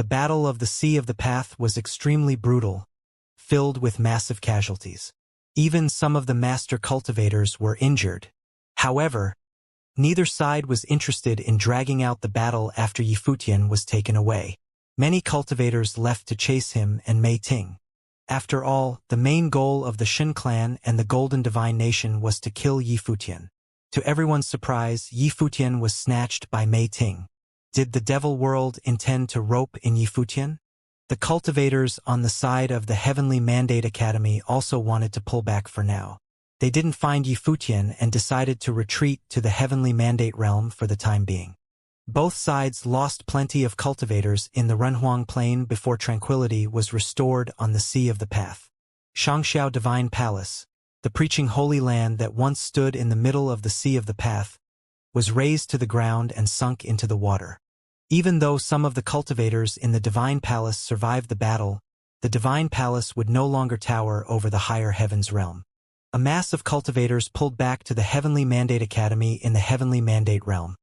The Battle of the Sea of the Path was extremely brutal, filled with massive casualties. Even some of the master cultivators were injured. However, neither side was interested in dragging out the battle after Yifutian was taken away. Many cultivators left to chase him and Mei Ting. After all, the main goal of the Shen clan and the Golden Divine Nation was to kill Yifutian. To everyone's surprise, Yifutian was snatched by Mei Ting. Did the Devil World intend to rope in Yifutian? The cultivators on the side of the Heavenly Mandate Academy also wanted to pull back for now. They didn't find Yifutian and decided to retreat to the Heavenly Mandate realm for the time being. Both sides lost plenty of cultivators in the Renhuang Plain before tranquility was restored on the Sea of the Path. Xianxia Divine Palace, the preaching holy land that once stood in the middle of the Sea of the Path, was razed to the ground and sunk into the water. Even though some of the cultivators in the Divine Palace survived the battle, the Divine Palace would no longer tower over the higher heavens realm. A mass of cultivators pulled back to the Heavenly Mandate Academy in the Heavenly Mandate realm,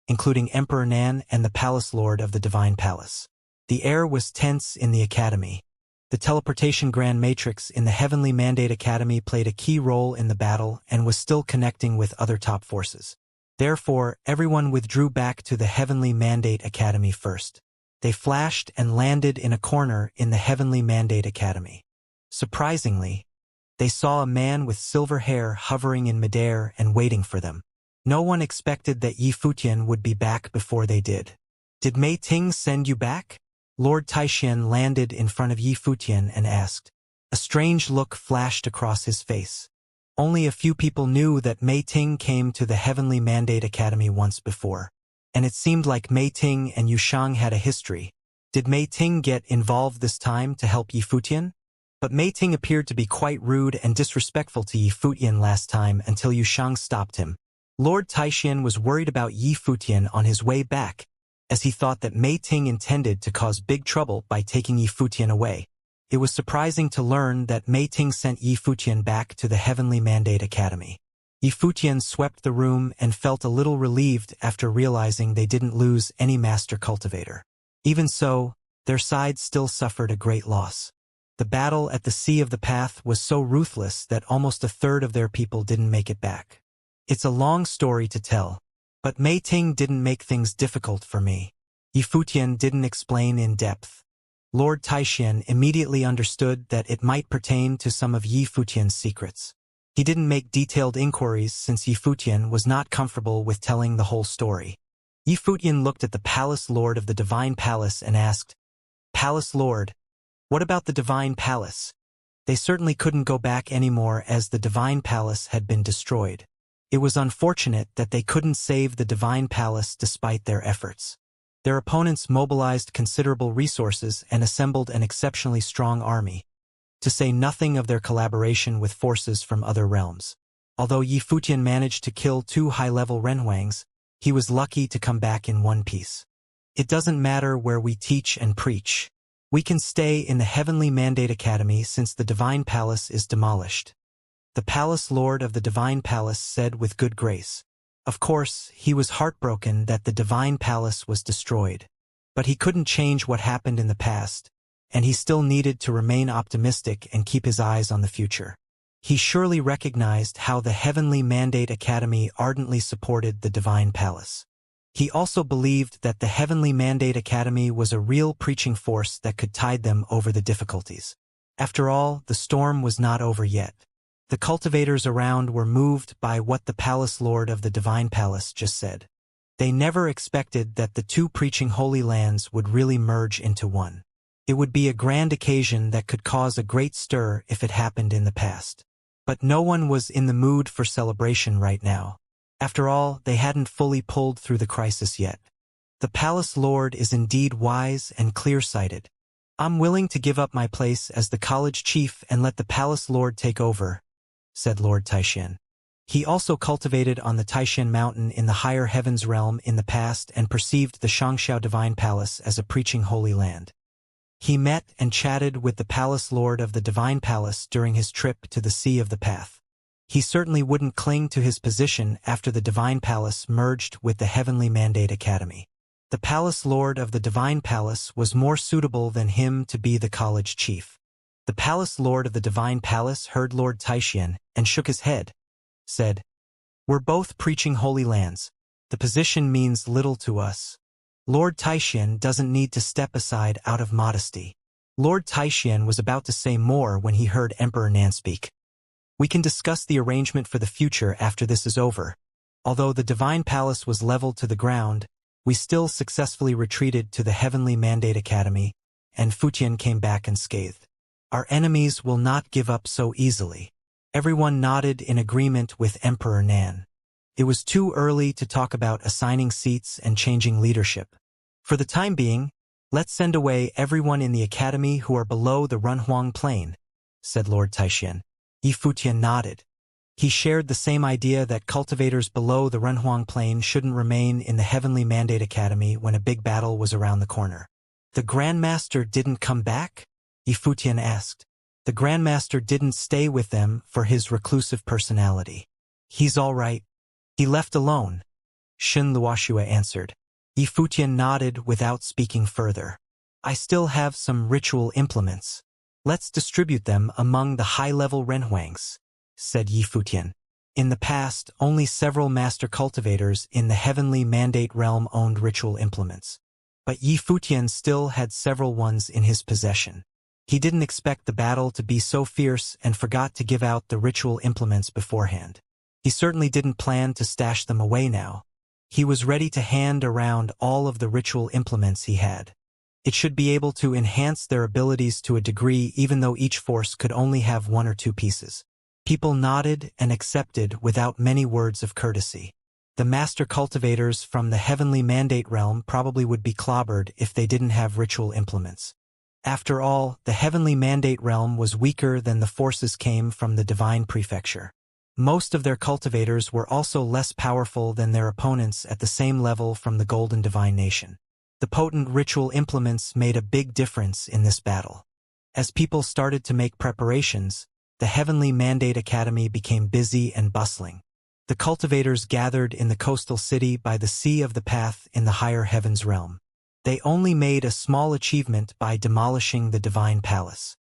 including Emperor Nan and the Palace Lord of the Divine Palace. The air was tense in the Academy. The teleportation Grand Matrix in the Heavenly Mandate Academy played a key role in the battle and was still connecting with other top forces. Therefore, everyone withdrew back to the Heavenly Mandate Academy first. They flashed and landed in a corner in the Heavenly Mandate Academy. Surprisingly, they saw a man with silver hair hovering in midair and waiting for them. No one expected that Yifutian would be back before they did. Did Mei Ting send you back? Lord Taixian landed in front of Yifutian and asked. A strange look flashed across his face. Only a few people knew that Mei Ting came to the Heavenly Mandate Academy once before, and it seemed like Mei Ting and Yushang had a history. Did Mei Ting get involved this time to help Yifutian? But Mei Ting appeared to be quite rude and disrespectful to Yifutian last time until Yushang stopped him. Lord Taixian was worried about Yifutian on his way back, as he thought that Mei Ting intended to cause big trouble by taking Yifutian away. It was surprising to learn that Mei Ting sent Yifutian back to the Heavenly Mandate Academy. Yifutian swept the room and felt a little relieved after realizing they didn't lose any master cultivator. Even so, their side still suffered a great loss. The battle at the Sea of the Path was so ruthless that almost a third of their people didn't make it back. It's a long story to tell, but Mei Ting didn't make things difficult for me. Yifutian didn't explain in depth. Lord Taixian immediately understood that it might pertain to some of Yifutian's secrets. He didn't make detailed inquiries since Yifutian was not comfortable with telling the whole story. Yifutian looked at the Palace Lord of the Divine Palace and asked, Palace Lord, what about the Divine Palace? They certainly couldn't go back anymore as the Divine Palace had been destroyed. It was unfortunate that they couldn't save the Divine Palace despite their efforts. Their opponents mobilized considerable resources and assembled an exceptionally strong army, to say nothing of their collaboration with forces from other realms. Although Yifutian managed to kill 2 high-level Renhuangs, he was lucky to come back in one piece. It doesn't matter where we teach and preach. We can stay in the Heavenly Mandate Academy since the Divine Palace is demolished. The Palace Lord of the Divine Palace said with good grace. Of course, he was heartbroken that the Divine Palace was destroyed. But he couldn't change what happened in the past, and he still needed to remain optimistic and keep his eyes on the future. He surely recognized how the Heavenly Mandate Academy ardently supported the Divine Palace. He also believed that the Heavenly Mandate Academy was a real preaching force that could tide them over the difficulties. After all, the storm was not over yet. The cultivators around were moved by what the Palace Lord of the Divine Palace just said. They never expected that the 2 preaching holy lands would really merge into one. It would be a grand occasion that could cause a great stir if it happened in the past. But no one was in the mood for celebration right now. After all, they hadn't fully pulled through the crisis yet. The Palace Lord is indeed wise and clear-sighted. I'm willing to give up my place as the college chief and let the Palace Lord take over, said Lord Taixian. He also cultivated on the Taixian Mountain in the higher heavens realm in the past and perceived the Xianxia Divine Palace as a preaching holy land. He met and chatted with the Palace Lord of the Divine Palace during his trip to the Sea of the Path. He certainly wouldn't cling to his position after the Divine Palace merged with the Heavenly Mandate Academy. The palace lord of the divine palace was more suitable than him to be the college chief. The palace lord of the divine palace heard Lord Taixian and shook his head, said, "We're both preaching holy lands. The position means little to us." Lord Taixian doesn't need to step aside out of modesty. Lord Taixian was about to say more when he heard Emperor Nan speak. "We can discuss the arrangement for the future after this is over. Although the divine palace was leveled to the ground, we still successfully retreated to the Heavenly Mandate Academy, and Futian came back unscathed. Our enemies will not give up so easily." Everyone nodded in agreement with Emperor Nan. It was too early to talk about assigning seats and changing leadership. For the time being, let's send away everyone in the academy who are below the Runhuang Plain, said Lord Taixian. Yi Futian nodded. He shared the same idea that cultivators below the Runhuang Plain shouldn't remain in the Heavenly Mandate Academy when a big battle was around the corner. The Grandmaster didn't come back? Yi Futian asked. The Grandmaster didn't stay with them for his reclusive personality. He's all right. He left alone, Shin Luoxua answered. Yi Futian nodded without speaking further. I still have some ritual implements. Let's distribute them among the high-level Renhuangs, said Yi Futian. In the past, only several master cultivators in the Heavenly Mandate realm owned ritual implements. But Yi Futian still had several ones in his possession. He didn't expect the battle to be so fierce and forgot to give out the ritual implements beforehand. He certainly didn't plan to stash them away now. He was ready to hand around all of the ritual implements he had. It should be able to enhance their abilities to a degree even though each force could only have one or two pieces. People nodded and accepted without many words of courtesy. The master cultivators from the Heavenly Mandate realm probably would be clobbered if they didn't have ritual implements. After all, the Heavenly Mandate realm was weaker than the forces came from the Divine Prefecture. Most of their cultivators were also less powerful than their opponents at the same level from the Golden Divine Nation. The potent ritual implements made a big difference in this battle. As people started to make preparations, the Heavenly Mandate Academy became busy and bustling. The cultivators gathered in the coastal city by the Sea of the Path in the Higher Heavens realm. They only made a small achievement by demolishing the Divine Palace.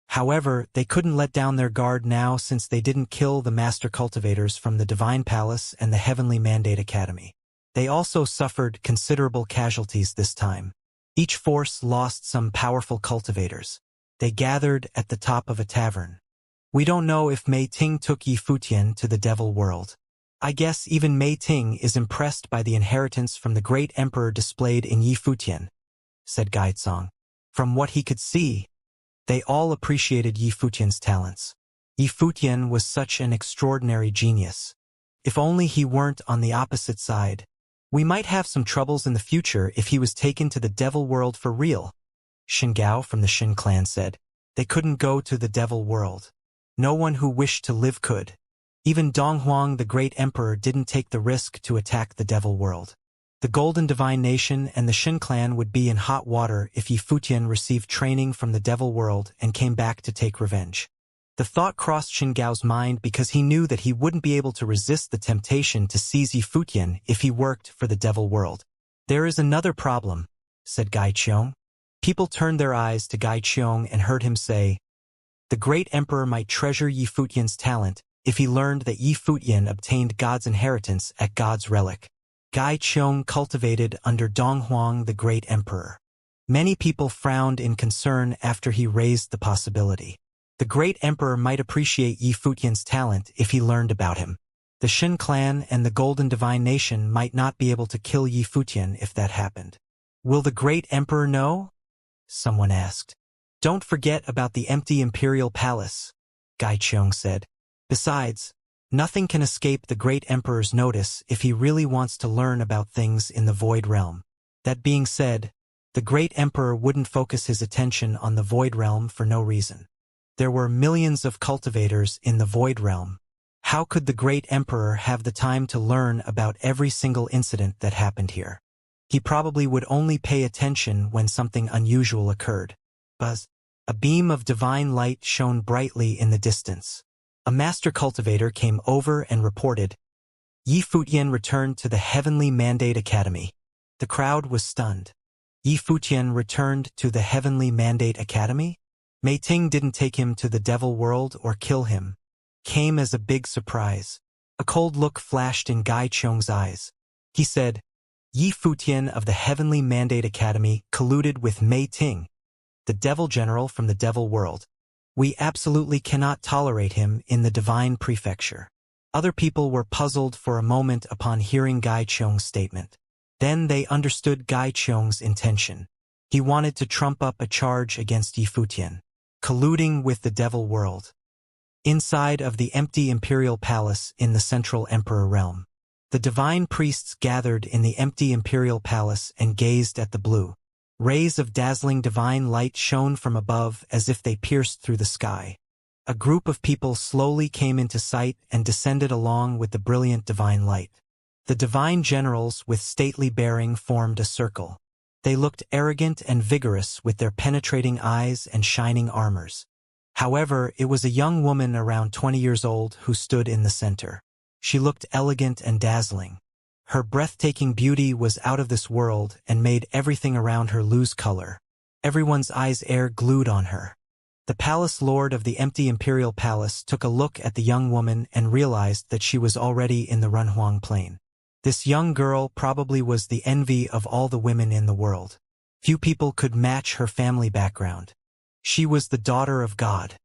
However, they couldn't let down their guard now since they didn't kill the master cultivators from the Divine Palace and the Heavenly Mandate Academy. They also suffered considerable casualties this time. Each force lost some powerful cultivators. They gathered at the top of a tavern. We don't know if Mei Ting took Yi Futian to the Devil World. I guess even Mei Ting is impressed by the inheritance from the great emperor displayed in Yi Futian, said Gaizong. From what he could see, they all appreciated Yi Futian's talents. Yi Futian was such an extraordinary genius. If only he weren't on the opposite side. We might have some troubles in the future if he was taken to the Devil World for real, Xin Gao from the Xin clan said. They couldn't go to the Devil World. No one who wished to live could. Even Donghuang, the great emperor, didn't take the risk to attack the Devil World. The Golden Divine Nation and the Xin clan would be in hot water if Yi Futian received training from the Devil World and came back to take revenge. The thought crossed Xin Gao's mind because he knew that he wouldn't be able to resist the temptation to seize Yi Futian if he worked for the Devil World. There is another problem, said Gai Qiong. People turned their eyes to Gai Qiong and heard him say, the great emperor might treasure Yi Futian's talent if he learned that Yi Futian obtained God's inheritance at God's relic. Gai Qiong cultivated under Donghuang, the great emperor. Many people frowned in concern after he raised the possibility. The great emperor might appreciate Yi Futian's talent if he learned about him. The Xin clan and the Golden Divine Nation might not be able to kill Yi Futian if that happened. Will the great emperor know? Someone asked. Don't forget about the empty imperial palace, Gai Qiong said. Besides, nothing can escape the great emperor's notice if he really wants to learn about things in the Void Realm. That being said, the great emperor wouldn't focus his attention on the Void Realm for no reason. There were millions of cultivators in the Void Realm. How could the great emperor have the time to learn about every single incident that happened here? He probably would only pay attention when something unusual occurred. Buzz. A beam of divine light shone brightly in the distance. A master cultivator came over and reported, Yi Futian returned to the Heavenly Mandate Academy. The crowd was stunned. Yi Futian returned to the Heavenly Mandate Academy? Mei Ting didn't take him to the Devil World or kill him. Came as a big surprise. A cold look flashed in Gai Chong's eyes. He said, Yi Futian of the Heavenly Mandate Academy colluded with Mei Ting, the Devil General from the Devil World. We absolutely cannot tolerate him in the Divine Prefecture. Other people were puzzled for a moment upon hearing Gai Chong's statement. Then they understood Gai Chong's intention. He wanted to trump up a charge against Yi Futian, colluding with the Devil World. Inside of the empty Imperial Palace in the Central Emperor Realm, the divine priests gathered in the empty Imperial Palace and gazed at the blue. Rays of dazzling divine light shone from above as if they pierced through the sky. A group of people slowly came into sight and descended along with the brilliant divine light. The divine generals with stately bearing formed a circle. They looked arrogant and vigorous with their penetrating eyes and shining armors. However, it was a young woman around 20 years old who stood in the center. She looked elegant and dazzling. Her breathtaking beauty was out of this world and made everything around her lose color. Everyone's eyes glued on her. The palace lord of the empty Imperial Palace took a look at the young woman and realized that she was already in the Runhuang Plain. This young girl probably was the envy of all the women in the world. Few people could match her family background. She was the daughter of God.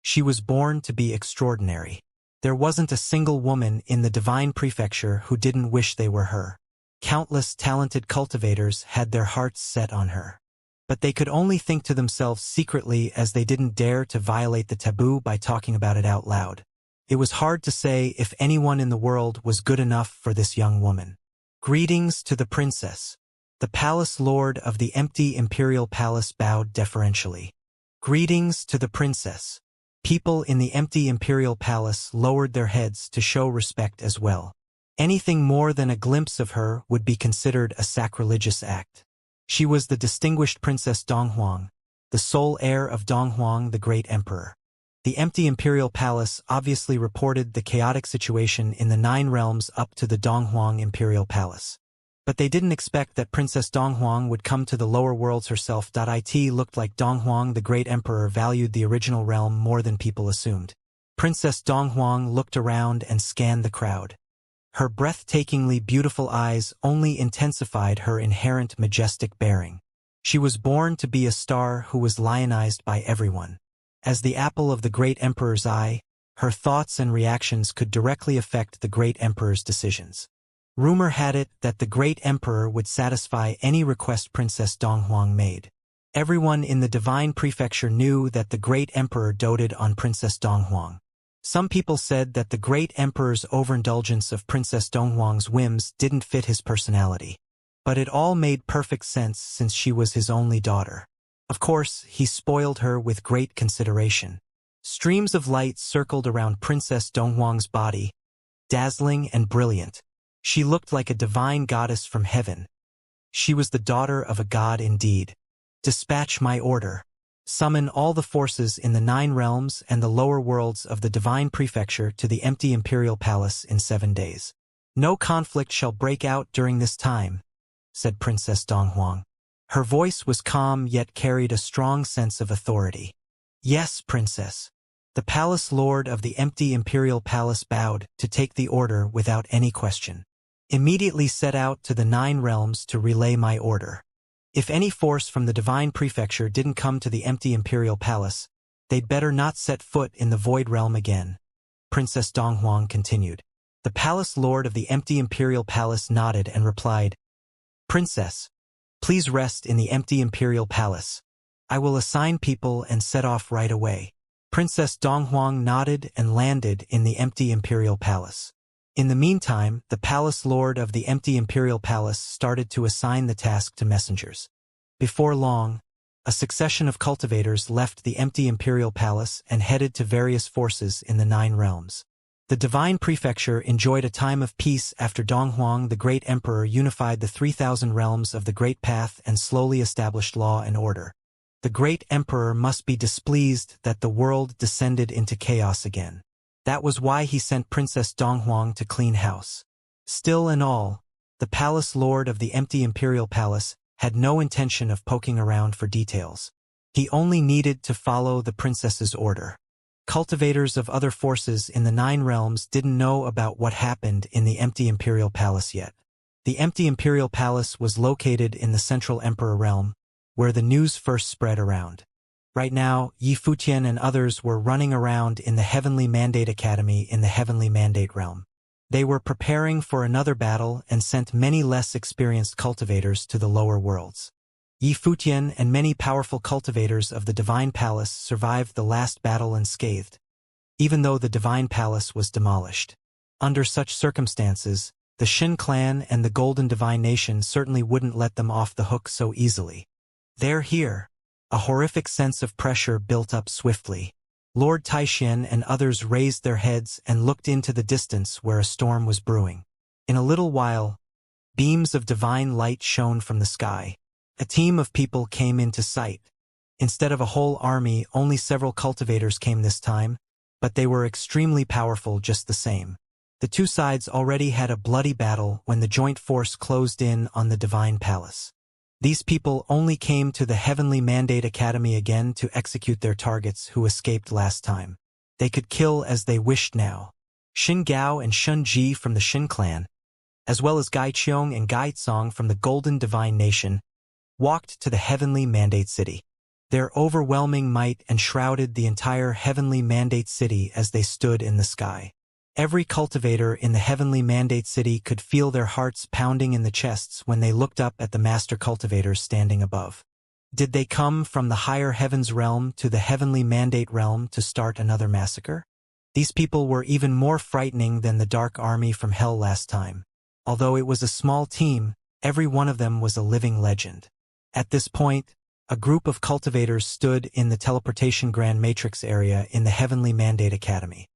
She was born to be extraordinary. There wasn't a single woman in the Divine Prefecture who didn't wish they were her. Countless talented cultivators had their hearts set on her. But they could only think to themselves secretly as they didn't dare to violate the taboo by talking about it out loud. It was hard to say if anyone in the world was good enough for this young woman. Greetings to the princess. The palace lord of the empty Imperial Palace bowed deferentially. Greetings to the princess. People in the empty Imperial Palace lowered their heads to show respect as well. Anything more than a glimpse of her would be considered a sacrilegious act. She was the distinguished Princess Donghuang, the sole heir of Donghuang the Great Emperor. The empty Imperial Palace obviously reported the chaotic situation in the 9 realms up to the Donghuang Imperial Palace. But they didn't expect that Princess Donghuang would come to the lower worlds herself. It looked like Donghuang the Great Emperor valued the original realm more than people assumed. Princess Donghuang looked around and scanned the crowd. Her breathtakingly beautiful eyes only intensified her inherent majestic bearing. She was born to be a star who was lionized by everyone. As the apple of the Great Emperor's eye, her thoughts and reactions could directly affect the Great Emperor's decisions. Rumor had it that the Great Emperor would satisfy any request Princess Donghuang made. Everyone in the Divine Prefecture knew that the Great Emperor doted on Princess Donghuang. Some people said that the Great Emperor's overindulgence of Princess Donghuang's whims didn't fit his personality. But it all made perfect sense since she was his only daughter. Of course, he spoiled her with great consideration. Streams of light circled around Princess Donghuang's body, dazzling and brilliant. She looked like a divine goddess from heaven. She was the daughter of a god indeed. Dispatch my order. Summon all the forces in the 9 realms and the lower worlds of the Divine Prefecture to the empty Imperial Palace in 7 days. No conflict shall break out during this time, said Princess Donghuang. Her voice was calm yet carried a strong sense of authority. Yes, princess. The palace lord of the empty Imperial Palace bowed to take the order without any question. Immediately set out to the 9 realms to relay my order. If any force from the Divine Prefecture didn't come to the empty Imperial Palace, they'd better not set foot in the Void Realm again. Princess Donghuang continued. The palace lord of the empty Imperial Palace nodded and replied, Princess, please rest in the empty Imperial Palace. I will assign people and set off right away. Princess Donghuang nodded and landed in the empty Imperial Palace. In the meantime, the palace lord of the empty Imperial Palace started to assign the task to messengers. Before long, a succession of cultivators left the empty Imperial Palace and headed to various forces in the 9 realms. The Divine Prefecture enjoyed a time of peace after Donghuang the Great Emperor unified the 3,000 realms of the Great Path and slowly established law and order. The Great Emperor must be displeased that the world descended into chaos again. That was why he sent Princess Donghuang to clean house. Still and all, The palace lord of the empty imperial palace had no intention of poking around for details. He only needed to follow the princess's order. Cultivators of other forces in the 9 realms didn't know about what happened in the empty imperial palace yet. The empty imperial palace was located in the central emperor realm, where the news first spread around. Right now, Yi Futian and others were running around in the Heavenly Mandate Academy in the Heavenly Mandate realm. They were preparing for another battle and sent many less experienced cultivators to the lower worlds. Yi Futian and many powerful cultivators of the Divine Palace survived the last battle unscathed, even though the Divine Palace was demolished. Under such circumstances, the Xin clan and the Golden Divine Nation certainly wouldn't let them off the hook so easily. They're here. A horrific sense of pressure built up swiftly. Lord Taixian and others raised their heads and looked into the distance where a storm was brewing. In a little while, beams of divine light shone from the sky. A team of people came into sight. Instead of a whole army, only several cultivators came this time, but they were extremely powerful just the same. The two sides already had a bloody battle when the joint force closed in on the Divine Palace. These people only came to the Heavenly Mandate Academy again to execute their targets who escaped last time. They could kill as they wished now. Xin Gao and Shun Ji from the Xin clan, as well as Gai Qiong and Gai Tsong from the Golden Divine Nation, walked to the Heavenly Mandate City. Their overwhelming might enshrouded the entire Heavenly Mandate City as they stood in the sky. Every cultivator in the Heavenly Mandate City could feel their hearts pounding in the chests when they looked up at the master cultivators standing above. Did they come from the higher heavens realm to the Heavenly Mandate realm to start another massacre? These people were even more frightening than the Dark Army from Hell last time. Although it was a small team, every one of them was a living legend. At this point, a group of cultivators stood in the Teleportation Grand Matrix area in the Heavenly Mandate Academy.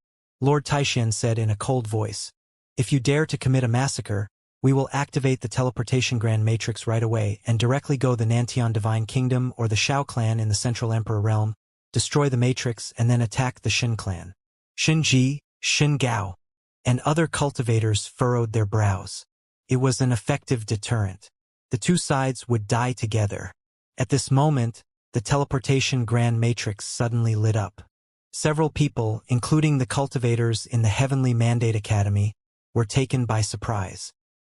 Lord Taixian said in a cold voice, "If you dare to commit a massacre, we will activate the Teleportation Grand Matrix right away and directly go the Nantian Divine Kingdom or the Shao clan in the Central Emperor realm, destroy the Matrix and then attack the Xin clan." Xin Ji, Xin Gao, and other cultivators furrowed their brows. It was an effective deterrent. The two sides would die together. At this moment, the Teleportation Grand Matrix suddenly lit up. Several people, including the cultivators in the Heavenly Mandate Academy, were taken by surprise.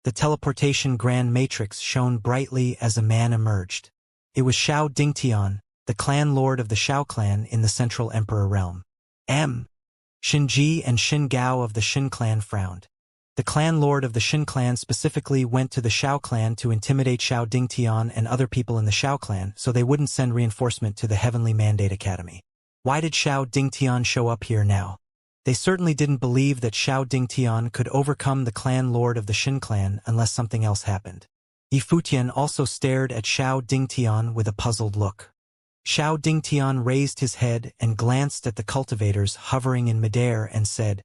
The Teleportation Grand Matrix shone brightly as a man emerged. It was Xiao Dingtian, the clan lord of the Shao clan in the Central Emperor realm. Xin Ji and Xin Gao of the Xin clan frowned. The clan lord of the Xin clan specifically went to the Shao clan to intimidate Xiao Dingtian and other people in the Shao clan so they wouldn't send reinforcement to the Heavenly Mandate Academy. Why did Xiao Dingtian show up here now? They certainly didn't believe that Xiao Dingtian could overcome the clan lord of the Xin clan unless something else happened. Yi Futian also stared at Xiao Dingtian with a puzzled look. Xiao Dingtian raised his head and glanced at the cultivators hovering in midair and said,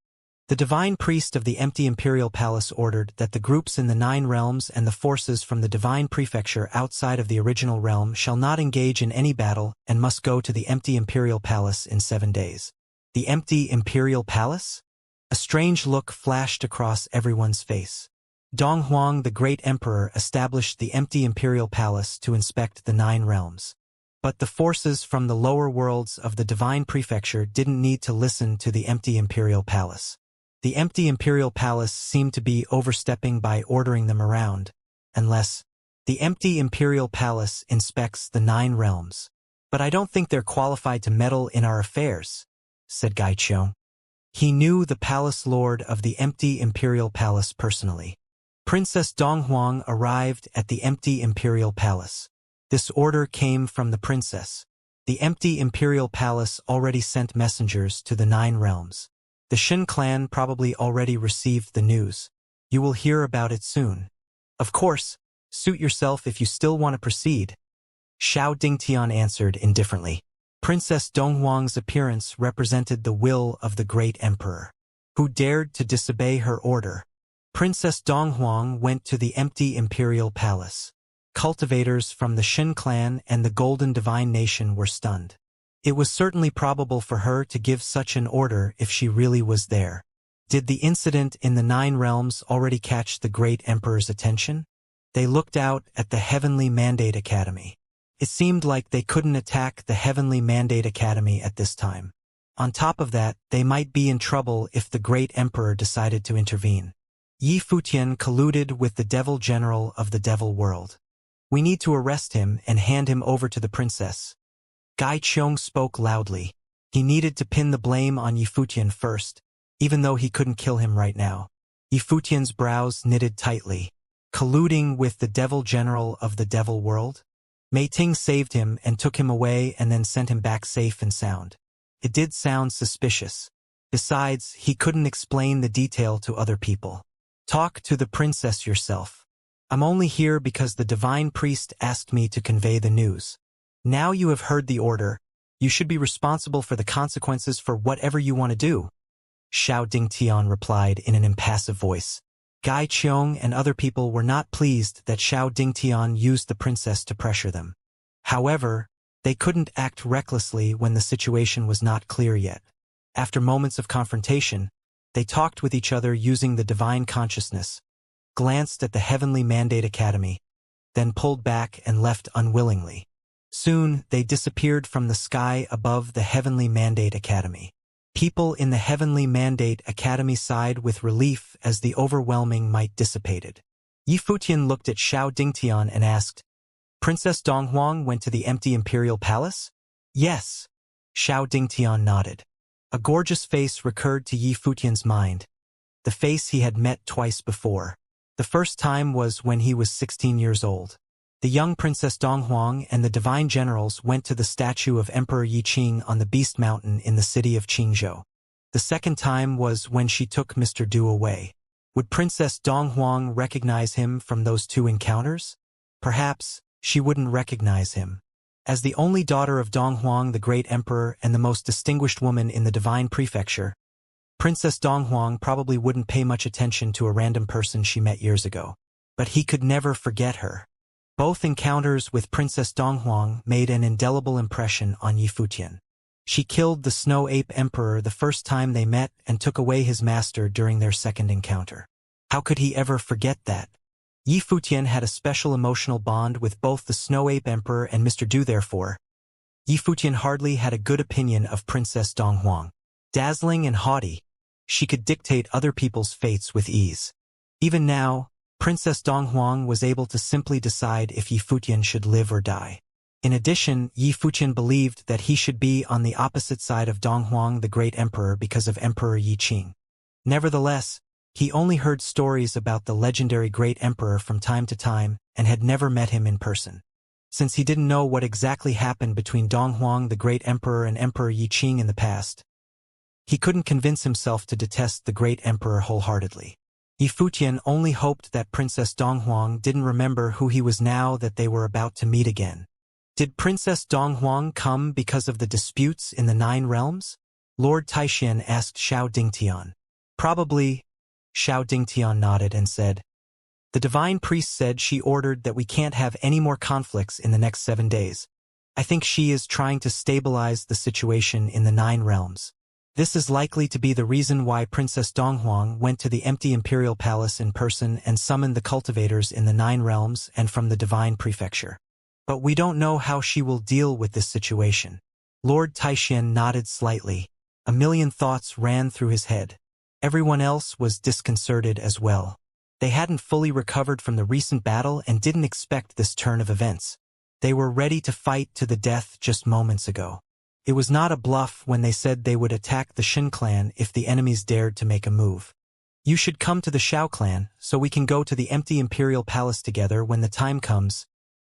"The divine priest of the empty imperial palace ordered that the groups in the 9 realms and the forces from the divine prefecture outside of the original realm shall not engage in any battle and must go to the empty imperial palace in 7 days. The empty imperial palace? A strange look flashed across everyone's face. Donghuang, the great emperor, established the empty imperial palace to inspect the 9 realms. But the forces from the lower worlds of the divine prefecture didn't need to listen to the empty imperial palace. The empty imperial palace seemed to be overstepping by ordering them around, unless the empty imperial palace inspects the 9 realms. But I don't think they're qualified to meddle in our affairs," said Gai Qiong. He knew the palace lord of the empty imperial palace personally. Princess Donghuang arrived at the empty imperial palace. This order came from the princess. The empty imperial palace already sent messengers to the 9 realms. The Xin clan probably already received the news. You will hear about it soon. Of course, suit yourself if you still want to proceed. Xiao Dingtian answered indifferently. Princess Donghuang's appearance represented the will of the great emperor. Who dared to disobey her order? Princess Donghuang went to the empty imperial palace. Cultivators from the Xin clan and the Golden Divine Nation were stunned. It was certainly probable for her to give such an order if she really was there. Did the incident in the Nine Realms already catch the great emperor's attention? They looked out at the Heavenly Mandate Academy. It seemed like they couldn't attack the Heavenly Mandate Academy at this time. On top of that, they might be in trouble if the great emperor decided to intervene. Yi Futian colluded with the devil general of the devil world. We need to arrest him and hand him over to the princess. Gai Qiong spoke loudly. He needed to pin the blame on Yi Futian first, even though he couldn't kill him right now. Yi Futian's brows knitted tightly. Colluding with the devil general of the devil world? Mei Ting saved him and took him away and then sent him back safe and sound. It did sound suspicious. Besides, he couldn't explain the detail to other people. Talk to the princess yourself. I'm only here because the divine priest asked me to convey the news. Now you have heard the order. You should be responsible for the consequences for whatever you want to do. Xiao Dingtian replied in an impassive voice. Gai Qiong and other people were not pleased that Xiao Dingtian used the princess to pressure them. However, they couldn't act recklessly when the situation was not clear yet. After moments of confrontation, they talked with each other using the divine consciousness, glanced at the Heavenly Mandate Academy, then pulled back and left unwillingly. Soon, they disappeared from the sky above the Heavenly Mandate Academy. People in the Heavenly Mandate Academy sighed with relief as the overwhelming might dissipated. Yi Futian looked at Xiao Dingtian and asked, Princess Donghuang went to the empty imperial palace? Yes. Xiao Dingtian nodded. A gorgeous face recurred to Yi Futian's mind. The face he had met twice before. The first time was when he was 16 years old. The young Princess Donghuang and the divine generals went to the statue of Emperor Yi Qing on the Beast Mountain in the city of Qingzhou. The second time was when she took Mr. Du away. Would Princess Donghuang recognize him from those two encounters? Perhaps she wouldn't recognize him. As the only daughter of Donghuang the Great Emperor and the most distinguished woman in the Divine Prefecture, Princess Donghuang probably wouldn't pay much attention to a random person she met years ago. But he could never forget her. Both encounters with Princess Donghuang made an indelible impression on Yi Futian. She killed the Snow Ape Emperor the first time they met and took away his master during their second encounter. How could he ever forget that? Yi Futian had a special emotional bond with both the Snow Ape Emperor and Mr. Du. Therefore, Yi Futian hardly had a good opinion of Princess Donghuang. Dazzling and haughty, she could dictate other people's fates with ease. Even now, Princess Donghuang was able to simply decide if Yi Futian should live or die. In addition, Yi Futian believed that he should be on the opposite side of Donghuang the Great Emperor because of Emperor Yi Qing. Nevertheless, he only heard stories about the legendary Great Emperor from time to time and had never met him in person. Since he didn't know what exactly happened between Donghuang the Great Emperor and Emperor Yi Qing in the past, he couldn't convince himself to detest the Great Emperor wholeheartedly. Yi Futian only hoped that Princess Donghuang didn't remember who he was now that they were about to meet again. Did Princess Donghuang come because of the disputes in the Nine Realms? Lord Taishan asked Xiao Dingtian. Probably. Xiao Dingtian nodded and said, The divine priest said she ordered that we can't have any more conflicts in the next 7 days. I think she is trying to stabilize the situation in the Nine Realms. This is likely to be the reason why Princess Donghuang went to the empty imperial palace in person and summoned the cultivators in the Nine Realms and from the divine prefecture. But we don't know how she will deal with this situation. Lord Taishan nodded slightly. A million thoughts ran through his head. Everyone else was disconcerted as well. They hadn't fully recovered from the recent battle and didn't expect this turn of events. They were ready to fight to the death just moments ago. It was not a bluff when they said they would attack the Shin clan if the enemies dared to make a move. You should come to the Xiao clan, so we can go to the empty imperial palace together when the time comes,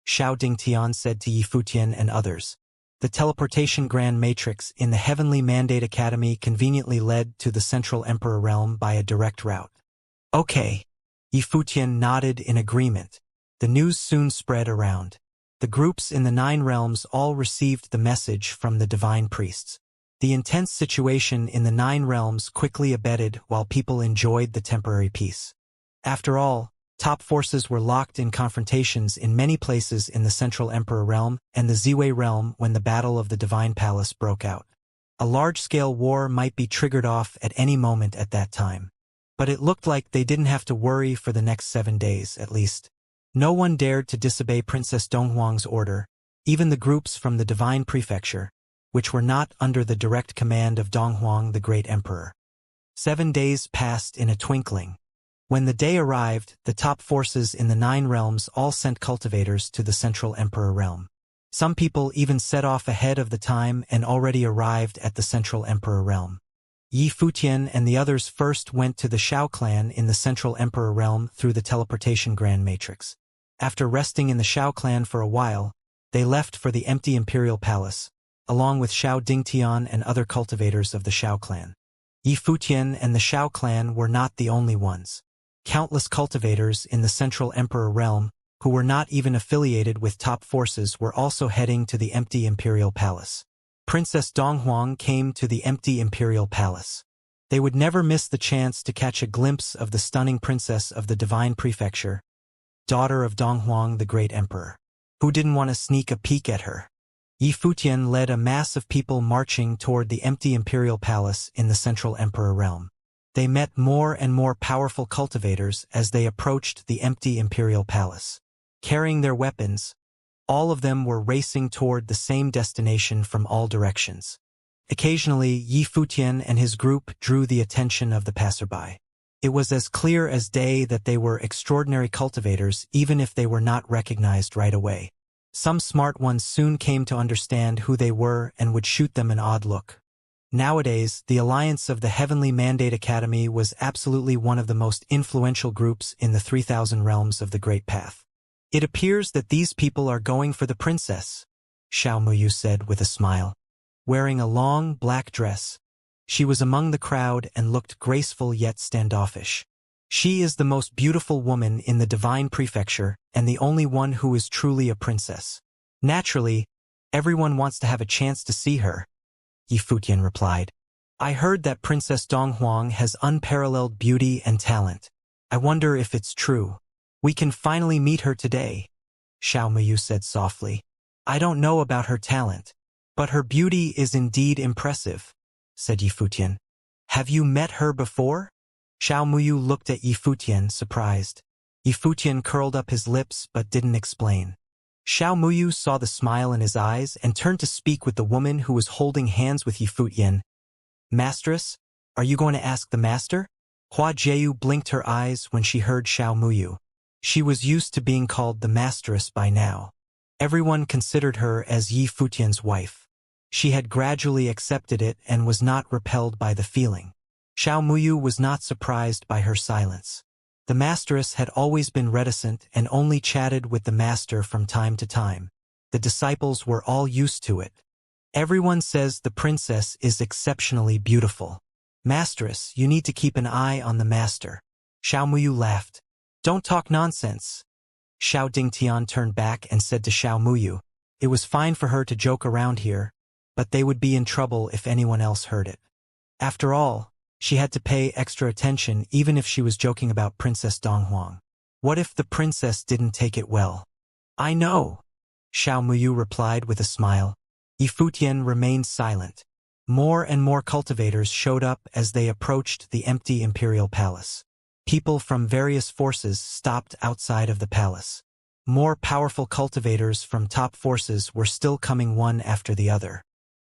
Xiao Dingtian said to Yi Futian and others. The teleportation grand matrix in the Heavenly Mandate Academy conveniently led to the Central Emperor realm by a direct route. Okay. Yi Futian nodded in agreement. The news soon spread around. The groups in the Nine Realms all received the message from the divine priests. The intense situation in the Nine Realms quickly abated while people enjoyed the temporary peace. After all, top forces were locked in confrontations in many places in the Central Emperor realm and the Ziwei realm when the Battle of the Divine Palace broke out. A large-scale war might be triggered off at any moment at that time. But it looked like they didn't have to worry for the next 7 days, at least. No one dared to disobey Princess Donghuang's order, even the groups from the Divine Prefecture, which were not under the direct command of Donghuang the Great Emperor. 7 days passed in a twinkling. When the day arrived, the top forces in the 9 realms all sent cultivators to the Central Emperor realm. Some people even set off ahead of the time and already arrived at the Central Emperor realm. Yi Futian and the others first went to the Shao clan in the Central Emperor realm through the teleportation Grand Matrix. After resting in the Shao clan for a while, they left for the empty Imperial Palace, along with Shao Dingtian and other cultivators of the Shao clan. Yi Futian and the Shao clan were not the only ones. Countless cultivators in the Central Emperor realm, who were not even affiliated with top forces, were also heading to the empty Imperial Palace. Princess Donghuang came to the empty Imperial Palace. They would never miss the chance to catch a glimpse of the stunning princess of the Divine Prefecture, daughter of Donghuang the Great Emperor. Who didn't want to sneak a peek at her? Yi Futian led a mass of people marching toward the empty Imperial Palace in the Central Emperor realm. They met more and more powerful cultivators as they approached the empty Imperial Palace. Carrying their weapons, all of them were racing toward the same destination from all directions. Occasionally, Yi Futian and his group drew the attention of the passerby. It was as clear as day that they were extraordinary cultivators, even if they were not recognized right away. Some smart ones soon came to understand who they were and would shoot them an odd look. Nowadays, the Alliance of the Heavenly Mandate Academy was absolutely one of the most influential groups in the 3,000 realms of the Great Path. It appears that these people are going for the princess, Xiao Muyu said with a smile. Wearing a long, black dress, she was among the crowd and looked graceful yet standoffish. She is the most beautiful woman in the Divine Prefecture and the only one who is truly a princess. Naturally, everyone wants to have a chance to see her, Yi Futian replied. I heard that Princess Donghuang has unparalleled beauty and talent. I wonder if it's true. We can finally meet her today, Xiao Muyu said softly. I don't know about her talent, but her beauty is indeed impressive, said Yi Futian. Have you met her before? Xiao Muyu looked at Yi Futian, surprised. Yi Futian curled up his lips but didn't explain. Xiao Muyu saw the smile in his eyes and turned to speak with the woman who was holding hands with Yi Futian. Mistress, are you going to ask the master? Hua Jieyu blinked her eyes when she heard Xiao Muyu. She was used to being called the Masteress by now. Everyone considered her as Yi Futian's wife. She had gradually accepted it and was not repelled by the feeling. Xiao Muyu was not surprised by her silence. The Masteress had always been reticent and only chatted with the Master from time to time. The disciples were all used to it. Everyone says the princess is exceptionally beautiful. Masteress, you need to keep an eye on the Master. Xiao Muyu laughed. Don't talk nonsense. Shao Dingtian turned back and said to Xiao Muyu, it was fine for her to joke around here, but they would be in trouble if anyone else heard it. After all, she had to pay extra attention even if she was joking about Princess Donghuang. What if the princess didn't take it well? I know, Xiao Muyu replied with a smile. Yi Futian remained silent. More and more cultivators showed up as they approached the empty Imperial Palace. People from various forces stopped outside of the palace. More powerful cultivators from top forces were still coming one after the other.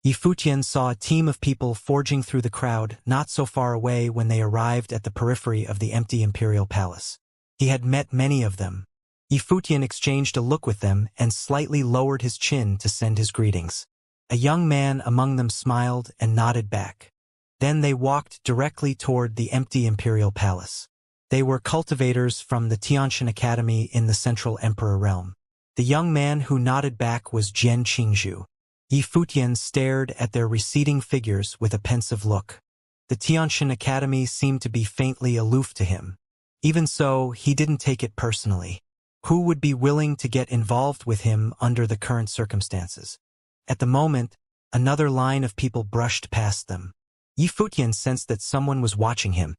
Yi Futian saw a team of people forging through the crowd not so far away when they arrived at the periphery of the empty Imperial Palace. He had met many of them. Yi Futian exchanged a look with them and slightly lowered his chin to send his greetings. A young man among them smiled and nodded back. Then they walked directly toward the empty Imperial Palace. They were cultivators from the Tianxian Academy in the Central Emperor realm. The young man who nodded back was Jian Qingzhu. Yi Futian stared at their receding figures with a pensive look. The Tianxian Academy seemed to be faintly aloof to him. Even so, he didn't take it personally. Who would be willing to get involved with him under the current circumstances? At the moment, another line of people brushed past them. Yi Futian sensed that someone was watching him,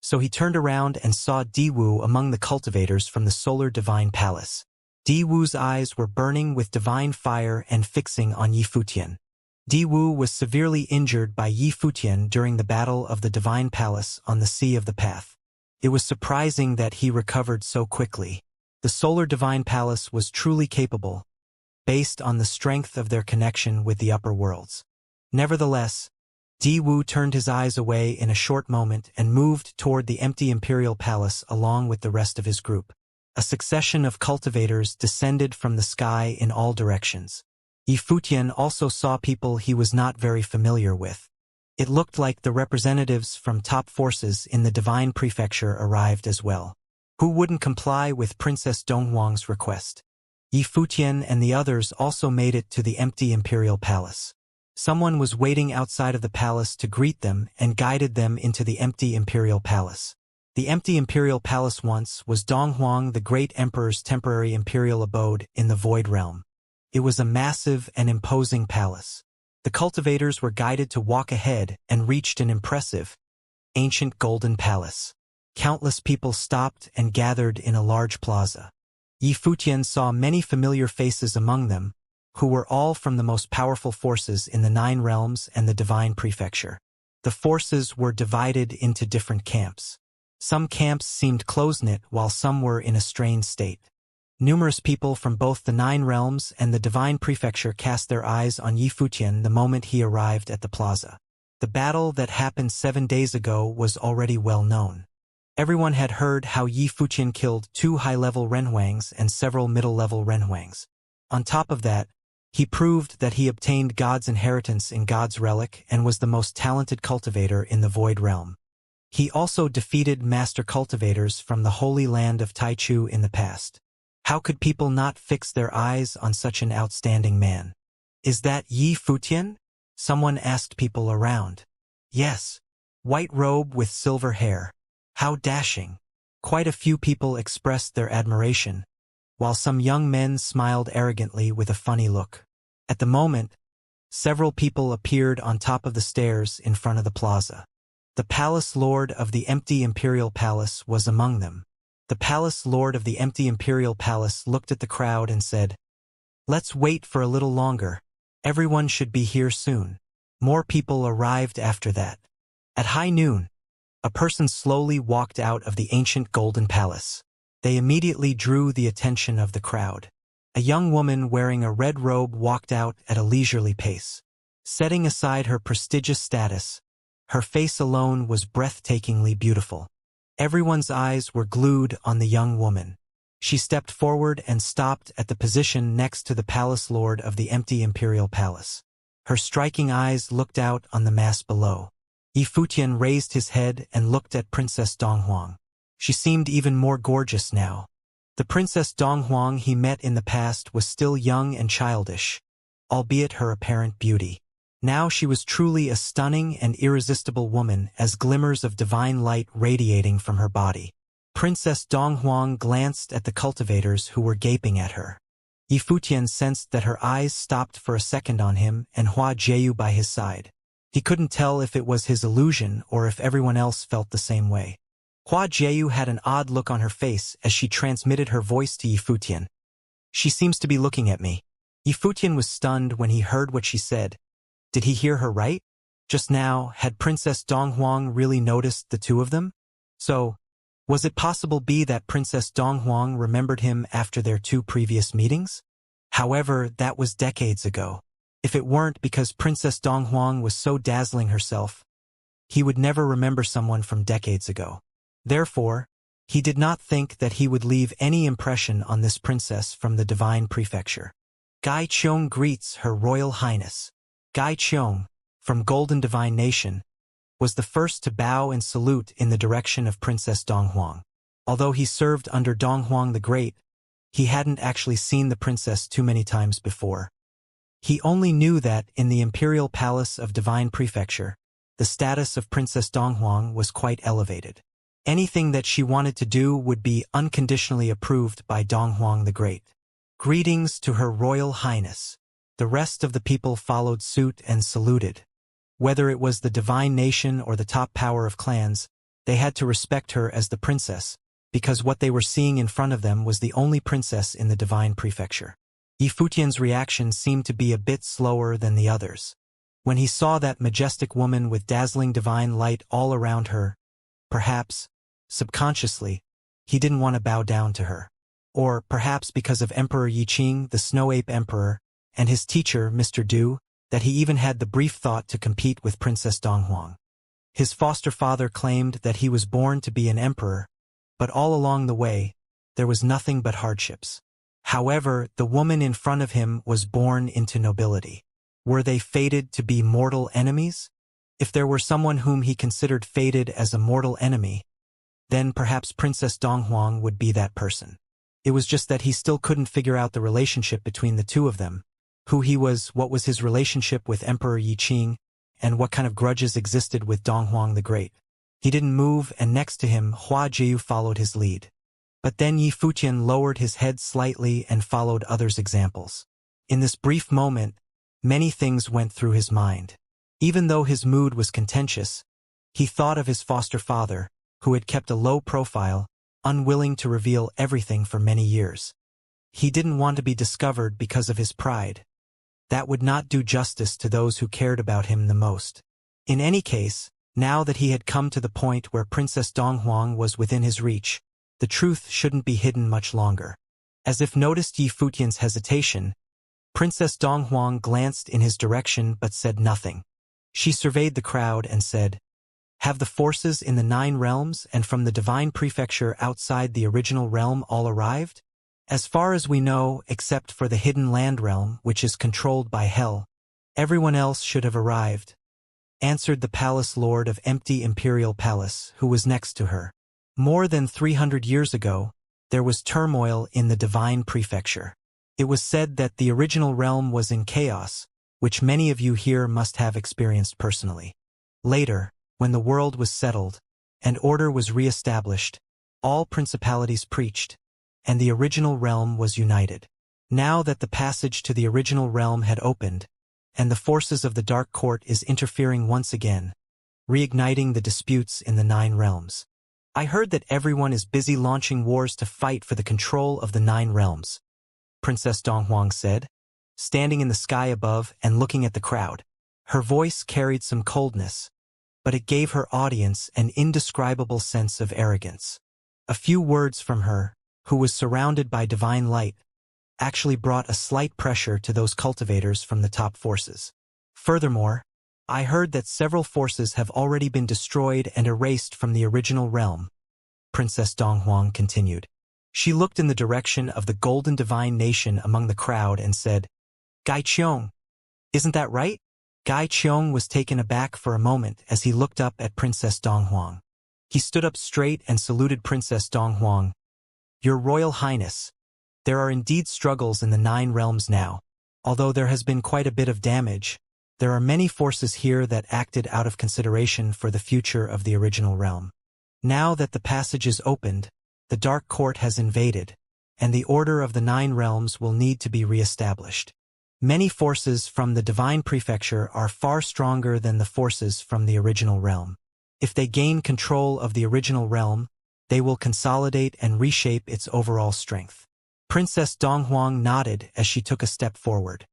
so he turned around and saw Di Wu among the cultivators from the Solar Divine Palace. Di Wu's eyes were burning with divine fire and fixing on Yi Futian. Di Wu was severely injured by Yi Futian during the Battle of the Divine Palace on the Sea of the Path. It was surprising that he recovered so quickly. The Solar Divine Palace was truly capable, based on the strength of their connection with the upper worlds. Nevertheless, Di Wu turned his eyes away in a short moment and moved toward the empty Imperial Palace along with the rest of his group. A succession of cultivators descended from the sky in all directions. Yi Futian also saw people he was not very familiar with. It looked like the representatives from top forces in the Divine Prefecture arrived as well. Who wouldn't comply with Princess Donghuang's request? Yi Futian and the others also made it to the empty Imperial Palace. Someone was waiting outside of the palace to greet them and guided them into the empty Imperial Palace. The empty Imperial Palace once was Donghuang the Great Emperor's temporary imperial abode in the Void Realm. It was a massive and imposing palace. The cultivators were guided to walk ahead and reached an impressive, ancient golden palace. Countless people stopped and gathered in a large plaza. Yi Futian saw many familiar faces among them, who were all from the most powerful forces in the 9 realms and the Divine Prefecture. The forces were divided into different camps. Some camps seemed close-knit while some were in a strained state. Numerous people from both the 9 realms and the Divine Prefecture cast their eyes on Yi Futian the moment he arrived at the plaza. The battle that happened 7 days ago was already well known. Everyone had heard how Yi Futian killed 2 high-level Renhuangs and several middle-level Renhuangs. On top of that, he proved that he obtained God's inheritance in God's relic and was the most talented cultivator in the Void Realm. He also defeated master cultivators from the Holy Land of Taichu in the past. How could people not fix their eyes on such an outstanding man? Is that Yi Futian? Someone asked people around. Yes. White robe with silver hair. How dashing. Quite a few people expressed their admiration, while some young men smiled arrogantly with a funny look. At the moment, several people appeared on top of the stairs in front of the plaza. The Palace Lord of the empty Imperial Palace was among them. The Palace Lord of the empty Imperial Palace looked at the crowd and said, "Let's wait for a little longer. Everyone should be here soon." More people arrived after that. At high noon, a person slowly walked out of the ancient Golden Palace. They immediately drew the attention of the crowd. A young woman wearing a red robe walked out at a leisurely pace. Setting aside her prestigious status, her face alone was breathtakingly beautiful. Everyone's eyes were glued on the young woman. She stepped forward and stopped at the position next to the Palace Lord of the empty Imperial Palace. Her striking eyes looked out on the mass below. Yi Futian raised his head and looked at Princess Donghuang. She seemed even more gorgeous now. The Princess Donghuang he met in the past was still young and childish, albeit her apparent beauty. Now she was truly a stunning and irresistible woman, as glimmers of divine light radiating from her body. Princess Donghuang glanced at the cultivators who were gaping at her. Yi Futian sensed that her eyes stopped for a second on him and Hua Jieyu by his side. He couldn't tell if it was his illusion or if everyone else felt the same way. Hua Jieyu had an odd look on her face as she transmitted her voice to Yi Futian. "She seems to be looking at me." Yi Futian was stunned when he heard what she said. Did he hear her right? Just now, had Princess Donghuang really noticed the two of them? So, was it possible that Princess Donghuang remembered him after their 2 previous meetings? However, that was decades ago. If it weren't because Princess Donghuang was so dazzling herself, he would never remember someone from decades ago. Therefore, he did not think that he would leave any impression on this princess from the Divine Prefecture. Gai Qiong greets Her Royal Highness. Gai Qiong, from Golden Divine Nation, was the first to bow and salute in the direction of Princess Donghuang. Although he served under Donghuang the Great, he hadn't actually seen the princess too many times before. He only knew that, in the Imperial Palace of Divine Prefecture, the status of Princess Donghuang was quite elevated. Anything that she wanted to do would be unconditionally approved by Donghuang the Great. Greetings to Her Royal Highness. The rest of the people followed suit and saluted. Whether it was the Divine Nation or the top power of clans, they had to respect her as the princess, because what they were seeing in front of them was the only princess in the Divine Prefecture. Yi Futian's reaction seemed to be a bit slower than the others. When he saw that majestic woman with dazzling divine light all around her, perhaps, subconsciously, he didn't want to bow down to her. Or perhaps because of Emperor Yiqing, the Snow Ape Emperor, and his teacher, Mr. Du, that he even had the brief thought to compete with Princess Donghuang. His foster father claimed that he was born to be an emperor, but all along the way, there was nothing but hardships. However, the woman in front of him was born into nobility. Were they fated to be mortal enemies? If there were someone whom he considered fated as a mortal enemy, then perhaps Princess Donghuang would be that person. It was just that he still couldn't figure out the relationship between the two of them. Who he was, what was his relationship with Emperor Yiqing, and what kind of grudges existed with Donghuang the Great. He didn't move, and next to him, Hua Jiu followed his lead. But then Yi Futian lowered his head slightly and followed others' examples. In this brief moment, many things went through his mind. Even though his mood was contentious, he thought of his foster father, who had kept a low profile, unwilling to reveal everything for many years. He didn't want to be discovered because of his pride. That would not do justice to those who cared about him the most. In any case, now that he had come to the point where Princess Donghuang was within his reach, the truth shouldn't be hidden much longer. As if noticed Yi Futian's hesitation, Princess Donghuang glanced in his direction but said nothing. She surveyed the crowd and said, "Have the forces in the 9 realms and from the divine prefecture outside the original realm all arrived? As far as we know, except for the hidden land realm, which is controlled by hell, everyone else should have arrived," answered the palace lord of empty imperial palace, who was next to her. More than 300 years ago, there was turmoil in the divine prefecture. It was said that the original realm was in chaos, which many of you here must have experienced personally. Later, when the world was settled, and order was re-established, all principalities preached, and the original realm was united. Now that the passage to the original realm had opened, and the forces of the Dark Court is interfering once again, reigniting the disputes in the 9 realms. I heard that everyone is busy launching wars to fight for the control of the 9 realms, Princess Donghuang said, standing in the sky above and looking at the crowd. Her voice carried some coldness, but it gave her audience an indescribable sense of arrogance. A few words from her, who was surrounded by divine light, actually brought a slight pressure to those cultivators from the top forces. Furthermore, I heard that several forces have already been destroyed and erased from the original realm, Princess Donghuang continued. She looked in the direction of the golden divine nation among the crowd and said, "Gai Qiong, isn't that right?" Gai Qiong was taken aback for a moment as he looked up at Princess Donghuang. He stood up straight and saluted Princess Donghuang. "Your Royal Highness, there are indeed struggles in the 9 realms now. Although there has been quite a bit of damage, there are many forces here that acted out of consideration for the future of the original realm. Now that the passage is opened, the Dark Court has invaded, and the order of the 9 realms will need to be re-established. Many forces from the divine prefecture are far stronger than the forces from the original realm. If they gain control of the original realm, they will consolidate and reshape its overall strength." Princess Donghuang nodded as she took a step forward.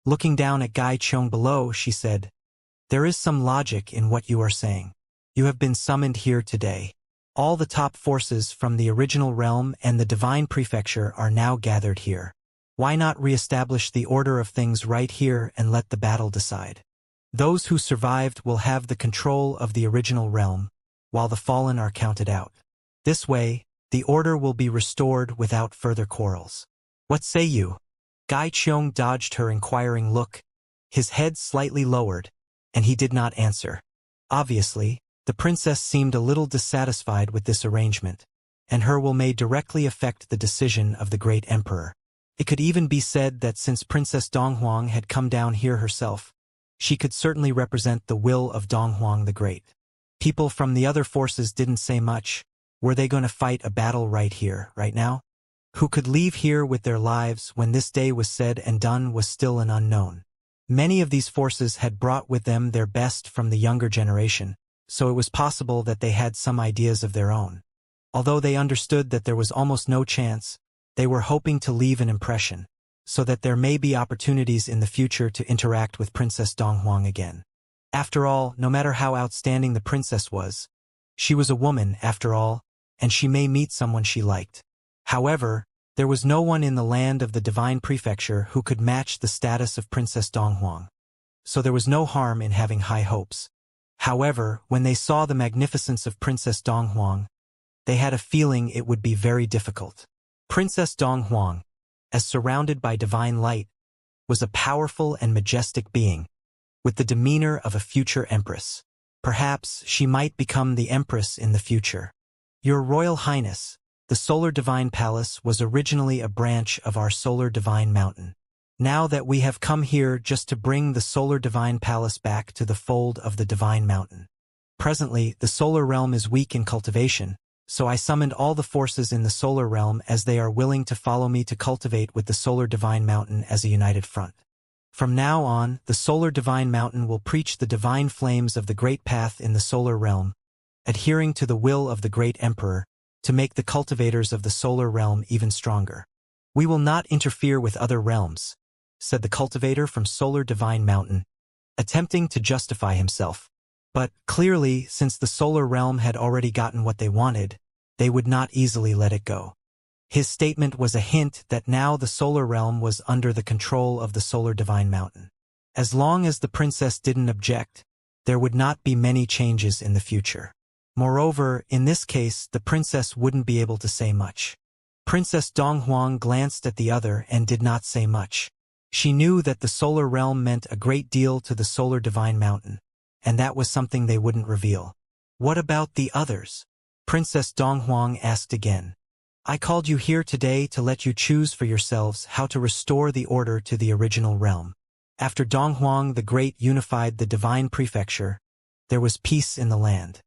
Looking down at Gai Qiong below, she said, "There is some logic in what you are saying. You have been summoned here today. All the top forces from the original realm and the divine prefecture are now gathered here. Why not re-establish the order of things right here and let the battle decide? Those who survived will have the control of the original realm, while the fallen are counted out. This way, the order will be restored without further quarrels. What say you?" Gai Qiong dodged her inquiring look, his head slightly lowered, and he did not answer. Obviously, the princess seemed a little dissatisfied with this arrangement, and her will may directly affect the decision of the great emperor. It could even be said that since Princess Donghuang had come down here herself, she could certainly represent the will of Donghuang the Great. People from the other forces didn't say much. Were they going to fight a battle right here, right now? Who could leave here with their lives when this day was said and done was still an unknown. Many of these forces had brought with them their best from the younger generation, so it was possible that they had some ideas of their own. Although they understood that there was almost no chance, they were hoping to leave an impression. so that there may be opportunities in the future to interact with Princess Donghuang again. After all, no matter how outstanding the princess was, she was a woman, after all, and she may meet someone she liked. However, there was no one in the land of the Divine Prefecture who could match the status of Princess Donghuang. So there was no harm in having high hopes. However, when they saw the magnificence of Princess Donghuang, they had a feeling it would be very difficult. Princess Donghuang, as surrounded by divine light, was a powerful and majestic being, with the demeanor of a future empress. Perhaps she might become the empress in the future. Your Royal Highness, the Solar Divine Palace was originally a branch of our Solar Divine Mountain. Now that we have come here just to bring the Solar Divine Palace back to the fold of the Divine Mountain. Presently, the Solar Realm is weak in cultivation, so I summoned all the forces in the Solar Realm as they are willing to follow me to cultivate with the Solar Divine Mountain as a united front. From now on, the Solar Divine Mountain will preach the divine flames of the Great Path in the Solar Realm, adhering to the will of the Great Emperor, to make the cultivators of the Solar Realm even stronger. We will not interfere with other realms, said the cultivator from Solar Divine Mountain, attempting to justify himself. But, clearly, since the Solar Realm had already gotten what they wanted, they would not easily let it go. His statement was a hint that now the Solar Realm was under the control of the Solar Divine Mountain. As long as the princess didn't object, there would not be many changes in the future. Moreover, in this case, the princess wouldn't be able to say much. Princess Donghuang glanced at the other and did not say much. She knew that the Solar Realm meant a great deal to the Solar Divine Mountain, and that was something they wouldn't reveal. What about the others? Princess Donghuang asked again. I called you here today to let you choose for yourselves how to restore the order to the original realm. After Donghuang the Great unified the Divine Prefecture, there was peace in the land.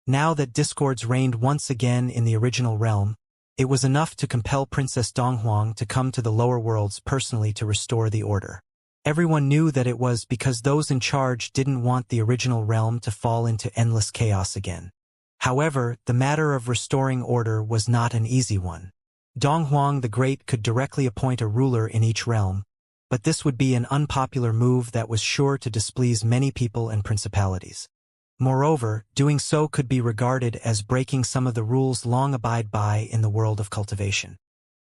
Now that discords reigned once again in the original realm, it was enough to compel Princess Donghuang to come to the lower worlds personally to restore the order. Everyone knew that it was because those in charge didn't want the original realm to fall into endless chaos again. However, the matter of restoring order was not an easy one. Donghuang the Great could directly appoint a ruler in each realm, but this would be an unpopular move that was sure to displease many people and principalities. Moreover, doing so could be regarded as breaking some of the rules long abided by in the world of cultivation.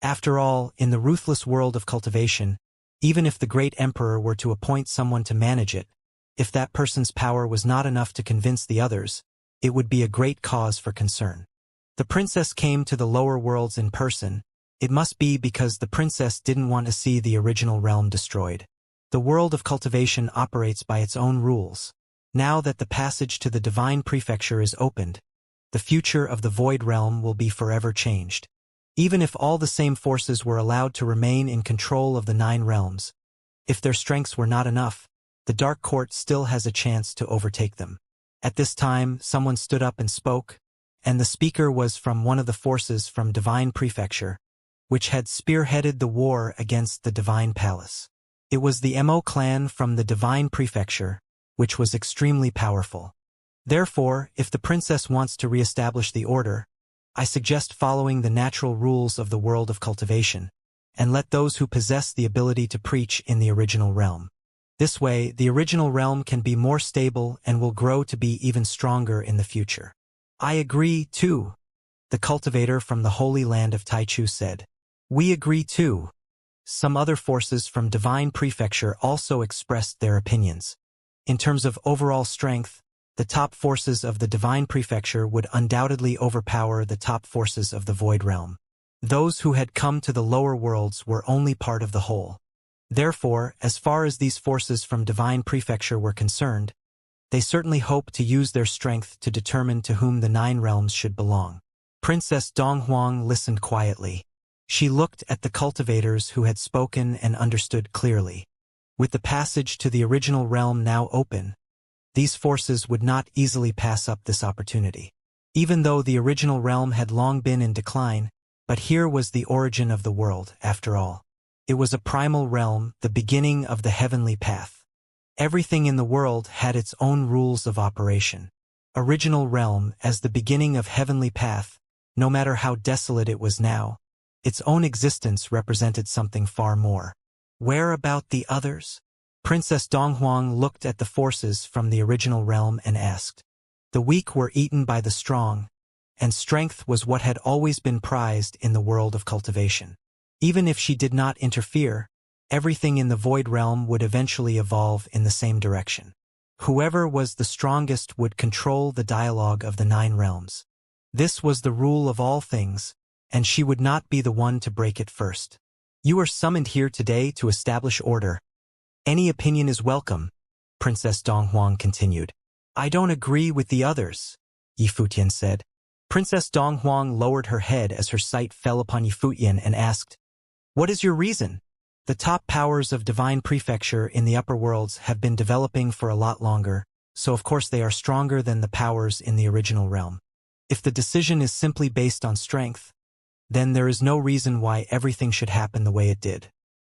After all, in the ruthless world of cultivation, even if the Great Emperor were to appoint someone to manage it, if that person's power was not enough to convince the others, it would be a great cause for concern. The princess came to the lower worlds in person. It must be because the princess didn't want to see the original realm destroyed. The world of cultivation operates by its own rules. Now that the passage to the Divine Prefecture is opened, the future of the Void Realm will be forever changed. Even if all the same forces were allowed to remain in control of the 9 realms, if their strengths were not enough, the Dark Court still has a chance to overtake them. At this time, someone stood up and spoke, and the speaker was from one of the forces from Divine Prefecture, which had spearheaded the war against the Divine Palace. It was the Mo clan from the Divine Prefecture, which was extremely powerful. Therefore, if the princess wants to re-establish the order, I suggest following the natural rules of the world of cultivation, and let those who possess the ability to preach in the original realm. This way, the original realm can be more stable and will grow to be even stronger in the future. I agree, too, the cultivator from the Holy Land of Taichu said. We agree, too. Some other forces from Divine Prefecture also expressed their opinions. In terms of overall strength, the top forces of the Divine Prefecture would undoubtedly overpower the top forces of the Void Realm. Those who had come to the lower worlds were only part of the whole. Therefore, as far as these forces from Divine Prefecture were concerned, they certainly hoped to use their strength to determine to whom the 9 realms should belong. Princess Donghuang listened quietly. She looked at the cultivators who had spoken and understood clearly. With the passage to the original realm now open, these forces would not easily pass up this opportunity. Even though the original realm had long been in decline, but here was the origin of the world, after all. It was a primal realm, the beginning of the heavenly path. Everything in the world had its own rules of operation. Original realm, as the beginning of heavenly path, no matter how desolate it was now, its own existence represented something far more. Where about the others? Princess Donghuang looked at the forces from the original realm and asked. The weak were eaten by the strong, and strength was what had always been prized in the world of cultivation. Even if she did not interfere, everything in the void realm would eventually evolve in the same direction. Whoever was the strongest would control the dialogue of the 9 realms. This was the rule of all things, and she would not be the one to break it first. You are summoned here today to establish order. Any opinion is welcome, Princess Donghuang continued. I don't agree with the others, Yifutian said. Princess Donghuang lowered her head as her sight fell upon Yifutian and asked, What is your reason? The top powers of divine prefecture in the upper worlds have been developing for a lot longer, so of course they are stronger than the powers in the original realm. If the decision is simply based on strength, then there is no reason why everything should happen the way it did.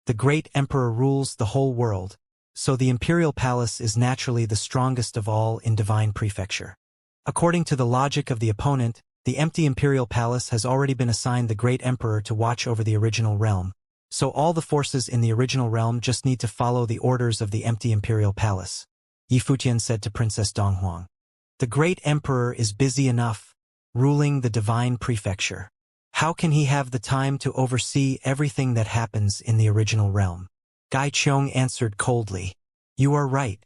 The great emperor rules the whole world, so the imperial palace is naturally the strongest of all in divine prefecture. According to the logic of the opponent, the empty imperial palace has already been assigned the great emperor to watch over the original realm, so all the forces in the original realm just need to follow the orders of the empty imperial palace, Yifutian said to Princess Donghuang. The great emperor is busy enough, ruling the divine prefecture. How can he have the time to oversee everything that happens in the original realm? Gai Qiong answered coldly. You are right.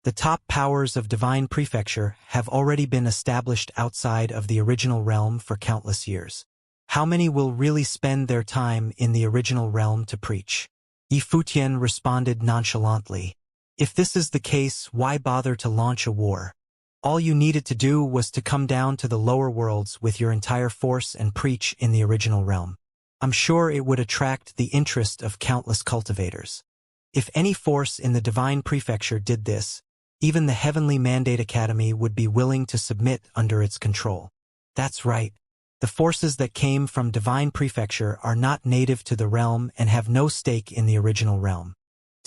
The top powers of divine prefecture have already been established outside of the original realm for countless years. How many will really spend their time in the original realm to preach? Yifutian responded nonchalantly. If this is the case, why bother to launch a war? All you needed to do was to come down to the lower worlds with your entire force and preach in the original realm. I'm sure it would attract the interest of countless cultivators. If any force in the divine prefecture did this, even the Heavenly Mandate Academy would be willing to submit under its control. That's right. The forces that came from divine prefecture are not native to the realm and have no stake in the original realm.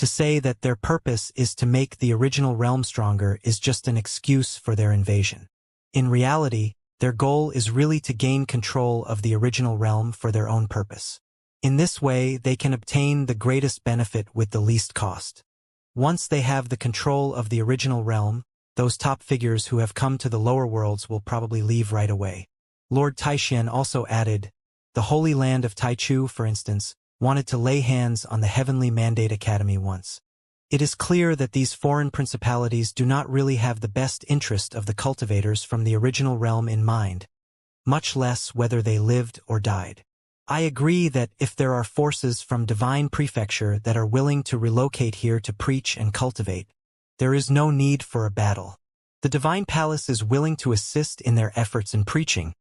To say that their purpose is to make the original realm stronger is just an excuse for their invasion. In reality, their goal is really to gain control of the original realm for their own purpose. In this way, they can obtain the greatest benefit with the least cost. Once they have the control of the original realm, those top figures who have come to the lower worlds will probably leave right away. Lord Taixian also added, the Holy Land of Taichu, for instance, wanted to lay hands on the Heavenly Mandate Academy once. It is clear that these foreign principalities do not really have the best interest of the cultivators from the original realm in mind, much less whether they lived or died. I agree that if there are forces from divine prefecture that are willing to relocate here to preach and cultivate, there is no need for a battle. The divine palace is willing to assist in their efforts in preaching,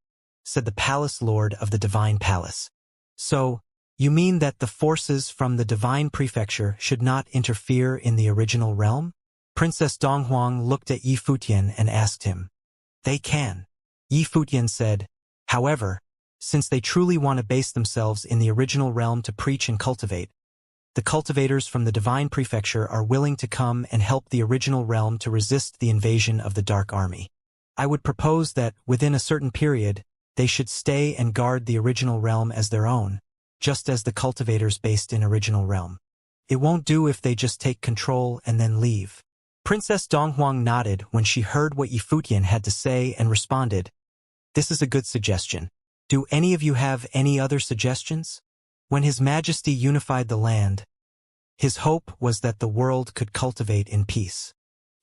said the palace lord of the divine palace. So, you mean that the forces from the divine prefecture should not interfere in the original realm? Princess Donghuang looked at Yifutian and asked him. They can. Yifutian said, however, since they truly want to base themselves in the original realm to preach and cultivate, the cultivators from the divine prefecture are willing to come and help the original realm to resist the invasion of the Dark Army. I would propose that, within a certain period, they should stay and guard the original realm as their own, just as the cultivators based in original realm. It won't do if they just take control and then leave. Princess Donghuang nodded when she heard what Yifutian had to say and responded, This is a good suggestion. Do any of you have any other suggestions? When His Majesty unified the land, his hope was that the world could cultivate in peace.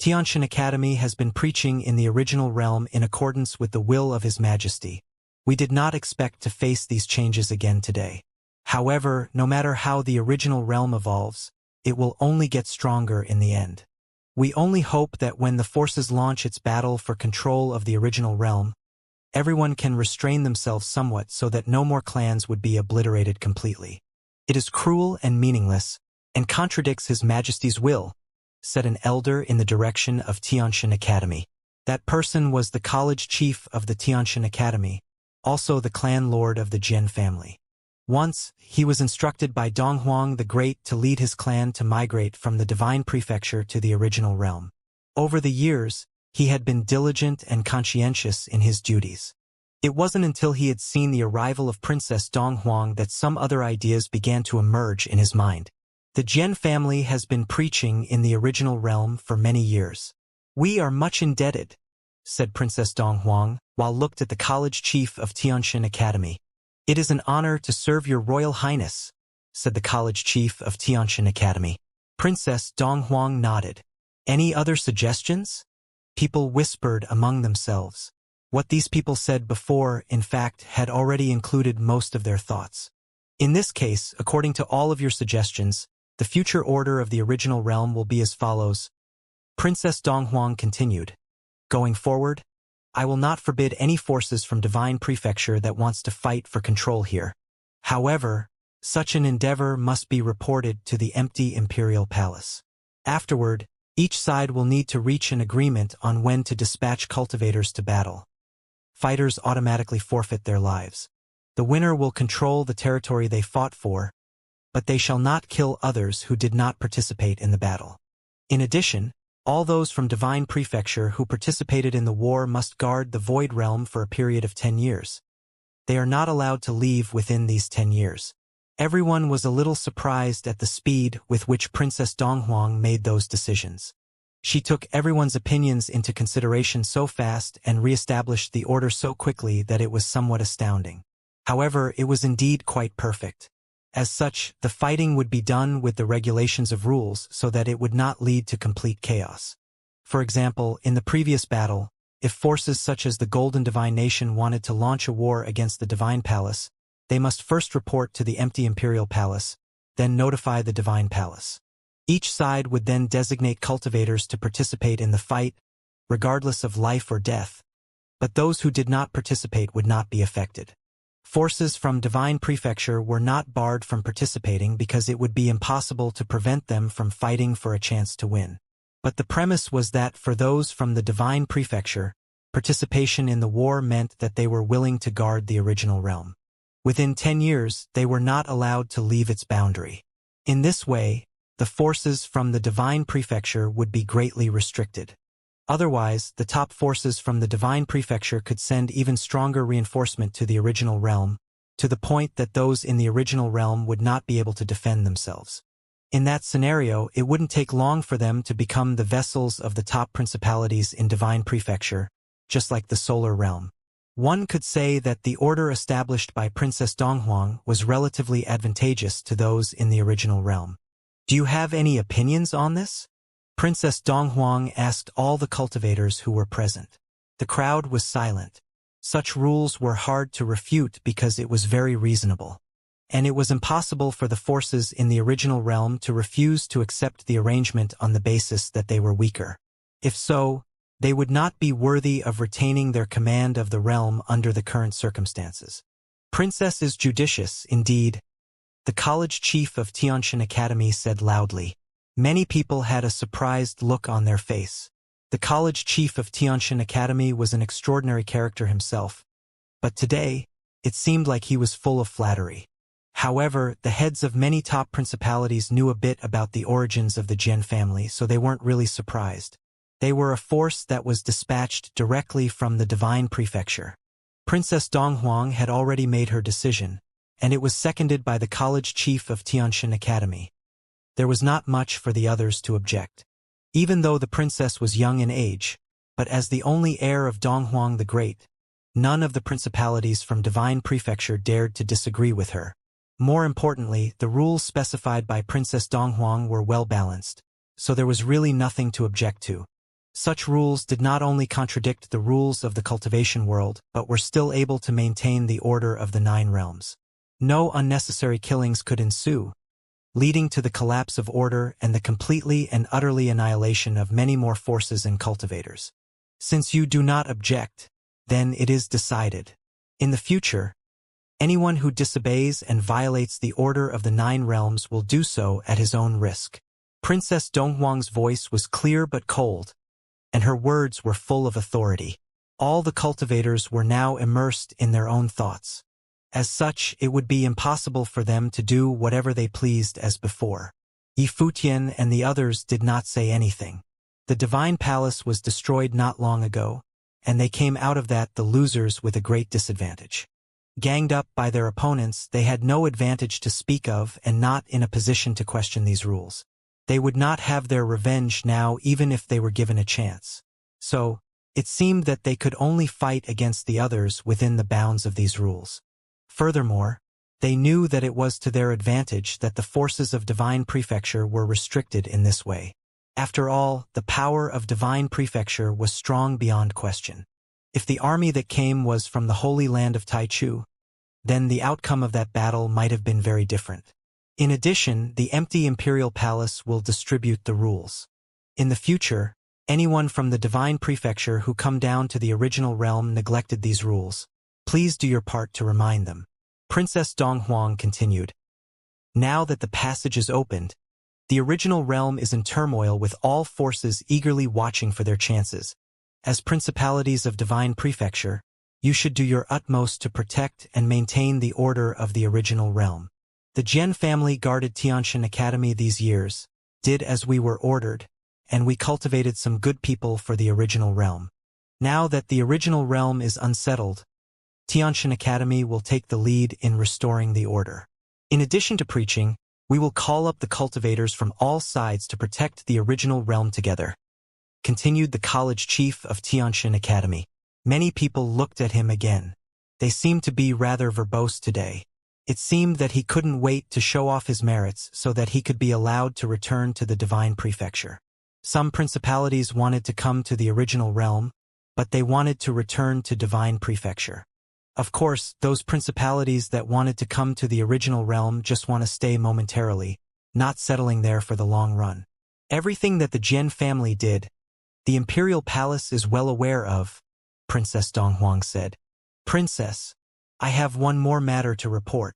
Xianxia Academy has been preaching in the original realm in accordance with the will of His Majesty. We did not expect to face these changes again today. However, no matter how the original realm evolves, it will only get stronger in the end. We only hope that when the forces launch its battle for control of the original realm, everyone can restrain themselves somewhat so that no more clans would be obliterated completely. It is cruel and meaningless, and contradicts His Majesty's will, said an elder in the direction of Xianxia Academy. That person was the college chief of the Xianxia Academy, also the clan lord of the Jian family. Once, he was instructed by Donghuang the Great to lead his clan to migrate from the divine prefecture to the original realm. Over the years, he had been diligent and conscientious in his duties. It wasn't until he had seen the arrival of Princess Donghuang that some other ideas began to emerge in his mind. The Jian family has been preaching in the original realm for many years. We are much indebted, said Princess Donghuang, while looked at the college chief of Tianxin Academy. It is an honor to serve your royal highness, said the college chief of Tianxin Academy. Princess Donghuang nodded. Any other suggestions? People whispered among themselves. What these people said before, in fact, had already included most of their thoughts. In this case, according to all of your suggestions, the future order of the original realm will be as follows. Princess Donghuang continued. Going forward, I will not forbid any forces from Divine Prefecture that wants to fight for control here. However, such an endeavor must be reported to the empty Imperial Palace. Afterward, each side will need to reach an agreement on when to dispatch cultivators to battle. Fighters automatically forfeit their lives. The winner will control the territory they fought for, but they shall not kill others who did not participate in the battle. In addition, all those from Divine Prefecture who participated in the war must guard the Void Realm for a period of 10 years. They are not allowed to leave within these 10 years. Everyone was a little surprised at the speed with which Princess Donghuang made those decisions. She took everyone's opinions into consideration so fast and re-established the order so quickly that it was somewhat astounding. However, it was indeed quite perfect. As such, the fighting would be done with the regulations of rules so that it would not lead to complete chaos. For example, in the previous battle, if forces such as the Golden Divine Nation wanted to launch a war against the Divine Palace, they must first report to the empty Imperial Palace, then notify the Divine Palace. Each side would then designate cultivators to participate in the fight, regardless of life or death, but those who did not participate would not be affected. Forces from Divine Prefecture were not barred from participating because it would be impossible to prevent them from fighting for a chance to win. But the premise was that for those from the Divine Prefecture, participation in the war meant that they were willing to guard the original realm. Within 10 years, they were not allowed to leave its boundary. In this way, the forces from the Divine Prefecture would be greatly restricted. Otherwise, the top forces from the Divine Prefecture could send even stronger reinforcement to the original realm, to the point that those in the original realm would not be able to defend themselves. In that scenario, it wouldn't take long for them to become the vessels of the top principalities in Divine Prefecture, just like the solar realm. One could say that the order established by Princess Donghuang was relatively advantageous to those in the original realm. Do you have any opinions on this? Princess Donghuang asked all the cultivators who were present. The crowd was silent. Such rules were hard to refute because it was very reasonable. And it was impossible for the forces in the original realm to refuse to accept the arrangement on the basis that they were weaker. If so, they would not be worthy of retaining their command of the realm under the current circumstances. Princess is judicious, indeed, the college chief of Tianxin Academy said loudly. Many people had a surprised look on their face. The college chief of Tianxin Academy was an extraordinary character himself, but today, it seemed like he was full of flattery. However, the heads of many top principalities knew a bit about the origins of the Jian family, so they weren't really surprised. They were a force that was dispatched directly from the Divine Prefecture. Princess Donghuang had already made her decision, and it was seconded by the college chief of Tianxin Academy. There was not much for the others to object. Even though the princess was young in age, but as the only heir of Donghuang the Great, none of the principalities from Divine Prefecture dared to disagree with her. More importantly, the rules specified by Princess Donghuang were well balanced, so there was really nothing to object to. Such rules did not only contradict the rules of the cultivation world, but were still able to maintain the order of the 9 realms. No unnecessary killings could ensue, leading to the collapse of order and the completely and utterly annihilation of many more forces and cultivators. Since you do not object, then it is decided. In the future, anyone who disobeys and violates the order of the 9 realms will do so at his own risk. Princess Donghuang's voice was clear but cold, and her words were full of authority. All the cultivators were now immersed in their own thoughts. As such, it would be impossible for them to do whatever they pleased as before. Yi Futian and the others did not say anything. The Divine Palace was destroyed not long ago, and they came out of that the losers with a great disadvantage. Ganged up by their opponents, they had no advantage to speak of and not in a position to question these rules. They would not have their revenge now even if they were given a chance. So, it seemed that they could only fight against the others within the bounds of these rules. Furthermore, they knew that it was to their advantage that the forces of divine prefecture were restricted in this way. After all, the power of divine prefecture was strong beyond question. If the army that came was from the Holy Land of Taichu, then the outcome of that battle might have been very different. In addition, the empty imperial palace will distribute the rules. In the future, anyone from the divine prefecture who come down to the original realm neglected these rules. Please do your part to remind them. Princess Donghuang continued. Now that the passage is opened, the original realm is in turmoil with all forces eagerly watching for their chances. As principalities of divine prefecture, you should do your utmost to protect and maintain the order of the original realm. The Jian family guarded Xianxia Academy these years, did as we were ordered, and we cultivated some good people for the original realm. Now that the original realm is unsettled, Xianxia Academy will take the lead in restoring the order. In addition to preaching, we will call up the cultivators from all sides to protect the original realm together. Continued the college chief of Xianxia Academy. Many people looked at him again. They seemed to be rather verbose today. It seemed that he couldn't wait to show off his merits so that he could be allowed to return to the divine prefecture. Some principalities wanted to come to the original realm, but they wanted to return to divine prefecture. Of course, those principalities that wanted to come to the original realm just want to stay momentarily, not settling there for the long run. Everything that the Jian family did, the imperial palace is well aware of, Princess Donghuang said. Princess, I have one more matter to report.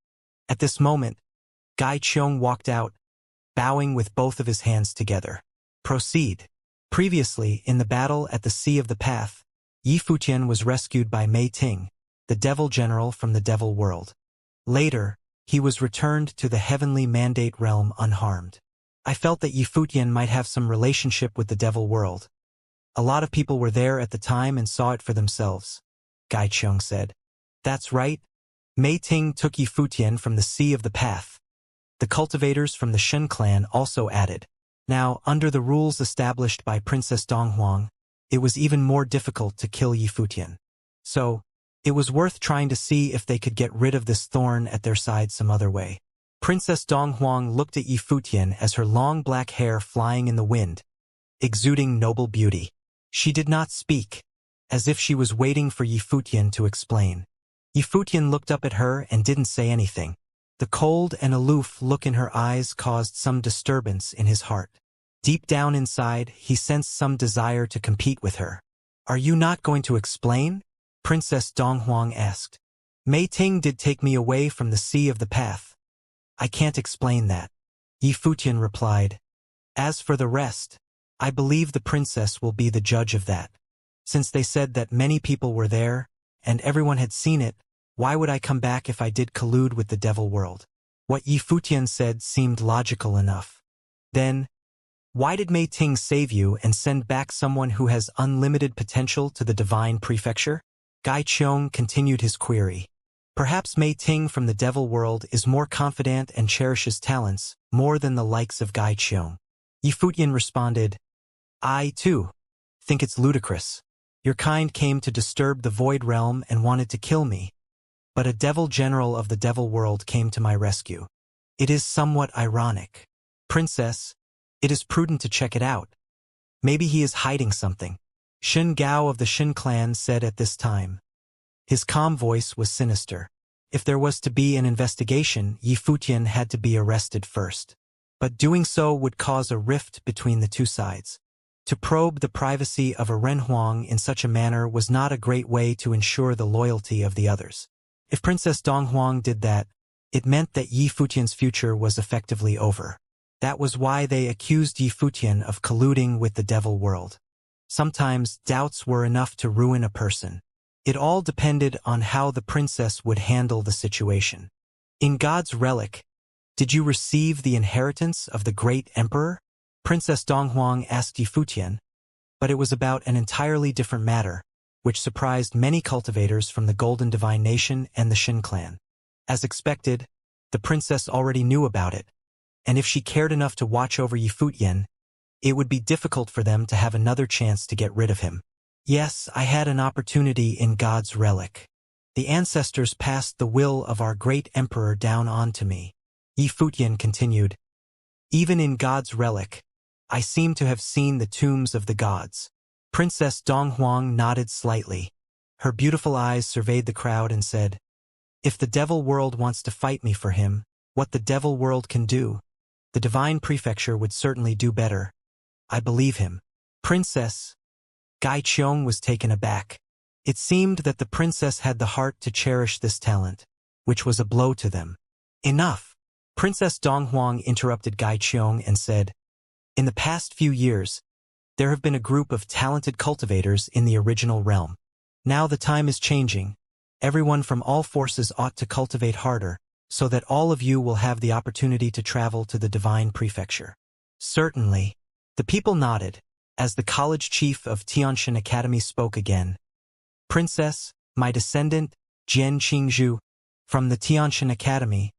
At this moment, Gai Qiong walked out, bowing with both of his hands together. Proceed. Previously, in the battle at the Sea of the Path, Yi Futian was rescued by Mei Ting, the devil general from the devil world. Later, he was returned to the heavenly mandate realm unharmed. I felt that Yi Futian might have some relationship with the devil world. A lot of people were there at the time and saw it for themselves, Gai Qiong said. That's right. Mei Ting took Yi Futian from the Sea of the Path. The cultivators from the Shen clan also added. Now, under the rules established by Princess Donghuang, it was even more difficult to kill Yi Futian. So, it was worth trying to see if they could get rid of this thorn at their side some other way. Princess Donghuang looked at Yi Futian as her long black hair flying in the wind, exuding noble beauty. She did not speak, as if she was waiting for Yi Futian to explain. Yi Futian looked up at her and didn't say anything. The cold and aloof look in her eyes caused some disturbance in his heart. Deep down inside, he sensed some desire to compete with her. Are you not going to explain? Princess Donghuang asked. Mei Ting did take me away from the Sea of the Path. I can't explain that, Yi Futian replied. As for the rest, I believe the princess will be the judge of that. Since they said that many people were there, and everyone had seen it, why would I come back if I did collude with the devil world? What Yi Futian said seemed logical enough. Then, why did Mei Ting save you and send back someone who has unlimited potential to the divine prefecture? Gai Qiong continued his query. Perhaps Mei Ting from the devil world is more confident and cherishes talents more than the likes of Gai Qiong. Yi Futian responded, I, too, think it's ludicrous. Your kind came to disturb the void realm and wanted to kill me, but a devil general of the devil world came to my rescue. It is somewhat ironic. Princess, it is prudent to check it out. Maybe he is hiding something. Shen Gao of the Shen clan said at this time. His calm voice was sinister. If there was to be an investigation, Yi Futian had to be arrested first. But doing so would cause a rift between the two sides. To probe the privacy of a Renhuang in such a manner was not a great way to ensure the loyalty of the others. If Princess Donghuang did that, it meant that Yi Futian's future was effectively over. That was why they accused Yi Futian of colluding with the devil world. Sometimes doubts were enough to ruin a person. It all depended on how the princess would handle the situation. In God's relic, did you receive the inheritance of the great emperor? Princess Donghuang asked Yi Futian, but it was about an entirely different matter. which surprised many cultivators from the Golden Divine Nation and the Shin clan. As expected, the princess already knew about it, and if she cared enough to watch over Yifutien, it would be difficult for them to have another chance to get rid of him. Yes, I had an opportunity in God's relic. The ancestors passed the will of our great emperor down on to me. Yifutien continued. Even in God's relic, I seem to have seen the tombs of the gods. Princess Donghuang nodded slightly. Her beautiful eyes surveyed the crowd and said, if the devil world wants to fight me for him, what the devil world can do, the divine prefecture would certainly do better. I believe him. Princess. Gai Qiong was taken aback. It seemed that the princess had the heart to cherish this talent, which was a blow to them. Enough! Princess Donghuang interrupted Gai Qiong and said, in the past few years, there have been a group of talented cultivators in the original realm. Now the time is changing. Everyone from all forces ought to cultivate harder, so that all of you will have the opportunity to travel to the divine prefecture. Certainly. The people nodded, as the college chief of Tianshan Academy spoke again. Princess, my descendant, Jian Qingzhu, from the Tianshan Academy,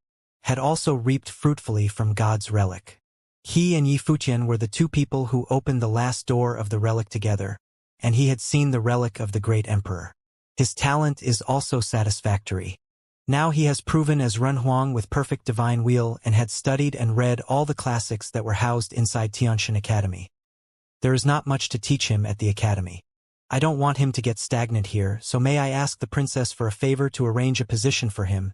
had also reaped fruitfully from God's relic. He and Yifutien were the two people who opened the last door of the relic together, and he had seen the relic of the great emperor. His talent is also satisfactory. Now he has proven as Renhuang with perfect divine will and had studied and read all the classics that were housed inside Tianshan Academy. There is not much to teach him at the academy. I don't want him to get stagnant here, so may I ask the princess for a favor to arrange a position for him,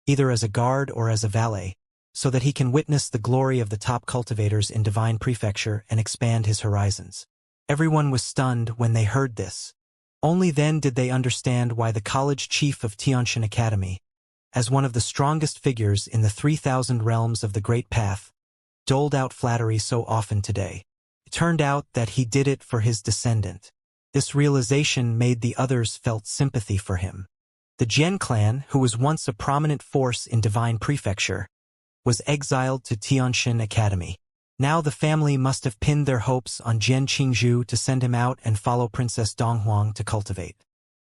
either as a guard or as a valet, so that he can witness the glory of the top cultivators in divine prefecture and expand his horizons. Everyone was stunned when they heard this. Only then did they understand why the college chief of Tianshan Academy, as one of the strongest figures in the 3,000 realms of the Great Path, doled out flattery so often today. It turned out that he did it for his descendant. This realization made the others felt sympathy for him. The Jian clan, who was once a prominent force in divine prefecture, was exiled to Tianshan Academy. Now the family must have pinned their hopes on Jian Qingzhu to send him out and follow Princess Donghuang to cultivate.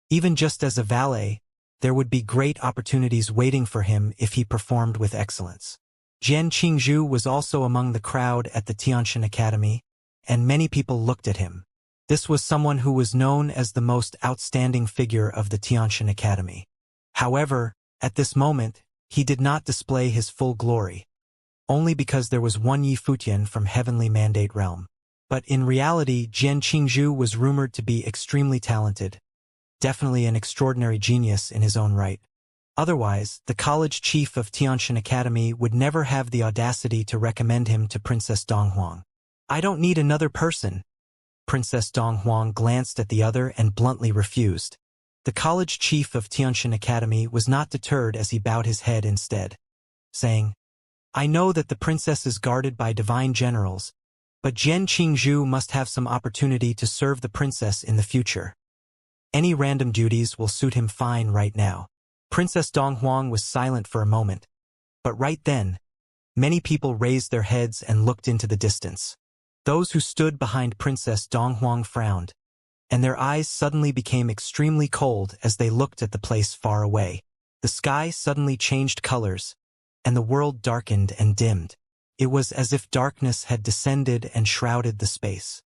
Even just as a valet, there would be great opportunities waiting for him if he performed with excellence. Jian Qingzhu was also among the crowd at the Tianshan Academy, and many people looked at him. This was someone who was known as the most outstanding figure of the Tianshan Academy. However, at this moment, he did not display his full glory, only because there was one Yifutien from Heavenly Mandate Realm. But in reality, Jian Qingzhu was rumored to be extremely talented, definitely an extraordinary genius in his own right. Otherwise, the college chief of Tianshan Academy would never have the audacity to recommend him to Princess Donghuang. I don't need another person. Princess Donghuang glanced at the other and bluntly refused. The college chief of Tianshan Academy was not deterred as he bowed his head instead, saying, I know that the princess is guarded by divine generals, but Jian Qingzhu must have some opportunity to serve the princess in the future. Any random duties will suit him fine right now. Princess Donghuang was silent for a moment, but right then, many people raised their heads and looked into the distance. Those who stood behind Princess Donghuang frowned, and their eyes suddenly became extremely cold as they looked at the place far away. The sky suddenly changed colors, and the world darkened and dimmed. It was as if darkness had descended and shrouded the space.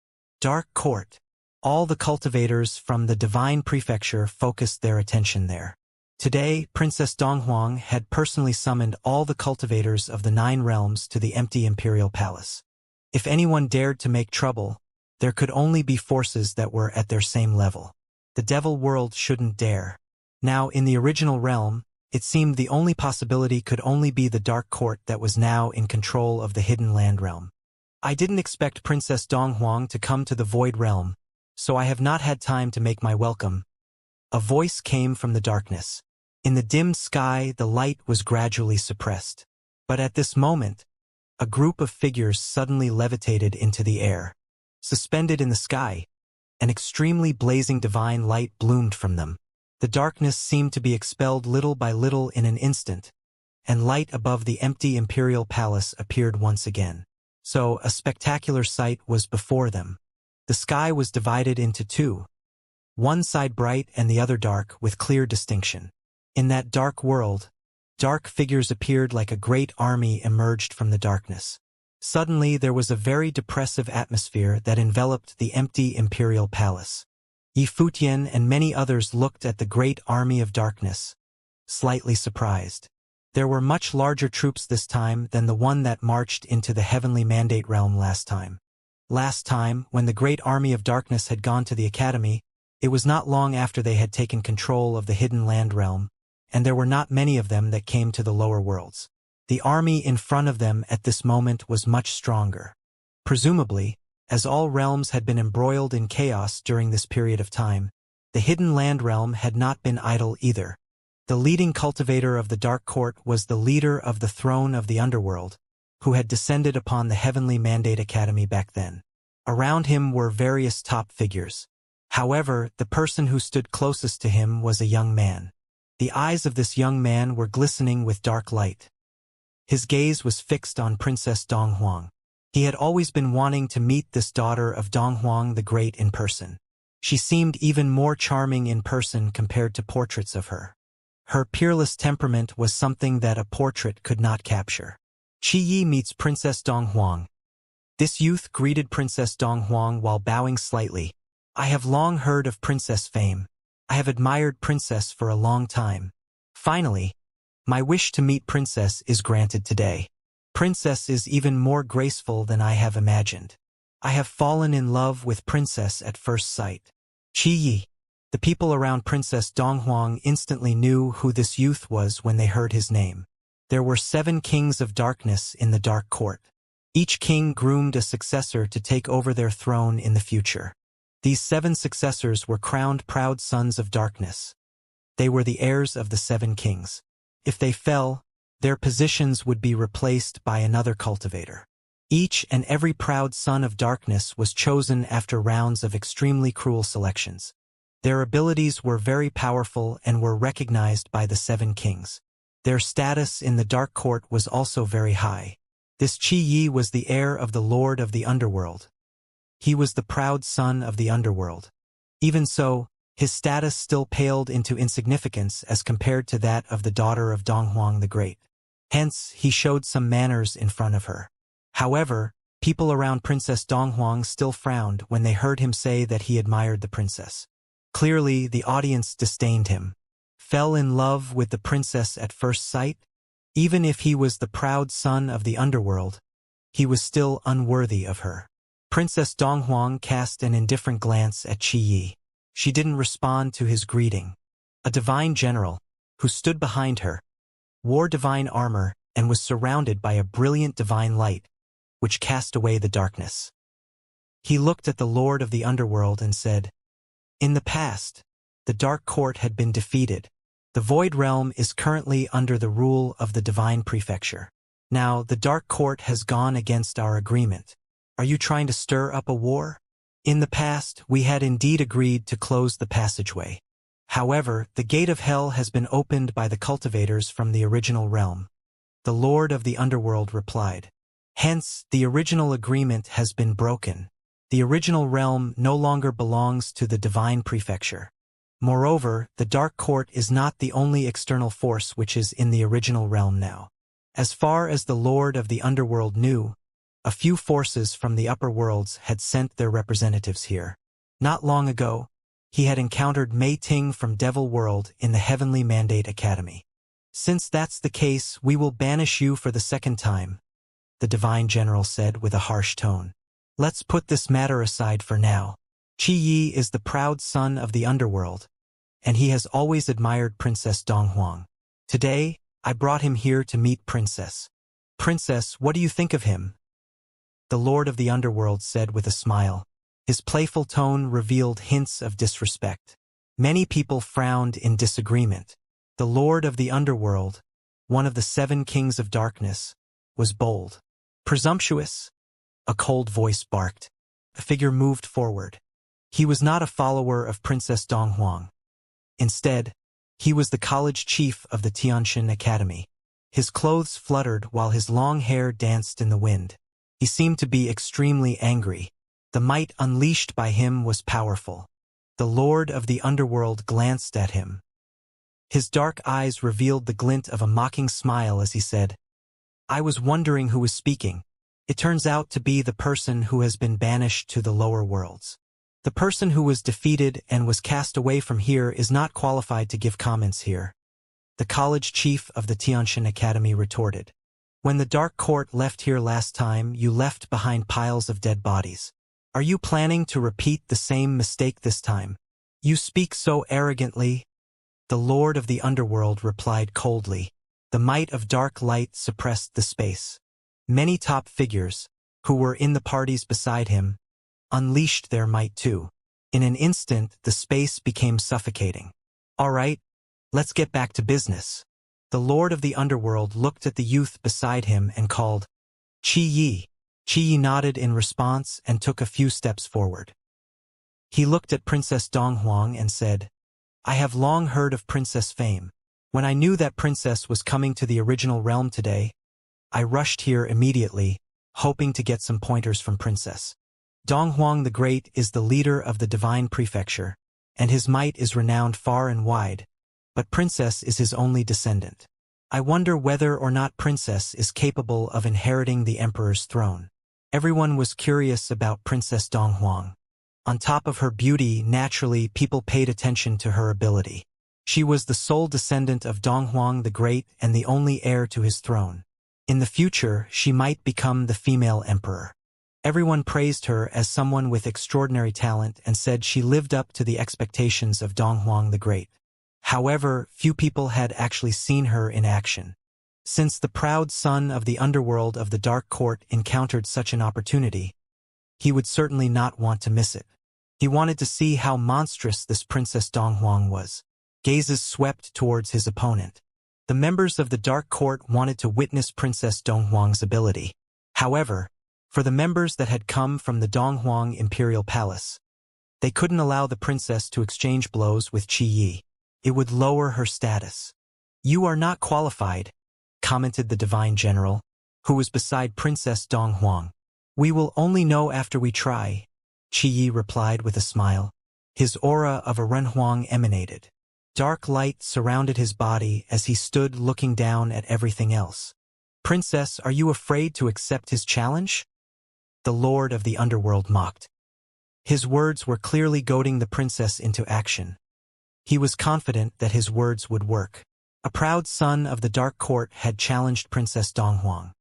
Dark Court. All the cultivators from the divine prefecture focused their attention there. Today, Princess Donghuang had personally summoned all the cultivators of the 9 realms to the empty imperial palace. If anyone dared to make trouble, there could only be forces that were at their same level. The devil world shouldn't dare. Now, in the original realm, it seemed the only possibility could only be the Dark Court that was now in control of the Hidden Land realm. I didn't expect Princess Donghuang to come to the Void realm, so I have not had time to make my welcome. A voice came from the darkness. In the dim sky, the light was gradually suppressed. But at this moment, a group of figures suddenly levitated into the air. Suspended in the sky, an extremely blazing divine light bloomed from them. The darkness seemed to be expelled little by little in an instant, and light above the empty imperial palace appeared once again. So a spectacular sight was before them. The sky was divided into 2. one side bright and the other dark with clear distinction. In that dark world, dark figures appeared like a great army emerged from the darkness. Suddenly there was a very depressive atmosphere that enveloped the empty imperial palace. Yi Futian and many others looked at the great army of darkness, slightly surprised. There were much larger troops this time than the one that marched into the heavenly mandate realm last time. Last time, when the great army of darkness had gone to the academy, it was not long after they had taken control of the hidden land realm, and there were not many of them that came to the lower worlds. The army in front of them at this moment was much stronger. Presumably, as all realms had been embroiled in chaos during this period of time, the hidden land realm had not been idle either. The leading cultivator of the Dark Court was the leader of the throne of the underworld, who had descended upon the Heavenly Mandate Academy back then. Around him were various top figures. However, the person who stood closest to him was a young man. The eyes of this young man were glistening with dark light. His gaze was fixed on Princess Donghuang. He had always been wanting to meet this daughter of Donghuang the Great in person. She seemed even more charming in person compared to portraits of her. Her peerless temperament was something that a portrait could not capture. Qi Yi meets Princess Donghuang. This youth greeted Princess Donghuang while bowing slightly. I have long heard of Princess fame. I have admired Princess for a long time. Finally, my wish to meet Princess is granted today. Princess is even more graceful than I have imagined. I have fallen in love with Princess at first sight. Qi Yi. The people around Princess Donghuang instantly knew who this youth was when they heard his name. There were 7 kings of darkness in the Dark Court. Each king groomed a successor to take over their throne in the future. These 7 successors were crowned proud sons of darkness. They were the heirs of the 7 kings. If they fell, their positions would be replaced by another cultivator. Each and every proud son of darkness was chosen after rounds of extremely cruel selections. Their abilities were very powerful and were recognized by the 7 kings. Their status in the Dark Court was also very high. This Qi Yi was the heir of the Lord of the Underworld. He was the proud son of the Underworld. Even so, his status still paled into insignificance as compared to that of the daughter of Donghuang the Great. Hence, he showed some manners in front of her. However, people around Princess Donghuang still frowned when they heard him say that he admired the princess. Clearly, the audience disdained him. Fell in love with the princess at first sight? Even if he was the proud son of the underworld, he was still unworthy of her. Princess Donghuang cast an indifferent glance at Qi Yi. She didn't respond to his greeting. A divine general, who stood behind her, wore divine armor and was surrounded by a brilliant divine light, which cast away the darkness. He looked at the Lord of the Underworld and said, "In the past, the Dark Court had been defeated. The Void Realm is currently under the rule of the Divine Prefecture. Now, the Dark Court has gone against our agreement. Are you trying to stir up a war? In the past, we had indeed agreed to close the passageway. However, the gate of hell has been opened by the cultivators from the original realm." The Lord of the Underworld replied. "Hence, the original agreement has been broken. The original realm no longer belongs to the Divine Prefecture. Moreover, the Dark Court is not the only external force which is in the original realm now. As far as the Lord of the Underworld knew, a few forces from the upper worlds had sent their representatives here. Not long ago, he had encountered Mei Ting from Devil World in the Heavenly Mandate Academy. Since that's the case, we will banish you for the second time," the Divine General said with a harsh tone. "Let's put this matter aside for now. Qi Yi is the proud son of the underworld, and he has always admired Princess Donghuang. Today, I brought him here to meet Princess. Princess, what do you think of him?" The Lord of the Underworld said with a smile. His playful tone revealed hints of disrespect. Many people frowned in disagreement. The Lord of the Underworld, one of the 7 kings of darkness, was bold. "Presumptuous?" a cold voice barked. A figure moved forward. He was not a follower of Princess Donghuang. Instead, he was the college chief of the Tianxin Academy. His clothes fluttered while his long hair danced in the wind. He seemed to be extremely angry. The might unleashed by him was powerful. The Lord of the Underworld glanced at him. His dark eyes revealed the glint of a mocking smile as he said, "I was wondering who was speaking. It turns out to be the person who has been banished to the lower worlds. The person who was defeated and was cast away from here is not qualified to give comments here," the college chief of the Xianxia Academy retorted. "When the Dark Court left here last time, you left behind piles of dead bodies. Are you planning to repeat the same mistake this time? You speak so arrogantly." The Lord of the Underworld replied coldly. The might of dark light suppressed the space. Many top figures, who were in the parties beside him, unleashed their might too. In an instant, the space became suffocating. "All right, let's get back to business." The Lord of the Underworld looked at the youth beside him and called, "Qi Yi." Qi Yi nodded in response and took a few steps forward. He looked at Princess Donghuang and said, "I have long heard of Princess Fame. When I knew that Princess was coming to the original realm today, I rushed here immediately, hoping to get some pointers from Princess. Donghuang the Great is the leader of the Divine Prefecture, and his might is renowned far and wide, but Princess is his only descendant. I wonder whether or not Princess is capable of inheriting the Emperor's throne." Everyone was curious about Princess Donghuang. On top of her beauty, naturally, people paid attention to her ability. She was the sole descendant of Donghuang the Great and the only heir to his throne. In the future, she might become the female emperor. Everyone praised her as someone with extraordinary talent and said she lived up to the expectations of Donghuang the Great. However, few people had actually seen her in action. Since the proud son of the underworld of the Dark Court encountered such an opportunity, he would certainly not want to miss it. He wanted to see how monstrous this Princess Donghuang was. Gazes swept towards his opponent. The members of the Dark Court wanted to witness Princess Donghuang's ability. However, for the members that had come from the Donghuang Imperial Palace, they couldn't allow the princess to exchange blows with Qi Yi. It would lower her status. "You are not qualified," commented the Divine General, who was beside Princess Donghuang. "We will only know after we try," Qi Yi replied with a smile. His aura of a Renhuang emanated. Dark light surrounded his body as he stood looking down at everything else. "Princess, are you afraid to accept his challenge?" The Lord of the Underworld mocked. His words were clearly goading the princess into action. He was confident that his words would work. A proud son of the Dark Court had challenged Princess Donghuang.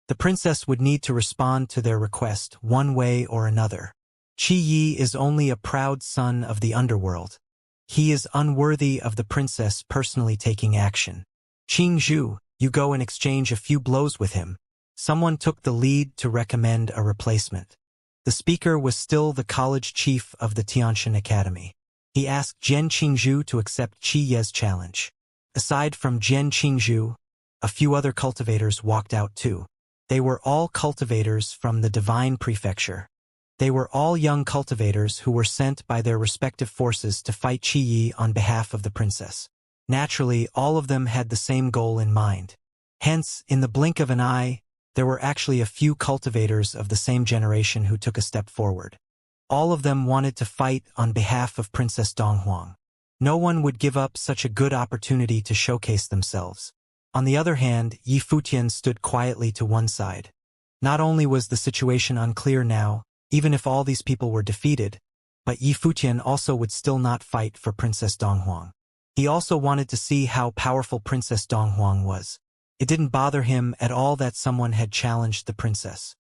The princess would need to respond to their request one way or another. Qi Yi is only a proud son of the underworld. He is unworthy of the princess personally taking action. "Qing Zhu, you go and exchange a few blows with him." Someone took the lead to recommend a replacement. The speaker was still the college chief of the Xianxia Academy. He asked Jian Qingzhu to accept Qi Ye's challenge. Aside from Jian Qingzhu, a few other cultivators walked out too. They were all cultivators from the Divine Prefecture. They were all young cultivators who were sent by their respective forces to fight Qi Yi on behalf of the princess. Naturally, all of them had the same goal in mind. Hence, in the blink of an eye, there were actually a few cultivators of the same generation who took a step forward. All of them wanted to fight on behalf of Princess Donghuang. No one would give up such a good opportunity to showcase themselves. On the other hand, Yi Futian stood quietly to one side. Not only was the situation unclear now, even if all these people were defeated, but Yi Futian also would still not fight for Princess Donghuang. He also wanted to see how powerful Princess Donghuang was. It didn't bother him at all that someone had challenged the princess.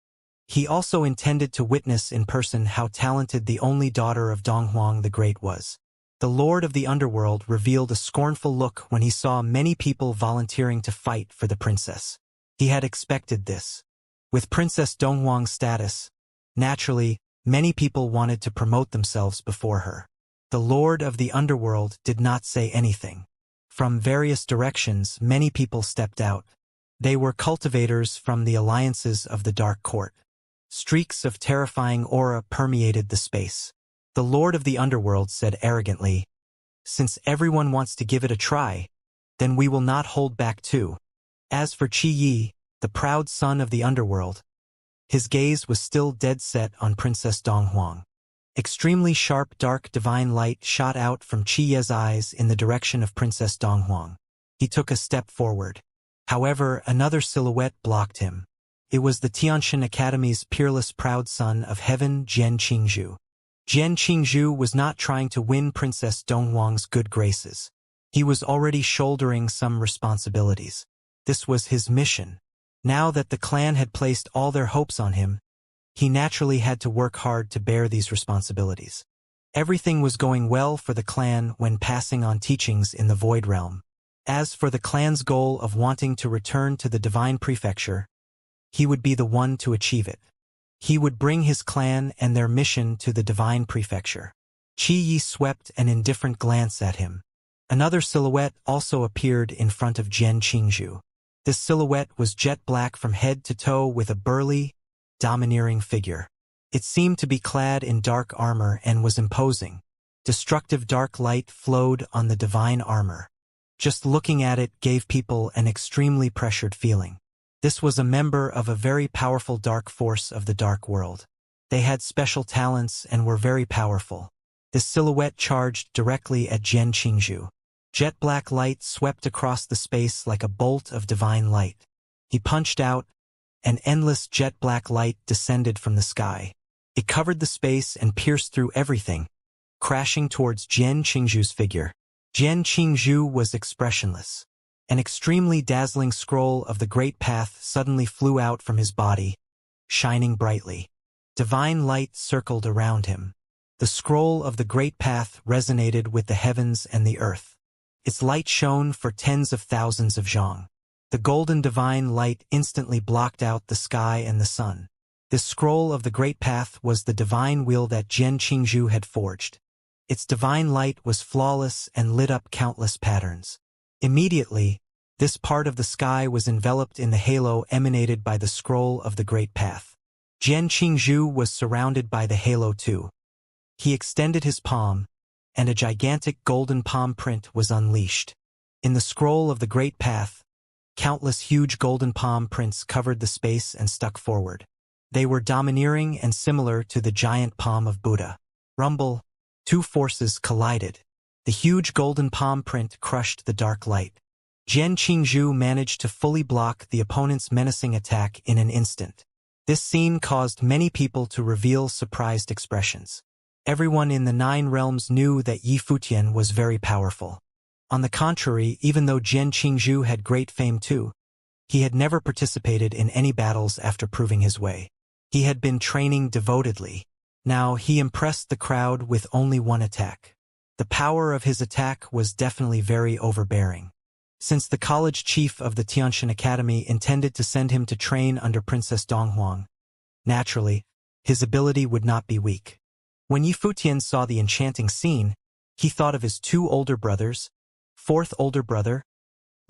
He also intended to witness in person how talented the only daughter of Donghuang the Great was. The Lord of the Underworld revealed a scornful look when he saw many people volunteering to fight for the princess. He had expected this. With Princess Donghuang's status, naturally, many people wanted to promote themselves before her. The Lord of the Underworld did not say anything. From various directions, many people stepped out. They were cultivators from the alliances of the Dark Court. Streaks of terrifying aura permeated the space. The Lord of the Underworld said arrogantly, "Since everyone wants to give it a try, then we will not hold back too." As for Qi Yi, the proud son of the Underworld, his gaze was still dead set on Princess Donghuang. Extremely sharp dark divine light shot out from Qi Ye's eyes in the direction of Princess Donghuang. He took a step forward. However, another silhouette blocked him. It was the Tianxian Academy's peerless proud son of heaven, Jian Qingzhu. Jian Qingzhu was not trying to win Princess Donghuang's good graces. He was already shouldering some responsibilities. This was his mission. Now that the clan had placed all their hopes on him, he naturally had to work hard to bear these responsibilities. Everything was going well for the clan when passing on teachings in the Void Realm. As for the clan's goal of wanting to return to the Divine Prefecture, he would be the one to achieve it. He would bring his clan and their mission to the Divine Prefecture. Qi Yi swept an indifferent glance at him. Another silhouette also appeared in front of Jian Qingzhu. This silhouette was jet black from head to toe with a burly, domineering figure. It seemed to be clad in dark armor and was imposing. Destructive dark light flowed on the divine armor. Just looking at it gave people an extremely pressured feeling. This was a member of a very powerful dark force of the dark world. They had special talents and were very powerful. This silhouette charged directly at Jian Qingzhu. Jet black light swept across the space like a bolt of divine light. He punched out. An endless jet black light descended from the sky. It covered the space and pierced through everything, crashing towards Jian Qingzhu's figure. Jian Qingzhu was expressionless. An extremely dazzling scroll of the Great Path suddenly flew out from his body, shining brightly. Divine light circled around him. The scroll of the Great Path resonated with the heavens and the earth. Its light shone for tens of thousands of zhang. The golden divine light instantly blocked out the sky and the sun. This scroll of the Great Path was the divine wheel that Jian Qingzhu had forged. Its divine light was flawless and lit up countless patterns. Immediately, this part of the sky was enveloped in the halo emanated by the scroll of the Great Path. Jian Qingzhu was surrounded by the halo too. He extended his palm, and a gigantic golden palm print was unleashed. In the scroll of the Great Path, countless huge golden palm prints covered the space and stuck forward. They were domineering and similar to the giant palm of Buddha. Rumble, two forces collided. The huge golden palm print crushed the dark light. Jian Qingzhu managed to fully block the opponent's menacing attack in an instant. This scene caused many people to reveal surprised expressions. Everyone in the 9 realms knew that Yi Futian was very powerful. On the contrary, even though Jian Qingzhu had great fame too, he had never participated in any battles after proving his way. He had been training devotedly. Now he impressed the crowd with only one attack. The power of his attack was definitely very overbearing. Since the college chief of the Tianxian Academy intended to send him to train under Princess Donghuang, naturally, his ability would not be weak. When Yi Futian saw the enchanting scene, he thought of his 2 older brothers, 4th older brother,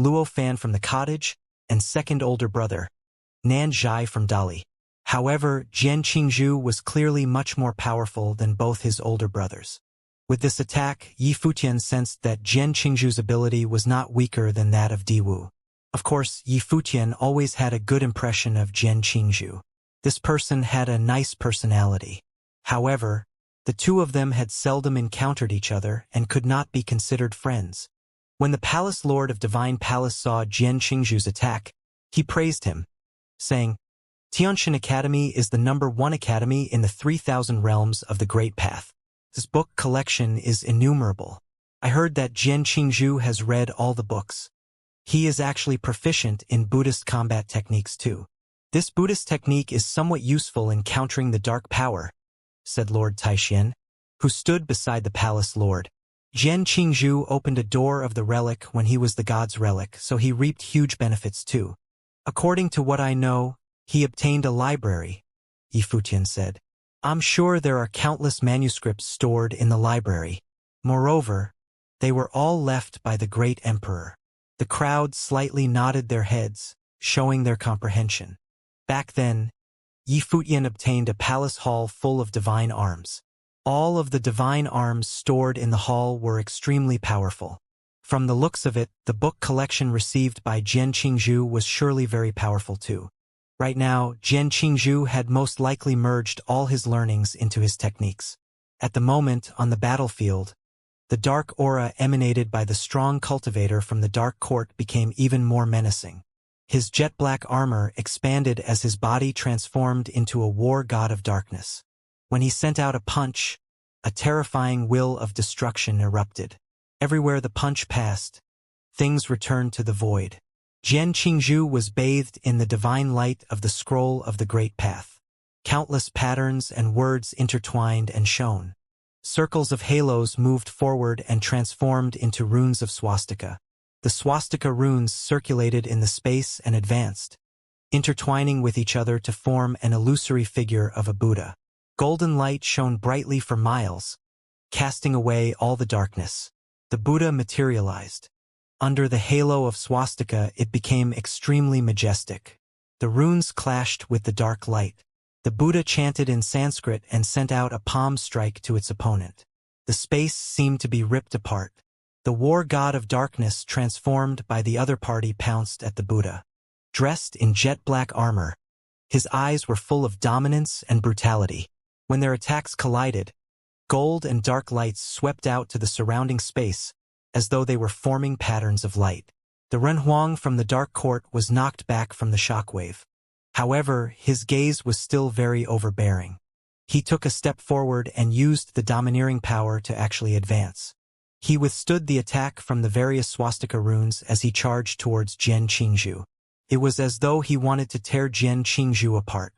Luo Fan from the cottage, and 2nd older brother, Nan Zhai from Dali. However, Jian Qingzhu was clearly much more powerful than both his older brothers. With this attack, Yi Futian sensed that Jian Qingzhu's ability was not weaker than that of Diwu. Of course, Yi Futian always had a good impression of Jian Qingzhu. This person had a nice personality. However, the two of them had seldom encountered each other and could not be considered friends. When the Palace Lord of Divine Palace saw Jian Qingzhu's attack, he praised him, saying, Tianxian Academy is the #1 academy in the 3,000 realms of the Great Path. This book collection is innumerable. I heard that Jian Qingzhu has read all the books. He is actually proficient in Buddhist combat techniques too. This Buddhist technique is somewhat useful in countering the dark power, said Lord Taixian, who stood beside the Palace Lord. Jian Qingzhu opened a door of the relic when he was the god's relic, so he reaped huge benefits too. According to what I know, he obtained a library, Yi Futian said. I'm sure there are countless manuscripts stored in the library. Moreover, they were all left by the great emperor. The crowd slightly nodded their heads, showing their comprehension. Back then, Yi Futian obtained a palace hall full of divine arms. All of the divine arms stored in the hall were extremely powerful. From the looks of it, the book collection received by Jian Qingzhu was surely very powerful too. Right now, Jian Qingzhu had most likely merged all his learnings into his techniques. At the moment, on the battlefield, the dark aura emanated by the strong cultivator from the Dark Court became even more menacing. His jet-black armor expanded as his body transformed into a war god of darkness. When he sent out a punch, a terrifying will of destruction erupted. Everywhere the punch passed, things returned to the void. Jian Qingzhu was bathed in the divine light of the scroll of the Great Path. Countless patterns and words intertwined and shone. Circles of halos moved forward and transformed into runes of swastika. The swastika runes circulated in the space and advanced, intertwining with each other to form an illusory figure of a Buddha. Golden light shone brightly for miles, casting away all the darkness. The Buddha materialized. Under the halo of swastika, it became extremely majestic. The runes clashed with the dark light. The Buddha chanted in Sanskrit and sent out a palm strike to its opponent. The space seemed to be ripped apart. The war god of darkness, transformed by the other party, pounced at the Buddha. Dressed in jet-black armor, his eyes were full of dominance and brutality. When their attacks collided, gold and dark lights swept out to the surrounding space, as though they were forming patterns of light. The Renhuang from the Dark Court was knocked back from the shockwave. However, his gaze was still very overbearing. He took a step forward and used the domineering power to actually advance. He withstood the attack from the various swastika runes as he charged towards Jian Qingzhu. It was as though he wanted to tear Jian Qingzhu apart.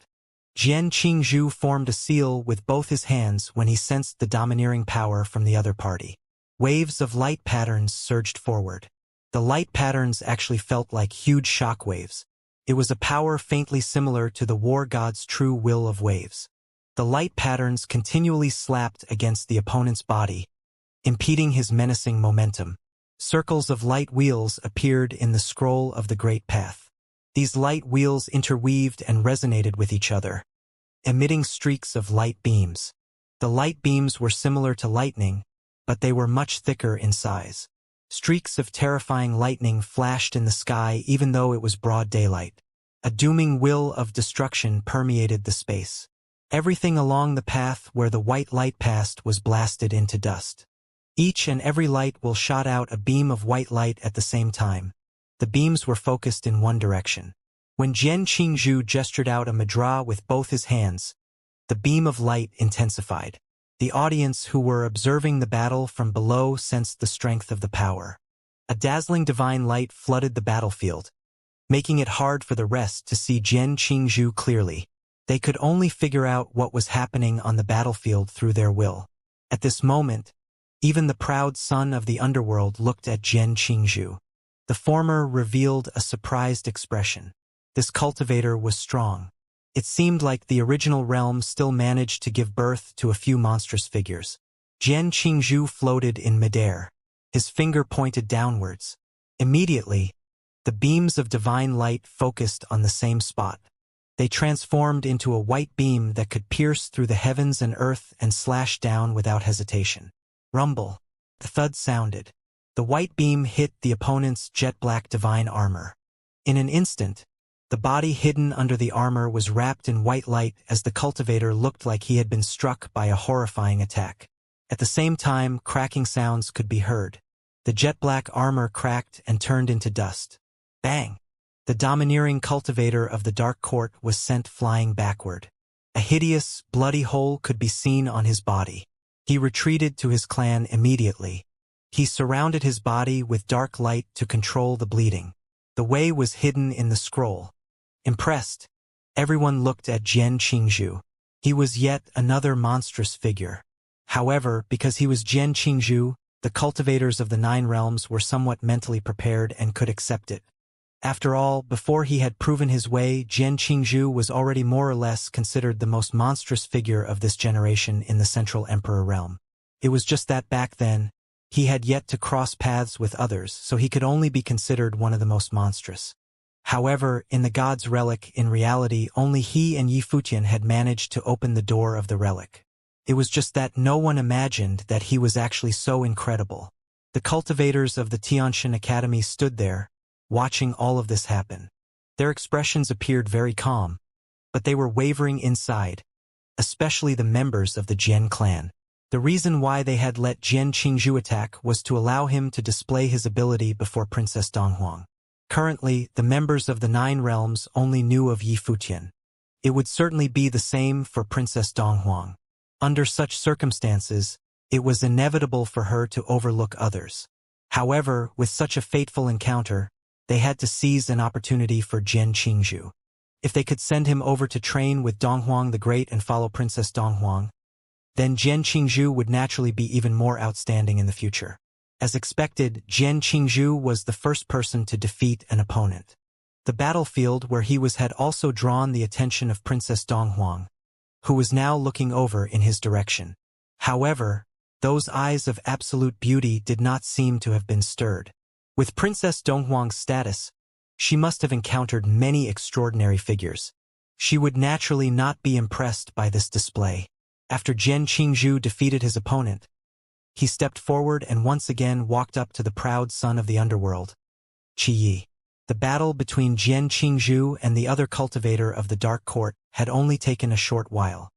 Jian Qingzhu formed a seal with both his hands when he sensed the domineering power from the other party. Waves of light patterns surged forward. The light patterns actually felt like huge shock waves. It was a power faintly similar to the war god's true will of waves. The light patterns continually slapped against the opponent's body, impeding his menacing momentum. Circles of light wheels appeared in the scroll of the Great Path. These light wheels interweaved and resonated with each other, emitting streaks of light beams. The light beams were similar to lightning, but they were much thicker in size. Streaks of terrifying lightning flashed in the sky even though it was broad daylight. A dooming will of destruction permeated the space. Everything along the path where the white light passed was blasted into dust. Each and every light will shot out a beam of white light at the same time. The beams were focused in one direction. When Jian Qingzhu gestured out a mudra with both his hands, the beam of light intensified. The audience who were observing the battle from below sensed the strength of the power. A dazzling divine light flooded the battlefield, making it hard for the rest to see Jian Qingzhu clearly. They could only figure out what was happening on the battlefield through their will. At this moment, even the proud son of the underworld looked at Jian Qingzhu. The former revealed a surprised expression. This cultivator was strong. It seemed like the original realm still managed to give birth to a few monstrous figures. Jian Qingzhu floated in midair. His finger pointed downwards. Immediately, the beams of divine light focused on the same spot. They transformed into a white beam that could pierce through the heavens and earth and slash down without hesitation. Rumble. The thud sounded. The white beam hit the opponent's jet-black divine armor. In an instant, the body hidden under the armor was wrapped in white light as the cultivator looked like he had been struck by a horrifying attack. At the same time, cracking sounds could be heard. The jet-black armor cracked and turned into dust. Bang! The domineering cultivator of the Dark Court was sent flying backward. A hideous, bloody hole could be seen on his body. He retreated to his clan immediately. He surrounded his body with dark light to control the bleeding. The way was hidden in the scroll. Impressed, everyone looked at Jian Qingzhu. He was yet another monstrous figure. However, because he was Jian Qingzhu, the cultivators of the Nine Realms were somewhat mentally prepared and could accept it. After all, before he had proven his way, Jian Qingzhu was already more or less considered the most monstrous figure of this generation in the Central Emperor realm. It was just that back then, he had yet to cross paths with others, so he could only be considered one of the most monstrous. However, in the God's relic, in reality, only he and Yi Futian had managed to open the door of the relic. It was just that no one imagined that he was actually so incredible. The cultivators of the Tianshan Academy stood there, watching all of this happen. Their expressions appeared very calm, but they were wavering inside, especially the members of the Jian clan. The reason why they had let Jian Qingzhu attack was to allow him to display his ability before Princess Donghuang. Currently, the members of the 9 realms only knew of Yi Futian. It would certainly be the same for Princess Donghuang. Under such circumstances, it was inevitable for her to overlook others. However, with such a fateful encounter, they had to seize an opportunity for Jian Qingzhu. If they could send him over to train with Donghuang the Great and follow Princess Donghuang, then Jian Qingzhu would naturally be even more outstanding in the future. As expected, Jian Qingzhu was the first person to defeat an opponent. The battlefield where he was had also drawn the attention of Princess Donghuang, who was now looking over in his direction. However, those eyes of absolute beauty did not seem to have been stirred. With Princess Donghuang's status, she must have encountered many extraordinary figures. She would naturally not be impressed by this display. After Jian Qingzhu defeated his opponent, he stepped forward and once again walked up to the proud son of the underworld, Qi Yi. The battle between Jian Qingzhu and the other cultivator of the Dark Court had only taken a short while.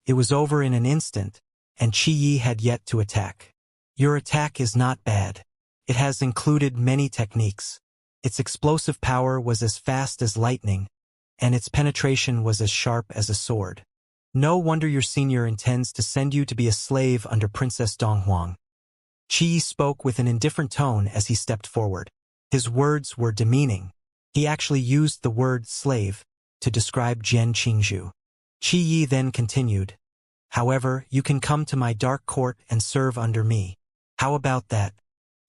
It was over in an instant, and Qi Yi had yet to attack. Your attack is not bad. It has included many techniques. Its explosive power was as fast as lightning, and its penetration was as sharp as a sword. No wonder your senior intends to send you to be a slave under Princess Donghuang. Qi Yi spoke with an indifferent tone as he stepped forward. His words were demeaning. He actually used the word slave to describe Jian Qingzhu. Qi Yi then continued, "However, you can come to my dark court and serve under me. How about that?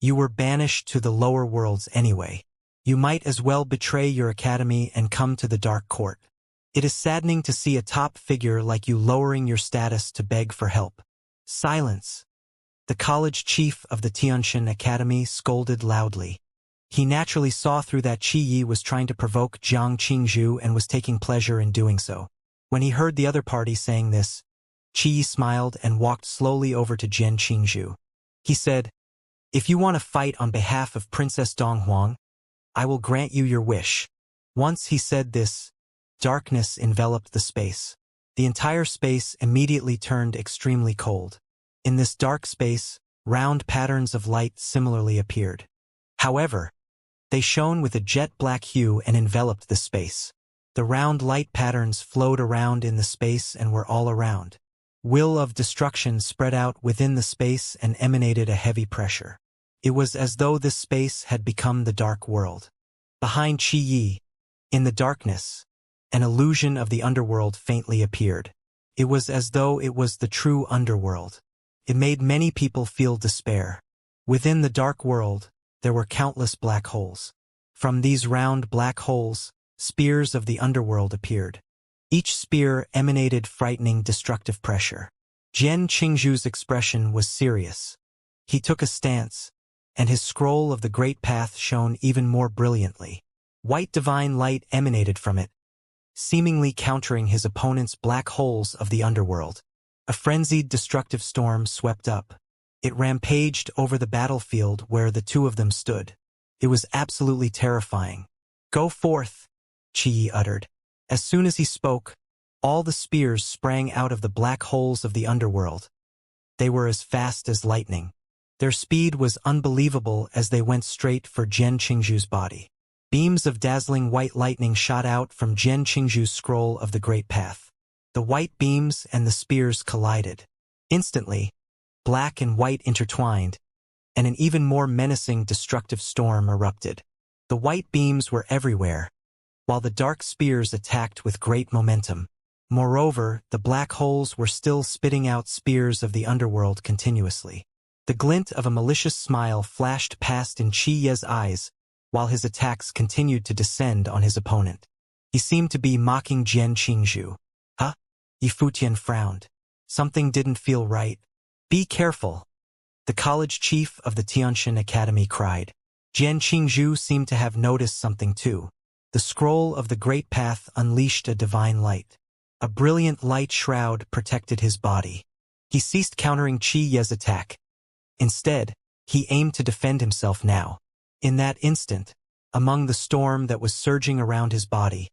You were banished to the lower worlds anyway. You might as well betray your academy and come to the dark court. It is saddening to see a top figure like you lowering your status to beg for help." Silence. The college chief of the Tianxin Academy scolded loudly. He naturally saw through that Qi Yi was trying to provoke Jiang Qingzhu and was taking pleasure in doing so. When he heard the other party saying this, Qi Yi smiled and walked slowly over to Jian Qingzhu. He said, "If you want to fight on behalf of Princess Donghuang, I will grant you your wish." Once he said this, darkness enveloped the space. The entire space immediately turned extremely cold. In this dark space, round patterns of light similarly appeared. However, they shone with a jet-black hue and enveloped the space. The round light patterns flowed around in the space and were all around. Will of destruction spread out within the space and emanated a heavy pressure. It was as though this space had become the dark world. Behind Qi Yi, in the darkness, an illusion of the underworld faintly appeared. It was as though it was the true underworld. It made many people feel despair. Within the dark world, there were countless black holes. From these round black holes, spears of the underworld appeared. Each spear emanated frightening destructive pressure. Jian Qingzhu's expression was serious. He took a stance, and his scroll of the Great Path shone even more brilliantly. White divine light emanated from it, seemingly countering his opponent's black holes of the underworld. A frenzied destructive storm swept up. It rampaged over the battlefield where the two of them stood. It was absolutely terrifying. "Go forth," Qi Yi uttered. As soon as he spoke, all the spears sprang out of the black holes of the underworld. They were as fast as lightning. Their speed was unbelievable as they went straight for Jian Qingzhu's body. Beams of dazzling white lightning shot out from Jian Qingzhu's scroll of the Great Path. The white beams and the spears collided. Instantly, black and white intertwined, and an even more menacing destructive storm erupted. The white beams were everywhere, while the dark spears attacked with great momentum. Moreover, the black holes were still spitting out spears of the underworld continuously. The glint of a malicious smile flashed past in Qi Yi's eyes, while his attacks continued to descend on his opponent. He seemed to be mocking Jian Qingzhu. "Huh?" Yi Futian frowned. Something didn't feel right. "Be careful," the college chief of the Tianxin Academy cried. Jian Qingzhu seemed to have noticed something too. The scroll of the Great Path unleashed a divine light. A brilliant light shroud protected his body. He ceased countering Qi Yi's attack. Instead, he aimed to defend himself now. In that instant, among the storm that was surging around his body,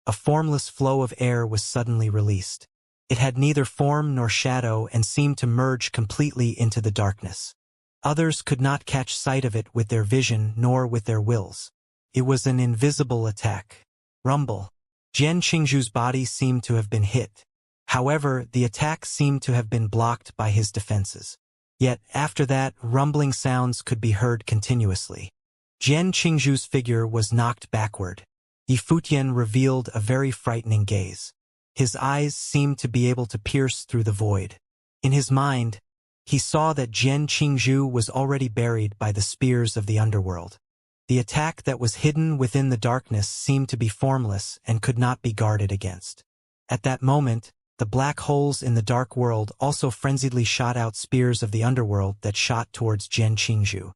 a formless flow of air was suddenly released. It had neither form nor shadow and seemed to merge completely into the darkness. Others could not catch sight of it with their vision nor with their wills. It was an invisible attack. Rumble. Jian Qingzhu's body seemed to have been hit. However, the attack seemed to have been blocked by his defenses. Yet, after that, rumbling sounds could be heard continuously. Jian Qingzhu's figure was knocked backward. Yifutian revealed a very frightening gaze. His eyes seemed to be able to pierce through the void. In his mind, he saw that Jian Qingzhu was already buried by the spears of the underworld. The attack that was hidden within the darkness seemed to be formless and could not be guarded against. At that moment, the black holes in the dark world also frenziedly shot out spears of the underworld that shot towards Jian Qingzhu.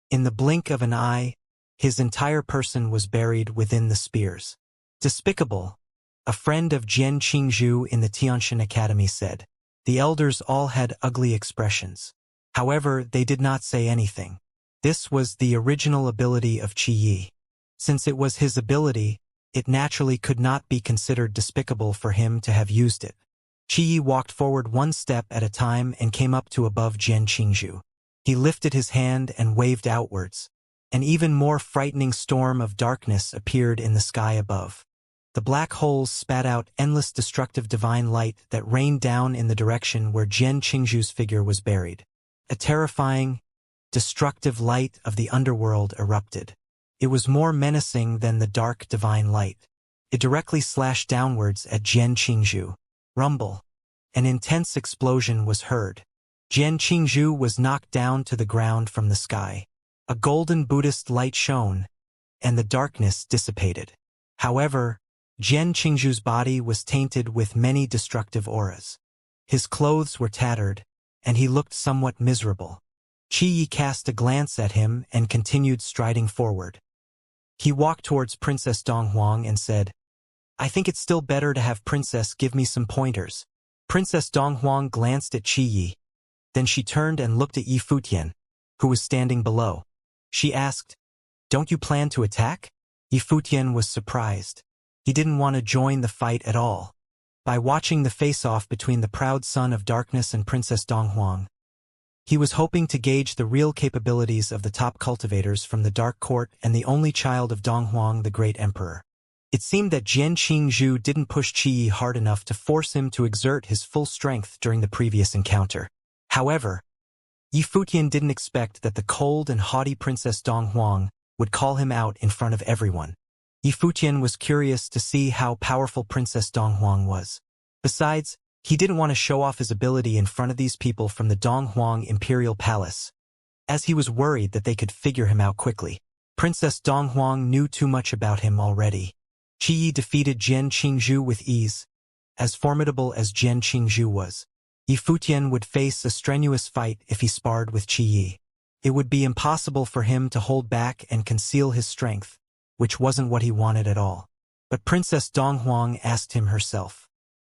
In the blink of an eye, his entire person was buried within the spears. Despicable, a friend of Jian Qingzhu in the Tianxian Academy said. The elders all had ugly expressions. However, they did not say anything. This was the original ability of Qi Yi. Since it was his ability, it naturally could not be considered despicable for him to have used it. Qi Yi walked forward one step at a time and came up to above Jian Qingzhu. He lifted his hand and waved outwards. An even more frightening storm of darkness appeared in the sky above. The black holes spat out endless destructive divine light that rained down in the direction where Jian Qingzhu's figure was buried. A terrifying, destructive light of the underworld erupted. It was more menacing than the dark divine light. It directly slashed downwards at Jian Qingzhu. Rumble. An intense explosion was heard. Jian Qingzhu was knocked down to the ground from the sky. A golden Buddhist light shone, and the darkness dissipated. However, Jian Qingzhu's body was tainted with many destructive auras. His clothes were tattered, and he looked somewhat miserable. Qi Yi cast a glance at him and continued striding forward. He walked towards Princess Donghuang and said, I think it's still better to have Princess give me some pointers. Princess Donghuang glanced at Qi Yi. Then she turned and looked at Yifutian, who was standing below. She asked, Don't you plan to attack? Yifutian was surprised. He didn't want to join the fight at all. By watching the face-off between the proud son of darkness and Princess Donghuang, he was hoping to gauge the real capabilities of the top cultivators from the Dark Court and the only child of Donghuang, the great emperor. It seemed that Jian Qingzhu didn't push Qi Yi hard enough to force him to exert his full strength during the previous encounter. However, Yifutian didn't expect that the cold and haughty Princess Donghuang would call him out in front of everyone. Yifutian was curious to see how powerful Princess Donghuang was. Besides, he didn't want to show off his ability in front of these people from the Donghuang Imperial Palace, as he was worried that they could figure him out quickly. Princess Donghuang knew too much about him already. Qi Yi defeated Jian Qingzhu with ease. As formidable as Jian Qingzhu was, Yifutian would face a strenuous fight if he sparred with Qi Yi. It would be impossible for him to hold back and conceal his strength, which wasn't what he wanted at all. But Princess Donghuang asked him herself.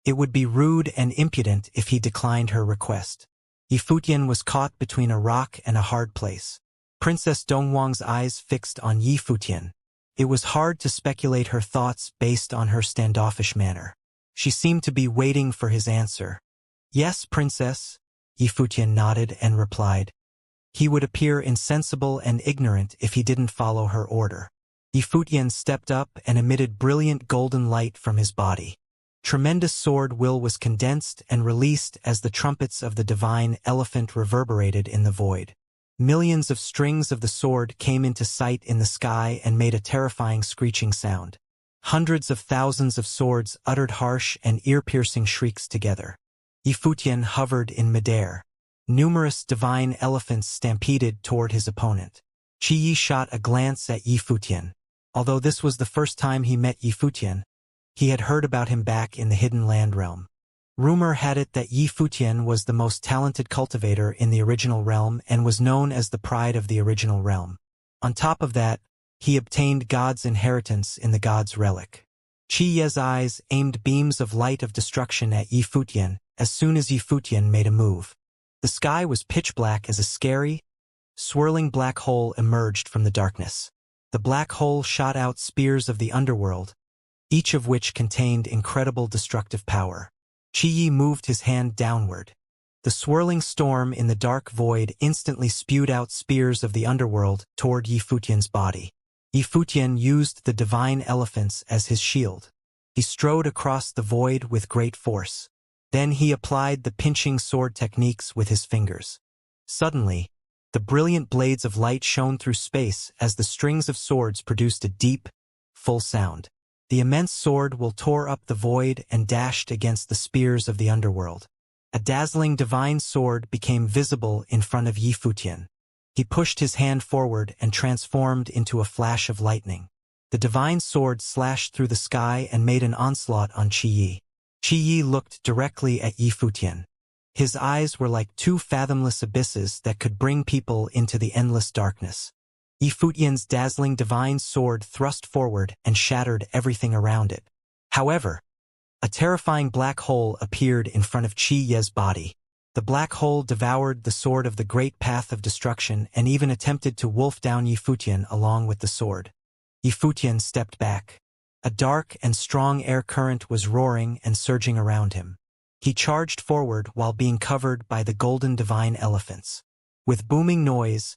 It would be rude and impudent if he declined her request. Yifutian was caught between a rock and a hard place. Princess Donghuang's eyes fixed on Yifutian. It was hard to speculate her thoughts based on her standoffish manner. She seemed to be waiting for his answer. Yes, Princess, Yifutian nodded and replied. He would appear insensible and ignorant if he didn't follow her order. Yifutian stepped up and emitted brilliant golden light from his body. Tremendous sword will was condensed and released as the trumpets of the divine elephant reverberated in the void. Millions of strings of the sword came into sight in the sky and made a terrifying screeching sound. Hundreds of thousands of swords uttered harsh and ear-piercing shrieks together. Yifutian hovered in midair. Numerous divine elephants stampeded toward his opponent. Qi Yi shot a glance at Yifutian. Although this was the first time he met Yifutian, he had heard about him back in the Hidden Land realm. Rumor had it that Yifutian was the most talented cultivator in the original realm and was known as the pride of the original realm. On top of that, he obtained God's inheritance in the God's relic. Qi Ye's eyes aimed beams of light of destruction at Yifutian as soon as Yifutian made a move. The sky was pitch black as a scary, swirling black hole emerged from the darkness. The black hole shot out spears of the underworld, each of which contained incredible destructive power. Qi moved his hand downward. The swirling storm in the dark void instantly spewed out spears of the underworld toward Yi Futian's body. Yi Futian used the divine elephants as his shield. He strode across the void with great force. Then he applied the pinching sword techniques with his fingers. Suddenly, the brilliant blades of light shone through space as the strings of swords produced a deep, full sound. The immense sword will tore up the void and dashed against the spears of the underworld. A dazzling divine sword became visible in front of Yi Futian. He pushed his hand forward and transformed into a flash of lightning. The divine sword slashed through the sky and made an onslaught on Qi. Qi looked directly at Yi Futian. His eyes were like two fathomless abysses that could bring people into the endless darkness. Yi Futian's dazzling divine sword thrust forward and shattered everything around it. However, a terrifying black hole appeared in front of Qi's body. The black hole devoured the sword of the great path of destruction and even attempted to wolf down Yi Futian along with the sword. Yi Futian stepped back. A dark and strong air current was roaring and surging around him. He charged forward while being covered by the golden divine elephants. With booming noise,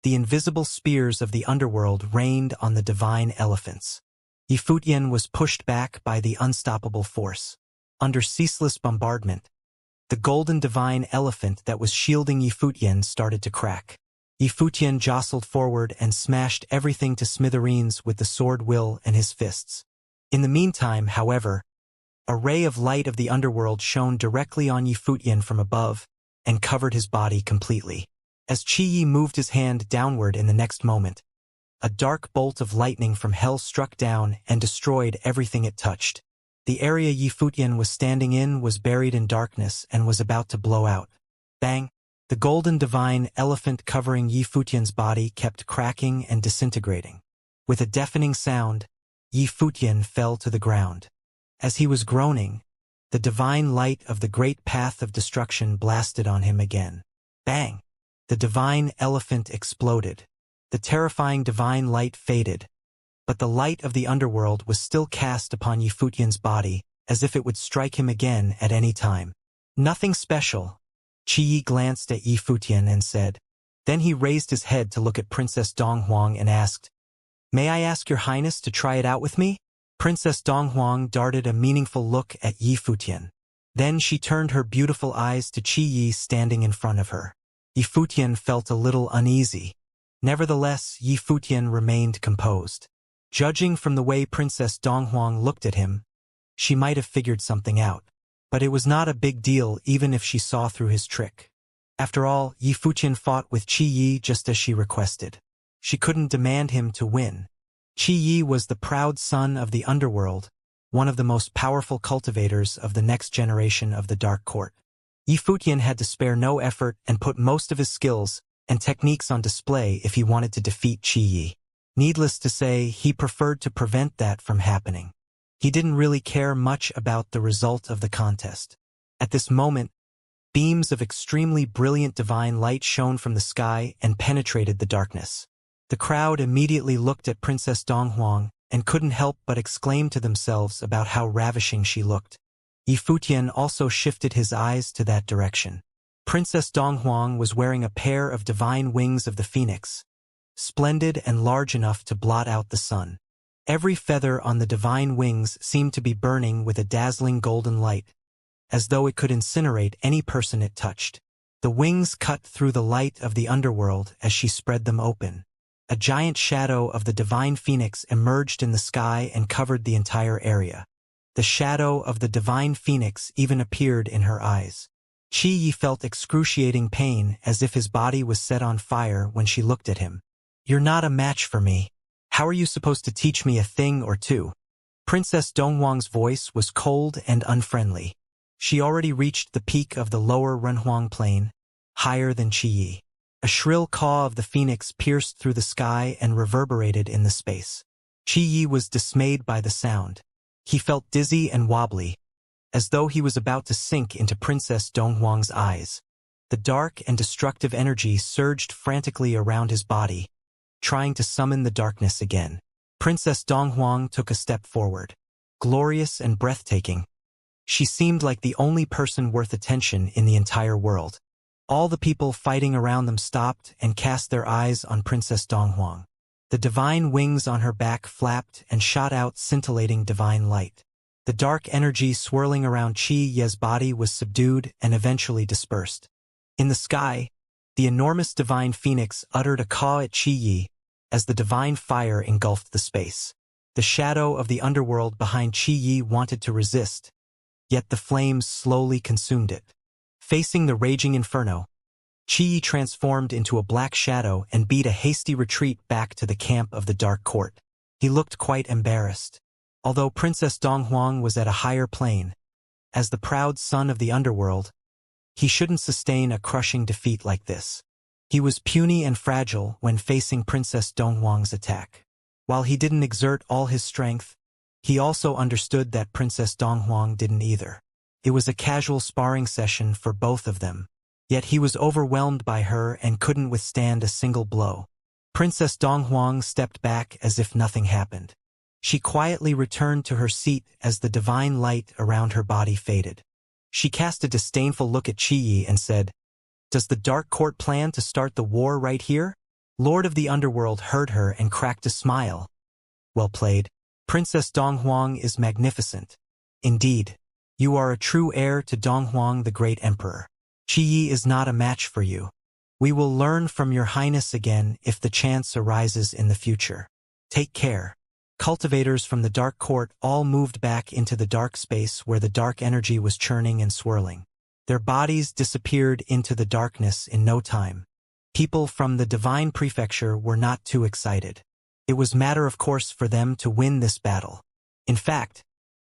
the invisible spears of the underworld rained on the divine elephants. Yi Futian was pushed back by the unstoppable force. Under ceaseless bombardment, the golden divine elephant that was shielding Yi Futian started to crack. Yi Futian jostled forward and smashed everything to smithereens with the sword will and his fists. In the meantime, however, a ray of light of the underworld shone directly on Yi Futian from above and covered his body completely. As Qi moved his hand downward in the next moment, a dark bolt of lightning from hell struck down and destroyed everything it touched. The area Yi Futian was standing in was buried in darkness and was about to blow out. Bang! The golden divine elephant covering Yi Futian's body kept cracking and disintegrating. With a deafening sound, Yi Futian fell to the ground. As he was groaning, the divine light of the great path of destruction blasted on him again. Bang! The divine elephant exploded. The terrifying divine light faded, but the light of the underworld was still cast upon Yi Futian's body, as if it would strike him again at any time. Nothing special. Qi glanced at Yi Futian and said. Then he raised his head to look at Princess Donghuang and asked, "May I ask your highness to try it out with me?" Princess Donghuang darted a meaningful look at Yi Futian. Then she turned her beautiful eyes to Qi standing in front of her. Yi Futian felt a little uneasy. Nevertheless, Yi Futian remained composed. Judging from the way Princess Donghuang looked at him, she might have figured something out. But it was not a big deal even if she saw through his trick. After all, Yi Futian fought with Qi just as she requested. She couldn't demand him to win. Qi was the proud son of the underworld, one of the most powerful cultivators of the next generation of the Dark Court. Yi Futian had to spare no effort and put most of his skills and techniques on display if he wanted to defeat Qi. Needless to say, he preferred to prevent that from happening. He didn't really care much about the result of the contest. At this moment, beams of extremely brilliant divine light shone from the sky and penetrated the darkness. The crowd immediately looked at Princess Donghuang and couldn't help but exclaim to themselves about how ravishing she looked. Yi Futian also shifted his eyes to that direction. Princess Donghuang was wearing a pair of divine wings of the phoenix, splendid and large enough to blot out the sun. Every feather on the divine wings seemed to be burning with a dazzling golden light, as though it could incinerate any person it touched. The wings cut through the light of the underworld as she spread them open. A giant shadow of the divine phoenix emerged in the sky and covered the entire area. The shadow of the divine phoenix even appeared in her eyes. Qi felt excruciating pain as if his body was set on fire when she looked at him. "You're not a match for me. How are you supposed to teach me a thing or two?" Princess Donghuang's voice was cold and unfriendly. She already reached the peak of the lower Renhuang plain, higher than Qi. A shrill caw of the phoenix pierced through the sky and reverberated in the space. Qi was dismayed by the sound. He felt dizzy and wobbly, as though he was about to sink into Princess Donghuang's eyes. The dark and destructive energy surged frantically around his body, trying to summon the darkness again. Princess Donghuang took a step forward. Glorious and breathtaking, She seemed like the only person worth attention in the entire world. All the people fighting around them stopped and cast their eyes on Princess Donghuang. The divine wings on her back flapped and shot out scintillating divine light. The dark energy swirling around Qi Ye's body was subdued and eventually dispersed. In the sky, the enormous divine phoenix uttered a caw at Qi Yi as the divine fire engulfed the space. The shadow of the underworld behind Qi Yi wanted to resist, yet the flames slowly consumed it. Facing the raging inferno, Qi Yi transformed into a black shadow and beat a hasty retreat back to the camp of the Dark Court. He looked quite embarrassed. Although Princess Donghuang was at a higher plane, as the proud son of the underworld, he shouldn't sustain a crushing defeat like this. He was puny and fragile when facing Princess Donghuang's attack. While he didn't exert all his strength, he also understood that Princess Donghuang didn't either. It was a casual sparring session for both of them. Yet he was overwhelmed by her and couldn't withstand a single blow. Princess Donghuang stepped back as if nothing happened. She quietly returned to her seat as the divine light around her body faded. She cast a disdainful look at Qi Yi and said, "Does the Dark Court plan to start the war right here?" Lord of the Underworld heard her and cracked a smile. "Well played. Princess Donghuang is magnificent. Indeed, you are a true heir to Donghuang the Great Emperor. Qi Yi is not a match for you. We will learn from your highness again if the chance arises in the future. Take care." Cultivators from the Dark Court all moved back into the dark space where the dark energy was churning and swirling. Their bodies disappeared into the darkness in no time. People from the Divine Prefecture were not too excited. It was matter of course for them to win this battle. In fact,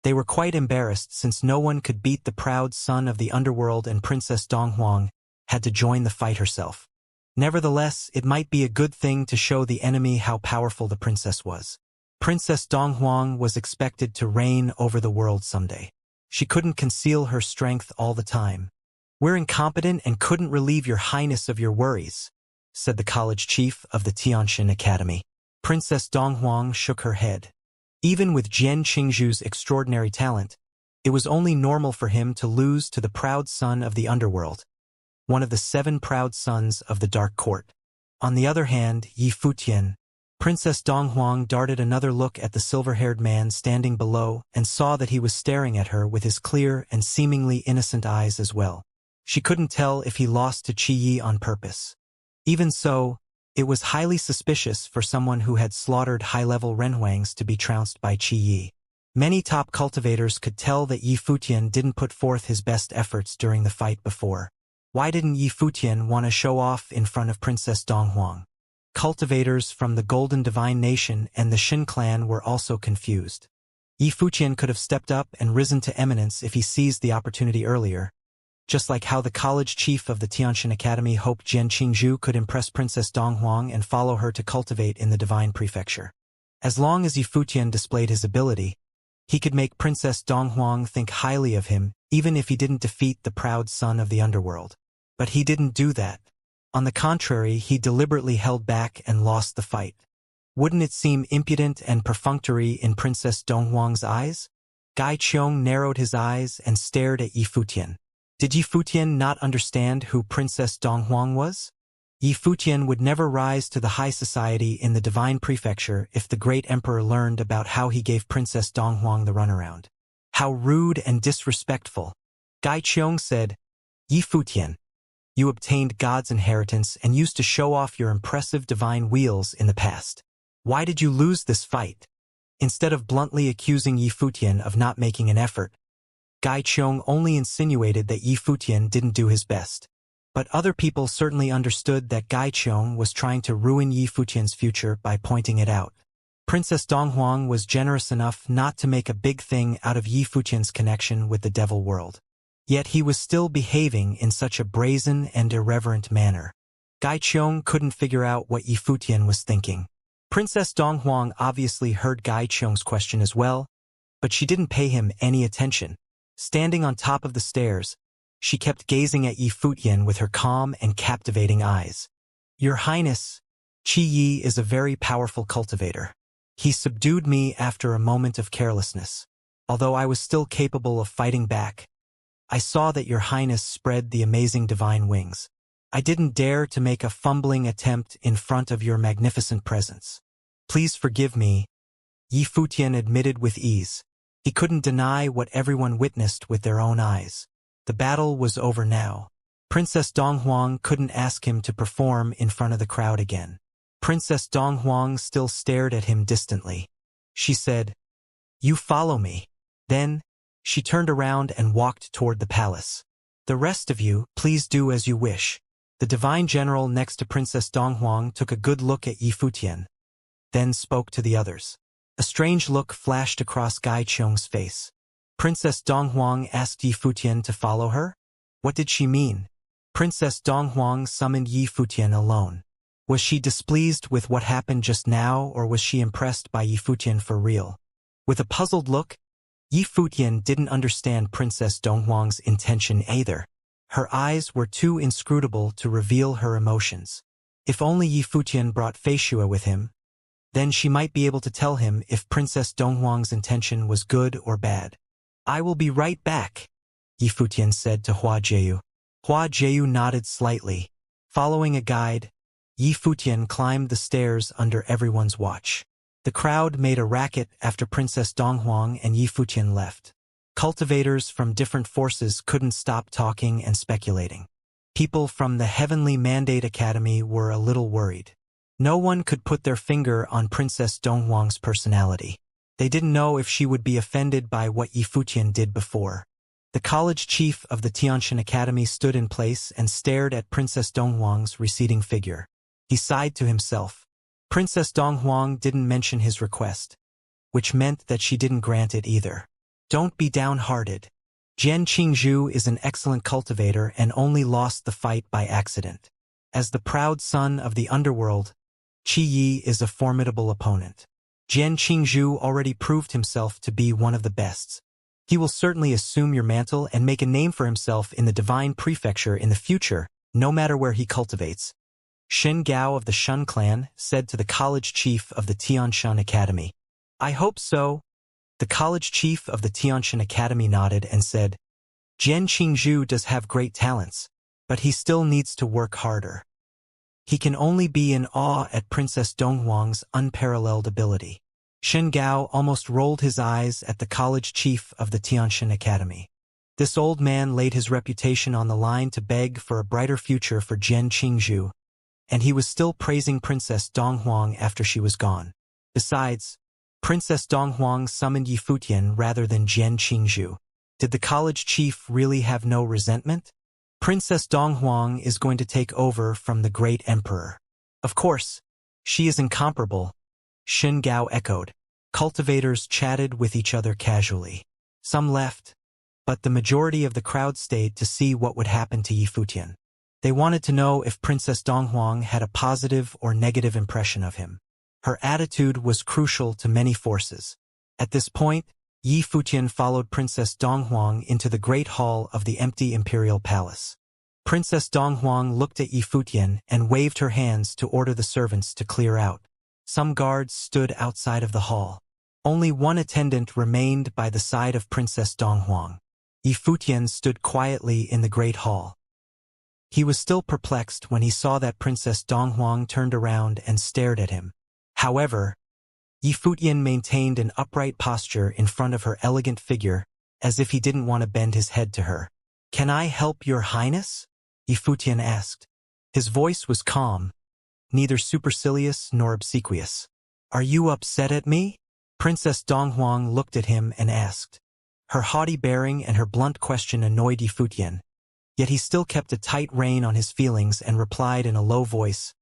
they were quite embarrassed since no one could beat the proud son of the underworld, and Princess Donghuang had to join the fight herself. Nevertheless, it might be a good thing to show the enemy how powerful the princess was. Princess Donghuang was expected to reign over the world someday. She couldn't conceal her strength all the time. "We're incompetent and couldn't relieve your highness of your worries," said the college chief of the Tianxin Academy. Princess Donghuang shook her head. Even with Jian Qingzhu's extraordinary talent, it was only normal for him to lose to the proud son of the underworld, one of the 7 proud sons of the Dark Court. On the other hand, Yi Futian, Princess Donghuang darted another look at the silver-haired man standing below and saw that he was staring at her with his clear and seemingly innocent eyes as well. She couldn't tell if he lost to Qi Yi on purpose. Even so, it was highly suspicious for someone who had slaughtered high-level Renhuangs to be trounced by Qi Yi. Many top cultivators could tell that Yi Futian didn't put forth his best efforts during the fight before. Why didn't Yi Futian want to show off in front of Princess Donghuang? Cultivators from the Golden Divine Nation and the Xin clan were also confused. Yi Futian could have stepped up and risen to eminence if he seized the opportunity earlier, just like how the college chief of the Tianxin Academy hoped Jian Qingzhu could impress Princess Donghuang and follow her to cultivate in the Divine Prefecture. As long as Yi Futian displayed his ability, he could make Princess Donghuang think highly of him, even if he didn't defeat the proud son of the underworld. But he didn't do that. On the contrary, he deliberately held back and lost the fight. Wouldn't it seem impudent and perfunctory in Princess Donghuang's eyes? Gai Qiong narrowed his eyes and stared at Yi Futian. Did Yi Futian not understand who Princess Donghuang was? Yi Futian would never rise to the high society in the Divine Prefecture if the great emperor learned about how he gave Princess Donghuang the runaround. How rude and disrespectful. Gai Qiong said, "Yi Futian, you obtained God's inheritance and used to show off your impressive divine wheels in the past. Why did you lose this fight?" Instead of bluntly accusing Yi Futian of not making an effort, Gai Qiong only insinuated that Yi Futian didn't do his best. But other people certainly understood that Gai Qiong was trying to ruin Yi Futian's future by pointing it out. Princess Donghuang was generous enough not to make a big thing out of Yi Futian's connection with the devil world. Yet he was still behaving in such a brazen and irreverent manner. Gai Qiong couldn't figure out what Yi Futian was thinking. Princess Donghuang obviously heard Gai Qiong's question as well, but she didn't pay him any attention. Standing on top of the stairs, she kept gazing at Yi Futian with her calm and captivating eyes. "Your Highness, Qi Yi is a very powerful cultivator. He subdued me after a moment of carelessness. although I was still capable of fighting back. I saw that your highness spread the amazing divine wings. I didn't dare to make a fumbling attempt in front of your magnificent presence. Please forgive me, Yi Futian admitted with ease. He couldn't deny what everyone witnessed with their own eyes. The battle was over now. Princess Donghuang couldn't ask him to perform in front of the crowd again. Princess Donghuang still stared at him distantly. She said, "You follow me." Then, she turned around and walked toward the palace. "The rest of you, please do as you wish." The divine general next to Princess Donghuang took a good look at Yi Futian, then spoke to the others. A strange look flashed across Gai Qiong's face. Princess Donghuang asked Yi Futian to follow her? What did she mean? Princess Donghuang summoned Yi Futian alone. Was she displeased with what happened just now, or was she impressed by Yi Futian for real? With a puzzled look, Yi Futian didn't understand Princess Donghuang's intention either. Her eyes were too inscrutable to reveal her emotions. If only Yi Futian brought Feishua with him, then she might be able to tell him if Princess Donghuang's intention was good or bad. "I will be right back," Yi Futian said to Hua Jieyu. Hua Jieyu nodded slightly. Following a guide, Yi Futian climbed the stairs under everyone's watch. The crowd made a racket after Princess Donghuang and Yi Futian left. Cultivators from different forces couldn't stop talking and speculating. People from the Heavenly Mandate Academy were a little worried. No one could put their finger on Princess Donghuang's personality. They didn't know if she would be offended by what Yi Futian did before. The college chief of the Xianxia Academy stood in place and stared at Princess Donghuang's receding figure. He sighed to himself. Princess Donghuang didn't mention his request, which meant that she didn't grant it either. Don't be downhearted. Jian Qingzhu is an excellent cultivator and only lost the fight by accident. As the proud son of the underworld, Qi Yi is a formidable opponent. Jian Qingzhu already proved himself to be one of the best. He will certainly assume your mantle and make a name for himself in the divine prefecture in the future, no matter where he cultivates. Shen Gao of the Shun clan said to the college chief of the Tianxia Academy. "I hope so." The college chief of the Tianxia Academy nodded and said, "Jian Qingzhu does have great talents, but he still needs to work harder." He can only be in awe at Princess Donghuang's unparalleled ability. Shen Gao almost rolled his eyes at the college chief of the Tianxia Academy. This old man laid his reputation on the line to beg for a brighter future for Jian Qingzhu, and he was still praising Princess Donghuang after she was gone. Besides, Princess Donghuang summoned Yi Futian rather than Jian Qingzhu. Did the college chief really have no resentment? Princess Donghuang is going to take over from the great emperor. Of course, she is incomparable, Shen Gao echoed. Cultivators chatted with each other casually. Some left, but the majority of the crowd stayed to see what would happen to Yi Futian. They wanted to know if Princess Donghuang had a positive or negative impression of him. Her attitude was crucial to many forces. At this point, Yi Futian followed Princess Donghuang into the great hall of the empty imperial palace. Princess Donghuang looked at Yi Futian and waved her hands to order the servants to clear out. Some guards stood outside of the hall. Only one attendant remained by the side of Princess Donghuang. Yi Futian stood quietly in the great hall. He was still perplexed when he saw that Princess Donghuang turned around and stared at him. However, Yi Futian maintained an upright posture in front of her elegant figure, as if he didn't want to bend his head to her. "Can I help your highness?" Yi Futian asked. His voice was calm, neither supercilious nor obsequious. "Are you upset at me?" Princess Donghuang looked at him and asked. Her haughty bearing and her blunt question annoyed Yi Futian, yet he still kept a tight rein on his feelings and replied in a low voice,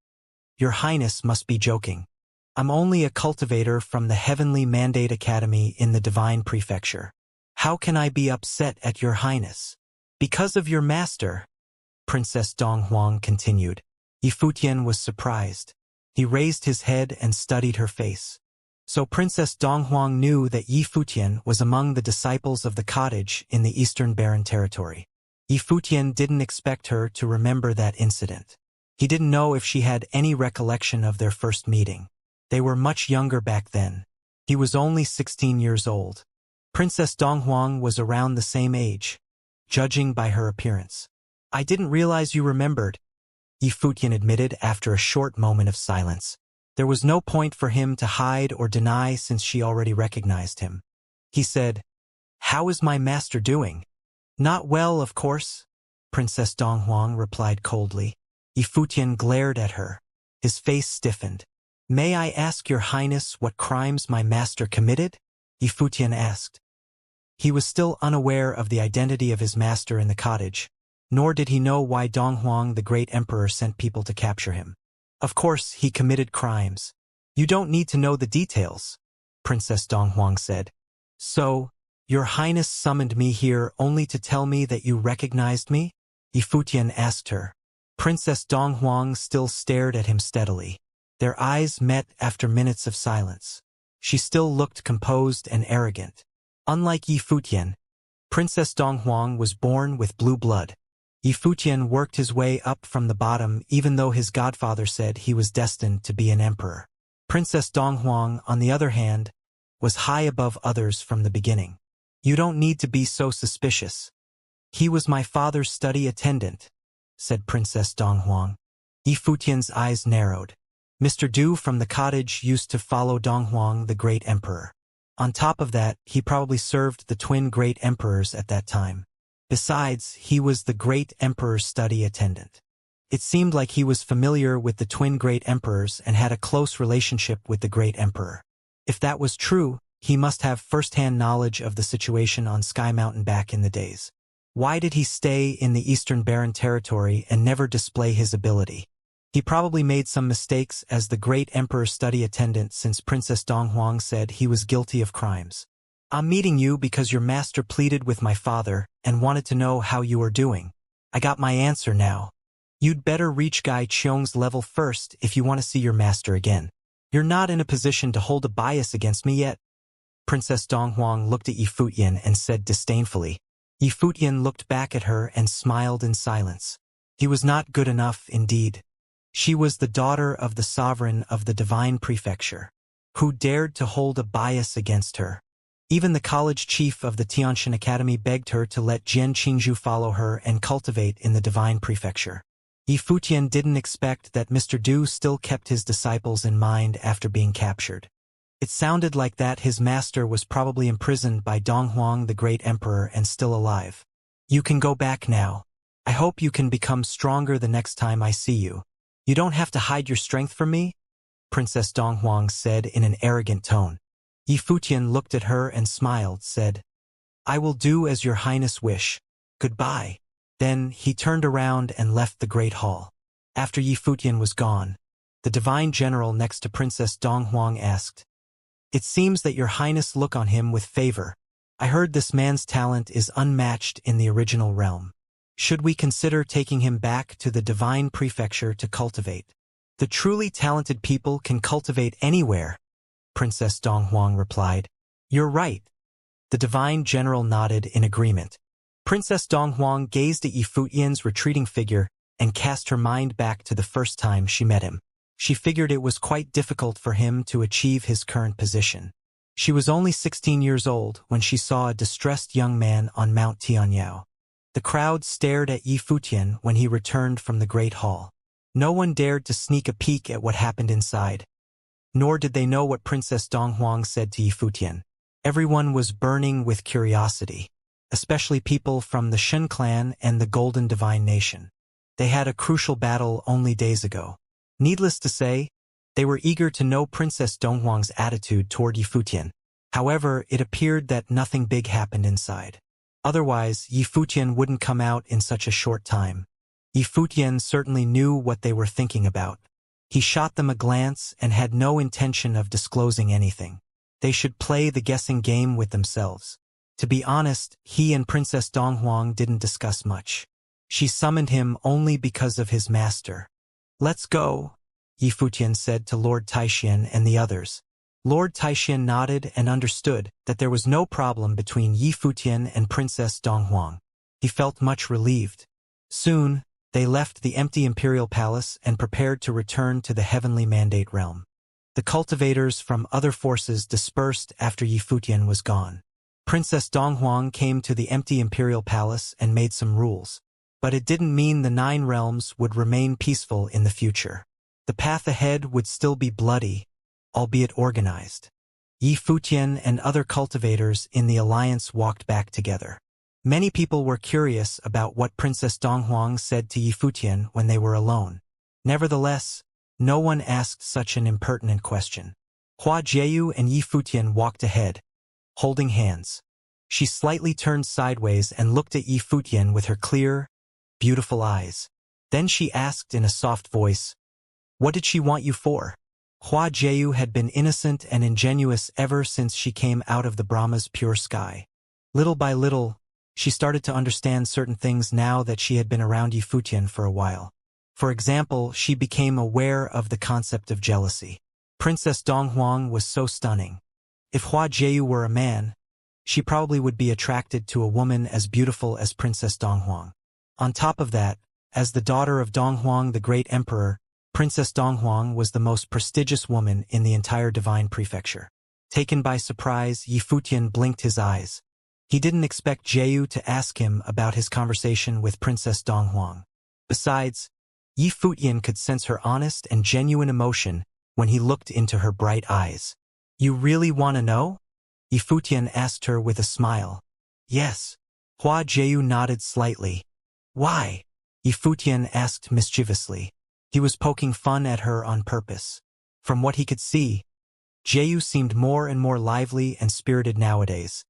"Your highness must be joking. I'm only a cultivator from the Heavenly Mandate Academy in the Divine Prefecture. How can I be upset at your highness?" "Because of your master," Princess Donghuang continued. Yi Futian was surprised. He raised his head and studied her face. So Princess Donghuang knew that Yi Futian was among the disciples of the cottage in the Eastern Barren Territory. Yi Futian didn't expect her to remember that incident. He didn't know if she had any recollection of their first meeting. They were much younger back then. He was only 16 years old. Princess Donghuang was around the same age, judging by her appearance. I didn't realize you remembered, Yi Futian admitted after a short moment of silence. There was no point for him to hide or deny since she already recognized him. He said, "How is my master doing?" "Not well, of course," Princess Donghuang replied coldly. Yi Futian glared at her. His face stiffened. "May I ask your highness what crimes my master committed?" Yi Futian asked. He was still unaware of the identity of his master in the cottage, nor did he know why Donghuang the great emperor sent people to capture him. Of course, he committed crimes. "You don't need to know the details," Princess Donghuang said. "So, your highness summoned me here only to tell me that you recognized me?" Yi Futian asked her. Princess Donghuang still stared at him steadily. Their eyes met after minutes of silence. She still looked composed and arrogant. Unlike Yi Futian, Princess Donghuang was born with blue blood. Yi Futian worked his way up from the bottom even though his godfather said he was destined to be an emperor. Princess Donghuang, on the other hand, was high above others from the beginning. "You don't need to be so suspicious. He was my father's study attendant," said Princess Donghuang. Yi Futian's eyes narrowed. Mr. Du from the cottage used to follow Donghuang the great emperor. On top of that, he probably served the twin great emperors at that time. Besides, he was the great emperor's study attendant. It seemed like he was familiar with the twin great emperors and had a close relationship with the great emperor. If that was true, he must have first-hand knowledge of the situation on Sky Mountain back in the days. Why did he stay in the Eastern Barren territory and never display his ability? He probably made some mistakes as the great emperor's study attendant since Princess Donghuang said he was guilty of crimes. "I'm meeting you because your master pleaded with my father and wanted to know how you are doing. I got my answer now. You'd better reach Gai Qiong's level first if you want to see your master again. You're not in a position to hold a bias against me yet." Princess Donghuang looked at Yi Futian and said disdainfully. Yi Futian looked back at her and smiled in silence. He was not good enough, indeed. She was the daughter of the sovereign of the divine prefecture. Who dared to hold a bias against her? Even the college chief of the Tianxian Academy begged her to let Jian Qingzhu follow her and cultivate in the divine prefecture. Yi Futian didn't expect that Mr. Du still kept his disciples in mind after being captured. It sounded like that his master was probably imprisoned by Donghuang the great emperor and still alive. "You can go back now. I hope you can become stronger the next time I see you. You don't have to hide your strength from me," Princess Donghuang said in an arrogant tone. Yi Futian looked at her and smiled, said, "I will do as your highness wish. Goodbye." Then he turned around and left the great hall. After Yi Futian was gone, the divine general next to Princess Donghuang asked, "It seems that your highness look on him with favor. I heard this man's talent is unmatched in the original realm. Should we consider taking him back to the divine prefecture to cultivate? The truly talented people can cultivate anywhere," Princess Donghuang replied. "You're right." The divine general nodded in agreement. Princess Donghuang gazed at Yi Futian's retreating figure and cast her mind back to the first time she met him. She figured it was quite difficult for him to achieve his current position. She was only 16 years old when she saw a distressed young man on Mount Tianyao. The crowd stared at Yi Futian when he returned from the Great Hall. No one dared to sneak a peek at what happened inside. Nor did they know what Princess Donghuang said to Yi Futian. Everyone was burning with curiosity, especially people from the Shen clan and the Golden Divine Nation. They had a crucial battle only days ago. Needless to say, they were eager to know Princess Donghuang's attitude toward Yi Futian. However, it appeared that nothing big happened inside. Otherwise, Yi Futian wouldn't come out in such a short time. Yi Futian certainly knew what they were thinking about. He shot them a glance and had no intention of disclosing anything. They should play the guessing game with themselves. To be honest, he and Princess Donghuang didn't discuss much. She summoned him only because of his master. "Let's go," Yi Futian said to Lord Taixian and the others. Lord Taixian nodded and understood that there was no problem between Yi Futian and Princess Donghuang. He felt much relieved. Soon, they left the empty imperial palace and prepared to return to the heavenly mandate realm. The cultivators from other forces dispersed after Yi Futian was gone. Princess Donghuang came to the empty imperial palace and made some rules. But it didn't mean the 9 realms would remain peaceful in the future. The path ahead would still be bloody, albeit organized. Yi Futian and other cultivators in the alliance walked back together. Many people were curious about what Princess Donghuang said to Yi Futian when they were alone. Nevertheless, no one asked such an impertinent question. Hua Jieyu and Yi Futian walked ahead, holding hands. She slightly turned sideways and looked at Yi Futian with her clear, beautiful eyes. Then she asked in a soft voice, "What did she want you for?" Hua Jieyu had been innocent and ingenuous ever since she came out of the Brahma's pure sky. Little by little, she started to understand certain things now that she had been around Yi Futian for a while. For example, she became aware of the concept of jealousy. Princess Donghuang was so stunning. If Hua Jieyu were a man, she probably would be attracted to a woman as beautiful as Princess Donghuang. On top of that, as the daughter of Donghuang the Great Emperor, Princess Donghuang was the most prestigious woman in the entire divine prefecture. Taken by surprise, Yi Futian blinked his eyes. He didn't expect Jieyu to ask him about his conversation with Princess Donghuang. Besides, Yi Futian could sense her honest and genuine emotion when he looked into her bright eyes. "You really want to know?" Yi Futian asked her with a smile. "Yes." Hua Jieyu nodded slightly. "Why?" Yi Futian asked mischievously. He was poking fun at her on purpose. From what he could see, Jieyu seemed more and more lively and spirited nowadays,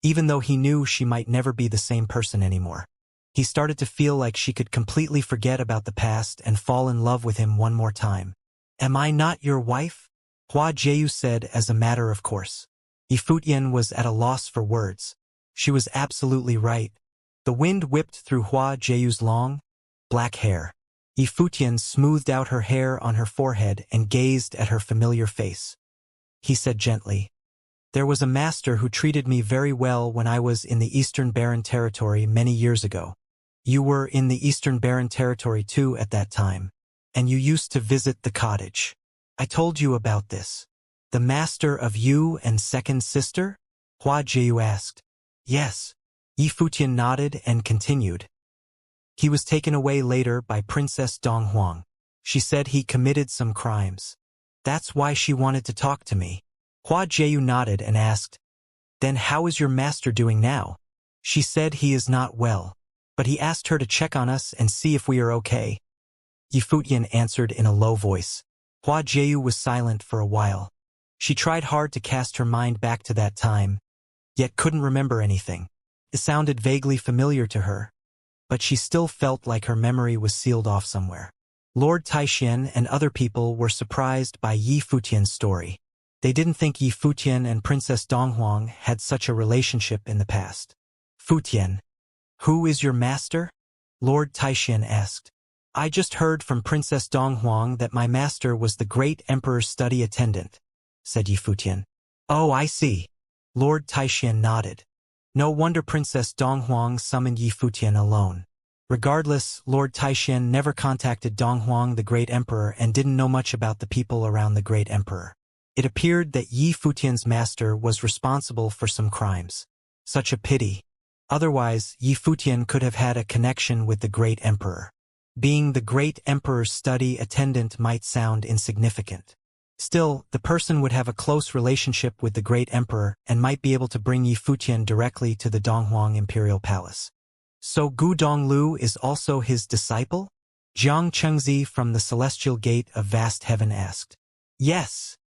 even though he knew she might never be the same person anymore. He started to feel like she could completely forget about the past and fall in love with him one more time. "Am I not your wife?" Hua Jieyu said as a matter of course. Yi Futian was at a loss for words. She was absolutely right. The wind whipped through Hua Jieyu's long, black hair. Yi Futian smoothed out her hair on her forehead and gazed at her familiar face. He said gently, "There was a master who treated me very well when I was in the Eastern Barren Territory many years ago. You were in the Eastern Barren Territory too at that time, and you used to visit the cottage. I told you about this. The master of you and second sister?" Hua Jieyu asked. "Yes." Yi Futian nodded and continued. "He was taken away later by Princess Donghuang. She said he committed some crimes. That's why she wanted to talk to me." Hua Jieyu nodded and asked, "Then how is your master doing now?" "She said he is not well, but he asked her to check on us and see if we are okay." Yi Futian answered in a low voice. Hua Jieyu was silent for a while. She tried hard to cast her mind back to that time, yet couldn't remember anything. It sounded vaguely familiar to her, but she still felt like her memory was sealed off somewhere. Lord Taixian and other people were surprised by Yi Futian's story. They didn't think Yi Futian and Princess Donghuang had such a relationship in the past. "Futian, who is your master?" Lord Taixian asked. "I just heard from Princess Donghuang that my master was the great emperor's study attendant," said Yi Futian. "Oh, I see." Lord Taixian nodded. No wonder Princess Donghuang summoned Yi Futian alone. Regardless, Lord Taixian never contacted Donghuang the Great Emperor and didn't know much about the people around the Great Emperor. It appeared that Yi Futian's master was responsible for some crimes. Such a pity. Otherwise, Yi Futian could have had a connection with the Great Emperor. Being the Great Emperor's study attendant might sound insignificant. Still, the person would have a close relationship with the Great Emperor and might be able to bring Yi Futian directly to the Donghuang Imperial Palace. "So Gu Donglu is also his disciple?" Jiang Chengzi from the Celestial Gate of Vast Heaven asked. "Yes."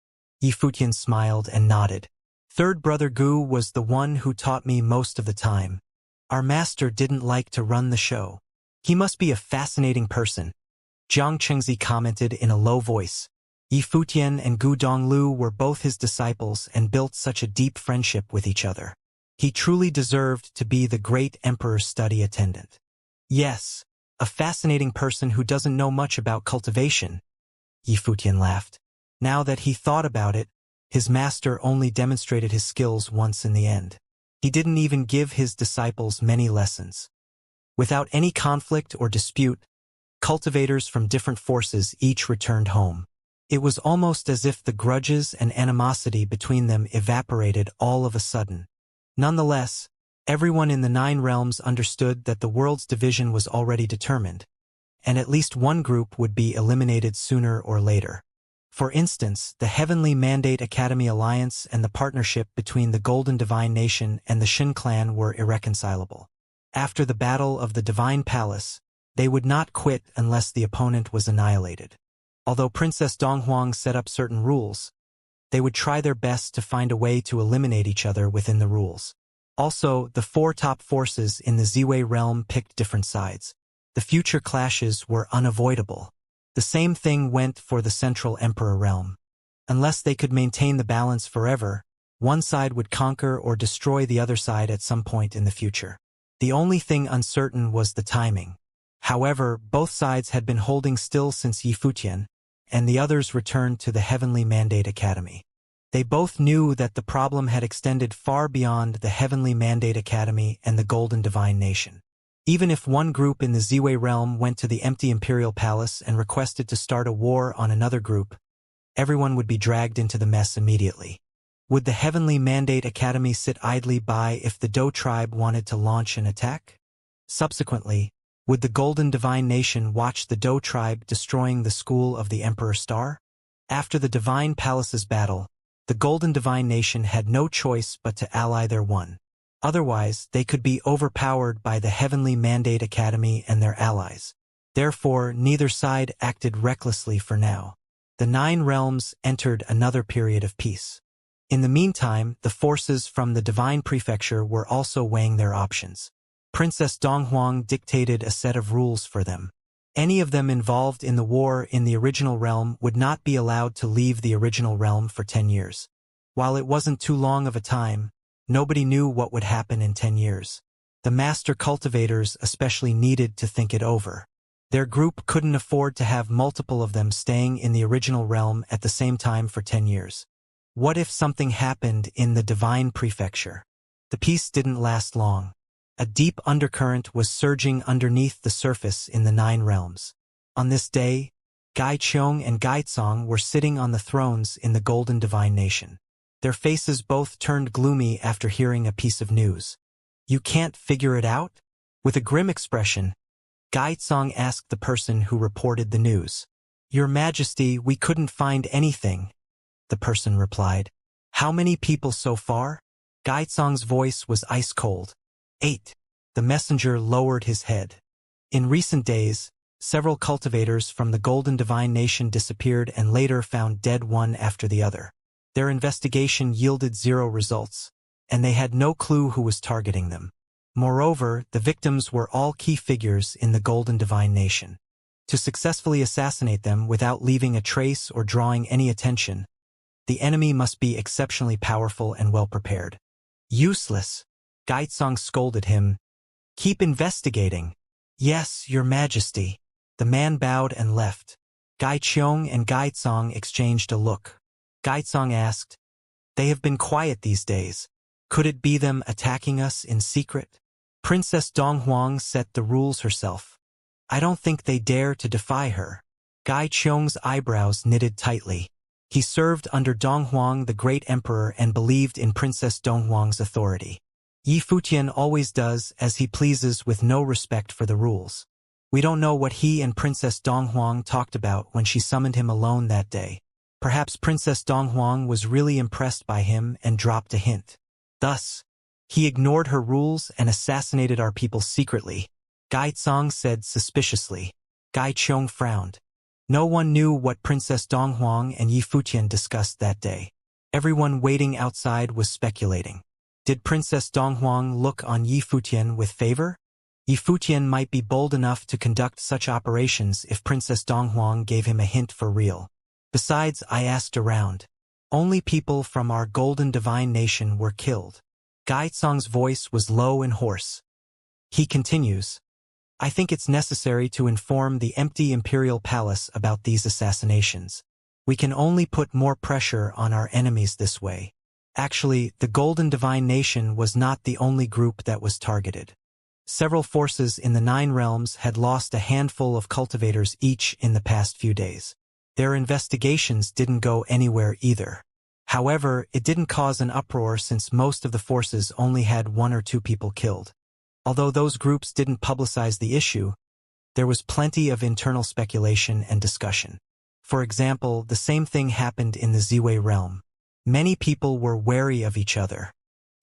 Yi Futian smiled and nodded. "Third brother Gu was the one who taught me most of the time. Our master didn't like to run the show. He must be a fascinating person," Jiang Chengzi commented in a low voice. Yi Futian and Gu Donglu were both his disciples and built such a deep friendship with each other. He truly deserved to be the great emperor's study attendant. "Yes, a fascinating person who doesn't know much about cultivation," Yi Futian laughed. Now that he thought about it, his master only demonstrated his skills once in the end. He didn't even give his disciples many lessons. Without any conflict or dispute, cultivators from different forces each returned home. It was almost as if the grudges and animosity between them evaporated all of a sudden. Nonetheless, everyone in the 9 realms understood that the world's division was already determined, and at least one group would be eliminated sooner or later. For instance, the Heavenly Mandate Academy Alliance and the partnership between the Golden Divine Nation and the Shin clan were irreconcilable. After the Battle of the Divine Palace, they would not quit unless the opponent was annihilated. Although Princess Donghuang set up certain rules, they would try their best to find a way to eliminate each other within the rules. Also, the 4 top forces in the Ziwei realm picked different sides. The future clashes were unavoidable. The same thing went for the Central Emperor realm. Unless they could maintain the balance forever, one side would conquer or destroy the other side at some point in the future. The only thing uncertain was the timing. However, both sides had been holding still since Yifutian, and the others returned to the Heavenly Mandate Academy. They both knew that the problem had extended far beyond the Heavenly Mandate Academy and the Golden Divine Nation. Even if one group in the Ziwei realm went to the empty Imperial Palace and requested to start a war on another group, everyone would be dragged into the mess immediately. Would the Heavenly Mandate Academy sit idly by if the Dou tribe wanted to launch an attack? Subsequently, would the Golden Divine Nation watch the Dou tribe destroying the School of the Emperor Star? After the Divine Palace's battle, the Golden Divine Nation had no choice but to ally their one. Otherwise, they could be overpowered by the Heavenly Mandate Academy and their allies. Therefore, neither side acted recklessly for now. The 9 realms entered another period of peace. In the meantime, the forces from the Divine Prefecture were also weighing their options. Princess Donghuang dictated a set of rules for them. Any of them involved in the war in the original realm would not be allowed to leave the original realm for 10 years. While it wasn't too long of a time, nobody knew what would happen in 10 years. The master cultivators especially needed to think it over. Their group couldn't afford to have multiple of them staying in the original realm at the same time for 10 years. What if something happened in the Divine Prefecture? The peace didn't last long. A deep undercurrent was surging underneath the surface in the 9 realms. On this day, Gai Qiong and Gai Tsong were sitting on the thrones in the Golden Divine Nation. Their faces both turned gloomy after hearing a piece of news. "You can't figure it out?" With a grim expression, Gai Tsong asked the person who reported the news. "Your Majesty, we couldn't find anything," the person replied. "How many people so far?" Gai Tsong's voice was ice cold. 8. The messenger lowered his head. In recent days, several cultivators from the Golden Divine Nation disappeared and later found dead one after the other. Their investigation yielded 0 results, and they had no clue who was targeting them. Moreover, the victims were all key figures in the Golden Divine Nation. To successfully assassinate them without leaving a trace or drawing any attention, the enemy must be exceptionally powerful and well-prepared. "Useless," Gai Tsong scolded him. "Keep investigating." "Yes, Your Majesty." The man bowed and left. Gai Qiong and Gai Tsong exchanged a look. Gai Tsong asked, "They have been quiet these days. Could it be them attacking us in secret?" Princess Donghuang set the rules herself. "I don't think they dare to defy her." Gai Qiong's eyebrows knitted tightly. He served under Donghuang the Great Emperor and believed in Princess Donghuang's authority. Yifutian always does as he pleases with no respect for the rules. We don't know what he and Princess Donghuang talked about when she summoned him alone that day. Perhaps Princess Donghuang was really impressed by him and dropped a hint. Thus, he ignored her rules and assassinated our people secretly, Gai Tsong said suspiciously. Gai Qiong frowned. No one knew what Princess Donghuang and Yifutian discussed that day. Everyone waiting outside was speculating. Did Princess Donghuang look on Yifutian with favor? Yifutian might be bold enough to conduct such operations if Princess Donghuang gave him a hint for real. Besides, I asked around. Only people from our Golden Divine Nation were killed. Gai Tsong's voice was low and hoarse. He continues, "I think it's necessary to inform the empty Imperial Palace about these assassinations. We can only put more pressure on our enemies this way." Actually, the Golden Divine Nation was not the only group that was targeted. Several forces in the 9 realms had lost a handful of cultivators each in the past few days. Their investigations didn't go anywhere either. However, it didn't cause an uproar since most of the forces only had 1 or 2 people killed. Although those groups didn't publicize the issue, there was plenty of internal speculation and discussion. For example, the same thing happened in the Ziwei realm. Many people were wary of each other.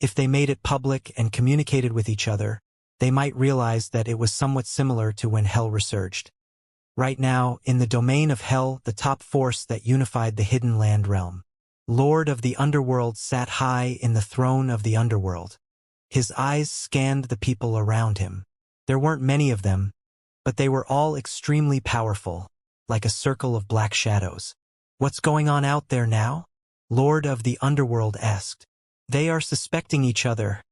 If they made it public and communicated with each other, they might realize that it was somewhat similar to when Hell resurged. Right now, in the domain of Hell, the top force that unified the hidden land realm, Lord of the Underworld sat high in the throne of the Underworld. His eyes scanned the people around him. There weren't many of them, but they were all extremely powerful, like a circle of black shadows. "What's going on out there now?" Lord of the Underworld asked. "They are suspecting each other,"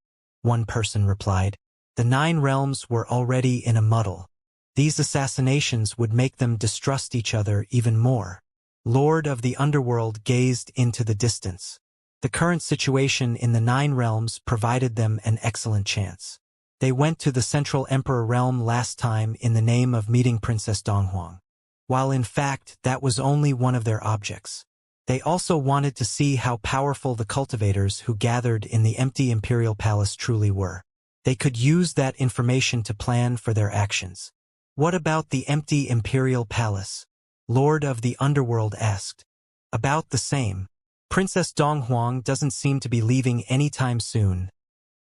one person replied. The 9 realms were already in a muddle. These assassinations would make them distrust each other even more. Lord of the Underworld gazed into the distance. The current situation in the 9 realms provided them an excellent chance. They went to the Central Emperor realm last time in the name of meeting Princess Donghuang. While in fact that was only one of their objects. They also wanted to see how powerful the cultivators who gathered in the empty imperial palace truly were. They could use that information to plan for their actions. "What about the empty imperial palace?" Lord of the Underworld asked. "About the same. Princess Donghuang doesn't seem to be leaving anytime soon."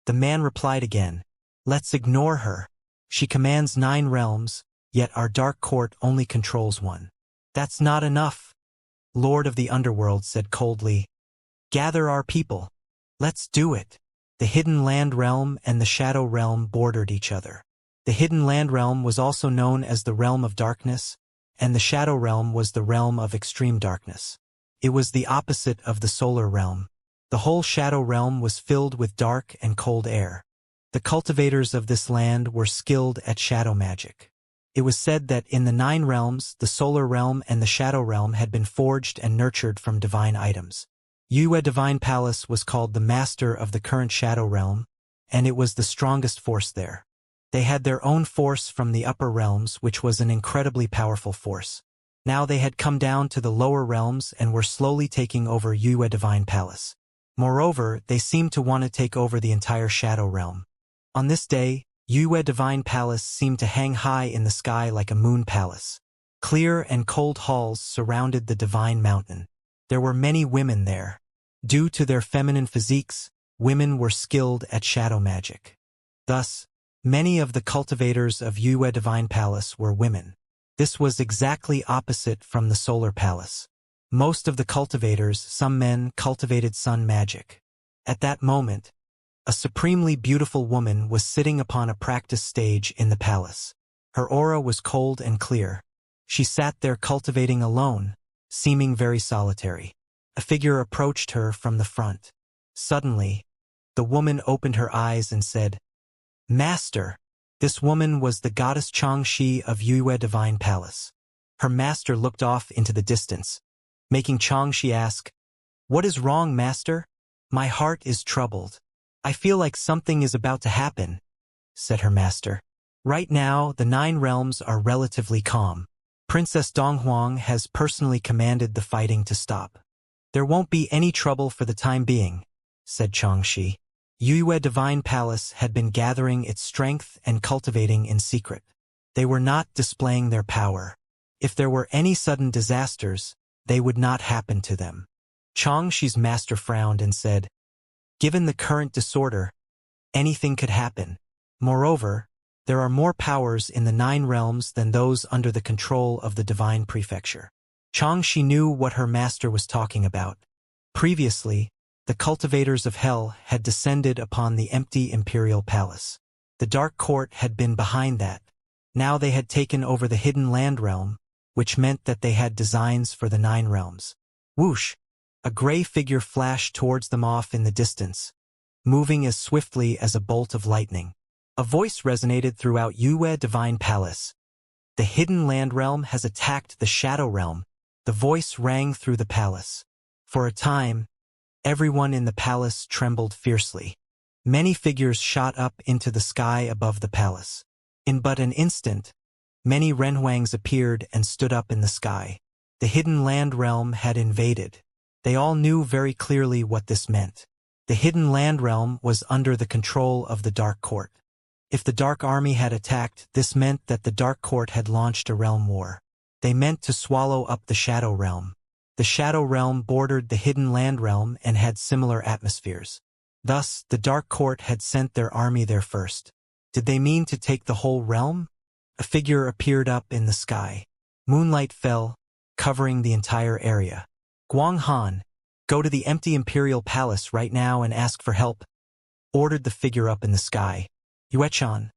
The man replied again. "Let's ignore her. She commands 9 realms, yet our dark court only controls 1. That's not enough." Lord of the Underworld said coldly. "Gather our people. Let's do it." The Hidden Land Realm and the Shadow Realm bordered each other. The Hidden Land Realm was also known as the Realm of Darkness, and the Shadow Realm was the Realm of Extreme Darkness. It was the opposite of the Solar Realm. The whole Shadow Realm was filled with dark and cold air. The cultivators of this land were skilled at shadow magic. It was said that in the 9 realms, the Solar Realm and the Shadow Realm had been forged and nurtured from divine items. Yue Divine Palace was called the master of the current Shadow Realm, and it was the strongest force there. They had their own force from the upper realms, which was an incredibly powerful force. Now they had come down to the lower realms and were slowly taking over Yue Divine Palace. Moreover, they seemed to want to take over the entire Shadow Realm. On this day, Yue Divine Palace seemed to hang high in the sky like a moon palace. Clear and cold halls surrounded the Divine Mountain. There were many women there. Due to their feminine physiques, women were skilled at shadow magic. Thus, many of the cultivators of Yue Divine Palace were women. This was exactly opposite from the Solar Palace. Most of the cultivators, some men, cultivated sun magic. At that moment, a supremely beautiful woman was sitting upon a practice stage in the palace. Her aura was cold and clear. She sat there cultivating alone, seeming very solitary. A figure approached her from the front. Suddenly, the woman opened her eyes and said, "Master." This woman was the goddess Xianxia of Yue Divine Palace. Her master looked off into the distance, making Xianxia ask, "What is wrong, master?" "My heart is troubled. I feel like something is about to happen," said her master. "Right now, the 9 realms are relatively calm. Princess Donghuang has personally commanded the fighting to stop. There won't be any trouble for the time being," said Xianxia. Yue Divine Palace had been gathering its strength and cultivating in secret. They were not displaying their power. If there were any sudden disasters, they would not happen to them. Xianxia's master frowned and said, "Given the current disorder, anything could happen. Moreover, there are more powers in the 9 realms than those under the control of the Divine Prefecture." Xianxia knew what her master was talking about. Previously, the cultivators of Hell had descended upon the empty imperial palace. The Dark Court had been behind that. Now they had taken over the Hidden Land Realm, which meant that they had designs for the 9 realms. Whoosh! A gray figure flashed towards them off in the distance, moving as swiftly as a bolt of lightning. A voice resonated throughout Yue Divine Palace. "The Hidden Land Realm has attacked the Shadow Realm." The voice rang through the palace. For a time, everyone in the palace trembled fiercely. Many figures shot up into the sky above the palace. In but an instant, many Renhuangs appeared and stood up in the sky. The Hidden Land Realm had invaded. They all knew very clearly what this meant. The hidden land realm was under the control of the Dark Court. If the Dark Army had attacked, this meant that the Dark Court had launched a realm war. They meant to swallow up the Shadow Realm. The Shadow Realm bordered the hidden land realm and had similar atmospheres. Thus, the Dark Court had sent their army there first. Did they mean to take the whole realm? A figure appeared up in the sky. Moonlight fell, covering the entire area. Guang Han, go to the empty Imperial Palace right now and ask for help, ordered the figure up in the sky. Yuechan,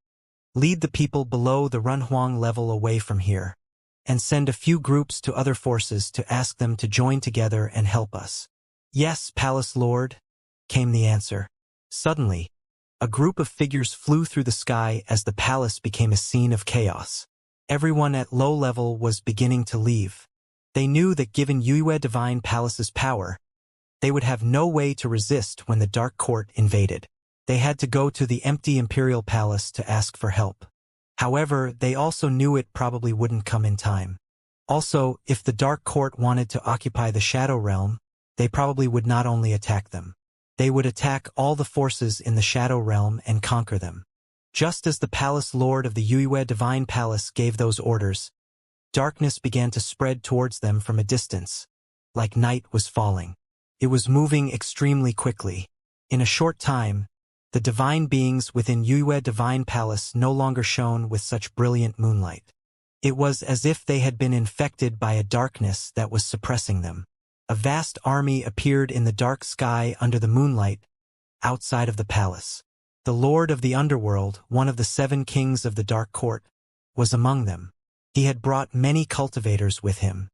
lead the people below the Runhuang level away from here, and send a few groups to other forces to ask them to join together and help us. Yes, Palace Lord, came the answer. Suddenly, a group of figures flew through the sky as the palace became a scene of chaos. Everyone at low level was beginning to leave. They knew that given Yue Divine Palace's power, they would have no way to resist when the Dark Court invaded. They had to go to the empty Imperial Palace to ask for help. However, they also knew it probably wouldn't come in time. Also, if the Dark Court wanted to occupy the Shadow Realm, they probably would not only attack them. They would attack all the forces in the Shadow Realm and conquer them. Just as the Palace Lord of the Yue Divine Palace gave those orders, darkness began to spread towards them from a distance, like night was falling. It was moving extremely quickly. In a short time, the divine beings within Yue Divine Palace no longer shone with such brilliant moonlight. It was as if they had been infected by a darkness that was suppressing them. A vast army appeared in the dark sky under the moonlight, outside of the palace. The Lord of the Underworld, one of the 7 kings of the Dark Court, was among them. He had brought many cultivators with him.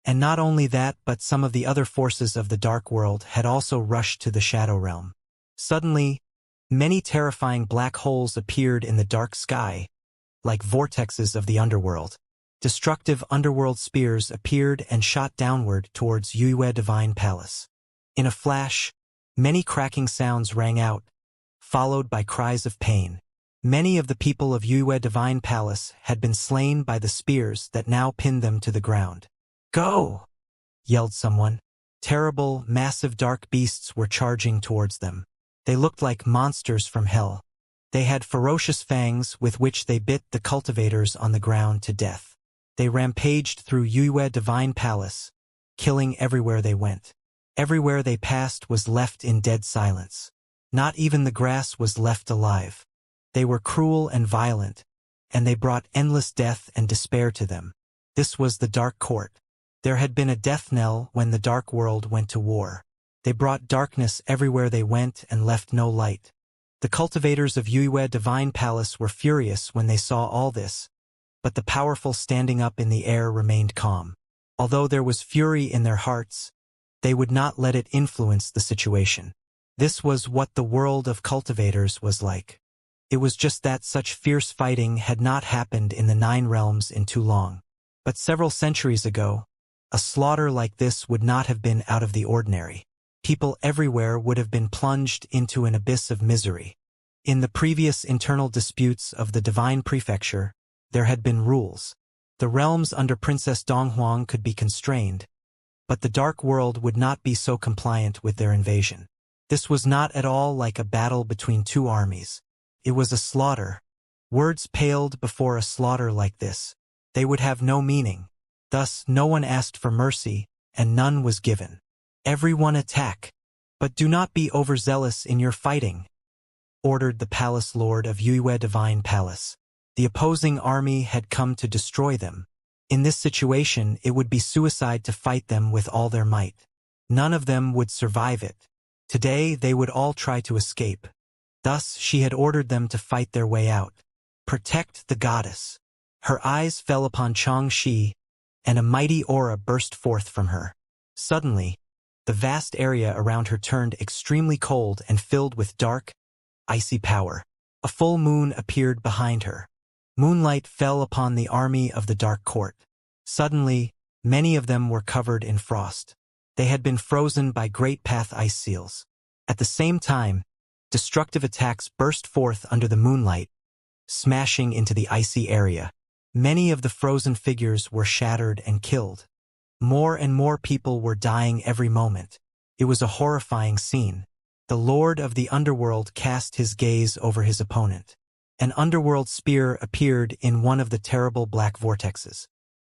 And not only that, but some of the other forces of the Dark World had also rushed to the Shadow Realm. Suddenly, many terrifying black holes appeared in the dark sky, like vortexes of the underworld. Destructive underworld spears appeared and shot downward towards Yue Divine Palace. In a flash, many cracking sounds rang out, followed by cries of pain. Many of the people of Yue Divine Palace had been slain by the spears that now pinned them to the ground. Go! Yelled someone. Terrible, massive dark beasts were charging towards them. They looked like monsters from hell. They had ferocious fangs with which they bit the cultivators on the ground to death. They rampaged through Yue Divine Palace, killing everywhere they went. Everywhere they passed was left in dead silence. Not even the grass was left alive. They were cruel and violent, and they brought endless death and despair to them. This was the Dark Court. There had been a death knell when the Dark World went to war. They brought darkness everywhere they went and left no light. The cultivators of Yue Divine Palace were furious when they saw all this, but the powerful standing up in the air remained calm. Although there was fury in their hearts, they would not let it influence the situation. This was what the world of cultivators was like. It was just that such fierce fighting had not happened in the 9 realms in too long. But several centuries ago, a slaughter like this would not have been out of the ordinary. People everywhere would have been plunged into an abyss of misery. In the previous internal disputes of the Divine Prefecture, there had been rules. The realms under Princess Donghuang could be constrained, but the Dark World would not be so compliant with their invasion. This was not at all like a battle between 2 armies. It was a slaughter. Words paled before a slaughter like this. They would have no meaning. Thus, no one asked for mercy, and none was given. Everyone attack, but do not be overzealous in your fighting, ordered the Palace Lord of Yue Divine Palace. The opposing army had come to destroy them. In this situation, it would be suicide to fight them with all their might. None of them would survive it. Today, they would all try to escape. Thus, she had ordered them to fight their way out. Protect the goddess. Her eyes fell upon Xianxia, and a mighty aura burst forth from her. Suddenly, the vast area around her turned extremely cold and filled with dark, icy power. A full moon appeared behind her. Moonlight fell upon the army of the Dark Court. Suddenly, many of them were covered in frost. They had been frozen by great path ice seals. At the same time, destructive attacks burst forth under the moonlight, smashing into the icy area. Many of the frozen figures were shattered and killed. More and more people were dying every moment. It was a horrifying scene. The Lord of the Underworld cast his gaze over his opponent. An underworld spear appeared in one of the terrible black vortexes.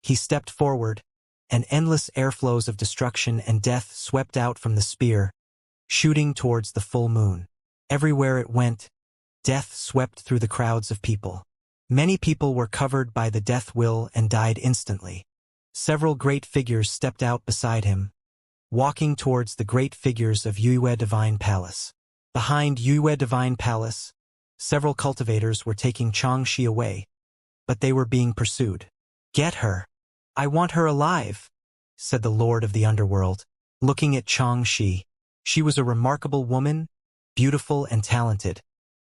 He stepped forward, and endless airflows of destruction and death swept out from the spear, shooting towards the full moon. Everywhere it went, death swept through the crowds of people. Many people were covered by the death will and died instantly. Several great figures stepped out beside him, walking towards the great figures of Yue Divine Palace. Behind Yue Divine Palace, several cultivators were taking Xianxia away, but they were being pursued. "Get her! I want her alive," said the Lord of the Underworld, looking at Xianxia. She was a remarkable woman, beautiful and talented,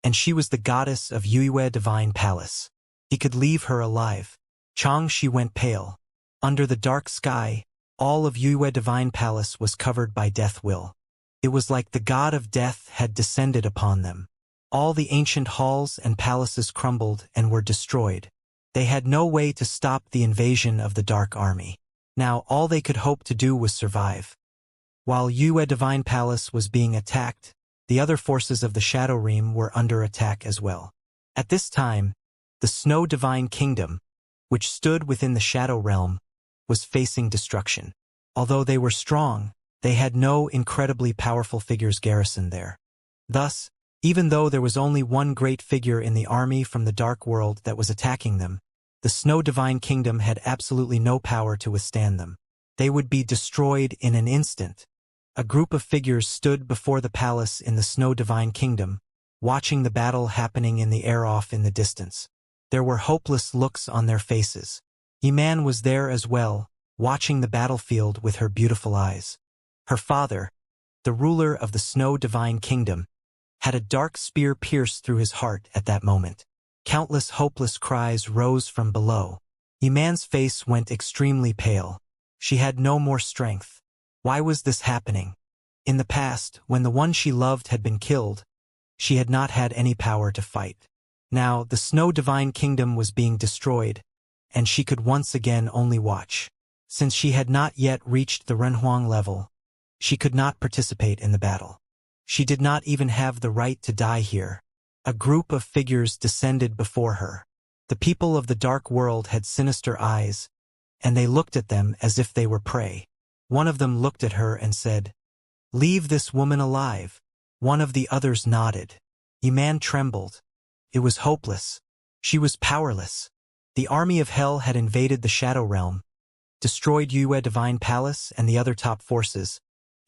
and she was the goddess of Yue Divine Palace. He could leave her alive. Xianxia went pale. Under the dark sky, all of Yue Divine Palace was covered by death will. It was like the god of death had descended upon them. All the ancient halls and palaces crumbled and were destroyed. They had no way to stop the invasion of the Dark Army. Now all they could hope to do was survive. While Yue Divine Palace was being attacked, the other forces of the Shadow Realm were under attack as well. At this time, the Snow Divine Kingdom, which stood within the Shadow Realm, was facing destruction. Although they were strong, they had no incredibly powerful figures garrisoned there. Thus, even though there was only one great figure in the army from the Dark World that was attacking them, the Snow Divine Kingdom had absolutely no power to withstand them. They would be destroyed in an instant. A group of figures stood before the palace in the Snow Divine Kingdom, watching the battle happening in the air off in the distance. There were hopeless looks on their faces. Iman was there as well, watching the battlefield with her beautiful eyes. Her father, the ruler of the Snow Divine Kingdom, had a dark spear pierced through his heart at that moment. Countless hopeless cries rose from below. Iman's face went extremely pale. She had no more strength. Why was this happening? In the past, when the one she loved had been killed, she had not had any power to fight. Now, the Snow Divine Kingdom was being destroyed, and she could once again only watch. Since she had not yet reached the Renhuang level, she could not participate in the battle. She did not even have the right to die here. A group of figures descended before her. The people of the Dark World had sinister eyes, and they looked at them as if they were prey. One of them looked at her and said, "Leave this woman alive." One of the others nodded. Iman trembled. It was hopeless. She was powerless. The army of hell had invaded the Shadow Realm, destroyed Yue Divine Palace and the other top forces,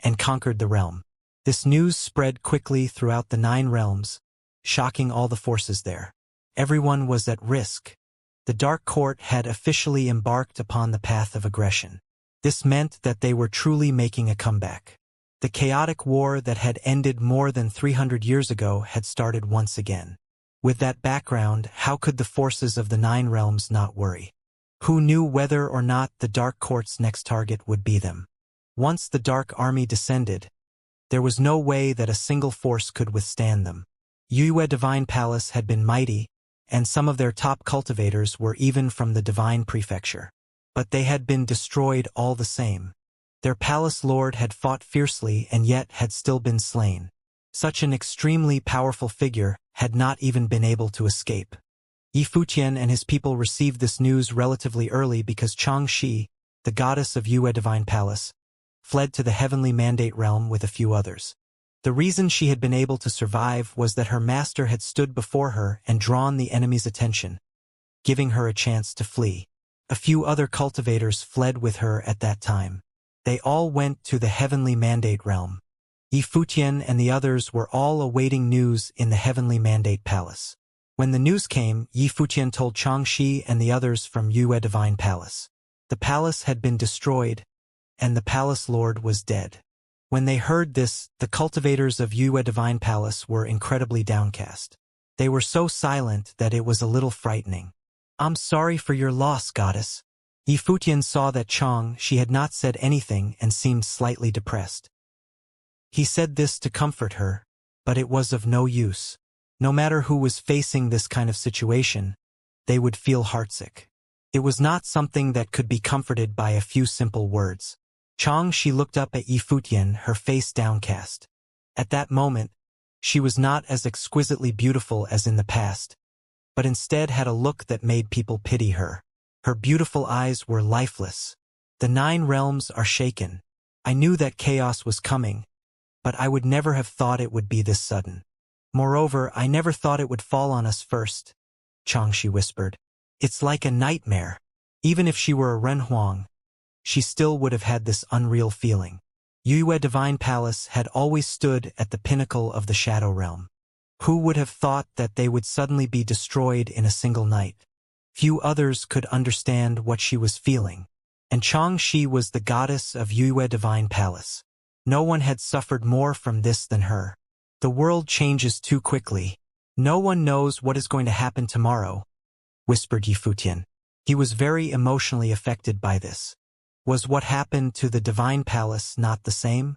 and conquered the realm. This news spread quickly throughout the 9 realms, shocking all the forces there. Everyone was at risk. The Dark Court had officially embarked upon the path of aggression. This meant that they were truly making a comeback. The chaotic war that had ended more than 300 years ago had started once again. With that background, how could the forces of the 9 realms not worry? Who knew whether or not the Dark Court's next target would be them? Once the Dark Army descended, there was no way that a single force could withstand them. Yue Divine Palace had been mighty, and some of their top cultivators were even from the Divine Prefecture. But they had been destroyed all the same. Their palace lord had fought fiercely and yet had still been slain. Such an extremely powerful figure had not even been able to escape. Yifutian and his people received this news relatively early because Xianxia, the goddess of Yue Divine Palace, fled to the heavenly mandate realm with a few others. The reason she had been able to survive was that her master had stood before her and drawn the enemy's attention, giving her a chance to flee. A few other cultivators fled with her at that time. They all went to the heavenly mandate realm. Yifutian and the others were all awaiting news in the heavenly mandate palace. When the news came, Yifutian told Xianxia and the others from Yue Divine Palace. The palace had been destroyed, and the palace lord was dead. When they heard this, the cultivators of Yue Divine Palace were incredibly downcast. They were so silent that it was a little frightening. "I'm sorry for your loss, goddess." Yifutian saw that she had not said anything and seemed slightly depressed. He said this to comfort her, but it was of no use. No matter who was facing this kind of situation, they would feel heartsick. It was not something that could be comforted by a few simple words. Xianxia looked up at Yifutian, her face downcast. At that moment, she was not as exquisitely beautiful as in the past, but instead had a look that made people pity her. Her beautiful eyes were lifeless. The 9 realms are shaken. I knew that chaos was coming, but I would never have thought it would be this sudden. Moreover, I never thought it would fall on us first, Xianxia whispered. It's like a nightmare. Even if she were a Renhuang, she still would have had this unreal feeling. Yue Divine Palace had always stood at the pinnacle of the Shadow Realm. Who would have thought that they would suddenly be destroyed in a single night? Few others could understand what she was feeling. And Xianxia was the goddess of Yue Divine Palace. No one had suffered more from this than her. The world changes too quickly. No one knows what is going to happen tomorrow, whispered Yifutian. He was very emotionally affected by this. Was what happened to the Divine Palace not the same?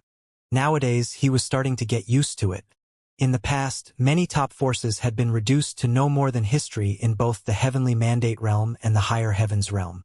Nowadays, he was starting to get used to it. In the past, many top forces had been reduced to no more than history in both the Heavenly Mandate Realm and the Higher Heavens Realm.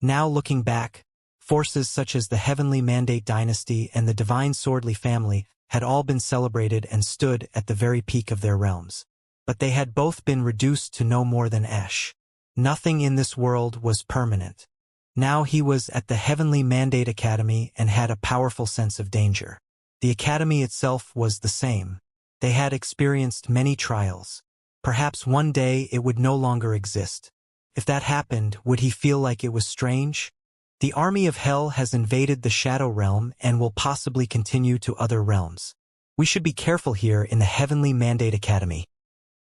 Now looking back, forces such as the Heavenly Mandate Dynasty and the Divine Swordly family had all been celebrated and stood at the very peak of their realms. But they had both been reduced to no more than ash. Nothing in this world was permanent. Now he was at the Heavenly Mandate Academy and had a powerful sense of danger. The academy itself was the same. They had experienced many trials. Perhaps one day it would no longer exist. If that happened, would he feel like it was strange? The army of hell has invaded the Shadow Realm and will possibly continue to other realms. We should be careful here in the Heavenly Mandate Academy.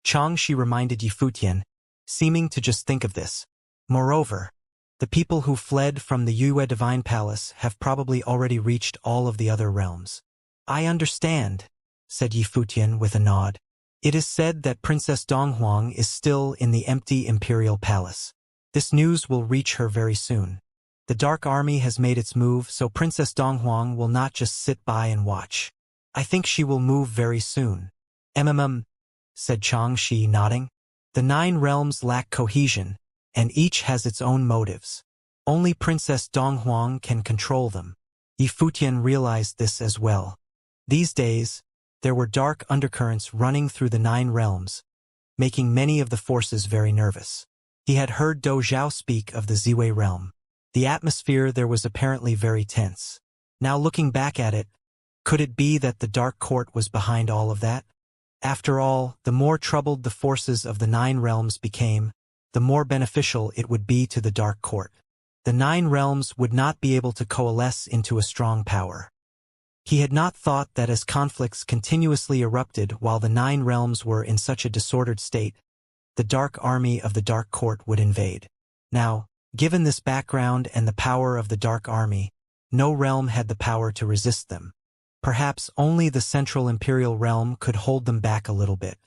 Xianxia reminded Yifutian, seeming to just think of this. Moreover, the people who fled from the Yue Divine Palace have probably already reached all of the other realms. I understand, said Yifutian with a nod. It is said that Princess Donghuang is still in the empty Imperial Palace. This news will reach her very soon. The Dark Army has made its move, so Princess Donghuang will not just sit by and watch. I think she will move very soon. Said Xianxia, nodding. The 9 realms lack cohesion, and each has its own motives. Only Princess Donghuang can control them. Yifutian realized this as well. These days, there were dark undercurrents running through the 9 realms, making many of the forces very nervous. He had heard Do Zhao speak of the Ziwei realm. The atmosphere there was apparently very tense. Now looking back at it, could it be that the Dark Court was behind all of that? After all, the more troubled the forces of the 9 realms became, the more beneficial it would be to the Dark Court. The 9 realms would not be able to coalesce into a strong power. He had not thought that as conflicts continuously erupted while the 9 realms were in such a disordered state, the Dark Army of the Dark Court would invade. Now, given this background and the power of the Dark Army, no realm had the power to resist them. Perhaps only the Central Imperial Realm could hold them back a little bit.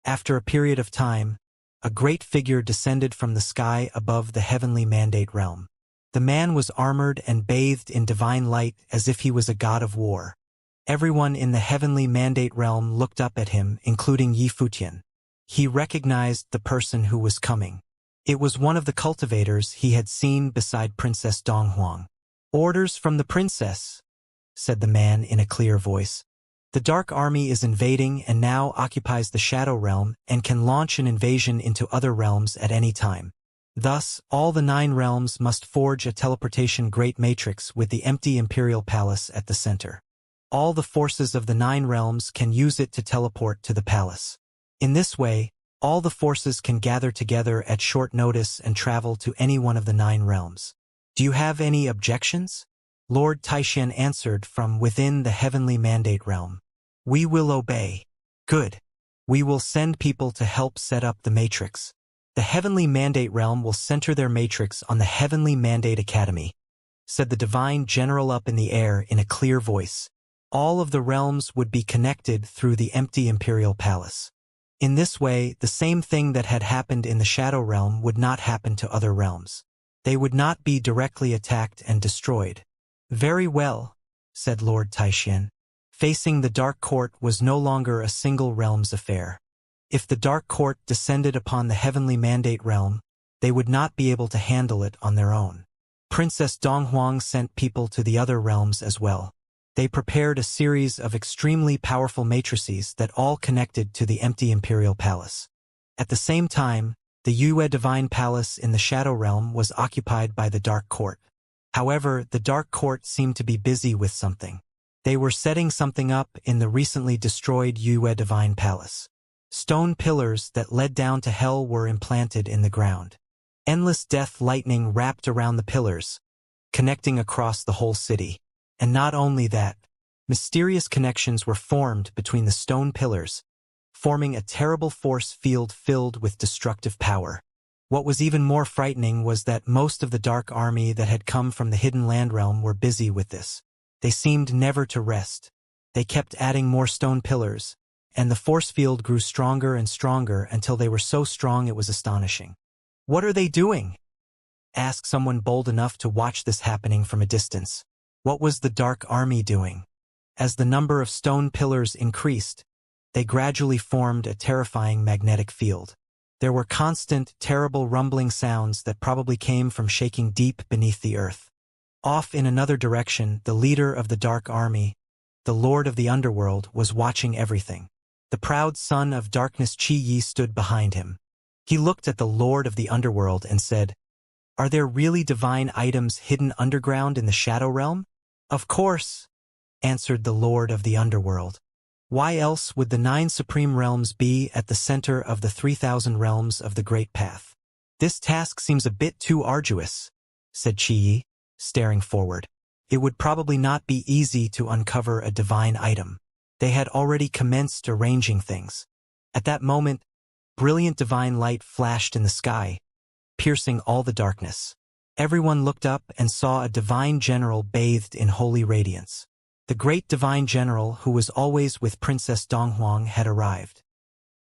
After a period of time, a great figure descended from the sky above the Heavenly Mandate Realm. The man was armored and bathed in divine light as if he was a god of war. Everyone in the Heavenly Mandate Realm looked up at him, including Yifutian. He recognized the person who was coming. It was one of the cultivators he had seen beside Princess Donghuang. Orders from the princess, said the man in a clear voice. The Dark Army is invading and now occupies the Shadow Realm and can launch an invasion into other realms at any time. Thus, all the 9 realms must forge a teleportation great matrix with the empty Imperial Palace at the center. All the forces of the 9 realms can use it to teleport to the palace. In this way, all the forces can gather together at short notice and travel to any one of the 9 realms. Do you have any objections? Lord Taishan answered from within the Heavenly Mandate Realm. We will obey. Good. We will send people to help set up the matrix. The Heavenly Mandate Realm will center their matrix on the Heavenly Mandate Academy, said the Divine General up in the air in a clear voice. All of the realms would be connected through the empty Imperial Palace. In this way, the same thing that had happened in the Shadow Realm would not happen to other realms. They would not be directly attacked and destroyed. Very well, said Lord Taishan. Facing the Dark Court was no longer a single realm's affair. If the Dark Court descended upon the Heavenly Mandate Realm, they would not be able to handle it on their own. Princess Donghuang sent people to the other realms as well. They prepared a series of extremely powerful matrices that all connected to the empty imperial palace. At the same time, the Yue Divine Palace in the Shadow Realm was occupied by the Dark Court. However, the Dark Court seemed to be busy with something. They were setting something up in the recently destroyed Yue Divine Palace. Stone pillars that led down to hell were implanted in the ground. Endless death lightning wrapped around the pillars, connecting across the whole city. And not only that, mysterious connections were formed between the stone pillars, forming a terrible force field filled with destructive power. What was even more frightening was that most of the Dark Army that had come from the Hidden Land Realm were busy with this. They seemed never to rest. They kept adding more stone pillars, and the force field grew stronger and stronger until they were so strong it was astonishing. "What are they doing?" asked someone bold enough to watch this happening from a distance. What was the Dark Army doing? As the number of stone pillars increased, they gradually formed a terrifying magnetic field. There were constant, terrible rumbling sounds that probably came from shaking deep beneath the earth. Off in another direction, the leader of the Dark Army, the Lord of the Underworld, was watching everything. The proud son of darkness Qi Yi stood behind him. He looked at the Lord of the Underworld and said, "Are there really divine items hidden underground in the Shadow Realm?" "Of course," answered the Lord of the Underworld. "Why else would the 9 supreme realms be at the center of the 3,000 realms of the Great Path?" "This task seems a bit too arduous," said Qi Yi, staring forward. It would probably not be easy to uncover a divine item. They had already commenced arranging things. At that moment, brilliant divine light flashed in the sky, piercing all the darkness. Everyone looked up and saw a divine general bathed in holy radiance. The great divine general who was always with Princess Donghuang had arrived.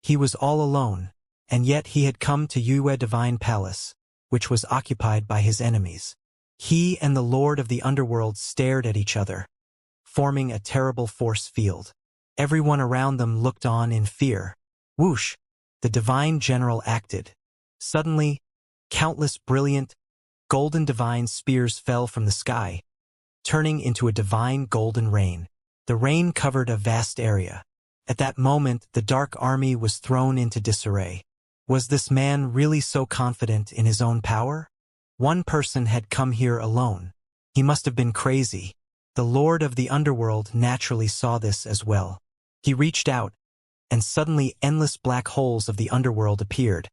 He was all alone, and yet he had come to Yue Divine Palace, which was occupied by his enemies. He and the Lord of the Underworld stared at each other, forming a terrible force field. Everyone around them looked on in fear. Whoosh! The divine general acted. Suddenly, countless brilliant, golden divine spears fell from the sky, turning into a divine golden rain. The rain covered a vast area. At that moment, the Dark Army was thrown into disarray. Was this man really so confident in his own power? One person had come here alone. He must have been crazy. The Lord of the Underworld naturally saw this as well. He reached out, and suddenly endless black holes of the underworld appeared,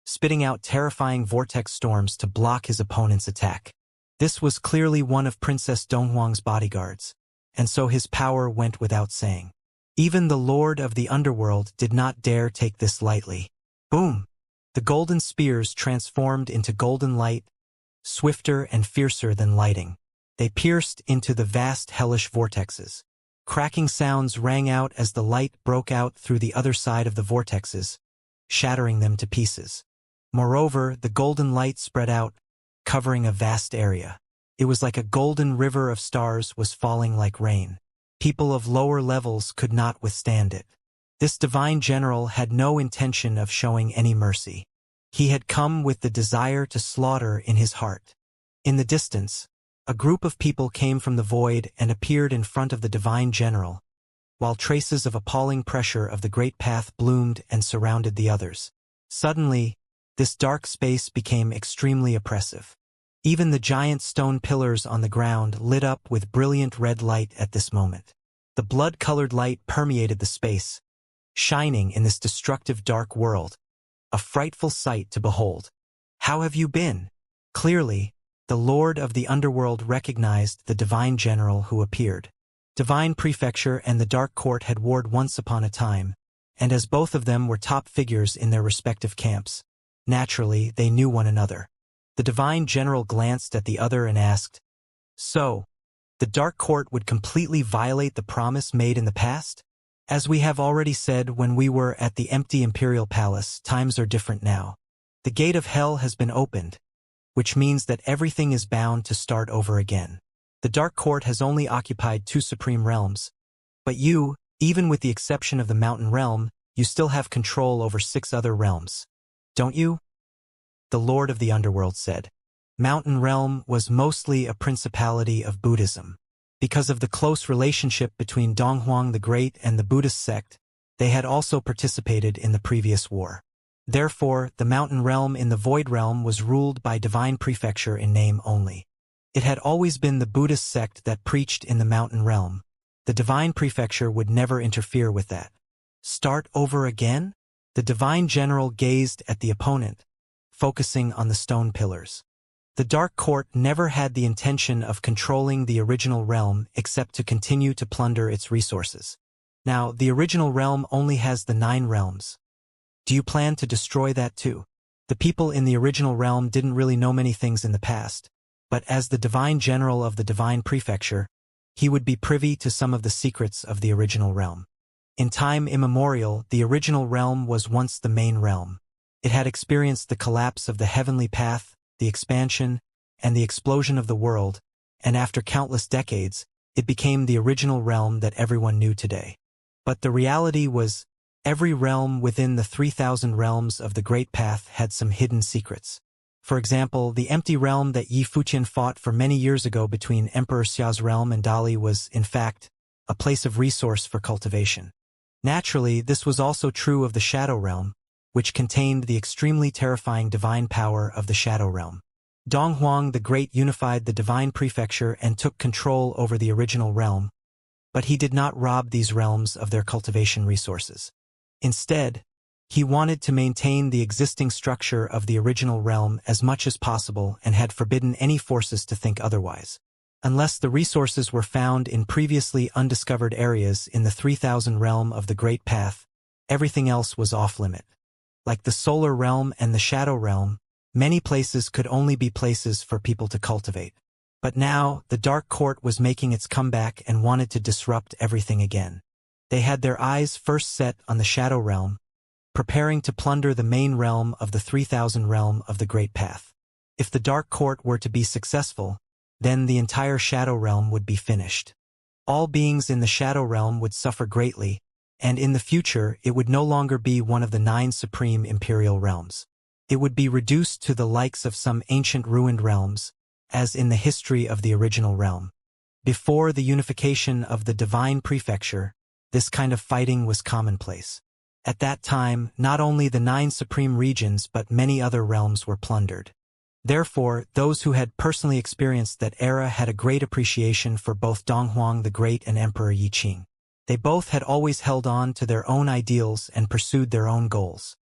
spitting out terrifying vortex storms to block his opponent's attack. This was clearly one of Princess Donghuang's bodyguards, and so his power went without saying. Even the Lord of the Underworld did not dare take this lightly. Boom! The golden spears transformed into golden light, swifter and fiercer than lightning. They pierced into the vast hellish vortexes. Cracking sounds rang out as the light broke out through the other side of the vortexes, shattering them to pieces. Moreover, the golden light spread out, covering a vast area. It was like a golden river of stars was falling like rain. People of lower levels could not withstand it. This divine general had no intention of showing any mercy. He had come with the desire to slaughter in his heart. In the distance, a group of people came from the void and appeared in front of the divine general, while traces of appalling pressure of the great path bloomed and surrounded the others. Suddenly, this dark space became extremely oppressive. Even the giant stone pillars on the ground lit up with brilliant red light at this moment. The blood-colored light permeated the space, shining in this destructive dark world, a frightful sight to behold. "How have you been?" Clearly, the Lord of the Underworld recognized the divine general who appeared. Divine Prefecture and the Dark Court had warred once upon a time, and as both of them were top figures in their respective camps, naturally they knew one another. The divine general glanced at the other and asked, "So, the Dark Court would completely violate the promise made in the past? As we have already said when we were at the empty Imperial Palace, times are different now. The gate of hell has been opened, which means that everything is bound to start over again. The Dark Court has only occupied 2 supreme realms, but you, even with the exception of the Mountain Realm, you still have control over 6 other realms. Don't you?" The Lord of the Underworld said. Mountain Realm was mostly a principality of Buddhism. Because of the close relationship between Donghuang the Great and the Buddhist sect, they had also participated in the previous war. Therefore, the Mountain Realm in the Void Realm was ruled by divine prefecture in name only. It had always been the Buddhist sect that preached in the Mountain Realm. The divine prefecture would never interfere with that. Start over again? The divine general gazed at the opponent, focusing on the stone pillars. The Dark Court never had the intention of controlling the original realm except to continue to plunder its resources. Now, the original realm only has the 9 realms. Do you plan to destroy that too? The people in the original realm didn't really know many things in the past, but as the divine general of the divine prefecture, he would be privy to some of the secrets of the original realm. In time immemorial, the original realm was once the main realm. It had experienced the collapse of the heavenly path, the expansion, and the explosion of the world, and after countless decades, it became the original realm that everyone knew today. But the reality was, every realm within the 3,000 realms of the Great Path had some hidden secrets. For example, the empty realm that Yi Fuqian fought for many years ago between Emperor Xia's realm and Dali was, in fact, a place of resource for cultivation. Naturally, this was also true of the Shadow Realm, which contained the extremely terrifying divine power of the Shadow Realm. Donghuang the Great unified the divine prefecture and took control over the original realm, but he did not rob these realms of their cultivation resources. Instead, he wanted to maintain the existing structure of the original realm as much as possible and had forbidden any forces to think otherwise. Unless the resources were found in previously undiscovered areas in the 3,000 realm of the Great Path, everything else was off-limit. Like the Solar Realm and the Shadow Realm, many places could only be places for people to cultivate. But now, the Dark Court was making its comeback and wanted to disrupt everything again. They had their eyes first set on the Shadow Realm, preparing to plunder the main realm of the 3,000 realm of the Great Path. If the Dark Court were to be successful, then the entire Shadow Realm would be finished. All beings in the Shadow Realm would suffer greatly, and in the future it would no longer be one of the 9 supreme imperial realms. It would be reduced to the likes of some ancient ruined realms, as in the history of the original realm. Before the unification of the divine prefecture, this kind of fighting was commonplace. At that time, not only the 9 supreme regions but many other realms were plundered. Therefore, those who had personally experienced that era had a great appreciation for both Donghuang the Great and Emperor Yi Qing. They both had always held on to their own ideals and pursued their own goals.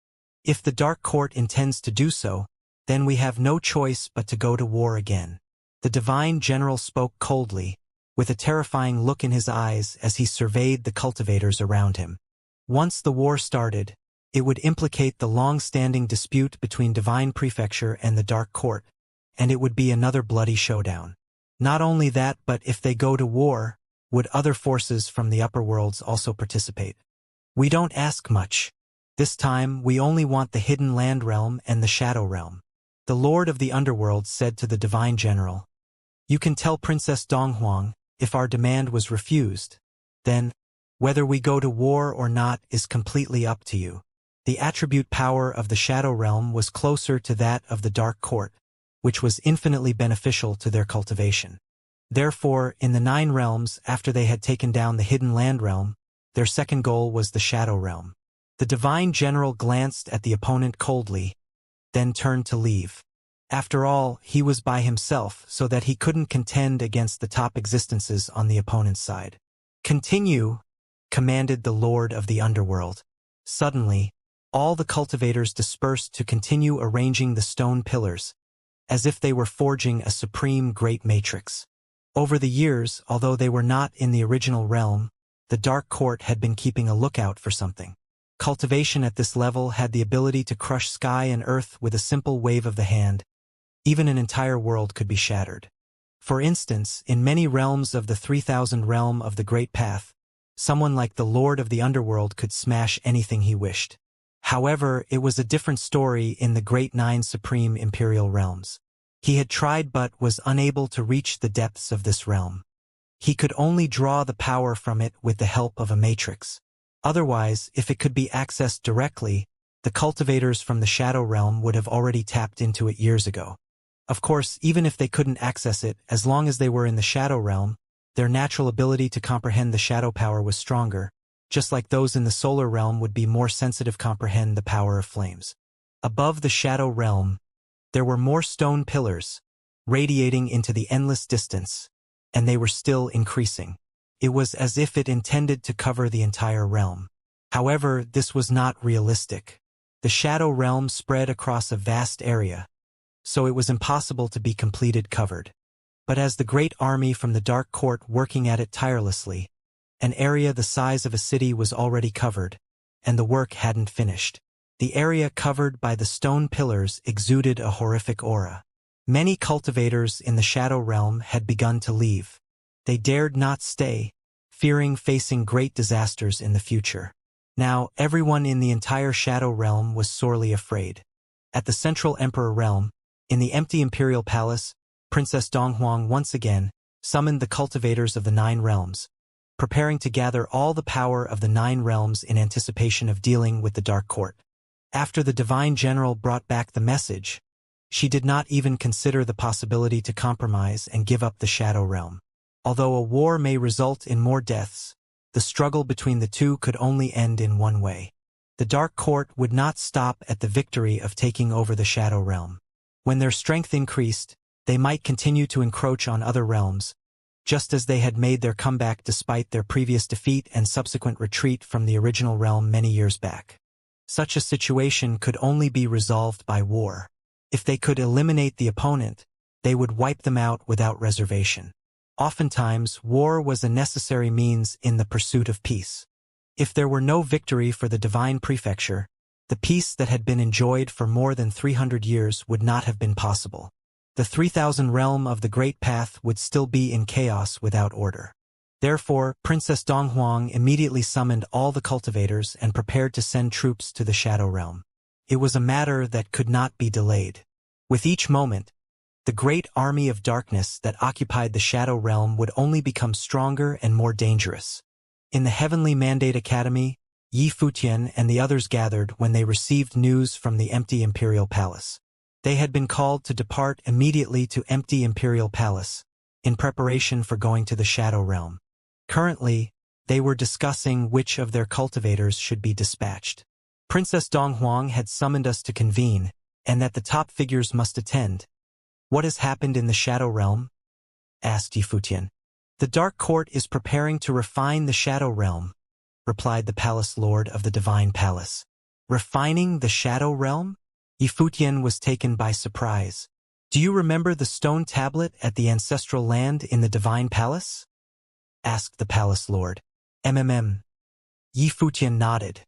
If the Dark Court intends to do so, then we have no choice but to go to war again. The divine general spoke coldly, with a terrifying look in his eyes as he surveyed the cultivators around him. Once the war started, it would implicate the long-standing dispute between Divine Prefecture and the Dark Court, and it would be another bloody showdown. Not only that, but if they go to war, would other forces from the upper worlds also participate? We don't ask much. This time, we only want the Hidden Land Realm and the Shadow Realm. The Lord of the Underworld said to the Divine General, "You can tell Princess Donghuang, if our demand was refused, then, whether we go to war or not is completely up to you." The attribute power of the Shadow Realm was closer to that of the Dark Court, which was infinitely beneficial to their cultivation. Therefore, in the 9 realms after they had taken down the Hidden Land Realm, their second goal was the Shadow Realm. The Divine General glanced at the opponent coldly, then turned to leave. After all, he was by himself so that he couldn't contend against the top existences on the opponent's side. "Continue," commanded the Lord of the Underworld. Suddenly, all the cultivators dispersed to continue arranging the stone pillars, as if they were forging a supreme great matrix. Over the years, although they were not in the original realm, the Dark Court had been keeping a lookout for something. Cultivation at this level had the ability to crush sky and earth with a simple wave of the hand. Even an entire world could be shattered. For instance, in many realms of the 3,000 realm of the Great Path, someone like the Lord of the Underworld could smash anything he wished. However, it was a different story in the Great 9 Supreme Imperial Realms. He had tried but was unable to reach the depths of this realm. He could only draw the power from it with the help of a matrix. Otherwise, if it could be accessed directly, the cultivators from the Shadow Realm would have already tapped into it years ago. Of course, even if they couldn't access it, as long as they were in the shadow realm, their natural ability to comprehend the shadow power was stronger, just like those in the solar realm would be more sensitive to comprehend the power of flames. Above the shadow realm, there were more stone pillars, radiating into the endless distance, and they were still increasing. It was as if it intended to cover the entire realm. However, this was not realistic. The shadow realm spread across a vast area, so it was impossible to be completed covered. But as the great army from the Dark Court working at it tirelessly, an area the size of a city was already covered, and the work hadn't finished. The area covered by the stone pillars exuded a horrific aura. Many cultivators in the shadow realm had begun to leave. They dared not stay, fearing facing great disasters in the future. Now, everyone in the entire shadow realm was sorely afraid. At the central emperor realm, in the empty imperial palace, Princess Donghuang once again summoned the cultivators of the 9 realms, preparing to gather all the power of the 9 realms in anticipation of dealing with the Dark Court. After the divine general brought back the message, she did not even consider the possibility to compromise and give up the shadow realm. Although a war may result in more deaths, the struggle between the two could only end in one way. The Dark Court would not stop at the victory of taking over the shadow realm. When their strength increased, they might continue to encroach on other realms, just as they had made their comeback despite their previous defeat and subsequent retreat from the original realm many years back. Such a situation could only be resolved by war. If they could eliminate the opponent, they would wipe them out without reservation. Oftentimes, war was a necessary means in the pursuit of peace. If there were no victory for the divine prefecture, the peace that had been enjoyed for more than 300 years would not have been possible. The 3000 realm of the Great Path would still be in chaos without order. Therefore, Princess Donghuang immediately summoned all the cultivators and prepared to send troops to the Shadow Realm. It was a matter that could not be delayed. With each moment, the great army of darkness that occupied the Shadow Realm would only become stronger and more dangerous. In the Heavenly Mandate Academy, Yi Futian and the others gathered when they received news from the empty Imperial Palace. They had been called to depart immediately to empty Imperial Palace, in preparation for going to the Shadow Realm. Currently, they were discussing which of their cultivators should be dispatched. Princess Donghuang had summoned us to convene, and that the top figures must attend. What has happened in the Shadow Realm? Asked Yi Futian. The Dark Court is preparing to refine the Shadow Realm, replied the Palace Lord of the Divine Palace. Refining the Shadow Realm? Yi Futian was taken by surprise. Do you remember the stone tablet at the ancestral land in the Divine Palace? Asked the Palace Lord. Yi Futian nodded.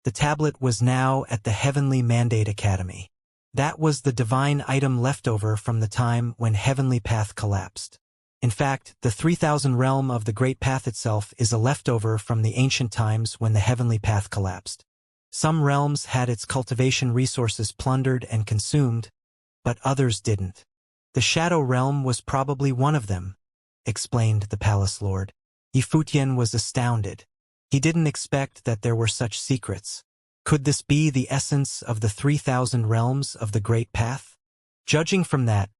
The tablet was now at the Heavenly Mandate Academy. That was the divine item left over from the time when Heavenly Path collapsed. In fact, the 3000 realm of the Great Path itself is a leftover from the ancient times when the Heavenly Path collapsed. Some realms had its cultivation resources plundered and consumed, but others didn't. The Shadow Realm was probably one of them, explained the Palace Lord. Yi Futian was astounded. He didn't expect that there were such secrets. Could this be the essence of the 3000 realms of the Great Path? Judging from that,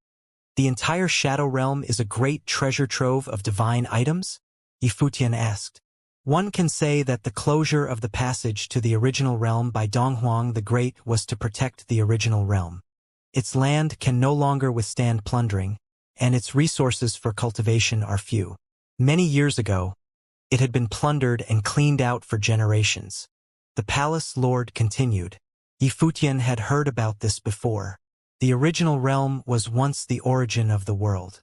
the entire Shadow Realm is a great treasure trove of divine items? Yi Futian asked. One can say that the closure of the passage to the original realm by Donghuang the Great was to protect the original realm. Its land can no longer withstand plundering, and its resources for cultivation are few. Many years ago, it had been plundered and cleaned out for generations. The Palace Lord continued. Yi Futian had heard about this before. The original realm was once the origin of the world.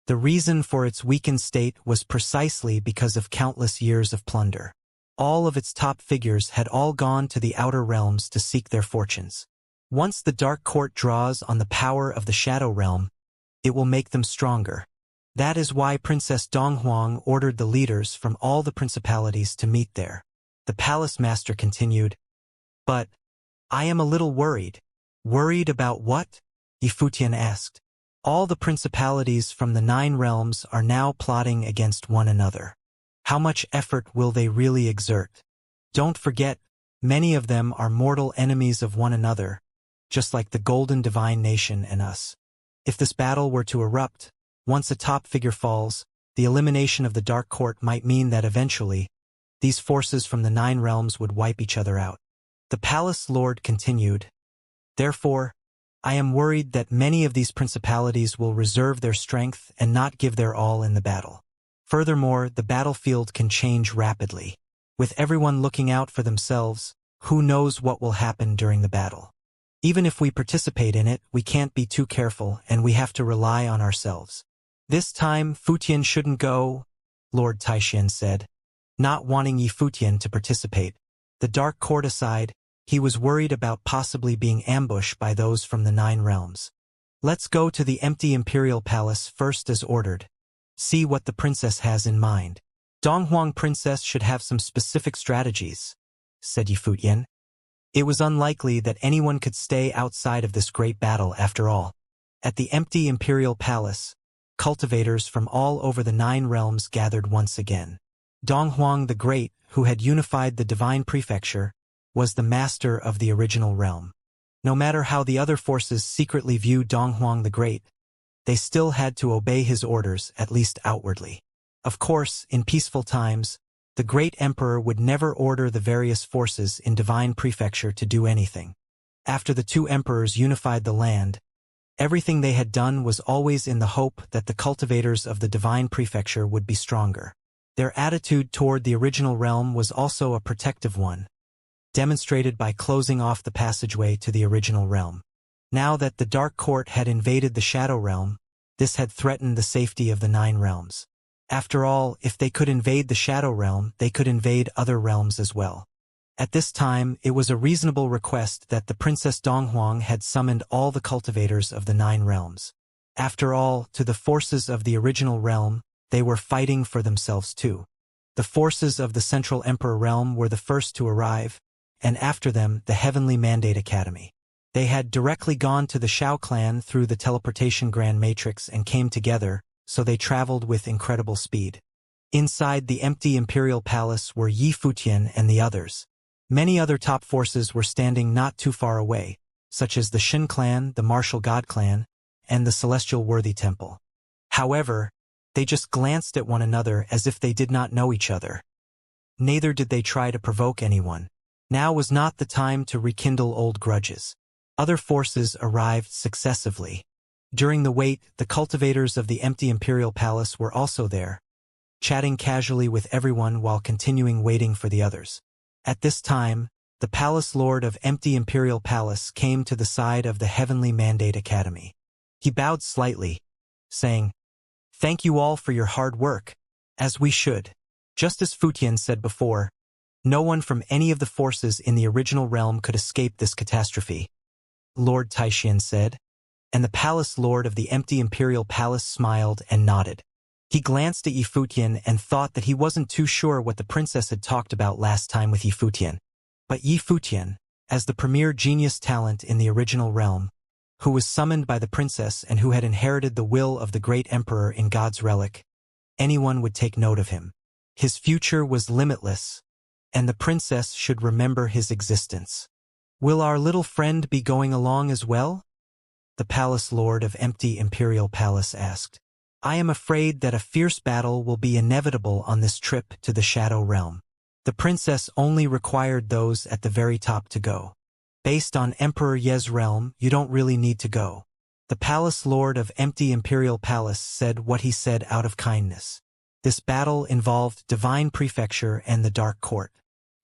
The reason for its weakened state was precisely because of countless years of plunder. All of its top figures had all gone to the outer realms to seek their fortunes. Once the Dark Court draws on the power of the Shadow Realm, it will make them stronger. That is why Princess Donghuang ordered the leaders from all the principalities to meet there. The Palace Master continued, But I am a little worried. Worried about what? Yi Futian asked. All the principalities from the 9 realms are now plotting against one another. How much effort will they really exert? Don't forget, many of them are mortal enemies of one another, just like the Golden Divine Nation and us. If this battle were to erupt, once a top figure falls, the elimination of the Dark Court might mean that eventually, these forces from the 9 realms would wipe each other out. The palace lord continued, "Therefore, I am worried that many of these principalities will reserve their strength and not give their all in the battle. Furthermore, the battlefield can change rapidly. With everyone looking out for themselves, who knows what will happen during the battle? Even if we participate in it, we can't be too careful and we have to rely on ourselves." "This time, Futian shouldn't go," Lord Taishan said, not wanting Yi Futian to participate. The Dark Court aside, he was worried about possibly being ambushed by those from the 9 realms. "Let's go to the empty imperial palace first as ordered. See what the princess has in mind. Donghuang princess should have some specific strategies," said Yi Futian. It was unlikely that anyone could stay outside of this great battle after all. At the empty imperial palace, cultivators from all over the 9 realms gathered once again. Donghuang the Great, who had unified the divine prefecture, was the master of the original realm. No matter how the other forces secretly viewed Donghuang the Great, they still had to obey his orders, at least outwardly. Of course, in peaceful times, the great emperor would never order the various forces in divine prefecture to do anything. After the 2 emperors unified the land, everything they had done was always in the hope that the cultivators of the divine prefecture would be stronger. Their attitude toward the original realm was also a protective one, demonstrated by closing off the passageway to the original realm. Now that the Dark Court had invaded the Shadow Realm, this had threatened the safety of the 9 realms. After all, if they could invade the Shadow Realm, they could invade other realms as well. At this time, it was a reasonable request that the Princess Donghuang had summoned all the cultivators of the 9 realms. After all, to the forces of the original realm, they were fighting for themselves too. The forces of the Central Emperor realm were the first to arrive, and after them the Heavenly Mandate Academy. They had directly gone to the Shao clan through the teleportation Grand Matrix and came together, so they traveled with incredible speed. Inside the empty imperial palace were Yi Futian and the others. Many other top forces were standing not too far away, such as the Shin clan, the Martial God clan, and the Celestial Worthy Temple. However, they just glanced at one another as if they did not know each other. Neither did they try to provoke anyone. Now was not the time to rekindle old grudges. Other forces arrived successively. During the wait, the cultivators of the empty imperial palace were also there, chatting casually with everyone while continuing waiting for the others. At this time, the palace lord of empty imperial palace came to the side of the Heavenly Mandate Academy. He bowed slightly, saying, "Thank you all for your hard work, as we should." Just as Futian said before, no one from any of the forces in the original realm could escape this catastrophe, Lord Taishan said, and the palace lord of the empty imperial palace smiled and nodded. He glanced at Yi Futian and thought that he wasn't too sure what the princess had talked about last time with Yi Futian. But Yi Futian, as the premier genius talent in the original realm, who was summoned by the princess and who had inherited the will of the great emperor in God's relic, anyone would take note of him. His future was limitless, and the princess should remember his existence. "Will our little friend be going along as well?" the palace lord of empty imperial palace asked. "I am afraid that a fierce battle will be inevitable on this trip to the Shadow Realm. The princess only required those at the very top to go. Based on Emperor Ye's realm, you don't really need to go." The palace lord of empty imperial palace said what he said out of kindness. This battle involved divine prefecture and the Dark Court.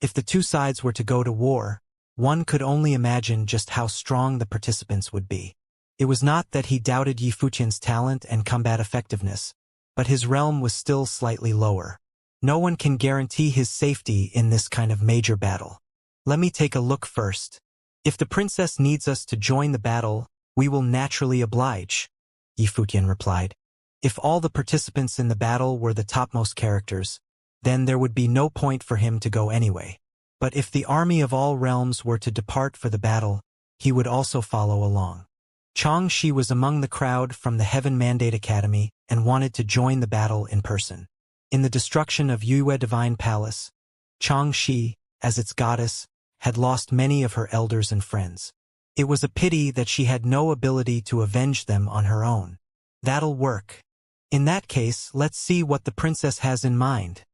If the 2 sides were to go to war, one could only imagine just how strong the participants would be. It was not that he doubted Yi Futian's talent and combat effectiveness, but his realm was still slightly lower. No one can guarantee his safety in this kind of major battle. "Let me take a look first. If the princess needs us to join the battle, we will naturally oblige," Yi Futian replied. If all the participants in the battle were the topmost characters, then there would be no point for him to go anyway. But if the army of all realms were to depart for the battle, he would also follow along. Xianxia was among the crowd from the Heaven Mandate Academy and wanted to join the battle in person. In the destruction of Yue Divine Palace, Xianxia, as its goddess, had lost many of her elders and friends. It was a pity that she had no ability to avenge them on her own. That'll work. In that case, let's see what the princess has in mind,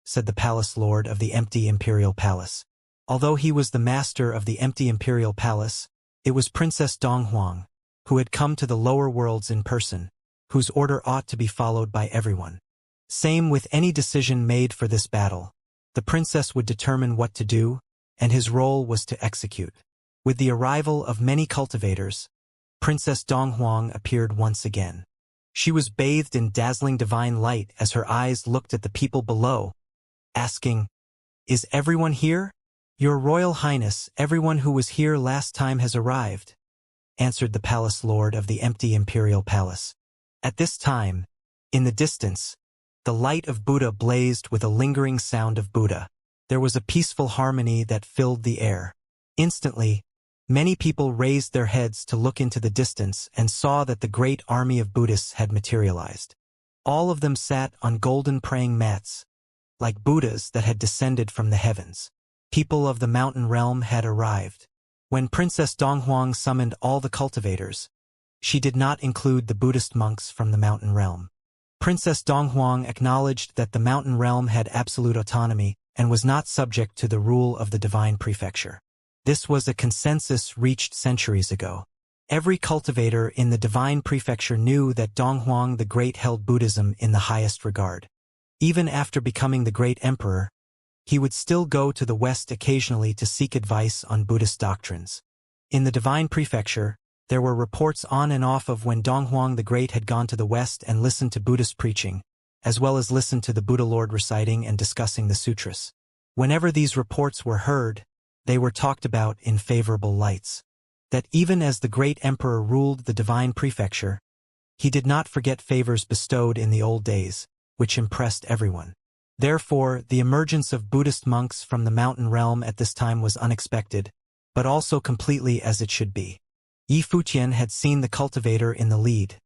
said the palace lord of the empty imperial palace. Although he was the master of the empty imperial palace, it was Princess Donghuang, who had come to the lower worlds in person, whose order ought to be followed by everyone. Same with any decision made for this battle. The princess would determine what to do, and his role was to execute. With the arrival of many cultivators, Princess Donghuang appeared once again. She was bathed in dazzling divine light as her eyes looked at the people below, asking, "Is everyone here?" "Your Royal Highness, everyone who was here last time has arrived," answered the palace lord of the empty imperial palace. At this time, in the distance, the light of Buddha blazed with a lingering sound of Buddha. There was a peaceful harmony that filled the air. Instantly, many people raised their heads to look into the distance and saw that the great army of Buddhists had materialized. All of them sat on golden praying mats, like Buddhas that had descended from the heavens. People of the mountain realm had arrived. When Princess Donghuang summoned all the cultivators, she did not include the Buddhist monks from the mountain realm. Princess Donghuang acknowledged that the mountain realm had absolute autonomy and was not subject to the rule of the divine prefecture. This was a consensus reached centuries ago. Every cultivator in the divine prefecture knew that Donghuang the Great held Buddhism in the highest regard. Even after becoming the great emperor, he would still go to the West occasionally to seek advice on Buddhist doctrines. In the divine prefecture, there were reports on and off of when Donghuang the Great had gone to the West and listened to Buddhist preaching, as well as listened to the Buddha Lord reciting and discussing the sutras. Whenever these reports were heard, they were talked about in favorable lights. That even as the great emperor ruled the divine prefecture, he did not forget favors bestowed in the old days, which impressed everyone. Therefore, the emergence of Buddhist monks from the mountain realm at this time was unexpected, but also completely as it should be. Yi Futian had seen the cultivator in the lead.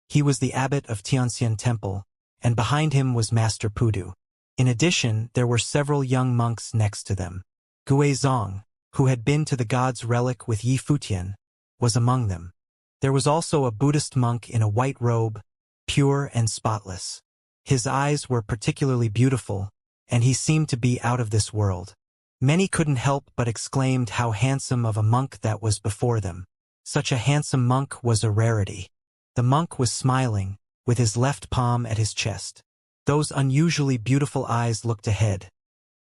He was the abbot of Xianxia Temple, and behind him was Master Pudu. In addition, there were several young monks next to them. Guizong, who had been to the god's relic with Yi Futian, was among them. There was also a Buddhist monk in a white robe, pure and spotless. His eyes were particularly beautiful, and he seemed to be out of this world. Many couldn't help but exclaimed how handsome of a monk that was before them. Such a handsome monk was a rarity. The monk was smiling, with his left palm at his chest. Those unusually beautiful eyes looked ahead.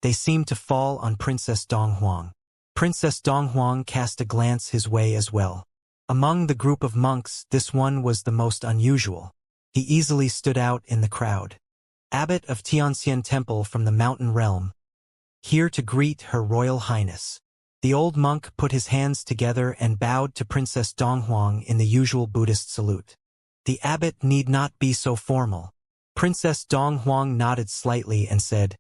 They seemed to fall on Princess Donghuang. Princess Donghuang cast a glance his way as well. Among the group of monks, this one was the most unusual. He easily stood out in the crowd. Abbot of Xianxia Temple from the mountain realm, here to greet Her Royal Highness. The old monk put his hands together and bowed to Princess Donghuang in the usual Buddhist salute. The abbot need not be so formal. Princess Donghuang nodded slightly and said,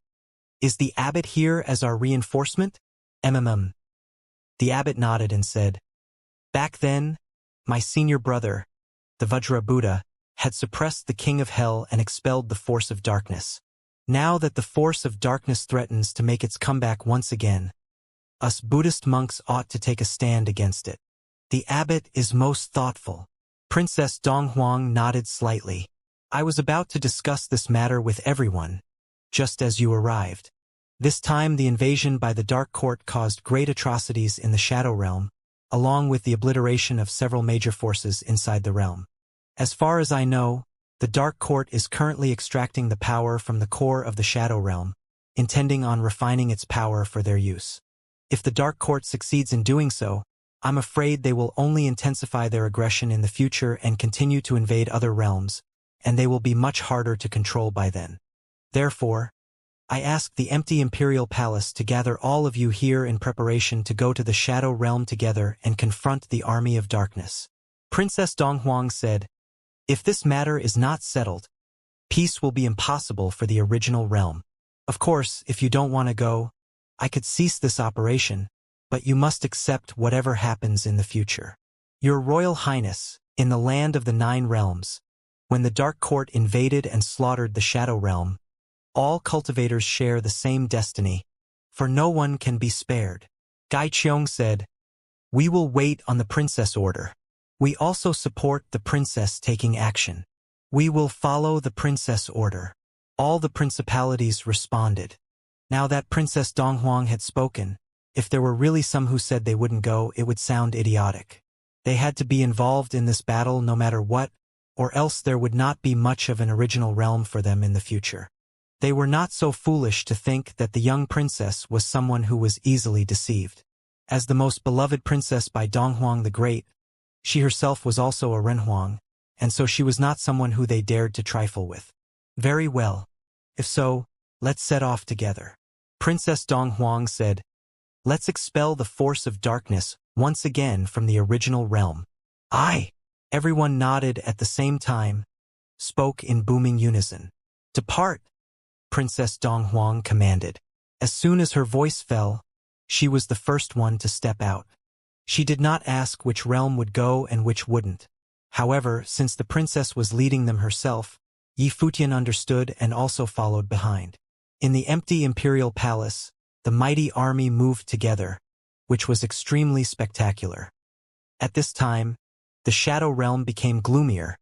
"Is the abbot here as our reinforcement?" The abbot nodded and said, "Back then, my senior brother, the Vajra Buddha, had suppressed the king of hell and expelled the force of darkness. Now that the force of darkness threatens to make its comeback once again, us Buddhist monks ought to take a stand against it. The abbot is most thoughtful." Princess Donghuang nodded slightly. "I was about to discuss this matter with everyone, just as you arrived. This time the invasion by the Dark Court caused great atrocities in the Shadow Realm, along with the obliteration of several major forces inside the realm. As far as I know, the Dark Court is currently extracting the power from the core of the Shadow Realm, intending on refining its power for their use. If the Dark Court succeeds in doing so, I'm afraid they will only intensify their aggression in the future and continue to invade other realms, and they will be much harder to control by then. Therefore, I ask the empty Imperial Palace to gather all of you here in preparation to go to the Shadow Realm together and confront the army of darkness." Princess Donghuang said, "If this matter is not settled, peace will be impossible for the original realm. Of course, if you don't want to go, I could cease this operation, but you must accept whatever happens in the future. Your Royal Highness, in the land of the 9 realms, when the Dark Court invaded and slaughtered the Shadow Realm, all cultivators share the same destiny, for no one can be spared." Gai Qiong said, We will wait on the princess order. We also support the princess taking action. We will follow the princess order. All the principalities responded. Now that Princess Donghuang had spoken, if there were really some who said they wouldn't go, it would sound idiotic. They had to be involved in this battle no matter what, or else there would not be much of an original realm for them in the future. They were not so foolish to think that the young princess was someone who was easily deceived. As the most beloved princess by Donghuang the Great, she herself was also a Renhuang, and so she was not someone who they dared to trifle with. Very well. If so, let's set off together. Princess Donghuang said, let's expel the force of darkness once again from the original realm. Aye. Everyone nodded at the same time, spoke in booming unison. Depart, Princess Donghuang commanded. As soon as her voice fell, she was the first one to step out. She did not ask which realm would go and which wouldn't. However, since the princess was leading them herself, Yi Futian understood and also followed behind. In the empty imperial palace, the mighty army moved together, which was extremely spectacular. At this time, the shadow realm became gloomier,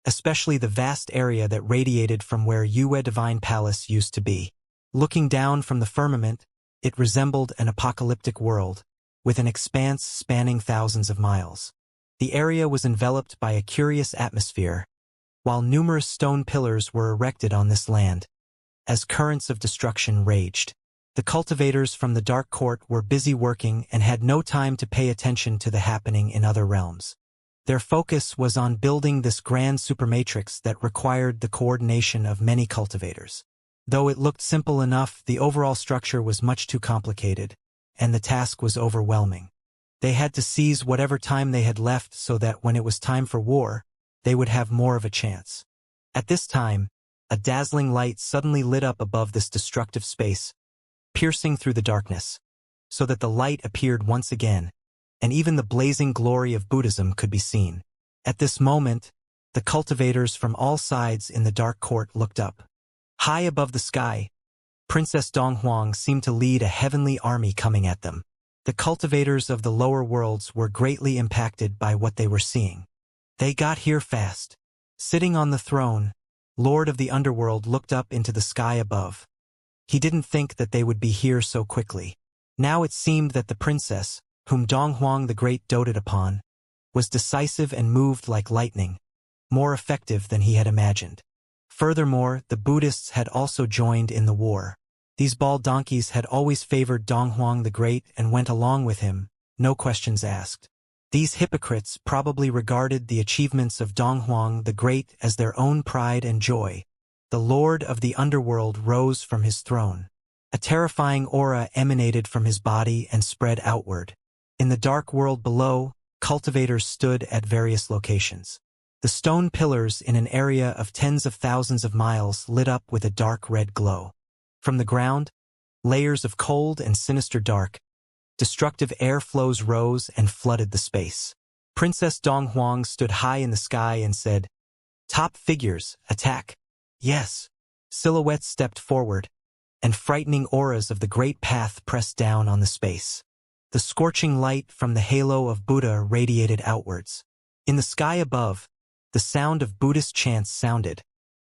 especially the vast area that radiated from where Yue Divine Palace used to be. Looking down from the firmament, it resembled an apocalyptic world, with an expanse spanning thousands of miles. The area was enveloped by a curious atmosphere, while numerous stone pillars were erected on this land. As currents of destruction raged, the cultivators from the Dark Court were busy working and had no time to pay attention to the happening in other realms. Their focus was on building this grand supermatrix that required the coordination of many cultivators. Though it looked simple enough, the overall structure was much too complicated, and the task was overwhelming. They had to seize whatever time they had left so that when it was time for war, they would have more of a chance. At this time, a dazzling light suddenly lit up above this destructive space, piercing through the darkness, so that the light appeared once again, and even the blazing glory of Buddhism could be seen. At this moment, the cultivators from all sides in the Dark Court looked up. High above the sky, Princess Donghuang seemed to lead a heavenly army coming at them. The cultivators of the lower worlds were greatly impacted by what they were seeing. They got here fast. Sitting on the throne, Lord of the Underworld looked up into the sky above. He didn't think that they would be here so quickly. Now it seemed that the princess, whom Donghuang the Great doted upon, was decisive and moved like lightning, more effective than he had imagined. Furthermore, the Buddhists had also joined in the war. These bald donkeys had always favored Donghuang the Great and went along with him, no questions asked. These hypocrites probably regarded the achievements of Donghuang the Great as their own pride and joy. The Lord of the Underworld rose from his throne. A terrifying aura emanated from his body and spread outward. In the dark world below, cultivators stood at various locations. The stone pillars in an area of tens of thousands of miles lit up with a dark red glow. From the ground, layers of cold and sinister dark, destructive air flows rose and flooded the space. Princess Donghuang stood high in the sky and said, "Top figures, attack." Yes. Silhouettes stepped forward, and frightening auras of the Great Path pressed down on the space. The scorching light from the halo of Buddha radiated outwards. In the sky above, the sound of Buddhist chants sounded,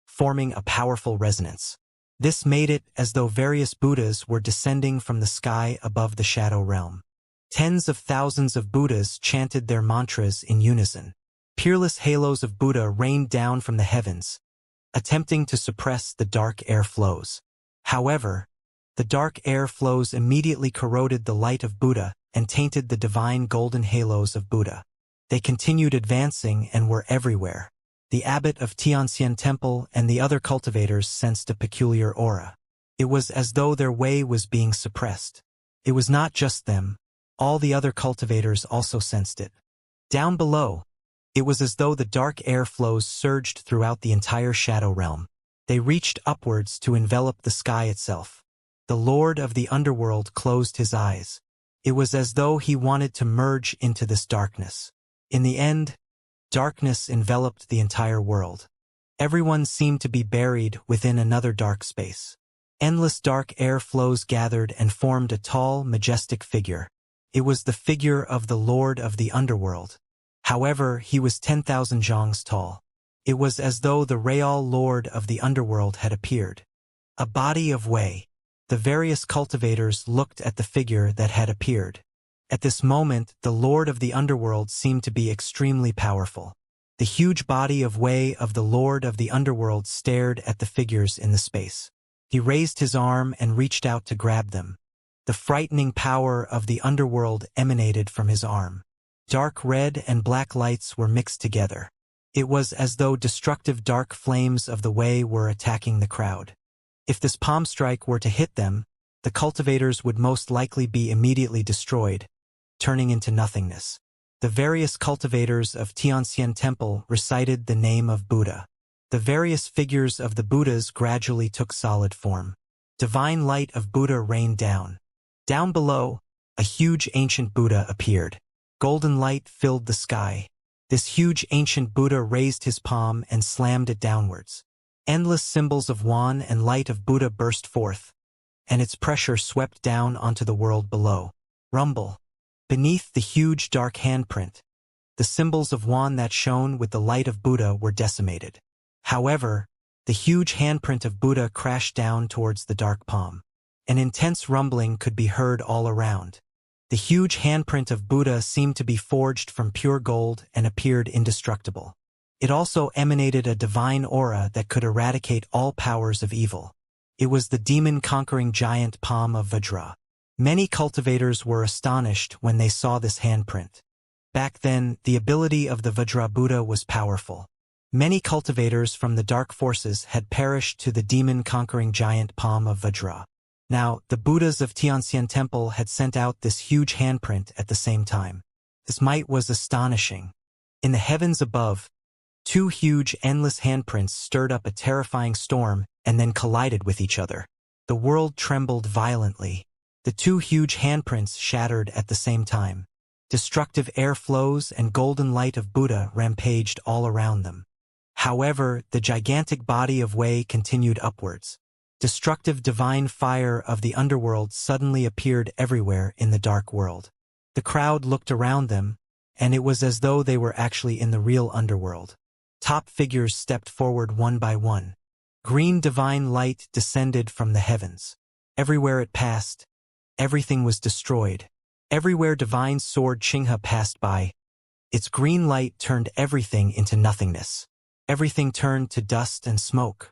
forming a powerful resonance. This made it as though various Buddhas were descending from the sky above the shadow realm. Tens of thousands of Buddhas chanted their mantras in unison. Peerless halos of Buddha rained down from the heavens, attempting to suppress the dark air flows. However, the dark air flows immediately corroded the light of Buddha and tainted the divine golden halos of Buddha. They continued advancing and were everywhere. The abbot of Xianxia Temple and the other cultivators sensed a peculiar aura. It was as though their way was being suppressed. It was not just them. All the other cultivators also sensed it. Down below, it was as though the dark air flows surged throughout the entire shadow realm. They reached upwards to envelop the sky itself. The Lord of the Underworld closed his eyes. It was as though he wanted to merge into this darkness. In the end, darkness enveloped the entire world. Everyone seemed to be buried within another dark space. Endless dark air flows gathered and formed a tall, majestic figure. It was the figure of the Lord of the Underworld. However, he was 10,000 zhangs tall. It was as though the real Lord of the Underworld had appeared. A body of Wei. The various cultivators looked at the figure that had appeared. At this moment, the Lord of the Underworld seemed to be extremely powerful. The huge body of Wei of the Lord of the Underworld stared at the figures in the space. He raised his arm and reached out to grab them. The frightening power of the underworld emanated from his arm. Dark red and black lights were mixed together. It was as though destructive dark flames of the Wei were attacking the crowd. If this palm strike were to hit them, the cultivators would most likely be immediately destroyed, turning into nothingness. The various cultivators of Xianxia Temple recited the name of Buddha. The various figures of the Buddhas gradually took solid form. Divine light of Buddha rained down. Down below, a huge ancient Buddha appeared. Golden light filled the sky. This huge ancient Buddha raised his palm and slammed it downwards. Endless symbols of Wan and light of Buddha burst forth, and its pressure swept down onto the world below. Rumble. Beneath the huge dark handprint, the symbols of Wan that shone with the light of Buddha were decimated. However, the huge handprint of Buddha crashed down towards the dark palm. An intense rumbling could be heard all around. The huge handprint of Buddha seemed to be forged from pure gold and appeared indestructible. It also emanated a divine aura that could eradicate all powers of evil. It was the demon-conquering giant palm of Vajra. Many cultivators were astonished when they saw this handprint. Back then, the ability of the Vajra Buddha was powerful. Many cultivators from the dark forces had perished to the demon-conquering giant palm of Vajra. Now, the Buddhas of Xianxia Temple had sent out this huge handprint at the same time. This might was astonishing. In the heavens above, two huge endless handprints stirred up a terrifying storm and then collided with each other. The world trembled violently. The two huge handprints shattered at the same time. Destructive air flows and golden light of Buddha rampaged all around them. However, the gigantic body of Wei continued upwards. Destructive divine fire of the underworld suddenly appeared everywhere in the dark world. The crowd looked around them, and it was as though they were actually in the real underworld. Top figures stepped forward one by one. Green divine light descended from the heavens. Everywhere it passed, everything was destroyed. Everywhere divine sword Xinghe passed by, its green light turned everything into nothingness. Everything turned to dust and smoke.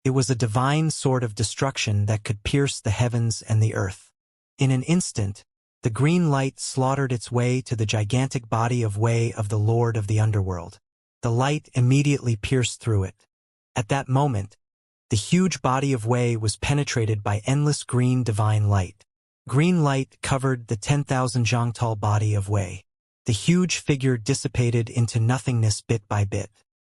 It was a divine sword of destruction that could pierce the heavens and the earth. In an instant, the green light slaughtered its way to the gigantic body of Wei of the Lord of the Underworld. The light immediately pierced through it. At that moment, the huge body of Wei was penetrated by endless green divine light. Green light covered the 10,000 zhang tall body of Wei. The huge figure dissipated into nothingness bit by bit.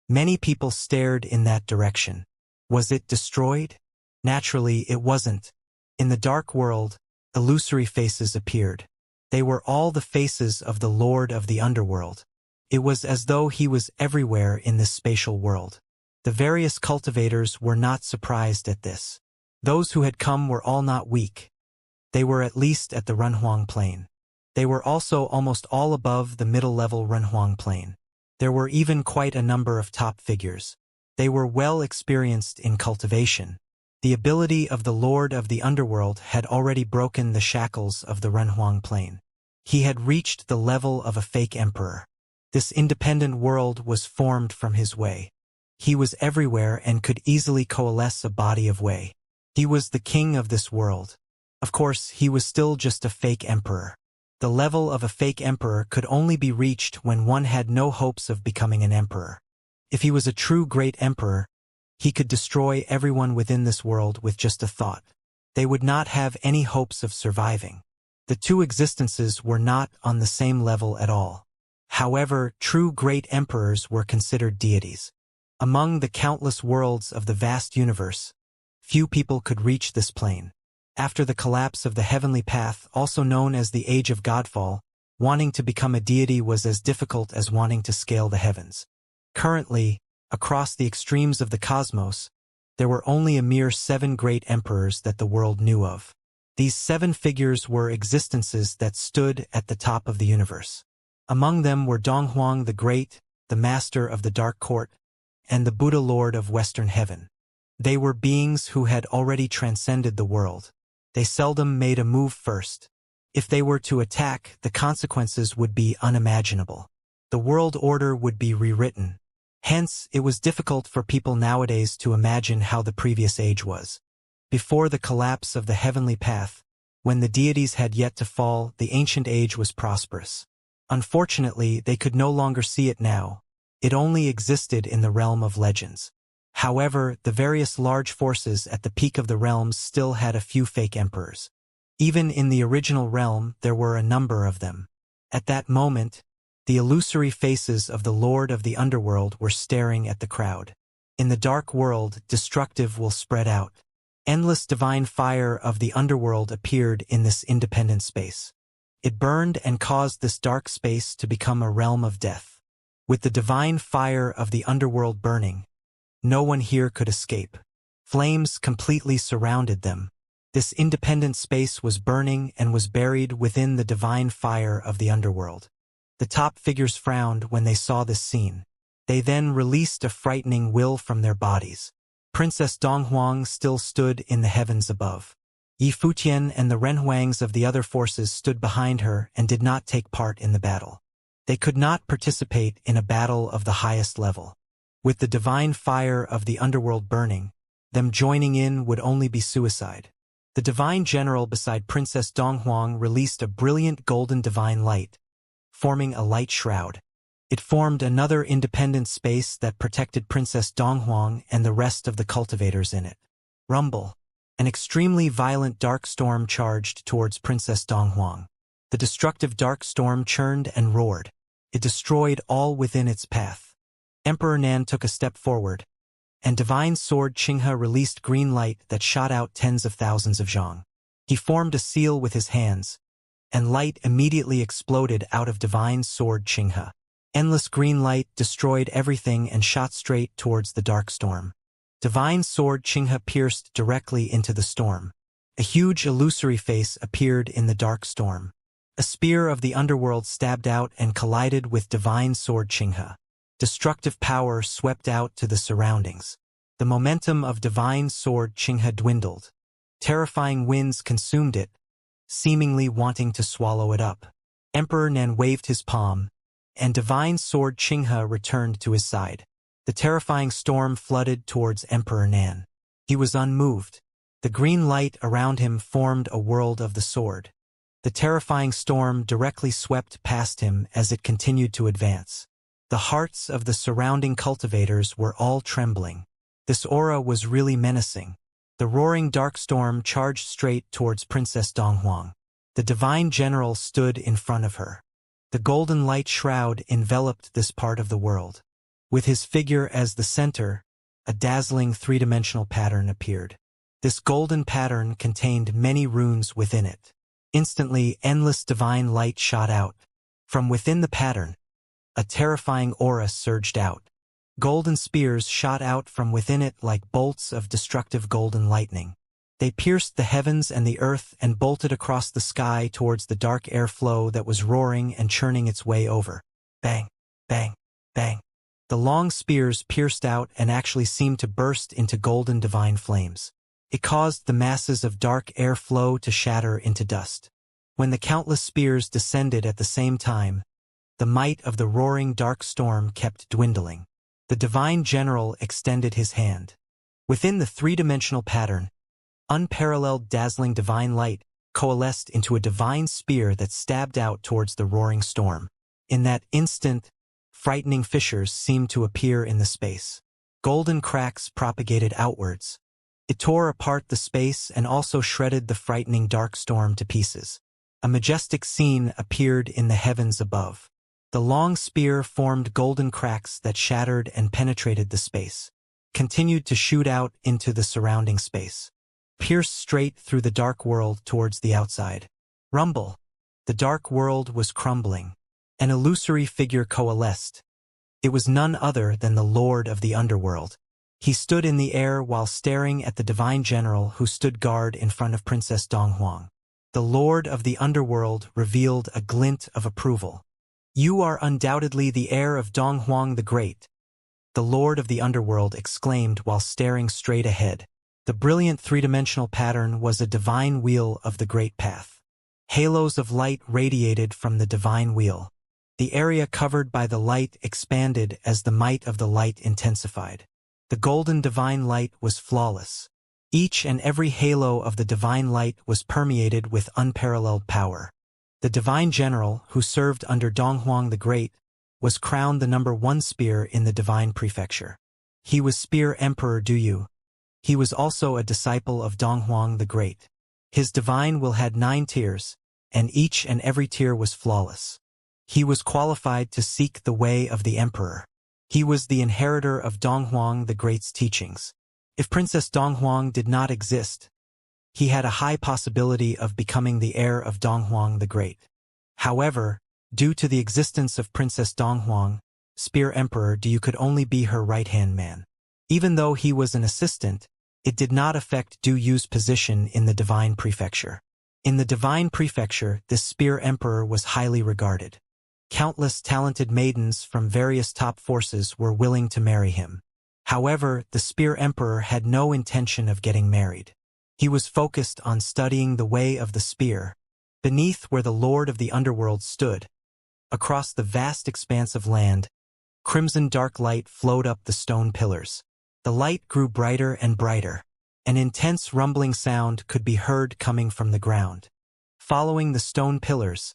Many people stared in that direction. Was it destroyed? Naturally, it wasn't. In the dark world, illusory faces appeared. They were all the faces of the Lord of the Underworld. It was as though he was everywhere in this spatial world. The various cultivators were not surprised at this. Those who had come were all not weak. They were at least at the Renhuang plane. They were also almost all above the middle-level Renhuang plane. There were even quite a number of top figures. They were well experienced in cultivation. The ability of the Lord of the Underworld had already broken the shackles of the Renhuang plane. He had reached the level of a fake emperor. This independent world was formed from his Wei. He was everywhere and could easily coalesce a body of Wei. He was the king of this world. Of course, he was still just a fake emperor. The level of a fake emperor could only be reached when one had no hopes of becoming an emperor. If he was a true great emperor, he could destroy everyone within this world with just a thought. They would not have any hopes of surviving. The two existences were not on the same level at all. However, true great emperors were considered deities. Among the countless worlds of the vast universe, few people could reach this plane. After the collapse of the heavenly path, also known as the Age of Godfall, wanting to become a deity was as difficult as wanting to scale the heavens. Currently, across the extremes of the cosmos, there were only a mere 7 great emperors that the world knew of. These 7 figures were existences that stood at the top of the universe. Among them were Donghuang the Great, the Master of the Dark Court, and the Buddha Lord of Western Heaven. They were beings who had already transcended the world. They seldom made a move first. If they were to attack, the consequences would be unimaginable. The world order would be rewritten. Hence, it was difficult for people nowadays to imagine how the previous age was. Before the collapse of the heavenly path, when the deities had yet to fall, the ancient age was prosperous. Unfortunately, they could no longer see it now. It only existed in the realm of legends. However, the various large forces at the peak of the realms still had a few fake emperors. Even in the original realm, there were a number of them. At that moment, the illusory faces of the Lord of the Underworld were staring at the crowd. In the dark world, destructive will spread out. Endless divine fire of the underworld appeared in this independent space. It burned and caused this dark space to become a realm of death. With the divine fire of the underworld burning, no one here could escape. Flames completely surrounded them. This independent space was burning and was buried within the divine fire of the underworld. The top figures frowned when they saw this scene. They then released a frightening will from their bodies. Princess Donghuang still stood in the heavens above. Yi Futian and the Renhuangs of the other forces stood behind her and did not take part in the battle. They could not participate in a battle of the highest level. With the divine fire of the underworld burning, them joining in would only be suicide. The divine general beside Princess Donghuang released a brilliant golden divine light, forming a light shroud. It formed another independent space that protected Princess Donghuang and the rest of the cultivators in it. Rumble. An extremely violent dark storm charged towards Princess Donghuang. The destructive dark storm churned and roared. It destroyed all within its path. Emperor Nan took a step forward, and divine sword Qinghe released green light that shot out tens of thousands of zhang. He formed a seal with his hands, and light immediately exploded out of divine sword Qinghe. Endless green light destroyed everything and shot straight towards the dark storm. Divine sword Qinghe pierced directly into the storm. A huge illusory face appeared in the dark storm. A spear of the underworld stabbed out and collided with divine sword Qinghe. Destructive power swept out to the surroundings. The momentum of divine sword Qinghe dwindled. Terrifying winds consumed it, seemingly wanting to swallow it up. Emperor Nan waved his palm, and divine sword Qinghe returned to his side. The terrifying storm flooded towards Emperor Nan. He was unmoved. The green light around him formed a world of the sword. The terrifying storm directly swept past him as it continued to advance. The hearts of the surrounding cultivators were all trembling. This aura was really menacing. The roaring dark storm charged straight towards Princess Donghuang. The divine general stood in front of her. The golden light shroud enveloped this part of the world. With his figure as the center, a dazzling three-dimensional pattern appeared. This golden pattern contained many runes within it. Instantly, endless divine light shot out. From within the pattern, a terrifying aura surged out. Golden spears shot out from within it like bolts of destructive golden lightning. They pierced the heavens and the earth and bolted across the sky towards the dark airflow that was roaring and churning its way over. Bang, bang, bang. The long spears pierced out and actually seemed to burst into golden divine flames. It caused the masses of dark airflow to shatter into dust. When the countless spears descended at the same time, the might of the roaring dark storm kept dwindling. The divine general extended his hand. Within the three-dimensional pattern, unparalleled dazzling divine light coalesced into a divine spear that stabbed out towards the roaring storm. In that instant, frightening fissures seemed to appear in the space. Golden cracks propagated outwards. It tore apart the space and also shredded the frightening dark storm to pieces. A majestic scene appeared in the heavens above. The long spear formed golden cracks that shattered and penetrated the space, continued to shoot out into the surrounding space, pierced straight through the dark world towards the outside. Rumble. The dark world was crumbling. An illusory figure coalesced. It was none other than the Lord of the Underworld. He stood in the air while staring at the divine general who stood guard in front of Princess Donghuang. The Lord of the Underworld revealed a glint of approval. "You are undoubtedly the heir of Donghuang the Great," the Lord of the Underworld exclaimed while staring straight ahead. The brilliant three-dimensional pattern was a divine wheel of the Great Path. Halos of light radiated from the divine wheel. The area covered by the light expanded as the might of the light intensified. The golden divine light was flawless. Each and every halo of the divine light was permeated with unparalleled power. The divine general, who served under Donghuang the Great, was crowned the #1 spear in the divine prefecture. He was Spear Emperor Duyu. He was also a disciple of Donghuang the Great. His divine will had 9 tiers, and each and every tier was flawless. He was qualified to seek the way of the emperor. He was the inheritor of Donghuang the Great's teachings. If Princess Donghuang did not exist, he had a high possibility of becoming the heir of Donghuang the Great. However, due to the existence of Princess Donghuang, Spear Emperor Duyu could only be her right-hand man. Even though he was an assistant, it did not affect Duyu's position in the divine prefecture. In the divine prefecture, this Spear Emperor was highly regarded. Countless talented maidens from various top forces were willing to marry him. However, the Spear Emperor had no intention of getting married. He was focused on studying the way of the spear. Beneath where the Lord of the Underworld stood, across the vast expanse of land, crimson dark light flowed up the stone pillars. The light grew brighter and brighter. An intense rumbling sound could be heard coming from the ground. Following the stone pillars,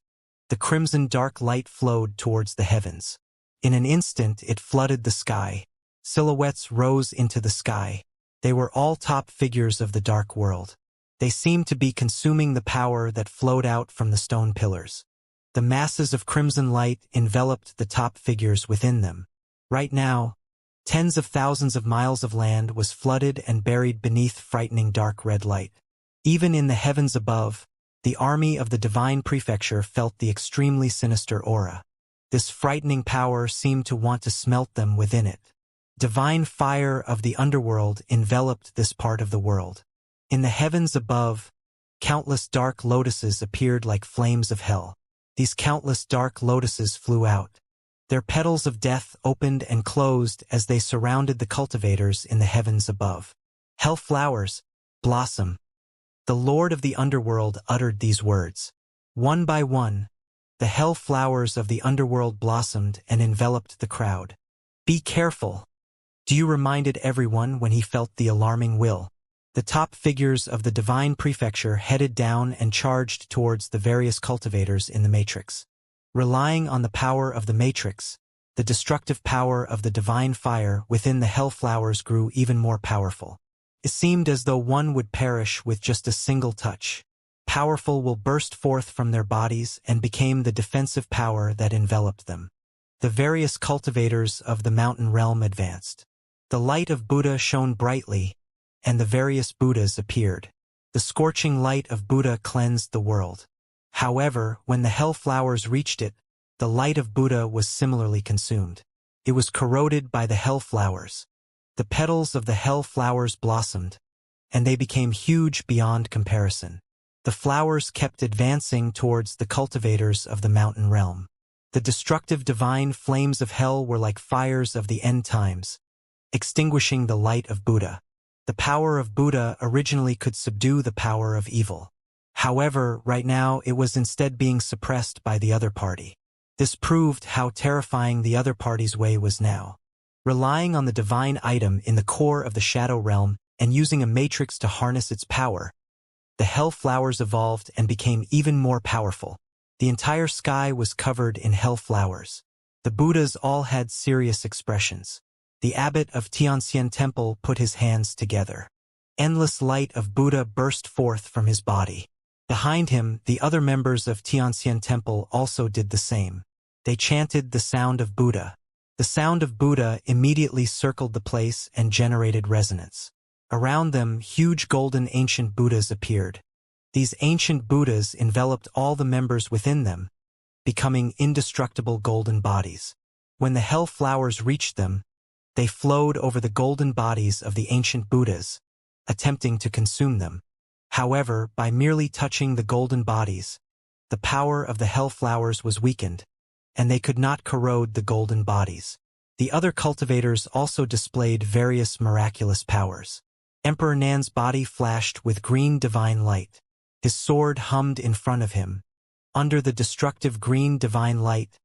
the crimson dark light flowed towards the heavens. In an instant it flooded the sky. Silhouettes rose into the sky. They were all top figures of the dark world. They seemed to be consuming the power that flowed out from the stone pillars. The masses of crimson light enveloped the top figures within them. Right now, tens of thousands of miles of land was flooded and buried beneath frightening dark red light. Even in the heavens above, the army of the divine prefecture felt the extremely sinister aura. This frightening power seemed to want to smelt them within it. Divine fire of the underworld enveloped this part of the world. In the heavens above, countless dark lotuses appeared like flames of hell. These countless dark lotuses flew out. Their petals of death opened and closed as they surrounded the cultivators in the heavens above. Hell flowers, blossom. The Lord of the Underworld uttered these words. One by one, the hell flowers of the underworld blossomed and enveloped the crowd. Be careful. Duyu reminded everyone when he felt the alarming will. The top figures of the divine prefecture headed down and charged towards the various cultivators in the matrix. Relying on the power of the matrix, the destructive power of the divine fire within the hell flowers grew even more powerful. It seemed as though one would perish with just a single touch. Powerful will burst forth from their bodies and became the defensive power that enveloped them. The various cultivators of the mountain realm advanced. The light of Buddha shone brightly, and the various Buddhas appeared. The scorching light of Buddha cleansed the world. However, when the hell flowers reached it, the light of Buddha was similarly consumed. It was corroded by the hell flowers. The petals of the hell flowers blossomed, and they became huge beyond comparison. The flowers kept advancing towards the cultivators of the mountain realm. The destructive divine flames of hell were like fires of the end times, extinguishing the light of Buddha. The power of Buddha originally could subdue the power of evil. However, right now it was instead being suppressed by the other party. This proved how terrifying the other party's way was now. Relying on the divine item in the core of the shadow realm and using a matrix to harness its power, the hell flowers evolved and became even more powerful. The entire sky was covered in hell flowers. The Buddhas all had serious expressions. The abbot of Xianxia temple put his hands together. Endless light of Buddha burst forth from his body. Behind him, the other members of Xianxia temple also did the same. They chanted the sound of Buddha. The sound of Buddha immediately circled the place and generated resonance. Around them, huge golden ancient Buddhas appeared. These ancient Buddhas enveloped all the members within them, becoming indestructible golden bodies. When the hell flowers reached them, They flowed over the golden bodies of the ancient Buddhas, attempting to consume them. However, by merely touching the golden bodies, the power of the hell flowers was weakened, and they could not corrode the golden bodies. The other cultivators also displayed various miraculous powers. Emperor Nan's body flashed with green divine light. His sword hummed in front of him. Under the destructive green divine light,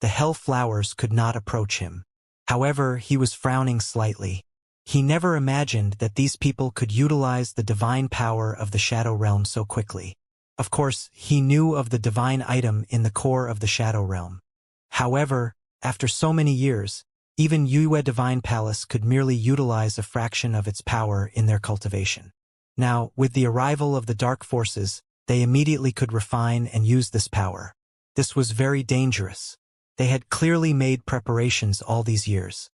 the hell flowers could not approach him. However, he was frowning slightly. He never imagined that these people could utilize the divine power of the Shadow Realm so quickly. Of course, he knew of the divine item in the core of the Shadow Realm. However, after so many years, even Yue Divine Palace could merely utilize a fraction of its power in their cultivation. Now, with the arrival of the dark forces, they immediately could refine and use this power. This was very dangerous. They had clearly made preparations all these years.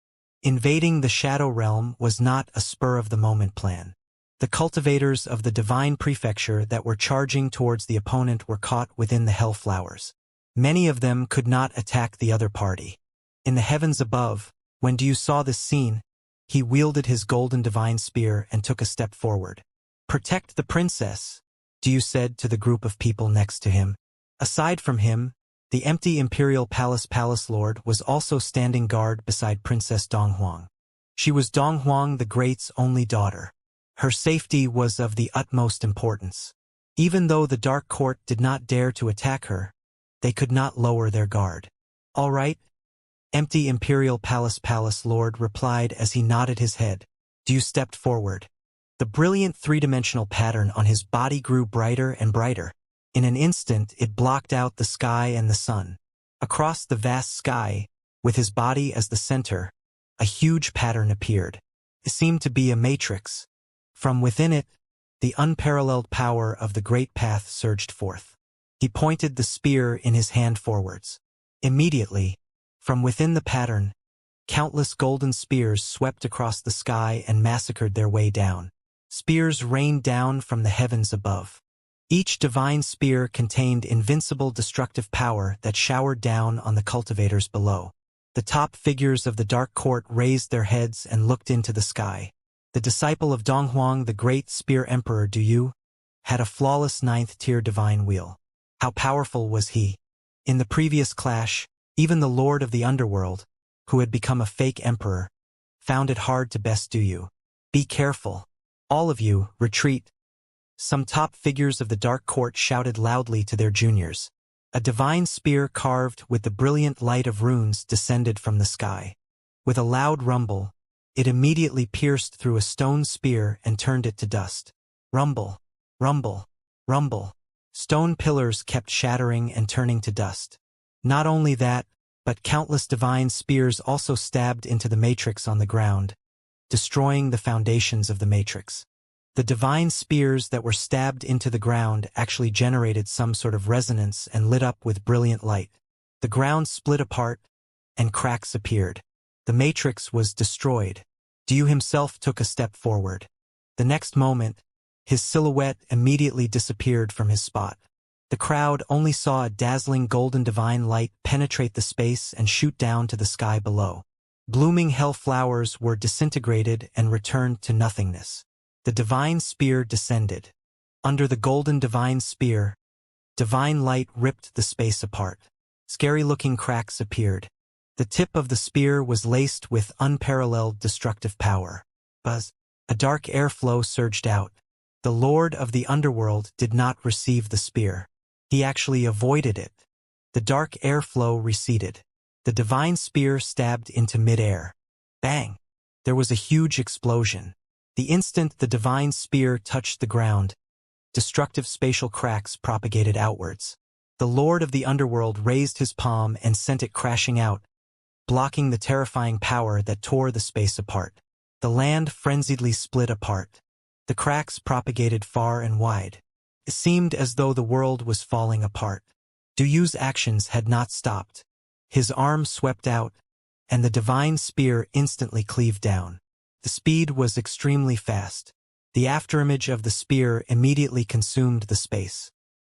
Invading the Shadow Realm was not a spur-of-the-moment plan. The cultivators of the Divine Prefecture that were charging towards the opponent were caught within the Hell Flowers. Many of them could not attack the other party. In the heavens above, when Diu saw this scene, he wielded his golden divine spear and took a step forward. "Protect the princess," Diu said to the group of people next to him. Aside from him, the empty Imperial Palace Lord was also standing guard beside Princess Donghuang. She was Donghuang the Great's only daughter. Her safety was of the utmost importance. Even though the Dark Court did not dare to attack her, they could not lower their guard. "All right," empty Imperial Palace Lord replied as he nodded his head. Diu stepped forward. The brilliant three-dimensional pattern on his body grew brighter and brighter. In an instant, it blocked out the sky and the sun. Across the vast sky, with his body as the center, a huge pattern appeared. It seemed to be a matrix. From within it, the unparalleled power of the Great Path surged forth. He pointed the spear in his hand forwards. Immediately, from within the pattern, countless golden spears swept across the sky and massacred their way down. Spears rained down from the heavens above. Each divine spear contained invincible destructive power that showered down on the cultivators below. The top figures of the Dark Court raised their heads and looked into the sky. The disciple of Donghuang, the Great Spear Emperor Duyu, had a flawless 9th-tier divine wheel. How powerful was he? In the previous clash, even the Lord of the Underworld, who had become a fake emperor, found it hard to best Duyu. "Be careful. All of you, retreat." Some top figures of the Dark Court shouted loudly to their juniors. A divine spear carved with the brilliant light of runes descended from the sky. With a loud rumble, it immediately pierced through a stone spear and turned it to dust. Rumble, rumble, rumble. Stone pillars kept shattering and turning to dust. Not only that, but countless divine spears also stabbed into the matrix on the ground, destroying the foundations of the matrix. The divine spears that were stabbed into the ground actually generated some sort of resonance and lit up with brilliant light. The ground split apart, and cracks appeared. The matrix was destroyed. Diu himself took a step forward. The next moment, his silhouette immediately disappeared from his spot. The crowd only saw a dazzling golden divine light penetrate the space and shoot down to the sky below. Blooming hell flowers were disintegrated and returned to nothingness. The divine spear descended. Under the golden divine spear, divine light ripped the space apart. Scary-looking cracks appeared. The tip of the spear was laced with unparalleled destructive power. Buzz! A dark airflow surged out. The Lord of the Underworld did not receive the spear. He actually avoided it. The dark airflow receded. The divine spear stabbed into mid-air. Bang! There was a huge explosion. The instant the divine spear touched the ground, destructive spatial cracks propagated outwards. The Lord of the Underworld raised his palm and sent it crashing out, blocking the terrifying power that tore the space apart. The land frenziedly split apart. The cracks propagated far and wide. It seemed as though the world was falling apart. Duyu's actions had not stopped. His arm swept out, and the divine spear instantly cleaved down. The speed was extremely fast. The afterimage of the spear immediately consumed the space.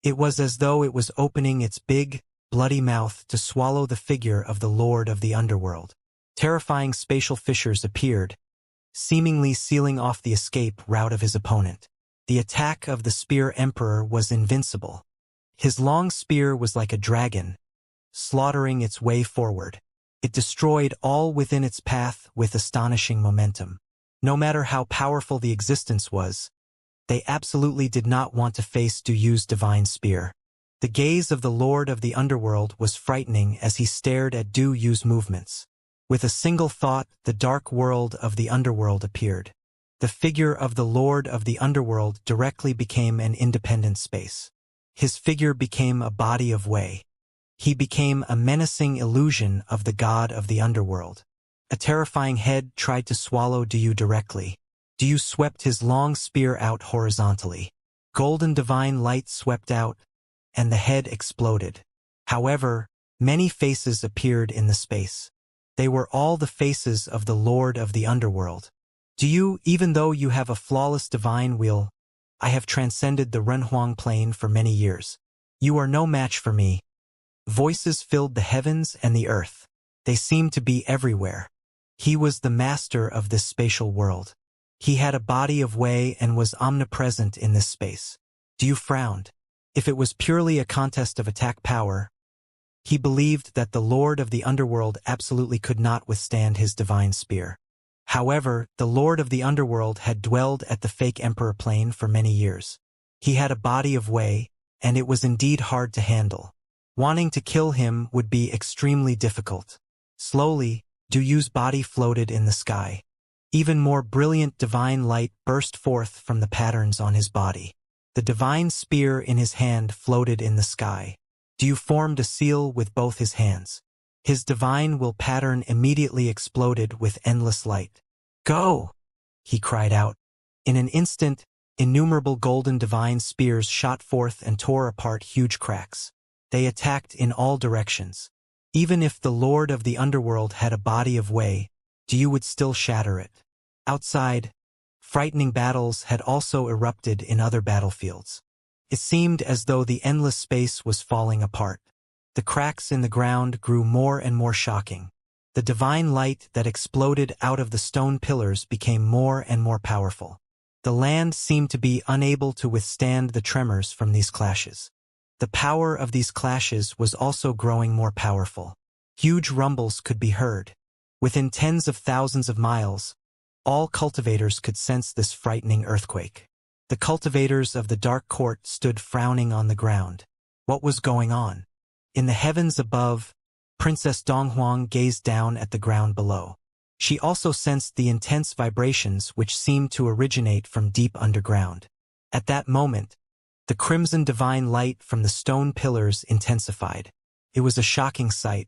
It was as though it was opening its big, bloody mouth to swallow the figure of the Lord of the Underworld. Terrifying spatial fissures appeared, seemingly sealing off the escape route of his opponent. The attack of the Spear Emperor was invincible. His long spear was like a dragon, slaughtering its way forward. It destroyed all within its path with astonishing momentum. No matter how powerful the existence was, they absolutely did not want to face Du Yu's divine spear. The gaze of the Lord of the Underworld was frightening as he stared at Du Yu's movements. With a single thought, the dark world of the underworld appeared. The figure of the Lord of the Underworld directly became an independent space. His figure became a body of way. He became a menacing illusion of the god of the underworld. A terrifying head tried to swallow Du Yu directly. Du Yu swept his long spear out horizontally. Golden divine light swept out, and the head exploded. However, many faces appeared in the space. They were all the faces of the Lord of the Underworld. Du Yu, even though you have a flawless divine will, I have transcended the Renhuang plane for many years. You are no match for me. Voices filled the heavens and the earth. They seemed to be everywhere. He was the master of this spatial world. He had a body of way and was omnipresent in this space. Du Yu frowned. If it was purely a contest of attack power, he believed that the Lord of the Underworld absolutely could not withstand his divine spear. However, the Lord of the Underworld had dwelled at the fake Emperor plane for many years. He had a body of way, and it was indeed hard to handle. Wanting to kill him would be extremely difficult. Slowly, Du Yu's body floated in the sky. Even more brilliant divine light burst forth from the patterns on his body. The divine spear in his hand floated in the sky. Du Yu formed a seal with both his hands. His divine will pattern immediately exploded with endless light. "Go!" he cried out. In an instant, innumerable golden divine spears shot forth and tore apart huge cracks. They attacked in all directions. Even if the Lord of the Underworld had a body of way, Du Yu would still shatter it. Outside, frightening battles had also erupted in other battlefields. It seemed as though the endless space was falling apart. The cracks in the ground grew more and more shocking. The divine light that exploded out of the stone pillars became more and more powerful. The land seemed to be unable to withstand the tremors from these clashes. The power of these clashes was also growing more powerful. Huge rumbles could be heard. Within tens of thousands of miles, all cultivators could sense this frightening earthquake. The cultivators of the Dark Court stood frowning on the ground. What was going on? In the heavens above, Princess Donghuang gazed down at the ground below. She also sensed the intense vibrations which seemed to originate from deep underground. At that moment, the crimson divine light from the stone pillars intensified. It was a shocking sight.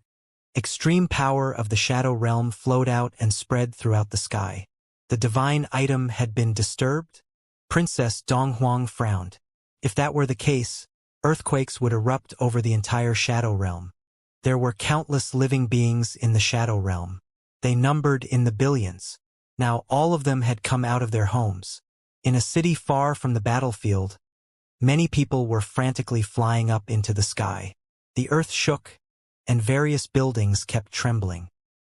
Extreme power of the shadow realm flowed out and spread throughout the sky. The divine item had been disturbed? Princess Donghuang frowned. If that were the case, earthquakes would erupt over the entire shadow realm. There were countless living beings in the shadow realm. They numbered in the billions. Now all of them had come out of their homes. In a city far from the battlefield, many people were frantically flying up into the sky. The earth shook, and various buildings kept trembling.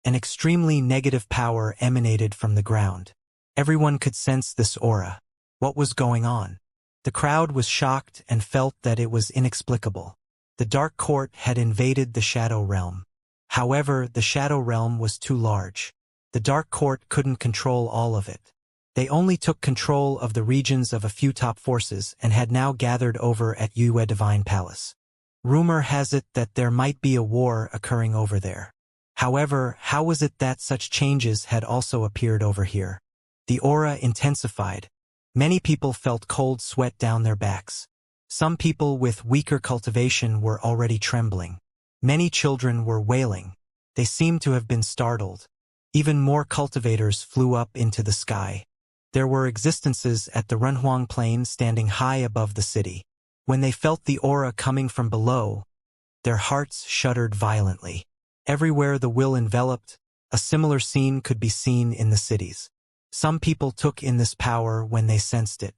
An extremely negative power emanated from the ground. Everyone could sense this aura. What was going on? The crowd was shocked and felt that it was inexplicable. The Dark Court had invaded the Shadow Realm. However, the Shadow Realm was too large. The Dark Court couldn't control all of it. They only took control of the regions of a few top forces and had now gathered over at Yue Divine Palace. Rumor has it that there might be a war occurring over there. However, how was it that such changes had also appeared over here? The aura intensified. Many people felt cold sweat down their backs. Some people with weaker cultivation were already trembling. Many children were wailing. They seemed to have been startled. Even more cultivators flew up into the sky. There were existences at the Renhuang Plain standing high above the city. When they felt the aura coming from below, their hearts shuddered violently. Everywhere the will enveloped, a similar scene could be seen in the cities. Some people took in this power when they sensed it.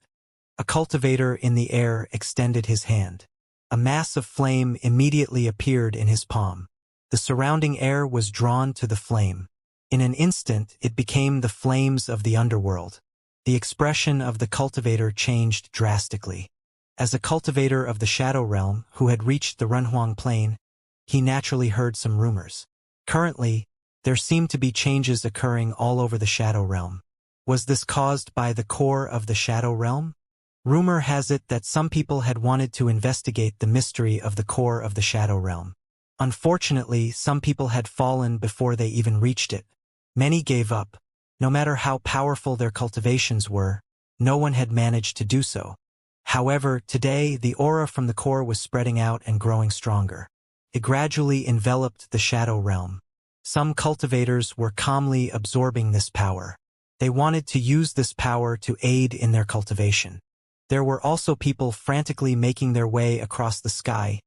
A cultivator in the air extended his hand. A mass of flame immediately appeared in his palm. The surrounding air was drawn to the flame. In an instant, it became the flames of the underworld. The expression of the cultivator changed drastically. As a cultivator of the Shadow Realm who had reached the Renhuang Plain, he naturally heard some rumors. Currently, there seemed to be changes occurring all over the Shadow Realm. Was this caused by the core of the Shadow Realm? Rumor has it that some people had wanted to investigate the mystery of the core of the Shadow Realm. Unfortunately, some people had fallen before they even reached it. Many gave up. No matter how powerful their cultivations were, no one had managed to do so. However, today, the aura from the core was spreading out and growing stronger. It gradually enveloped the Shadow Realm. Some cultivators were calmly absorbing this power. They wanted to use this power to aid in their cultivation. There were also people frantically making their way across the sky,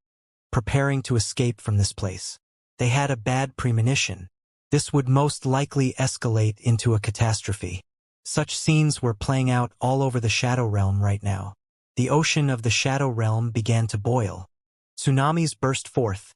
preparing to escape from this place. They had a bad premonition. This would most likely escalate into a catastrophe. Such scenes were playing out all over the Shadow Realm right now. The ocean of the Shadow Realm began to boil. Tsunamis burst forth,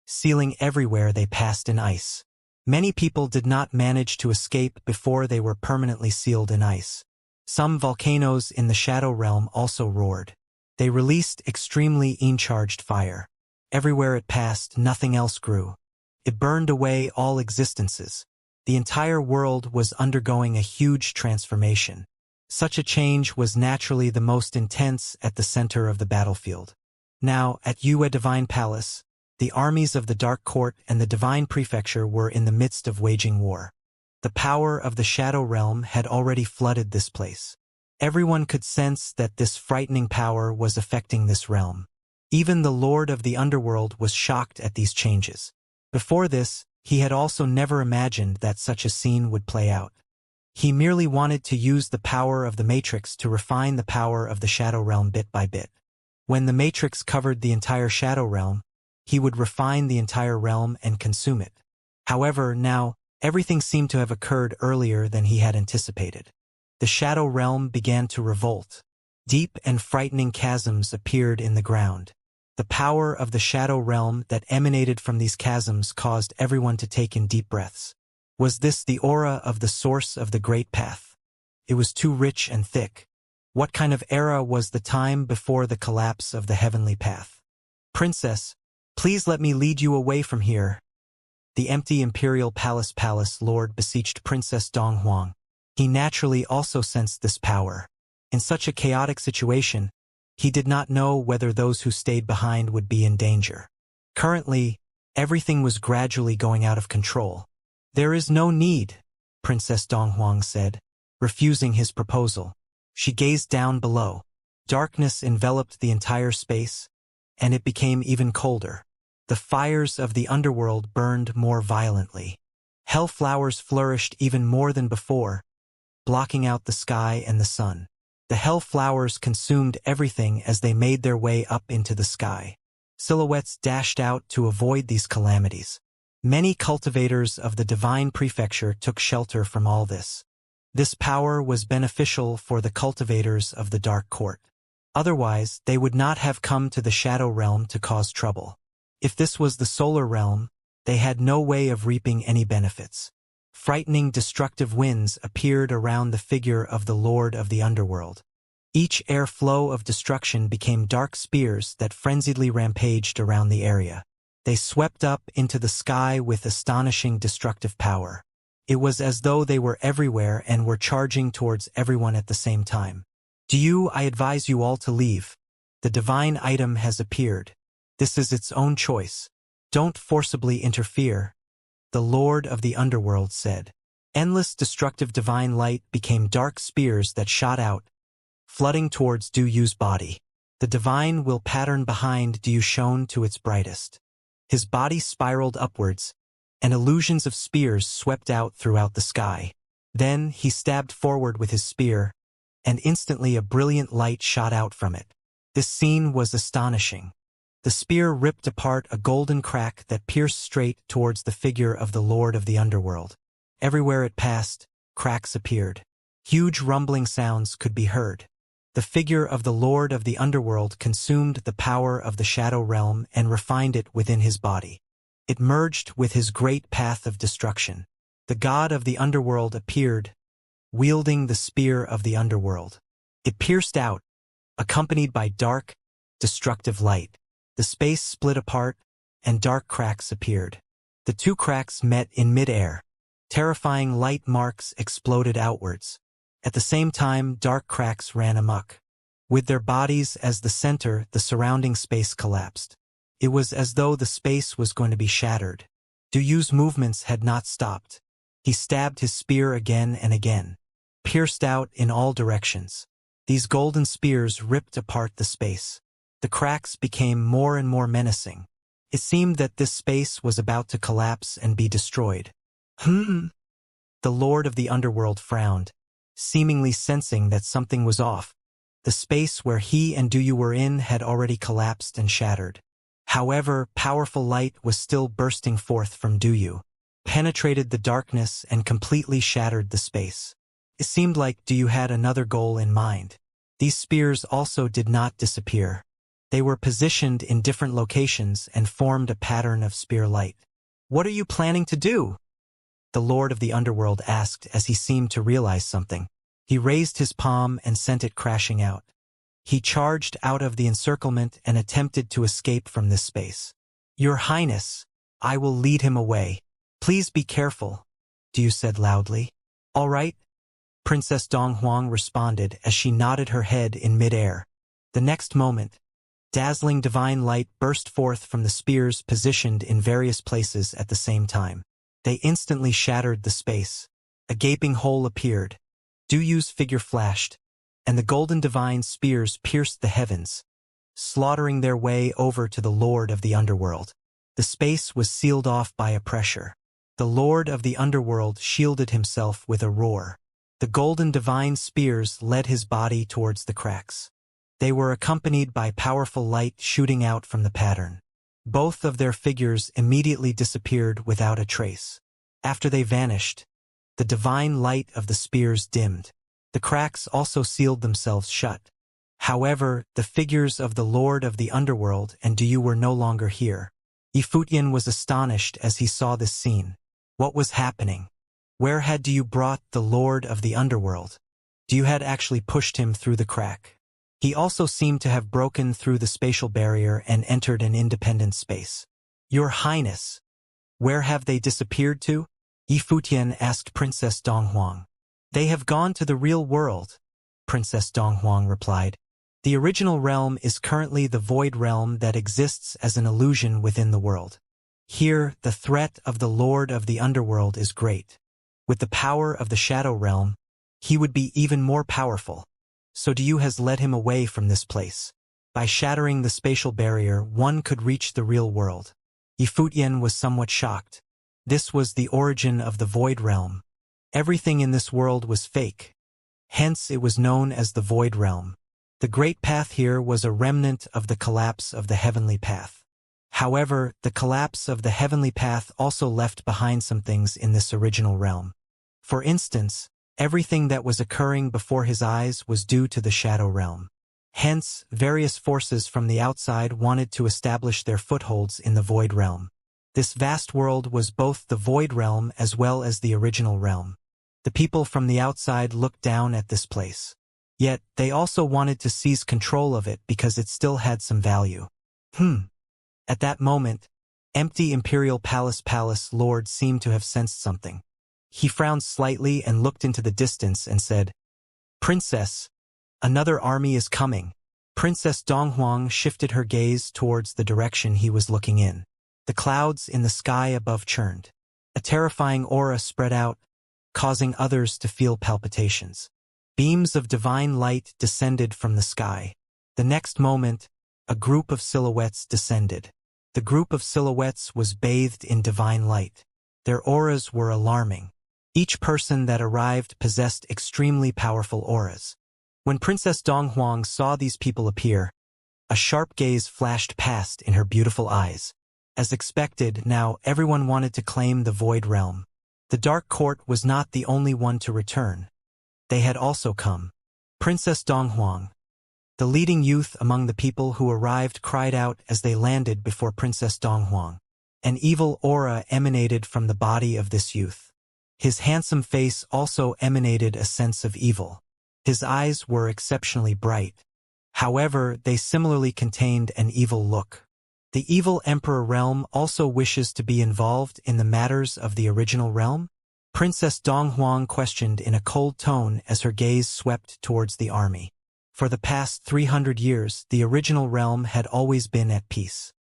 sealing everywhere they passed in ice. Many people did not manage to escape before they were permanently sealed in ice. Some volcanoes in the Shadow Realm also roared. They released extremely in-charged fire. Everywhere it passed, nothing else grew. It burned away all existences. The entire world was undergoing a huge transformation. Such a change was naturally the most intense at the center of the battlefield. Now, at Yue Divine Palace, the armies of the Dark Court and the Divine Prefecture were in the midst of waging war. The power of the Shadow Realm had already flooded this place. Everyone could sense that this frightening power was affecting this realm. Even the Lord of the Underworld was shocked at these changes. Before this, he had also never imagined that such a scene would play out. He merely wanted to use the power of the Matrix to refine the power of the Shadow Realm bit by bit. When the Matrix covered the entire Shadow Realm, he would refine the entire realm and consume it. However, now, everything seemed to have occurred earlier than he had anticipated. The Shadow Realm began to revolt. Deep and frightening chasms appeared in the ground. The power of the Shadow Realm that emanated from these chasms caused everyone to take in deep breaths. Was this the aura of the source of the Great Path? It was too rich and thick. What kind of era was the time before the collapse of the Heavenly Path? Princess, please let me lead you away from here. The empty Imperial Palace Lord beseeched Princess Donghuang. He naturally also sensed this power. In such a chaotic situation, he did not know whether those who stayed behind would be in danger. Currently, everything was gradually going out of control. There is no need, Princess Donghuang said, refusing his proposal. She gazed down below. Darkness enveloped the entire space, and it became even colder. The fires of the underworld burned more violently. Hell flowers flourished even more than before, blocking out the sky and the sun. The hell flowers consumed everything as they made their way up into the sky. Silhouettes dashed out to avoid these calamities. Many cultivators of the Divine Prefecture took shelter from all this. This power was beneficial for the cultivators of the Dark Court. Otherwise, they would not have come to the Shadow Realm to cause trouble. If this was the Solar Realm, they had no way of reaping any benefits. Frightening destructive winds appeared around the figure of the Lord of the Underworld. Each air flow of destruction became dark spears that frenziedly rampaged around the area. They swept up into the sky with astonishing destructive power. It was as though they were everywhere and were charging towards everyone at the same time. I advise you all to leave. The divine item has appeared. This is its own choice. Don't forcibly interfere, the Lord of the Underworld said. Endless destructive divine light became dark spears that shot out, flooding towards Du Yu's body. The divine will pattern behind Du Yu shone to its brightest. His body spiraled upwards, and illusions of spears swept out throughout the sky. Then he stabbed forward with his spear, and instantly a brilliant light shot out from it. This scene was astonishing. The spear ripped apart a golden crack that pierced straight towards the figure of the Lord of the Underworld. Everywhere it passed, cracks appeared. Huge rumbling sounds could be heard. The figure of the Lord of the Underworld consumed the power of the Shadow Realm and refined it within his body. It merged with his great path of destruction. The god of the underworld appeared, wielding the spear of the underworld. It pierced out, accompanied by dark, destructive light. The space split apart, and dark cracks appeared. The two cracks met in midair. Terrifying light marks exploded outwards. At the same time, dark cracks ran amok. With their bodies as the center, the surrounding space collapsed. It was as though the space was going to be shattered. Du Yu's movements had not stopped. He stabbed his spear again and again, pierced out in all directions. These golden spears ripped apart the space. The cracks became more and more menacing. It seemed that this space was about to collapse and be destroyed. The Lord of the Underworld frowned, seemingly sensing that something was off. The space where he and Du Yu were in had already collapsed and shattered. However, powerful light was still bursting forth from Du Yu, penetrated the darkness and completely shattered the space. It seemed like Du Yu had another goal in mind. These spears also did not disappear. They were positioned in different locations and formed a pattern of spear light. "What are you planning to do?" the Lord of the Underworld asked as he seemed to realize something. He raised his palm and sent it crashing out. He charged out of the encirclement and attempted to escape from this space. "Your Highness, I will lead him away. Please be careful," Du Yu said loudly. "All right," Princess Donghuang responded as she nodded her head in midair. The next moment, dazzling divine light burst forth from the spears positioned in various places at the same time. They instantly shattered the space. A gaping hole appeared. Du Yu's figure flashed, and the golden divine spears pierced the heavens, slaughtering their way over to the Lord of the Underworld. The space was sealed off by a pressure. The Lord of the Underworld shielded himself with a roar. The golden divine spears led his body towards the cracks. They were accompanied by powerful light shooting out from the pattern. Both of their figures immediately disappeared without a trace. After they vanished, the divine light of the spears dimmed. The cracks also sealed themselves shut. However, the figures of the Lord of the Underworld and Du Yu were no longer here. Yifutian was astonished as he saw this scene. What was happening? Where had Du Yu brought the Lord of the Underworld? Du Yu had actually pushed him through the crack. He also seemed to have broken through the spatial barrier and entered an independent space. "Your Highness, where have they disappeared to?" Yifutian asked Princess Donghuang. "They have gone to the real world," Princess Donghuang replied. "The original realm is currently the void realm that exists as an illusion within the world. Here, the threat of the Lord of the Underworld is great. With the power of the Shadow Realm, he would be even more powerful. So Du Yu has led him away from this place. By shattering the spatial barrier, one could reach the real world." Yifutian was somewhat shocked. This was the origin of the Void Realm. Everything in this world was fake. Hence it was known as the Void Realm. The Great Path here was a remnant of the collapse of the Heavenly Path. However, the collapse of the Heavenly Path also left behind some things in this original realm. For instance, everything that was occurring before his eyes was due to the Shadow Realm. Hence, various forces from the outside wanted to establish their footholds in the Void Realm. This vast world was both the Void Realm as well as the original realm. The people from the outside looked down at this place. Yet, they also wanted to seize control of it because it still had some value. At that moment, empty Imperial Palace Lord seemed to have sensed something. He frowned slightly and looked into the distance and said, "Princess, another army is coming." Princess Donghuang shifted her gaze towards the direction he was looking in. The clouds in the sky above churned. A terrifying aura spread out, causing others to feel palpitations. Beams of divine light descended from the sky. The next moment, a group of silhouettes descended. The group of silhouettes was bathed in divine light. Their auras were alarming. Each person that arrived possessed extremely powerful auras. When Princess Donghuang saw these people appear, a sharp gaze flashed past in her beautiful eyes. As expected, now everyone wanted to claim the Void Realm. The Dark Court was not the only one to return. They had also come. Princess Donghuang, the leading youth among the people who arrived, cried out as they landed before Princess Donghuang. An evil aura emanated from the body of this youth. His handsome face also emanated a sense of evil. His eyes were exceptionally bright. However, they similarly contained an evil look. The evil Emperor realm also wishes to be involved in the matters of the original realm? Princess Donghuang questioned in a cold tone as her gaze swept towards the army. For the past 300 years, the original realm had always been at peace.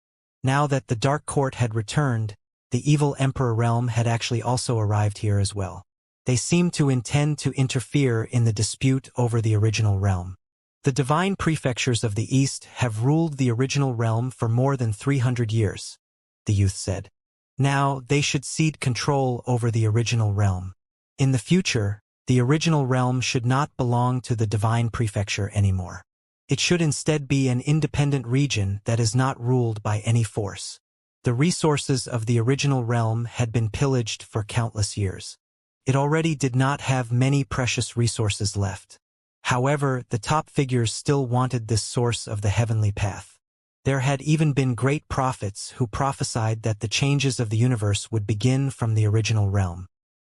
Now that the Dark Court had returned, the evil Emperor realm had actually also arrived here as well. They seemed to intend to interfere in the dispute over the original realm. The divine prefectures of the East have ruled the original realm for more than 300 years, the youth said. Now, they should cede control over the original realm. In the future, the original realm should not belong to the divine prefecture anymore. It should instead be an independent region that is not ruled by any force. The resources of the original realm had been pillaged for countless years. It already did not have many precious resources left. However, the top figures still wanted this source of the heavenly path. There had even been great prophets who prophesied that the changes of the universe would begin from the original realm.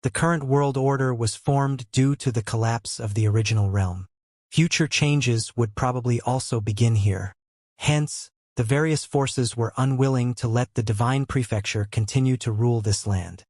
The current world order was formed due to the collapse of the original realm. Future changes would probably also begin here. Hence, the various forces were unwilling to let the divine prefecture continue to rule this land.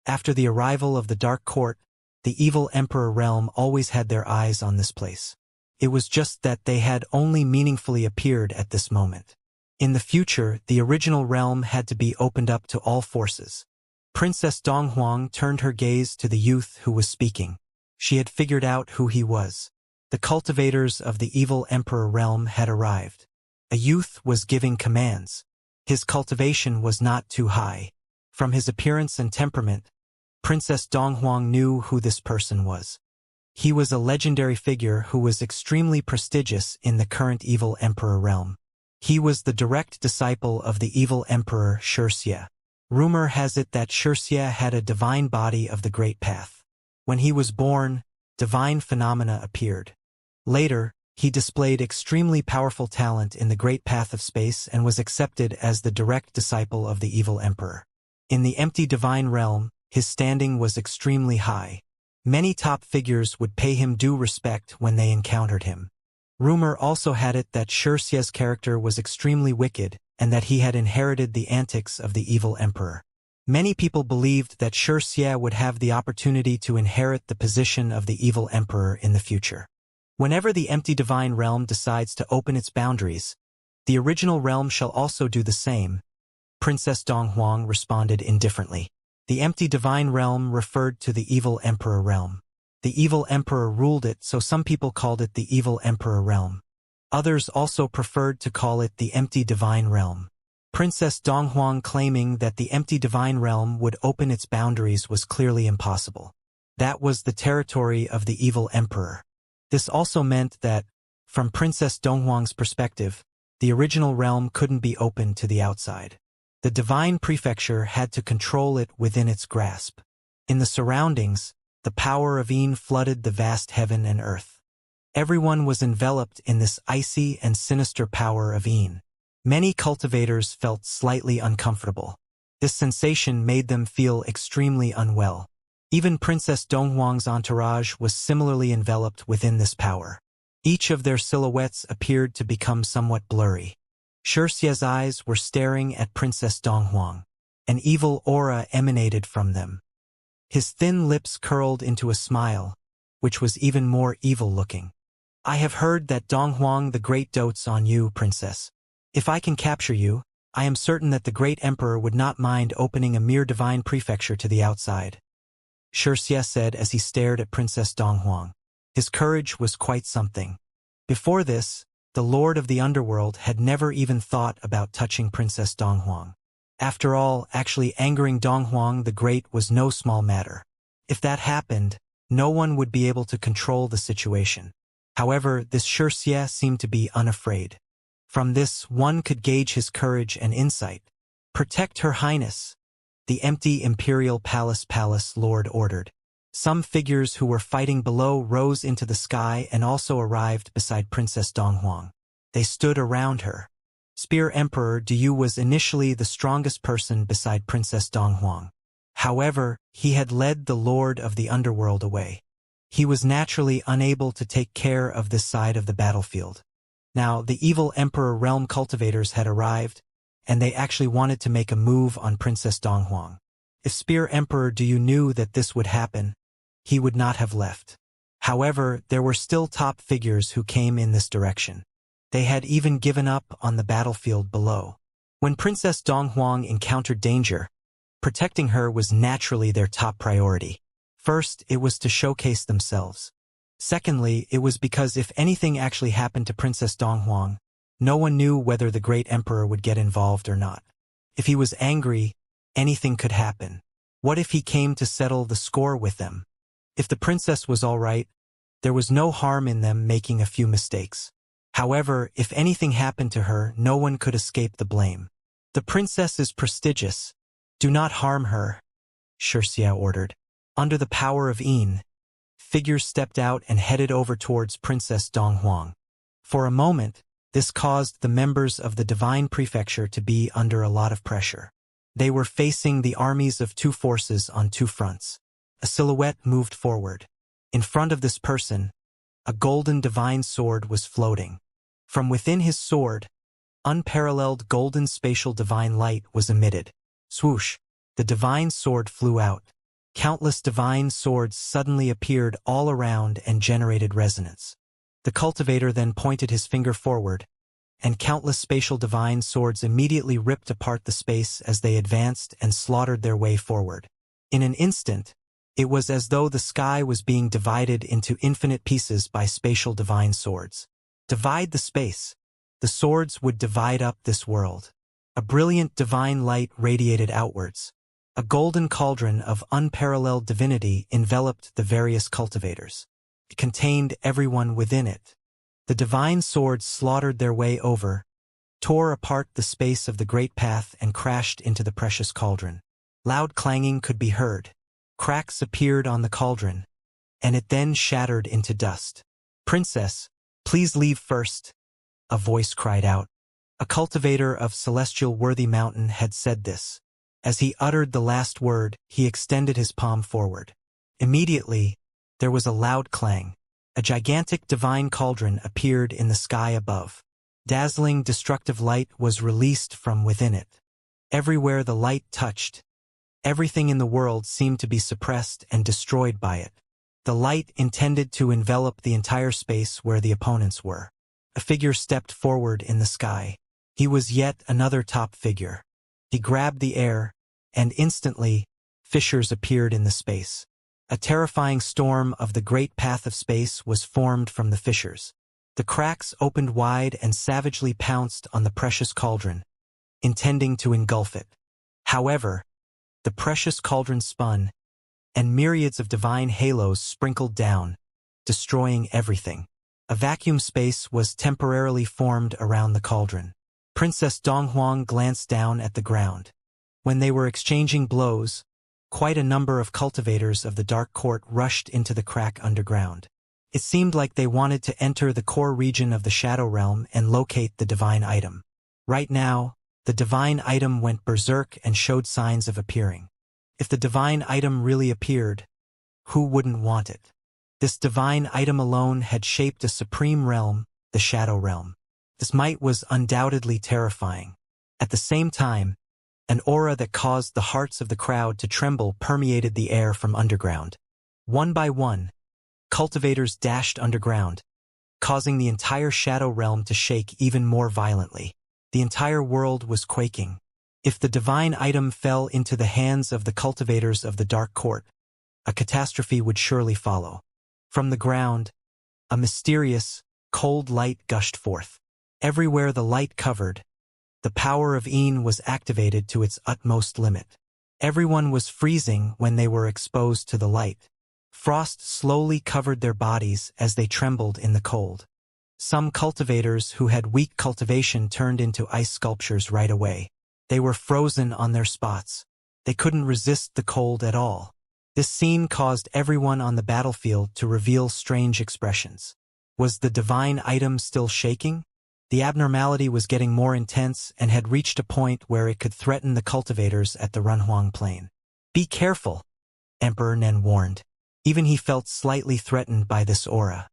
After the arrival of the Dark Court, the evil Emperor realm always had their eyes on this place. It was just that they had only meaningfully appeared at this moment. In the future, the original realm had to be opened up to all forces. Princess Donghuang turned her gaze to the youth who was speaking. She had figured out who he was. The cultivators of the evil Emperor realm had arrived. A youth was giving commands. His cultivation was not too high. From his appearance and temperament, Princess Donghuang knew who this person was. He was a legendary figure who was extremely prestigious in the current evil Emperor realm. He was the direct disciple of the evil Emperor Xianxia. Rumor has it that Xianxia had a divine body of the Great Path. When he was born, divine phenomena appeared. Later, he displayed extremely powerful talent in the Great Path of Space and was accepted as the direct disciple of the evil Emperor. In the empty divine realm, his standing was extremely high. Many top figures would pay him due respect when they encountered him. Rumor also had it that Xianxia's character was extremely wicked and that he had inherited the antics of the evil emperor. Many people believed that Xianxia would have the opportunity to inherit the position of the evil emperor in the future. Whenever the empty divine realm decides to open its boundaries, the original realm shall also do the same. Princess Donghuang responded indifferently. The empty divine realm referred to the evil emperor realm. The evil emperor ruled it, so some people called it the evil emperor realm. Others also preferred to call it the empty divine realm. Princess Donghuang claiming that the empty divine realm would open its boundaries was clearly impossible. That was the territory of the evil emperor. This also meant that, from Princess Donghuang's perspective, the original realm couldn't be opened to the outside. The divine prefecture had to control it within its grasp. In the surroundings, the power of Yin flooded the vast heaven and earth. Everyone was enveloped in this icy and sinister power of Yin. Many cultivators felt slightly uncomfortable. This sensation made them feel extremely unwell. Even Princess Donghuang's entourage was similarly enveloped within this power. Each of their silhouettes appeared to become somewhat blurry. Xianxia's eyes were staring at Princess Donghuang. An evil aura emanated from them. His thin lips curled into a smile, which was even more evil-looking. I have heard that Donghuang the Great dotes on you, Princess. If I can capture you, I am certain that the Great Emperor would not mind opening a mere divine prefecture to the outside. Xianxia said as he stared at Princess Donghuang. His courage was quite something. Before this, the Lord of the Underworld had never even thought about touching Princess Donghuang. After all, actually angering Donghuang the Great was no small matter. If that happened, no one would be able to control the situation. However, this Xianxia seemed to be unafraid. From this, one could gauge his courage and insight. Protect Her Highness, the empty imperial palace Lord ordered. Some figures who were fighting below rose into the sky and also arrived beside Princess Donghuang. They stood around her. Spear Emperor Du was initially the strongest person beside Princess Donghuang. However, he had led the Lord of the Underworld away. He was naturally unable to take care of this side of the battlefield. Now, the evil Emperor Realm cultivators had arrived, and they actually wanted to make a move on Princess Donghuang. If Spear Emperor Du Yu knew that this would happen, he would not have left. However, there were still top figures who came in this direction. They had even given up on the battlefield below. When Princess Donghuang encountered danger, protecting her was naturally their top priority. First, it was to showcase themselves. Secondly, it was because if anything actually happened to Princess Donghuang, no one knew whether the Great Emperor would get involved or not. If he was angry, anything could happen. What if he came to settle the score with them? If the princess was all right, there was no harm in them making a few mistakes. However, if anything happened to her, no one could escape the blame. The princess is prestigious. Do not harm her, Xianxia ordered. Under the power of Yin, figures stepped out and headed over towards Princess Donghuang. For a moment, this caused the members of the Divine Prefecture to be under a lot of pressure. They were facing the armies of two forces on two fronts. A silhouette moved forward. In front of this person, a golden divine sword was floating. From within his sword, unparalleled golden spatial divine light was emitted. Swoosh! The divine sword flew out. Countless divine swords suddenly appeared all around and generated resonance. The cultivator then pointed his finger forward, and countless spatial divine swords immediately ripped apart the space as they advanced and slaughtered their way forward. In an instant, it was as though the sky was being divided into infinite pieces by spatial divine swords. Divide the space. The swords would divide up this world. A brilliant divine light radiated outwards. A golden cauldron of unparalleled divinity enveloped the various cultivators. It contained everyone within it. The divine swords slaughtered their way over, tore apart the space of the great path and crashed into the precious cauldron. Loud clanging could be heard. Cracks appeared on the cauldron, and it then shattered into dust. "Princess, please leave first," a voice cried out. A cultivator of Celestial Worthy Mountain had said this. As he uttered the last word, he extended his palm forward. Immediately, there was a loud clang. A gigantic divine cauldron appeared in the sky above. Dazzling, destructive light was released from within it. Everywhere the light touched, everything in the world seemed to be suppressed and destroyed by it. The light intended to envelop the entire space where the opponents were. A figure stepped forward in the sky. He was yet another top figure. He grabbed the air, and instantly, fissures appeared in the space. A terrifying storm of the great path of space was formed from the fissures. The cracks opened wide and savagely pounced on the precious cauldron, intending to engulf it. However, the precious cauldron spun, and myriads of divine halos sprinkled down, destroying everything. A vacuum space was temporarily formed around the cauldron. Princess Donghuang glanced down at the ground. When they were exchanging blows, quite a number of cultivators of the Dark Court rushed into the crack underground. It seemed like they wanted to enter the core region of the Shadow Realm and locate the divine item. Right now, the divine item went berserk and showed signs of appearing. If the divine item really appeared, who wouldn't want it? This divine item alone had shaped a supreme realm, the Shadow Realm. This might was undoubtedly terrifying. At the same time, an aura that caused the hearts of the crowd to tremble permeated the air from underground. One by one, cultivators dashed underground, causing the entire Shadow Realm to shake even more violently. The entire world was quaking. If the divine item fell into the hands of the cultivators of the Dark Court, a catastrophe would surely follow. From the ground, a mysterious, cold light gushed forth. Everywhere the light covered, the power of Yin was activated to its utmost limit. Everyone was freezing when they were exposed to the light. Frost slowly covered their bodies as they trembled in the cold. Some cultivators who had weak cultivation turned into ice sculptures right away. They were frozen on their spots. They couldn't resist the cold at all. This scene caused everyone on the battlefield to reveal strange expressions. Was the divine item still shaking? The abnormality was getting more intense and had reached a point where it could threaten the cultivators at the Runhuang Plain. Be careful, Emperor Nen warned. Even he felt slightly threatened by this aura.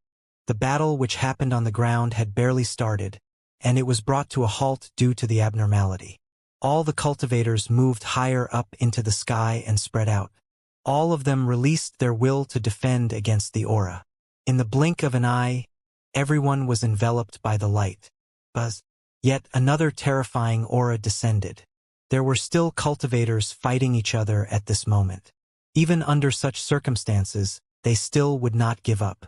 The battle which happened on the ground had barely started, and it was brought to a halt due to the abnormality. All the cultivators moved higher up into the sky and spread out. All of them released their will to defend against the aura. In the blink of an eye, everyone was enveloped by the light. Buzz. Yet another terrifying aura descended. There were still cultivators fighting each other at this moment. Even under such circumstances, they still would not give up.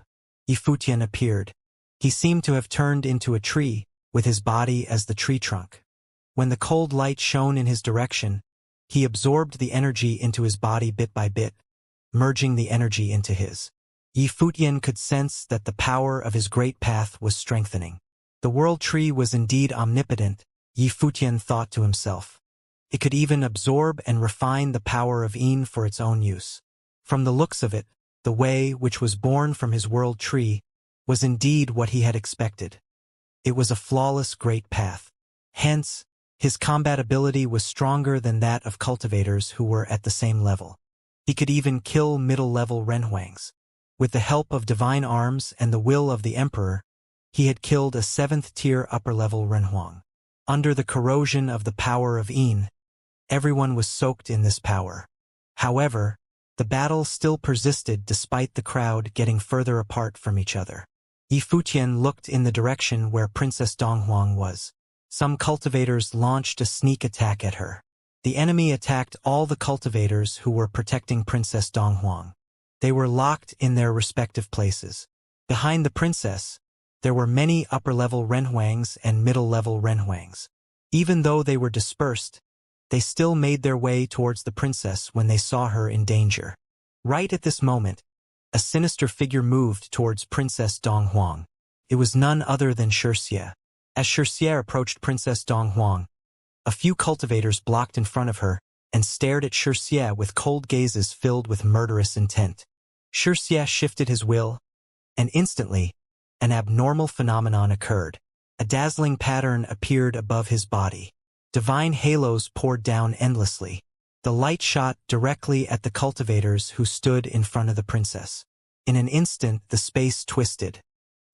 Yifutian appeared. He seemed to have turned into a tree, with his body as the tree trunk. When the cold light shone in his direction, he absorbed the energy into his body bit by bit, merging the energy into his. Yifutian could sense that the power of his great path was strengthening. The world tree was indeed omnipotent, Yifutian thought to himself. It could even absorb and refine the power of Yin for its own use. From the looks of it, the way which was born from his world tree was indeed what he had expected. It was a flawless great path. Hence, his combat ability was stronger than that of cultivators who were at the same level. He could even kill middle-level renhuangs. With the help of divine arms and the will of the emperor, he had killed a 7th-tier upper-level renhuang. Under the corrosion of the power of Yin, everyone was soaked in this power. However, the battle still persisted despite the crowd getting further apart from each other. Yifutian looked in the direction where Princess Donghuang was. Some cultivators launched a sneak attack at her. The enemy attacked all the cultivators who were protecting Princess Donghuang. They were locked in their respective places. Behind the princess, there were many upper-level renhuangs and middle-level renhuangs. Even though they were dispersed, they still made their way towards the princess when they saw her in danger. Right at this moment, a sinister figure moved towards Princess Donghuang. It was none other than Xianxia. As Xianxia approached Princess Donghuang, a few cultivators blocked in front of her and stared at Xianxia with cold gazes filled with murderous intent. Xianxia shifted his will, and instantly, an abnormal phenomenon occurred. A dazzling pattern appeared above his body. Divine halos poured down endlessly. The light shot directly at the cultivators who stood in front of the princess. In an instant, the space twisted.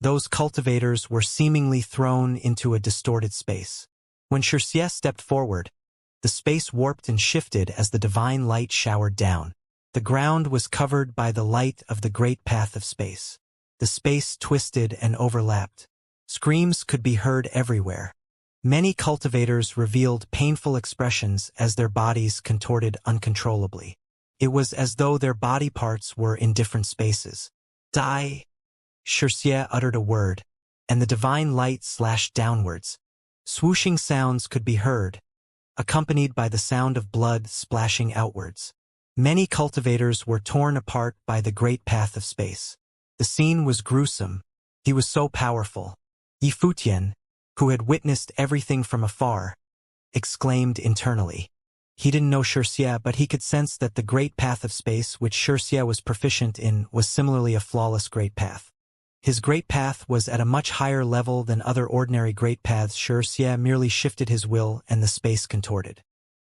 Those cultivators were seemingly thrown into a distorted space. When Xianxia stepped forward, the space warped and shifted as the divine light showered down. The ground was covered by the light of the great path of space. The space twisted and overlapped. Screams could be heard everywhere. Many cultivators revealed painful expressions as their bodies contorted uncontrollably. It was as though their body parts were in different spaces. Die! Xianxia uttered a word, and the divine light slashed downwards. Swooshing sounds could be heard, accompanied by the sound of blood splashing outwards. Many cultivators were torn apart by the great path of space. The scene was gruesome. He was so powerful. Yifutian, who had witnessed everything from afar, exclaimed internally. He didn't know Xianxia, but he could sense that the great path of space which Xianxia was proficient in was similarly a flawless great path. His great path was at a much higher level than other ordinary great paths. Xianxia merely shifted his will and the space contorted.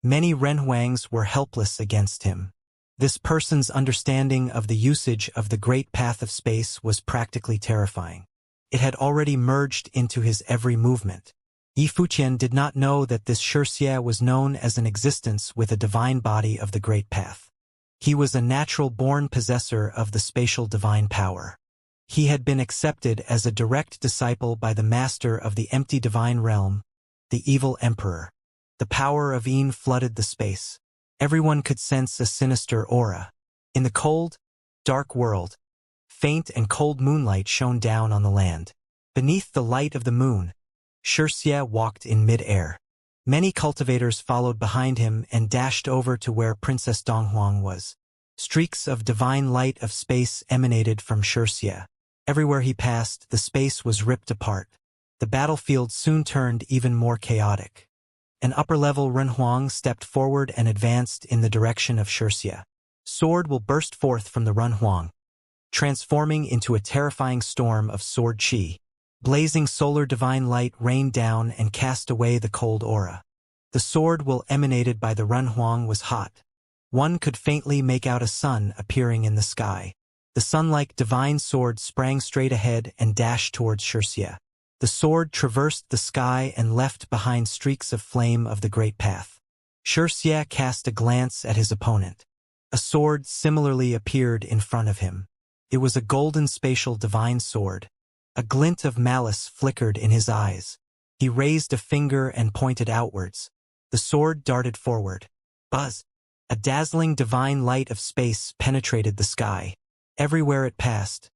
Many renhuangs were helpless against him. This person's understanding of the usage of the great path of space was practically terrifying. It had already merged into his every movement. Yifutian did not know that this Xianxia was known as an existence with a divine body of the great path. He was a natural-born possessor of the spatial divine power. He had been accepted as a direct disciple by the master of the empty divine realm, the evil emperor. The power of Yin flooded the space. Everyone could sense a sinister aura. In the cold, dark world, faint and cold moonlight shone down on the land. Beneath the light of the moon, Xianxia walked in mid-air. Many cultivators followed behind him and dashed over to where Princess Donghuang was. Streaks of divine light of space emanated from Xianxia. Everywhere he passed, the space was ripped apart. The battlefield soon turned even more chaotic. An upper-level renhuang stepped forward and advanced in the direction of Xianxia. Sword will burst forth from the renhuang, transforming into a terrifying storm of sword qi. Blazing solar divine light rained down and cast away the cold aura. The sword will emanated by the renhuang was hot. One could faintly make out a sun appearing in the sky. The sun-like divine sword sprang straight ahead and dashed towards Xianxia. The sword traversed the sky and left behind streaks of flame of the great path. Xianxia cast a glance at his opponent. A sword similarly appeared in front of him. It was a golden spatial divine sword. A glint of malice flickered in his eyes. He raised a finger and pointed outwards. The sword darted forward. Buzz! A dazzling divine light of space penetrated the sky. Everywhere it passed,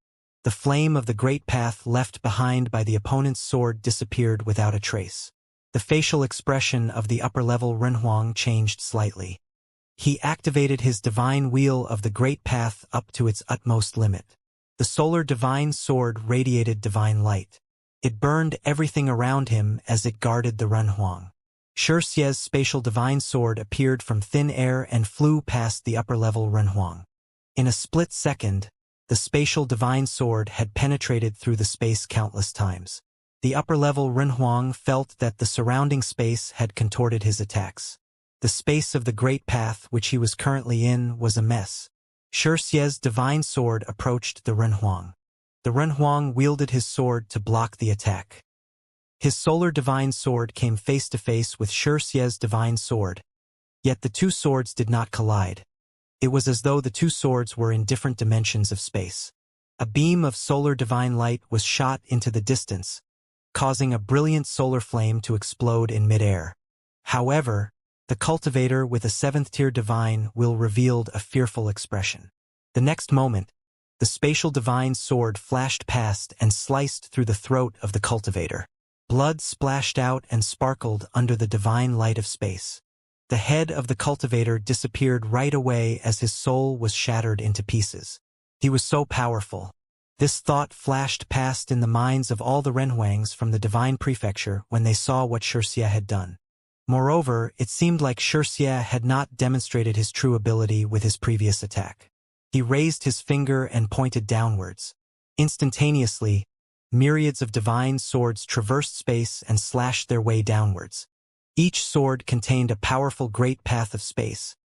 the flame of the great path left behind by the opponent's sword disappeared without a trace. The facial expression of the upper-level Renhuang changed slightly. He activated his divine wheel of the great path up to its utmost limit. The solar divine sword radiated divine light. It burned everything around him as it guarded the Renhuang. Xianxia's spatial divine sword appeared from thin air and flew past the upper-level Renhuang. In a split second, the spatial divine sword had penetrated through the space countless times. The upper-level Renhuang felt that the surrounding space had contorted his attacks. The space of the great path which he was currently in was a mess. Xianxia's divine sword approached the Renhuang. The Renhuang wielded his sword to block the attack. His solar divine sword came face to face with Xianxia's divine sword, yet the two swords did not collide. It was as though the two swords were in different dimensions of space. A beam of solar divine light was shot into the distance, causing a brilliant solar flame to explode in midair. However, the cultivator with a 7th-tier divine will revealed a fearful expression. The next moment, the spatial divine sword flashed past and sliced through the throat of the cultivator. Blood splashed out and sparkled under the divine light of space. The head of the cultivator disappeared right away as his soul was shattered into pieces. He was so powerful. This thought flashed past in the minds of all the Renhuangs from the divine prefecture when they saw what Xianxia had done. Moreover, it seemed like Xianxia had not demonstrated his true ability with his previous attack. He raised his finger and pointed downwards. Instantaneously, myriads of divine swords traversed space and slashed their way downwards. Each sword contained a powerful great path of space,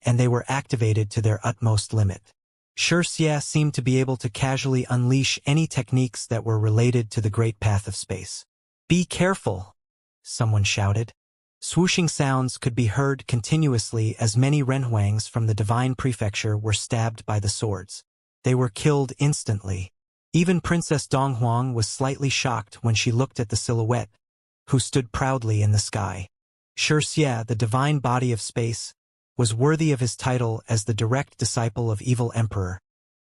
and they were activated to their utmost limit. Xianxia seemed to be able to casually unleash any techniques that were related to the great path of space. "Be careful!" someone shouted. Swooshing sounds could be heard continuously as many Renhuangs from the divine prefecture were stabbed by the swords. They were killed instantly. Even Princess Donghuang was slightly shocked when she looked at the silhouette, who stood proudly in the sky. Xianxia, the divine body of space, was worthy of his title as the direct disciple of evil emperor,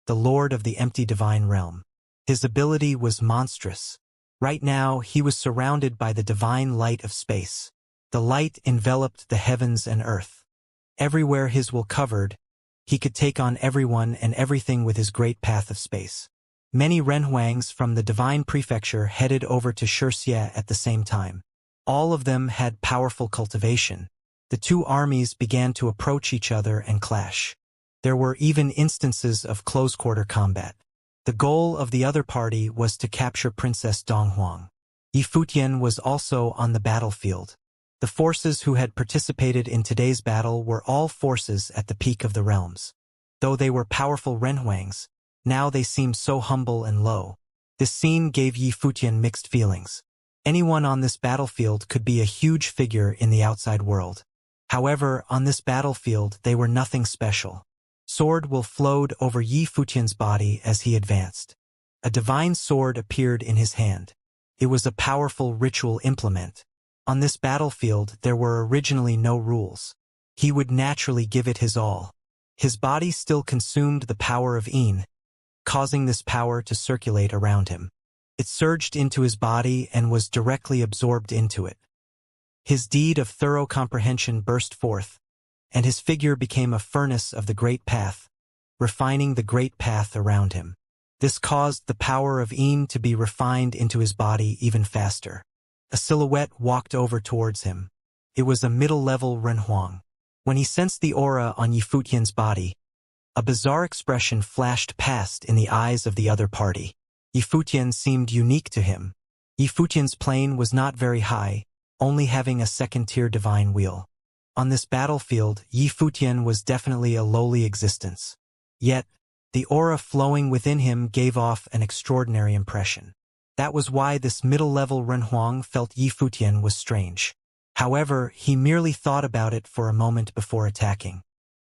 the lord of the empty divine realm. His ability was monstrous. Right now, he was surrounded by the divine light of space. The light enveloped the heavens and earth. Everywhere his will covered, he could take on everyone and everything with his great path of space. Many Renhuangs from the divine prefecture headed over to Xianxia at the same time. All of them had powerful cultivation. The two armies began to approach each other and clash. There were even instances of close-quarter combat. The goal of the other party was to capture Princess Donghuang. Yifutian was also on the battlefield. The forces who had participated in today's battle were all forces at the peak of the realms. Though they were powerful Renhuangs, now they seemed so humble and low. This scene gave Yifutian mixed feelings. Anyone on this battlefield could be a huge figure in the outside world. However, on this battlefield they were nothing special. Sword will flowed over Yifutian's body as he advanced. A divine sword appeared in his hand. It was a powerful ritual implement. On this battlefield there were originally no rules. He would naturally give it his all. His body still consumed the power of Yin, causing this power to circulate around him. It surged into his body and was directly absorbed into it. His deed of thorough comprehension burst forth, and his figure became a furnace of the great path, refining the great path around him. This caused the power of Yin to be refined into his body even faster. A silhouette walked over towards him. It was a middle-level Renhuang. When he sensed the aura on Yifutian's body, a bizarre expression flashed past in the eyes of the other party. Yifutian seemed unique to him. Yifutian's plane was not very high, only having a 2nd-tier divine wheel. On this battlefield, Yi Futian was definitely a lowly existence. Yet, the aura flowing within him gave off an extraordinary impression. That was why this middle-level Renhuang felt Yi Futian was strange. However, he merely thought about it for a moment before attacking.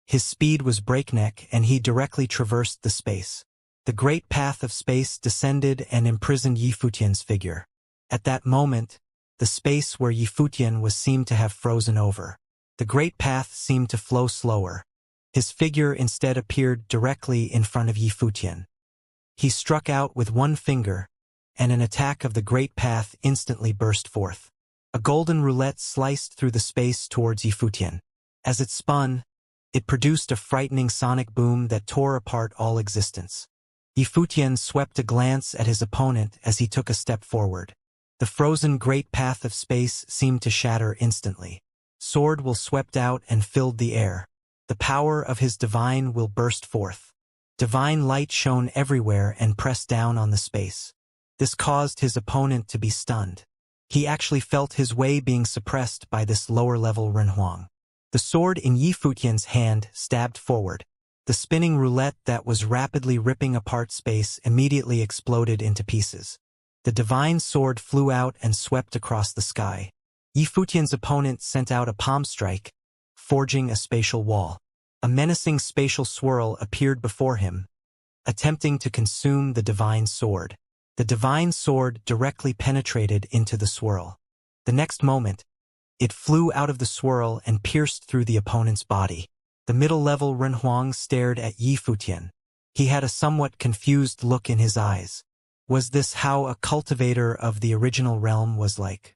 His speed was breakneck and he directly traversed the space. The great path of space descended and imprisoned Yi Futian's figure. At that moment, the space where Yi Futian was seemed to have frozen over. The great path seemed to flow slower. His figure instead appeared directly in front of Yi Futian. He struck out with one finger, and an attack of the great path instantly burst forth. A golden roulette sliced through the space towards Yi Futian. As it spun, it produced a frightening sonic boom that tore apart all existence. Yi Futian swept a glance at his opponent as he took a step forward. The frozen great path of space seemed to shatter instantly. Sword will swept out and filled the air. The power of his divine will burst forth. Divine light shone everywhere and pressed down on the space. This caused his opponent to be stunned. He actually felt his way being suppressed by this lower-level Renhuang. The sword in Yi Futian's hand stabbed forward. The spinning roulette that was rapidly ripping apart space immediately exploded into pieces. The divine sword flew out and swept across the sky. Yi Futian's opponent sent out a palm strike, forging a spatial wall. A menacing spatial swirl appeared before him, attempting to consume the divine sword. The divine sword directly penetrated into the swirl. The next moment, it flew out of the swirl and pierced through the opponent's body. The middle-level Renhuang stared at Yi Futian. He had a somewhat confused look in his eyes. Was this how a cultivator of the original realm was like?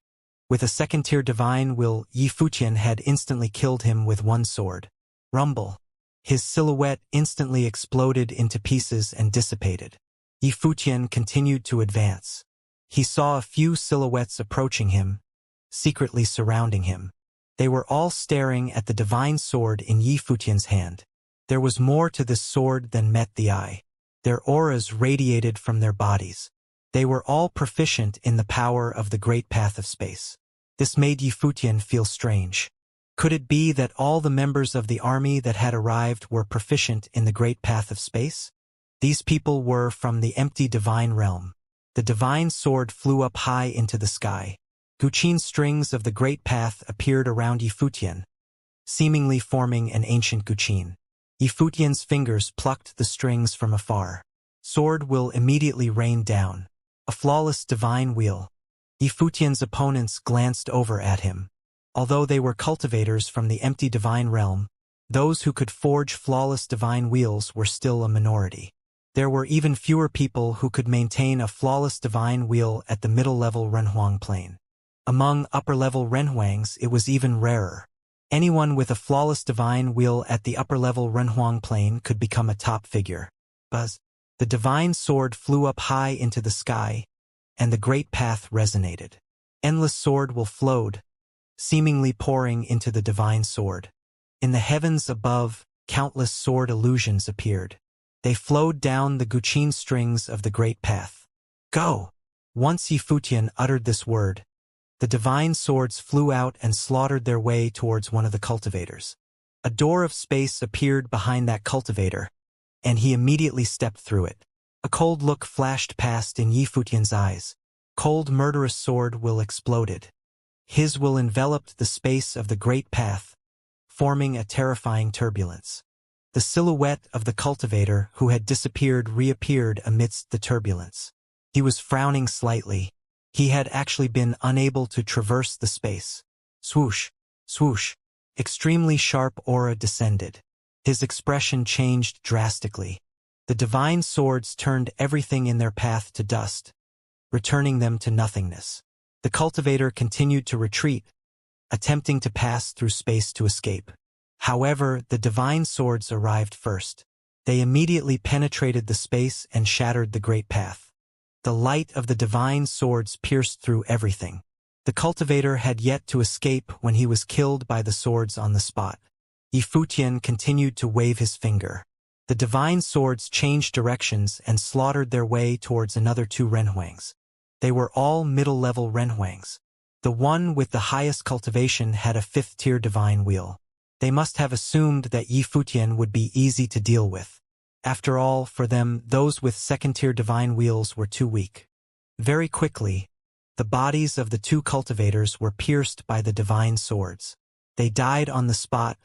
With a second-tier divine will, Yi Futian had instantly killed him with one sword. Rumble. His silhouette instantly exploded into pieces and dissipated. Yi Futian continued to advance. He saw a few silhouettes approaching him, secretly surrounding him. They were all staring at the divine sword in Yi Futian's hand. There was more to this sword than met the eye. Their auras radiated from their bodies. They were all proficient in the power of the great path of space. This made Yi Futian feel strange. Could it be that all the members of the army that had arrived were proficient in the great path of space? These people were from the empty divine realm. The divine sword flew up high into the sky. Guqin strings of the great path appeared around Yi Futian, seemingly forming an ancient Guqin. Yi Futian's fingers plucked the strings from afar. Sword will immediately rain down. A flawless divine wheel. Yi Futian's opponents glanced over at him. Although they were cultivators from the empty divine realm, those who could forge flawless divine wheels were still a minority. There were even fewer people who could maintain a flawless divine wheel at the middle-level Renhuang plane. Among upper-level Renhuangs, it was even rarer. Anyone with a flawless divine wheel at the upper-level Renhuang plane could become a top figure. Buzz. The divine sword flew up high into the sky, and the great path resonated. Endless sword will flowed, seemingly pouring into the divine sword. In the heavens above, countless sword illusions appeared. They flowed down the Guqin strings of the great path. Go! Once Yi Futian uttered this word, the divine swords flew out and slaughtered their way towards one of the cultivators. A door of space appeared behind that cultivator, and he immediately stepped through it. A cold look flashed past in Yi Futian's eyes. Cold murderous sword will exploded. His will enveloped the space of the great path, forming a terrifying turbulence. The silhouette of the cultivator who had disappeared reappeared amidst the turbulence. He was frowning slightly. He had actually been unable to traverse the space. Swoosh, swoosh. Extremely sharp aura descended. His expression changed drastically. The divine swords turned everything in their path to dust, returning them to nothingness. The cultivator continued to retreat, attempting to pass through space to escape. However, the divine swords arrived first. They immediately penetrated the space and shattered the great path. The light of the divine swords pierced through everything. The cultivator had yet to escape when he was killed by the swords on the spot. Yi Futian continued to wave his finger. The divine swords changed directions and slaughtered their way towards another two Renhuangs. They were all middle-level Renhuangs. The one with the highest cultivation had a 5th-tier divine wheel. They must have assumed that Yi Futian would be easy to deal with. After all, for them, those with 2nd-tier divine wheels were too weak. Very quickly, the bodies of the 2 cultivators were pierced by the divine swords. They died on the spot,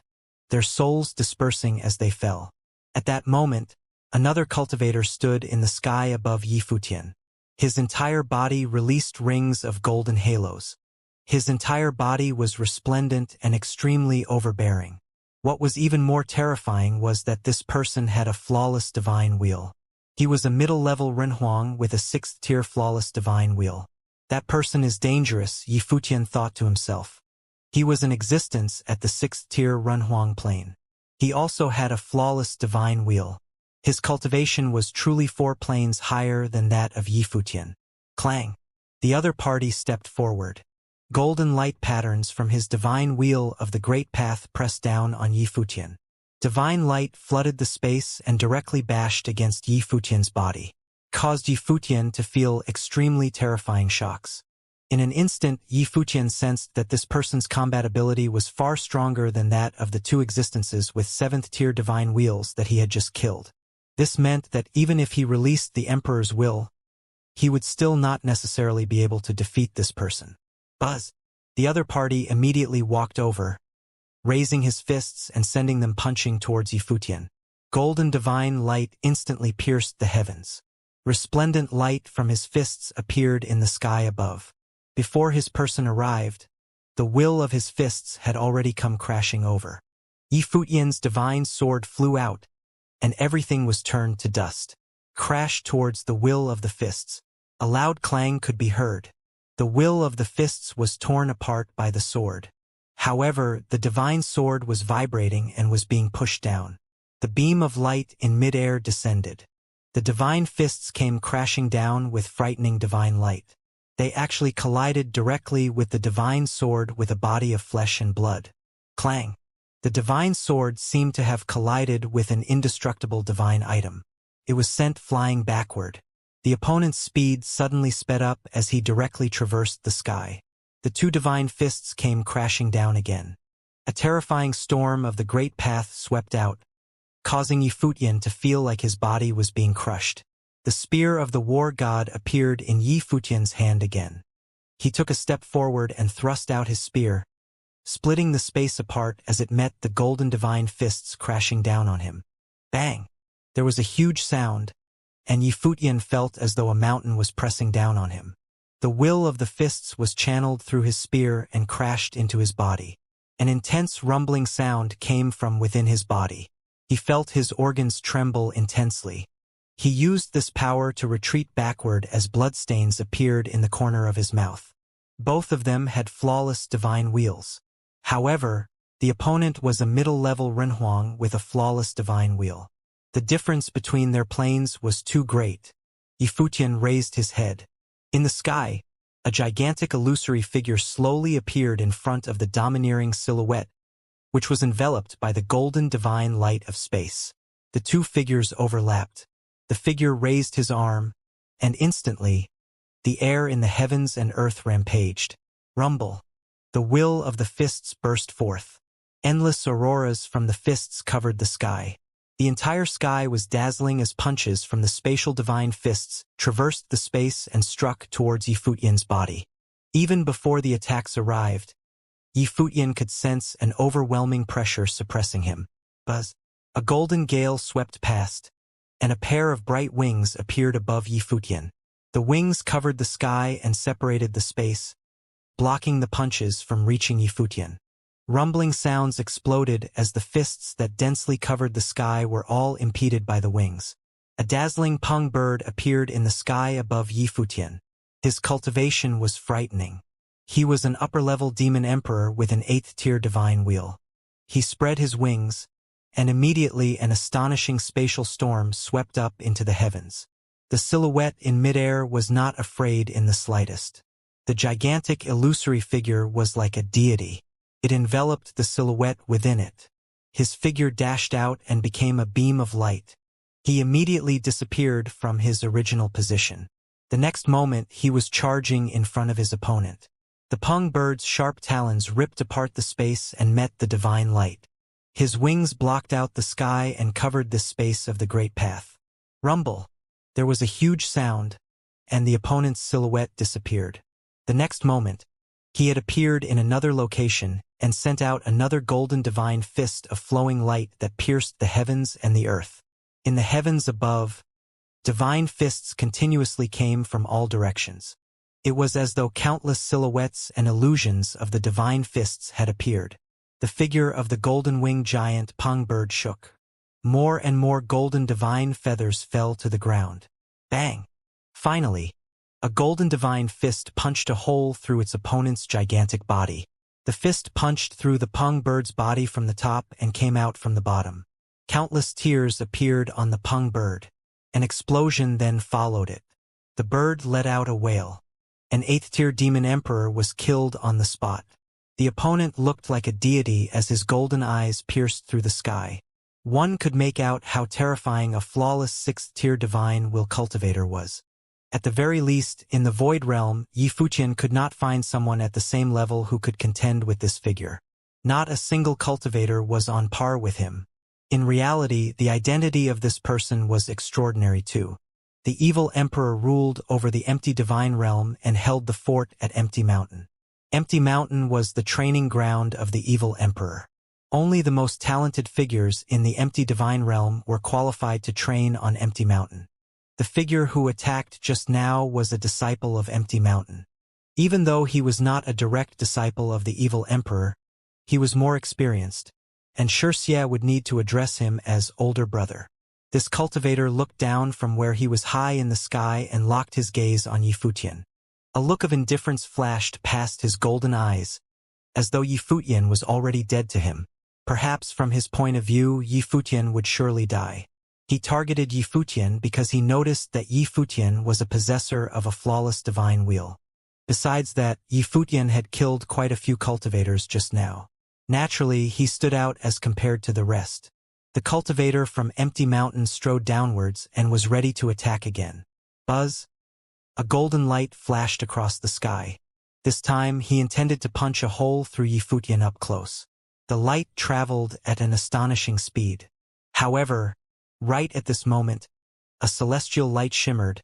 their souls dispersing as they fell. At that moment, another cultivator stood in the sky above Yi Futian. His entire body released rings of golden halos. His entire body was resplendent and extremely overbearing. What was even more terrifying was that this person had a flawless divine wheel. He was a middle-level Renhuang with a 6th-tier flawless divine wheel. That person is dangerous, Yi Futian thought to himself. He was in existence at the 6th-tier Renhuang plane. He also had a flawless divine wheel. His cultivation was truly 4 planes higher than that of Yi Futian. Clang! The other party stepped forward. Golden light patterns from his divine wheel of the Great Path pressed down on Yi Futian. Divine light flooded the space and directly bashed against Yi Futian's body, caused Yi Futian to feel extremely terrifying shocks. In an instant, Yi Futian sensed that this person's combat ability was far stronger than that of the 2 existences with 7th-tier divine wheels that he had just killed. This meant that even if he released the Emperor's will, he would still not necessarily be able to defeat this person. Buzz! The other party immediately walked over, raising his fists and sending them punching towards Yi Futian. Golden divine light instantly pierced the heavens. Resplendent light from his fists appeared in the sky above. Before his person arrived, the will of his fists had already come crashing over. Yi Futian's divine sword flew out, and everything was turned to dust. Crashed towards the will of the fists. A loud clang could be heard. The will of the fists was torn apart by the sword. However, the divine sword was vibrating and was being pushed down. The beam of light in midair descended. The divine fists came crashing down with frightening divine light. They actually collided directly with the divine sword with a body of flesh and blood. Clang! The divine sword seemed to have collided with an indestructible divine item. It was sent flying backward. The opponent's speed suddenly sped up as he directly traversed the sky. The 2 divine fists came crashing down again. A terrifying storm of the Great Path swept out, causing Yi Futian to feel like his body was being crushed. The spear of the war god appeared in Yi Futian's hand again. He took a step forward and thrust out his spear, splitting the space apart as it met the golden divine fists crashing down on him. Bang! There was a huge sound, and Yi Futian felt as though a mountain was pressing down on him. The will of the fists was channeled through his spear and crashed into his body. An intense rumbling sound came from within his body. He felt his organs tremble intensely. He used this power to retreat backward as bloodstains appeared in the corner of his mouth. Both of them had flawless divine wheels. However, the opponent was a middle-level Renhuang with a flawless divine wheel. The difference between their planes was too great. Yi Futian raised his head. In the sky, a gigantic illusory figure slowly appeared in front of the domineering silhouette, which was enveloped by the golden divine light of space. The 2 figures overlapped. The figure raised his arm, and instantly, the air in the heavens and earth rampaged. Rumble! The will of the fists burst forth. Endless auroras from the fists covered the sky. The entire sky was dazzling as punches from the spatial divine fists traversed the space and struck towards Yi Futian's body. Even before the attacks arrived, Yi Futian could sense an overwhelming pressure suppressing him. Buzz! A golden gale swept past, and a pair of bright wings appeared above Yi Futian. The wings covered the sky and separated the space, blocking the punches from reaching Yi Futian. Rumbling sounds exploded as the fists that densely covered the sky were all impeded by the wings. A dazzling pung bird appeared in the sky above Yi Futian. His cultivation was frightening. He was an upper-level demon emperor with an 8th-tier divine wheel. He spread his wings, and immediately an astonishing spatial storm swept up into the heavens. The silhouette in midair was not afraid in the slightest. The gigantic illusory figure was like a deity. It enveloped the silhouette within it. His figure dashed out and became a beam of light. He immediately disappeared from his original position. The next moment he was charging in front of his opponent. The Peng bird's sharp talons ripped apart the space and met the divine light. His wings blocked out the sky and covered this space of the great path. Rumble. There was a huge sound, and the opponent's silhouette disappeared. The next moment, he had appeared in another location and sent out another golden divine fist of flowing light that pierced the heavens and the earth. In the heavens above, divine fists continuously came from all directions. It was as though countless silhouettes and illusions of the divine fists had appeared. The figure of the golden-winged giant Peng bird shook. More and more golden divine feathers fell to the ground. Bang! Finally, a golden divine fist punched a hole through its opponent's gigantic body. The fist punched through the Peng bird's body from the top and came out from the bottom. Countless tears appeared on the Peng bird. An explosion then followed it. The bird let out a wail. An 8th-tier demon emperor was killed on the spot. The opponent looked like a deity as his golden eyes pierced through the sky. One could make out how terrifying a flawless 6th-tier divine will cultivator was. At the very least, in the Void Realm, Yifuqian could not find someone at the same level who could contend with this figure. Not a single cultivator was on par with him. In reality, the identity of this person was extraordinary too. The evil emperor ruled over the empty divine realm and held the fort at Empty Mountain. Empty Mountain was the training ground of the evil emperor. Only the most talented figures in the empty divine realm were qualified to train on Empty Mountain. The figure who attacked just now was a disciple of Empty Mountain. Even though he was not a direct disciple of the evil emperor, he was more experienced, and Xianxia would need to address him as older brother. This cultivator looked down from where he was high in the sky and locked his gaze on Yifuqian. A look of indifference flashed past his golden eyes, as though Yifuqian was already dead to him. Perhaps from his point of view, Yifuqian would surely die. He targeted Yifuqian because he noticed that Yifuqian was a possessor of a flawless divine wheel. Besides that, Yifuqian had killed quite a few cultivators just now. Naturally, he stood out as compared to the rest. The cultivator from Empty Mountain strode downwards and was ready to attack again. Buzz! A golden light flashed across the sky. This time, he intended to punch a hole through Yifuqian up close. The light traveled at an astonishing speed. However, right at this moment, a celestial light shimmered,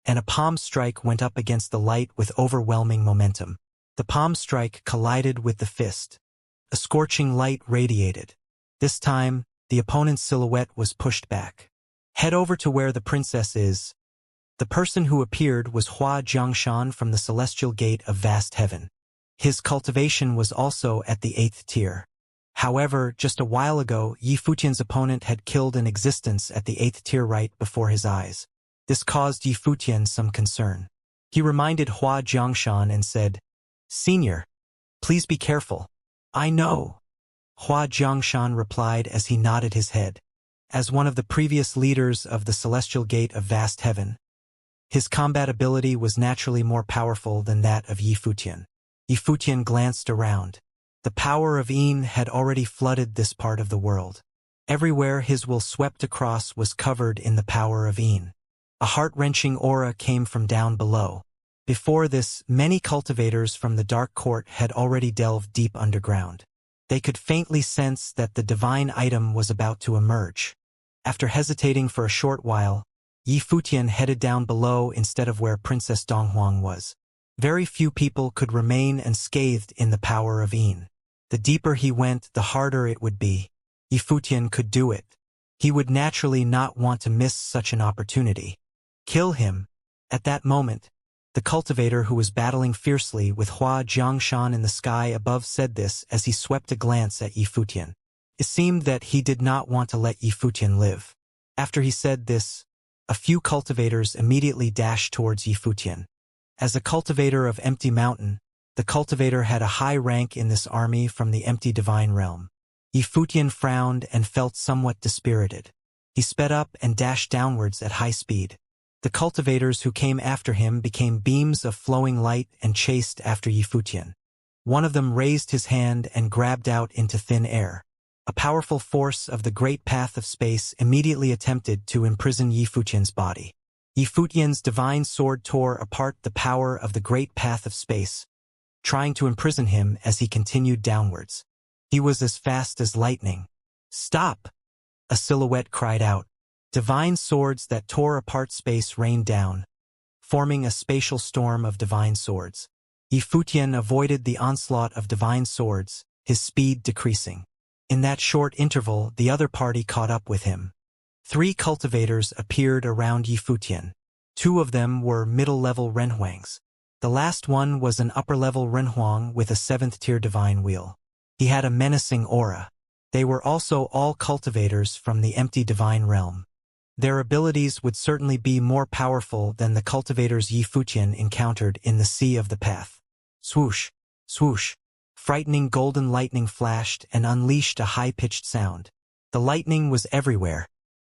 and a palm strike went up against the light with overwhelming momentum. The palm strike collided with the fist. A scorching light radiated. This time, the opponent's silhouette was pushed back. Head over to where the princess is. The person who appeared was Hua Jiangshan from the celestial gate of vast heaven. His cultivation was also at the 8th tier. However, just a while ago, Yifuqian's opponent had killed an existence at the 8th tier right before his eyes. This caused Yifuqian some concern. He reminded Hua Jiangshan and said, "Senior, please be careful." "I know," Hua Jiangshan replied as he nodded his head. As one of the previous leaders of the Celestial Gate of Vast Heaven, his combat ability was naturally more powerful than that of Yifuqian. Yifuqian glanced around. The power of Yin had already flooded this part of the world. Everywhere his will swept across was covered in the power of Yin. A heart-wrenching aura came from down below. Before this, many cultivators from the Dark Court had already delved deep underground. They could faintly sense that the divine item was about to emerge. After hesitating for a short while, Yifuqian headed down below instead of where Princess Donghuang was. Very few people could remain unscathed in the power of Yin. The deeper he went, the harder it would be. Yifuqian could do it. He would naturally not want to miss such an opportunity. Kill him. At that moment, the cultivator who was battling fiercely with Hua Jiangshan in the sky above said this as he swept a glance at Yifuqian. It seemed that he did not want to let Yifuqian live. After he said this, a few cultivators immediately dashed towards Yifuqian. As a cultivator of Empty Mountain, the cultivator had a high rank in this army from the Empty Divine Realm. Yifuqian frowned and felt somewhat dispirited. He sped up and dashed downwards at high speed. The cultivators who came after him became beams of flowing light and chased after Yifuqian. One of them raised his hand and grabbed out into thin air. A powerful force of the great path of space immediately attempted to imprison Yifuqian's body. Yifuqian's divine sword tore apart the power of the great path of space, trying to imprison him as he continued downwards. He was as fast as lightning. "Stop!" a silhouette cried out. Divine swords that tore apart space rained down, forming a spatial storm of divine swords. Yifutian avoided the onslaught of divine swords, his speed decreasing. In that short interval, the other party caught up with him. 3 cultivators appeared around Yifutian. 2 of them were middle-level renhuangs. The last one was an upper-level renhuang with a 7th-tier divine wheel. He had a menacing aura. They were also all cultivators from the empty divine realm. Their abilities would certainly be more powerful than the cultivators Yifutian encountered in the Sea of the Path. Swoosh, swoosh. Frightening golden lightning flashed and unleashed a high-pitched sound. The lightning was everywhere,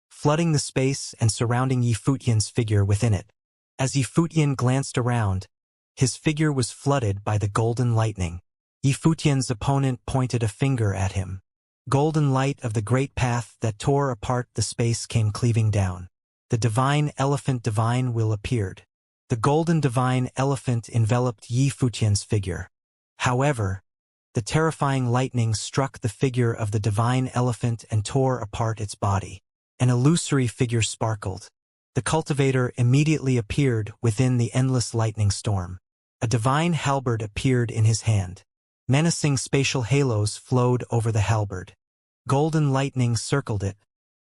flooding the space and surrounding Yifutian's figure within it. As Yifutian glanced around, his figure was flooded by the golden lightning. Yifutian's opponent pointed a finger at him. Golden light of the great path that tore apart the space came cleaving down. The divine elephant divine will appeared. The golden divine elephant enveloped Yifutian's figure. However, the terrifying lightning struck the figure of the divine elephant and tore apart its body. An illusory figure sparkled. The cultivator immediately appeared within the endless lightning storm. A divine halberd appeared in his hand. Menacing spatial halos flowed over the halberd. Golden lightning circled it,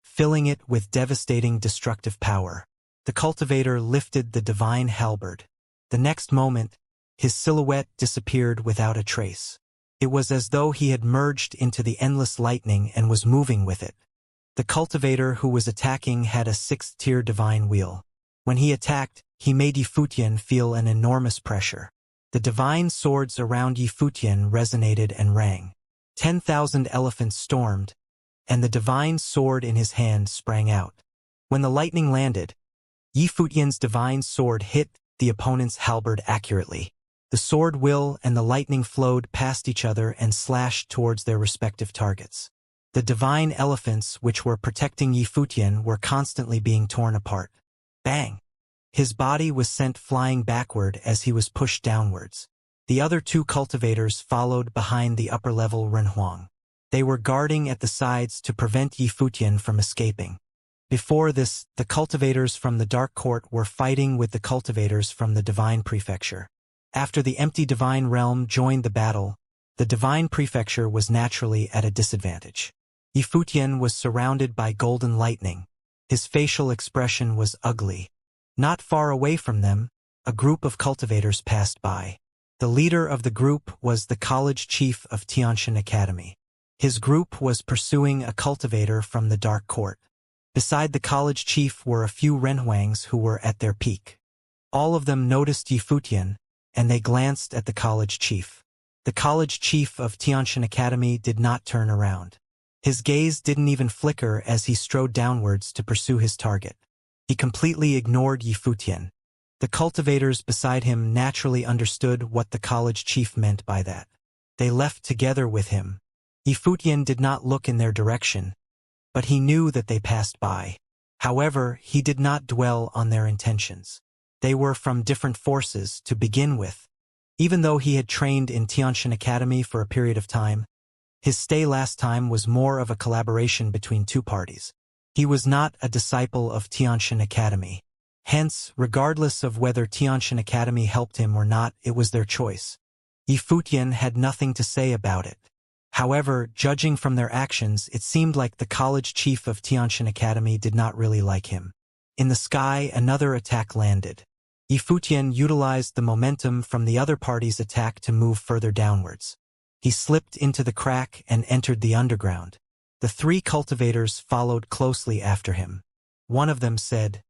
filling it with devastating destructive power. The cultivator lifted the divine halberd. The next moment, his silhouette disappeared without a trace. It was as though he had merged into the endless lightning and was moving with it. The cultivator who was attacking had a 6th-tier divine wheel. When he attacked, he made Yifutian feel an enormous pressure. The divine swords around Yifutian resonated and rang. 10,000 elephants stormed, and the divine sword in his hand sprang out. When the lightning landed, Yifutian's divine sword hit the opponent's halberd accurately. The sword will and the lightning flowed past each other and slashed towards their respective targets. The divine elephants which were protecting Yifutian were constantly being torn apart. Bang! His body was sent flying backward as he was pushed downwards. The other 2 cultivators followed behind the upper-level renhuang. They were guarding at the sides to prevent Yifutian from escaping. Before this, the cultivators from the Dark Court were fighting with the cultivators from the Divine Prefecture. After the empty divine realm joined the battle, the Divine Prefecture was naturally at a disadvantage. Yifutian was surrounded by golden lightning. His facial expression was ugly. Not far away from them, a group of cultivators passed by. The leader of the group was the college chief of Xianxia Academy. His group was pursuing a cultivator from the Dark Court. Beside the college chief were a few renhuangs who were at their peak. All of them noticed Yifutian, and they glanced at the college chief. The college chief of Xianxia Academy did not turn around. His gaze didn't even flicker as he strode downwards to pursue his target. He completely ignored Yifutian. The cultivators beside him naturally understood what the college chief meant by that. They left together with him. Yifutian did not look in their direction, but he knew that they passed by. However, he did not dwell on their intentions. They were from different forces to begin with. Even though he had trained in Xianxia Academy for a period of time, his stay last time was more of a collaboration between 2 parties. He was not a disciple of Xianxia Academy. Hence, regardless of whether Xianxia Academy helped him or not, it was their choice. Yifutian had nothing to say about it. However, judging from their actions, it seemed like the college chief of Xianxia Academy did not really like him. In the sky, another attack landed. Yifutian utilized the momentum from the other party's attack to move further downwards. He slipped into the crack and entered the underground. The 3 cultivators followed closely after him. One of them said,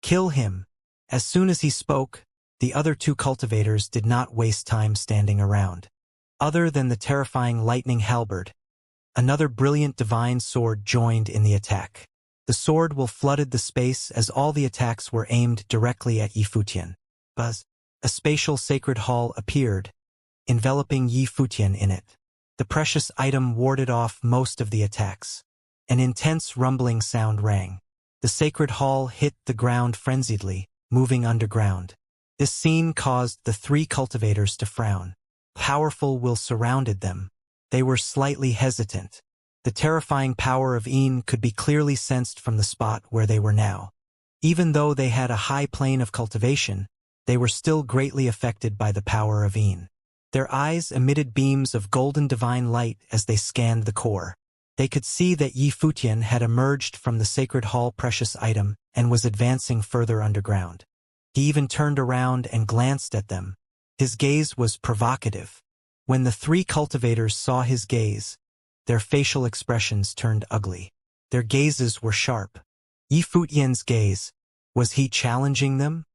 "Kill him." As soon as he spoke, the other 2 cultivators did not waste time standing around. Other than the terrifying lightning halberd, another brilliant divine sword joined in the attack. The sword will flooded the space as all the attacks were aimed directly at Yifutian. Buzz! A spatial sacred hall appeared, enveloping Yifutian in it. The precious item warded off most of the attacks. An intense rumbling sound rang. The sacred hall hit the ground frenziedly, moving underground. This scene caused the 3 cultivators to frown. powerful will surrounded them. They were slightly hesitant. The terrifying power of Yin could be clearly sensed from the spot where they were now. Even though they had a high plane of cultivation, they were still greatly affected by the power of Yin. Their eyes emitted beams of golden divine light as they scanned the core. They could see that Yi Futian had emerged from the sacred hall precious item and was advancing further underground. He even turned around and glanced at them. His gaze was provocative. When the three cultivators saw his gaze, their facial expressions turned ugly. Their gazes were sharp. Yi Futian's gaze, was he challenging them?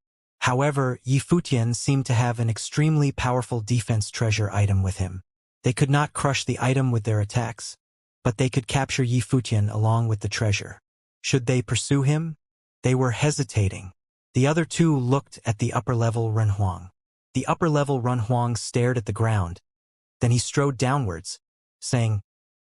However, Yi Futian seemed to have an extremely powerful defense treasure item with him. They could not crush the item with their attacks, but they could capture Yi Futian along with the treasure. Should they pursue him? They were hesitating. The other two looked at the upper-level Renhuang. The upper-level Renhuang stared at the ground. Then he strode downwards, saying,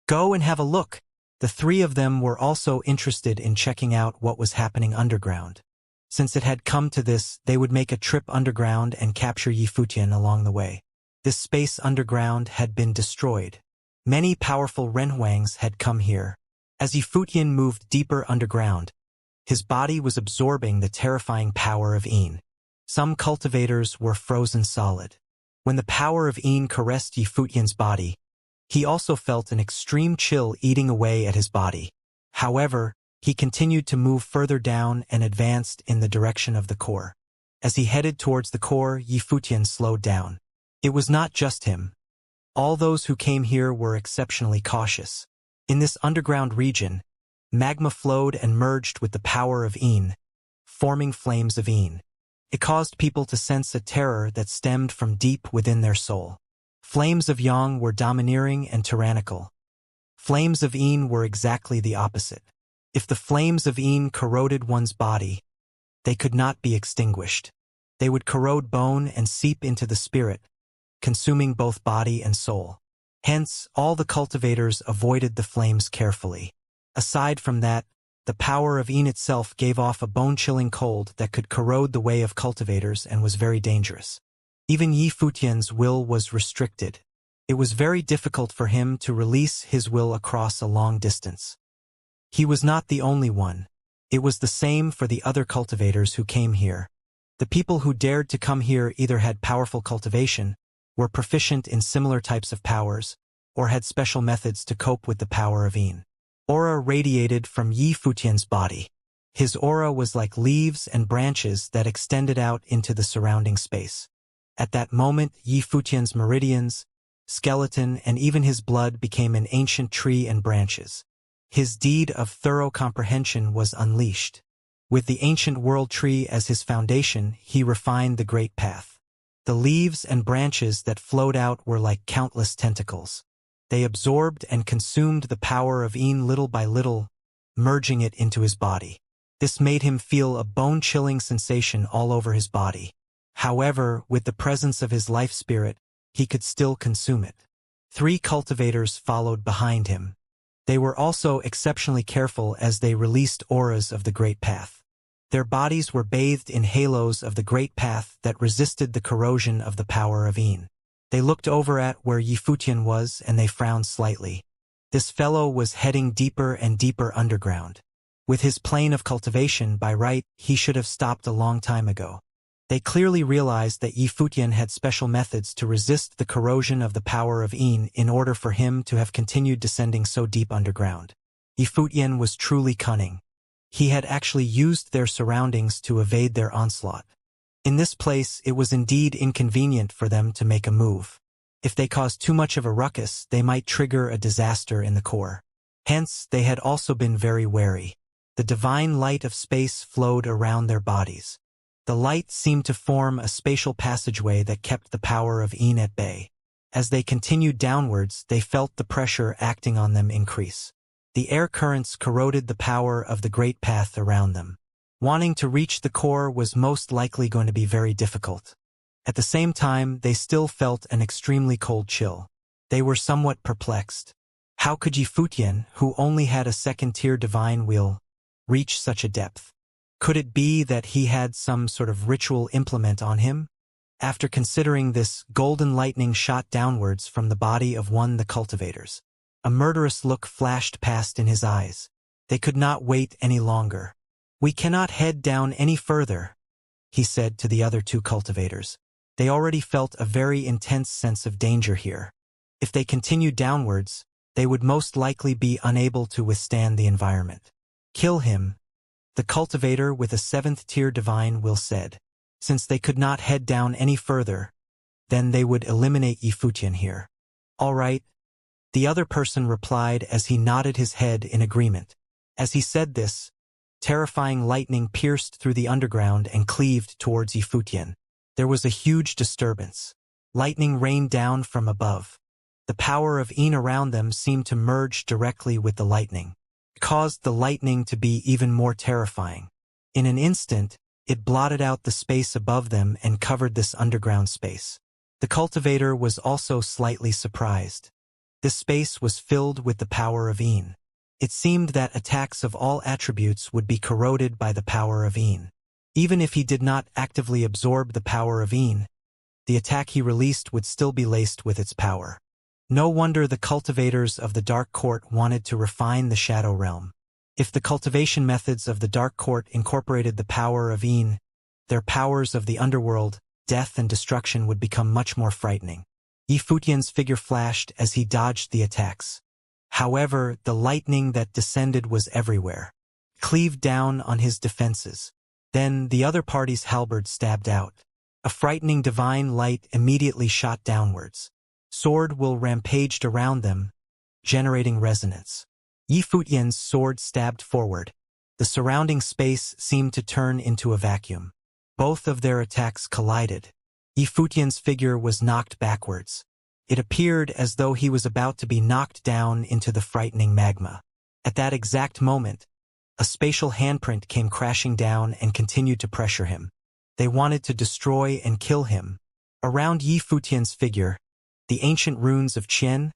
"Go and have a look." The three of them were also interested in checking out what was happening underground. Since it had come to this, they would make a trip underground and capture Yi Futian along the way. This space underground had been destroyed. Many powerful Renhuangs had come here. As Yi Futian moved deeper underground, his body was absorbing the terrifying power of Yin. Some cultivators were frozen solid. When the power of Yin caressed Yi Futian's body, he also felt an extreme chill eating away at his body. However, he continued to move further down and advanced in the direction of the core. As he headed towards the core, Yi Futian slowed down. It was not just him. All those who came here were exceptionally cautious. In this underground region, magma flowed and merged with the power of Yin, forming flames of Yin. It caused people to sense a terror that stemmed from deep within their soul. Flames of Yang were domineering and tyrannical. Flames of Yin were exactly the opposite. If the flames of Yin corroded one's body, they could not be extinguished. They would corrode bone and seep into the spirit, consuming both body and soul. Hence, all the cultivators avoided the flames carefully. Aside from that, the power of Yin itself gave off a bone-chilling cold that could corrode the way of cultivators and was very dangerous. Even Yi Futian's will was restricted. It was very difficult for him to release his will across a long distance. He was not the only one. It was the same for the other cultivators who came here. The people who dared to come here either had powerful cultivation, were proficient in similar types of powers, or had special methods to cope with the power of Yin. Aura radiated from Yi Futian's body. His aura was like leaves and branches that extended out into the surrounding space. At that moment, Yi Futian's meridians, skeleton, and even his blood became an ancient tree and branches. His deed of thorough comprehension was unleashed. With the ancient world tree as his foundation, he refined the great path. The leaves and branches that flowed out were like countless tentacles. They absorbed and consumed the power of Yin little by little, merging it into his body. This made him feel a bone-chilling sensation all over his body. However, with the presence of his life spirit, he could still consume it. 3 cultivators followed behind him. They were also exceptionally careful as they released auras of the Great Path. Their bodies were bathed in halos of the Great Path that resisted the corrosion of the power of Yin. They looked over at where Yi Futian was and they frowned slightly. This fellow was heading deeper and deeper underground. With his plane of cultivation, by right, he should have stopped a long time ago. They clearly realized that Yi Futian had special methods to resist the corrosion of the power of Yin in order for him to have continued descending so deep underground. Yi Futian was truly cunning. He had actually used their surroundings to evade their onslaught. In this place, it was indeed inconvenient for them to make a move. If they caused too much of a ruckus, they might trigger a disaster in the core. Hence, they had also been very wary. The divine light of space flowed around their bodies. The light seemed to form a spatial passageway that kept the power of Yin at bay. As they continued downwards, they felt the pressure acting on them increase. The air currents corroded the power of the great path around them. Wanting to reach the core was most likely going to be very difficult. At the same time, they still felt an extremely cold chill. They were somewhat perplexed. How could Yi Futian, who only had a second-tier divine will, reach such a depth? Could it be that he had some sort of ritual implement on him? After considering this, golden lightning shot downwards from the body of one of the cultivators. A murderous look flashed past in his eyes. They could not wait any longer. "We cannot head down any further," he said to the other two cultivators. They already felt a very intense sense of danger here. If they continued downwards, they would most likely be unable to withstand the environment. "Kill him," the cultivator with a 7th-tier divine will said. Since they could not head down any further, then they would eliminate Yifutian here. "All right," the other person replied as he nodded his head in agreement. As he said this, terrifying lightning pierced through the underground and cleaved towards Yifutian. There was a huge disturbance. Lightning rained down from above. The power of Yin around them seemed to merge directly with the lightning. It caused the lightning to be even more terrifying. In an instant, it blotted out the space above them and covered this underground space. The cultivator was also slightly surprised. This space was filled with the power of Yin. It seemed that attacks of all attributes would be corroded by the power of Yin. Even if he did not actively absorb the power of Yin, the attack he released would still be laced with its power. No wonder the cultivators of the Dark Court wanted to refine the Shadow Realm. If the cultivation methods of the Dark Court incorporated the power of Yin, their powers of the underworld, death and destruction would become much more frightening. Yifutian's figure flashed as he dodged the attacks. However, the lightning that descended was everywhere, cleaved down on his defenses. Then the other party's halberd stabbed out. A frightening divine light immediately shot downwards. Sword will rampaged around them, generating resonance. Yifutian's sword stabbed forward. The surrounding space seemed to turn into a vacuum. Both of their attacks collided. Yifutian's figure was knocked backwards. It appeared as though he was about to be knocked down into the frightening magma. At that exact moment, a spatial handprint came crashing down and continued to pressure him. They wanted to destroy and kill him. Around Yifutian's figure, the ancient runes of Qian,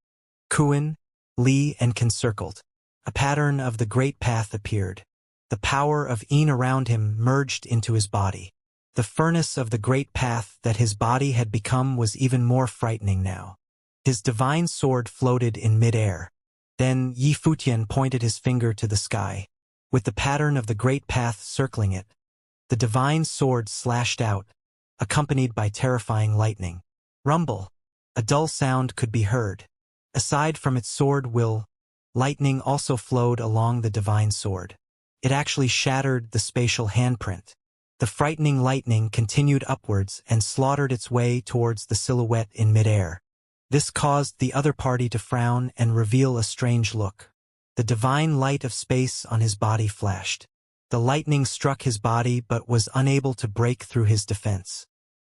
Kuan, Li, and Kan circled. A pattern of the Great Path appeared. The power of Yin around him merged into his body. The furnace of the Great Path that his body had become was even more frightening now. His divine sword floated in mid-air. Then Yifutian pointed his finger to the sky. With the pattern of the Great Path circling it, the divine sword slashed out, accompanied by terrifying lightning. Rumble. A dull sound could be heard. Aside from its sword will, lightning also flowed along the divine sword. It actually shattered the spatial handprint. The frightening lightning continued upwards and slaughtered its way towards the silhouette in midair. This caused the other party to frown and reveal a strange look. The divine light of space on his body flashed. The lightning struck his body but was unable to break through his defense.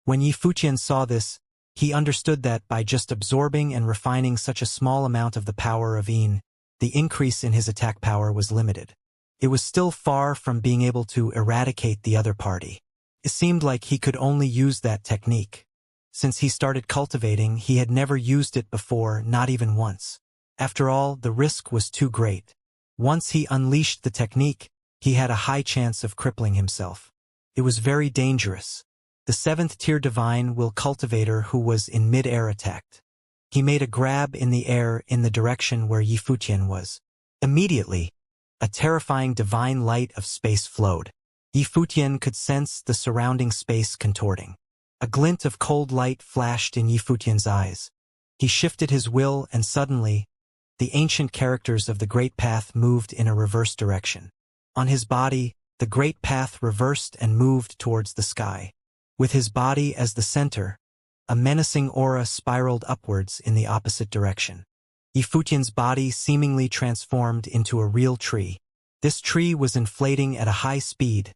When Yifutian saw this, he understood that by just absorbing and refining such a small amount of the power of Yin, the increase in his attack power was limited. It was still far from being able to eradicate the other party. It seemed like he could only use that technique. Since he started cultivating, he had never used it before, not even once. After all, the risk was too great. Once he unleashed the technique, he had a high chance of crippling himself. It was very dangerous. The 7th-tier divine will cultivator who was in mid-air attacked. He made a grab in the air in the direction where Yifutian was. Immediately, a terrifying divine light of space flowed. Yifutian could sense the surrounding space contorting. A glint of cold light flashed in Yifutian's eyes. He shifted his will and suddenly, the ancient characters of the Great Path moved in a reverse direction. On his body, the Great Path reversed and moved towards the sky. With his body as the center, a menacing aura spiraled upwards in the opposite direction. Yifutian's body seemingly transformed into a real tree. This tree was inflating at a high speed,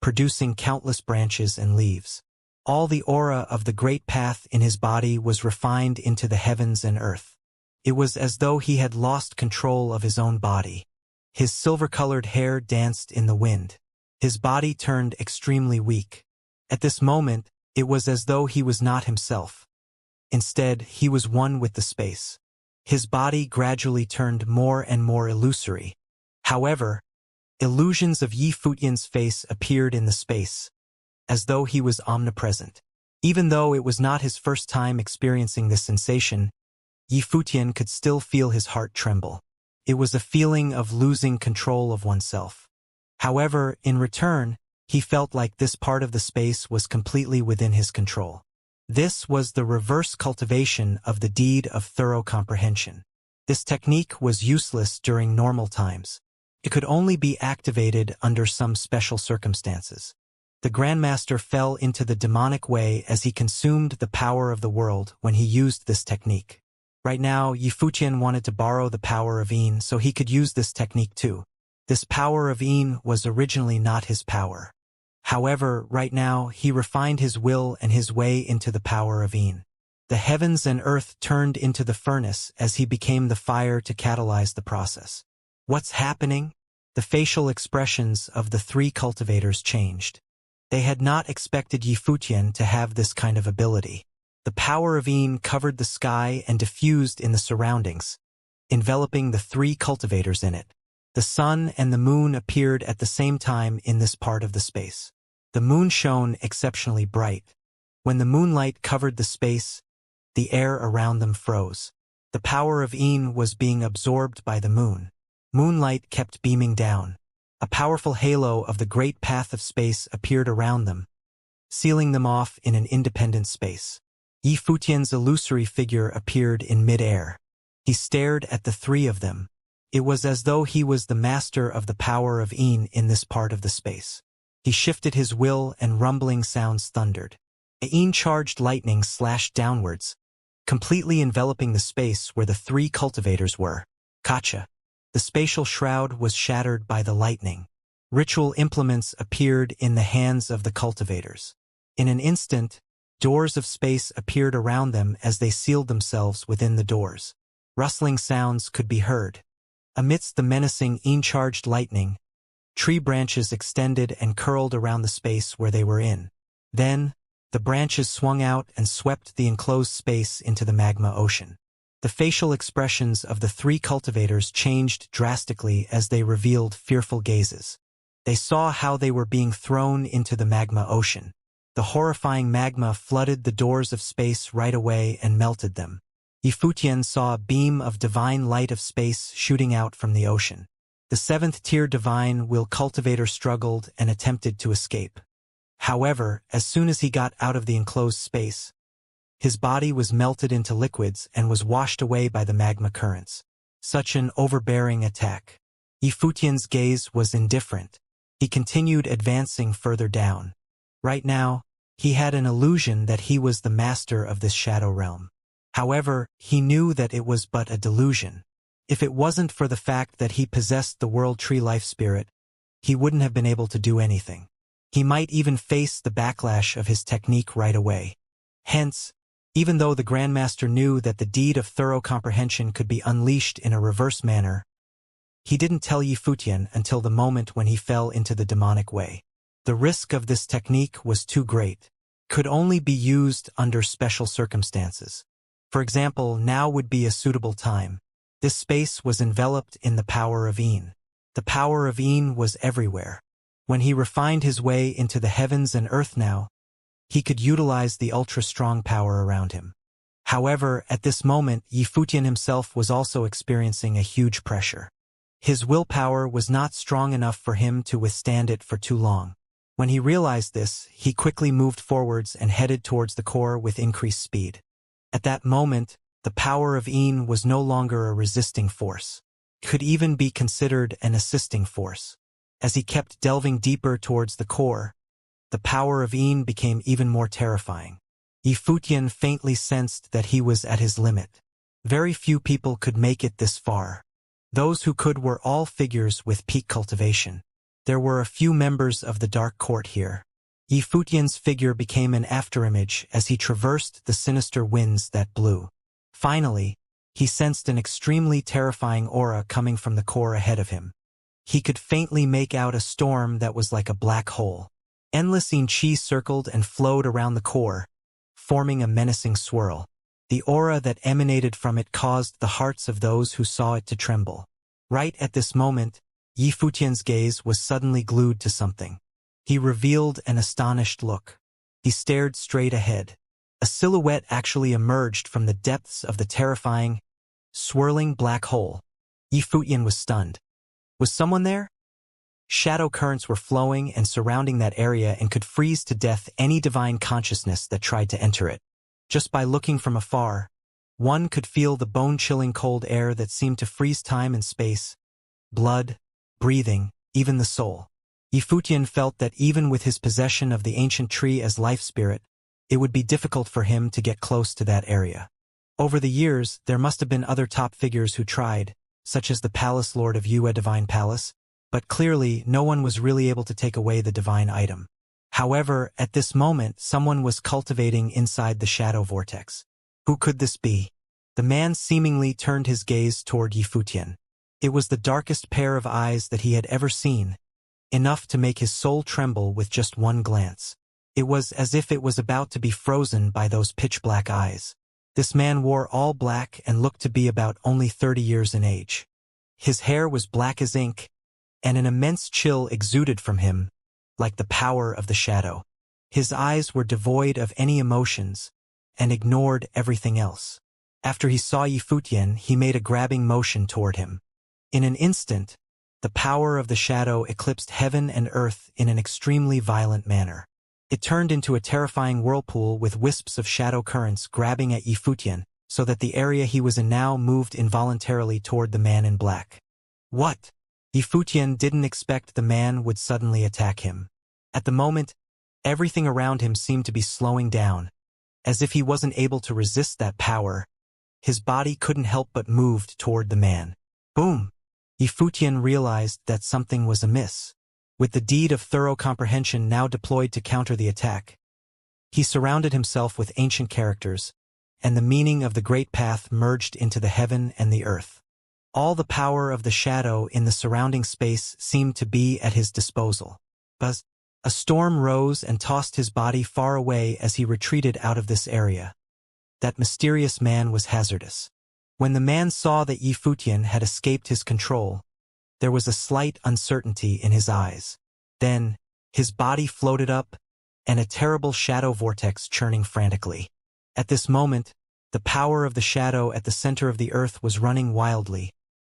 producing countless branches and leaves. All the aura of the Great Path in his body was refined into the heavens and earth. It was as though he had lost control of his own body. His silver-colored hair danced in the wind. His body turned extremely weak. At this moment, it was as though he was not himself. Instead, he was one with the space. His body gradually turned more and more illusory. However, illusions of Yifutian's face appeared in the space, as though he was omnipresent. Even though it was not his first time experiencing this sensation, Yi Futian could still feel his heart tremble. It was a feeling of losing control of oneself. However, in return, he felt like this part of the space was completely within his control. This was the reverse cultivation of the deed of thorough comprehension. This technique was useless during normal times. It could only be activated under some special circumstances. The Grandmaster fell into the demonic way as he consumed the power of the world when he used this technique. Right now, Yi Futian wanted to borrow the power of Yin so he could use this technique too. This power of Yin was originally not his power. However, right now, he refined his will and his way into the power of Yin. The heavens and earth turned into the furnace as he became the fire to catalyze the process. What's happening? The facial expressions of the three cultivators changed. They had not expected Yi Futian to have this kind of ability. The power of Yin covered the sky and diffused in the surroundings, enveloping the three cultivators in it. The sun and the moon appeared at the same time in this part of the space. The moon shone exceptionally bright. When the moonlight covered the space, the air around them froze. The power of Yin was being absorbed by the moon. Moonlight kept beaming down. A powerful halo of the great path of space appeared around them, sealing them off in an independent space. Yi Futian's illusory figure appeared in mid-air. He stared at the three of them. It was as though he was the master of the power of Yin in this part of the space. He shifted his will and rumbling sounds thundered. A Yin-charged lightning slashed downwards, completely enveloping the space where the three cultivators were. Kacha. The spatial shroud was shattered by the lightning. Ritual implements appeared in the hands of the cultivators. In an instant, doors of space appeared around them as they sealed themselves within the doors. Rustling sounds could be heard. Amidst the menacing Yin-charged lightning, tree branches extended and curled around the space where they were in. Then, the branches swung out and swept the enclosed space into the magma ocean. The facial expressions of the three cultivators changed drastically as they revealed fearful gazes. They saw how they were being thrown into the magma ocean. The horrifying magma flooded the doors of space right away and melted them. Yi Futian saw a beam of divine light of space shooting out from the ocean. The seventh-tier divine will cultivator struggled and attempted to escape. However, as soon as he got out of the enclosed space, his body was melted into liquids and was washed away by the magma currents. Such an overbearing attack. Yi Futian's gaze was indifferent. He continued advancing further down. Right now, he had an illusion that he was the master of this shadow realm. However, he knew that it was but a delusion. If it wasn't for the fact that he possessed the World Tree Life Spirit, he wouldn't have been able to do anything. He might even face the backlash of his technique right away. Hence, even though the Grandmaster knew that the deed of thorough comprehension could be unleashed in a reverse manner, he didn't tell Yi Futian until the moment when he fell into the demonic way. The risk of this technique was too great. Could only be used under special circumstances. For example, now would be a suitable time. This space was enveloped in the power of Yin. The power of Yin was everywhere. When he refined his way into the heavens and earth now, he could utilize the ultra-strong power around him. However, at this moment, Yi Futian himself was also experiencing a huge pressure. His willpower was not strong enough for him to withstand it for too long. When he realized this, he quickly moved forwards and headed towards the core with increased speed. At that moment, the power of Yin was no longer a resisting force. It could even be considered an assisting force. As he kept delving deeper towards the core, the power of Yin became even more terrifying. Yi Futian faintly sensed that he was at his limit. Very few people could make it this far. Those who could were all figures with peak cultivation. There were a few members of the Dark Court here. Yi Futian's figure became an afterimage as he traversed the sinister winds that blew. Finally, he sensed an extremely terrifying aura coming from the core ahead of him. He could faintly make out a storm that was like a black hole. Endless Yin Qi circled and flowed around the core, forming a menacing swirl. The aura that emanated from it caused the hearts of those who saw it to tremble. Right at this moment, Yi Futian's gaze was suddenly glued to something. He revealed an astonished look. He stared straight ahead. A silhouette actually emerged from the depths of the terrifying, swirling black hole. Yifutian was stunned. Was someone there? Shadow currents were flowing and surrounding that area and could freeze to death any divine consciousness that tried to enter it. Just by looking from afar, one could feel the bone-chilling cold air that seemed to freeze time and space, blood, breathing, even the soul. Yifutian felt that even with his possession of the ancient tree as life spirit, it would be difficult for him to get close to that area. Over the years, there must have been other top figures who tried, such as the Palace Lord of Yue Divine Palace, but clearly no one was really able to take away the divine item. However, at this moment someone was cultivating inside the shadow vortex. Who could this be? The man seemingly turned his gaze toward Yifutian. It was the darkest pair of eyes that he had ever seen, enough to make his soul tremble with just one glance. It was as if it was about to be frozen by those pitch-black eyes. This man wore all black and looked to be about only 30 years in age. His hair was black as ink, and an immense chill exuded from him, like the power of the shadow. His eyes were devoid of any emotions, and ignored everything else. After he saw Yifutian, he made a grabbing motion toward him. In an instant, the power of the shadow eclipsed heaven and earth in an extremely violent manner. It turned into a terrifying whirlpool with wisps of shadow currents grabbing at Yifutian, so that the area he was in now moved involuntarily toward the man in black. What? Yifutian didn't expect the man would suddenly attack him. At the moment, everything around him seemed to be slowing down. As if he wasn't able to resist that power, his body couldn't help but moved toward the man. Boom! Yifutian realized that something was amiss. With the deed of thorough comprehension now deployed to counter the attack, he surrounded himself with ancient characters, and the meaning of the great path merged into the heaven and the earth. All the power of the shadow in the surrounding space seemed to be at his disposal. But a storm rose and tossed his body far away as he retreated out of this area. That mysterious man was hazardous. When the man saw that Yifutian had escaped his control, there was a slight uncertainty in his eyes. Then, his body floated up, and a terrible shadow vortex churning frantically. At this moment, the power of the shadow at the center of the earth was running wildly,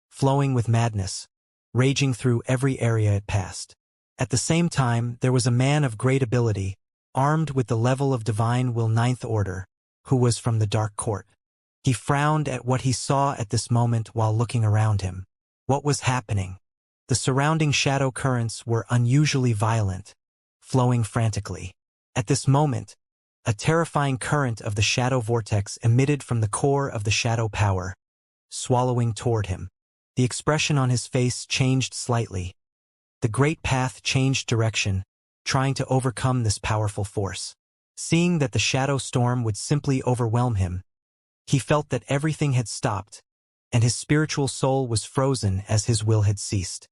flowing with madness, raging through every area it passed. At the same time, there was a man of great ability, armed with the level of divine will 9th order, who was from the Dark Court. He frowned at what he saw at this moment while looking around him. What was happening? The surrounding shadow currents were unusually violent, flowing frantically. At this moment, a terrifying current of the shadow vortex emitted from the core of the shadow power, swallowing toward him. The expression on his face changed slightly. The great path changed direction, trying to overcome this powerful force. Seeing that the shadow storm would simply overwhelm him, he felt that everything had stopped, and his spiritual soul was frozen as his will had ceased.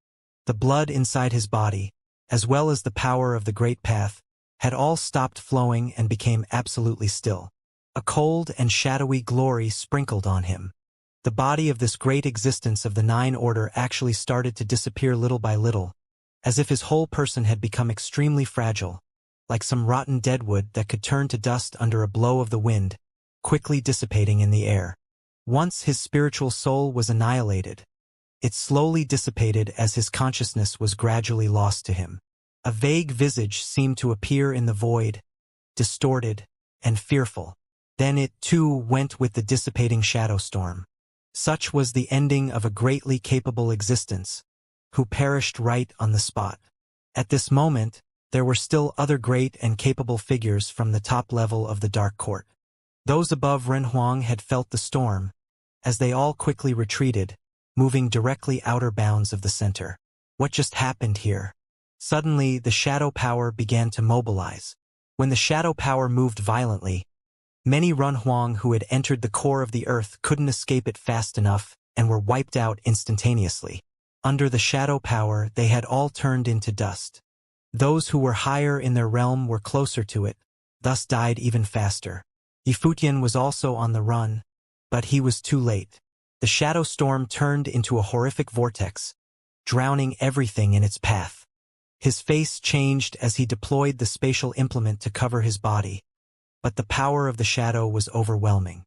The blood inside his body, as well as the power of the great path, had all stopped flowing and became absolutely still. A cold and shadowy glory sprinkled on him. The body of this great existence of the 9 order actually started to disappear little by little, as if his whole person had become extremely fragile, like some rotten deadwood that could turn to dust under a blow of the wind, quickly dissipating in the air. Once his spiritual soul was annihilated, it slowly dissipated as his consciousness was gradually lost to him. A vague visage seemed to appear in the void, distorted and fearful. Then it, too, went with the dissipating shadow storm. Such was the ending of a greatly capable existence, who perished right on the spot. At this moment, there were still other great and capable figures from the top level of the Dark Court. Those above Renhuang had felt the storm, as they all quickly retreated, moving directly outer bounds of the center. What just happened here? Suddenly, the shadow power began to mobilize. When the shadow power moved violently, many Renhuang who had entered the core of the earth couldn't escape it fast enough and were wiped out instantaneously. Under the shadow power, they had all turned into dust. Those who were higher in their realm were closer to it, thus died even faster. Yifutian was also on the run, but he was too late. The shadow storm turned into a horrific vortex, drowning everything in its path. His face changed as he deployed the spatial implement to cover his body, but the power of the shadow was overwhelming.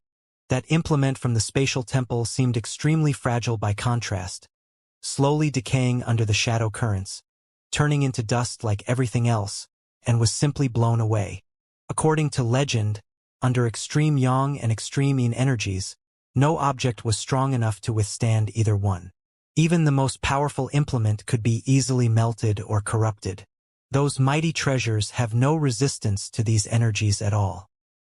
That implement from the spatial temple seemed extremely fragile by contrast, slowly decaying under the shadow currents, turning into dust like everything else, and was simply blown away. According to legend, under extreme yang and extreme yin energies, no object was strong enough to withstand either one. Even the most powerful implement could be easily melted or corrupted. Those mighty treasures have no resistance to these energies at all.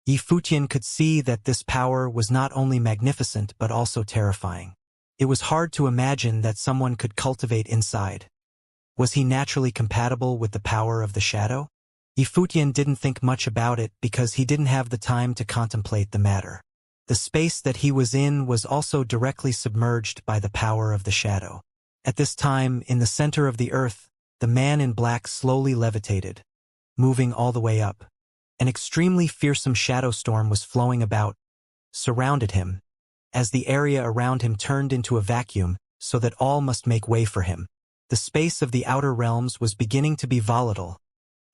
Yi Futian could see that this power was not only magnificent but also terrifying. It was hard to imagine that someone could cultivate inside. Was he naturally compatible with the power of the shadow? Yi Futian didn't think much about it because he didn't have the time to contemplate the matter. The space that he was in was also directly submerged by the power of the shadow. At this time, in the center of the earth, the man in black slowly levitated, moving all the way up. An extremely fearsome shadow storm was flowing about, surrounded him, as the area around him turned into a vacuum so that all must make way for him. The space of the outer realms was beginning to be volatile,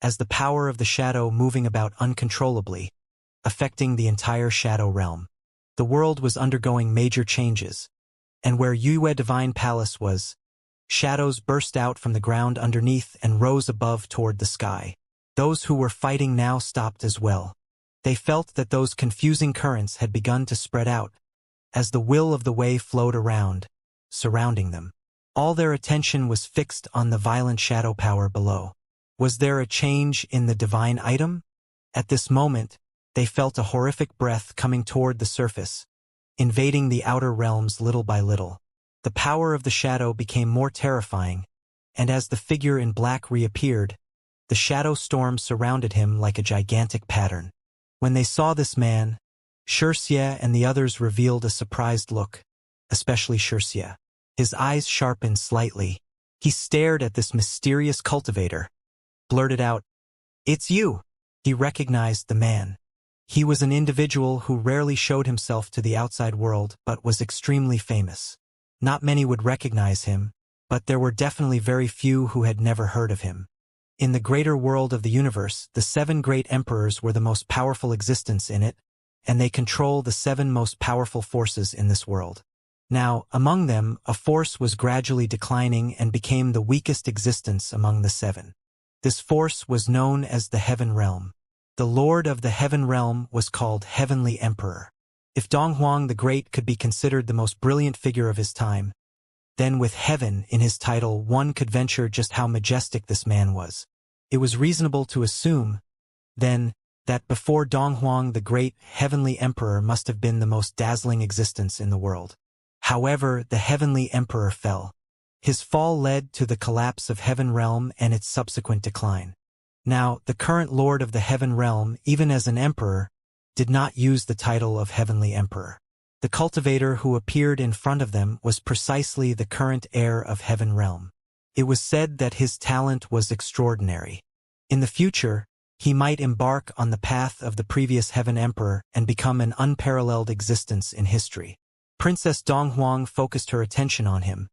as the power of the shadow moving about uncontrollably, affecting the entire shadow realm. The world was undergoing major changes, and where Yue Divine Palace was, shadows burst out from the ground underneath and rose above toward the sky. Those who were fighting now stopped as well. They felt that those confusing currents had begun to spread out, as the will of the way flowed around, surrounding them. All their attention was fixed on the violent shadow power below. Was there a change in the divine item? At this moment, they felt a horrific breath coming toward the surface, invading the outer realms little by little. The power of the shadow became more terrifying, and as the figure in black reappeared, the shadow storm surrounded him like a gigantic pattern. When they saw this man, Xianxia and the others revealed a surprised look, especially Xianxia. His eyes sharpened slightly. He stared at this mysterious cultivator, blurted out, "It's you!" He recognized the man. He was an individual who rarely showed himself to the outside world but was extremely famous. Not many would recognize him, but there were definitely very few who had never heard of him. In the greater world of the universe, the 7 great emperors were the most powerful existence in it, and they control the 7 most powerful forces in this world. Now, among them, a force was gradually declining and became the weakest existence among the 7. This force was known as the Heaven Realm. The Lord of the Heaven Realm was called Heavenly Emperor. If Donghuang the Great could be considered the most brilliant figure of his time, then with heaven in his title one could venture just how majestic this man was. It was reasonable to assume, then, that before Donghuang the Great, Heavenly Emperor must have been the most dazzling existence in the world. However, the Heavenly Emperor fell. His fall led to the collapse of Heaven Realm and its subsequent decline. Now, the current Lord of the Heaven Realm, even as an emperor, did not use the title of Heavenly Emperor. The cultivator who appeared in front of them was precisely the current heir of Heaven Realm. It was said that his talent was extraordinary. In the future, he might embark on the path of the previous Heaven Emperor and become an unparalleled existence in history. Princess Donghuang focused her attention on him,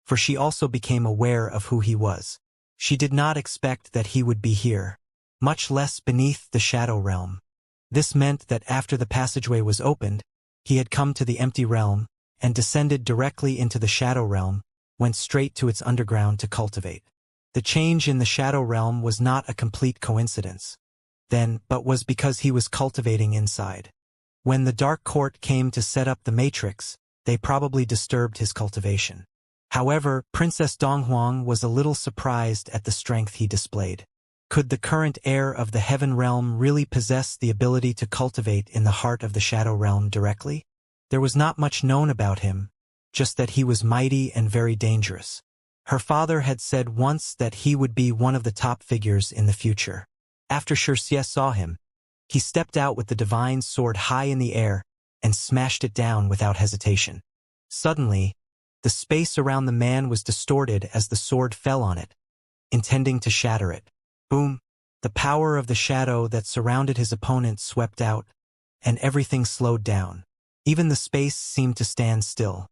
for she also became aware of who he was. She did not expect that he would be here, much less beneath the Shadow Realm. This meant that after the passageway was opened, he had come to the empty realm and descended directly into the Shadow Realm, went straight to its underground to cultivate. The change in the Shadow Realm was not a complete coincidence, then, but was because he was cultivating inside. When the Dark Court came to set up the Matrix, they probably disturbed his cultivation. However, Princess Donghuang was a little surprised at the strength he displayed. Could the current heir of the Heaven Realm really possess the ability to cultivate in the heart of the Shadow Realm directly? There was not much known about him, just that he was mighty and very dangerous. Her father had said once that he would be one of the top figures in the future. After Xianxia saw him, he stepped out with the divine sword high in the air and smashed it down without hesitation. Suddenly, the space around the man was distorted as the sword fell on it, intending to shatter it. Boom! The power of the shadow that surrounded his opponent swept out, and everything slowed down. Even the space seemed to stand still.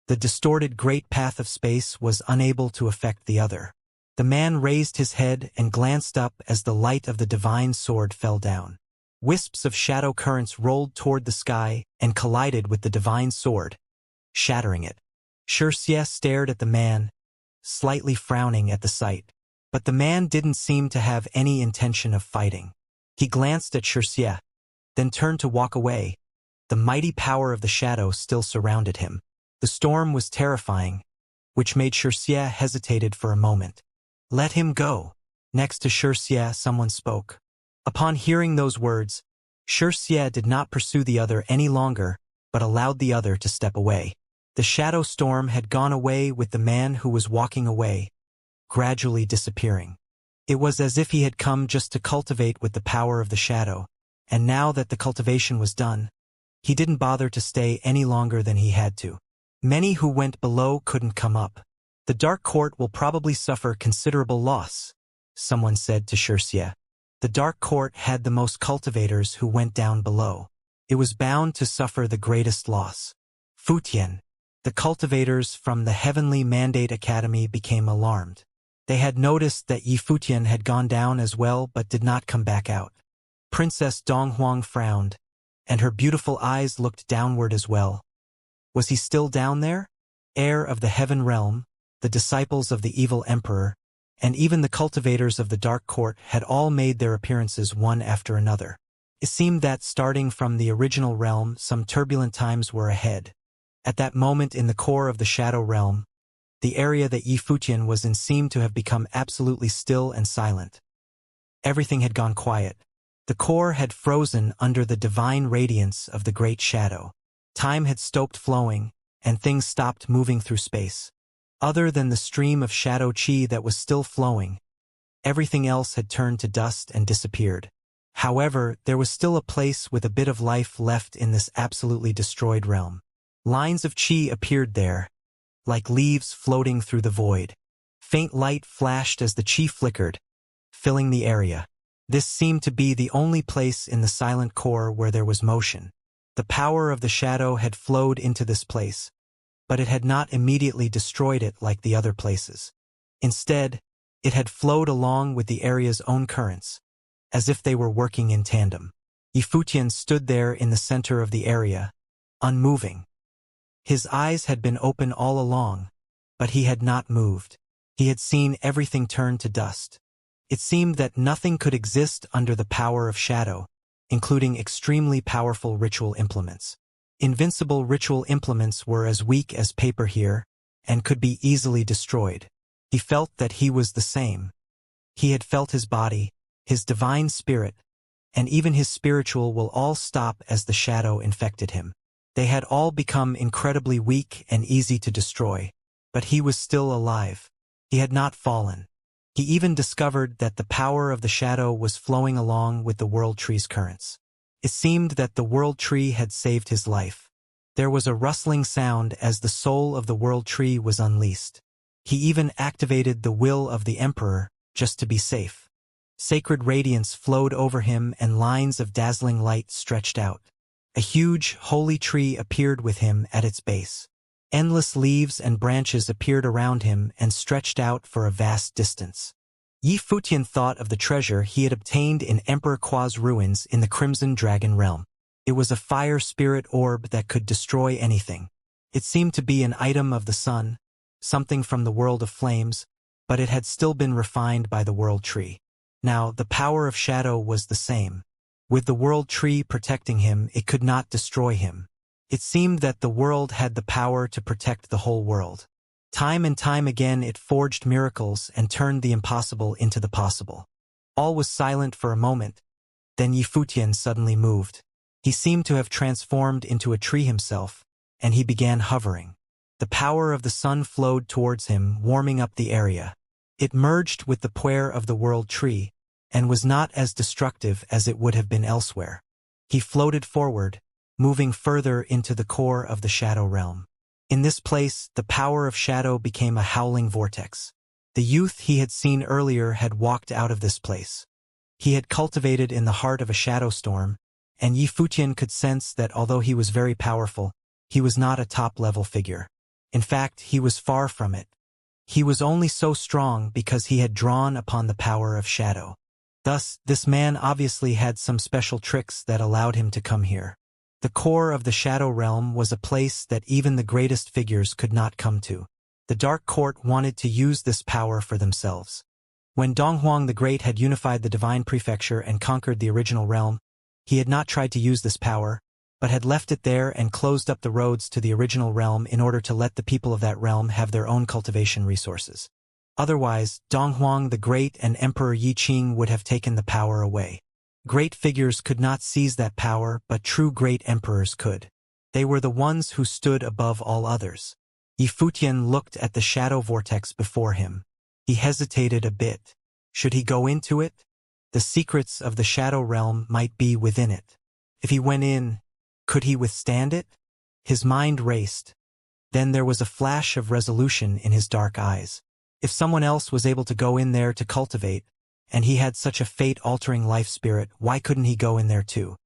The distorted great path of space was unable to affect the other. The man raised his head and glanced up as the light of the divine sword fell down. Wisps of shadow currents rolled toward the sky and collided with the divine sword, shattering it. Xianxia stared at the man, slightly frowning at the sight. But the man didn't seem to have any intention of fighting. He glanced at Xianxia, then turned to walk away. The mighty power of the shadow still surrounded him. The storm was terrifying, which made Xianxia hesitated for a moment. "Let him go." Next to Xianxia, someone spoke. Upon hearing those words, Xianxia did not pursue the other any longer, but allowed the other to step away. The shadow storm had gone away with the man who was walking away, gradually disappearing. It was as if he had come just to cultivate with the power of the shadow, and now that the cultivation was done, he didn't bother to stay any longer than he had to. Many who went below couldn't come up. "The Dark Court will probably suffer considerable loss," someone said to Xianxia. The Dark Court had the most cultivators who went down below. It was bound to suffer the greatest loss. Futian, the cultivators from the Heavenly Mandate Academy, became alarmed. They had noticed that Yi Futian had gone down as well but did not come back out. Princess Donghuang frowned, and her beautiful eyes looked downward as well. Was he still down there? Heir of the Heaven Realm, the disciples of the evil emperor, and even the cultivators of the Dark Court had all made their appearances one after another. It seemed that starting from the original realm, some turbulent times were ahead. At that moment in the core of the Shadow Realm, the area that Yi Futian was in seemed to have become absolutely still and silent. Everything had gone quiet. The core had frozen under the divine radiance of the Great Shadow. Time had stopped flowing, and things stopped moving through space. Other than the stream of shadow chi that was still flowing, everything else had turned to dust and disappeared. However, there was still a place with a bit of life left in this absolutely destroyed realm. Lines of chi appeared there, like leaves floating through the void. Faint light flashed as the chi flickered, filling the area. This seemed to be the only place in the silent core where there was motion. The power of the shadow had flowed into this place, but it had not immediately destroyed it like the other places. Instead, it had flowed along with the area's own currents, as if they were working in tandem. Yi Futian stood there in the center of the area, unmoving. His eyes had been open all along, but he had not moved. He had seen everything turn to dust. It seemed that nothing could exist under the power of shadow, including extremely powerful ritual implements. Invincible ritual implements were as weak as paper here, and could be easily destroyed. He felt that he was the same. He had felt his body, his divine spirit, and even his spiritual will all stop as the shadow infected him. They had all become incredibly weak and easy to destroy, but he was still alive. He had not fallen. He even discovered that the power of the shadow was flowing along with the world tree's currents. It seemed that the world tree had saved his life. There was a rustling sound as the soul of the world tree was unleashed. He even activated the will of the emperor, just to be safe. Sacred radiance flowed over him and lines of dazzling light stretched out. A huge, holy tree appeared with him at its base. Endless leaves and branches appeared around him and stretched out for a vast distance. Yi Futian thought of the treasure he had obtained in Emperor Qua's ruins in the Crimson Dragon Realm. It was a fire spirit orb that could destroy anything. It seemed to be an item of the sun, something from the world of flames, but it had still been refined by the world tree. Now, the power of shadow was the same. With the world tree protecting him, it could not destroy him. It seemed that the world had the power to protect the whole world. Time and time again it forged miracles and turned the impossible into the possible. All was silent for a moment. Then Yi Futian suddenly moved. He seemed to have transformed into a tree himself, and he began hovering. The power of the sun flowed towards him, warming up the area. It merged with the power of the world tree, and was not as destructive as it would have been elsewhere. He floated forward, moving further into the core of the shadow realm. In this place, the power of shadow became a howling vortex. The youth he had seen earlier had walked out of this place. He had cultivated in the heart of a shadow storm, and Yi Futian could sense that although he was very powerful, he was not a top-level figure. In fact, he was far from it. He was only so strong because he had drawn upon the power of shadow. Thus, this man obviously had some special tricks that allowed him to come here. The core of the Shadow Realm was a place that even the greatest figures could not come to. The Dark Court wanted to use this power for themselves. When Donghuang the Great had unified the Divine Prefecture and conquered the original realm, he had not tried to use this power, but had left it there and closed up the roads to the original realm in order to let the people of that realm have their own cultivation resources. Otherwise, Donghuang the Great and Emperor Yi Qing would have taken the power away. Great figures could not seize that power, but true great emperors could. They were the ones who stood above all others. Yi Futian looked at the shadow vortex before him. He hesitated a bit. Should he go into it? The secrets of the shadow realm might be within it. If he went in, could he withstand it? His mind raced. Then there was a flash of resolution in his dark eyes. If someone else was able to go in there to cultivate, and he had such a fate-altering life spirit, why couldn't he go in there too?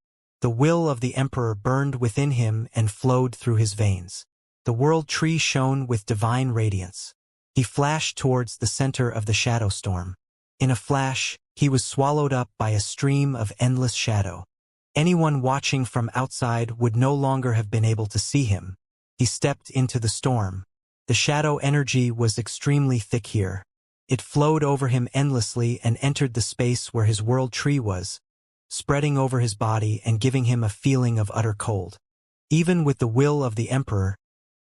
The will of the emperor burned within him and flowed through his veins. The world tree shone with divine radiance. He flashed towards the center of the shadow storm. In a flash, he was swallowed up by a stream of endless shadow. Anyone watching from outside would no longer have been able to see him. He stepped into the storm. The shadow energy was extremely thick here. It flowed over him endlessly and entered the space where his world tree was, spreading over his body and giving him a feeling of utter cold. Even with the will of the emperor,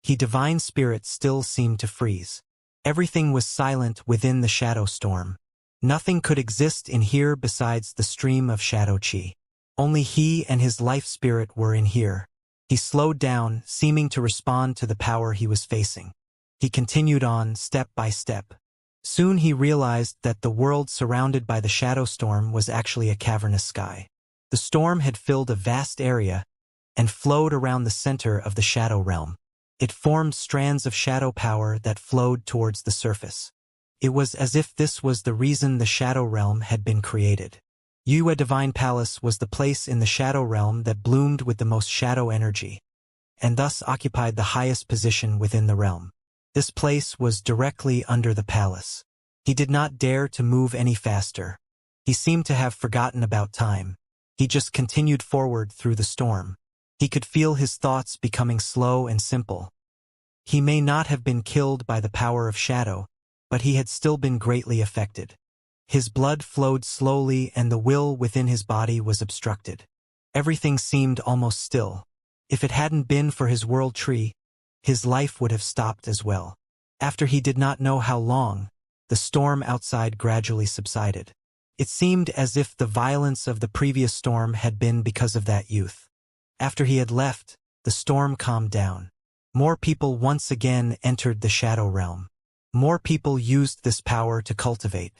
divine spirit still seemed to freeze. Everything was silent within the shadow storm. Nothing could exist in here besides the stream of shadow chi. Only he and his life spirit were in here. He slowed down, seeming to respond to the power he was facing. He continued on, step by step. Soon he realized that the world surrounded by the shadow storm was actually a cavernous sky. The storm had filled a vast area and flowed around the center of the shadow realm. It formed strands of shadow power that flowed towards the surface. It was as if this was the reason the shadow realm had been created. Yue Divine Palace was the place in the shadow realm that bloomed with the most shadow energy, and thus occupied the highest position within the realm. This place was directly under the palace. He did not dare to move any faster. He seemed to have forgotten about time. He just continued forward through the storm. He could feel his thoughts becoming slow and simple. He may not have been killed by the power of shadow, but he had still been greatly affected. His blood flowed slowly and the will within his body was obstructed. Everything seemed almost still. If it hadn't been for his world tree, his life would have stopped as well. After he did not know how long, the storm outside gradually subsided. It seemed as if the violence of the previous storm had been because of that youth. After he had left, the storm calmed down. More people once again entered the shadow realm. More people used this power to cultivate.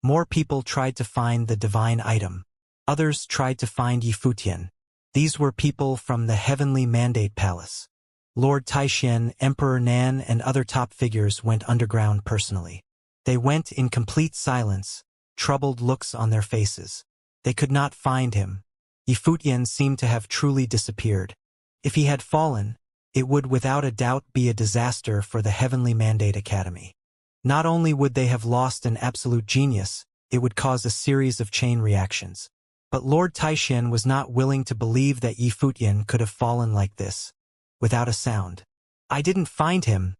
More people tried to find the divine item. Others tried to find Yi Futian. These were people from the Heavenly Mandate Palace. Lord Taishan, Emperor Nan, and other top figures went underground personally. They went in complete silence, troubled looks on their faces. They could not find him. Yi Futian seemed to have truly disappeared. If he had fallen, it would without a doubt be a disaster for the Heavenly Mandate Academy. Not only would they have lost an absolute genius, it would cause a series of chain reactions. But Lord Taishan was not willing to believe that Yi Futian could have fallen like this, without a sound. "I didn't find him,"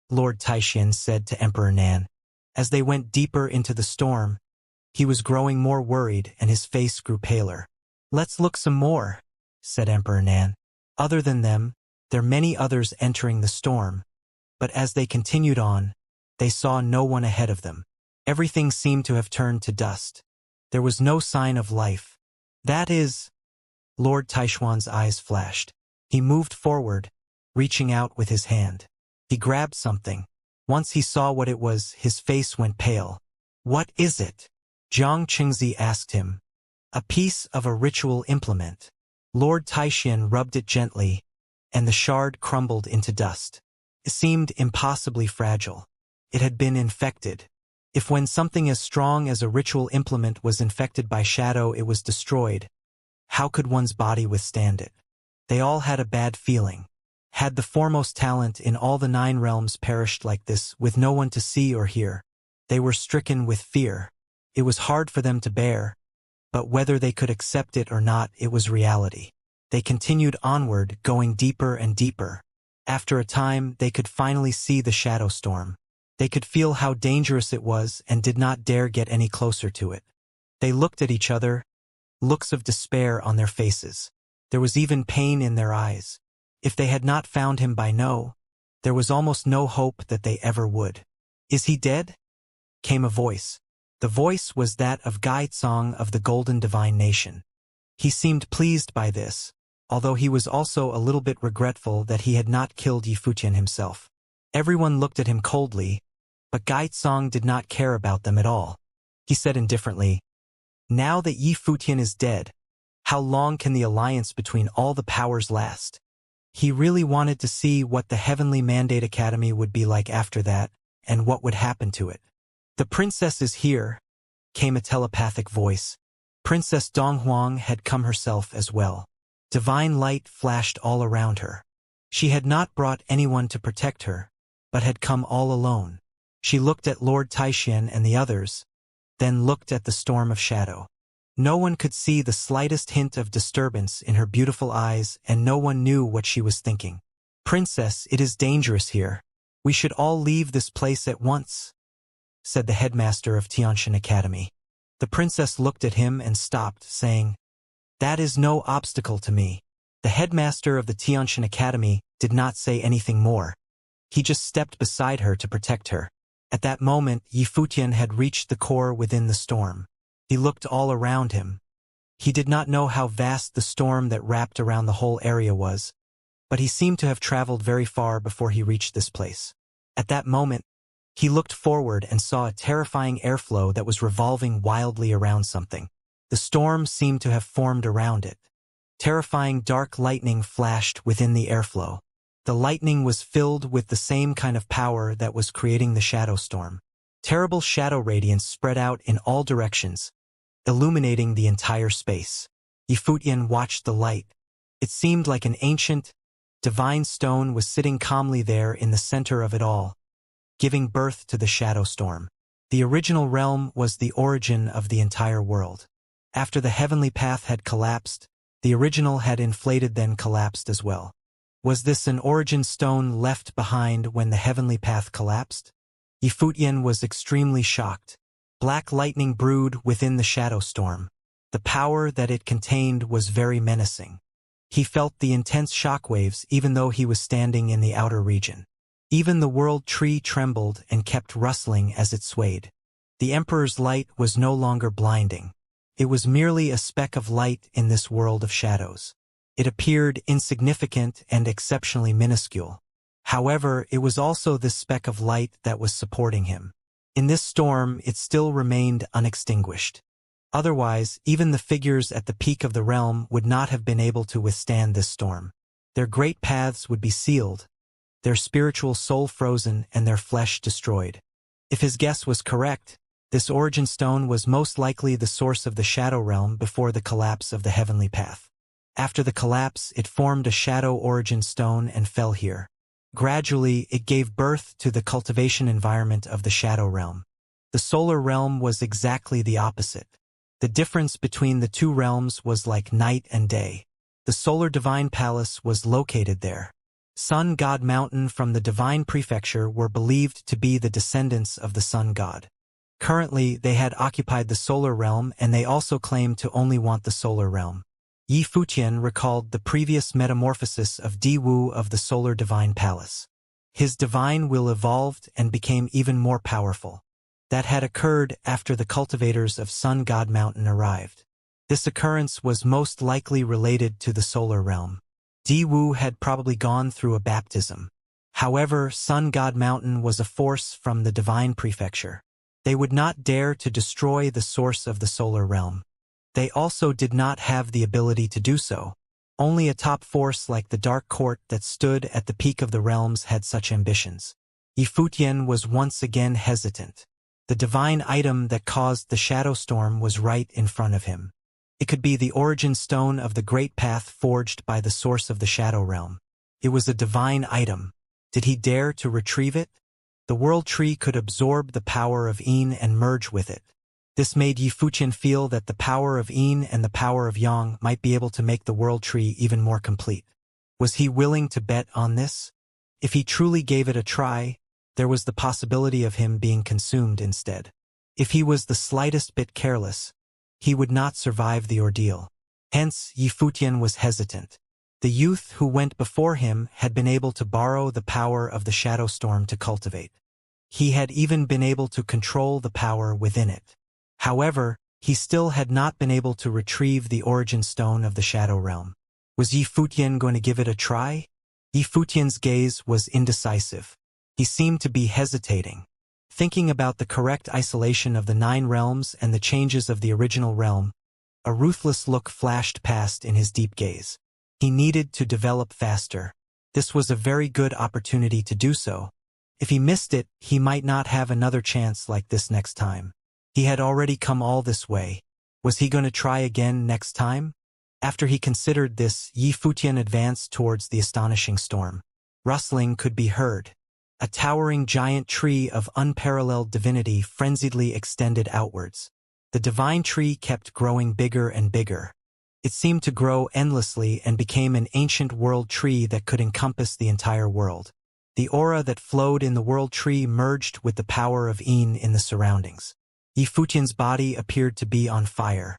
Lord Taishan said to Emperor Nan. As they went deeper into the storm, he was growing more worried and his face grew paler. "Let's look some more," said Emperor Nan. Other than them, there were many others entering the storm, but as they continued on, they saw no one ahead of them. Everything seemed to have turned to dust. There was no sign of life. "That is—" Lord Taishuan's eyes flashed. He moved forward, reaching out with his hand. He grabbed something. Once he saw what it was, his face went pale. "What is it?" Jiang Qingzi asked him. "A piece of a ritual implement." Lord Taishan rubbed it gently, and the shard crumbled into dust. It seemed impossibly fragile. It had been infected. If when something as strong as a ritual implement was infected by shadow it was destroyed, how could one's body withstand it? They all had a bad feeling. Had the foremost talent in all the 9 realms perished like this, with no one to see or hear? They were stricken with fear. It was hard for them to bear, but whether they could accept it or not, it was reality. They continued onward, going deeper and deeper. After a time, they could finally see the shadow storm. They could feel how dangerous it was and did not dare get any closer to it. They looked at each other, looks of despair on their faces. There was even pain in their eyes. If they had not found him by now, there was almost no hope that they ever would. "Is he dead?" came a voice. The voice was that of Xianxia of the Golden Divine Nation. He seemed pleased by this, although he was also a little bit regretful that he had not killed Yifutian himself. Everyone looked at him coldly, but Xianxia did not care about them at all. He said indifferently, "Now that Yifutian is dead, how long can the alliance between all the powers last?" He really wanted to see what the Heavenly Mandate Academy would be like after that, and what would happen to it. "The princess is here," came a telepathic voice. Princess Donghuang had come herself as well. Divine light flashed all around her. She had not brought anyone to protect her, but had come all alone. She looked at Lord Taishan and the others, then looked at the storm of shadow. No one could see the slightest hint of disturbance in her beautiful eyes, and no one knew what she was thinking. "Princess, it is dangerous here. We should all leave this place at once," said the headmaster of Tianxian Academy. The princess looked at him and stopped, saying, "That is no obstacle to me." The headmaster of the Tianxian Academy did not say anything more. He just stepped beside her to protect her. At that moment, Yifutian had reached the core within the storm. He looked all around him. He did not know how vast the storm that wrapped around the whole area was, but he seemed to have traveled very far before he reached this place. At that moment, he looked forward and saw a terrifying airflow that was revolving wildly around something. The storm seemed to have formed around it. Terrifying dark lightning flashed within the airflow. The lightning was filled with the same kind of power that was creating the shadow storm. Terrible shadow radiance spread out in all directions, illuminating the entire space. Yifutian watched the light. It seemed like an ancient, divine stone was sitting calmly there in the center of it all, giving birth to the shadow storm. The original realm was the origin of the entire world. After the heavenly path had collapsed, the original had inflated then collapsed as well. Was this an origin stone left behind when the heavenly path collapsed? Yifutian was extremely shocked. Black lightning brewed within the shadow storm. The power that it contained was very menacing. He felt the intense shockwaves even though he was standing in the outer region. Even the world tree trembled and kept rustling as it swayed. The Emperor's light was no longer blinding. It was merely a speck of light in this world of shadows. It appeared insignificant and exceptionally minuscule. However, it was also this speck of light that was supporting him. In this storm, it still remained unextinguished. Otherwise, even the figures at the peak of the realm would not have been able to withstand this storm. Their great paths would be sealed, their spiritual soul frozen and their flesh destroyed. If his guess was correct, this origin stone was most likely the source of the shadow realm before the collapse of the heavenly path. After the collapse, it formed a shadow origin stone and fell here. Gradually, it gave birth to the cultivation environment of the shadow realm. The solar realm was exactly the opposite. The difference between the two realms was like night and day. The solar divine palace was located there. Sun God Mountain from the divine prefecture were believed to be the descendants of the sun god. Currently, they had occupied the solar realm, and they also claimed to only want the solar realm. Yifutian recalled the previous metamorphosis of Di Wu of the Solar Divine Palace. His divine will evolved and became even more powerful. That had occurred after the cultivators of Sun God Mountain arrived. This occurrence was most likely related to the solar realm. Di Wu had probably gone through a baptism. However, Sun God Mountain was a force from the divine prefecture. They would not dare to destroy the source of the solar realm. They also did not have the ability to do so. Only a top force like the Dark Court that stood at the peak of the realms had such ambitions. Yifutian was once again hesitant. The divine item that caused the shadow storm was right in front of him. It could be the origin stone of the great path forged by the source of the shadow realm. It was a divine item. Did he dare to retrieve it? The world tree could absorb the power of Yin and merge with it. This made Yi Futian feel that the power of Yin and the power of Yang might be able to make the world tree even more complete. Was he willing to bet on this? If he truly gave it a try, there was the possibility of him being consumed instead. If he was the slightest bit careless, he would not survive the ordeal. Hence, Yi Futian was hesitant. The youth who went before him had been able to borrow the power of the shadow storm to cultivate. He had even been able to control the power within it. However, he still had not been able to retrieve the origin stone of the shadow realm. Was Yi Futian going to give it a try? Yi Futian's gaze was indecisive. He seemed to be hesitating, thinking about the correct isolation of the 9 realms and the changes of the original realm. A ruthless look flashed past in his deep gaze. He needed to develop faster. This was a very good opportunity to do so. If he missed it, he might not have another chance like this next time. He had already come all this way. Was he going to try again next time? After he considered this, Yi Futian advanced towards the astonishing storm. Rustling could be heard. A towering giant tree of unparalleled divinity frenziedly extended outwards. The divine tree kept growing bigger and bigger. It seemed to grow endlessly and became an ancient world tree that could encompass the entire world. The aura that flowed in the world tree merged with the power of Yin in the surroundings. Yi Futian's body appeared to be on fire.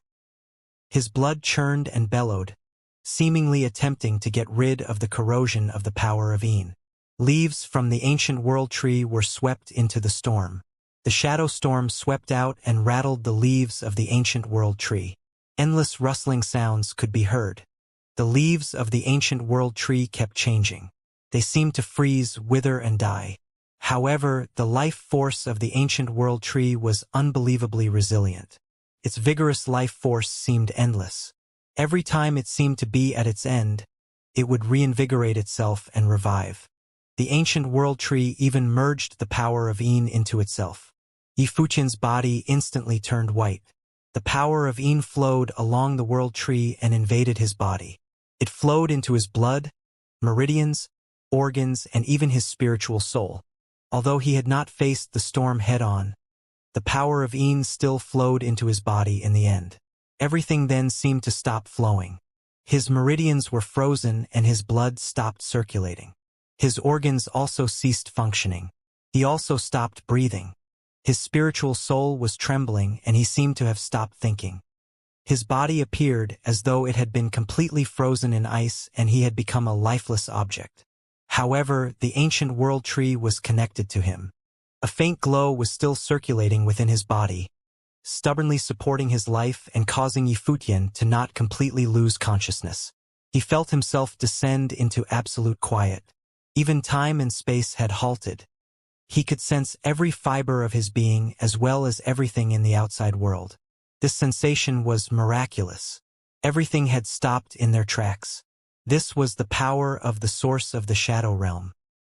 His blood churned and bellowed, seemingly attempting to get rid of the corrosion of the power of Yin. Leaves from the ancient world tree were swept into the storm. The shadow storm swept out and rattled the leaves of the ancient world tree. Endless rustling sounds could be heard. The leaves of the ancient world tree kept changing. They seemed to freeze, wither, and die. However, the life force of the ancient world tree was unbelievably resilient. Its vigorous life force seemed endless. Every time it seemed to be at its end, it would reinvigorate itself and revive. The ancient world tree even merged the power of Yin into itself. Yi Futian's body instantly turned white. The power of Yin flowed along the world tree and invaded his body. It flowed into his blood, meridians, organs, and even his spiritual soul. Although he had not faced the storm head-on, the power of Yin still flowed into his body in the end. Everything then seemed to stop flowing. His meridians were frozen and his blood stopped circulating. His organs also ceased functioning. He also stopped breathing. His spiritual soul was trembling and he seemed to have stopped thinking. His body appeared as though it had been completely frozen in ice and he had become a lifeless object. However, the ancient world tree was connected to him. A faint glow was still circulating within his body, stubbornly supporting his life and causing Yi Futian to not completely lose consciousness. He felt himself descend into absolute quiet. Even time and space had halted. He could sense every fiber of his being as well as everything in the outside world. This sensation was miraculous. Everything had stopped in their tracks. This was the power of the source of the shadow realm.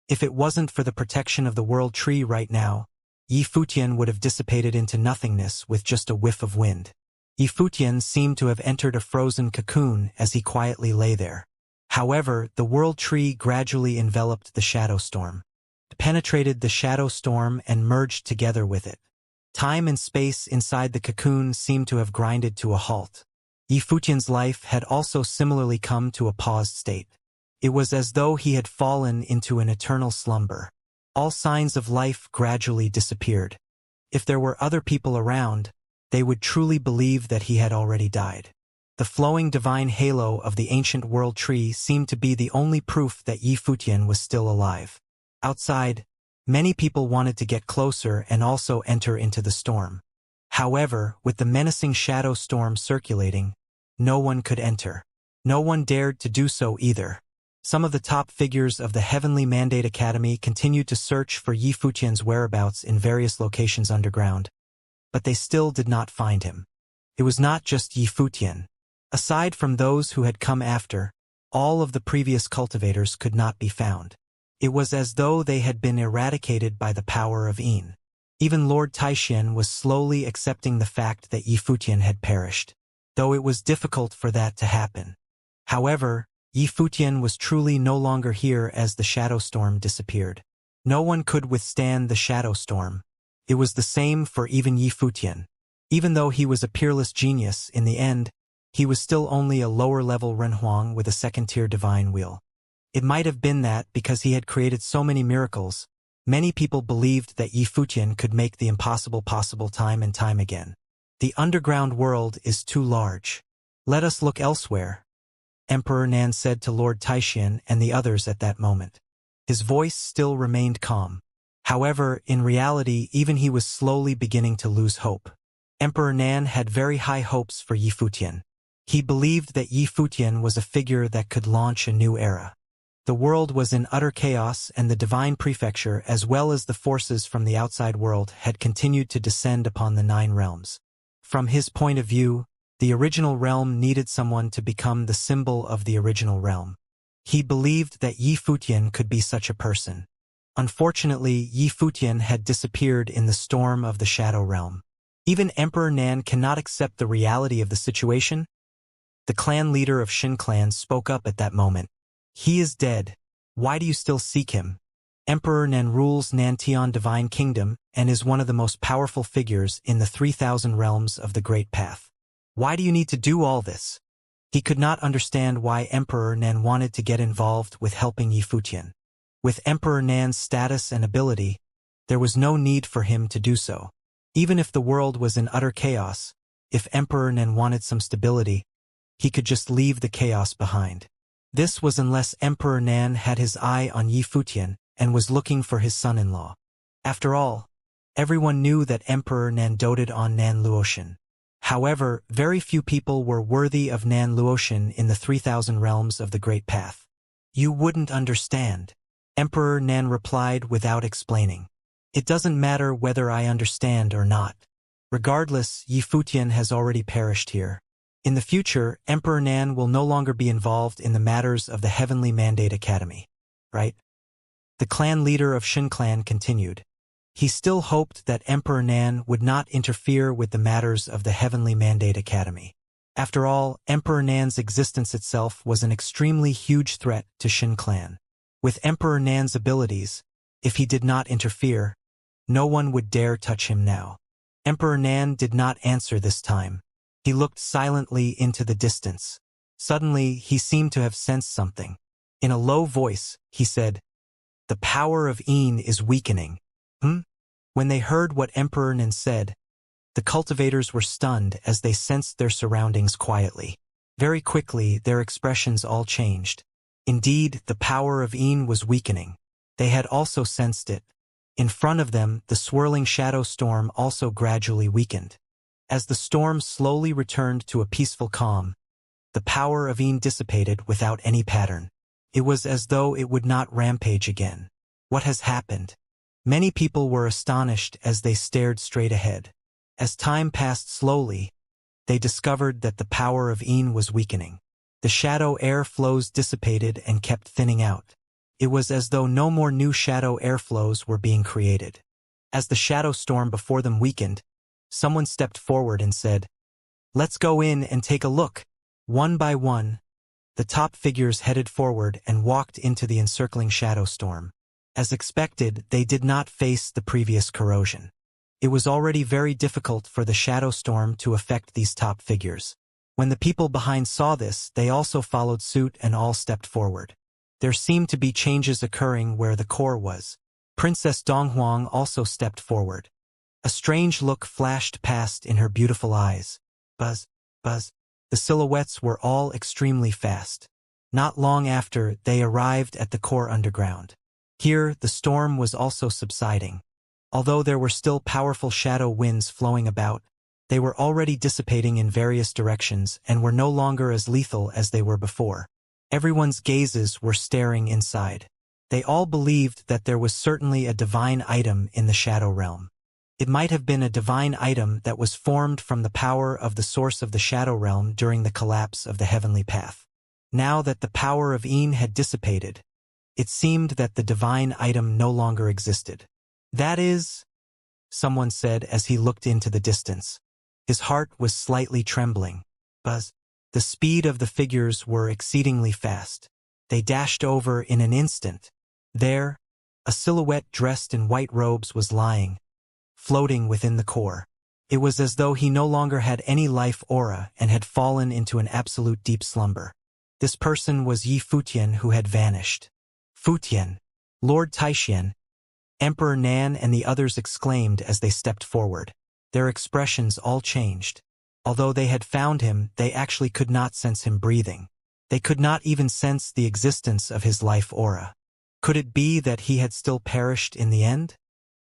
If it wasn't for the protection of the world tree right now, Yi Futian would have dissipated into nothingness with just a whiff of wind. Yi Futian seemed to have entered a frozen cocoon as he quietly lay there. However, the world tree gradually enveloped the shadow storm. It penetrated the shadow storm and merged together with it. Time and space inside the cocoon seemed to have grinded to a halt. Yi Futian's life had also similarly come to a paused state. It was as though he had fallen into an eternal slumber. All signs of life gradually disappeared. If there were other people around, they would truly believe that he had already died. The flowing divine halo of the ancient world tree seemed to be the only proof that Yi Futian was still alive. Outside, many people wanted to get closer and also enter into the storm. However, with the menacing shadow storm circulating, no one could enter. No one dared to do so either. Some of the top figures of the Heavenly Mandate Academy continued to search for Yi Futian's whereabouts in various locations underground, but they still did not find him. It was not just Yi Futian. Aside from those who had come after, all of the previous cultivators could not be found. It was as though they had been eradicated by the power of Yin. Even Lord Taishan was slowly accepting the fact that Yi Futian had perished, though it was difficult for that to happen. However, Yifutian was truly no longer here as the shadow storm disappeared. No one could withstand the shadow storm. It was the same for even Yifutian. Even though he was a peerless genius, in the end, he was still only a lower-level Renhuang with a second-tier divine wheel. It might have been that, because he had created so many miracles, many people believed that Yifutian could make the impossible possible time and time again. The underground world is too large. Let us look elsewhere, Emperor Nan said to Lord Taixian and the others at that moment. His voice still remained calm. However, in reality, even he was slowly beginning to lose hope. Emperor Nan had very high hopes for Yifutian. He believed that Yifutian was a figure that could launch a new era. The world was in utter chaos, and the divine prefecture, as well as the forces from the outside world, had continued to descend upon the 9 realms. From his point of view, the original realm needed someone to become the symbol of the original realm. He believed that Yifutian could be such a person. Unfortunately, Yifutian had disappeared in the storm of the Shadow Realm. Even Emperor Nan cannot accept the reality of the situation. The clan leader of Shin Clan spoke up at that moment. He is dead. Why do you still seek him? Emperor Nan rules Nantian Divine Kingdom and is one of the most powerful figures in the 3,000 realms of the Great Path. Why do you need to do all this? He could not understand why Emperor Nan wanted to get involved with helping Yifutian. With Emperor Nan's status and ability, there was no need for him to do so. Even if the world was in utter chaos, if Emperor Nan wanted some stability, he could just leave the chaos behind. This was unless Emperor Nan had his eye on Yifutian and was looking for his son-in-law. After all, everyone knew that Emperor Nan doted on Nan Luotian. However, very few people were worthy of Nan Luotian in the 3,000 realms of the Great Path. You wouldn't understand, Emperor Nan replied without explaining. It doesn't matter whether I understand or not. Regardless, Yifutian has already perished here. In the future, Emperor Nan will no longer be involved in the matters of the Heavenly Mandate Academy. Right? The clan leader of Shin Clan continued. He still hoped that Emperor Nan would not interfere with the matters of the Heavenly Mandate Academy. After all, Emperor Nan's existence itself was an extremely huge threat to Shin Clan. With Emperor Nan's abilities, if he did not interfere, no one would dare touch him now. Emperor Nan did not answer this time. He looked silently into the distance. Suddenly, he seemed to have sensed something. In a low voice, he said, "The power of Yin is weakening." When they heard what Emperor Nan said, the cultivators were stunned as they sensed their surroundings quietly. Very quickly, their expressions all changed. Indeed, the power of Yin was weakening. They had also sensed it. In front of them, the swirling shadow storm also gradually weakened. As the storm slowly returned to a peaceful calm, the power of Yin dissipated without any pattern. It was as though it would not rampage again. What has happened? Many people were astonished as they stared straight ahead. As time passed slowly, they discovered that the power of Yin was weakening. The shadow air flows dissipated and kept thinning out. It was as though no more new shadow airflows were being created. As the shadow storm before them weakened, someone stepped forward and said, "Let's go in and take a look." One by one, the top figures headed forward and walked into the encircling shadow storm. As expected, they did not face the previous corrosion. It was already very difficult for the shadow storm to affect these top figures. When the people behind saw this, they also followed suit and all stepped forward. There seemed to be changes occurring where the core was. Princess Donghuang also stepped forward. A strange look flashed past in her beautiful eyes. Buzz, buzz. The silhouettes were all extremely fast. Not long after, they arrived at the core underground. Here, the storm was also subsiding. Although there were still powerful shadow winds flowing about, they were already dissipating in various directions and were no longer as lethal as they were before. Everyone's gazes were staring inside. They all believed that there was certainly a divine item in the Shadow Realm. It might have been a divine item that was formed from the power of the source of the Shadow Realm during the collapse of the Heavenly Path. Now that the power of Yin had dissipated, it seemed that the divine item no longer existed. "That is," someone said as he looked into the distance. His heart was slightly trembling. "Buzz." The speed of the figures were exceedingly fast. They dashed over in an instant. There, a silhouette dressed in white robes was lying, floating within the core. It was as though he no longer had any life aura and had fallen into an absolute deep slumber. This person was Yi Futian, who had vanished. Futian, Lord Taixian, Emperor Nan and the others exclaimed as they stepped forward. Their expressions all changed. Although they had found him, they actually could not sense him breathing. They could not even sense the existence of his life aura. Could it be that he had still perished in the end?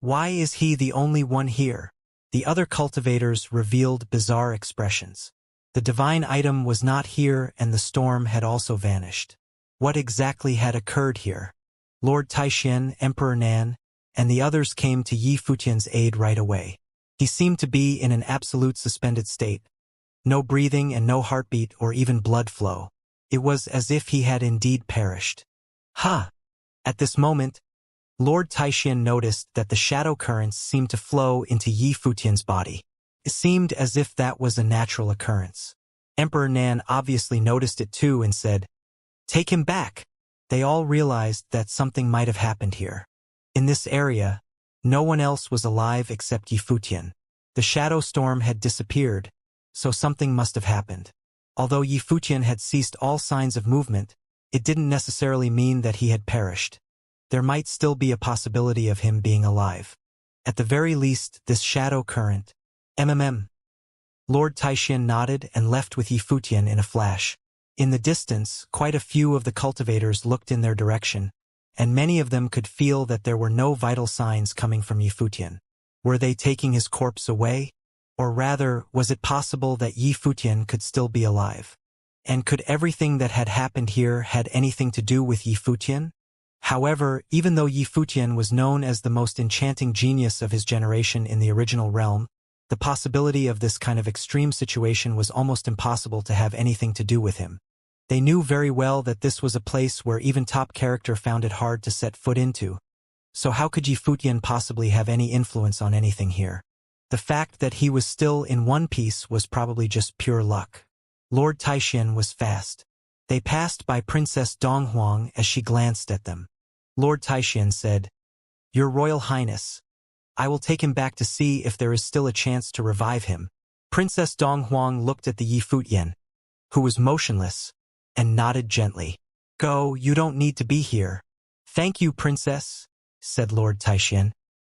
Why is he the only one here? The other cultivators revealed bizarre expressions. The divine item was not here and the storm had also vanished. What exactly had occurred here? Lord Taixian, Emperor Nan, and the others came to Yi Futian's aid right away. He seemed to be in an absolute suspended state. No breathing and no heartbeat or even blood flow. It was as if he had indeed perished. Ha! At this moment, Lord Taixian noticed that the shadow currents seemed to flow into Yi Futian's body. It seemed as if that was a natural occurrence. Emperor Nan obviously noticed it too and said, "Take him back." They all realized that something might have happened here. In this area, no one else was alive except Yi Futian. The shadow storm had disappeared, so something must have happened. Although Yi Futian had ceased all signs of movement, it didn't necessarily mean that he had perished. There might still be a possibility of him being alive. At the very least, this shadow current. Lord Taixian nodded and left with Yi Futian in a flash. In the distance, quite a few of the cultivators looked in their direction, and many of them could feel that there were no vital signs coming from Yi Futian. Were they taking his corpse away? Or rather, was it possible that Yi Futian could still be alive? And could everything that had happened here had anything to do with Yi Futian? However, even though Yi Futian was known as the most enchanting genius of his generation in the original realm, the possibility of this kind of extreme situation was almost impossible to have anything to do with him. They knew very well that this was a place where even top character found it hard to set foot into. So how could Yi Futian possibly have any influence on anything here? The fact that he was still in one piece was probably just pure luck. Lord Taixian was fast. They passed by Princess Donghuang as she glanced at them. Lord Taixian said, "Your Royal Highness, I will take him back to see if there is still a chance to revive him." Princess Donghuang looked at the Yi Futian, who was motionless, and nodded gently. "Go, you don't need to be here." "Thank you, Princess," said Lord Taixian.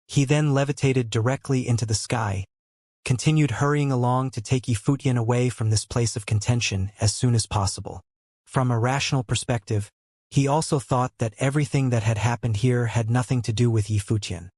He then levitated directly into the sky, continued hurrying along to take Yi Futian away from this place of contention as soon as possible. From a rational perspective, he also thought that everything that had happened here had nothing to do with Yi Futian.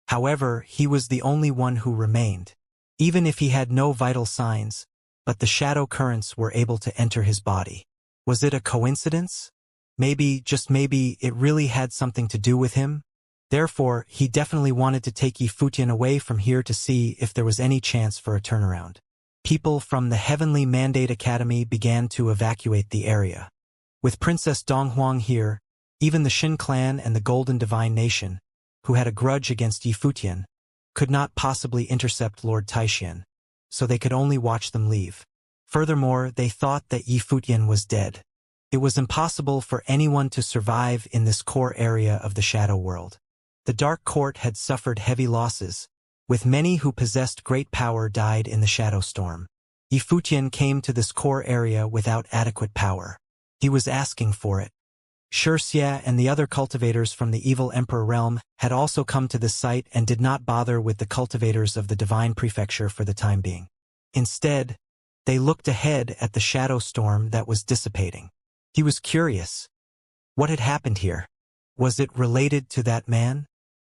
However, he was the only one who remained. Even if he had no vital signs, but the shadow currents were able to enter his body. Was it a coincidence? Maybe, just maybe, it really had something to do with him? Therefore, he definitely wanted to take Yi Futian away from here to see if there was any chance for a turnaround. People from the Heavenly Mandate Academy began to evacuate the area. With Princess Donghuang here, even the Xin clan and the Golden Divine Nation, who had a grudge against Yi Futian, could not possibly intercept Lord Taixian, so they could only watch them leave. Furthermore, they thought that Yi Futian was dead. It was impossible for anyone to survive in this core area of the Shadow World. The Dark Court had suffered heavy losses, with many who possessed great power died in the Shadow Storm. Yi Futian came to this core area without adequate power. He was asking for it. Xianxia and the other cultivators from the Evil Emperor realm had also come to this site and did not bother with the cultivators of the Divine Prefecture for the time being. Instead, they looked ahead at the shadow storm that was dissipating. He was curious. What had happened here? Was it related to that man?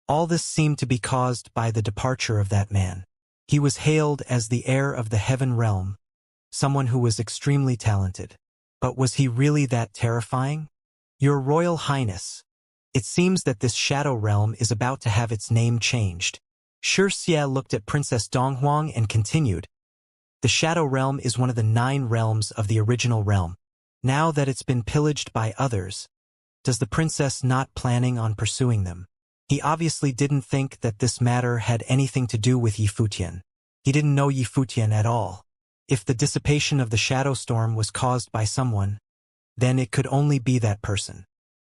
All this seemed to be caused by the departure of that man. He was hailed as the heir of the Heaven realm, someone who was extremely talented. But was he really that terrifying? Your Royal Highness, it seems that this Shadow Realm is about to have its name changed. Xianxia looked at Princess Donghuang and continued. The Shadow Realm is one of the 9 realms of the original realm. Now that it's been pillaged by others, does the princess not planning on pursuing them? He obviously didn't think that this matter had anything to do with Yi Futian. He didn't know Yi Futian at all. If the dissipation of the shadow storm was caused by someone, then it could only be that person.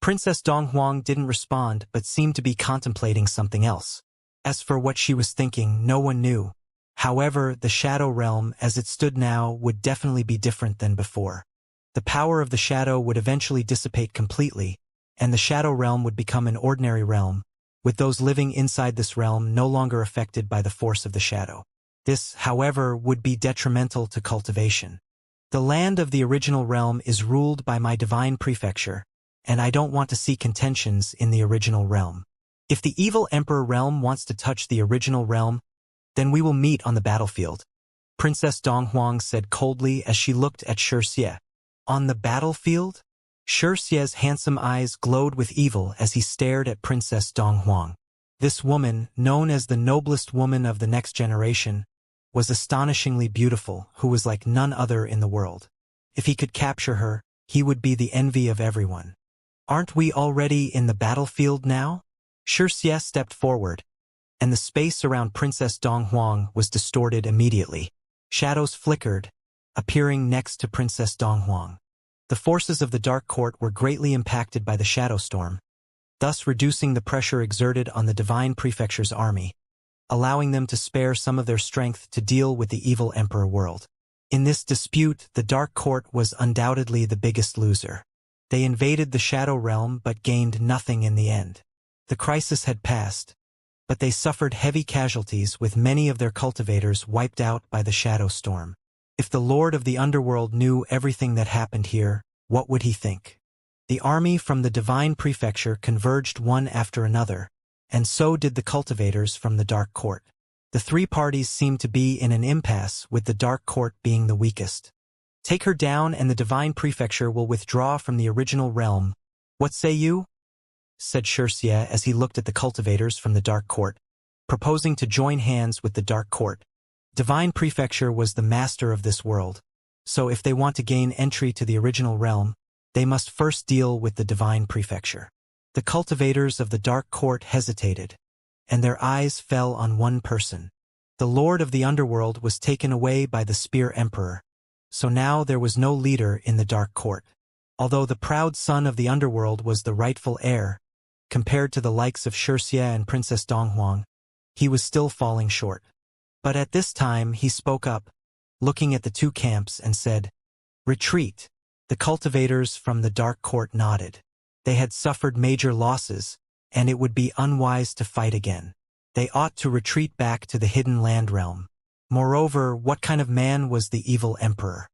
Princess Donghuang didn't respond but seemed to be contemplating something else. As for what she was thinking, no one knew. However, the shadow realm as it stood now would definitely be different than before. The power of the shadow would eventually dissipate completely, and the shadow realm would become an ordinary realm, with those living inside this realm no longer affected by the force of the shadow. This, however, would be detrimental to cultivation. The land of the original realm is ruled by my divine prefecture, and I don't want to see contentions in the original realm. If the evil emperor realm wants to touch the original realm, then we will meet on the battlefield, Princess Donghuang said coldly as she looked at Xianxia. On the battlefield? Xianxia's handsome eyes glowed with evil as he stared at Princess Donghuang. This woman, known as the noblest woman of the next generation, was astonishingly beautiful, who was like none other in the world. If he could capture her, he would be the envy of everyone. Aren't we already in the battlefield now? Xianxia stepped forward, and the space around Princess Donghuang was distorted immediately. Shadows flickered, appearing next to Princess Donghuang. The forces of the Dark Court were greatly impacted by the shadow storm, thus reducing the pressure exerted on the Divine Prefecture's army, allowing them to spare some of their strength to deal with the evil Emperor world. In this dispute, the Dark Court was undoubtedly the biggest loser. They invaded the Shadow Realm but gained nothing in the end. The crisis had passed, but they suffered heavy casualties with many of their cultivators wiped out by the Shadow Storm. If the Lord of the Underworld knew everything that happened here, what would he think? The army from the Divine Prefecture converged one after another, and so did the cultivators from the Dark Court. The three parties seemed to be in an impasse, with the Dark Court being the weakest. Take her down and the Divine Prefecture will withdraw from the original realm. What say you? Said Xianxia as he looked at the cultivators from the Dark Court, proposing to join hands with the Dark Court. Divine Prefecture was the master of this world, so if they want to gain entry to the original realm, they must first deal with the Divine Prefecture. The cultivators of the Dark Court hesitated, and their eyes fell on one person. The Lord of the Underworld was taken away by the Spear Emperor, so now there was no leader in the Dark Court. Although the proud son of the Underworld was the rightful heir, compared to the likes of Xianxia and Princess Donghuang, he was still falling short. But at this time he spoke up, looking at the two camps and said, "Retreat." The cultivators from the Dark Court nodded. They had suffered major losses, and it would be unwise to fight again. They ought to retreat back to the hidden land realm. Moreover, what kind of man was the evil emperor?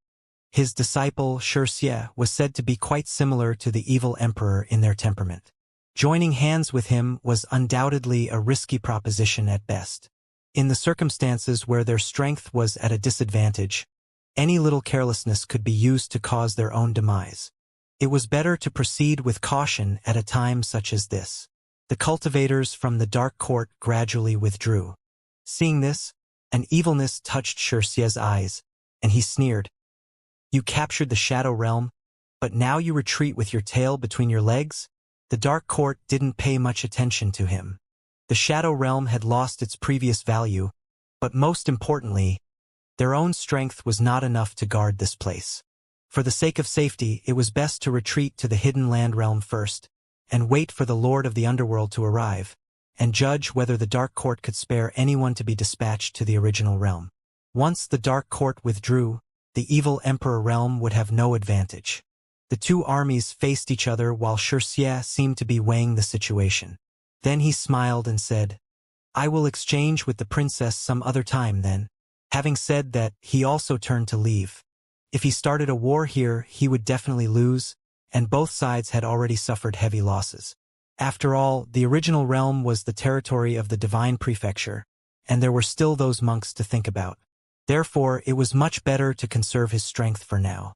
His disciple, Xianxia, was said to be quite similar to the evil emperor in their temperament. Joining hands with him was undoubtedly a risky proposition at best. In the circumstances where their strength was at a disadvantage, any little carelessness could be used to cause their own demise. It was better to proceed with caution at a time such as this. The cultivators from the Dark Court gradually withdrew. Seeing this, an evilness touched Xianxia's eyes, and he sneered. "You captured the Shadow Realm, but now you retreat with your tail between your legs?" The Dark Court didn't pay much attention to him. The Shadow Realm had lost its previous value, but most importantly, their own strength was not enough to guard this place. For the sake of safety, it was best to retreat to the hidden land realm first, and wait for the Lord of the Underworld to arrive, and judge whether the Dark Court could spare anyone to be dispatched to the original realm. Once the Dark Court withdrew, the evil Emperor realm would have no advantage. The two armies faced each other while Xianxia seemed to be weighing the situation. Then he smiled and said, "I will exchange with the princess some other time then." Having said that, he also turned to leave. If he started a war here, he would definitely lose, and both sides had already suffered heavy losses. After all, the original realm was the territory of the Divine Prefecture, and there were still those monks to think about. Therefore, it was much better to conserve his strength for now.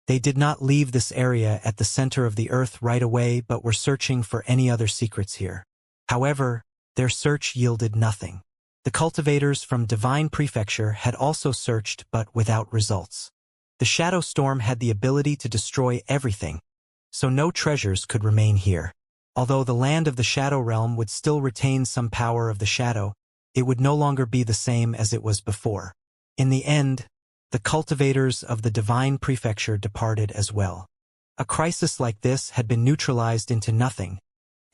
They did not leave this area at the center of the earth right away but were searching for any other secrets here. However, their search yielded nothing. The cultivators from Divine Prefecture had also searched but without results. The Shadow Storm had the ability to destroy everything, so no treasures could remain here. Although the land of the Shadow Realm would still retain some power of the shadow, it would no longer be the same as it was before. In the end, the cultivators of the divine prefecture departed as well. A crisis like this had been neutralized into nothing,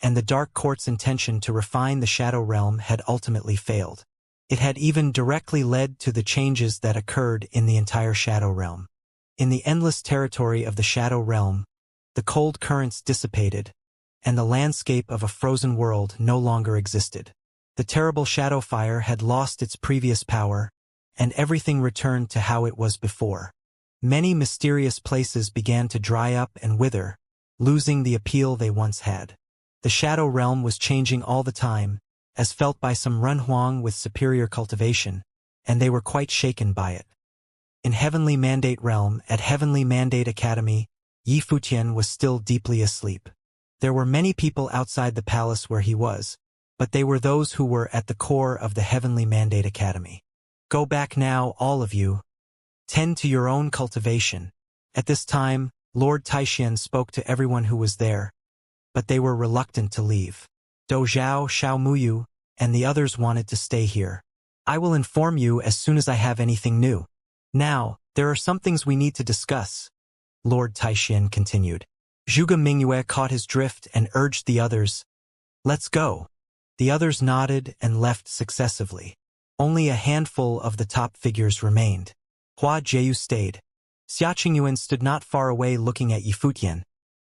and the Dark Court's intention to refine the Shadow Realm had ultimately failed. It had even directly led to the changes that occurred in the entire Shadow Realm. In the endless territory of the Shadow Realm, the cold currents dissipated, and the landscape of a frozen world no longer existed. The terrible shadow fire had lost its previous power, and everything returned to how it was before. Many mysterious places began to dry up and wither, losing the appeal they once had. The Shadow Realm was changing all the time, as felt by some Renhuang with superior cultivation, and they were quite shaken by it. In Heavenly Mandate Realm, at Heavenly Mandate Academy, Yi Futian was still deeply asleep. There were many people outside the palace where he was, but they were those who were at the core of the Heavenly Mandate Academy. Go back now, all of you. Tend to your own cultivation. At this time, Lord Taixian spoke to everyone who was there, but they were reluctant to leave. Do Zhao, Xiao Muyu, and the others wanted to stay here. I will inform you as soon as I have anything new. Now, there are some things we need to discuss, Lord Taixian continued. Zhuge Mingyue caught his drift and urged the others, let's go. The others nodded and left successively. Only a handful of the top figures remained. Hua Jieyu stayed. Xia Qingyuan stood not far away looking at Yi Futian,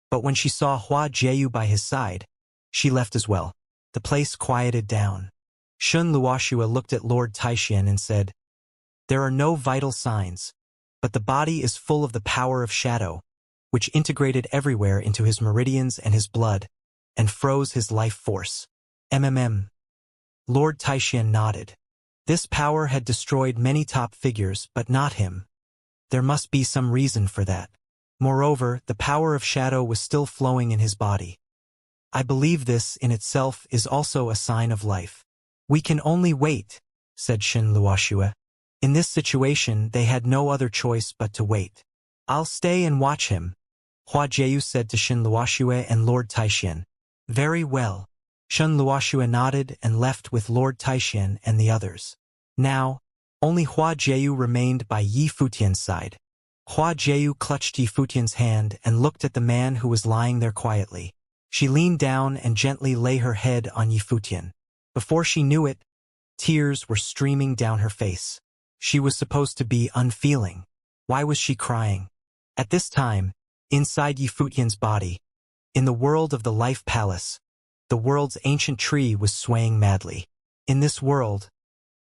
but when she saw Hua Jieyu by his side, she left as well. The place quieted down. Shun Luoxua looked at Lord Taixian and said, there are no vital signs, but the body is full of the power of shadow, which integrated everywhere into his meridians and his blood, and froze his life force. Lord Taixian nodded. This power had destroyed many top figures, but not him. There must be some reason for that. Moreover, the power of shadow was still flowing in his body. I believe this in itself is also a sign of life. We can only wait, said Shin Luoxua. In this situation, they had no other choice but to wait. I'll stay and watch him, Hua Jieyu said to Shin Luoxua and Lord Taixian. Very well. Shin Luoxua nodded and left with Lord Taixian and the others. Now, only Hua Jieyu remained by Yi Futian's side. Hua Jieyu clutched Yi Futian's hand and looked at the man who was lying there quietly. She leaned down and gently lay her head on Yi Futian. Before she knew it, tears were streaming down her face. She was supposed to be unfeeling. Why was she crying? At this time, inside Yi Futian's body, in the world of the Life Palace, the world's ancient tree was swaying madly. In this world,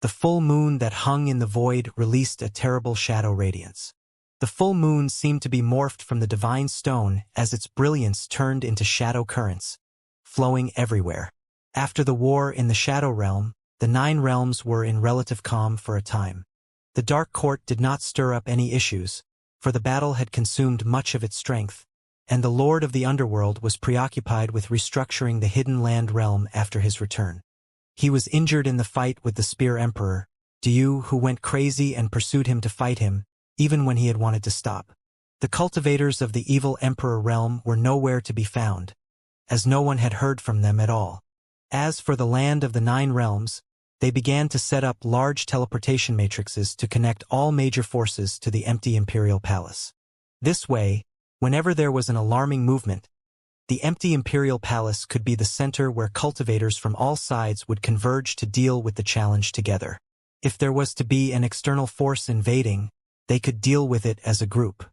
the full moon that hung in the void released a terrible shadow radiance. The full moon seemed to be morphed from the divine stone as its brilliance turned into shadow currents, flowing everywhere. After the war in the Shadow Realm, the 9 realms were in relative calm for a time. The Dark Court did not stir up any issues, for the battle had consumed much of its strength, and the Lord of the Underworld was preoccupied with restructuring the Hidden Land realm after his return. He was injured in the fight with the Spear Emperor, Diu, who went crazy and pursued him to fight him, even when he had wanted to stop. The cultivators of the evil Emperor realm were nowhere to be found, as no one had heard from them at all. As for the land of the 9 realms, they began to set up large teleportation matrices to connect all major forces to the empty Imperial Palace. This way, whenever there was an alarming movement, the empty Imperial Palace could be the center where cultivators from all sides would converge to deal with the challenge together. If there was to be an external force invading, they could deal with it as a group.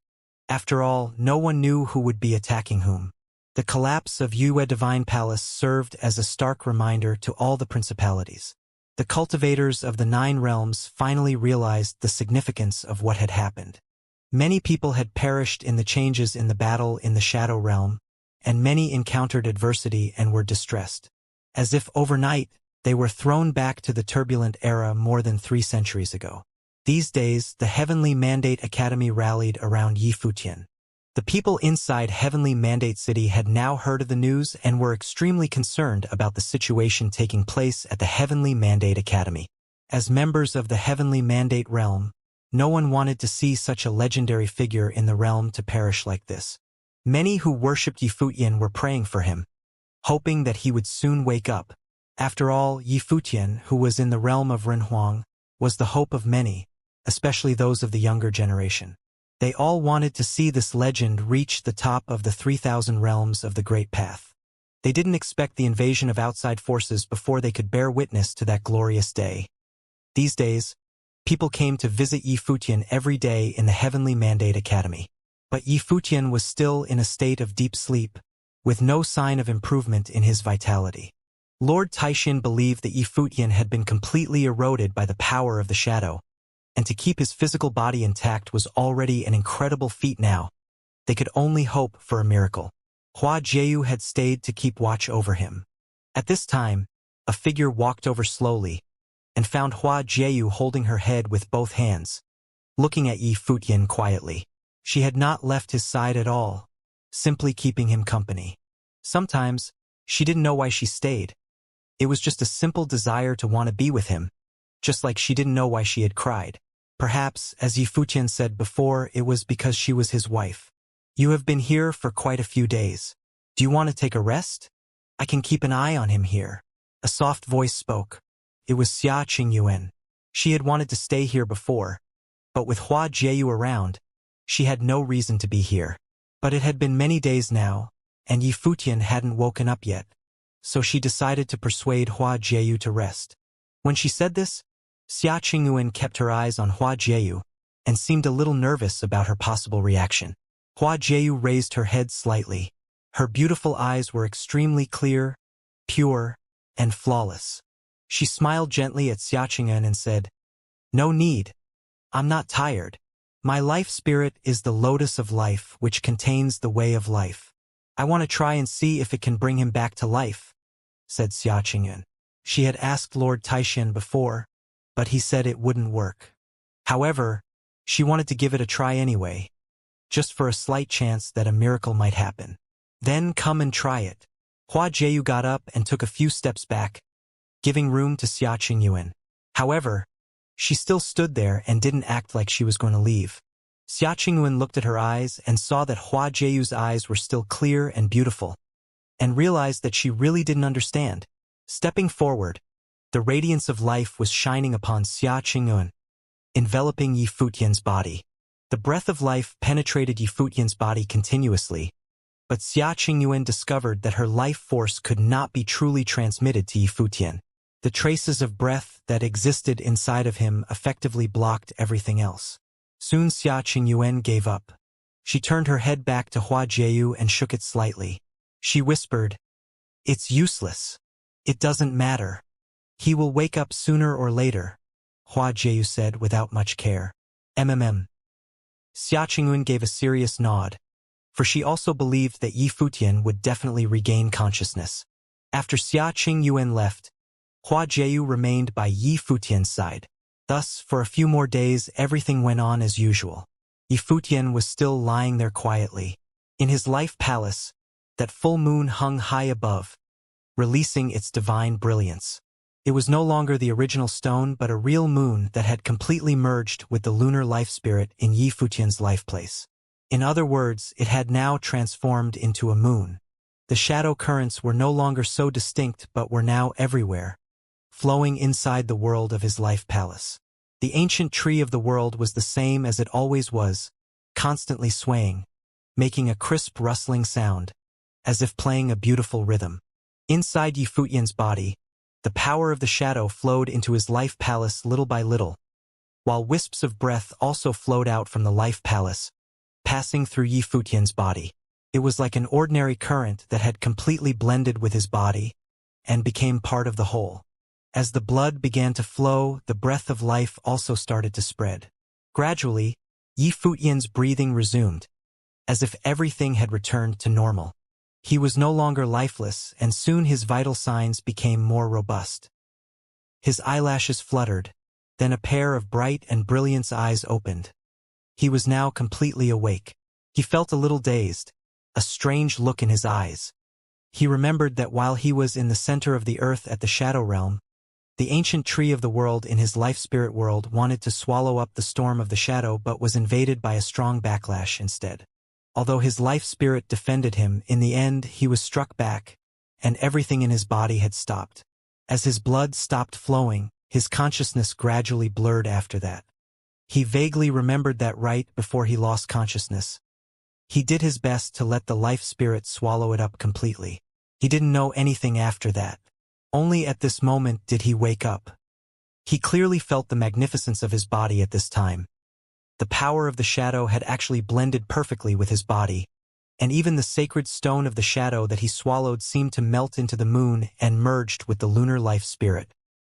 After all, no one knew who would be attacking whom. The collapse of Yue Divine Palace served as a stark reminder to all the principalities. The cultivators of the 9 realms finally realized the significance of what had happened. Many people had perished in the changes in the battle in the Shadow Realm, and many encountered adversity and were distressed. As if overnight, they were thrown back to the turbulent era more than 3 centuries ago. These days, the Heavenly Mandate Academy rallied around Yi Futian. The people inside Heavenly Mandate City had now heard of the news and were extremely concerned about the situation taking place at the Heavenly Mandate Academy. As members of the Heavenly Mandate Realm, no one wanted to see such a legendary figure in the realm to perish like this. Many who worshipped Yi Futian were praying for him, hoping that he would soon wake up. After all, Yi Futian, who was in the realm of Renhuang, was the hope of many, especially those of the younger generation. They all wanted to see this legend reach the top of the 3,000 realms of the Great Path. They didn't expect the invasion of outside forces before they could bear witness to that glorious day. These days, people came to visit Yi Futian every day in the Heavenly Mandate Academy. But Yi Futian was still in a state of deep sleep, with no sign of improvement in his vitality. Lord Taishin believed that Yi Futian had been completely eroded by the power of the shadow, and to keep his physical body intact was already an incredible feat now. They could only hope for a miracle. Hua Jieyu had stayed to keep watch over him. At this time, a figure walked over slowly, and found Hua Jieyu holding her head with both hands, looking at Yi Futian quietly. She had not left his side at all, simply keeping him company. Sometimes, she didn't know why she stayed. It was just a simple desire to want to be with him, just like she didn't know why she had cried. Perhaps, as Yi Futian said before, it was because she was his wife. You have been here for quite a few days. Do you want to take a rest? I can keep an eye on him here. A soft voice spoke. It was Xia Qingyuan. She had wanted to stay here before, but with Hua Jieyu around, she had no reason to be here. But it had been many days now, and Yi Futian hadn't woken up yet, so she decided to persuade Hua Jieyu to rest. When she said this, Xia Qingyuan kept her eyes on Hua Jieyu and seemed a little nervous about her possible reaction. Hua Jieyu raised her head slightly. Her beautiful eyes were extremely clear, pure, and flawless. She smiled gently at Xia Qingyuan and said, "No need. I'm not tired. My life spirit is the lotus of life which contains the way of life. I want to try and see if it can bring him back to life," said Xia Qingyuan. She had asked Lord Taishin before, but he said it wouldn't work. However, she wanted to give it a try anyway, just for a slight chance that a miracle might happen. Then come and try it. Hua Jieyu got up and took a few steps back, giving room to Xia Qingyuan. However, she still stood there and didn't act like she was going to leave. Xia Qingyuan looked at her eyes and saw that Hua Jieyu's eyes were still clear and beautiful, and realized that she really didn't understand. Stepping forward, the radiance of life was shining upon Xia Qingyuan, enveloping Yi Futian's body. The breath of life penetrated Yi Futian's body continuously, but Xia Qingyuan discovered that her life force could not be truly transmitted to Yi Futian. The traces of breath that existed inside of him effectively blocked everything else. Soon Xia Qingyuan gave up. She turned her head back to Hua Jieyu and shook it slightly. She whispered, "It's useless. It doesn't matter. He will wake up sooner or later," Hua Jieyu said without much care. Xia Qingyuan gave a serious nod, for she also believed that Yi Futian would definitely regain consciousness. After Xia Qingyuan left, Hua Jieyu remained by Yi Futian's side. Thus, for a few more days everything went on as usual. Yi Futian was still lying there quietly, in his life palace, that full moon hung high above, releasing its divine brilliance. It was no longer the original stone but a real moon that had completely merged with the lunar life spirit in Yi Futian's life place. In other words, it had now transformed into a moon. The shadow currents were no longer so distinct but were now everywhere, flowing inside the world of his life palace. The ancient tree of the world was the same as it always was, constantly swaying, making a crisp rustling sound, as if playing a beautiful rhythm. Inside Yi Futian's body, the power of the shadow flowed into his life palace little by little, while wisps of breath also flowed out from the life palace, passing through Yi Futian's body. It was like an ordinary current that had completely blended with his body and became part of the whole. As the blood began to flow, the breath of life also started to spread. Gradually, Yi Futian's breathing resumed, as if everything had returned to normal. He was no longer lifeless, and soon his vital signs became more robust. His eyelashes fluttered, then a pair of bright and brilliant eyes opened. He was now completely awake. He felt a little dazed, a strange look in his eyes. He remembered that while he was in the center of the earth at the Shadow Realm, the ancient tree of the world in his life spirit world wanted to swallow up the storm of the shadow but was invaded by a strong backlash instead. Although his life spirit defended him, in the end he was struck back, and everything in his body had stopped. As his blood stopped flowing, his consciousness gradually blurred after that. He vaguely remembered that right before he lost consciousness. He did his best to let the life spirit swallow it up completely. He didn't know anything after that. Only at this moment did he wake up. He clearly felt the magnificence of his body at this time. The power of the shadow had actually blended perfectly with his body, and even the sacred stone of the shadow that he swallowed seemed to melt into the moon and merged with the lunar life spirit.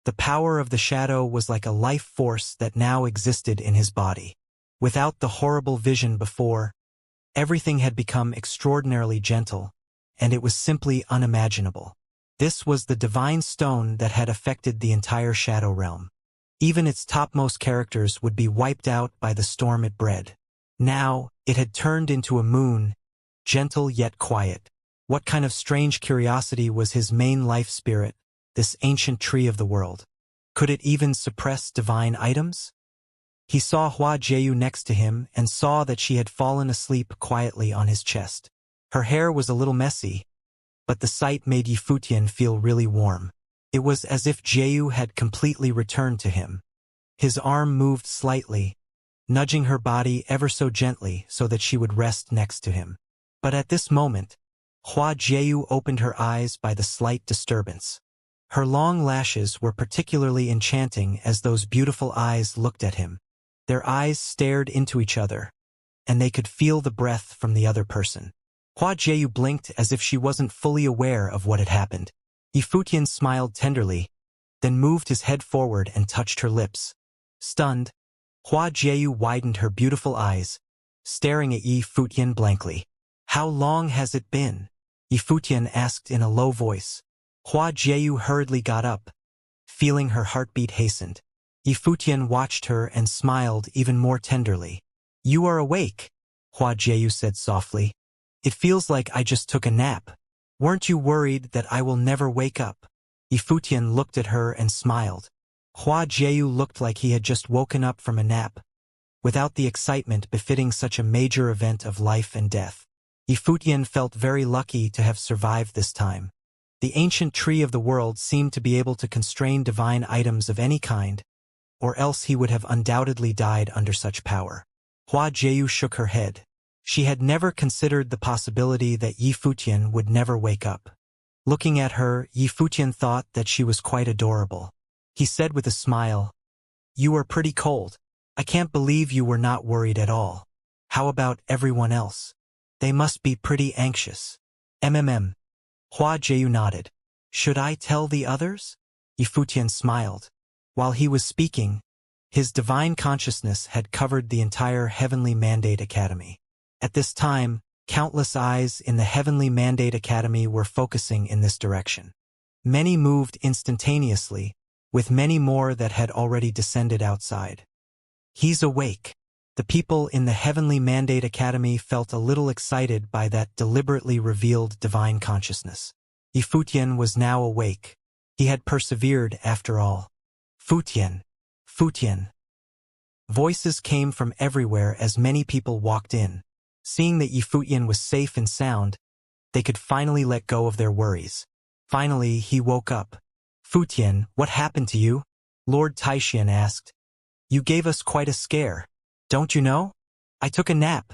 The power of the shadow was like a life force that now existed in his body. Without the horrible vision before, everything had become extraordinarily gentle, and it was simply unimaginable. This was the divine stone that had affected the entire shadow realm. Even its topmost characters would be wiped out by the storm it bred. Now, it had turned into a moon, gentle yet quiet. What kind of strange curiosity was his main life spirit, this ancient tree of the world? Could it even suppress divine items? He saw Hua Jieyu next to him and saw that she had fallen asleep quietly on his chest. Her hair was a little messy, but the sight made Yifutian feel really warm. It was as if Jieyu had completely returned to him. His arm moved slightly, nudging her body ever so gently so that she would rest next to him. But at this moment, Hua Jieyu opened her eyes by the slight disturbance. Her long lashes were particularly enchanting as those beautiful eyes looked at him. Their eyes stared into each other, and they could feel the breath from the other person. Hua Jieyu blinked as if she wasn't fully aware of what had happened. Yifutian smiled tenderly, then moved his head forward and touched her lips. Stunned, Hua Jieyu widened her beautiful eyes, staring at Yifutian blankly. "How long has it been?" Yifutian asked in a low voice. Hua Jieyu hurriedly got up, feeling her heartbeat hastened. Yifutian watched her and smiled even more tenderly. "You are awake," Hua Jieyu said softly. "It feels like I just took a nap. Weren't you worried that I will never wake up?" Yifutian looked at her and smiled. Hua Jieyu looked like he had just woken up from a nap, without the excitement befitting such a major event of life and death. Yifutian felt very lucky to have survived this time. The ancient tree of the world seemed to be able to constrain divine items of any kind, or else he would have undoubtedly died under such power. Hua Jieyu shook her head. She had never considered the possibility that Yifutian would never wake up. Looking at her, Yifutian thought that she was quite adorable. He said with a smile, "You are pretty cold. I can't believe you were not worried at all. How about everyone else? They must be pretty anxious." Hua Jieyu nodded. "Should I tell the others?" Yifutian smiled. While he was speaking, his divine consciousness had covered the entire Heavenly Mandate Academy. At this time, countless eyes in the Heavenly Mandate Academy were focusing in this direction. Many moved instantaneously, with many more that had already descended outside. "He's awake." The people in the Heavenly Mandate Academy felt a little excited by that deliberately revealed divine consciousness. Yifutian was now awake. He had persevered after all. "Futian! Futian!" Voices came from everywhere as many people walked in. Seeing that Yifutian was safe and sound, they could finally let go of their worries. Finally, he woke up. "Futian, what happened to you?" Lord Taishian asked. "You gave us quite a scare. Don't you know? I took a nap."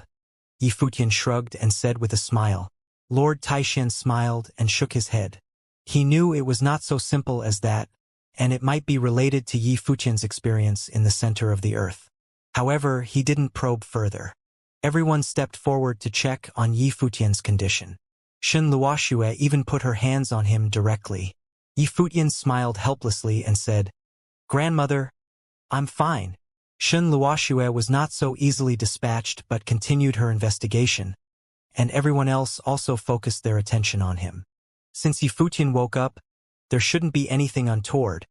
Yifutian shrugged and said with a smile. Lord Taishian smiled and shook his head. He knew it was not so simple as that, and it might be related to Yifutian's experience in the center of the earth. However, he didn't probe further. Everyone stepped forward to check on Yifutian's condition. Shen Luoxue even put her hands on him directly. Yifutian smiled helplessly and said, "Grandmother, I'm fine." Shen Luoxue was not so easily dispatched but continued her investigation, and everyone else also focused their attention on him. Since Yifutian woke up, there shouldn't be anything untoward,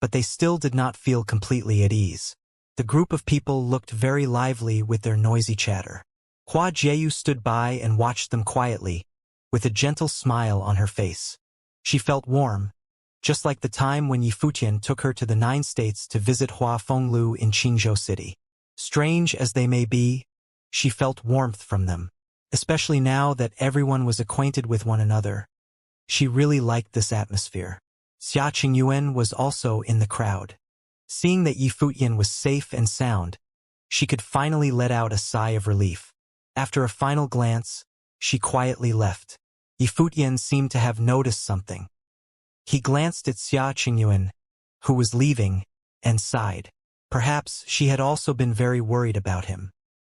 but they still did not feel completely at ease. The group of people looked very lively with their noisy chatter. Hua Jieyu stood by and watched them quietly, with a gentle smile on her face. She felt warm, just like the time when Yifutian took her to the 9 states to visit Hua Fenglu in Qingzhou City. Strange as they may be, she felt warmth from them, especially now that everyone was acquainted with one another. She really liked this atmosphere. Xia Qingyuan was also in the crowd. Seeing that Yifutian was safe and sound, She could finally let out a sigh of relief. After a final glance, she quietly left. Yifutian seemed to have noticed something. He glanced at Xianxia, who was leaving, and sighed. Perhaps she had also been very worried about him.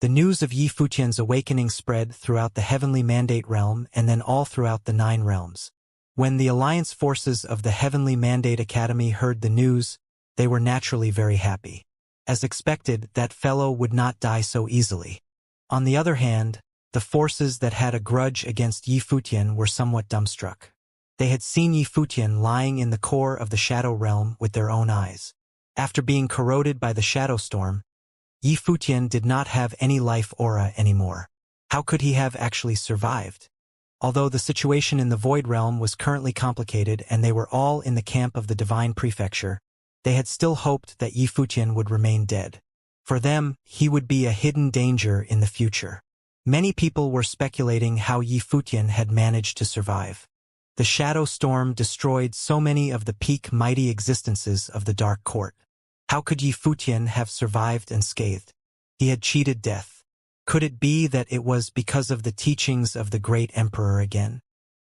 The news of Yifutian's awakening spread throughout the Heavenly Mandate realm and then all throughout the 9 realms. When the alliance forces of the Heavenly Mandate Academy heard the news, they were naturally very happy. As expected, that fellow would not die so easily. On the other hand, the forces that had a grudge against Yifutian were somewhat dumbstruck. They had seen Yifutian lying in the core of the Shadow Realm with their own eyes. After being corroded by the Shadow Storm, Yifutian did not have any life aura anymore. How could he have actually survived? Although the situation in the Void Realm was currently complicated and they were all in the camp of the Divine Prefecture, they had still hoped that Yifutian would remain dead. For them, he would be a hidden danger in the future. Many people were speculating how Yifutian had managed to survive. The Shadow Storm destroyed so many of the peak mighty existences of the Dark Court. How could Yifutian have survived unscathed? He had cheated death. Could it be that it was because of the teachings of the great emperor again?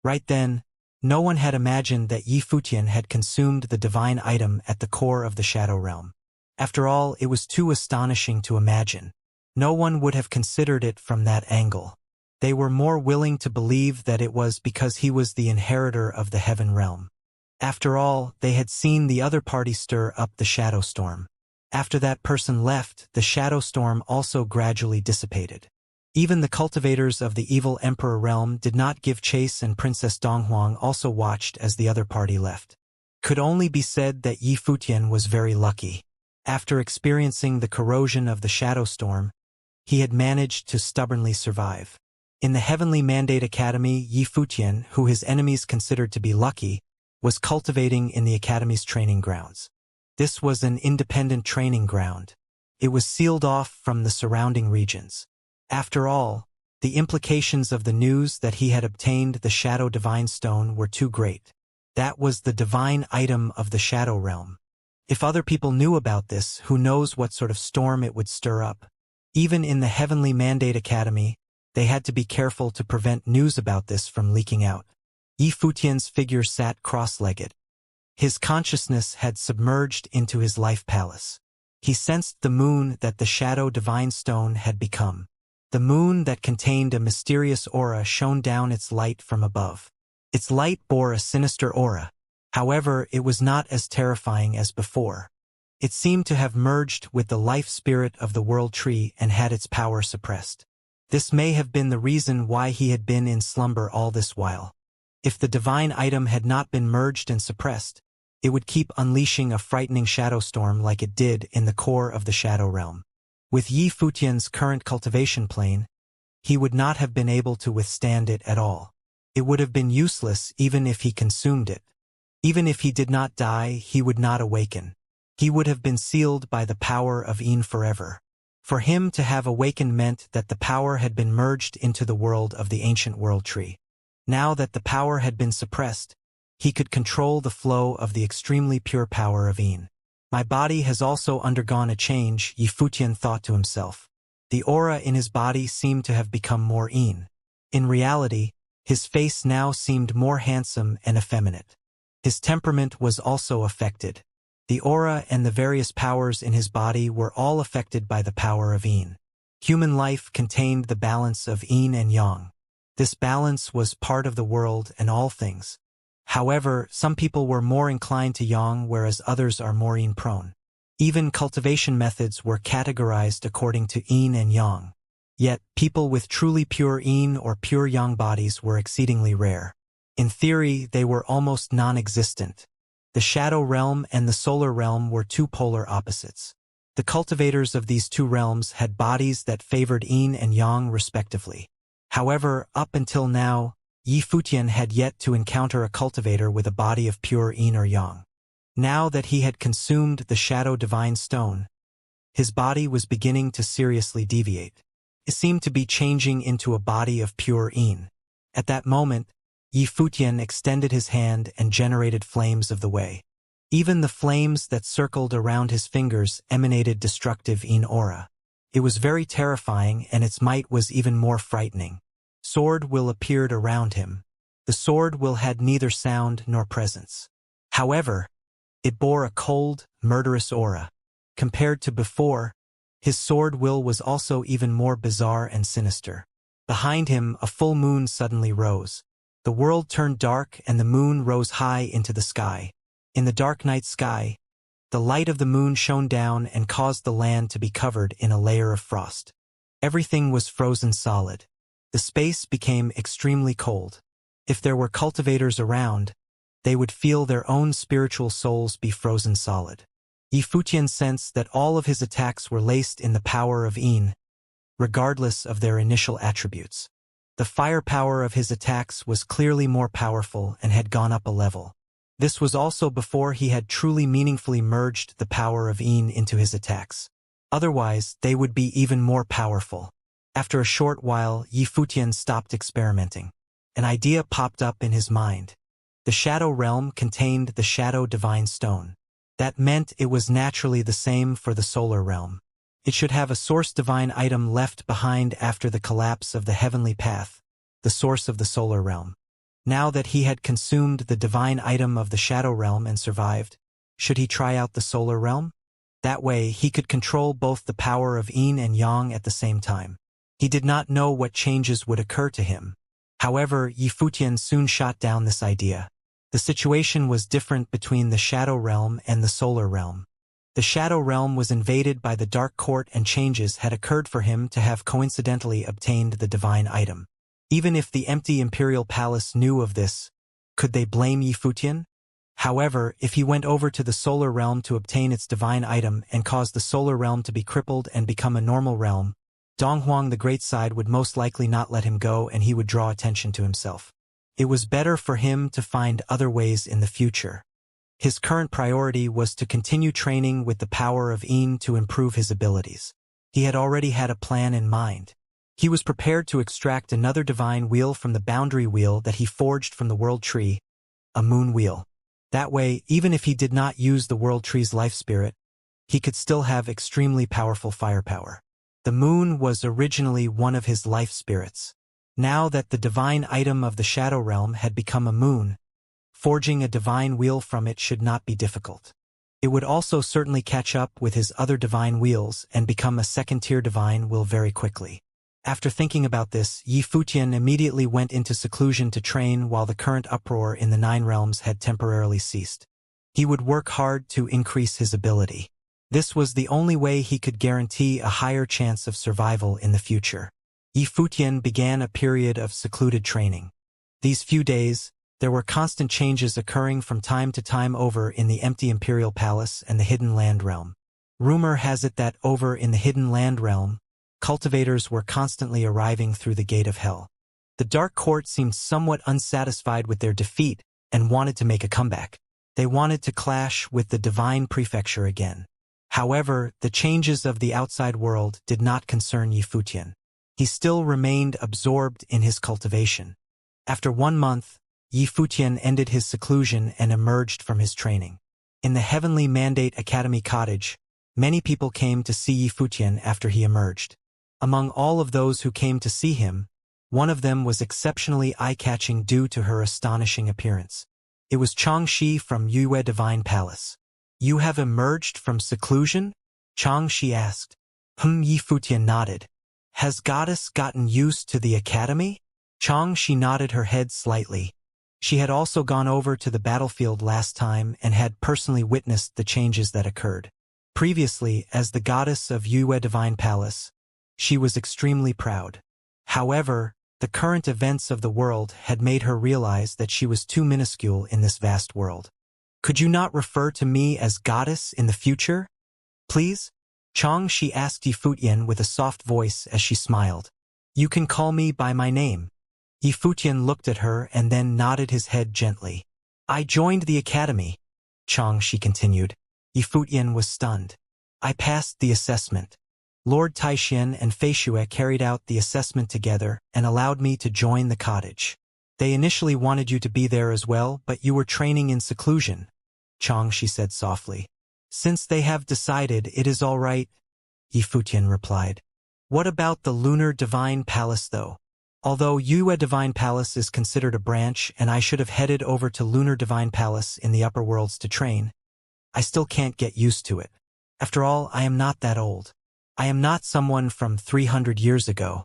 Right then, no one had imagined that Yifutian had consumed the divine item at the core of the Shadow Realm. After all, it was too astonishing to imagine. No one would have considered it from that angle. They were more willing to believe that it was because he was the inheritor of the Heaven Realm. After all, they had seen the other party stir up the Shadow Storm. After that person left, the Shadow Storm also gradually dissipated. Even the cultivators of the evil Emperor Realm did not give chase, and Princess Donghuang also watched as the other party left. Could only be said that Yifutian was very lucky. After experiencing the corrosion of the Shadow Storm, he had managed to stubbornly survive. In the Heavenly Mandate Academy, Yifutian, who his enemies considered to be lucky, was cultivating in the Academy's training grounds. This was an independent training ground. It was sealed off from the surrounding regions. After all, the implications of the news that he had obtained the Shadow Divine Stone were too great. That was the divine item of the Shadow Realm. If other people knew about this, who knows what sort of storm it would stir up. Even in the Heavenly Mandate Academy, they had to be careful to prevent news about this from leaking out. Yifutian's figure sat cross-legged. His consciousness had submerged into his life palace. He sensed the moon that the Shadow Divine Stone had become. The moon that contained a mysterious aura shone down its light from above. Its light bore a sinister aura. However, it was not as terrifying as before. It seemed to have merged with the life spirit of the World Tree and had its power suppressed. This may have been the reason why he had been in slumber all this while. If the divine item had not been merged and suppressed, it would keep unleashing a frightening shadow storm like it did in the core of the Shadow Realm. With Yifutian's current cultivation plane, he would not have been able to withstand it at all. It would have been useless even if he consumed it. Even if he did not die, he would not awaken. He would have been sealed by the power of Yin forever. For him to have awakened meant that the power had been merged into the world of the ancient world tree. Now that the power had been suppressed, he could control the flow of the extremely pure power of Yin. My body has also undergone a change, Yifutian thought to himself. The aura in his body seemed to have become more Yin. In reality, his face now seemed more handsome and effeminate. His temperament was also affected. The aura and the various powers in his body were all affected by the power of Yin. Human life contained the balance of Yin and Yang. This balance was part of the world and all things. However, some people were more inclined to Yang, whereas others are more Yin-prone. Even cultivation methods were categorized according to Yin and Yang. Yet, people with truly pure Yin or pure Yang bodies were exceedingly rare. In theory, they were almost non-existent. The Shadow Realm and the Solar Realm were two polar opposites. The cultivators of these two realms had bodies that favored Yin and Yang respectively. However, up until now, Yifutian had yet to encounter a cultivator with a body of pure Yin or Yang. Now that he had consumed the Shadow Divine Stone, his body was beginning to seriously deviate. It seemed to be changing into a body of pure Yin. At that moment, Yifutian extended his hand and generated flames of the way. Even the flames that circled around his fingers emanated destructive Yin aura. It was very terrifying, and its might was even more frightening. Sword will appeared around him. The sword will had neither sound nor presence. However, it bore a cold, murderous aura. Compared to before, his sword will was also even more bizarre and sinister. Behind him, a full moon suddenly rose. The world turned dark and the moon rose high into the sky. In the dark night sky, the light of the moon shone down and caused the land to be covered in a layer of frost. Everything was frozen solid. The space became extremely cold. If there were cultivators around, they would feel their own spiritual souls be frozen solid. Yifutian sensed that all of his attacks were laced in the power of Yin, regardless of their initial attributes. The firepower of his attacks was clearly more powerful and had gone up a level. This was also before he had truly meaningfully merged the power of Yin into his attacks. Otherwise, they would be even more powerful. After a short while, Yifutian stopped experimenting. An idea popped up in his mind. The Shadow Realm contained the Shadow Divine Stone. That meant it was naturally the same for the Solar Realm. It should have a source divine item left behind after the collapse of the heavenly path, the source of the Solar Realm. Now that he had consumed the divine item of the Shadow Realm and survived, should he try out the Solar Realm? That way, he could control both the power of Yin and Yang at the same time. He did not know what changes would occur to him. However, Yifutian soon shot down this idea. The situation was different between the Shadow Realm and the Solar Realm. The Shadow Realm was invaded by the Dark Court and changes had occurred for him to have coincidentally obtained the divine item. Even if the empty Imperial Palace knew of this, could they blame Yifutian? However, if he went over to the Solar Realm to obtain its divine item and cause the Solar Realm to be crippled and become a normal realm, Donghuang the Great Side would most likely not let him go and he would draw attention to himself. It was better for him to find other ways in the future. His current priority was to continue training with the power of Yin to improve his abilities. He had already had a plan in mind. He was prepared to extract another divine wheel from the boundary wheel that he forged from the World Tree, a moon wheel. That way, even if he did not use the World Tree's life spirit, he could still have extremely powerful firepower. The moon was originally one of his life spirits. Now that the divine item of the Shadow Realm had become a moon, forging a divine wheel from it should not be difficult. It would also certainly catch up with his other divine wheels and become a second-tier divine wheel very quickly. After thinking about this, Yifutian immediately went into seclusion to train while the current uproar in the Nine Realms had temporarily ceased. He would work hard to increase his ability. This was the only way he could guarantee a higher chance of survival in the future. Yifutian began a period of secluded training. These few days, there were constant changes occurring from time to time over in the empty Imperial Palace and the Hidden Land Realm. Rumor has it that over in the Hidden Land Realm, cultivators were constantly arriving through the Gate of Hell. The Dark Court seemed somewhat unsatisfied with their defeat and wanted to make a comeback. They wanted to clash with the Divine Prefecture again. However, the changes of the outside world did not concern Yifutian. He still remained absorbed in his cultivation. After 1 month, Yifutian ended his seclusion and emerged from his training. In the Heavenly Mandate Academy cottage, many people came to see Yifutian after he emerged. Among all of those who came to see him, one of them was exceptionally eye-catching due to her astonishing appearance. It was Xianxia from Yue Divine Palace. "You have emerged from seclusion?" Xianxia asked. Yifutian nodded. "Has Goddess gotten used to the academy?" Xianxia nodded her head slightly. She had also gone over to the battlefield last time and had personally witnessed the changes that occurred. Previously, as the goddess of Yue Divine Palace, she was extremely proud. However, the current events of the world had made her realize that she was too minuscule in this vast world. "Could you not refer to me as goddess in the future, please?" Xianxia asked Yifutian with a soft voice as she smiled. "You can call me by my name." Yifutian looked at her and then nodded his head gently. "I joined the academy," Xianxia continued. Yifutian was stunned. "I passed the assessment. Lord Taixian and Feishue carried out the assessment together and allowed me to join the cottage. They initially wanted you to be there as well, but you were training in seclusion," Xianxia said softly. "Since they have decided, it is all right," Yifutian replied. What about the Lunar Divine Palace though? Although Yue Divine Palace is considered a branch and I should have headed over to Lunar Divine Palace in the upper worlds to train, I still can't get used to it. After all, I am not that old. I am not someone from 300 years ago.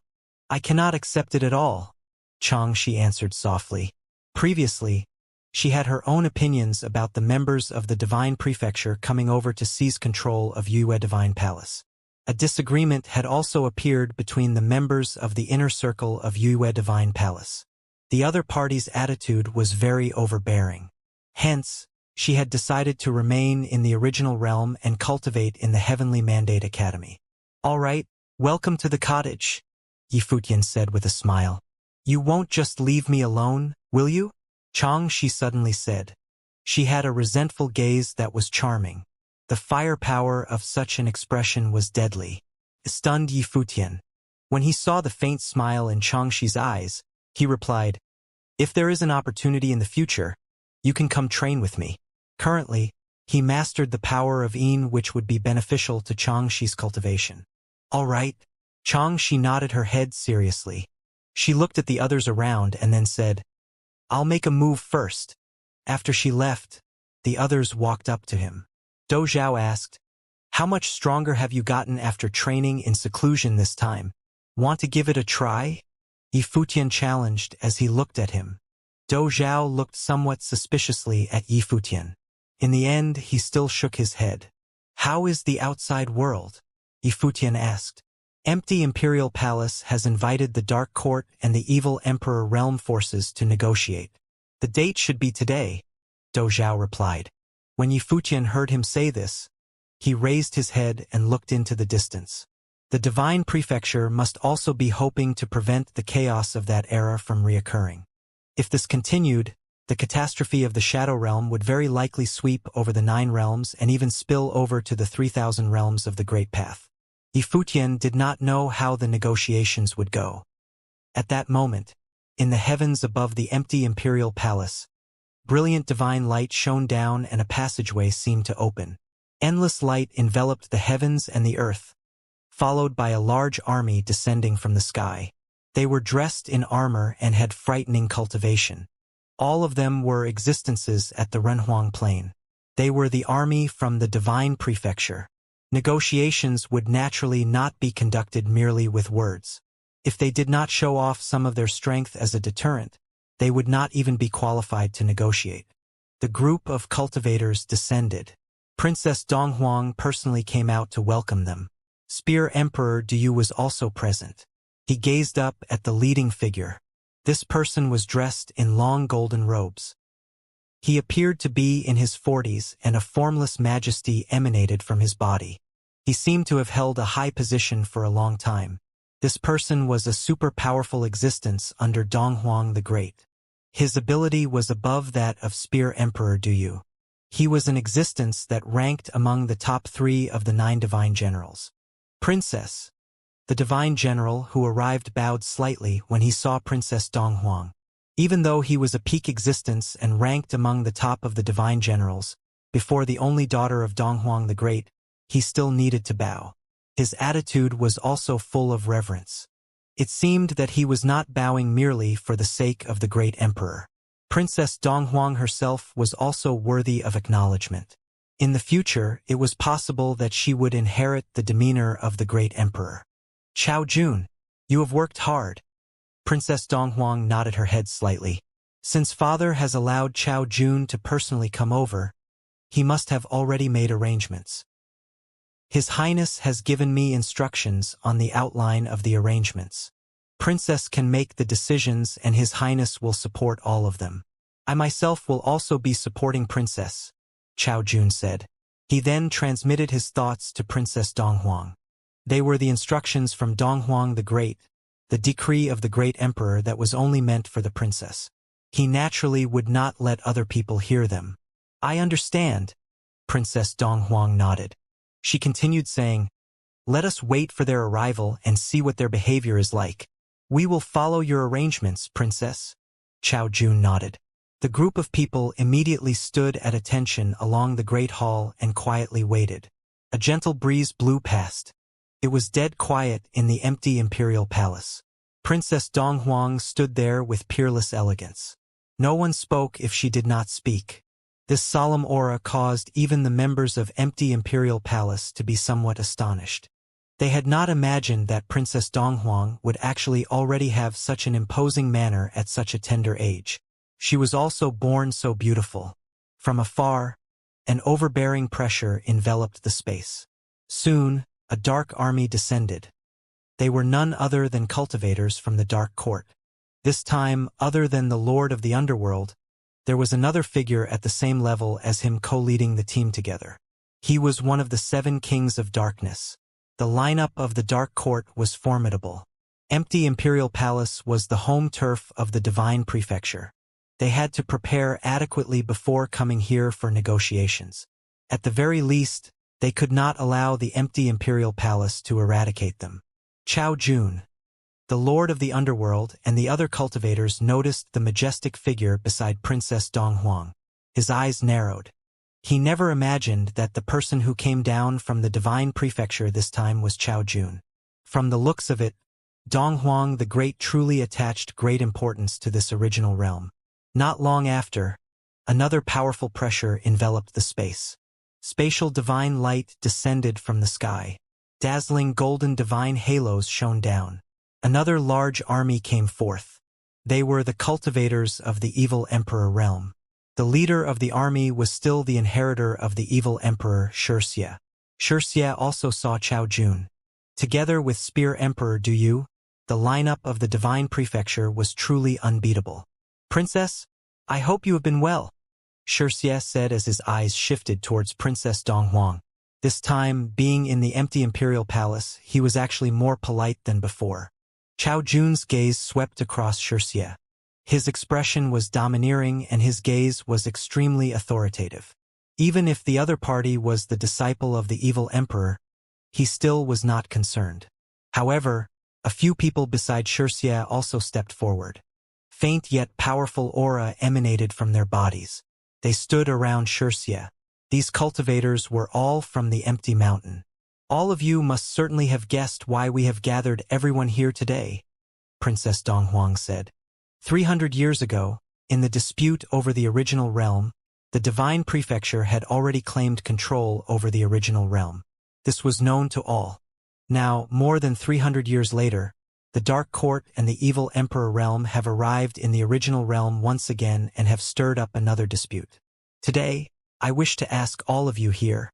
I cannot accept it at all, Xianxia answered softly. Previously, she had her own opinions about the members of the Divine Prefecture coming over to seize control of Yue Divine Palace. A disagreement had also appeared between the members of the inner circle of Yue Divine Palace. The other party's attitude was very overbearing. Hence, she had decided to remain in the original realm and cultivate in the Heavenly Mandate Academy. All right, welcome to the cottage, Yifutian said with a smile. You won't just leave me alone, will you? Xianxia suddenly said. She had a resentful gaze that was charming. The firepower of such an expression was deadly. Stunned Yifutian. When he saw the faint smile in Xianxia's eyes, he replied, "If there is an opportunity in the future, you can come train with me." Currently, he mastered the power of Yin which would be beneficial to Xianxia's cultivation. All right. Xianxia nodded her head seriously. She looked at the others around and then said, "I'll make a move first." After she left, the others walked up to him. Dou Zhao asked, "How much stronger have you gotten after training in seclusion this time? Want to give it a try?" Yifutian challenged as he looked at him. Dou Zhao looked somewhat suspiciously at Yifutian. In the end, he still shook his head. "How is the outside world?" Yifutian asked. Empty Imperial Palace has invited the Dark Court and the Evil Emperor Realm forces to negotiate. The date should be today, Dou Zhao replied. When Yifutian heard him say this, he raised his head and looked into the distance. The Divine Prefecture must also be hoping to prevent the chaos of that era from reoccurring. If this continued, the catastrophe of the Shadow Realm would very likely sweep over the 9 realms and even spill over to the 3,000 realms of the Great Path. Yifutian did not know how the negotiations would go. At that moment, in the heavens above the empty Imperial Palace, brilliant divine light shone down and a passageway seemed to open. Endless light enveloped the heavens and the earth, followed by a large army descending from the sky. They were dressed in armor and had frightening cultivation. All of them were existences at the Renhuang Plain. They were the army from the Divine Prefecture. Negotiations would naturally not be conducted merely with words. If they did not show off some of their strength as a deterrent, they would not even be qualified to negotiate. The group of cultivators descended. Princess Donghuang personally came out to welcome them. Spear Emperor Duyu was also present. He gazed up at the leading figure. This person was dressed in long golden robes. He appeared to be in his 40s and a formless majesty emanated from his body. He seemed to have held a high position for a long time. This person was a super powerful existence under Donghuang the Great. His ability was above that of Spear Emperor Duyu. He was an existence that ranked among the top 3 of the 9 divine generals. Princess. The divine general who arrived bowed slightly when he saw Princess Donghuang. Even though he was a peak existence and ranked among the top of the divine generals, before the only daughter of Donghuang the Great, he still needed to bow. His attitude was also full of reverence. It seemed that he was not bowing merely for the sake of the great emperor. Princess Donghuang herself was also worthy of acknowledgement. In the future, it was possible that she would inherit the demeanor of the great emperor. Chao Jun, you have worked hard. Princess Donghuang nodded her head slightly. Since father has allowed Chao Jun to personally come over, he must have already made arrangements. His Highness has given me instructions on the outline of the arrangements. Princess can make the decisions and His Highness will support all of them. I myself will also be supporting Princess, Chao Jun said. He then transmitted his thoughts to Princess Donghuang. They were the instructions from Donghuang the Great, the decree of the great emperor that was only meant for the princess. He naturally would not let other people hear them. I understand. Princess Donghuang nodded. She continued saying, let us wait for their arrival and see what their behavior is like. We will follow your arrangements, Princess. Chao Jun nodded. The group of people immediately stood at attention along the great hall and quietly waited. A gentle breeze blew past. It was dead quiet in the empty imperial palace. Princess Donghuang stood there with peerless elegance. No one spoke if she did not speak. This solemn aura caused even the members of empty imperial palace to be somewhat astonished. They had not imagined that Princess Donghuang would actually already have such an imposing manner at such a tender age. She was also born so beautiful. From afar, an overbearing pressure enveloped the space. Soon, a dark army descended. They were none other than cultivators from the Dark Court. This time, other than the Lord of the Underworld, there was another figure at the same level as him co-leading the team together. He was one of the 7 kings of darkness. The lineup of the Dark Court was formidable. Empty Imperial Palace was the home turf of the Divine Prefecture. They had to prepare adequately before coming here for negotiations. At the very least, they could not allow the empty Imperial Palace to eradicate them. Chao Jun, the Lord of the Underworld, and the other cultivators noticed the majestic figure beside Princess Donghuang. His eyes narrowed. He never imagined that the person who came down from the Divine Prefecture this time was Chao Jun. From the looks of it, Donghuang the Great truly attached great importance to this original realm. Not long after, another powerful pressure enveloped the space. Spatial divine light descended from the sky. Dazzling golden divine halos shone down. Another large army came forth. They were the cultivators of the evil emperor realm. The leader of the army was still the inheritor of the evil emperor Xianxia. Xianxia also saw Chao Jun. Together with Spear Emperor Du Yu, the lineup of the Divine Prefecture was truly unbeatable. "Princess, I hope you have been well," Xianxia said as his eyes shifted towards Princess Donghuang. This time, being in the empty imperial palace, he was actually more polite than before. Chao Jun's gaze swept across Xianxia. His expression was domineering and his gaze was extremely authoritative. Even if the other party was the disciple of the evil emperor, he still was not concerned. However, a few people beside Xianxia also stepped forward. Faint yet powerful aura emanated from their bodies. They stood around Xianxia. These cultivators were all from the empty mountain. "All of you must certainly have guessed why we have gathered everyone here today," Princess Donghuang said. 300 years ago, in the dispute over the original realm, the Divine Prefecture had already claimed control over the original realm. This was known to all. Now, more than 300 years later, the Dark Court and the Evil Emperor realm have arrived in the original realm once again and have stirred up another dispute. Today, I wish to ask all of you here,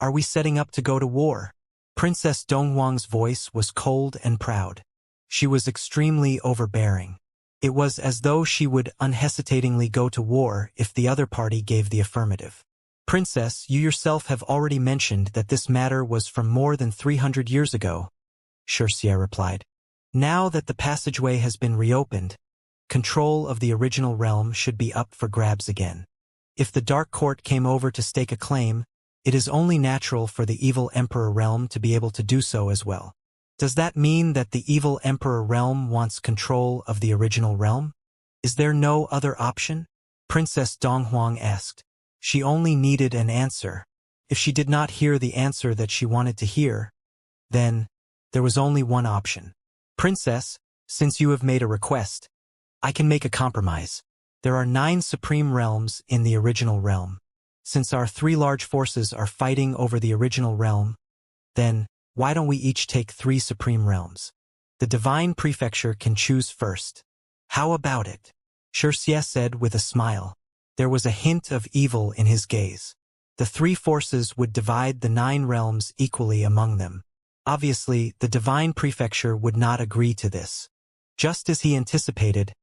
are we setting up to go to war? Princess Donghuang's voice was cold and proud. She was extremely overbearing. It was as though she would unhesitatingly go to war if the other party gave the affirmative. "Princess, you yourself have already mentioned that this matter was from more than 300 years ago," Xianxia replied. "Now that the passageway has been reopened, control of the original realm should be up for grabs again. If the Dark Court came over to stake a claim, it is only natural for the Evil Emperor realm to be able to do so as well. Does that mean that the Evil Emperor realm wants control of the original realm? Is there no other option?" Princess Donghuang asked. She only needed an answer. If she did not hear the answer that she wanted to hear, then there was only one option. "Princess, since you have made a request, I can make a compromise. There are 9 supreme realms in the original realm. Since our 3 large forces are fighting over the original realm, then why don't we each take 3 supreme realms? The Divine Prefecture can choose first. How about it?" Xianxia said with a smile. There was a hint of evil in his gaze. The 3 forces would divide the 9 realms equally among them. Obviously, the Divine Prefecture would not agree to this. Just as he anticipated,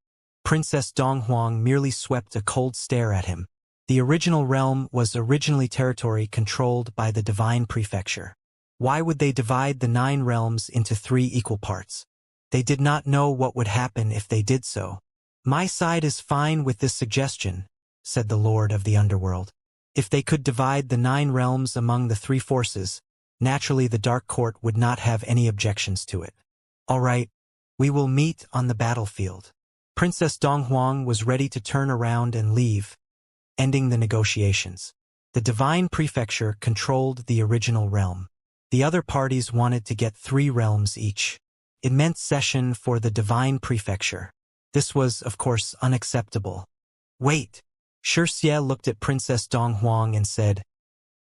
Princess Donghuang merely swept a cold stare at him. The original realm was originally territory controlled by the Divine Prefecture. Why would they divide the 9 realms into 3 equal parts? They did not know what would happen if they did so. "My side is fine with this suggestion," said the Lord of the Underworld. If they could divide the 9 realms among the 3 forces, naturally the Dark Court would not have any objections to it. "All right, we will meet on the battlefield." Princess Donghuang was ready to turn around and leave, ending the negotiations. The Divine Prefecture controlled the original realm. The other parties wanted to get 3 realms each. It meant cession for the divine prefecture. This was, of course, unacceptable. Wait. Xianxia looked at Princess Donghuang and said,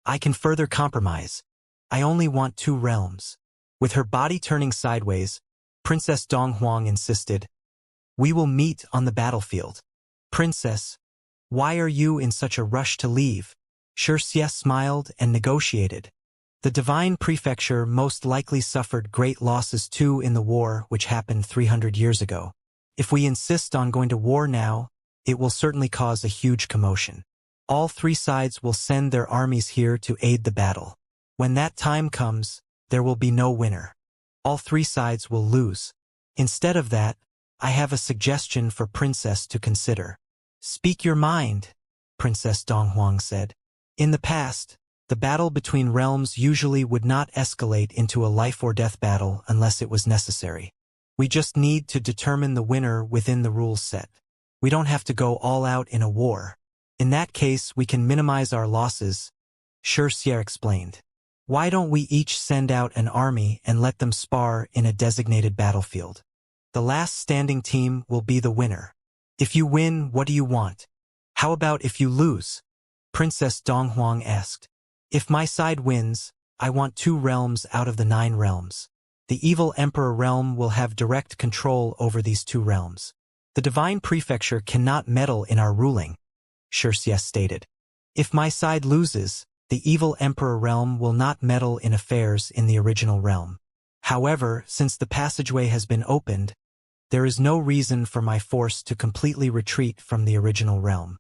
I can further compromise. I only want 2 realms. With her body turning sideways, Princess Donghuang insisted, We will meet on the battlefield. Princess, why are you in such a rush to leave? Xianxia smiled and negotiated. The divine prefecture most likely suffered great losses too in the war which happened 300 years ago. If we insist on going to war now, it will certainly cause a huge commotion. All 3 sides will send their armies here to aid the battle. When that time comes, there will be no winner. All 3 sides will lose. Instead of that, I have a suggestion for Princess to consider. Speak your mind, Princess Donghuang said. In the past, the battle between realms usually would not escalate into a life-or-death battle unless it was necessary. We just need to determine the winner within the rules set. We don't have to go all out in a war. In that case, we can minimize our losses, Xianxia explained. Why don't we each send out an army and let them spar in a designated battlefield? The last standing team will be the winner. If you win, what do you want? How about if you lose? Princess Donghuang asked. If my side wins, I want 2 realms out of the 9 realms. The evil emperor realm will have direct control over these 2 realms. The divine prefecture cannot meddle in our ruling, Xianxia stated. If my side loses, the evil emperor realm will not meddle in affairs in the original realm. However, since the passageway has been opened, there is no reason for my force to completely retreat from the original realm.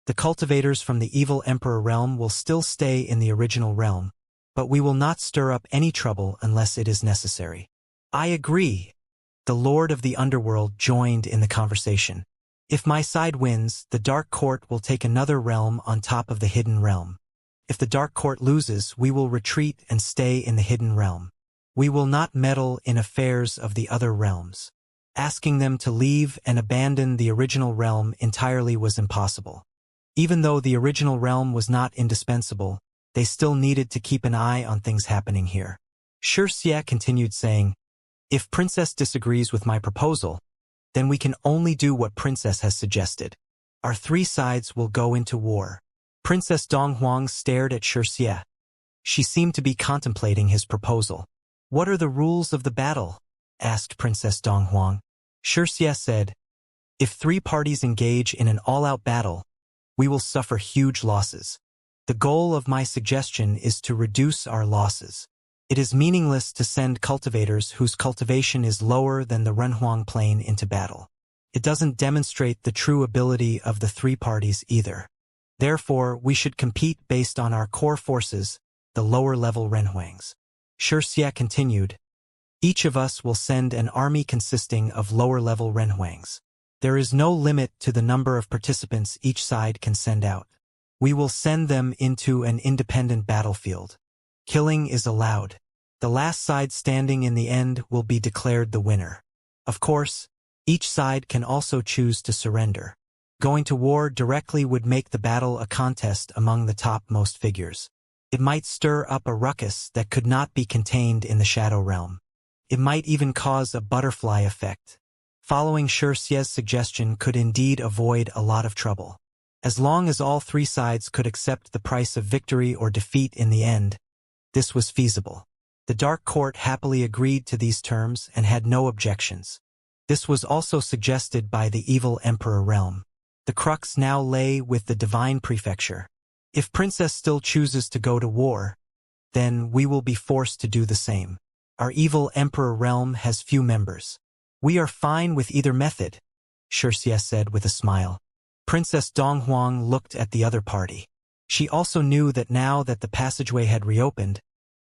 The cultivators from the evil emperor realm will still stay in the original realm, but we will not stir up any trouble unless it is necessary. I agree. The Lord of the Underworld joined in the conversation. If my side wins, the Dark Court will take another realm on top of the Hidden Realm. If the Dark Court loses, we will retreat and stay in the Hidden Realm. We will not meddle in affairs of the other realms. Asking them to leave and abandon the original realm entirely was impossible. Even though the original realm was not indispensable, they still needed to keep an eye on things happening here. Xianxia continued saying, If Princess disagrees with my proposal, then we can only do what Princess has suggested. Our 3 sides will go into war. Princess Donghuang stared at Xianxia. She seemed to be contemplating his proposal. What are the rules of the battle? Asked Princess Donghuang. Xianxia said, If 3 parties engage in an all-out battle, we will suffer huge losses. The goal of my suggestion is to reduce our losses. It is meaningless to send cultivators whose cultivation is lower than the Renhuang plane into battle. It doesn't demonstrate the true ability of the 3 parties either. Therefore, we should compete based on our core forces, the lower-level Renhuangs. Xianxia continued, Each of us will send an army consisting of lower-level Renhuangs. There is no limit to the number of participants each side can send out. We will send them into an independent battlefield. Killing is allowed. The last side standing in the end will be declared the winner. Of course, each side can also choose to surrender. Going to war directly would make the battle a contest among the topmost figures. It might stir up a ruckus that could not be contained in the Shadow Realm. It might even cause a butterfly effect. Following Xianxia's suggestion could indeed avoid a lot of trouble. As long as all 3 sides could accept the price of victory or defeat in the end, this was feasible. The Dark Court happily agreed to these terms and had no objections. This was also suggested by the evil Emperor Realm. The crux now lay with the Divine Prefecture. If Princess still chooses to go to war, then we will be forced to do the same. Our evil Emperor Realm has few members. We are fine with either method, Xianxia said with a smile. Princess Donghuang looked at the other party. She also knew that now that the passageway had reopened,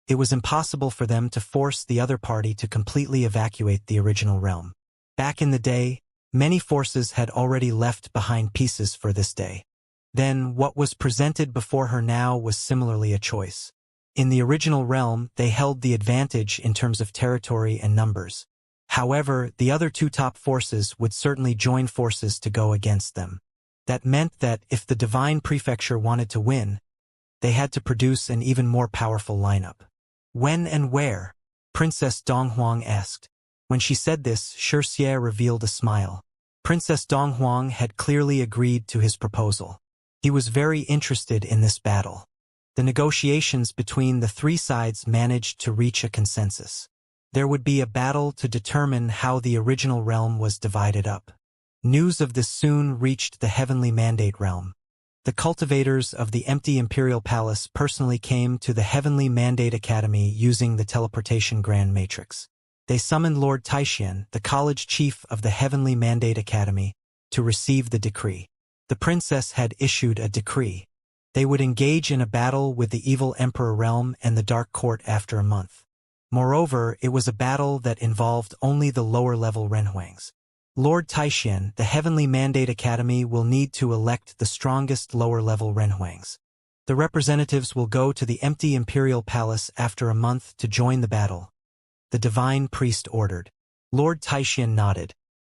it was impossible for them to force the other party to completely evacuate the original realm. Back in the day, many forces had already left behind pieces for this day. Then what was presented before her now was similarly a choice. In the original realm, they held the advantage in terms of territory and numbers. However, the other 2 top forces would certainly join forces to go against them. That meant that if the Divine Prefecture wanted to win, they had to produce an even more powerful lineup. When and where? Princess Donghuang asked. When she said this, Xianxia revealed a smile. Princess Donghuang had clearly agreed to his proposal. He was very interested in this battle. The negotiations between the three sides managed to reach a consensus. There would be a battle to determine how the original realm was divided up. News of this soon reached the heavenly mandate realm. The cultivators of the empty imperial palace personally came to the heavenly mandate academy using the teleportation grand matrix. They summoned Lord Taixian, the college chief of the heavenly mandate academy, to receive the decree. The princess had issued a decree. They would engage in a battle with the evil emperor realm and the dark court after a month. Moreover, it was a battle that involved only the lower-level renhuangs. Lord Taixian, the heavenly mandate academy, will need to elect the strongest lower-level renhuangs. The representatives will go to the empty imperial palace after a month to join the battle. The divine priest ordered. Lord Taixian nodded,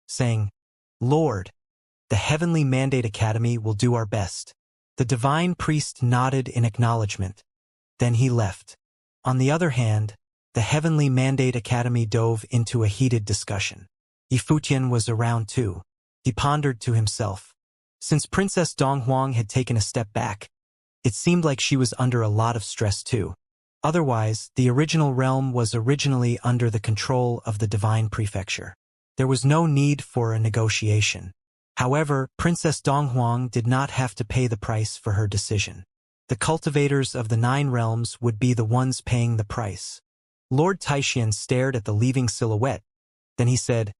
saying, "Lord, the heavenly mandate academy will do our best." The divine priest nodded in acknowledgement. Then he left. On the other hand, the heavenly mandate academy dove into a heated discussion. Yifutian was around too. He pondered to himself. Since Princess Donghuang had taken a step back, it seemed like she was under a lot of stress too. Otherwise, the original realm was originally under the control of the divine prefecture. There was no need for a negotiation. However, Princess Donghuang did not have to pay the price for her decision. The cultivators of the 9 realms would be the ones paying the price. Lord Taixian stared at the leaving silhouette. Then he said,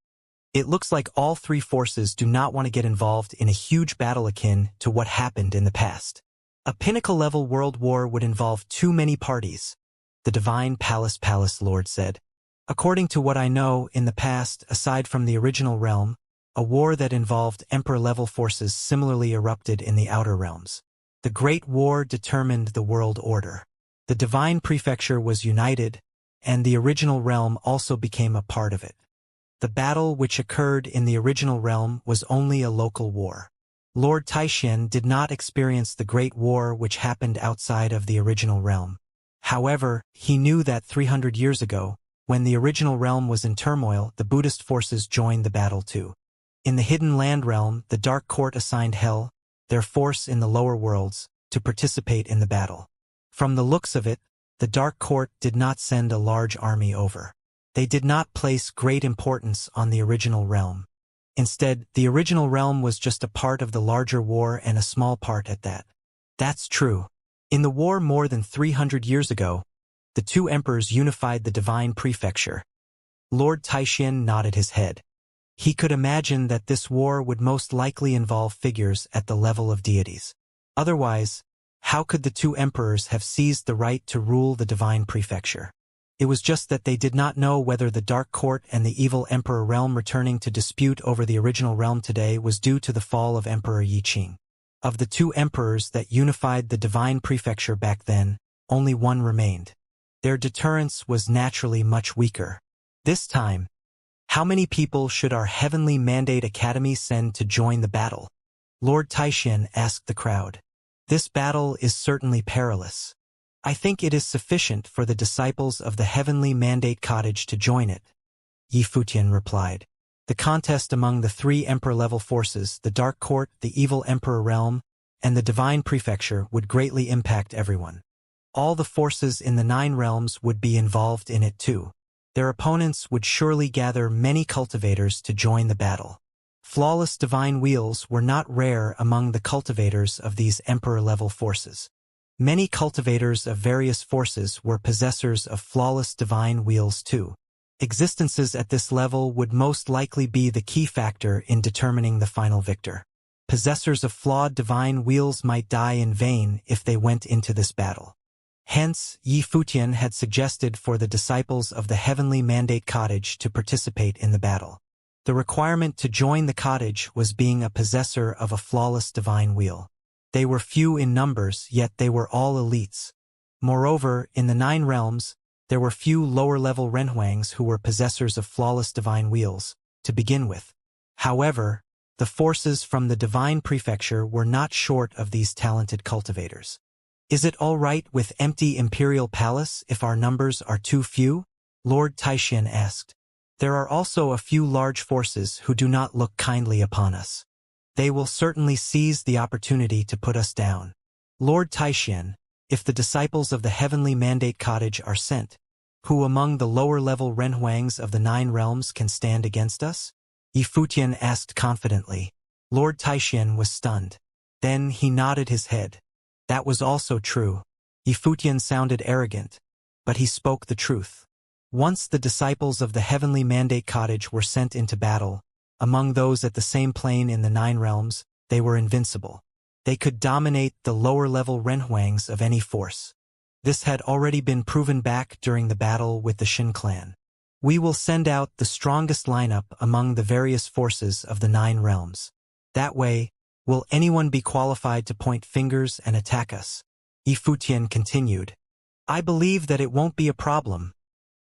"It looks like all 3 forces do not want to get involved in a huge battle akin to what happened in the past. A pinnacle-level world war would involve too many parties." The Divine Palace Lord said, "According to what I know, in the past, aside from the original realm, a war that involved emperor-level forces similarly erupted in the outer realms. The Great War determined the world order. The Divine Prefecture was united, and the original realm also became a part of it. The battle which occurred in the original realm was only a local war. Lord Taixian did not experience the Great War which happened outside of the original realm. However, he knew that 300 years ago, when the original realm was in turmoil, the Buddhist forces joined the battle too. In the Hidden Land realm, the Dark Court assigned Hell, their force in the lower worlds, to participate in the battle. From the looks of it, the Dark Court did not send a large army over. They did not place great importance on the original realm. Instead, the original realm was just a part of the larger war and a small part at that. That's true. In the war more than 300 years ago, the 2 emperors unified the divine prefecture." Lord Taixian nodded his head. He could imagine that this war would most likely involve figures at the level of deities. Otherwise, how could the 2 emperors have seized the right to rule the divine prefecture? It was just that they did not know whether the Dark Court and the evil Emperor realm returning to dispute over the original realm today was due to the fall of Emperor Yi Qing. Of the 2 emperors that unified the divine prefecture back then, only one remained. Their deterrence was naturally much weaker. This time, how many people should our heavenly mandate academy send to join the battle? Lord Taixian asked the crowd. This battle is certainly perilous. I think it is sufficient for the disciples of the heavenly mandate cottage to join it. Yifutian replied. The contest among the 3 emperor-level forces, the Dark Court, the evil emperor realm, and the divine prefecture, would greatly impact everyone. All the forces in the 9 realms would be involved in it too. Their opponents would surely gather many cultivators to join the battle. Flawless divine wheels were not rare among the cultivators of these emperor-level forces. Many cultivators of various forces were possessors of flawless divine wheels too. Existences at this level would most likely be the key factor in determining the final victor. Possessors of flawed divine wheels might die in vain if they went into this battle. Hence, Yifutian had suggested for the disciples of the heavenly mandate cottage to participate in the battle. The requirement to join the cottage was being a possessor of a flawless divine wheel. They were few in numbers, yet they were all elites. Moreover, in the 9 realms, there were few lower-level renhuangs who were possessors of flawless divine wheels, to begin with. However, the forces from the divine prefecture were not short of these talented cultivators. Is it all right with empty imperial palace if our numbers are too few? Lord Taishan asked. There are also a few large forces who do not look kindly upon us. They will certainly seize the opportunity to put us down. Lord Taishan, if the disciples of the heavenly mandate cottage are sent, who among the lower-level renhuangs of the 9 realms can stand against us? Yifutian asked confidently. Lord Taishan was stunned. Then he nodded his head. That was also true. Yifutian sounded arrogant, but he spoke the truth. Once the disciples of the heavenly mandate cottage were sent into battle, among those at the same plane in the 9 realms, they were invincible. They could dominate the lower-level renhuangs of any force. This had already been proven back during the battle with the Shin clan. We will send out the strongest lineup among the various forces of the 9 realms. That way, will anyone be qualified to point fingers and attack us? Yifutian continued. I believe that it won't be a problem,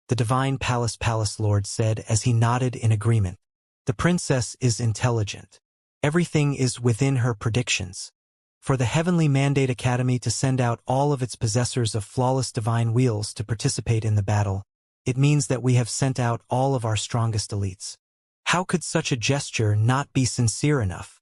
the Divine Palace Lord said as he nodded in agreement. The princess is intelligent. Everything is within her predictions. For the Heavenly Mandate Academy to send out all of its possessors of flawless divine wheels to participate in the battle, it means that we have sent out all of our strongest elites. How could such a gesture not be sincere enough?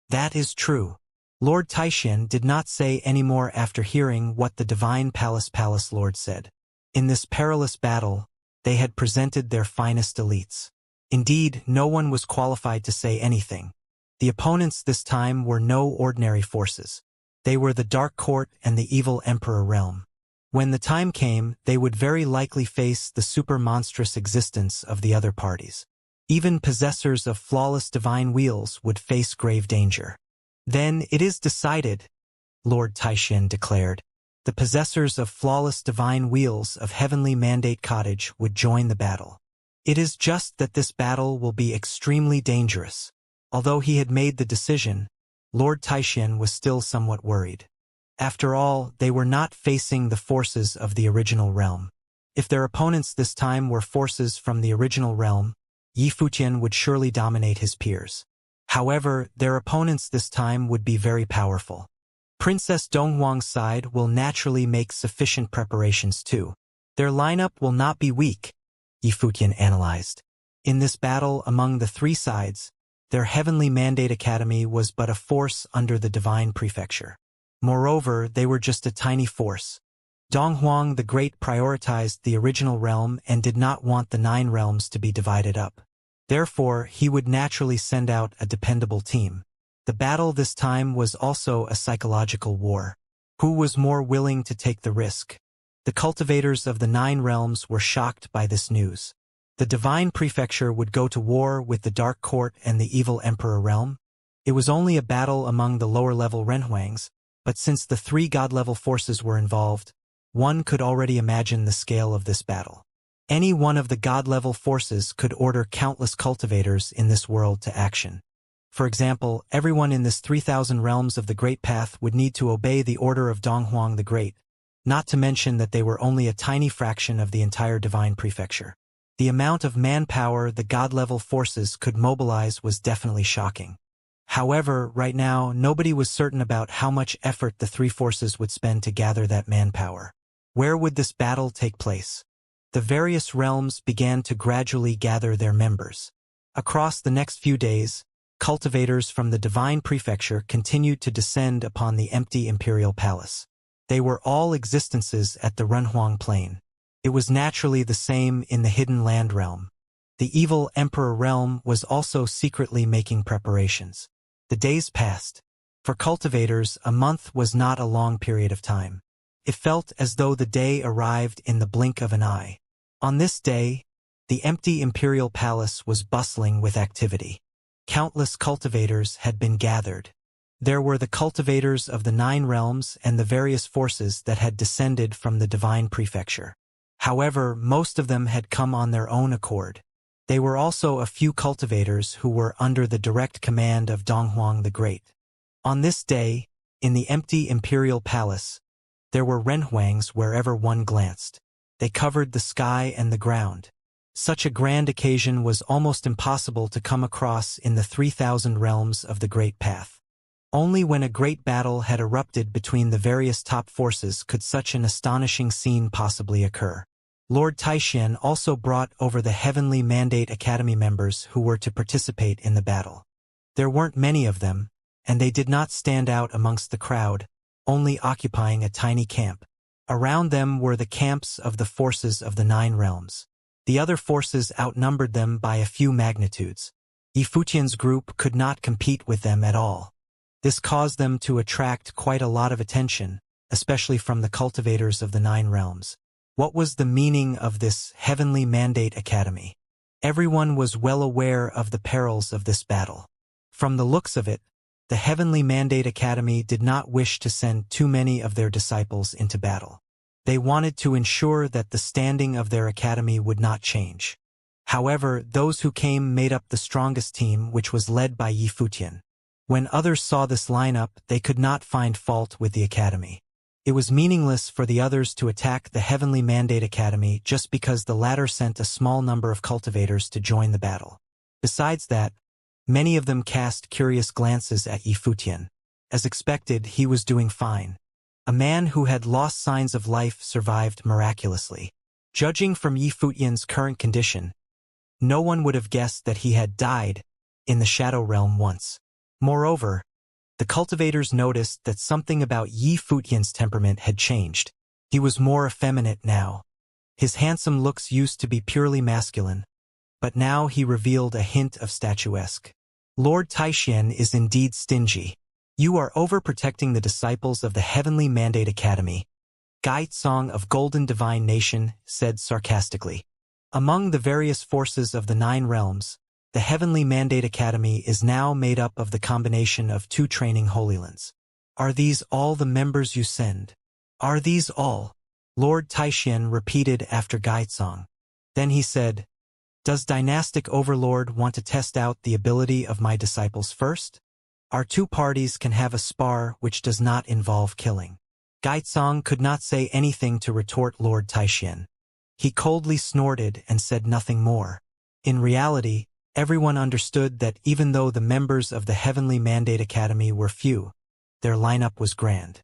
That is true. Lord Taishan did not say any more after hearing what the Divine Palace Lord said. In this perilous battle, they had presented their finest elites. Indeed, no one was qualified to say anything. The opponents this time were no ordinary forces. They were the Dark Court and the Evil Emperor realm. When the time came, they would very likely face the super-monstrous existence of the other parties. Even possessors of flawless divine wheels would face grave danger. Then it is decided, Lord Taishan declared. The possessors of flawless divine wheels of Heavenly Mandate Cottage would join the battle. It is just that this battle will be extremely dangerous. Although he had made the decision, Lord Taishan was still somewhat worried. After all, they were not facing the forces of the original realm. If their opponents this time were forces from the original realm, Yifutian would surely dominate his peers. However, their opponents this time would be very powerful. Princess Donghuang's side will naturally make sufficient preparations too. Their lineup will not be weak, Yifutian analyzed. In this battle among the 3 sides, their Heavenly Mandate Academy was but a force under the Divine Prefecture. Moreover, they were just a tiny force. Donghuang the Great prioritized the original realm and did not want the 9 realms to be divided up. Therefore, he would naturally send out a dependable team. The battle this time was also a psychological war. Who was more willing to take the risk? The cultivators of the 9 realms were shocked by this news. The Divine Prefecture would go to war with the Dark Court and the Evil Emperor realm? It was only a battle among the lower-level renhuangs, but since the 3 god-level forces were involved, one could already imagine the scale of this battle. Any one of the god-level forces could order countless cultivators in this world to action. For example, everyone in this 3,000 realms of the Great Path would need to obey the order of Donghuang the Great, not to mention that they were only a tiny fraction of the entire Divine Prefecture. The amount of manpower the god-level forces could mobilize was definitely shocking. However, right now, nobody was certain about how much effort the 3 forces would spend to gather that manpower. Where would this battle take place? The various realms began to gradually gather their members. Across the next few days, cultivators from the Divine Prefecture continued to descend upon the empty Imperial Palace. They were all existences at the Renhuang Plain. It was naturally the same in the Hidden Land realm. The Evil Emperor realm was also secretly making preparations. The days passed. For cultivators, a month was not a long period of time. It felt as though the day arrived in the blink of an eye. On this day, the empty Imperial Palace was bustling with activity. Countless cultivators had been gathered. There were the cultivators of the 9 realms and the various forces that had descended from the Divine Prefecture. However, most of them had come on their own accord. They were also a few cultivators who were under the direct command of Donghuang the Great. On this day, in the empty Imperial Palace, there were renhuangs wherever one glanced. They covered the sky and the ground. Such a grand occasion was almost impossible to come across in the 3,000 realms of the Great Path. Only when a great battle had erupted between the various top forces could such an astonishing scene possibly occur. Lord Taixian also brought over the Heavenly Mandate Academy members who were to participate in the battle. There weren't many of them, and they did not stand out amongst the crowd, only occupying a tiny camp. Around them were the camps of the forces of the 9 realms. The other forces outnumbered them by a few magnitudes. Yifutian's group could not compete with them at all. This caused them to attract quite a lot of attention, especially from the cultivators of the 9 realms. What was the meaning of this Heavenly Mandate Academy? Everyone was well aware of the perils of this battle. From the looks of it, the Heavenly Mandate Academy did not wish to send too many of their disciples into battle. They wanted to ensure that the standing of their academy would not change. However, those who came made up the strongest team, which was led by Yifutian. When others saw this lineup, they could not find fault with the academy. It was meaningless for the others to attack the Heavenly Mandate Academy just because the latter sent a small number of cultivators to join the battle. Besides that, many of them cast curious glances at Yifutian. As expected, he was doing fine. A man who had lost signs of life survived miraculously. Judging from Yifutian's current condition, no one would have guessed that he had died in the Shadow Realm once. Moreover, the cultivators noticed that something about Yifutian's temperament had changed. He was more effeminate now. His handsome looks used to be purely masculine, but now he revealed a hint of statuesque. Lord Taixian is indeed stingy. You are overprotecting the disciples of the Heavenly Mandate Academy, Gaitsong of Golden Divine Nation said sarcastically. Among the various forces of the 9 realms, the Heavenly Mandate Academy is now made up of the combination of 2 training holylands. Are these all the members you send? Are these all? Lord Taixian repeated after Gaitsong. Then he said, Does Dynastic Overlord want to test out the ability of my disciples first? Our 2 parties can have a spar which does not involve killing. Gaitsong could not say anything to retort Lord Taixian. He coldly snorted and said nothing more. In reality, everyone understood that even though the members of the Heavenly Mandate Academy were few, their lineup was grand.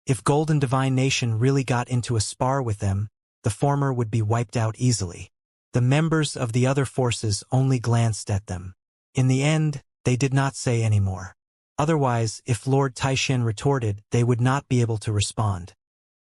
If Golden Divine Nation really got into a spar with them, the former would be wiped out easily. The members of the other forces only glanced at them. In the end, they did not say any more. Otherwise, if Lord Taixian retorted, they would not be able to respond.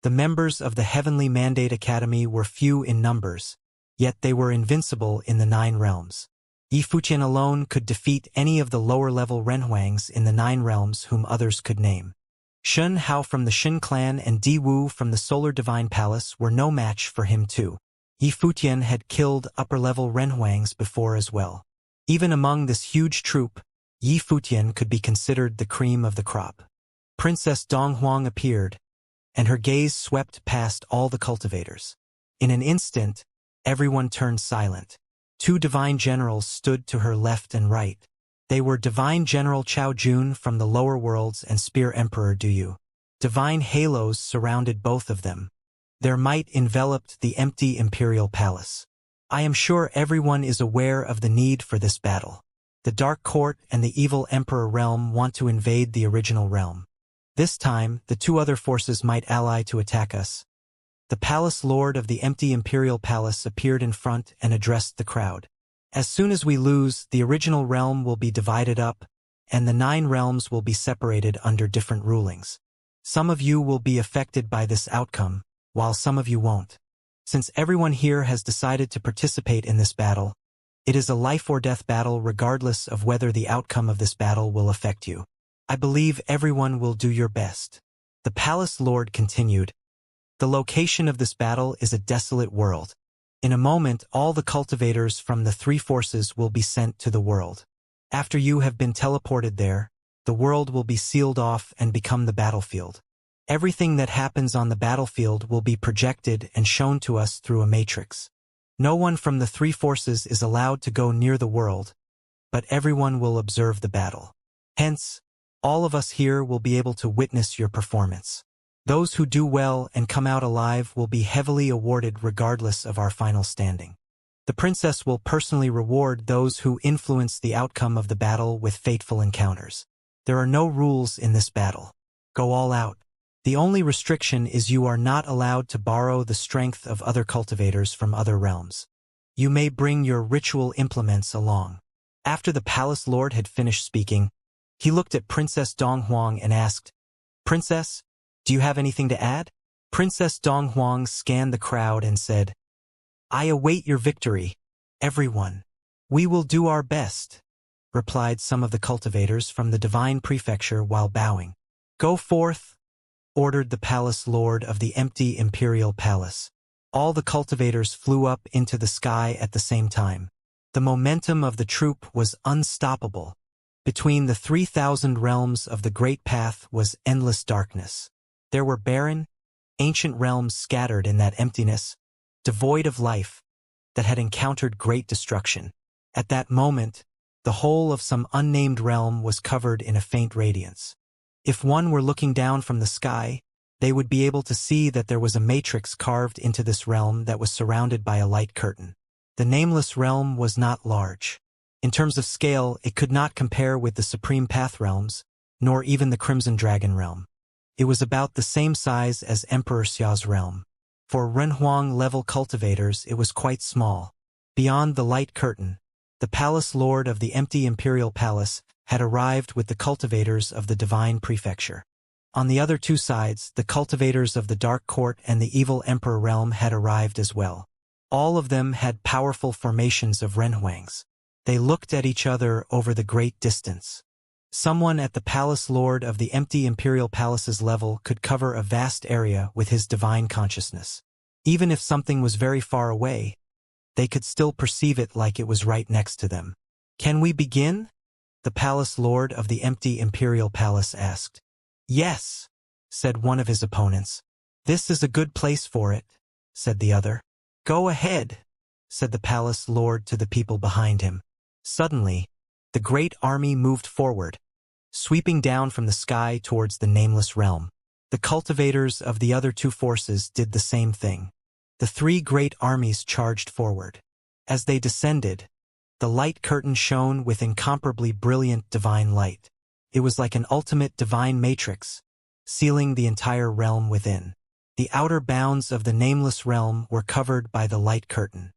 The members of the Heavenly Mandate Academy were few in numbers, yet they were invincible in the 9 realms. Yifutian alone could defeat any of the lower-level Renhuangs in the 9 realms whom others could name. Shun Hao from the Shin clan and Di Wu from the Solar Divine Palace were no match for him too. Yifutian had killed upper-level Renhuangs before as well. Even among this huge troop, Yifutian could be considered the cream of the crop. Princess Donghuang appeared, and her gaze swept past all the cultivators. In an instant, everyone turned silent. 2 divine generals stood to her left and right. They were Divine General Chao Jun from the lower worlds and Spear Emperor Duyu. Divine halos surrounded both of them. Their might enveloped the empty imperial palace. I am sure everyone is aware of the need for this battle. The Dark Court and the Evil Emperor realm want to invade the original realm. This time, the 2 other forces might ally to attack us. The Palace Lord of the empty Imperial Palace appeared in front and addressed the crowd. As soon as we lose, the original realm will be divided up, and the 9 realms will be separated under different rulings. Some of you will be affected by this outcome, while some of you won't. Since everyone here has decided to participate in this battle, it is a life-or-death battle regardless of whether the outcome of this battle will affect you. I believe everyone will do your best. The Palace Lord continued. The location of this battle is a desolate world. In a moment, all the cultivators from the 3 forces will be sent to the world. After you have been teleported there, the world will be sealed off and become the battlefield. Everything that happens on the battlefield will be projected and shown to us through a matrix. No one from the 3 forces is allowed to go near the world, but everyone will observe the battle. Hence, all of us here will be able to witness your performance. Those who do well and come out alive will be heavily awarded regardless of our final standing. The princess will personally reward those who influence the outcome of the battle with fateful encounters. There are no rules in this battle. Go all out. The only restriction is you are not allowed to borrow the strength of other cultivators from other realms. You may bring your ritual implements along. After the palace lord had finished speaking, he looked at Princess Donghuang and asked, "Princess, do you have anything to add?" Princess Donghuang scanned the crowd and said, "I await your victory, everyone. We will do our best," replied some of the cultivators from the divine prefecture while bowing. "Go forth," ordered the palace lord of the empty imperial palace. All the cultivators flew up into the sky at the same time. The momentum of the troop was unstoppable. Between the 3,000 realms of the Great Path was endless darkness. There were barren, ancient realms scattered in that emptiness, devoid of life, that had encountered great destruction. At that moment, the whole of some unnamed realm was covered in a faint radiance. If one were looking down from the sky, they would be able to see that there was a matrix carved into this realm that was surrounded by a light curtain. The nameless realm was not large. In terms of scale, it could not compare with the Supreme Path realms, nor even the Crimson Dragon realm. It was about the same size as Emperor Xia's realm. For Renhuang-level cultivators, it was quite small. Beyond the light curtain, the palace lord of the empty imperial palace had arrived with the cultivators of the divine prefecture. On the other two sides, the cultivators of the dark court and the evil emperor realm had arrived as well. All of them had powerful formations of Renhuangs. They looked at each other over the great distance. Someone at the palace lord of the empty imperial palace's level could cover a vast area with his divine consciousness. Even if something was very far away, they could still perceive it like it was right next to them. "Can we begin?" the palace lord of the empty imperial palace asked. "Yes," said one of his opponents. "This is a good place for it," said the other. "Go ahead," said the palace lord to the people behind him. Suddenly, the great army moved forward, sweeping down from the sky towards the nameless realm. The cultivators of the other two forces did the same thing. The three great armies charged forward. As they descended, the light curtain shone with incomparably brilliant divine light. It was like an ultimate divine matrix, sealing the entire realm within. The outer bounds of the nameless realm were covered by the light curtain.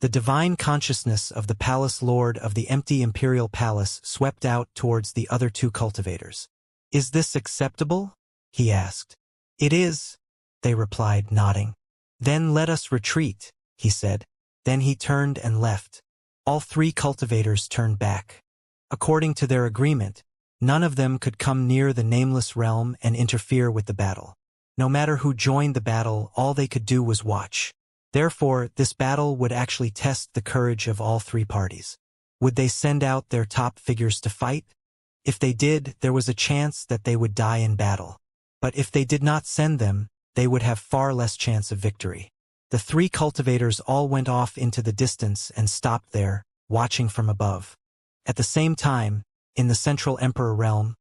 The divine consciousness of the palace lord of the empty imperial palace swept out towards the other two cultivators. "Is this acceptable?" he asked. "It is," they replied, nodding. "Then let us retreat," he said. Then he turned and left. All three cultivators turned back. According to their agreement, none of them could come near the nameless realm and interfere with the battle. No matter who joined the battle, all they could do was watch. Therefore, this battle would actually test the courage of all three parties. Would they send out their top figures to fight? If they did, there was a chance that they would die in battle. But if they did not send them, they would have far less chance of victory. The three cultivators all went off into the distance and stopped there, watching from above. At the same time, in the central emperor realm,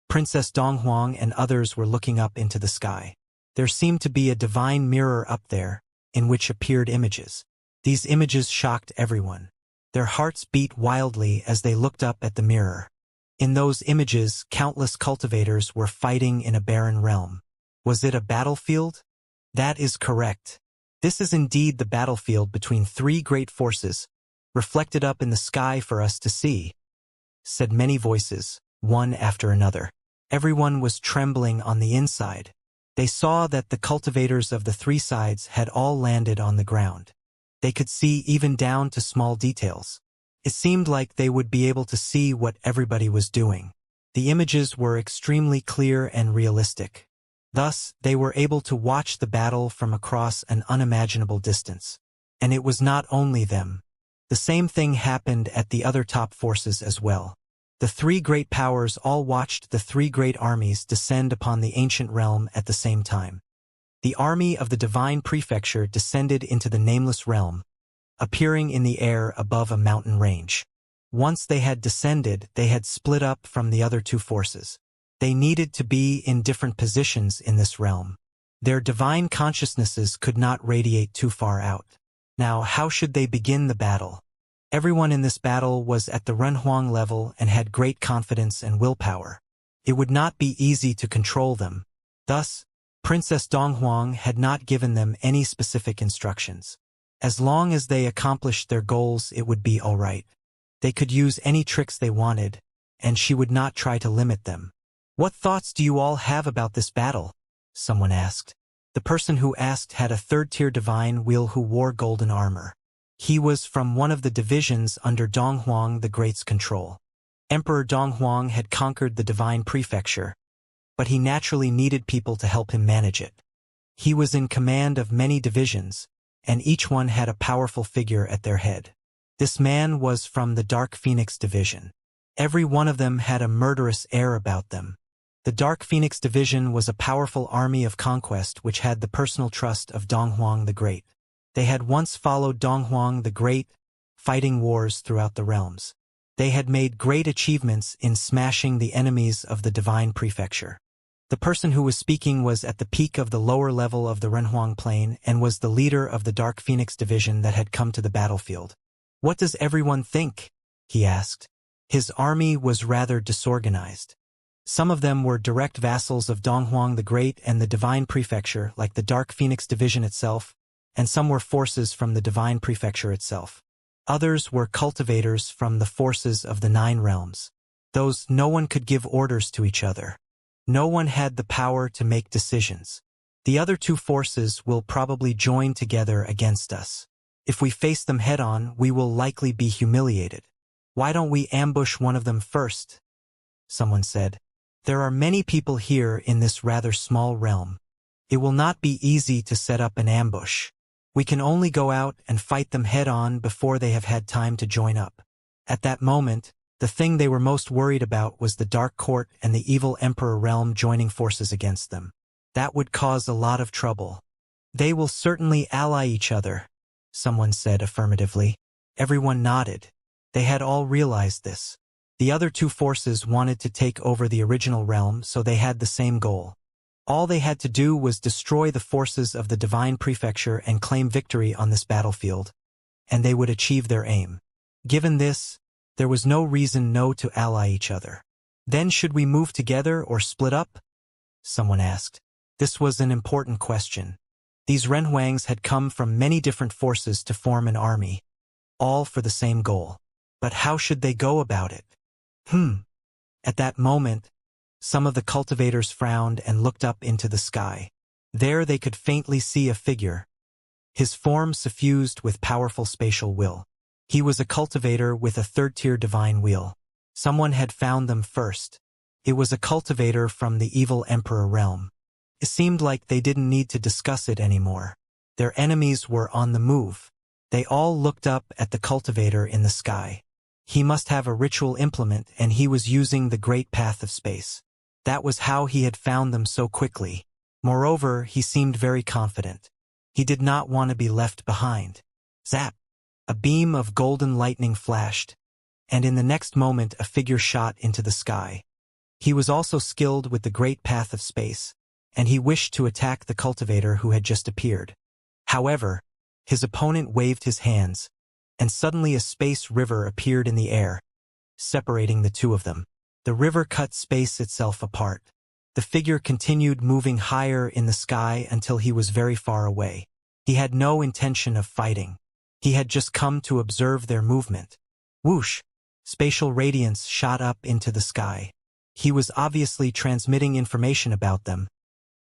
Princess Donghuang and others were looking up into the sky. There seemed to be a divine mirror up there, in which appeared images. These images shocked everyone. Their hearts beat wildly as they looked up at the mirror. In those images, countless cultivators were fighting in a barren realm. Was it a battlefield? That is correct. This is indeed the battlefield between three great forces, reflected up in the sky for us to see, said many voices, one after another. Everyone was trembling on the inside. They saw that the cultivators of the three sides had all landed on the ground. They could see even down to small details. It seemed like they would be able to see what everybody was doing. The images were extremely clear and realistic. Thus, they were able to watch the battle from across an unimaginable distance. And it was not only them. The same thing happened at the other top forces as well. The three great powers all watched the three great armies descend upon the ancient realm at the same time. The army of the divine prefecture descended into the nameless realm, appearing in the air above a mountain range. Once they had descended, they had split up from the other two forces. They needed to be in different positions in this realm. Their divine consciousnesses could not radiate too far out. Now, how should they begin the battle? Everyone in this battle was at the Renhuang level and had great confidence and willpower. It would not be easy to control them. Thus, Princess Donghuang had not given them any specific instructions. As long as they accomplished their goals, it would be all right. They could use any tricks they wanted, and she would not try to limit them. "What thoughts do you all have about this battle?" someone asked. The person who asked had a third-tier divine wheel who wore golden armor. He was from one of the divisions under Donghuang the Great's control. Emperor Donghuang had conquered the divine prefecture, but he naturally needed people to help him manage it. He was in command of many divisions, and each one had a powerful figure at their head. This man was from the Dark Phoenix division. Every one of them had a murderous air about them. The Dark Phoenix division was a powerful army of conquest which had the personal trust of Donghuang the Great. They had once followed Donghuang the Great, fighting wars throughout the realms. They had made great achievements in smashing the enemies of the divine prefecture. The person who was speaking was at the peak of the lower level of the Renhuang Plain and was the leader of the Dark Phoenix division that had come to the battlefield. "What does everyone think?" he asked. His army was rather disorganized. Some of them were direct vassals of Donghuang the Great and the divine prefecture, like the Dark Phoenix division itself, and some were forces from the divine prefecture itself. Others were cultivators from the forces of the 9 realms. Those no one could give orders to each other. No one had the power to make decisions. The other 2 forces will probably join together against us. If we face them head-on, we will likely be humiliated. "Why don't we ambush one of them first?" someone said. "There are many people here in this rather small realm. It will not be easy to set up an ambush. We can only go out and fight them head-on before they have had time to join up." At that moment, the thing they were most worried about was the Dark Court and the evil Emperor realm joining forces against them. That would cause a lot of trouble. "They will certainly ally each other," someone said affirmatively. Everyone nodded. They had all realized this. The other 2 forces wanted to take over the original realm, so they had the same goal. All they had to do was destroy the forces of the divine prefecture and claim victory on this battlefield, and they would achieve their aim. Given this, there was no reason to ally each other. "Then should we move together or split up?" someone asked. This was an important question. These Renhuangs had come from many different forces to form an army, all for the same goal. But how should they go about it? At that moment, some of the cultivators frowned and looked up into the sky. There they could faintly see a figure, his form suffused with powerful spatial will. He was a cultivator with a third-tier divine wheel. Someone had found them first. It was a cultivator from the evil Emperor realm. It seemed like they didn't need to discuss it anymore. Their enemies were on the move. They all looked up at the cultivator in the sky. He must have a ritual implement, and he was using the great path of space. That was how he had found them so quickly. Moreover, he seemed very confident. He did not want to be left behind. Zap! A beam of golden lightning flashed, and in the next moment a figure shot into the sky. He was also skilled with the great path of space, and he wished to attack the cultivator who had just appeared. However, his opponent waved his hands, and suddenly a space river appeared in the air, separating the 2 of them. The river cut space itself apart. The figure continued moving higher in the sky until he was very far away. He had no intention of fighting. He had just come to observe their movement. Whoosh! Spatial radiance shot up into the sky. He was obviously transmitting information about them,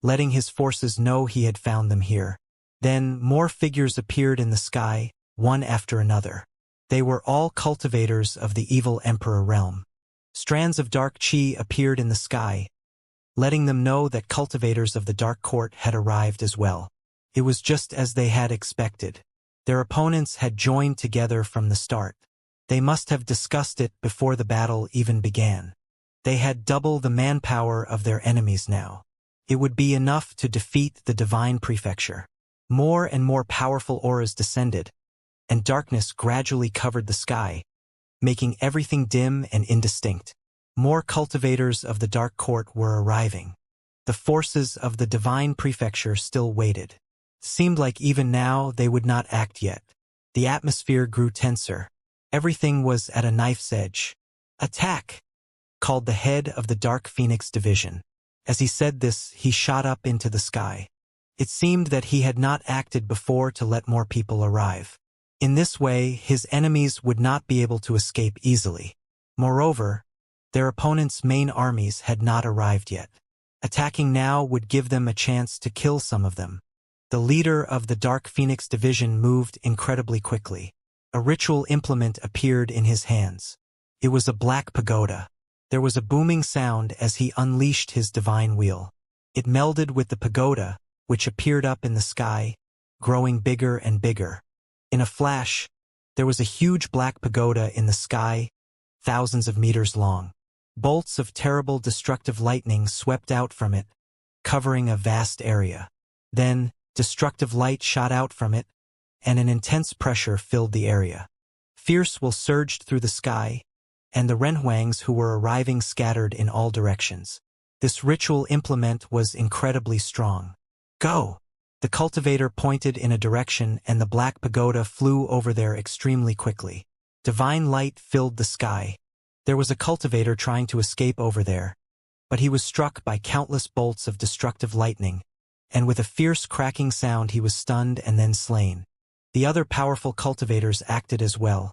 letting his forces know he had found them here. Then more figures appeared in the sky, one after another. They were all cultivators of the evil Emperor realm. Strands of dark chi appeared in the sky, letting them know that cultivators of the Dark Court had arrived as well. It was just as they had expected. Their opponents had joined together from the start. They must have discussed it before the battle even began. They had double the manpower of their enemies now. It would be enough to defeat the divine prefecture. More and more powerful auras descended, and darkness gradually covered the sky, making everything dim and indistinct. More cultivators of the Dark Court were arriving. The forces of the divine prefecture still waited. Seemed like even now they would not act yet. The atmosphere grew tenser. Everything was at a knife's edge. "Attack!" called the head of the Dark Phoenix Division. As he said this, he shot up into the sky. It seemed that he had not acted before to let more people arrive. In this way, his enemies would not be able to escape easily. Moreover, their opponents' main armies had not arrived yet. Attacking now would give them a chance to kill some of them. The leader of the Dark Phoenix Division moved incredibly quickly. A ritual implement appeared in his hands. It was a black pagoda. There was a booming sound as he unleashed his divine wheel. It melded with the pagoda, which appeared up in the sky, growing bigger and bigger. In a flash, there was a huge black pagoda in the sky, thousands of meters long. Bolts of terrible destructive lightning swept out from it, covering a vast area. Then, destructive light shot out from it, and an intense pressure filled the area. Fierce will surged through the sky, and the Renhuangs who were arriving scattered in all directions. This ritual implement was incredibly strong. Go! The cultivator pointed in a direction and the black pagoda flew over there extremely quickly. Divine light filled the sky. There was a cultivator trying to escape over there, but he was struck by countless bolts of destructive lightning, and with a fierce cracking sound he was stunned and then slain. The other powerful cultivators acted as well,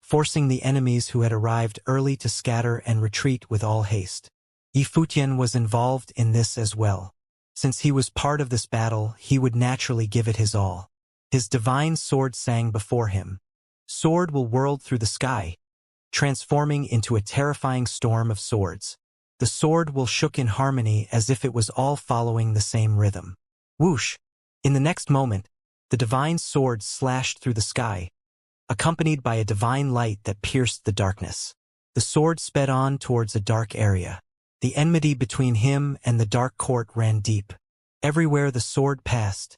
forcing the enemies who had arrived early to scatter and retreat with all haste. Yifutian was involved in this as well. Since he was part of this battle, he would naturally give it his all. His divine sword sang before him. Sword will whirled through the sky, transforming into a terrifying storm of swords. The sword will shook in harmony as if it was all following the same rhythm. Whoosh! In the next moment, the divine sword slashed through the sky, accompanied by a divine light that pierced the darkness. The sword sped on towards a dark area. The enmity between him and the dark court ran deep. Everywhere the sword passed,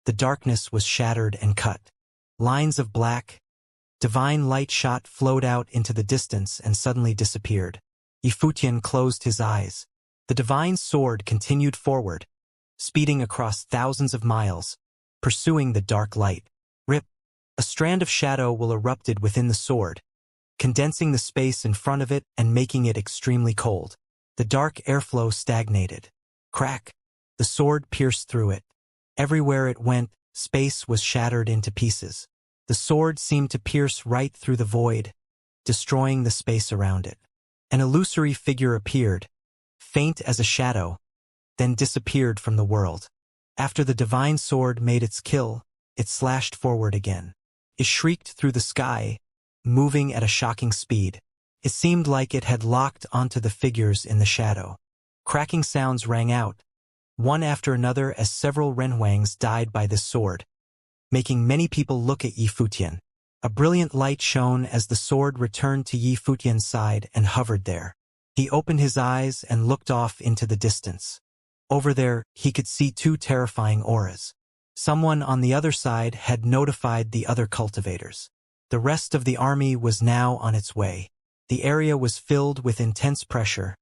the darkness was shattered and cut. Lines of black, divine light shot flowed out into the distance and suddenly disappeared. Yifutian closed his eyes. The divine sword continued forward, speeding across thousands of miles, pursuing the dark light. Rip! A strand of shadow will erupted within the sword, condensing the space in front of it and making it extremely cold. The dark airflow stagnated. Crack! The sword pierced through it. Everywhere it went, space was shattered into pieces. The sword seemed to pierce right through the void, destroying the space around it. An illusory figure appeared, faint as a shadow, then disappeared from the world. After the divine sword made its kill, it slashed forward again. It shrieked through the sky, moving at a shocking speed. It seemed like it had locked onto the figures in the shadow. Cracking sounds rang out, one after another as several Renhuangs died by this sword, making many people look at Yifutian. A brilliant light shone as the sword returned to Yifutian's side and hovered there. He opened his eyes and looked off into the distance. Over there, he could see two terrifying auras. Someone on the other side had notified the other cultivators. The rest of the army was now on its way. The area was filled with intense pressure,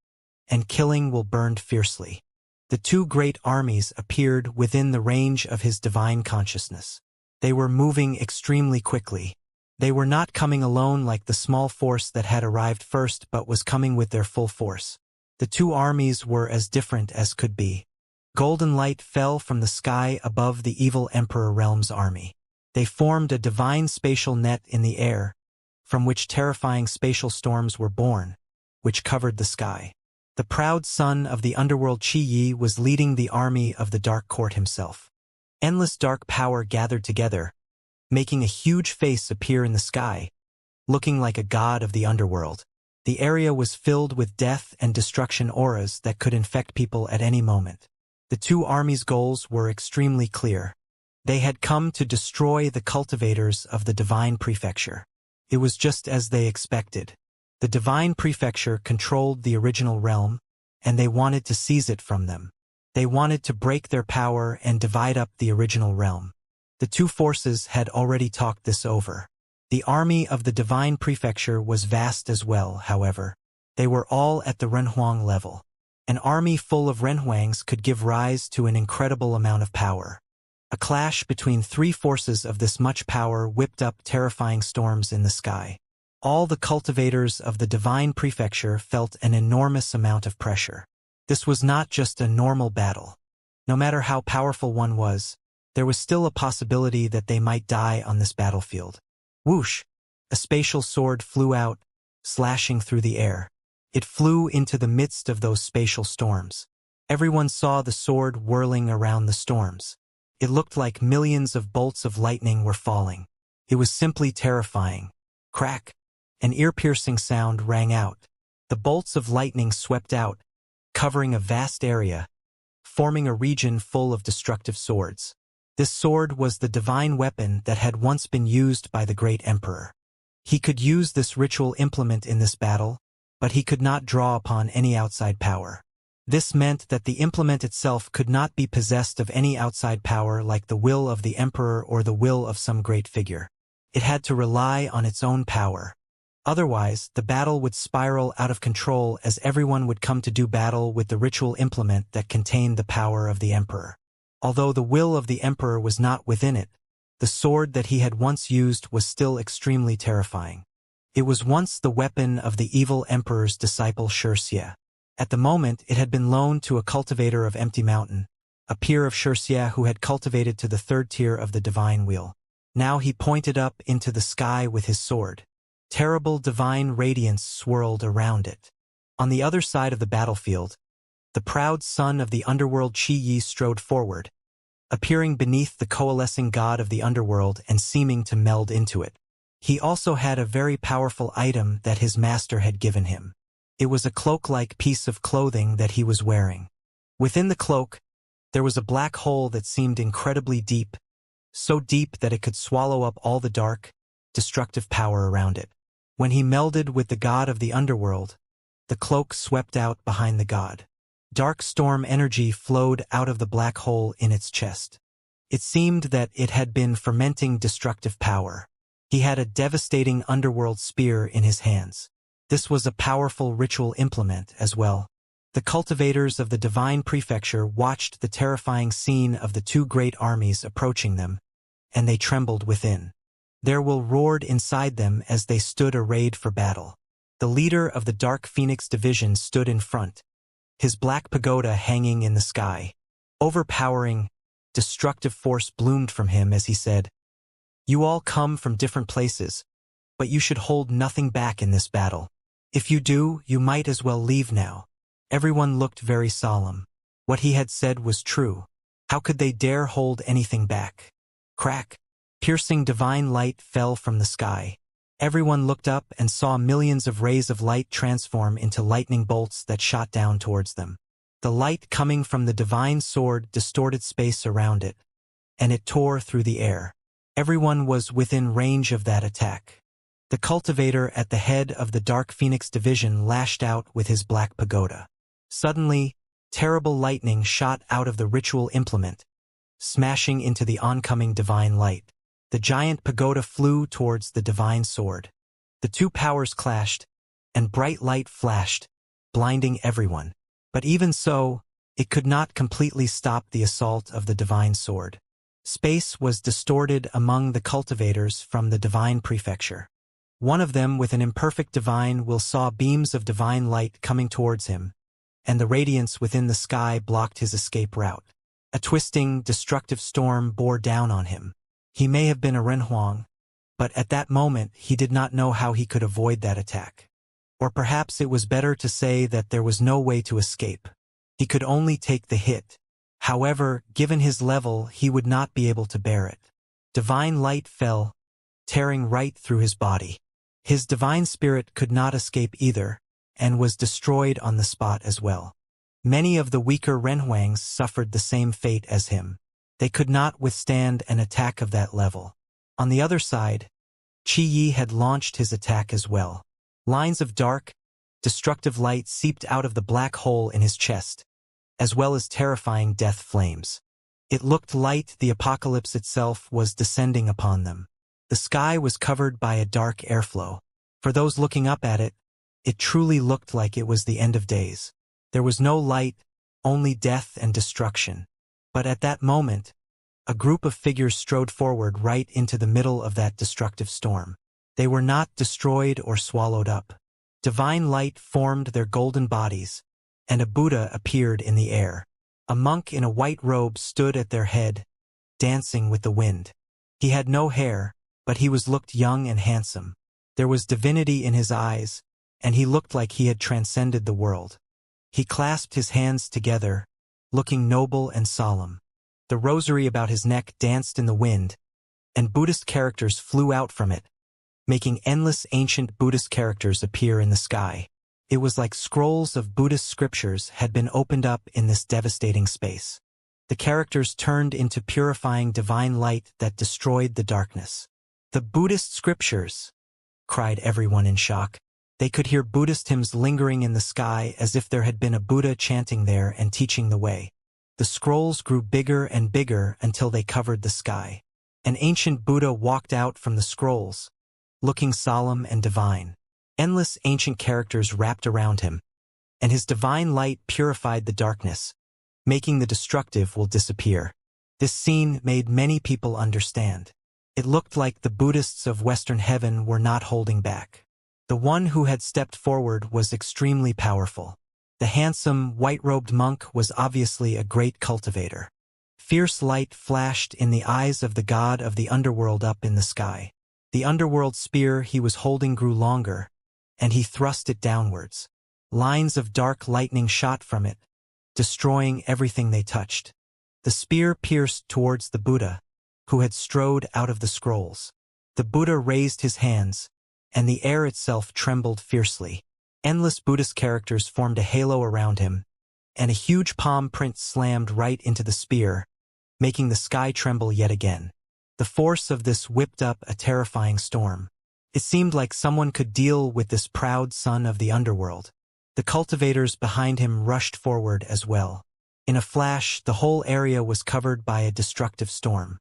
and killing will burned fiercely. The two great armies appeared within the range of his divine consciousness. They were moving extremely quickly. They were not coming alone like the small force that had arrived first but was coming with their full force. The two armies were as different as could be. Golden light fell from the sky above the evil Emperor Realm's army. They formed a divine spatial net in the air, from which terrifying spatial storms were born, which covered the sky. The proud son of the underworld Qi Yi was leading the army of the Dark Court himself. Endless dark power gathered together, making a huge face appear in the sky, looking like a god of the underworld. The area was filled with death and destruction auras that could infect people at any moment. The two armies' goals were extremely clear. They had come to destroy the cultivators of the Divine Prefecture. It was just as they expected. The Divine Prefecture controlled the original realm, and they wanted to seize it from them. They wanted to break their power and divide up the original realm. The two forces had already talked this over. The army of the Divine Prefecture was vast as well, however. They were all at the Renhuang level. An army full of Renhuangs could give rise to an incredible amount of power. A clash between three forces of this much power whipped up terrifying storms in the sky. All the cultivators of the divine prefecture felt an enormous amount of pressure. This was not just a normal battle. No matter how powerful one was, there was still a possibility that they might die on this battlefield. Whoosh! A spatial sword flew out, slashing through the air. It flew into the midst of those spatial storms. Everyone saw the sword whirling around the storms. It looked like millions of bolts of lightning were falling. It was simply terrifying. Crack! An ear-piercing sound rang out. The bolts of lightning swept out, covering a vast area, forming a region full of destructive swords. This sword was the divine weapon that had once been used by the great emperor. He could use this ritual implement in this battle, but he could not draw upon any outside power. This meant that the implement itself could not be possessed of any outside power like the will of the emperor or the will of some great figure. It had to rely on its own power. Otherwise, the battle would spiral out of control as everyone would come to do battle with the ritual implement that contained the power of the emperor. Although the will of the emperor was not within it, the sword that he had once used was still extremely terrifying. It was once the weapon of the evil emperor's disciple Xianxia. At the moment, it had been loaned to a cultivator of Empty Mountain, a peer of Xianxia who had cultivated to the third tier of the divine wheel. Now he pointed up into the sky with his sword. Terrible divine radiance swirled around it. On the other side of the battlefield, the proud son of the underworld Qi strode forward, appearing beneath the coalescing god of the underworld and seeming to meld into it. He also had a very powerful item that his master had given him. It was a cloak-like piece of clothing that he was wearing. Within the cloak, there was a black hole that seemed incredibly deep, so deep that it could swallow up all the dark, destructive power around it. When he melded with the god of the underworld, the cloak swept out behind the god. Dark storm energy flowed out of the black hole in its chest. It seemed that it had been fermenting destructive power. He had a devastating underworld spear in his hands. This was a powerful ritual implement as well. The cultivators of the divine prefecture watched the terrifying scene of the two great armies approaching them, and they trembled within. Their will roared inside them as they stood arrayed for battle. The leader of the Dark Phoenix division stood in front, his black pagoda hanging in the sky. Overpowering, destructive force bloomed from him as he said, "You all come from different places, but you should hold nothing back in this battle. If you do, you might as well leave now." Everyone looked very solemn. What he had said was true. How could they dare hold anything back? Crack! Piercing divine light fell from the sky. Everyone looked up and saw millions of rays of light transform into lightning bolts that shot down towards them. The light coming from the divine sword distorted space around it, and it tore through the air. Everyone was within range of that attack. The cultivator at the head of the Dark Phoenix division lashed out with his black pagoda. Suddenly, terrible lightning shot out of the ritual implement, smashing into the oncoming divine light. The giant pagoda flew towards the divine sword. The two powers clashed, and bright light flashed, blinding everyone. But even so, it could not completely stop the assault of the divine sword. Space was distorted among the cultivators from the divine prefecture. One of them with an imperfect divine will saw beams of divine light coming towards him, and the radiance within the sky blocked his escape route. A twisting, destructive storm bore down on him. He may have been a Renhuang, but at that moment he did not know how he could avoid that attack. Or perhaps it was better to say that there was no way to escape. He could only take the hit. However, given his level, he would not be able to bear it. Divine light fell, tearing right through his body. His divine spirit could not escape either, and was destroyed on the spot as well. Many of the weaker Renhuangs suffered the same fate as him. They could not withstand an attack of that level. On the other side, Qi had launched his attack as well. Lines of dark, destructive light seeped out of the black hole in his chest, as well as terrifying death flames. It looked like the apocalypse itself was descending upon them. The sky was covered by a dark airflow. For those looking up at it, it truly looked like it was the end of days. There was no light, only death and destruction. But at that moment, a group of figures strode forward right into the middle of that destructive storm. They were not destroyed or swallowed up. Divine light formed their golden bodies, and a Buddha appeared in the air. A monk in a white robe stood at their head, dancing with the wind. He had no hair, but he looked young and handsome. There was divinity in his eyes, and he looked like he had transcended the world. He clasped his hands together, looking noble and solemn. The rosary about his neck danced in the wind, and Buddhist characters flew out from it, making endless ancient Buddhist characters appear in the sky. It was like scrolls of Buddhist scriptures had been opened up in this devastating space. The characters turned into purifying divine light that destroyed the darkness. "The Buddhist scriptures!" cried everyone in shock. They could hear Buddhist hymns lingering in the sky as if there had been a Buddha chanting there and teaching the way. The scrolls grew bigger and bigger until they covered the sky. An ancient Buddha walked out from the scrolls, looking solemn and divine. Endless ancient characters wrapped around him, and his divine light purified the darkness, making the destructive will disappear. This scene made many people understand. It looked like the Buddhists of Western heaven were not holding back. The one who had stepped forward was extremely powerful. The handsome, white-robed monk was obviously a great cultivator. Fierce light flashed in the eyes of the god of the underworld up in the sky. The underworld spear he was holding grew longer, and he thrust it downwards. Lines of dark lightning shot from it, destroying everything they touched. The spear pierced towards the Buddha, who had strode out of the scrolls. The Buddha raised his hands, and the air itself trembled fiercely. Endless Buddhist characters formed a halo around him, and a huge palm print slammed right into the spear, making the sky tremble yet again. The force of this whipped up a terrifying storm. It seemed like someone could deal with this proud son of the underworld. The cultivators behind him rushed forward as well. In a flash, the whole area was covered by a destructive storm.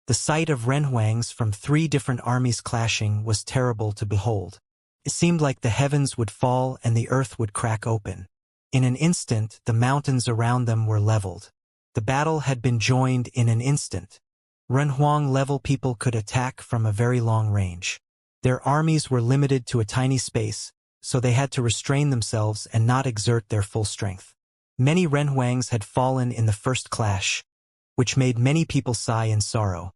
The sight of renhuangs from 3 different armies clashing was terrible to behold. It seemed like the heavens would fall and the earth would crack open. In an instant, the mountains around them were leveled. The battle had been joined in an instant. Renhuang-level people could attack from a very long range. Their armies were limited to a tiny space, so they had to restrain themselves and not exert their full strength. Many renhuangs had fallen in the first clash, which made many people sigh in sorrow.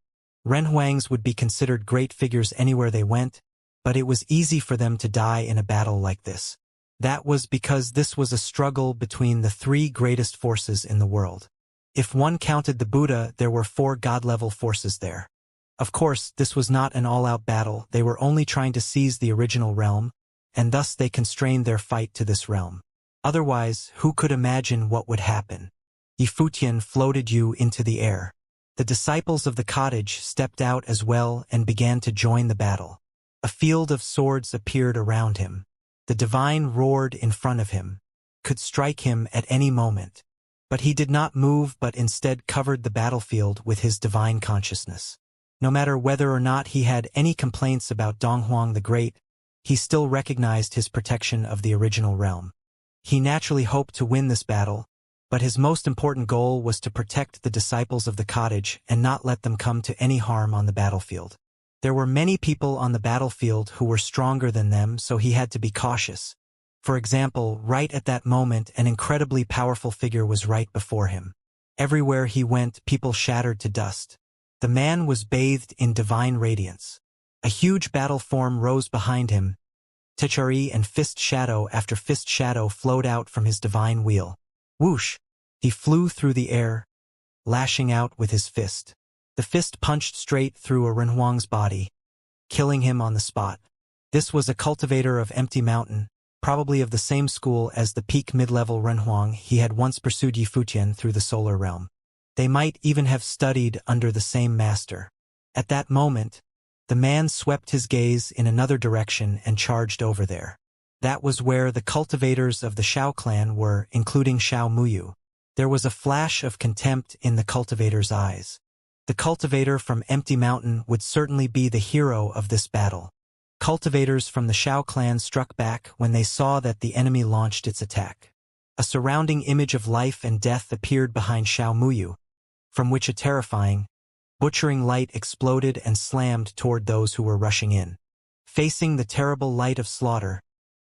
Renhuangs would be considered great figures anywhere they went, but it was easy for them to die in a battle like this. That was because this was a struggle between the 3 greatest forces in the world. If one counted the Buddha, there were 4 god-level forces there. Of course, this was not an all-out battle. They were only trying to seize the original realm, and thus they constrained their fight to this realm. Otherwise, who could imagine what would happen? Yifutian floated you into the air. The disciples of the cottage stepped out as well and began to join the battle. A field of swords appeared around him. The divine roared in front of him, could strike him at any moment. But he did not move but instead covered the battlefield with his divine consciousness. No matter whether or not he had any complaints about Donghuang the Great, he still recognized his protection of the original realm. He naturally hoped to win this battle, but his most important goal was to protect the disciples of the cottage and not let them come to any harm on the battlefield. There were many people on the battlefield who were stronger than them, so he had to be cautious. For example, right at that moment, an incredibly powerful figure was right before him. Everywhere he went, people shattered to dust. The man was bathed in divine radiance. A huge battle form rose behind him. Techari and fist shadow after fist shadow flowed out from his divine wheel. Whoosh! He flew through the air, lashing out with his fist. The fist punched straight through a renhuang's body, killing him on the spot. This was a cultivator of Empty Mountain, probably of the same school as the peak mid-level renhuang. He had once pursued Yifutian through the solar realm. They might even have studied under the same master. At that moment, the man swept his gaze in another direction and charged over there. That was where the cultivators of the Shao clan were, including Xiao Muyu. There was a flash of contempt in the cultivator's eyes. The cultivator from Empty Mountain would certainly be the hero of this battle. Cultivators from the Shao clan struck back when they saw that the enemy launched its attack. A surrounding image of life and death appeared behind Xiao Muyu, from which a terrifying, butchering light exploded and slammed toward those who were rushing in. Facing the terrible light of slaughter,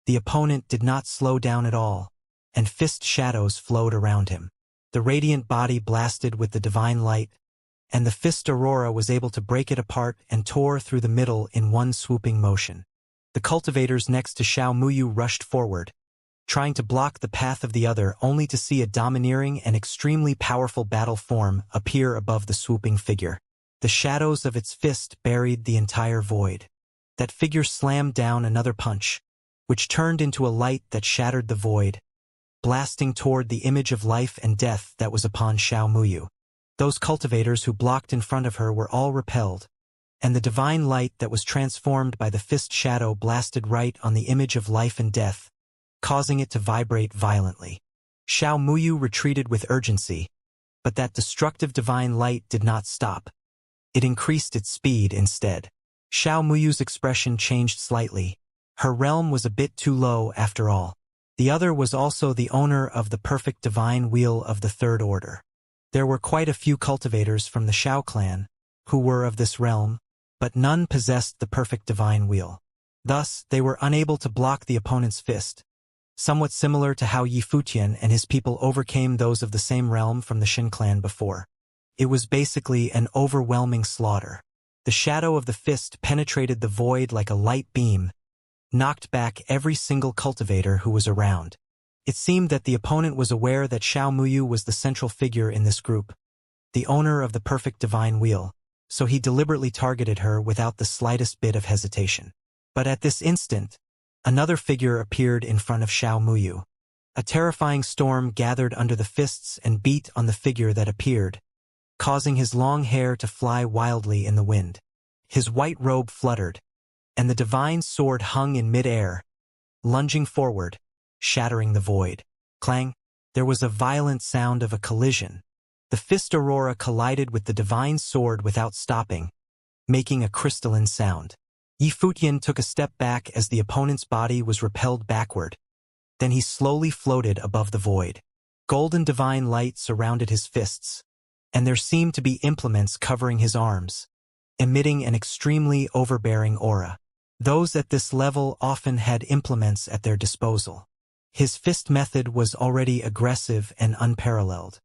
the opponent did not slow down at all, and fist shadows flowed around him. The radiant body blasted with the divine light, and the fist aurora was able to break it apart and tore through the middle in one swooping motion. The cultivators next to Xiao Muyu rushed forward, trying to block the path of the other, only to see a domineering and extremely powerful battle form appear above the swooping figure. The shadows of its fist buried the entire void. That figure slammed down another punch, which turned into a light that shattered the void, blasting toward the image of life and death that was upon Xiao Muyu. Those cultivators who blocked in front of her were all repelled, and the divine light that was transformed by the fist shadow blasted right on the image of life and death, causing it to vibrate violently. Xiao Muyu retreated with urgency, but that destructive divine light did not stop. It increased its speed instead. Xiao Muyu's expression changed slightly. Her realm was a bit too low after all. The other was also the owner of the perfect divine wheel of the third order. There were quite a few cultivators from the Xiao clan who were of this realm, but none possessed the perfect divine wheel. Thus, they were unable to block the opponent's fist, somewhat similar to how Yi Futian and his people overcame those of the same realm from the Xin clan before. It was basically an overwhelming slaughter. The shadow of the fist penetrated the void like a light beam, knocked back every single cultivator who was around. It seemed that the opponent was aware that Xiao Muyu was the central figure in this group, the owner of the perfect divine wheel, so he deliberately targeted her without the slightest bit of hesitation. But at this instant, another figure appeared in front of Xiao Muyu. A terrifying storm gathered under the fists and beat on the figure that appeared, causing his long hair to fly wildly in the wind. His white robe fluttered, and the divine sword hung in mid-air, lunging forward, shattering the void. Clang! There was a violent sound of a collision. The fist aurora collided with the divine sword without stopping, making a crystalline sound. Yi Futian took a step back as the opponent's body was repelled backward. Then he slowly floated above the void. Golden divine light surrounded his fists, and there seemed to be implements covering his arms, emitting an extremely overbearing aura. Those at this level often had implements at their disposal. His fist method was already aggressive and unparalleled.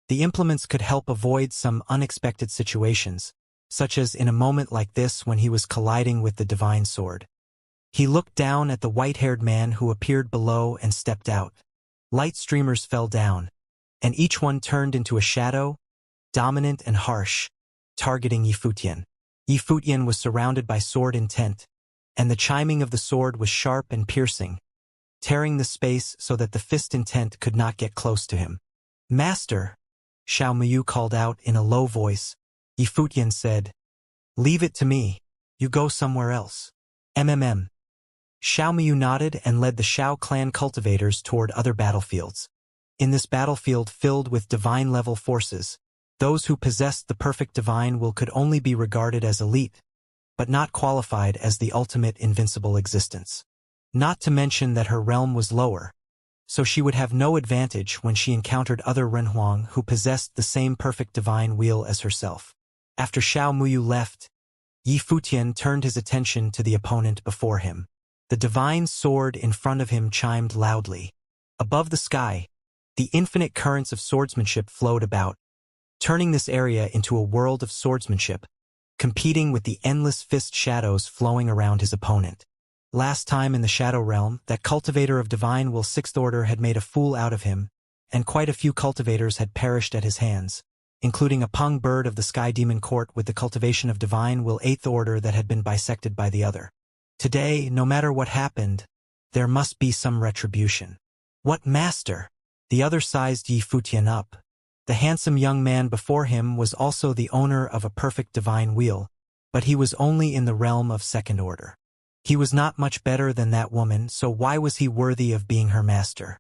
The implements could help avoid some unexpected situations, such as in a moment like this when he was colliding with the divine sword. He looked down at the white-haired man who appeared below and stepped out. Light streamers fell down, and each one turned into a shadow, dominant and harsh, targeting Yi Futian. Yi Futian was surrounded by sword intent, and the chiming of the sword was sharp and piercing, tearing the space so that the fist intent could not get close to him. "Master," Xiao Muyu called out in a low voice. Yi Futian said, "Leave it to me. You go somewhere else." MMM. Xiao Muyu nodded and led the Xiao clan cultivators toward other battlefields. In this battlefield filled with divine-level forces, those who possessed the perfect divine will could only be regarded as elite, but not qualified as the ultimate invincible existence. Not to mention that her realm was lower, so she would have no advantage when she encountered other Renhuang who possessed the same perfect divine wheel as herself. After Xiao Muyu left, Yi Futian turned his attention to the opponent before him. The divine sword in front of him chimed loudly. Above the sky, the infinite currents of swordsmanship flowed about, turning this area into a world of swordsmanship, competing with the endless fist shadows flowing around his opponent. Last time in the Shadow Realm, that cultivator of divine will 6th order had made a fool out of him, and quite a few cultivators had perished at his hands, including a Pung bird of the Sky Demon Court with the cultivation of divine will 8th order that had been bisected by the other. Today, no matter what happened, there must be some retribution. What master? The other sized Yi Futian up. The handsome young man before him was also the owner of a perfect divine wheel, but he was only in the realm of 2nd order. He was not much better than that woman, so why was he worthy of being her master?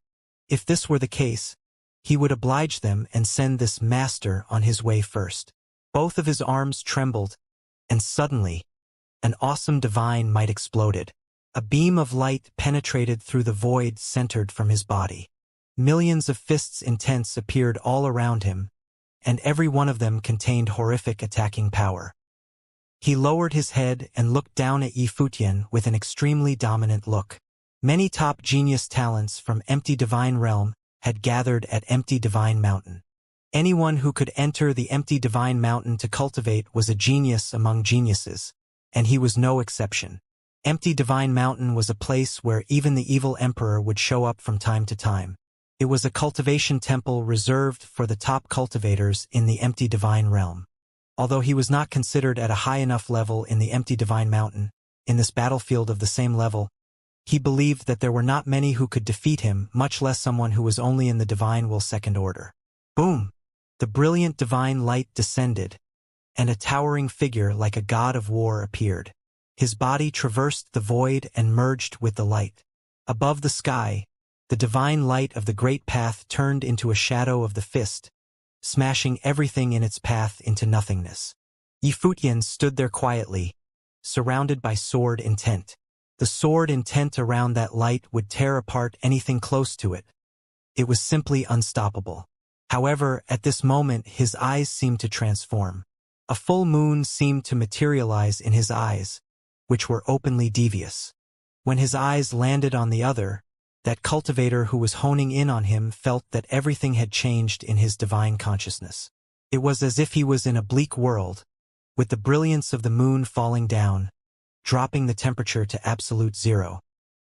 If this were the case, he would oblige them and send this master on his way first. Both of his arms trembled, and suddenly, an awesome divine might exploded. A beam of light penetrated through the void centered from his body. Millions of fists intense appeared all around him, and every one of them contained horrific attacking power. He lowered his head and looked down at Yi Futian with an extremely dominant look. Many top genius talents from Empty Divine Realm had gathered at Empty Divine Mountain. Anyone who could enter the Empty Divine Mountain to cultivate was a genius among geniuses, and he was no exception. Empty Divine Mountain was a place where even the evil emperor would show up from time to time. It was a cultivation temple reserved for the top cultivators in the Empty Divine Realm. Although he was not considered at a high enough level in the Empty Divine Mountain, in this battlefield of the same level, he believed that there were not many who could defeat him, much less someone who was only in the Divine Will Second Order. Boom! The brilliant divine light descended, and a towering figure like a god of war appeared. His body traversed the void and merged with the light. Above the sky, the divine light of the great path turned into a shadow of the fist, smashing everything in its path into nothingness. Yi Futian stood there quietly, surrounded by sword intent. The sword intent around that light would tear apart anything close to it. It was simply unstoppable. However, at this moment his eyes seemed to transform. A full moon seemed to materialize in his eyes, which were openly devious. When his eyes landed on the other, that cultivator who was honing in on him felt that everything had changed in his divine consciousness. It was as if he was in a bleak world, with the brilliance of the moon falling down, dropping the temperature to absolute zero.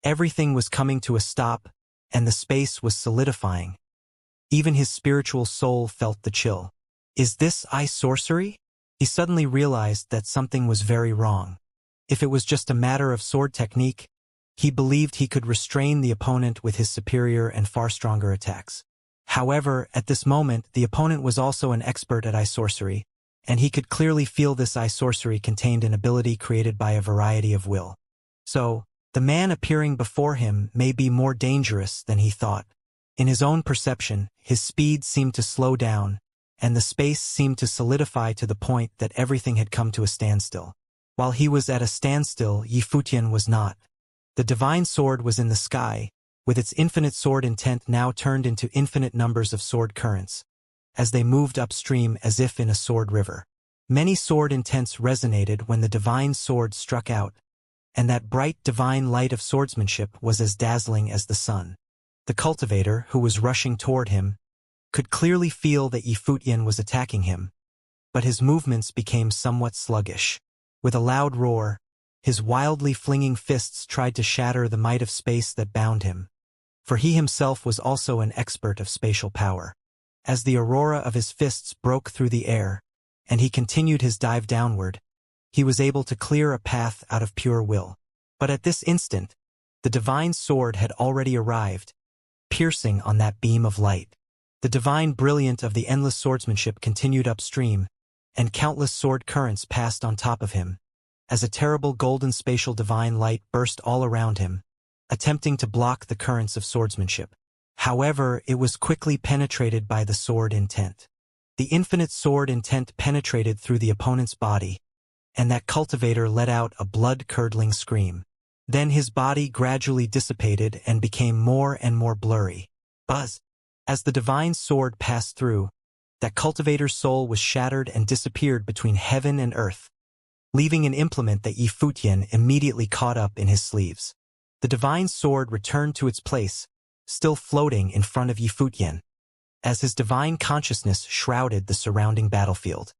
Everything was coming to a stop, and the space was solidifying. Even his spiritual soul felt the chill. Is this sorcery? He suddenly realized that something was very wrong. If it was just a matter of sword technique, he believed he could restrain the opponent with his superior and far stronger attacks. However, at this moment, the opponent was also an expert at sorcery, and he could clearly feel this sorcery contained an ability created by a variety of will. So, the man appearing before him may be more dangerous than he thought. In his own perception, his speed seemed to slow down, and the space seemed to solidify to the point that everything had come to a standstill. While he was at a standstill, Yi Futian was not. The divine sword was in the sky, with its infinite sword intent now turned into infinite numbers of sword currents, as they moved upstream as if in a sword river. Many sword intents resonated when the divine sword struck out, and that bright divine light of swordsmanship was as dazzling as the sun. The cultivator, who was rushing toward him, could clearly feel that Yi Futian was attacking him, but his movements became somewhat sluggish. With a loud roar, his wildly flinging fists tried to shatter the might of space that bound him, for he himself was also an expert of spatial power. As the aurora of his fists broke through the air, and he continued his dive downward, he was able to clear a path out of pure will. But at this instant, the divine sword had already arrived, piercing on that beam of light. The divine brilliance of the endless swordsmanship continued upstream, and countless sword currents passed on top of him, as a terrible golden spatial divine light burst all around him, attempting to block the currents of swordsmanship. However, it was quickly penetrated by the sword intent. The infinite sword intent penetrated through the opponent's body, and that cultivator let out a blood-curdling scream. Then his body gradually dissipated and became more and more blurry. Buzz! As the divine sword passed through, that cultivator's soul was shattered and disappeared between heaven and earth, leaving an implement that Yi Futian immediately caught up in his sleeves. The divine sword returned to its place, still floating in front of Yi Futian, as his divine consciousness shrouded the surrounding battlefield.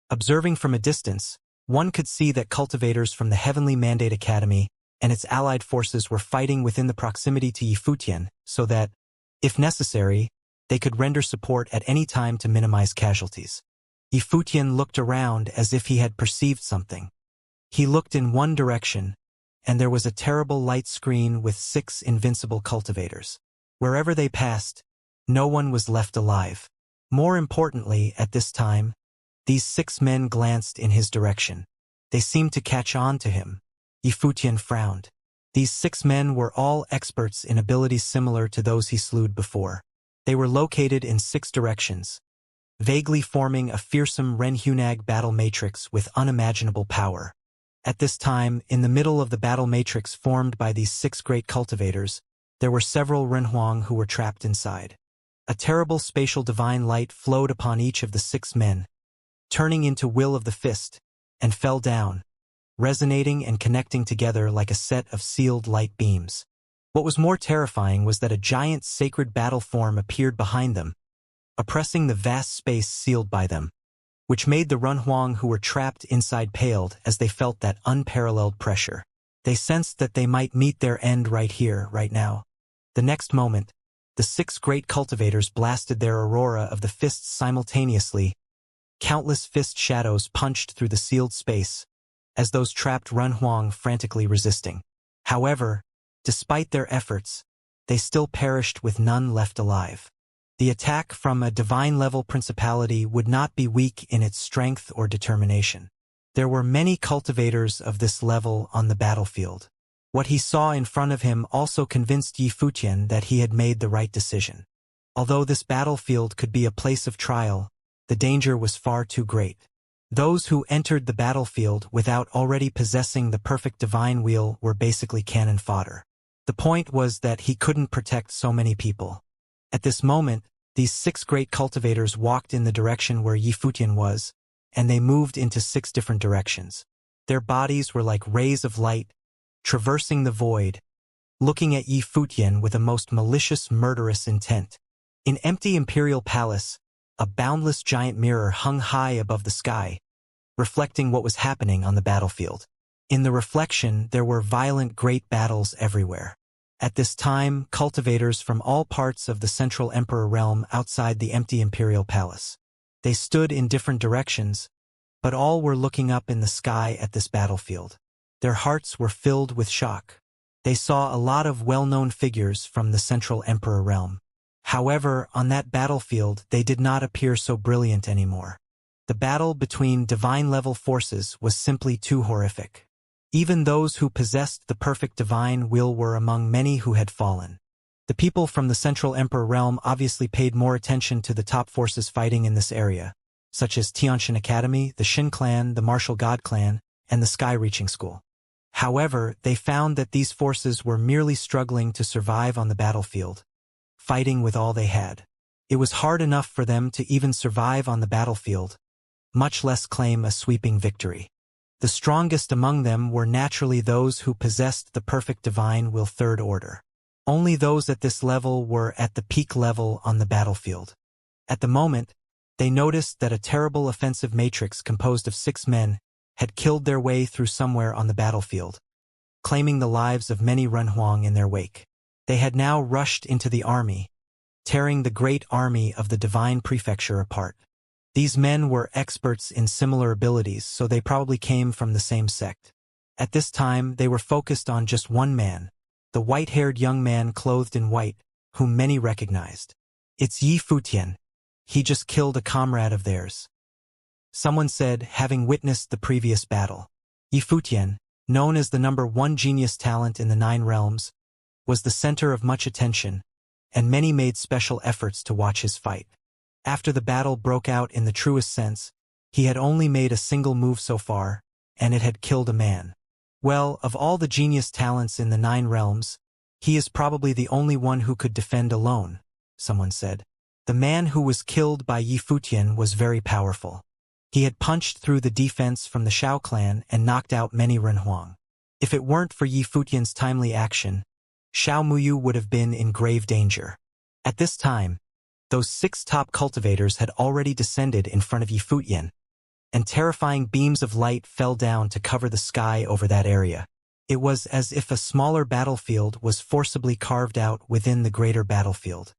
Observing from a distance, one could see that cultivators from the Heavenly Mandate Academy and its allied forces were fighting within the proximity to Yi Futian, so that, if necessary, they could render support at any time to minimize casualties. Yi Futian looked around as if he had perceived something. He looked in one direction, and there was a terrible light screen with 6 invincible cultivators. Wherever they passed, no one was left alive. More importantly, at this time, these 6 men glanced in his direction. They seemed to catch on to him. Yi Futian frowned. These 6 men were all experts in abilities similar to those he slewed before. They were located in 6 directions, vaguely forming a fearsome Renhunag battle matrix with unimaginable power. At this time, in the middle of the battle matrix formed by these 6 great cultivators, there were several Renhuang who were trapped inside. A terrible spatial divine light flowed upon each of the 6 men, turning into will of the fist, and fell down, resonating and connecting together like a set of sealed light beams. What was more terrifying was that a giant sacred battle form appeared behind them, oppressing the vast space sealed by them, which made the Runhuang who were trapped inside paled as they felt that unparalleled pressure. They sensed that they might meet their end right here, right now. The next moment, the 6 great cultivators blasted their aurora of the fists simultaneously. Countless fist shadows punched through the sealed space, as those trapped Runhuang frantically resisting. However, despite their efforts, they still perished with none left alive. The attack from a divine-level principality would not be weak in its strength or determination. There were many cultivators of this level on the battlefield. What he saw in front of him also convinced Yi Futian that he had made the right decision. Although this battlefield could be a place of trial, the danger was far too great. Those who entered the battlefield without already possessing the perfect divine wheel were basically cannon fodder. The point was that he couldn't protect so many people. At this moment, these 6 great cultivators walked in the direction where Yi Futian was, and they moved into 6 different directions. Their bodies were like rays of light, traversing the void, looking at Yi Futian with a most malicious, murderous intent. In empty imperial palace, a boundless giant mirror hung high above the sky, reflecting what was happening on the battlefield. In the reflection, there were violent great battles everywhere. At this time, cultivators from all parts of the Central Emperor realm outside the empty imperial palace. They stood in different directions, but all were looking up in the sky at this battlefield. Their hearts were filled with shock. They saw a lot of well-known figures from the Central Emperor realm. However, on that battlefield, they did not appear so brilliant anymore. The battle between divine-level forces was simply too horrific. Even those who possessed the perfect divine will were among many who had fallen. The people from the Central Emperor realm obviously paid more attention to the top forces fighting in this area, such as Tianxian Academy, the Xin Clan, the Martial God Clan, and the Sky Reaching School. However, they found that these forces were merely struggling to survive on the battlefield, fighting with all they had. It was hard enough for them to even survive on the battlefield, much less claim a sweeping victory. The strongest among them were naturally those who possessed the perfect divine will 3rd order. Only those at this level were at the peak level on the battlefield. At the moment, they noticed that a terrible offensive matrix composed of 6 men had killed their way through somewhere on the battlefield, claiming the lives of many Runhuang in their wake. They had now rushed into the army, tearing the great army of the divine prefecture apart. These men were experts in similar abilities, so they probably came from the same sect. At this time, they were focused on just one man, the white-haired young man clothed in white, whom many recognized. It's Yi Futian. He just killed a comrade of theirs. Someone said, having witnessed the previous battle. Yi Futian, known as the #1 genius talent in the 9 realms, was the center of much attention, and many made special efforts to watch his fight. After the battle broke out in the truest sense, he had only made a single move so far, and it had killed a man. Well, of all the genius talents in the 9 realms, he is probably the only one who could defend alone, someone said. The man who was killed by Yi Futian was very powerful. He had punched through the defense from the Shao clan and knocked out many Runhuang. If it weren't for Yi Futian's timely action, Xiao Muyu would have been in grave danger. At this time, those 6 top cultivators had already descended in front of Yi Futian, and terrifying beams of light fell down to cover the sky over that area. It was as if a smaller battlefield was forcibly carved out within the greater battlefield.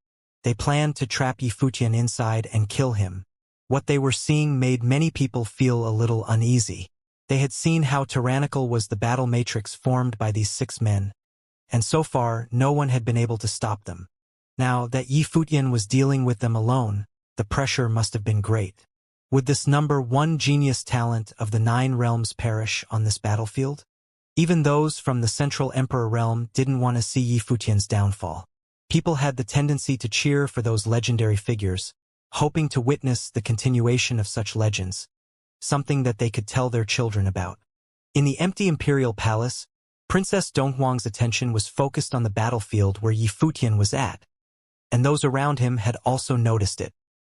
They planned to trap Yi Futian inside and kill him. What they were seeing made many people feel a little uneasy. They had seen how tyrannical was the battle matrix formed by these 6 men, and so far no one had been able to stop them. Now that Yi Futian was dealing with them alone, the pressure must have been great. Would this #1 genius talent of the 9 realms perish on this battlefield? Even those from the Central Emperor realm didn't want to see Yi Futian's downfall. People had the tendency to cheer for those legendary figures, hoping to witness the continuation of such legends, something that they could tell their children about. In the empty imperial palace, Princess Donghuang's attention was focused on the battlefield where Yi Futian was at, and those around him had also noticed it.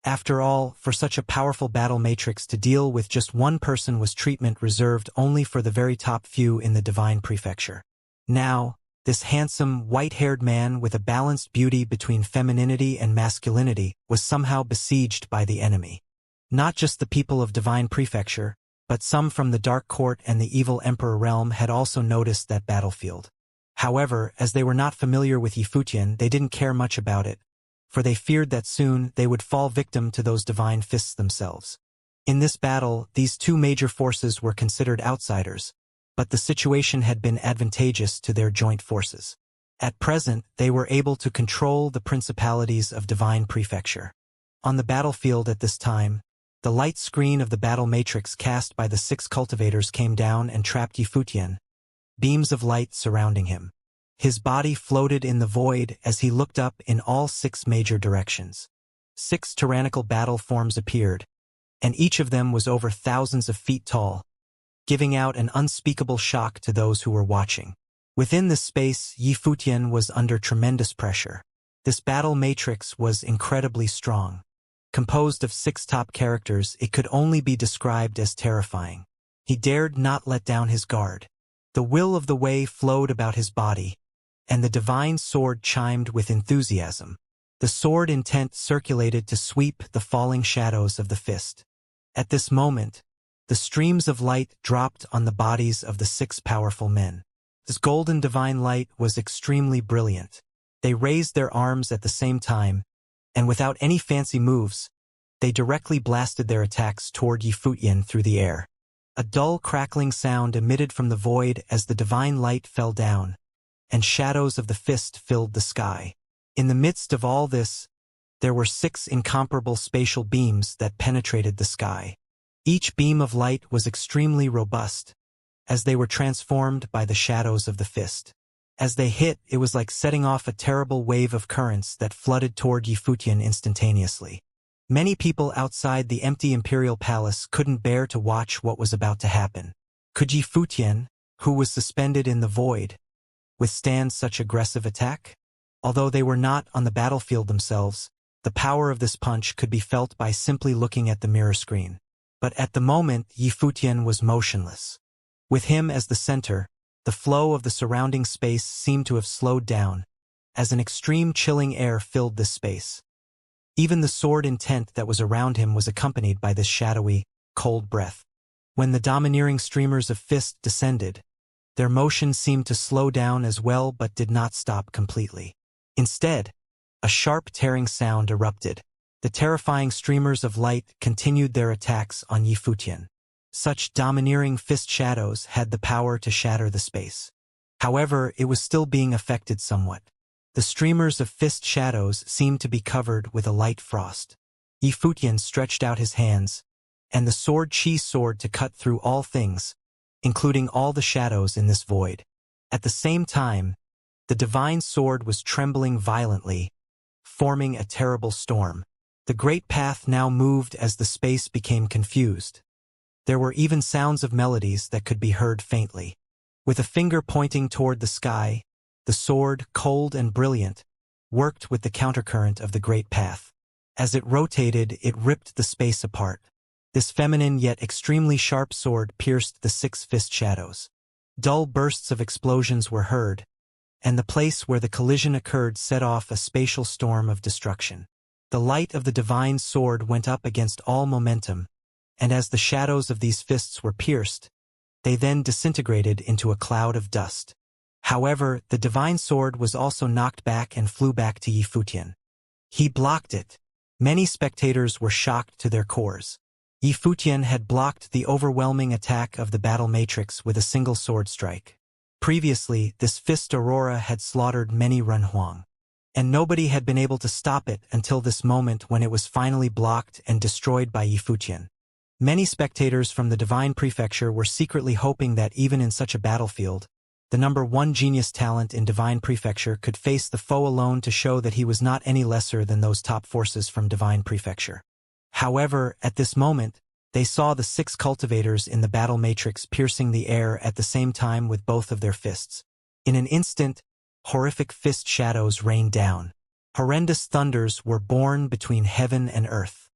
After all, for such a powerful battle matrix to deal with just one person was treatment reserved only for the very top few in the divine prefecture. Now, this handsome, white-haired man with a balanced beauty between femininity and masculinity was somehow besieged by the enemy. Not just the people of divine prefecture, but some from the Dark Court and the evil Emperor realm had also noticed that battlefield. However, as they were not familiar with Yifutian, they didn't care much about it, for they feared that soon they would fall victim to those divine fists themselves. In this battle, these two major forces were considered outsiders, but the situation had been advantageous to their joint forces. At present, they were able to control the principalities of divine prefecture. On the battlefield at this time, the light screen of the battle matrix cast by the 6 cultivators came down and trapped Yifutian, beams of light surrounding him. His body floated in the void as he looked up in all 6 major directions. 6 tyrannical battle forms appeared, and each of them was over thousands of feet tall, giving out an unspeakable shock to those who were watching. Within this space, Yifutian was under tremendous pressure. This battle matrix was incredibly strong. Composed of 6 top characters, it could only be described as terrifying. He dared not let down his guard. The will of the way flowed about his body, and the divine sword chimed with enthusiasm. The sword intent circulated to sweep the falling shadows of the fist. At this moment, the streams of light dropped on the bodies of the 6 powerful men. This golden divine light was extremely brilliant. They raised their arms at the same time, and without any fancy moves, they directly blasted their attacks toward Yifutian through the air. A dull crackling sound emitted from the void as the divine light fell down, and shadows of the fist filled the sky. In the midst of all this, there were 6 incomparable spatial beams that penetrated the sky. Each beam of light was extremely robust, as they were transformed by the shadows of the fist. As they hit, it was like setting off a terrible wave of currents that flooded toward Yifutian instantaneously. Many people outside the empty imperial palace couldn't bear to watch what was about to happen. Could Yifutian, who was suspended in the void, withstand such aggressive attack? Although they were not on the battlefield themselves, the power of this punch could be felt by simply looking at the mirror screen. But at the moment, Yifutian was motionless. With him as the center, the flow of the surrounding space seemed to have slowed down, as an extreme chilling air filled this space. Even the sword intent that was around him was accompanied by this shadowy, cold breath. When the domineering streamers of fist descended, their motion seemed to slow down as well but did not stop completely. Instead, a sharp tearing sound erupted. The terrifying streamers of light continued their attacks on Yifutian. Such domineering fist shadows had the power to shatter the space. However, it was still being affected somewhat. The streamers of fist shadows seemed to be covered with a light frost. Yifutian stretched out his hands, and the sword soared to cut through all things, including all the shadows in this void. At the same time, the divine sword was trembling violently, forming a terrible storm. The great path now moved as the space became confused. There were even sounds of melodies that could be heard faintly. With a finger pointing toward the sky, the sword, cold and brilliant, worked with the countercurrent of the great path. As it rotated, it ripped the space apart. This feminine yet extremely sharp sword pierced the 6 fist shadows. Dull bursts of explosions were heard, and the place where the collision occurred set off a spatial storm of destruction. The light of the divine sword went up against all momentum, and as the shadows of these fists were pierced, they then disintegrated into a cloud of dust. However, the divine sword was also knocked back and flew back to Yifutian. He blocked it. Many spectators were shocked to their cores. Yifutian had blocked the overwhelming attack of the battle matrix with a single sword strike. Previously, this fist aurora had slaughtered many Renhuang, and nobody had been able to stop it until this moment when it was finally blocked and destroyed by Yifutian. Many spectators from the divine prefecture were secretly hoping that even in such a battlefield, the #1 genius talent in divine prefecture could face the foe alone to show that he was not any lesser than those top forces from divine prefecture. However, at this moment, they saw the 6 cultivators in the battle matrix piercing the air at the same time with both of their fists. In an instant, horrific fist shadows rained down. Horrendous thunders were born between heaven and earth.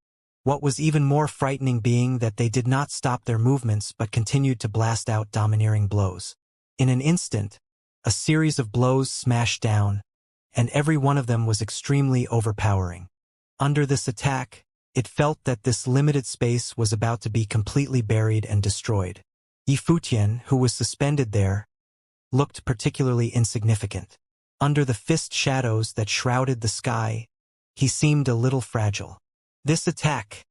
What was even more frightening being that they did not stop their movements but continued to blast out domineering blows. In an instant, a series of blows smashed down, and every one of them was extremely overpowering. Under this attack, it felt that this limited space was about to be completely buried and destroyed. Yifutian, who was suspended there, looked particularly insignificant. Under the fist shadows that shrouded the sky, he seemed a little fragile. This attack,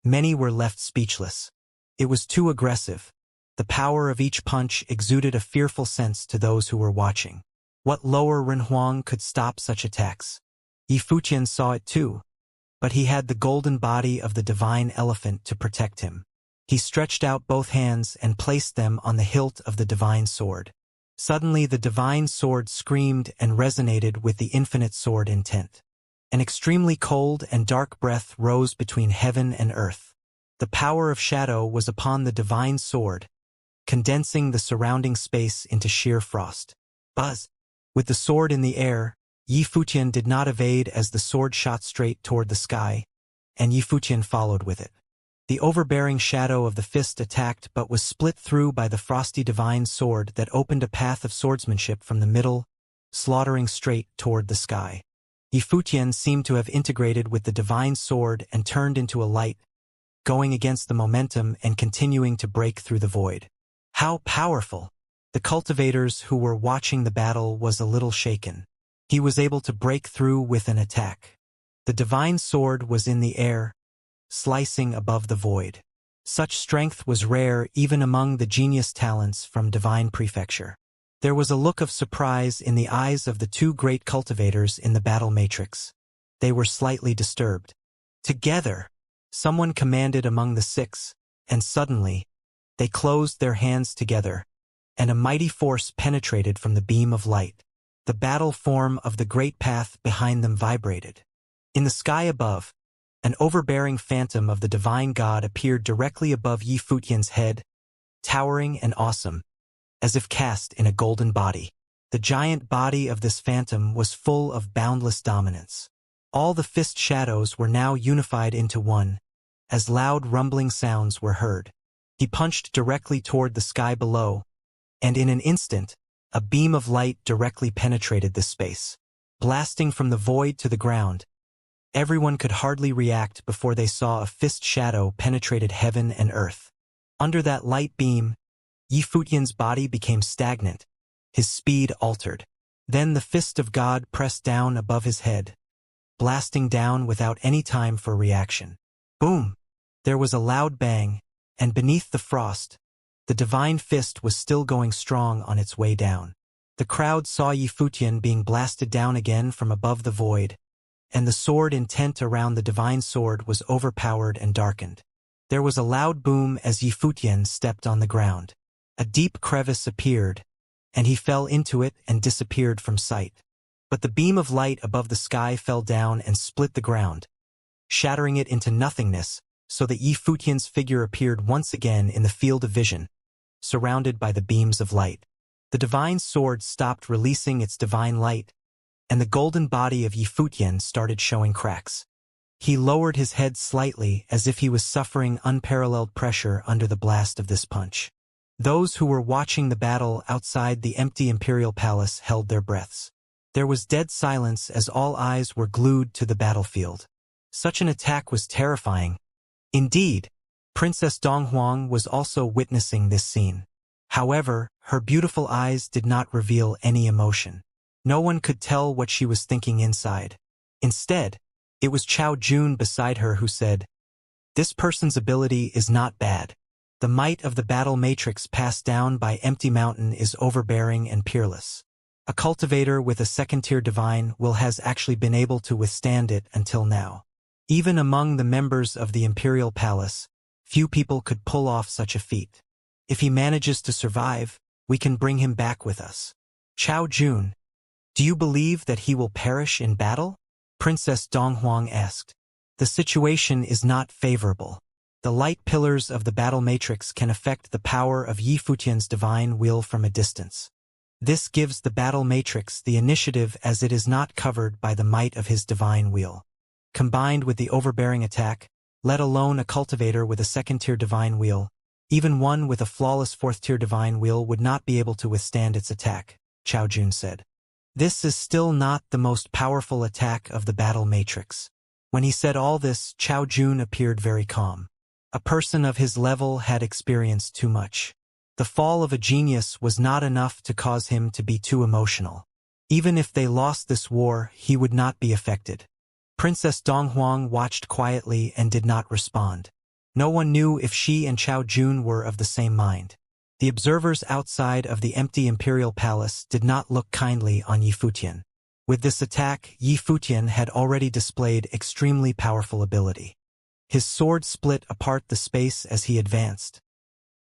many were left speechless. It was too aggressive. The power of each punch exuded a fearful sense to those who were watching. What lower Renhuang could stop such attacks? Yifutian saw it too, but he had the golden body of the divine elephant to protect him. He stretched out both hands and placed them on the hilt of the divine sword. Suddenly the divine sword screamed and resonated with the infinite sword intent. An extremely cold and dark breath rose between heaven and earth. The power of shadow was upon the divine sword, condensing the surrounding space into sheer frost. Buzz! With the sword in the air, Yifutian did not evade as the sword shot straight toward the sky, and Yifutian followed with it. The overbearing shadow of the fist attacked but was split through by the frosty divine sword that opened a path of swordsmanship from the middle, slaughtering straight toward the sky. Yifutian seemed to have integrated with the divine sword and turned into a light, going against the momentum and continuing to break through the void. How powerful! The cultivators who were watching the battle was a little shaken. He was able to break through with an attack. The divine sword was in the air, slicing above the void. Such strength was rare even among the genius talents from divine prefecture. There was a look of surprise in the eyes of the two great cultivators in the battle matrix. They were slightly disturbed. Together, someone commanded among the six, and suddenly, they closed their hands together, and a mighty force penetrated from the beam of light. The battle form of the great path behind them vibrated. In the sky above, an overbearing phantom of the divine god appeared directly above Yifutian's head, towering and awesome, as if cast in a golden body. The giant body of this phantom was full of boundless dominance. All the fist shadows were now unified into one, as loud rumbling sounds were heard. He punched directly toward the sky below, and in an instant, a beam of light directly penetrated this space. Blasting from the void to the ground, everyone could hardly react before they saw a fist shadow penetrated heaven and earth. Under that light beam, Yifutian's body became stagnant, his speed altered. Then the fist of God pressed down above his head, blasting down without any time for reaction. Boom! There was a loud bang, and beneath the frost, the divine fist was still going strong on its way down. The crowd saw Yifutian being blasted down again from above the void, and the sword intent around the divine sword was overpowered and darkened. There was a loud boom as Yifutian stepped on the ground. A deep crevice appeared, and he fell into it and disappeared from sight. But the beam of light above the sky fell down and split the ground, shattering it into nothingness, so that Yifutian's figure appeared once again in the field of vision, surrounded by the beams of light. The divine sword stopped releasing its divine light, and the golden body of Yifutian started showing cracks. He lowered his head slightly as if he was suffering unparalleled pressure under the blast of this punch. Those who were watching the battle outside the empty imperial palace held their breaths. There was dead silence as all eyes were glued to the battlefield. Such an attack was terrifying. Indeed, Princess Donghuang was also witnessing this scene. However, her beautiful eyes did not reveal any emotion. No one could tell what she was thinking inside. Instead, it was Chao Jun beside her who said, "This person's ability is not bad. The might of the battle matrix passed down by Empty Mountain is overbearing and peerless. A cultivator with a second-tier divine will has actually been able to withstand it until now. Even among the members of the Imperial Palace, few people could pull off such a feat. If he manages to survive, we can bring him back with us." Chao Jun, do you believe that he will perish in battle? Princess Donghuang asked. The situation is not favorable. The light pillars of the battle matrix can affect the power of Yifutian's divine will from a distance. This gives the battle matrix the initiative as it is not covered by the might of his divine will. Combined with the overbearing attack, let alone a cultivator with a second-tier divine wheel. Even one with a flawless fourth-tier divine wheel would not be able to withstand its attack, Qiao Jun said. This is still not the most powerful attack of the battle matrix. When he said all this, Qiao Jun appeared very calm. A person of his level had experienced too much. The fall of a genius was not enough to cause him to be too emotional. Even if they lost this war, he would not be affected. Princess Donghuang watched quietly and did not respond. No one knew if she and Qiao Jun were of the same mind. The observers outside of the empty imperial palace did not look kindly on Yi Futian. With this attack, Yi Futian had already displayed extremely powerful ability. His sword split apart the space as he advanced,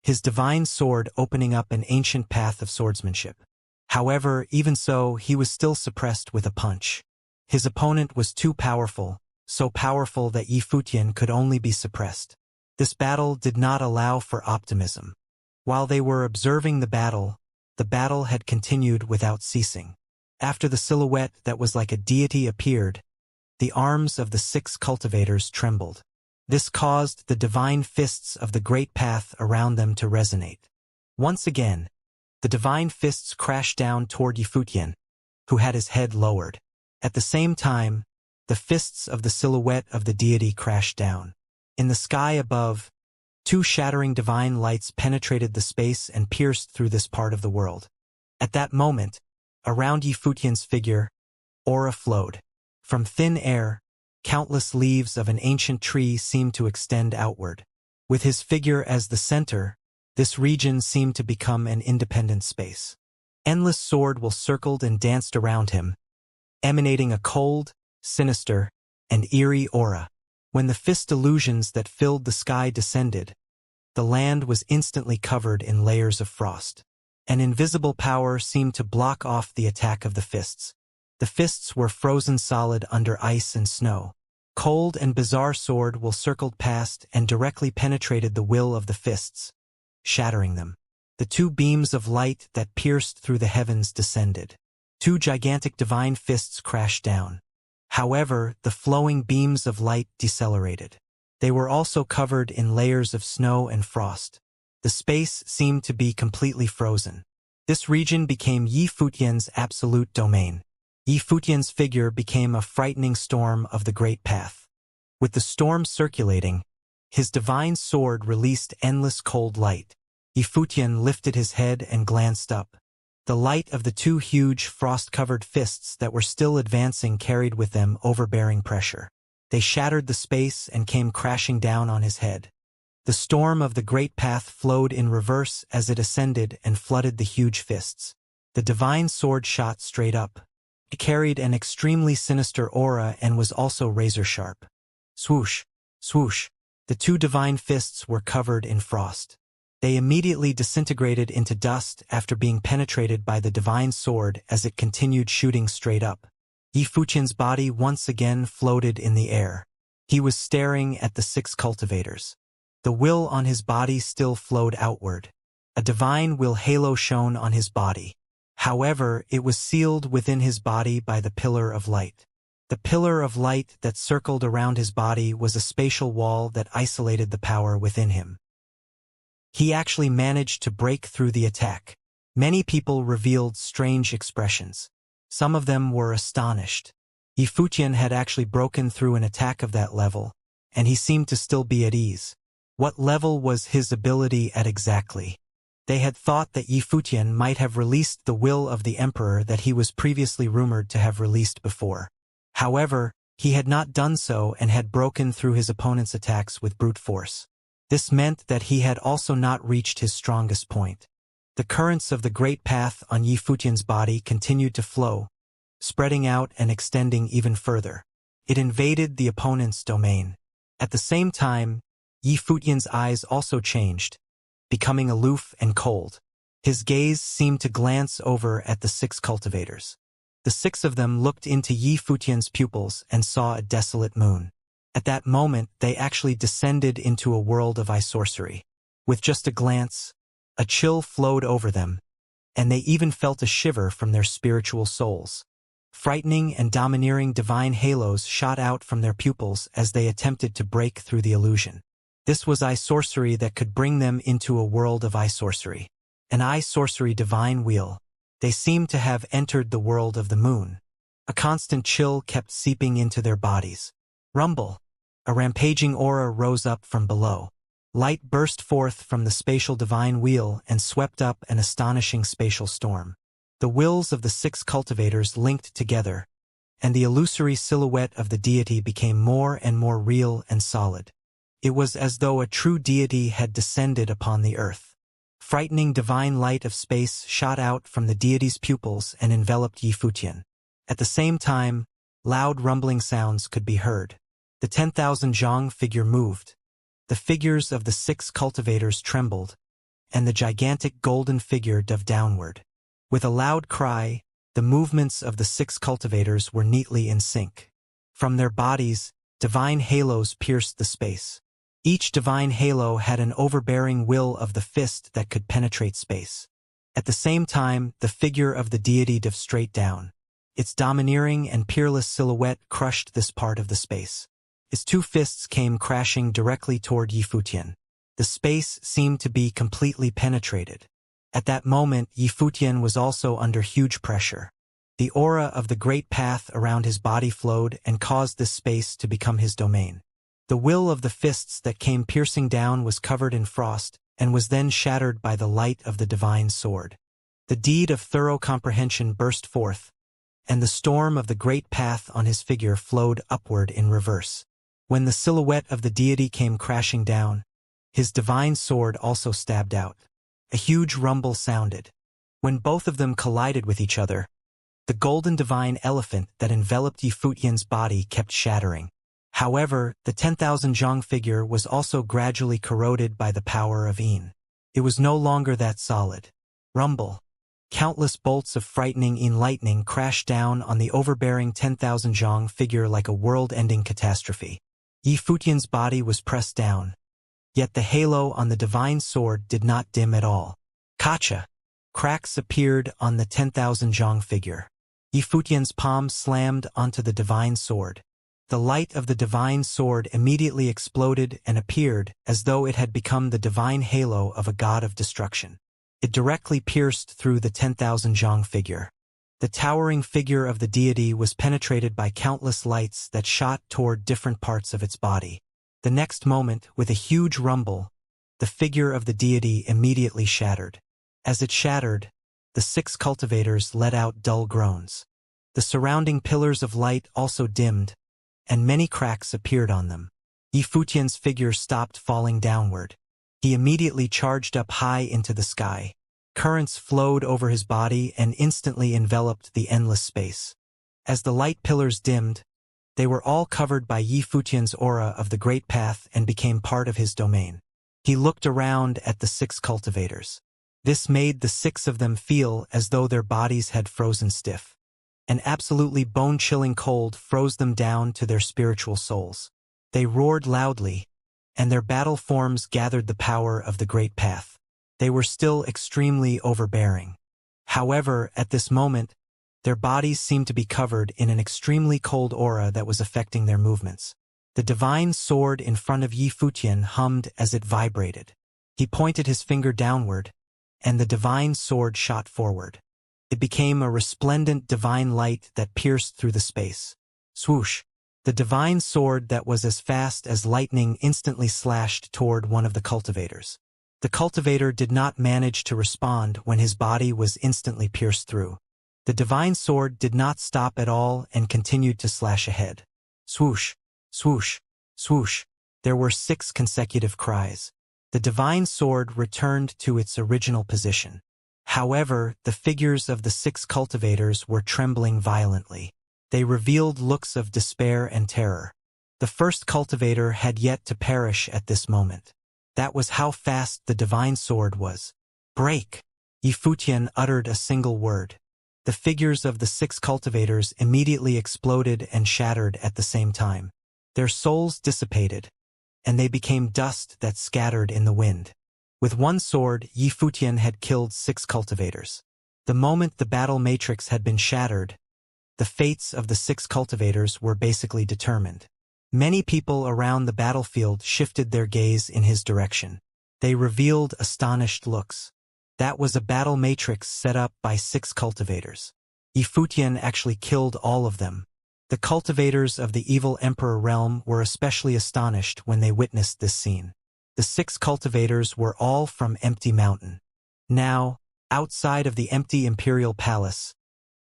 his divine sword opening up an ancient path of swordsmanship. However, even so, he was still suppressed with a punch. His opponent was too powerful, so powerful that Yi Futian could only be suppressed. This battle did not allow for optimism. While they were observing the battle had continued without ceasing. After the silhouette that was like a deity appeared, the arms of the 6 cultivators trembled. This caused the divine fists of the great path around them to resonate. Once again, the divine fists crashed down toward Yi Futian, who had his head lowered. At the same time, the fists of the silhouette of the deity crashed down. In the sky above, 2 shattering divine lights penetrated the space and pierced through this part of the world. At that moment, around Yi Futian's figure, aura flowed. From thin air, countless leaves of an ancient tree seemed to extend outward. With his figure as the center, this region seemed to become an independent space. Endless sword will circled and danced around him, emanating a cold, sinister, and eerie aura. When the fist illusions that filled the sky descended, the land was instantly covered in layers of frost. An invisible power seemed to block off the attack of the fists. The fists were frozen solid under ice and snow. Cold and bizarre sword will circled past and directly penetrated the will of the fists, shattering them. The 2 beams of light that pierced through the heavens descended. 2 gigantic divine fists crashed down. However, the flowing beams of light decelerated. They were also covered in layers of snow and frost. The space seemed to be completely frozen. This region became Yi Futian's absolute domain. Yi Futian's figure became a frightening storm of the great path. With the storm circulating, his divine sword released endless cold light. Yi Futian lifted his head and glanced up. The light of the 2 huge frost-covered fists that were still advancing carried with them overbearing pressure. They shattered the space and came crashing down on his head. The storm of the great path flowed in reverse as it ascended and flooded the huge fists. The divine sword shot straight up. It carried an extremely sinister aura and was also razor-sharp. Swoosh, swoosh. The 2 divine fists were covered in frost. They immediately disintegrated into dust after being penetrated by the divine sword as it continued shooting straight up. Yi Futian's body once again floated in the air. He was staring at the 6 cultivators. The will on his body still flowed outward. A divine will halo shone on his body. However, it was sealed within his body by the pillar of light. The pillar of light that circled around his body was a spatial wall that isolated the power within him. He actually managed to break through the attack. Many people revealed strange expressions. Some of them were astonished. Yi Futian had actually broken through an attack of that level, and he seemed to still be at ease. What level was his ability at exactly? They had thought that Yi Futian might have released the will of the emperor that he was previously rumored to have released before. However, he had not done so and had broken through his opponent's attacks with brute force. This meant that he had also not reached his strongest point. The currents of the great path on Yi Futian's body continued to flow, spreading out and extending even further. It invaded the opponent's domain. At the same time, Yi Futian's eyes also changed, becoming aloof and cold. His gaze seemed to glance over at the 6 cultivators. The 6 of them looked into Yi Futian's pupils and saw a desolate moon. At that moment, they actually descended into a world of sorcery. With just a glance, a chill flowed over them, and they even felt a shiver from their spiritual souls. Frightening and domineering divine halos shot out from their pupils as they attempted to break through the illusion. This was eye sorcery that could bring them into a world of eye sorcery. An eye sorcery divine wheel. They seemed to have entered the world of the moon. A constant chill kept seeping into their bodies. Rumble. A rampaging aura rose up from below. Light burst forth from the spatial divine wheel and swept up an astonishing spatial storm. The wills of the 6 cultivators linked together, and the illusory silhouette of the deity became more and more real and solid. It was as though a true deity had descended upon the earth. Frightening divine light of space shot out from the deity's pupils and enveloped Yifutian. At the same time, loud rumbling sounds could be heard. The 10,000 zhang figure moved. The figures of the 6 cultivators trembled, and the gigantic golden figure dove downward. With a loud cry, the movements of the 6 cultivators were neatly in sync. From their bodies, divine halos pierced the space. Each divine halo had an overbearing will of the fist that could penetrate space. At the same time, the figure of the deity dove straight down. Its domineering and peerless silhouette crushed this part of the space. Its 2 fists came crashing directly toward Yifutian. The space seemed to be completely penetrated. At that moment, Yifutian was also under huge pressure. The aura of the great path around his body flowed and caused this space to become his domain. The will of the fists that came piercing down was covered in frost and was then shattered by the light of the divine sword. The deed of thorough comprehension burst forth, and the storm of the great path on his figure flowed upward in reverse. When the silhouette of the deity came crashing down, his divine sword also stabbed out. A huge rumble sounded. When both of them collided with each other, the golden divine elephant that enveloped Yifutian's body kept shattering. However, the 10,000 zhang figure was also gradually corroded by the power of Yin. It was no longer that solid. Rumble. Countless bolts of frightening Yin lightning crashed down on the overbearing 10,000 zhang figure like a world-ending catastrophe. Yifutian's body was pressed down. Yet the halo on the divine sword did not dim at all. Kacha. Cracks appeared on the 10,000 zhang figure. Yifutian's palm slammed onto the divine sword. The light of the divine sword immediately exploded and appeared as though it had become the divine halo of a god of destruction. It directly pierced through the 10,000 zhang figure. The towering figure of the deity was penetrated by countless lights that shot toward different parts of its body. The next moment, with a huge rumble, the figure of the deity immediately shattered. As it shattered, the 6 cultivators let out dull groans. The surrounding pillars of light also dimmed, and many cracks appeared on them. Yifutian's figure stopped falling downward. He immediately charged up high into the sky. Currents flowed over his body and instantly enveloped the endless space. As the light pillars dimmed, they were all covered by Yifutian's aura of the great path and became part of his domain. He looked around at the 6 cultivators. This made the 6 of them feel as though their bodies had frozen stiff. An absolutely bone-chilling cold froze them down to their spiritual souls. They roared loudly, and their battle forms gathered the power of the great path. They were still extremely overbearing. However, at this moment, their bodies seemed to be covered in an extremely cold aura that was affecting their movements. The divine sword in front of Yifutian hummed as it vibrated. He pointed his finger downward, and the divine sword shot forward. It became a resplendent divine light that pierced through the space. Swoosh! The divine sword that was as fast as lightning instantly slashed toward one of the cultivators. The cultivator did not manage to respond when his body was instantly pierced through. The divine sword did not stop at all and continued to slash ahead. Swoosh! Swoosh! Swoosh! There were 6 consecutive cries. The divine sword returned to its original position. However, the figures of the 6 cultivators were trembling violently. They revealed looks of despair and terror. The first cultivator had yet to perish at this moment. That was how fast the divine sword was. Break! Yifutian uttered a single word. The figures of the 6 cultivators immediately exploded and shattered at the same time. Their souls dissipated, and they became dust that scattered in the wind. With one sword, Yifutian had killed 6 cultivators. The moment the battle matrix had been shattered, the fates of the 6 cultivators were basically determined. Many people around the battlefield shifted their gaze in his direction. They revealed astonished looks. That was a battle matrix set up by 6 cultivators. Yifutian actually killed all of them. The cultivators of the evil emperor realm were especially astonished when they witnessed this scene. The 6 cultivators were all from Empty Mountain. Now, outside of the empty imperial palace,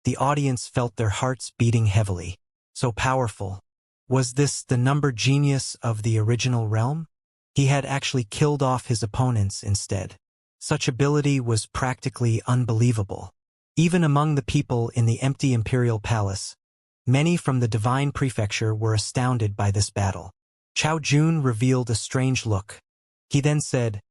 the audience felt their hearts beating heavily. So powerful. Was this the number genius of the original realm? He had actually killed off his opponents instead. Such ability was practically unbelievable. Even among the people in the empty imperial palace, many from the divine prefecture were astounded by this battle. Chao Jun revealed a strange look. He then said,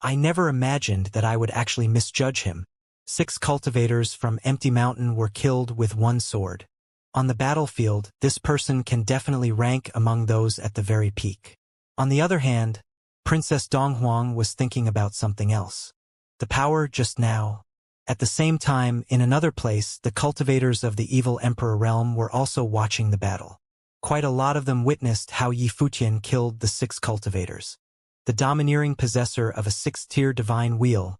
"I never imagined that I would actually misjudge him." 6 cultivators from Empty Mountain were killed with 1 sword. On the battlefield, this person can definitely rank among those at the very peak. On the other hand, Princess Donghuang was thinking about something else. The power just now. At the same time, in another place, the cultivators of the evil emperor realm were also watching the battle. Quite a lot of them witnessed how Yifutian killed the 6 cultivators. The domineering possessor of a 6th-tier divine wheel,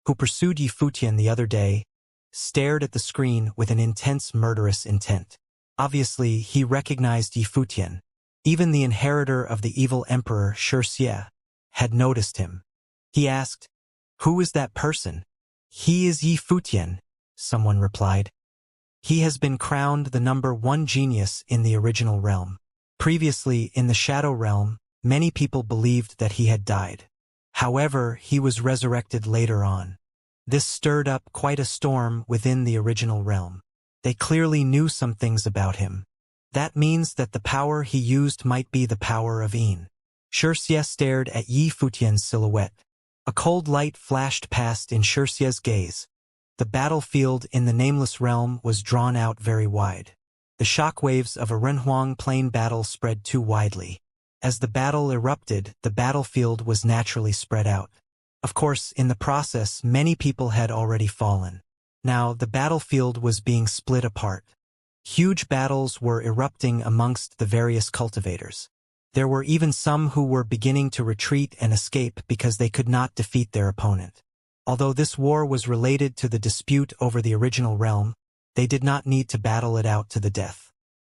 who pursued Yifutian the other day, stared at the screen with an intense murderous intent. Obviously, he recognized Yifutian. Even the inheritor of the evil emperor, Xianxia, had noticed him. He asked, "Who is that person?" "He is Yifutian," someone replied. "He has been crowned the number 1 genius in the original realm. Previously, in the Shadow Realm, many people believed that he had died. However, he was resurrected later on. This stirred up quite a storm within the original realm. They clearly knew some things about him. That means that the power he used might be the power of Yin." Xianxia stared at Yifutian's silhouette. A cold light flashed past in Xianxia's gaze. The battlefield in the Nameless Realm was drawn out very wide. The shockwaves of a Renhuang Plain battle spread too widely. As the battle erupted, the battlefield was naturally spread out. Of course, in the process, many people had already fallen. Now, the battlefield was being split apart. Huge battles were erupting amongst the various cultivators. There were even some who were beginning to retreat and escape because they could not defeat their opponent. Although this war was related to the dispute over the original realm, they did not need to battle it out to the death.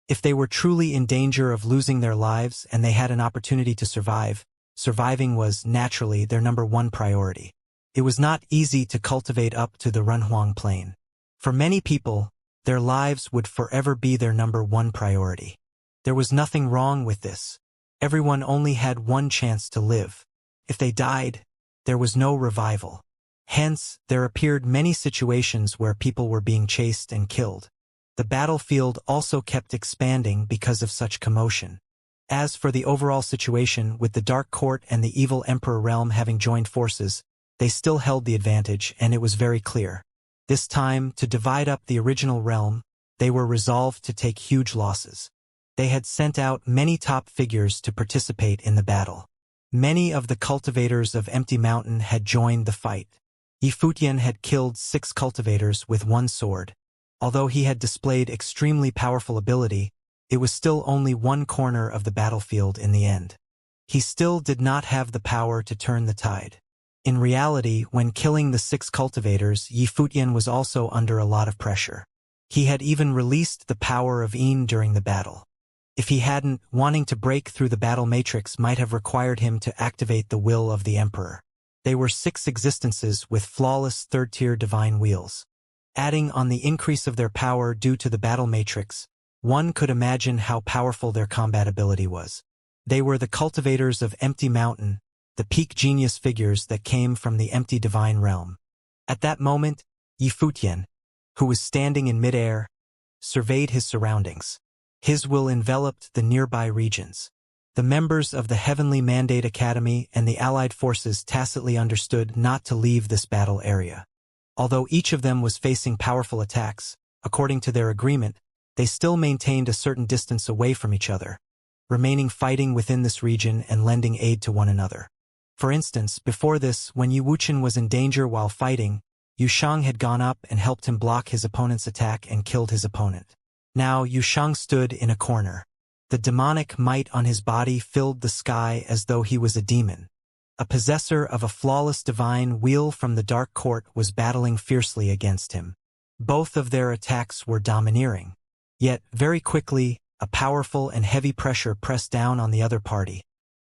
If they were truly in danger of losing their lives and they had an opportunity to survive, surviving was, naturally, their number 1 priority. It was not easy to cultivate up to the Renhuang Plain. For many people, their lives would forever be their number 1 priority. There was nothing wrong with this. Everyone only had 1 chance to live. If they died, there was no revival. Hence, there appeared many situations where people were being chased and killed. The battlefield also kept expanding because of such commotion. As for the overall situation, with the Dark Court and the Evil Emperor realm having joined forces, they still held the advantage, and it was very clear. This time, to divide up the original realm, they were resolved to take huge losses. They had sent out many top figures to participate in the battle. Many of the cultivators of Empty Mountain had joined the fight. Yifutian had killed 6 cultivators with 1 sword. Although he had displayed extremely powerful ability, it was still only 1 corner of the battlefield in the end. He still did not have the power to turn the tide. In reality, when killing the 6 cultivators, Yifutian was also under a lot of pressure. He had even released the power of Yin during the battle. If he hadn't, wanting to break through the battle matrix might have required him to activate the will of the Emperor. They were 6 existences with flawless 3rd-tier divine wheels. Adding on the increase of their power due to the battle matrix, one could imagine how powerful their combat ability was. They were the cultivators of Empty Mountain, the peak genius figures that came from the empty divine realm. At that moment, Yifutian, who was standing in midair, surveyed his surroundings. His will enveloped the nearby regions. The members of the Heavenly Mandate Academy and the Allied forces tacitly understood not to leave this battle area. Although each of them was facing powerful attacks, according to their agreement, they still maintained a certain distance away from each other, remaining fighting within this region and lending aid to one another. For instance, before this, when Yu Wuchen was in danger while fighting, Yu Shang had gone up and helped him block his opponent's attack and killed his opponent. Now Yusheng stood in a corner. The demonic might on his body filled the sky as though he was a demon. A possessor of a flawless divine will from the dark court was battling fiercely against him. Both of their attacks were domineering. Yet, very quickly, a powerful and heavy pressure pressed down on the other party,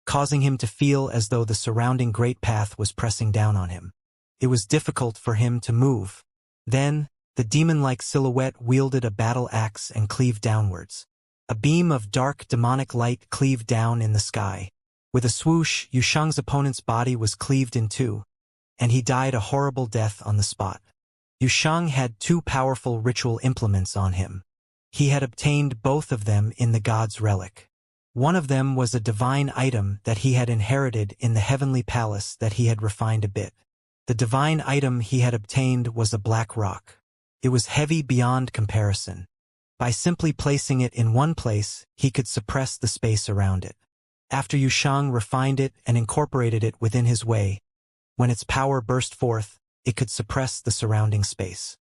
causing him to feel as though the surrounding great path was pressing down on him. It was difficult for him to move. Then, the demon-like silhouette wielded a battle axe and cleaved downwards. A beam of dark demonic light cleaved down in the sky. With a swoosh, Yusheng's opponent's body was cleaved in two, and he died a horrible death on the spot. Yusheng had two powerful ritual implements on him. He had obtained both of them in the god's relic. One of them was a divine item that he had inherited in the heavenly palace that he had refined a bit. The divine item he had obtained was a black rock. It was heavy beyond comparison. By simply placing it in one place, he could suppress the space around it. After Yusheng refined it and incorporated it within his way, when its power burst forth, it could suppress the surrounding space.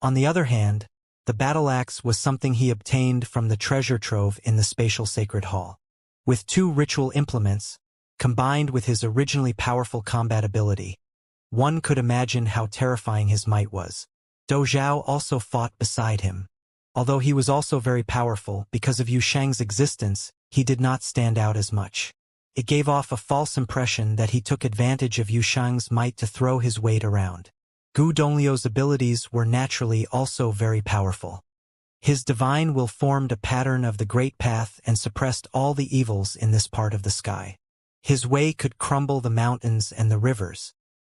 On the other hand, the battle axe was something he obtained from the treasure trove in the spatial sacred hall. With two ritual implements, combined with his originally powerful combat ability, one could imagine how terrifying his might was. Dozhao also fought beside him. Although he was also very powerful, because of Yusheng's existence, he did not stand out as much. It gave off a false impression that he took advantage of Yusheng's might to throw his weight around. Gu Donglio's abilities were naturally also very powerful. His divine will formed a pattern of the great path and suppressed all the evils in this part of the sky. His way could crumble the mountains and the rivers.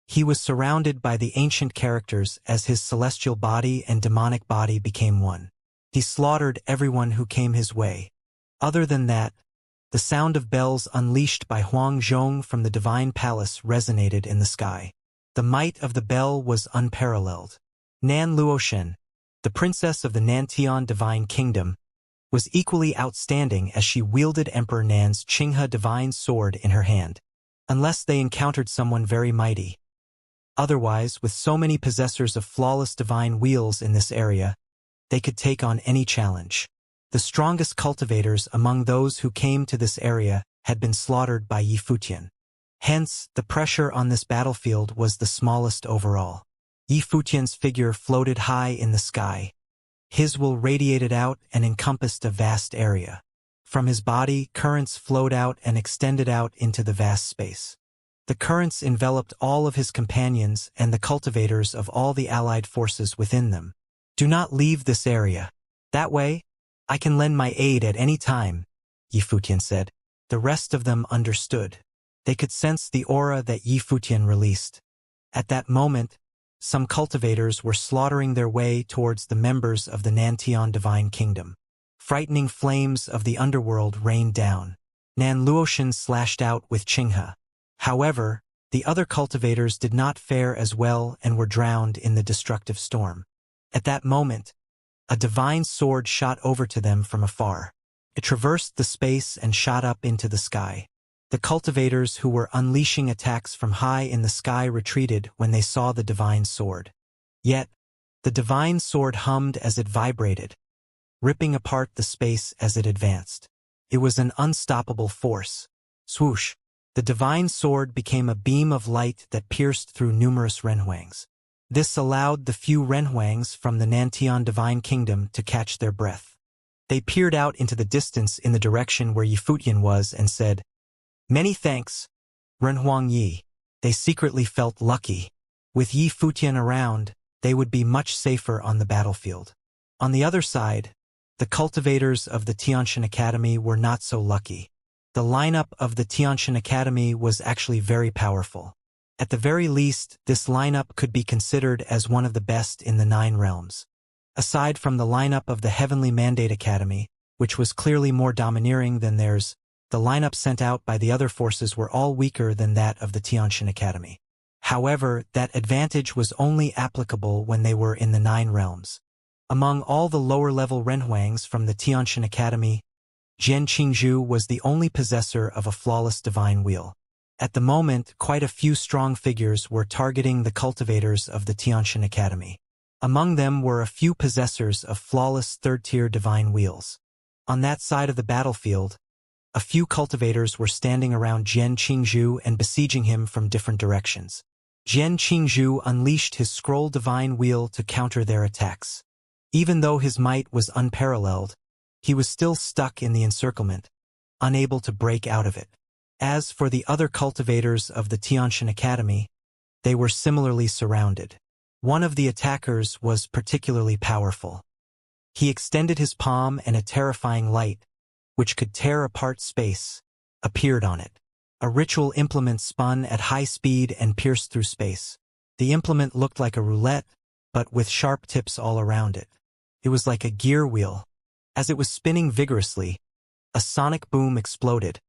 He was surrounded by the ancient characters as his celestial body and demonic body became one. He slaughtered everyone who came his way. Other than that, the sound of bells unleashed by Huang Zhong from the divine palace resonated in the sky. The might of the bell was unparalleled. Nan Luoshen, the princess of the Nantian divine kingdom, was equally outstanding as she wielded Emperor Nan's Qinghe divine sword in her hand. Unless they encountered someone very mighty. Otherwise, with so many possessors of flawless divine wheels in this area, they could take on any challenge. The strongest cultivators among those who came to this area had been slaughtered by Yi Futian. Hence, the pressure on this battlefield was the smallest overall. Yi Futian's figure floated high in the sky. His will radiated out and encompassed a vast area. From his body, currents flowed out and extended out into the vast space. The currents enveloped all of his companions and the cultivators of all the allied forces within them. Do not leave this area. That way, I can lend my aid at any time, Yi Futian said. The rest of them understood. They could sense the aura that Yi Futian released. At that moment, some cultivators were slaughtering their way towards the members of the Nantian Divine Kingdom. Frightening flames of the underworld rained down. Nan Luoshen slashed out with Qinghe. However, the other cultivators did not fare as well and were drowned in the destructive storm. At that moment, a divine sword shot over to them from afar. It traversed the space and shot up into the sky. The cultivators who were unleashing attacks from high in the sky retreated when they saw the divine sword. Yet, the divine sword hummed as it vibrated, ripping apart the space as it advanced. It was an unstoppable force. Swoosh! The divine sword became a beam of light that pierced through numerous renhuangs. This allowed the few renhuangs from the Nantian Divine Kingdom to catch their breath. They peered out into the distance in the direction where Yi Futian was and said, "Many thanks, Renhuang Yi." They secretly felt lucky. With Yi Futian around, they would be much safer on the battlefield. On the other side, the cultivators of the Tiantian Academy were not so lucky. The lineup of the Tiantian Academy was actually very powerful. At the very least, this lineup could be considered as one of the best in the 9 realms. Aside from the lineup of the Heavenly Mandate Academy, which was clearly more domineering than theirs, the lineup sent out by the other forces were all weaker than that of the Tiantian Academy. However, that advantage was only applicable when they were in the 9 realms. Among all the lower-level renhuangs from the Tiantian Academy, Jian Qingzhu was the only possessor of a flawless divine wheel. At the moment, quite a few strong figures were targeting the cultivators of the Tiantian Academy. Among them were a few possessors of flawless third-tier divine wheels. On that side of the battlefield, a few cultivators were standing around Jian Qingzhu and besieging him from different directions. Jian Qingzhu unleashed his scroll divine wheel to counter their attacks. Even though his might was unparalleled, he was still stuck in the encirclement, unable to break out of it. As for the other cultivators of the Tianxian Academy, they were similarly surrounded. One of the attackers was particularly powerful. He extended his palm and a terrifying light, which could tear apart space, appeared on it. A ritual implement spun at high speed and pierced through space. The implement looked like a roulette, but with sharp tips all around it. It was like a gear wheel. As it was spinning vigorously, a sonic boom exploded,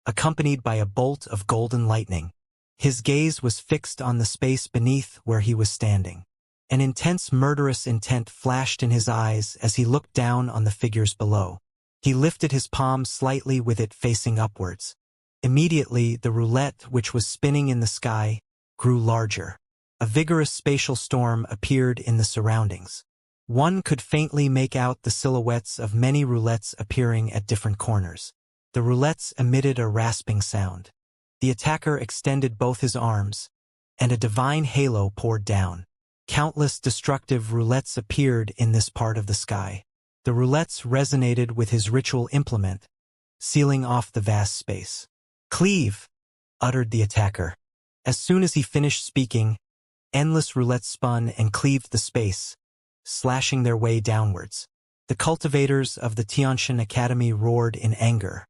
accompanied by a bolt of golden lightning. His gaze was fixed on the space beneath where he was standing. An intense murderous intent flashed in his eyes as he looked down on the figures below. He lifted his palm slightly with it facing upwards. Immediately, the roulette, which was spinning in the sky, grew larger. A vigorous spatial storm appeared in the surroundings. One could faintly make out the silhouettes of many roulettes appearing at different corners. The roulettes emitted a rasping sound. The attacker extended both his arms, and a divine halo poured down. Countless destructive roulettes appeared in this part of the sky. The roulettes resonated with his ritual implement, sealing off the vast space. "Cleave!" uttered the attacker. As soon as he finished speaking, endless roulettes spun and cleaved the space, slashing their way downwards. The cultivators of the Tianxian Academy roared in anger.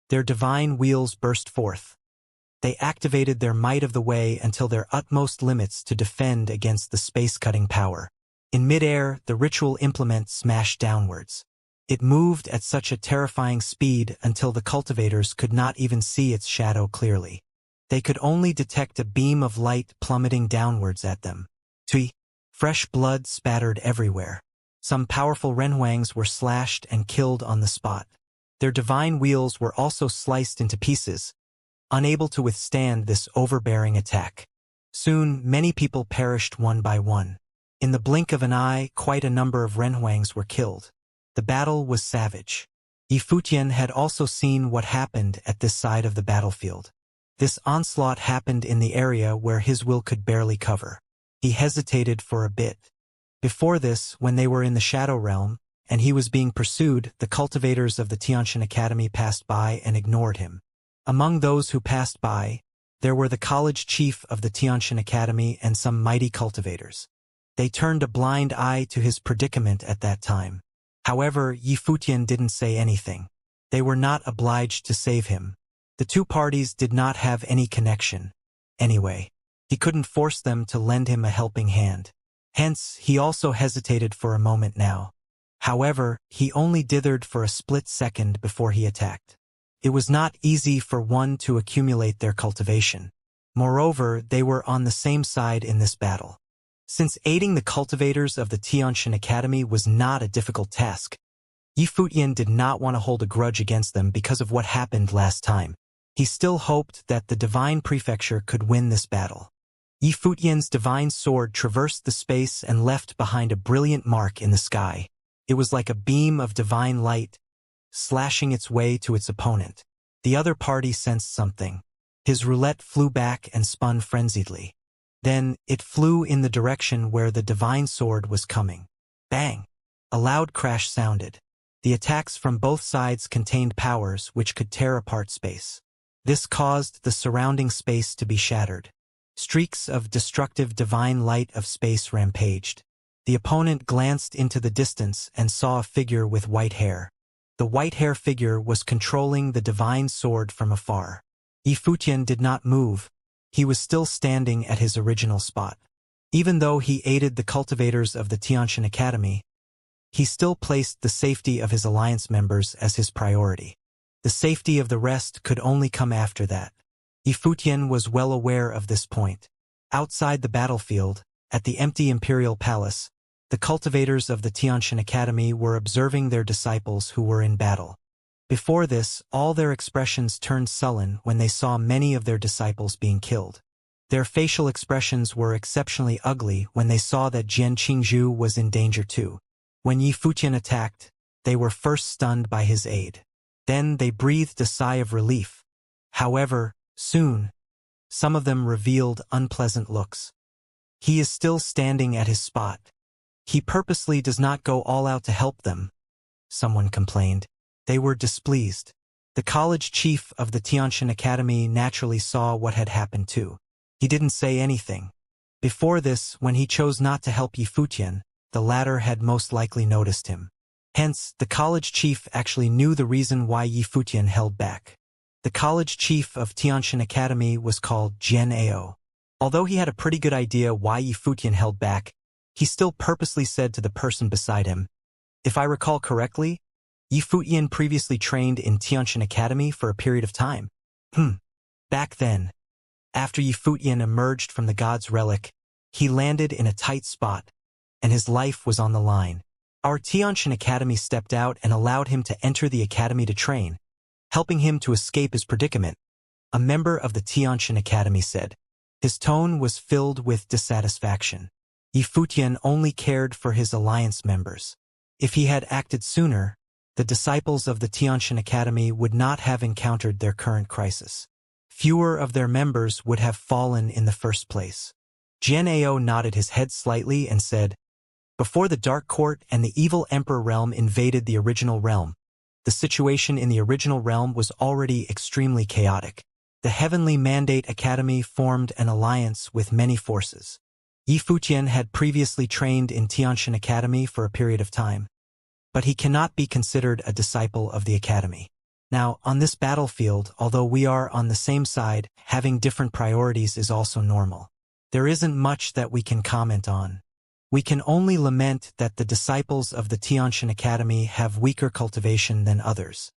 Their divine wheels burst forth. They activated their might of the way until their utmost limits to defend against the space-cutting power. In midair, the ritual implement smashed downwards. It moved at such a terrifying speed until the cultivators could not even see its shadow clearly. They could only detect a beam of light plummeting downwards at them. Fresh blood spattered everywhere. Some powerful renhuangs were slashed and killed on the spot. Their divine wheels were also sliced into pieces, unable to withstand this overbearing attack. Soon, many people perished one by one. In the blink of an eye, quite a number of renhuangs were killed. The battle was savage. Yifutian had also seen what happened at this side of the battlefield. This onslaught happened in the area where his will could barely cover. He hesitated for a bit. Before this, when they were in the Shadow Realm, and he was being pursued, the cultivators of the Tianxian Academy passed by and ignored him. Among those who passed by, there were the college chief of the Tianxian Academy and some mighty cultivators. They turned a blind eye to his predicament at that time. However, Yifutian didn't say anything. They were not obliged to save him. The two parties did not have any connection. Anyway, he couldn't force them to lend him a helping hand. Hence, he also hesitated for a moment now. However, he only dithered for a split second before he attacked. It was not easy for one to accumulate their cultivation. Moreover, they were on the same side in this battle. Since aiding the cultivators of the Tianxian Academy was not a difficult task, Yifutian did not want to hold a grudge against them because of what happened last time. He still hoped that the Divine Prefecture could win this battle. Yifutian's divine sword traversed the space and left behind a brilliant mark in the sky. It was like a beam of divine light, slashing its way to its opponent. The other party sensed something. His roulette flew back and spun frenziedly. Then, it flew in the direction where the divine sword was coming. Bang! A loud crash sounded. The attacks from both sides contained powers which could tear apart space. This caused the surrounding space to be shattered. Streaks of destructive divine light of space rampaged. The opponent glanced into the distance and saw a figure with white hair. The white hair figure was controlling the divine sword from afar. Yifutian did not move. He was still standing at his original spot. Even though he aided the cultivators of the Tianxian Academy, he still placed the safety of his alliance members as his priority. The safety of the rest could only come after that. Yifutian was well aware of this point. Outside the battlefield, at the empty imperial palace, the cultivators of the Tianxian Academy were observing their disciples who were in battle. Before this, all their expressions turned sullen when they saw many of their disciples being killed. Their facial expressions were exceptionally ugly when they saw that Jian Qingzhu was in danger too. When Yi Futian attacked, they were first stunned by his aid. Then they breathed a sigh of relief. However, soon, some of them revealed unpleasant looks. He is still standing at his spot. He purposely does not go all out to help them, someone complained. They were displeased. The college chief of the Tianxian Academy naturally saw what had happened too. He didn't say anything. Before this, when he chose not to help Yi Futian, the latter had most likely noticed him. Hence, the college chief actually knew the reason why Yi Futian held back. The college chief of Tianxian Academy was called Jian Ao. Although he had a pretty good idea why Yi Futian held back, he still purposely said to the person beside him, "If I recall correctly, Yi Futian previously trained in Tianxian Academy for a period of time." Back then, after Yi Futian emerged from the god's relic, he landed in a tight spot, and his life was on the line. Our Tianxian Academy stepped out and allowed him to enter the academy to train, helping him to escape his predicament, a member of the Tianxian Academy said. His tone was filled with dissatisfaction. Yi Futian only cared for his alliance members. If he had acted sooner, the disciples of the Tianxian Academy would not have encountered their current crisis. Fewer of their members would have fallen in the first place. Jian Ao nodded his head slightly and said, "Before the Dark Court and the evil Emperor realm invaded the original realm, the situation in the original realm was already extremely chaotic. The Heavenly Mandate Academy formed an alliance with many forces. Yi Futian had previously trained in Tianxian Academy for a period of time, but he cannot be considered a disciple of the academy. Now, on this battlefield, although we are on the same side, having different priorities is also normal. There isn't much that we can comment on. We can only lament that the disciples of the Tianxian Academy have weaker cultivation than others.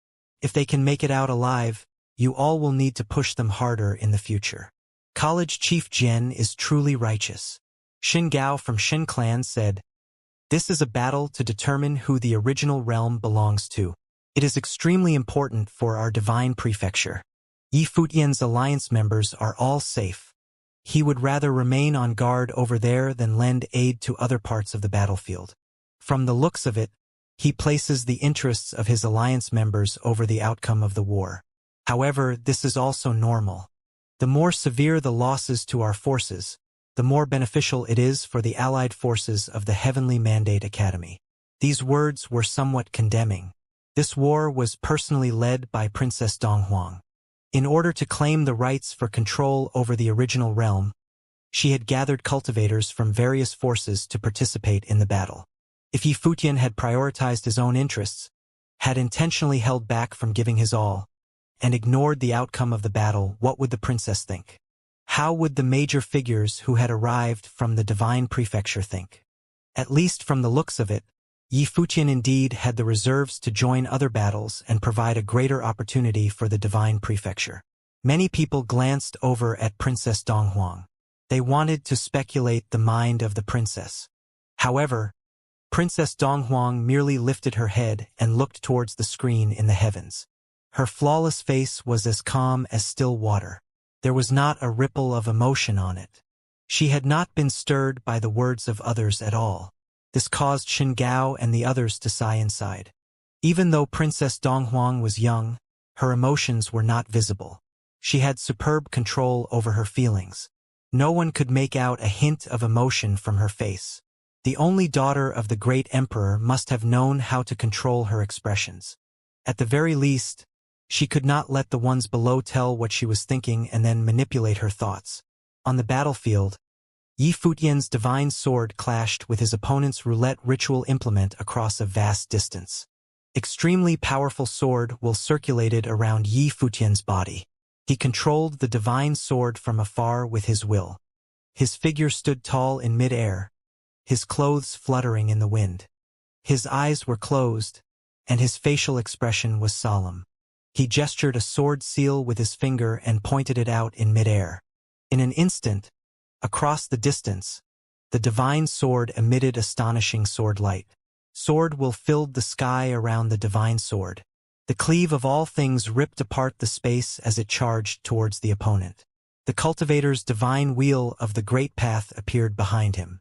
If they can make it out alive, you all will need to push them harder in the future." College Chief Jian is truly righteous. Xin Gao from Xin Clan said, "This is a battle to determine who the original realm belongs to. It is extremely important for our divine prefecture. Yi Futian's alliance members are all safe. He would rather remain on guard over there than lend aid to other parts of the battlefield. From the looks of it, he places the interests of his alliance members over the outcome of the war. However, this is also normal. The more severe the losses to our forces, the more beneficial it is for the allied forces of the Heavenly Mandate Academy." These words were somewhat condemning. This war was personally led by Princess Donghuang. In order to claim the rights for control over the original realm, she had gathered cultivators from various forces to participate in the battle. If Yi Futian had prioritized his own interests, had intentionally held back from giving his all, and ignored the outcome of the battle, what would the princess think? How would the major figures who had arrived from the divine prefecture think? At least from the looks of it, Yi Futian indeed had the reserves to join other battles and provide a greater opportunity for the divine prefecture. Many people glanced over at Princess Donghuang. They wanted to speculate the mind of the princess. However, Princess Donghuang merely lifted her head and looked towards the screen in the heavens. Her flawless face was as calm as still water. There was not a ripple of emotion on it. She had not been stirred by the words of others at all. This caused Xin Gao and the others to sigh inside. Even though Princess Donghuang was young, her emotions were not visible. She had superb control over her feelings. No one could make out a hint of emotion from her face. The only daughter of the great emperor must have known how to control her expressions. At the very least, she could not let the ones below tell what she was thinking and then manipulate her thoughts. On the battlefield, Yi Futian's divine sword clashed with his opponent's roulette ritual implement across a vast distance. Extremely powerful sword will circulated around Yi Futian's body. He controlled the divine sword from afar with his will. His figure stood tall in mid-air, his clothes fluttering in the wind. His eyes were closed, and his facial expression was solemn. He gestured a sword seal with his finger and pointed it out in mid-air. In an instant, across the distance, the divine sword emitted astonishing sword light. Sword will filled the sky around the divine sword. The cleave of all things ripped apart the space as it charged towards the opponent. The cultivator's divine wheel of the great path appeared behind him.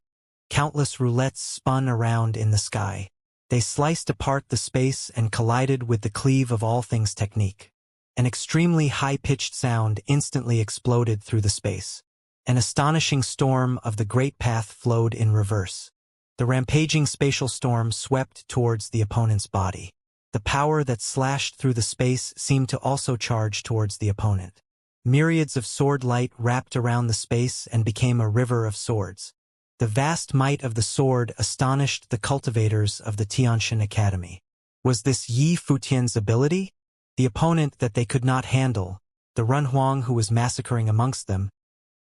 Countless roulettes spun around in the sky. They sliced apart the space and collided with the cleave of all things technique. An extremely high-pitched sound instantly exploded through the space. An astonishing storm of the great path flowed in reverse. The rampaging spatial storm swept towards the opponent's body. The power that slashed through the space seemed to also charge towards the opponent. Myriads of sword light wrapped around the space and became a river of swords. The vast might of the sword astonished the cultivators of the Xianxia Academy. Was this Yi Futian's ability? The opponent that they could not handle, the Renhuang who was massacring amongst them,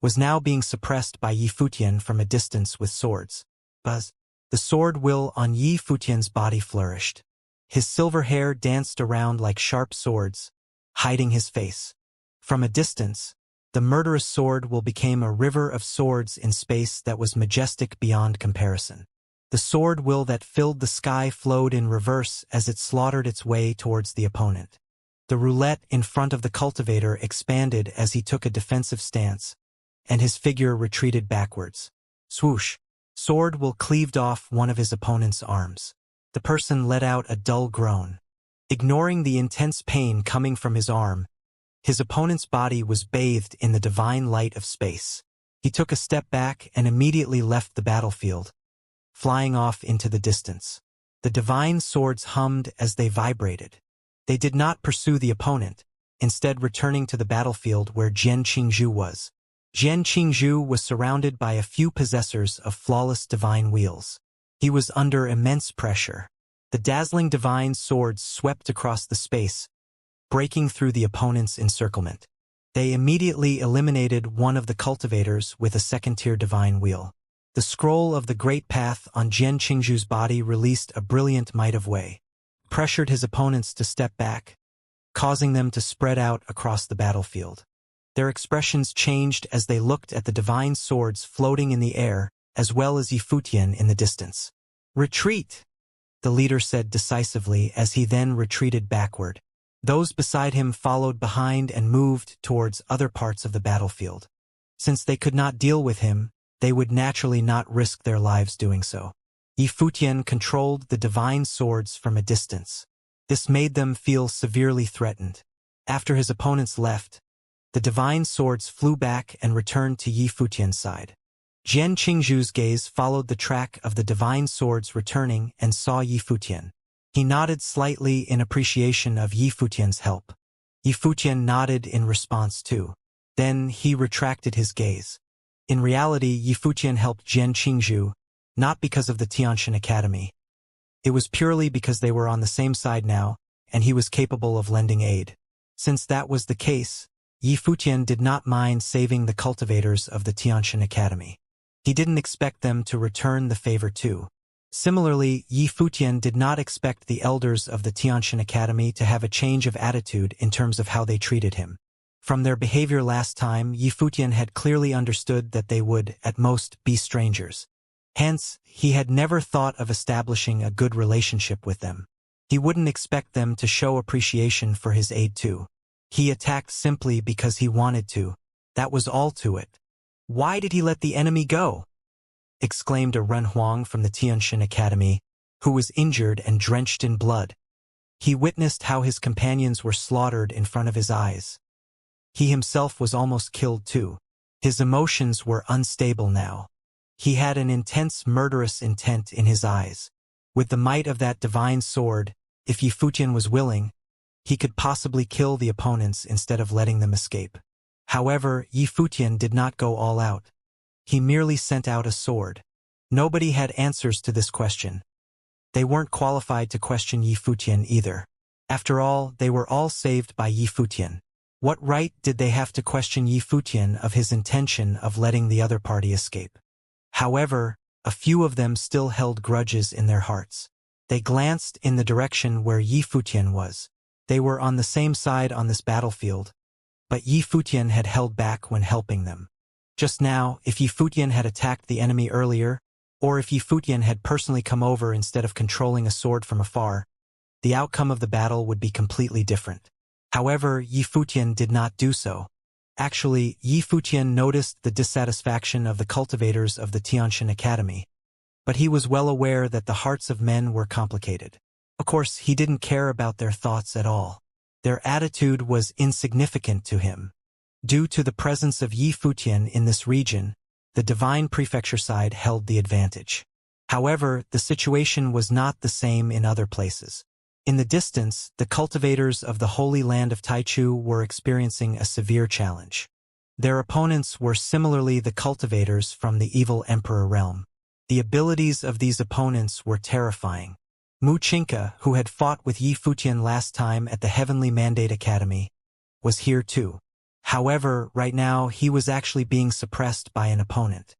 was now being suppressed by Yi Futian from a distance with swords. Buzz. The sword will on Yi Futian's body flourished. His silver hair danced around like sharp swords, hiding his face. From a distance, the murderous sword will became a river of swords in space that was majestic beyond comparison. The sword will that filled the sky flowed in reverse as it slaughtered its way towards the opponent. The roulette in front of the cultivator expanded as he took a defensive stance, and his figure retreated backwards. Swoosh! Sword will cleaved off one of his opponent's arms. The person let out a dull groan. Ignoring the intense pain coming from his arm, his opponent's body was bathed in the divine light of space. He took a step back and immediately left the battlefield, flying off into the distance. The divine swords hummed as they vibrated. They did not pursue the opponent, instead returning to the battlefield where Jian Qingzhu was. Jian Qingzhu was surrounded by a few possessors of flawless divine wheels. He was under immense pressure. The dazzling divine swords swept across the space, breaking through the opponent's encirclement. They immediately eliminated one of the cultivators with a second-tier divine wheel. The scroll of the great path on Jian Qingzhu's body released a brilliant might of way, pressured his opponents to step back, causing them to spread out across the battlefield. Their expressions changed as they looked at the divine swords floating in the air, as well as Yi Futian in the distance. "Retreat!" the leader said decisively as he then retreated backward. Those beside him followed behind and moved towards other parts of the battlefield. Since they could not deal with him, they would naturally not risk their lives doing so. Yi Futian controlled the divine swords from a distance. This made them feel severely threatened. After his opponents left, the divine swords flew back and returned to Yi Futian's side. Jian Qingzhu's gaze followed the track of the divine swords returning and saw Yi Futian. He nodded slightly in appreciation of Yi Futian's help. Yi Futian nodded in response too. Then he retracted his gaze. In reality, Yi Futian helped Jian Qingzhu, not because of the Xianxia Academy. It was purely because they were on the same side now, and he was capable of lending aid. Since that was the case, Yi Futian did not mind saving the cultivators of the Xianxia Academy. He didn't expect them to return the favor too. Similarly, Yi Futian did not expect the elders of the Xianxia Academy to have a change of attitude in terms of how they treated him. From their behavior last time, Yi Futian had clearly understood that they would, at most, be strangers. Hence, he had never thought of establishing a good relationship with them. He wouldn't expect them to show appreciation for his aid too. He attacked simply because he wanted to. That was all to it. "Why did he let the enemy go?" exclaimed a Renhuang from the Xianxia Academy, who was injured and drenched in blood. He witnessed how his companions were slaughtered in front of his eyes. He himself was almost killed too. His emotions were unstable now. He had an intense murderous intent in his eyes. With the might of that divine sword, if Yi Futian was willing, he could possibly kill the opponents instead of letting them escape. However, Yi Futian did not go all out. He merely sent out a sword. Nobody had answers to this question. They weren't qualified to question Yi Futian either. After all, they were all saved by Yi Futian. What right did they have to question Yi Futian of his intention of letting the other party escape? However, a few of them still held grudges in their hearts. They glanced in the direction where Yi Futian was. They were on the same side on this battlefield, but Yi Futian had held back when helping them. Just now, if Yi Futian had attacked the enemy earlier, or if Yi Futian had personally come over instead of controlling a sword from afar, the outcome of the battle would be completely different. However, Yi Futian did not do so. Actually, Yi Futian noticed the dissatisfaction of the cultivators of the Tianxian Academy, but he was well aware that the hearts of men were complicated. Of course, he didn't care about their thoughts at all. Their attitude was insignificant to him. Due to the presence of Yi Futian in this region, the divine prefecture side held the advantage. However, the situation was not the same in other places. In the distance, the cultivators of the Holy Land of Taichu were experiencing a severe challenge. Their opponents were similarly the cultivators from the evil Emperor realm. The abilities of these opponents were terrifying. Mu Qingke, who had fought with Yi Futian last time at the Heavenly Mandate Academy, was here too. However, right now he was actually being suppressed by an opponent.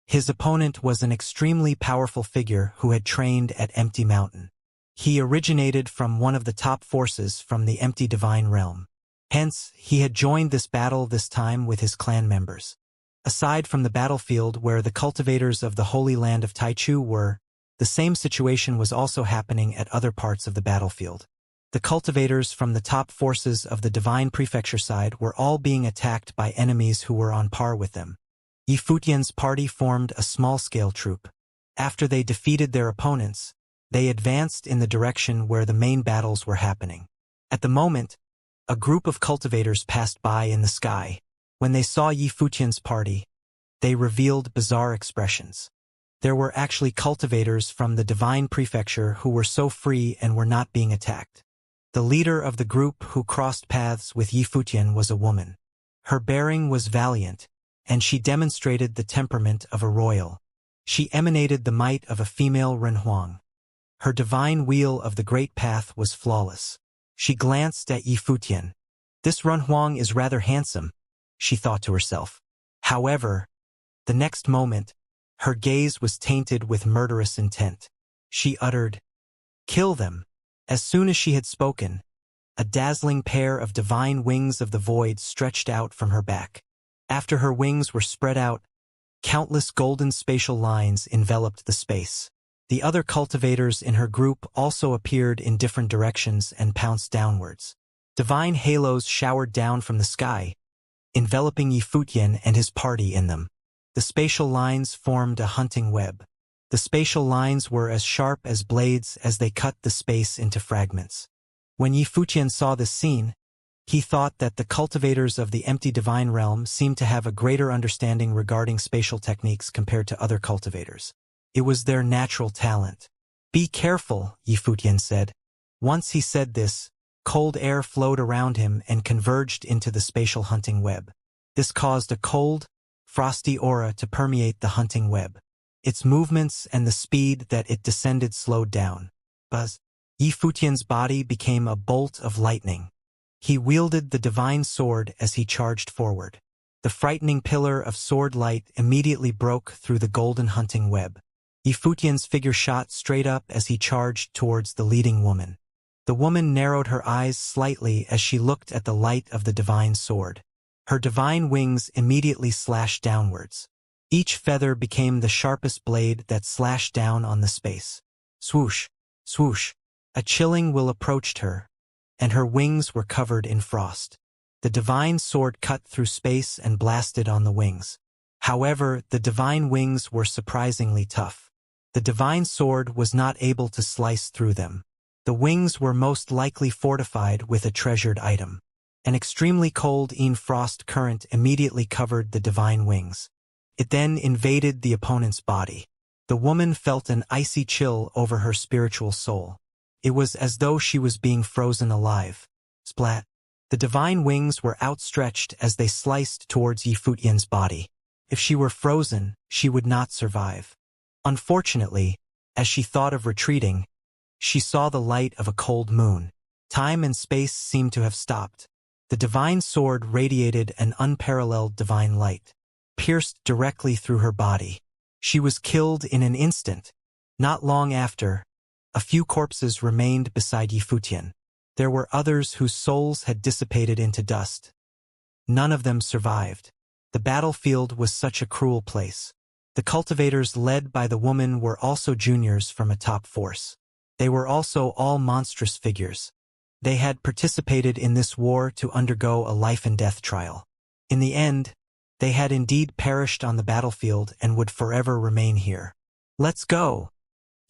His opponent was an extremely powerful figure who had trained at Empty Mountain. He originated from one of the top forces from the Empty Divine Realm. Hence, he had joined this battle this time with his clan members. Aside from the battlefield where the cultivators of the Holy Land of Taichu were, the same situation was also happening at other parts of the battlefield. The cultivators from the top forces of the Divine Prefecture side were all being attacked by enemies who were on par with them. Yi Futian's party formed a small-scale troop. After they defeated their opponents, they advanced in the direction where the main battles were happening. At the moment, a group of cultivators passed by in the sky. When they saw Yi Futian's party, they revealed bizarre expressions. There were actually cultivators from the Divine Prefecture who were so free and were not being attacked. The leader of the group who crossed paths with Yi Futian was a woman. Her bearing was valiant, and she demonstrated the temperament of a royal. She emanated the might of a female Renhuang. Her divine wheel of the great path was flawless. She glanced at Yi Futian. This Renhuang is rather handsome, she thought to herself. However, the next moment, her gaze was tainted with murderous intent. She uttered, "Kill them." As soon as she had spoken, a dazzling pair of divine wings of the void stretched out from her back. After her wings were spread out, countless golden spatial lines enveloped the space. The other cultivators in her group also appeared in different directions and pounced downwards. Divine halos showered down from the sky, enveloping Yi Futian and his party in them. The spatial lines formed a hunting web. The spatial lines were as sharp as blades as they cut the space into fragments. When Yi Futian saw this scene, he thought that the cultivators of the Empty Divine Realm seemed to have a greater understanding regarding spatial techniques compared to other cultivators. It was their natural talent. "Be careful," Yi Futian said. Once he said this, cold air flowed around him and converged into the spatial hunting web. This caused a cold, frosty aura to permeate the hunting web. Its movements and the speed that it descended slowed down. Buzz. Yi Futian's body became a bolt of lightning. He wielded the divine sword as he charged forward. The frightening pillar of sword light immediately broke through the golden hunting web. Yi Futian's figure shot straight up as he charged towards the leading woman. The woman narrowed her eyes slightly as she looked at the light of the divine sword. Her divine wings immediately slashed downwards. Each feather became the sharpest blade that slashed down on the space. Swoosh, swoosh. A chilling will approached her, and her wings were covered in frost. The divine sword cut through space and blasted on the wings. However, the divine wings were surprisingly tough. The divine sword was not able to slice through them. The wings were most likely fortified with a treasured item. An extremely cold frost current immediately covered the divine wings. It then invaded the opponent's body. The woman felt an icy chill over her spiritual soul. It was as though she was being frozen alive. Splat. The divine wings were outstretched as they sliced towards Yi Futian's body. If she were frozen, she would not survive. Unfortunately, as she thought of retreating, she saw the light of a cold moon. Time and space seemed to have stopped. The divine sword radiated an unparalleled divine light, pierced directly through her body. She was killed in an instant. Not long after, a few corpses remained beside Yi Futian. There were others whose souls had dissipated into dust. None of them survived. The battlefield was such a cruel place. The cultivators led by the woman were also juniors from a top force. They were also all monstrous figures. They had participated in this war to undergo a life-and-death trial. In the end, they had indeed perished on the battlefield and would forever remain here. "Let's go,"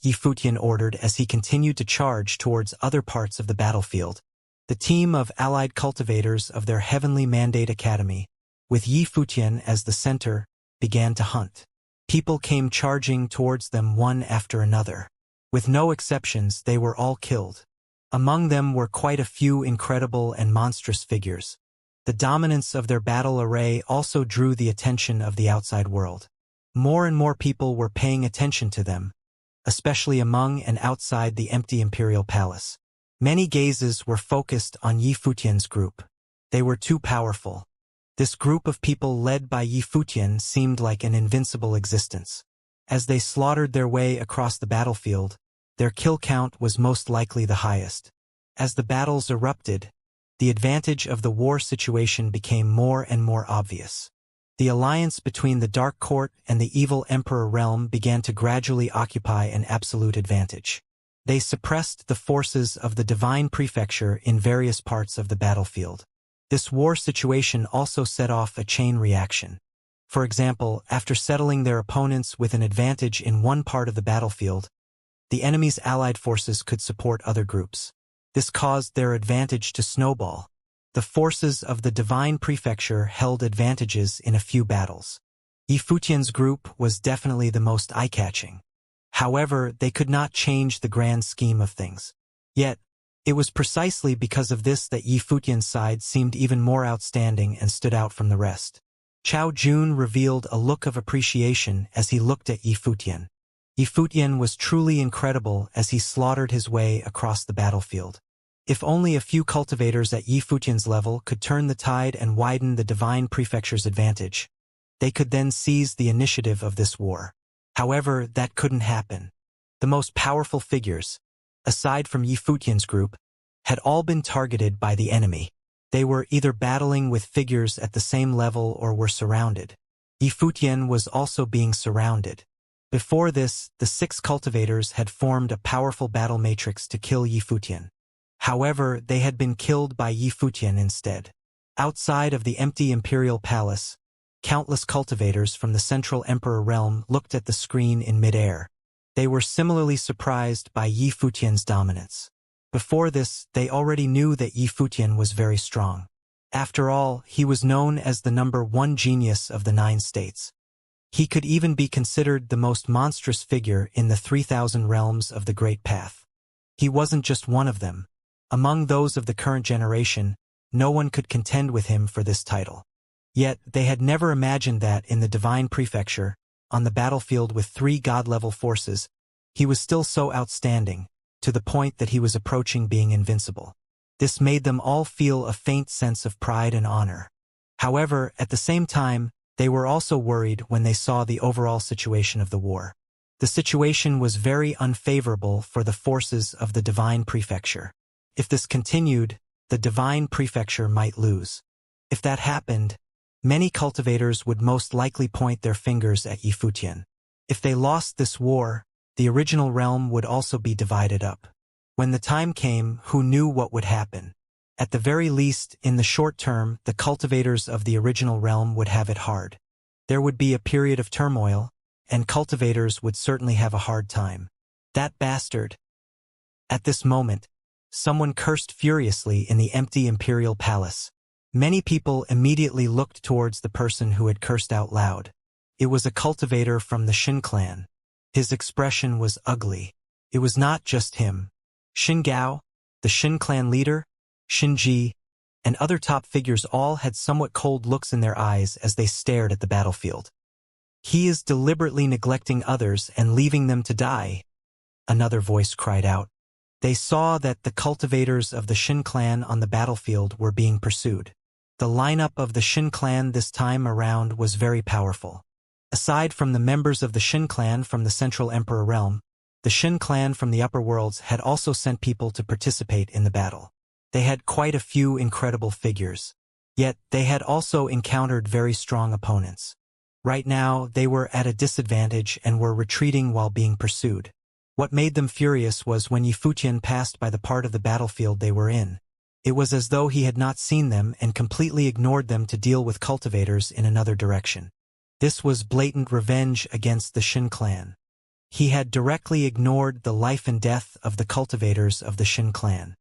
Yifutian ordered as he continued to charge towards other parts of the battlefield. The team of allied cultivators of their heavenly mandate academy, with Yifutian as the center, began to hunt. People came charging towards them one after another. With no exceptions, they were all killed. Among them were quite a few incredible and monstrous figures. The dominance of their battle array also drew the attention of the outside world. More and more people were paying attention to them, especially among and outside the empty imperial palace. Many gazes were focused on Yifutian's group. They were too powerful. This group of people led by Yifutian seemed like an invincible existence. As they slaughtered their way across the battlefield, their kill count was most likely the highest. As the battles erupted, the advantage of the war situation became more and more obvious. The alliance between the Dark Court and the evil Emperor realm began to gradually occupy an absolute advantage. They suppressed the forces of the Divine Prefecture in various parts of the battlefield. This war situation also set off a chain reaction. For example, after settling their opponents with an advantage in one part of the battlefield, the enemy's allied forces could support other groups. This caused their advantage to snowball. The forces of the Divine Prefecture held advantages in a few battles. Yifutian's group was definitely the most eye-catching. However, they could not change the grand scheme of things. Yet, it was precisely because of this that Yifutian's side seemed even more outstanding and stood out from the rest. Chao Jun revealed a look of appreciation as he looked at Yifutian. Yifutian was truly incredible as he slaughtered his way across the battlefield. If only a few cultivators at Yifutian's level could turn the tide and widen the Divine Prefecture's advantage, they could then seize the initiative of this war. However, that couldn't happen. The most powerful figures, aside from Yifutian's group, had all been targeted by the enemy. They were either battling with figures at the same level or were surrounded. Yifutian was also being surrounded. Before this, the 6 cultivators had formed a powerful battle matrix to kill Yifutian. However, they had been killed by Yifutian instead. Outside of the empty imperial palace, countless cultivators from the Central Emperor realm looked at the screen in midair. They were similarly surprised by Yifutian's dominance. Before this, they already knew that Yifutian was very strong. After all, he was known as the #1 genius of the 9 states. He could even be considered the most monstrous figure in the 3,000 realms of the Great Path. He wasn't just one of them. Among those of the current generation, no one could contend with him for this title. Yet, they had never imagined that in the Divine Prefecture, on the battlefield with 3 god-level forces, he was still so outstanding, to the point that he was approaching being invincible. This made them all feel a faint sense of pride and honor. However, at the same time, they were also worried when they saw the overall situation of the war. The situation was very unfavorable for the forces of the Divine Prefecture. If this continued, the Divine Prefecture might lose. If that happened, many cultivators would most likely point their fingers at Yifutian. If they lost this war, the original realm would also be divided up. When the time came, who knew what would happen? At the very least, in the short term, the cultivators of the original realm would have it hard. There would be a period of turmoil, and cultivators would certainly have a hard time. That bastard. At this moment, someone cursed furiously in the empty imperial palace. Many people immediately looked towards the person who had cursed out loud. It was a cultivator from the Shin clan. His expression was ugly. It was not just him. Shin Gao, the Shin clan leader, Shin Ji, and other top figures all had somewhat cold looks in their eyes as they stared at the battlefield. "He is deliberately neglecting others and leaving them to die," another voice cried out. They saw that the cultivators of the Shin clan on the battlefield were being pursued. The lineup of the Shin clan this time around was very powerful. Aside from the members of the Shin clan from the Central Emperor realm, the Shin clan from the upper worlds had also sent people to participate in the battle. They had quite a few incredible figures. Yet, they had also encountered very strong opponents. Right now, they were at a disadvantage and were retreating while being pursued. What made them furious was when Yifutian passed by the part of the battlefield they were in. It was as though he had not seen them and completely ignored them to deal with cultivators in another direction. This was blatant revenge against the Shin clan. He had directly ignored the life and death of the cultivators of the Shin clan.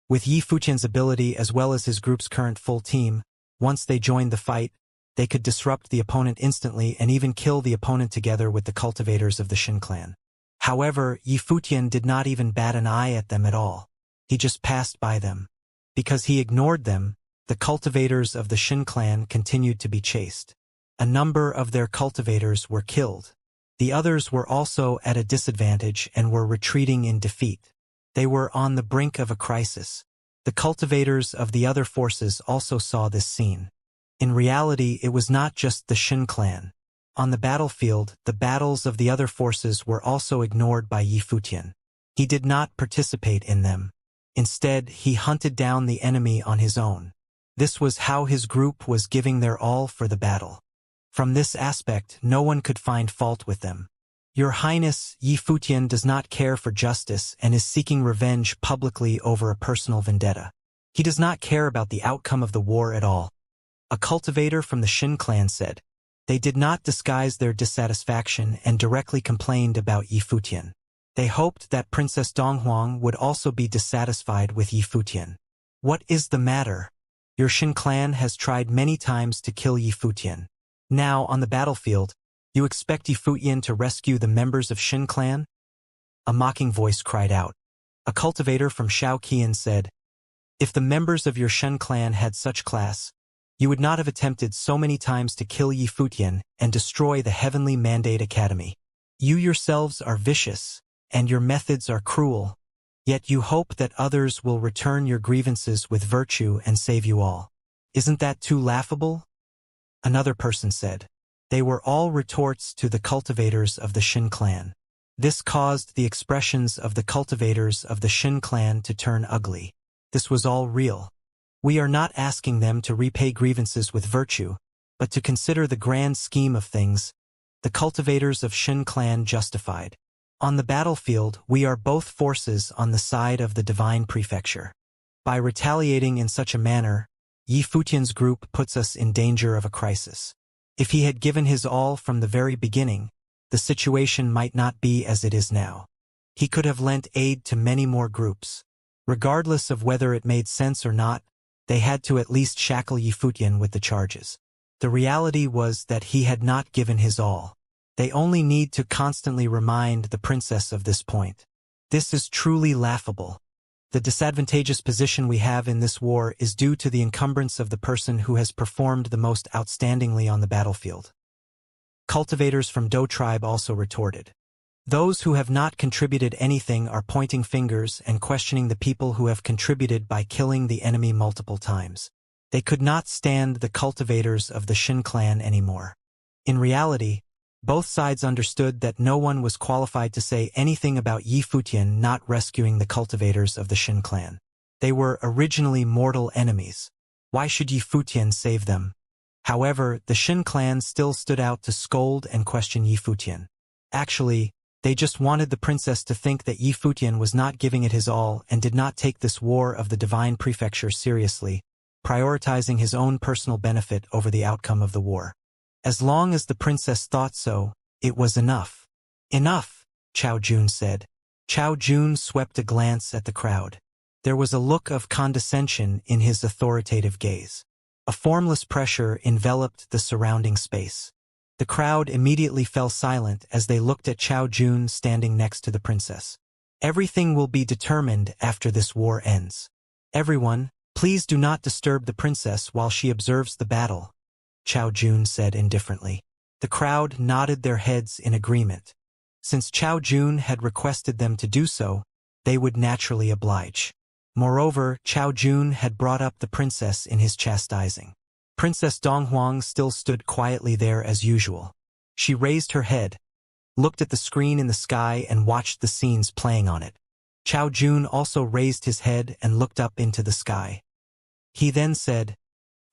With Yi Futian's ability as well as his group's current full team, once they joined the fight, they could disrupt the opponent instantly and even kill the opponent together with the cultivators of the Shin clan. However, Yi Futian did not even bat an eye at them at all. He just passed by them. Because he ignored them, the cultivators of the Shin clan continued to be chased. A number of their cultivators were killed. The others were also at a disadvantage and were retreating in defeat. They were on the brink of a crisis. The cultivators of the other forces also saw this scene. In reality, it was not just the Shin clan. On the battlefield, the battles of the other forces were also ignored by Yi Futian. He did not participate in them. Instead, he hunted down the enemy on his own. This was how his group was giving their all for the battle. From this aspect, no one could find fault with them. Your Highness, Yi Futian does not care for justice and is seeking revenge publicly over a personal vendetta. He does not care about the outcome of the war at all. A cultivator from the Shin clan said. They did not disguise their dissatisfaction and directly complained about Yi Futian. They hoped that Princess Donghuang would also be dissatisfied with Yi Futian. What is the matter? Your Shin clan has tried many times to kill Yi Futian. Now, on the battlefield, you expect Yi Futian to rescue the members of Shin clan? A mocking voice cried out. A cultivator from Xianxia said, if the members of your Shin clan had such class, you would not have attempted so many times to kill Yi Futian and destroy the Heavenly Mandate Academy. You yourselves are vicious, and your methods are cruel, yet you hope that others will return your grievances with virtue and save you all. Isn't that too laughable? Another person said. They were all retorts to the cultivators of the Shin clan. This caused the expressions of the cultivators of the Shin clan to turn ugly. This was all real. We are not asking them to repay grievances with virtue, but to consider the grand scheme of things, the cultivators of Shin clan justified. On the battlefield, we are both forces on the side of the divine prefecture. By retaliating in such a manner, Yi Futian's group puts us in danger of a crisis. If he had given his all from the very beginning, the situation might not be as it is now. He could have lent aid to many more groups. Regardless of whether it made sense or not, they had to at least shackle Yi Futian with the charges. The reality was that he had not given his all. They only need to constantly remind the princess of this point. This is truly laughable. The disadvantageous position we have in this war is due to the encumbrance of the person who has performed the most outstandingly on the battlefield. Cultivators from Do tribe also retorted. Those who have not contributed anything are pointing fingers and questioning the people who have contributed by killing the enemy multiple times. They could not stand the cultivators of the Shin clan anymore. In reality, both sides understood that no one was qualified to say anything about Yi Futian not rescuing the cultivators of the Shin clan. They were originally mortal enemies. Why should Yi Futian save them? However, the Shin clan still stood out to scold and question Yi Futian. Actually, they just wanted the princess to think that Yi Futian was not giving it his all and did not take this war of the divine prefecture seriously, prioritizing his own personal benefit over the outcome of the war. As long as the princess thought so, it was enough. Enough, Chao Jun said. Chao Jun swept a glance at the crowd. There was a look of condescension in his authoritative gaze. A formless pressure enveloped the surrounding space. The crowd immediately fell silent as they looked at Chao Jun standing next to the princess. Everything will be determined after this war ends. Everyone, please do not disturb the princess while she observes the battle, Chao Jun said indifferently. The crowd nodded their heads in agreement. Since Chao Jun had requested them to do so, they would naturally oblige. Moreover, Chao Jun had brought up the princess in his chastising. Princess Donghuang still stood quietly there as usual. She raised her head, looked at the screen in the sky and watched the scenes playing on it. Chao Jun also raised his head and looked up into the sky. He then said,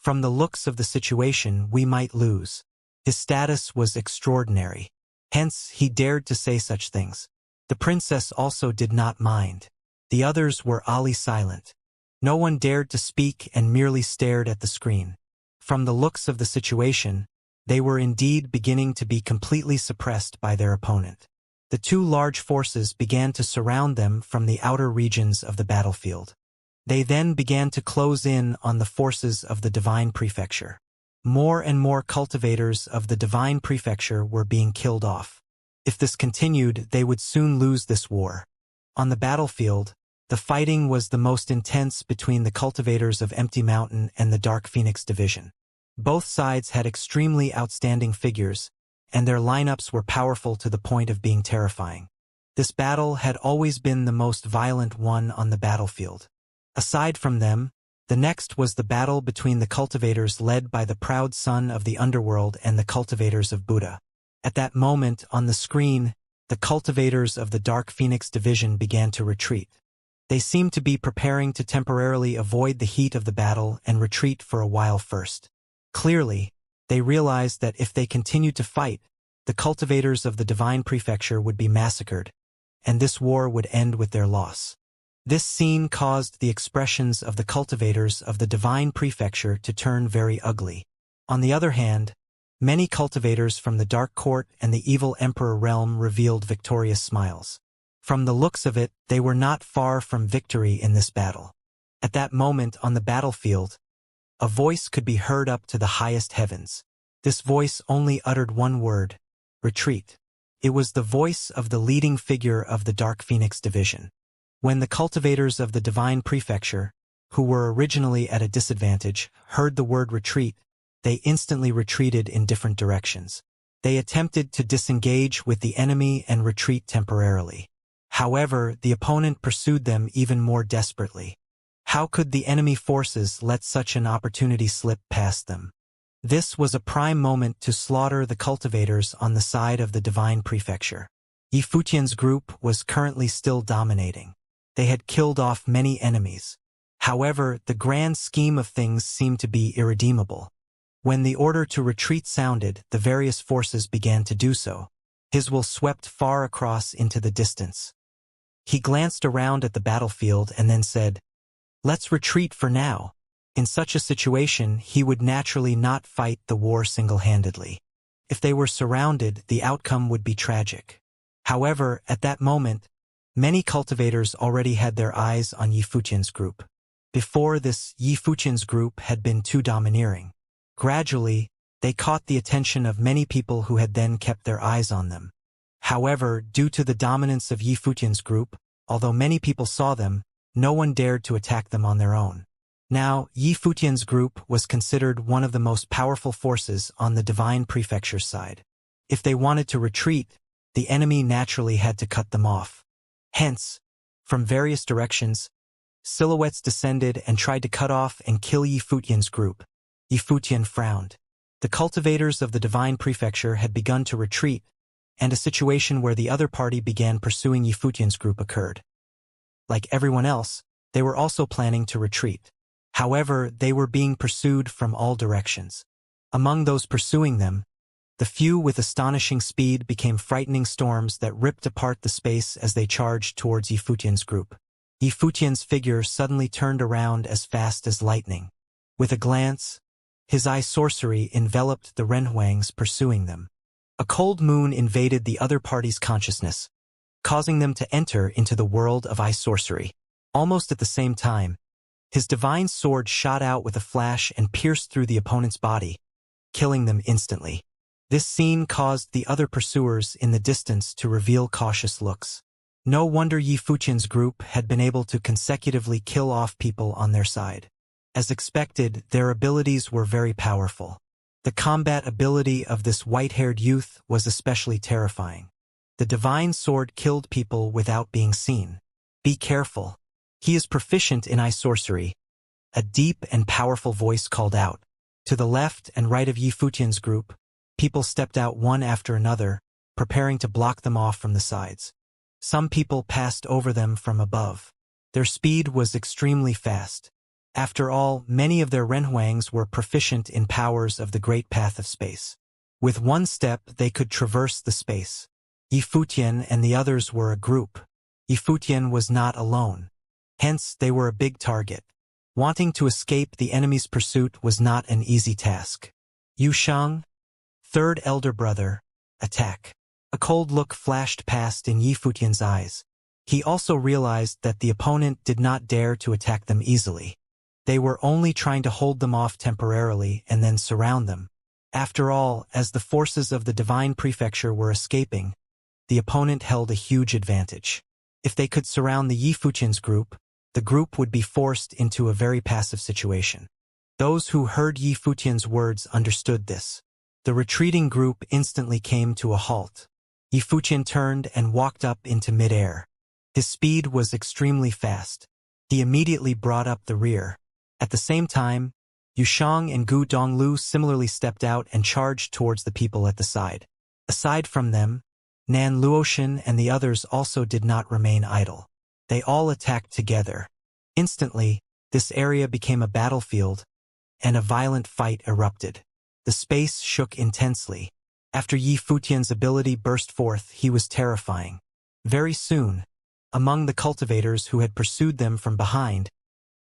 "From the looks of the situation, we might lose." His status was extraordinary. Hence, he dared to say such things. The princess also did not mind. The others were silent. No one dared to speak and merely stared at the screen. From the looks of the situation, they were indeed beginning to be completely suppressed by their opponent. The two large forces began to surround them from the outer regions of the battlefield. They then began to close in on the forces of the Divine Prefecture. More and more cultivators of the Divine Prefecture were being killed off. If this continued, they would soon lose this war. On the battlefield, the fighting was the most intense between the cultivators of Empty Mountain and the Dark Phoenix Division. Both sides had extremely outstanding figures, and their lineups were powerful to the point of being terrifying. This battle had always been the most violent one on the battlefield. Aside from them, the next was the battle between the cultivators led by the proud son of the underworld and the cultivators of Buddha. At that moment, on the screen, the cultivators of the Dark Phoenix Division began to retreat. They seemed to be preparing to temporarily avoid the heat of the battle and retreat for a while first. Clearly, they realized that if they continued to fight, the cultivators of the Divine Prefecture would be massacred, and this war would end with their loss. This scene caused the expressions of the cultivators of the Divine Prefecture to turn very ugly. On the other hand, many cultivators from the Dark Court and the Evil Emperor realm revealed victorious smiles. From the looks of it, they were not far from victory in this battle. At that moment on the battlefield, a voice could be heard up to the highest heavens. This voice only uttered one word: retreat. It was the voice of the leading figure of the Dark Phoenix Division. When the cultivators of the Divine Prefecture, who were originally at a disadvantage, heard the word retreat, they instantly retreated in different directions. They attempted to disengage with the enemy and retreat temporarily. However, the opponent pursued them even more desperately. How could the enemy forces let such an opportunity slip past them? This was a prime moment to slaughter the cultivators on the side of the Divine Prefecture. Yifutian's group was currently still dominating. They had killed off many enemies. However, the grand scheme of things seemed to be irredeemable. When the order to retreat sounded, the various forces began to do so. His will swept far across into the distance. He glanced around at the battlefield and then said, "Let's retreat for now." In such a situation, he would naturally not fight the war single-handedly. If they were surrounded, the outcome would be tragic. However, at that moment, many cultivators already had their eyes on Yifutian's group. Before this, Yifutian's group had been too domineering. Gradually, they caught the attention of many people who had then kept their eyes on them. However, due to the dominance of Yifutian's group, although many people saw them, no one dared to attack them on their own. Now, Yifutian's group was considered one of the most powerful forces on the Divine Prefecture's side. If they wanted to retreat, the enemy naturally had to cut them off. Hence, from various directions, silhouettes descended and tried to cut off and kill Yifutian's group. Yifutian frowned. The cultivators of the Divine Prefecture had begun to retreat, and a situation where the other party began pursuing Yifutian's group occurred. Like everyone else, they were also planning to retreat. However, they were being pursued from all directions. Among those pursuing them, the few with astonishing speed became frightening storms that ripped apart the space as they charged towards Yifutian's group. Yifutian's figure suddenly turned around as fast as lightning. With a glance, his eye sorcery enveloped the Renhuangs pursuing them. A cold moon invaded the other party's consciousness, causing them to enter into the world of eye sorcery. Almost at the same time, his divine sword shot out with a flash and pierced through the opponent's body, killing them instantly. This scene caused the other pursuers in the distance to reveal cautious looks. No wonder Yifutian's group had been able to consecutively kill off people on their side. As expected, their abilities were very powerful. The combat ability of this white-haired youth was especially terrifying. The divine sword killed people without being seen. Be careful. He is proficient in eye sorcery. A deep and powerful voice called out. To the left and right of Yifutian's group, people stepped out one after another, preparing to block them off from the sides. Some people passed over them from above. Their speed was extremely fast. After all, many of their Renhuangs were proficient in powers of the Great Path of Space. With one step, they could traverse the space. Yifutian and the others were a group. Yifutian was not alone. Hence, they were a big target. Wanting to escape the enemy's pursuit was not an easy task. Yu Shang, third elder brother, attack. A cold look flashed past in Yi Futian's eyes. He also realized that the opponent did not dare to attack them easily. They were only trying to hold them off temporarily and then surround them. After all, as the forces of the Divine Prefecture were escaping, the opponent held a huge advantage. If they could surround the Yi Futian's group, the group would be forced into a very passive situation. Those who heard Yi Futian's words understood this. The retreating group instantly came to a halt. Yi Futian turned and walked up into mid-air. His speed was extremely fast. He immediately brought up the rear. At the same time, Yu Shang and Gu Donglu similarly stepped out and charged towards the people at the side. Aside from them, Nan Luoshan and the others also did not remain idle. They all attacked together. Instantly, this area became a battlefield, and a violent fight erupted. The space shook intensely. After Yi Futian's ability burst forth, he was terrifying. Very soon, among the cultivators who had pursued them from behind,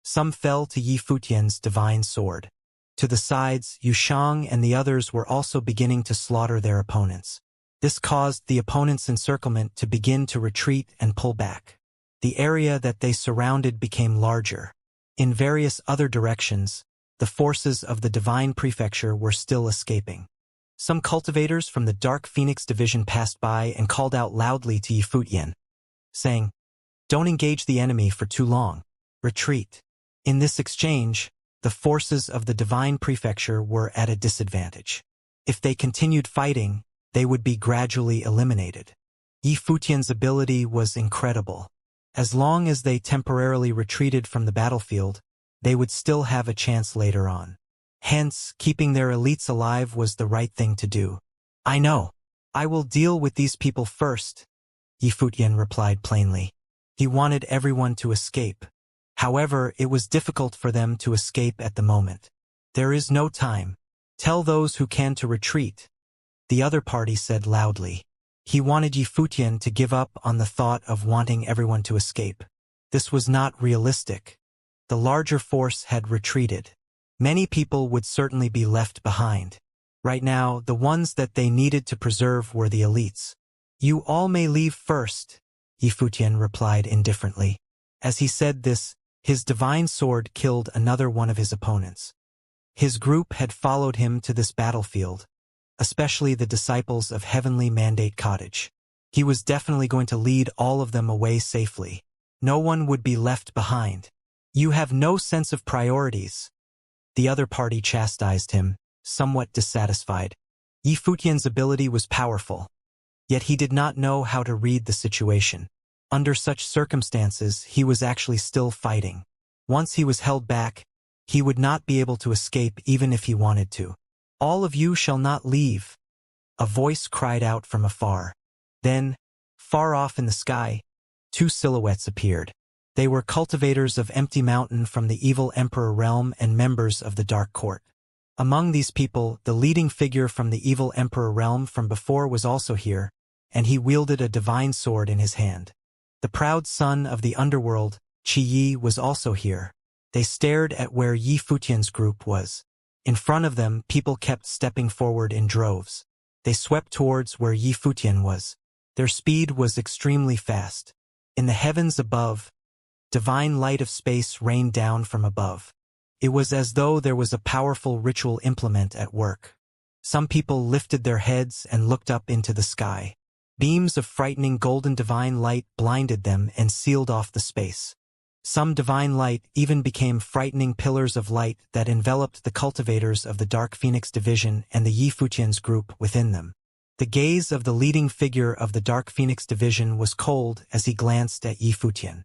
some fell to Yi Futian's divine sword. To the sides, Yu Shang and the others were also beginning to slaughter their opponents. This caused the opponents' encirclement to begin to retreat and pull back. The area that they surrounded became larger. In various other directions, the forces of the Divine Prefecture were still escaping. Some cultivators from the Dark Phoenix division passed by and called out loudly to Yi Futian, saying, "Don't engage the enemy for too long. Retreat." In this exchange, the forces of the Divine Prefecture were at a disadvantage. If they continued fighting, they would be gradually eliminated. Yi Futian's ability was incredible. As long as they temporarily retreated from the battlefield, they would still have a chance later on. Hence, keeping their elites alive was the right thing to do. "I know. I will deal with these people first," Yi Futian replied plainly. He wanted everyone to escape. However, it was difficult for them to escape at the moment. "There is no time. Tell those who can to retreat," the other party said loudly. He wanted Yi Futian to give up on the thought of wanting everyone to escape. This was not realistic. The larger force had retreated. Many people would certainly be left behind. Right now, the ones that they needed to preserve were the elites. "You all may leave first," Yi Futian replied indifferently. As he said this, his divine sword killed another one of his opponents. His group had followed him to this battlefield, especially the disciples of Heavenly Mandate Cottage. He was definitely going to lead all of them away safely. No one would be left behind. "You have no sense of priorities," the other party chastised him, somewhat dissatisfied. Yi Futian's ability was powerful, yet he did not know how to read the situation. Under such circumstances, he was actually still fighting. Once he was held back, he would not be able to escape even if he wanted to. "All of you shall not leave," a voice cried out from afar. Then, far off in the sky, two silhouettes appeared. They were cultivators of Empty Mountain from the Evil Emperor realm and members of the Dark Court. Among these people, the leading figure from the Evil Emperor realm from before was also here, and he wielded a divine sword in his hand. The proud son of the underworld, Qi Yi, was also here. They stared at where Yi Futian's group was. In front of them, people kept stepping forward in droves. They swept towards where Yi Futian was. Their speed was extremely fast. In the heavens above, divine light of space rained down from above. It was as though there was a powerful ritual implement at work. Some people lifted their heads and looked up into the sky. Beams of frightening golden divine light blinded them and sealed off the space. Some divine light even became frightening pillars of light that enveloped the cultivators of the Dark Phoenix division and the Yi Futian's group within them. The gaze of the leading figure of the Dark Phoenix division was cold as he glanced at Yi Futian.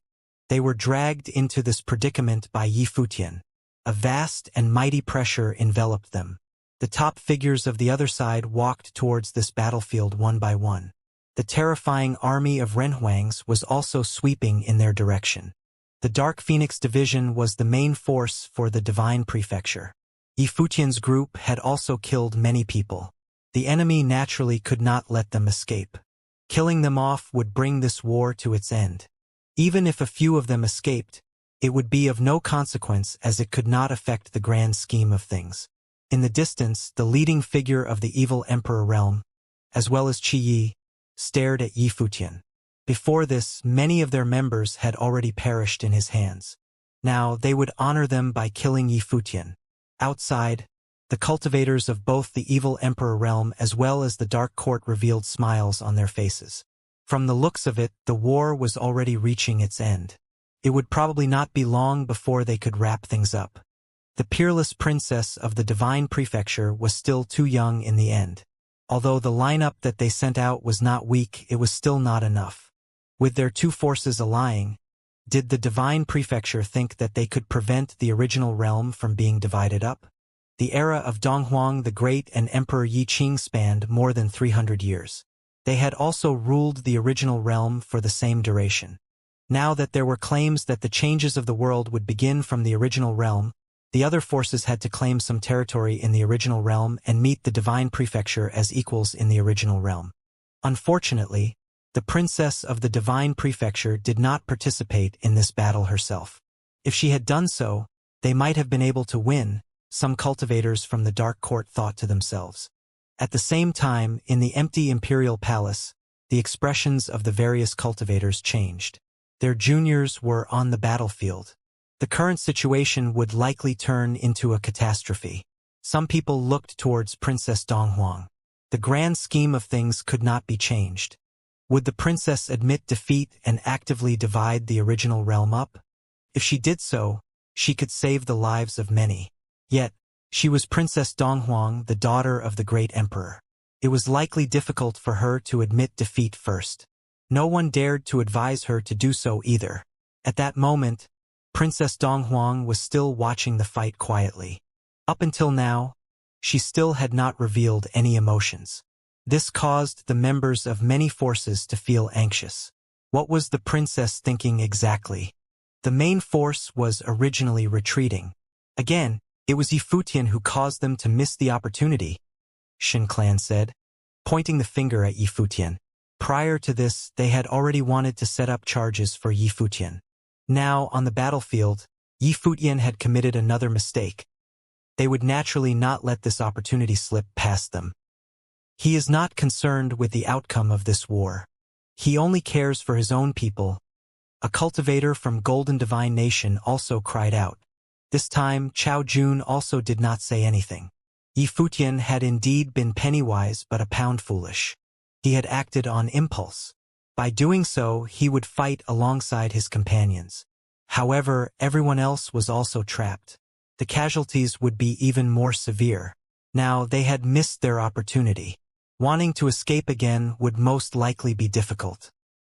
They were dragged into this predicament by Yi Futian. A vast and mighty pressure enveloped them. The top figures of the other side walked towards this battlefield one by one. The terrifying army of Renhuangs was also sweeping in their direction. The Dark Phoenix division was the main force for the Divine Prefecture. Yi Futian's group had also killed many people. The enemy naturally could not let them escape. Killing them off would bring this war to its end. Even if a few of them escaped, it would be of no consequence as it could not affect the grand scheme of things. In the distance, the leading figure of the evil emperor realm, as well as Qi Yi, stared at Yi Futian. Before this, many of their members had already perished in his hands. Now, they would honor them by killing Yi Futian. Outside, the cultivators of both the evil emperor realm as well as the dark court revealed smiles on their faces. From the looks of it, the war was already reaching its end. It would probably not be long before they could wrap things up. The peerless princess of the divine prefecture was still too young in the end. Although the lineup that they sent out was not weak, it was still not enough. With their two forces allying, did the divine prefecture think that they could prevent the original realm from being divided up? The era of Donghuang the Great and Emperor Yi Qing spanned more than 300 years. They had also ruled the original realm for the same duration. Now that there were claims that the changes of the world would begin from the original realm, the other forces had to claim some territory in the original realm and meet the divine prefecture as equals in the original realm. Unfortunately, the princess of the divine prefecture did not participate in this battle herself. If she had done so, they might have been able to win, some cultivators from the dark court thought to themselves. At the same time, in the empty imperial palace, the expressions of the various cultivators changed. Their juniors were on the battlefield. The current situation would likely turn into a catastrophe. Some people looked towards Princess Donghuang. The grand scheme of things could not be changed. Would the princess admit defeat and actively divide the original realm up? If she did so, she could save the lives of many. Yet, she was Princess Donghuang, the daughter of the great emperor. It was likely difficult for her to admit defeat first. No one dared to advise her to do so either. At that moment, Princess Donghuang was still watching the fight quietly. Up until now, she still had not revealed any emotions. This caused the members of many forces to feel anxious. What was the princess thinking exactly? The main force was originally retreating. Again, it was Yi Futian who caused them to miss the opportunity, Shin Clan said, pointing the finger at Yi Futian. Prior to this, they had already wanted to set up charges for Yi Futian. Now, on the battlefield, Yi Futian had committed another mistake. They would naturally not let this opportunity slip past them. He is not concerned with the outcome of this war. He only cares for his own people. A cultivator from Golden Divine Nation also cried out. This time, Chao Jun also did not say anything. Yi Futian had indeed been penny-wise but a pound foolish. He had acted on impulse. By doing so, he would fight alongside his companions. However, everyone else was also trapped. The casualties would be even more severe. Now, they had missed their opportunity. Wanting to escape again would most likely be difficult.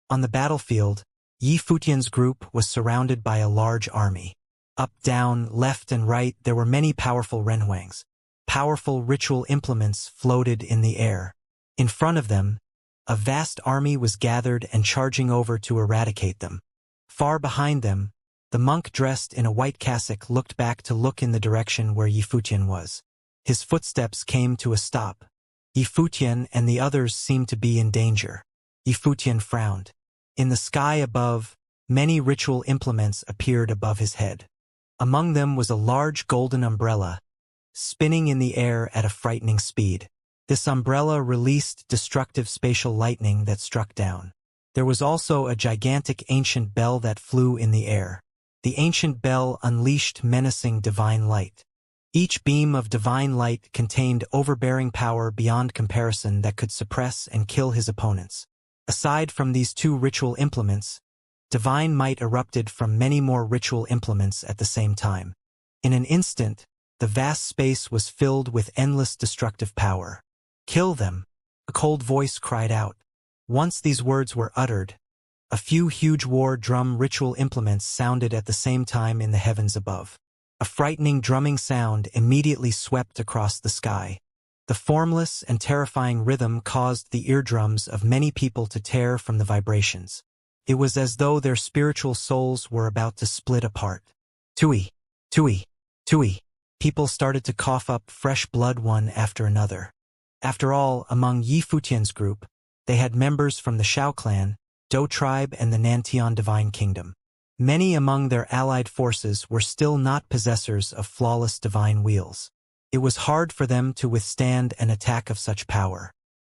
On the battlefield, Yi Futian's group was surrounded by a large army. Up, down, left and right there were many powerful renhuangs. Powerful ritual implements floated in the air. In front of them, a vast army was gathered and charging over to eradicate them. Far behind them, the monk dressed in a white cassock looked back to look in the direction where Yi Futian was. His footsteps came to a stop. Yi Futian and the others seemed to be in danger. Yi Futian frowned. In the sky above, many ritual implements appeared above his head. Among them was a large golden umbrella, spinning in the air at a frightening speed. This umbrella released destructive spatial lightning that struck down. There was also a gigantic ancient bell that flew in the air. The ancient bell unleashed menacing divine light. Each beam of divine light contained overbearing power beyond comparison that could suppress and kill his opponents. Aside from these two ritual implements, divine might erupted from many more ritual implements at the same time. In an instant, the vast space was filled with endless destructive power. "Kill them," a cold voice cried out. Once these words were uttered, a few huge war drum ritual implements sounded at the same time in the heavens above. A frightening drumming sound immediately swept across the sky. The formless and terrifying rhythm caused the eardrums of many people to tear from the vibrations. It was as though their spiritual souls were about to split apart. Tui, tui, tui. People started to cough up fresh blood one after another. After all, among Yi Futian's group, they had members from the Shao clan, Dou tribe and the Nantian Divine Kingdom. Many among their allied forces were still not possessors of flawless divine wheels. It was hard for them to withstand an attack of such power.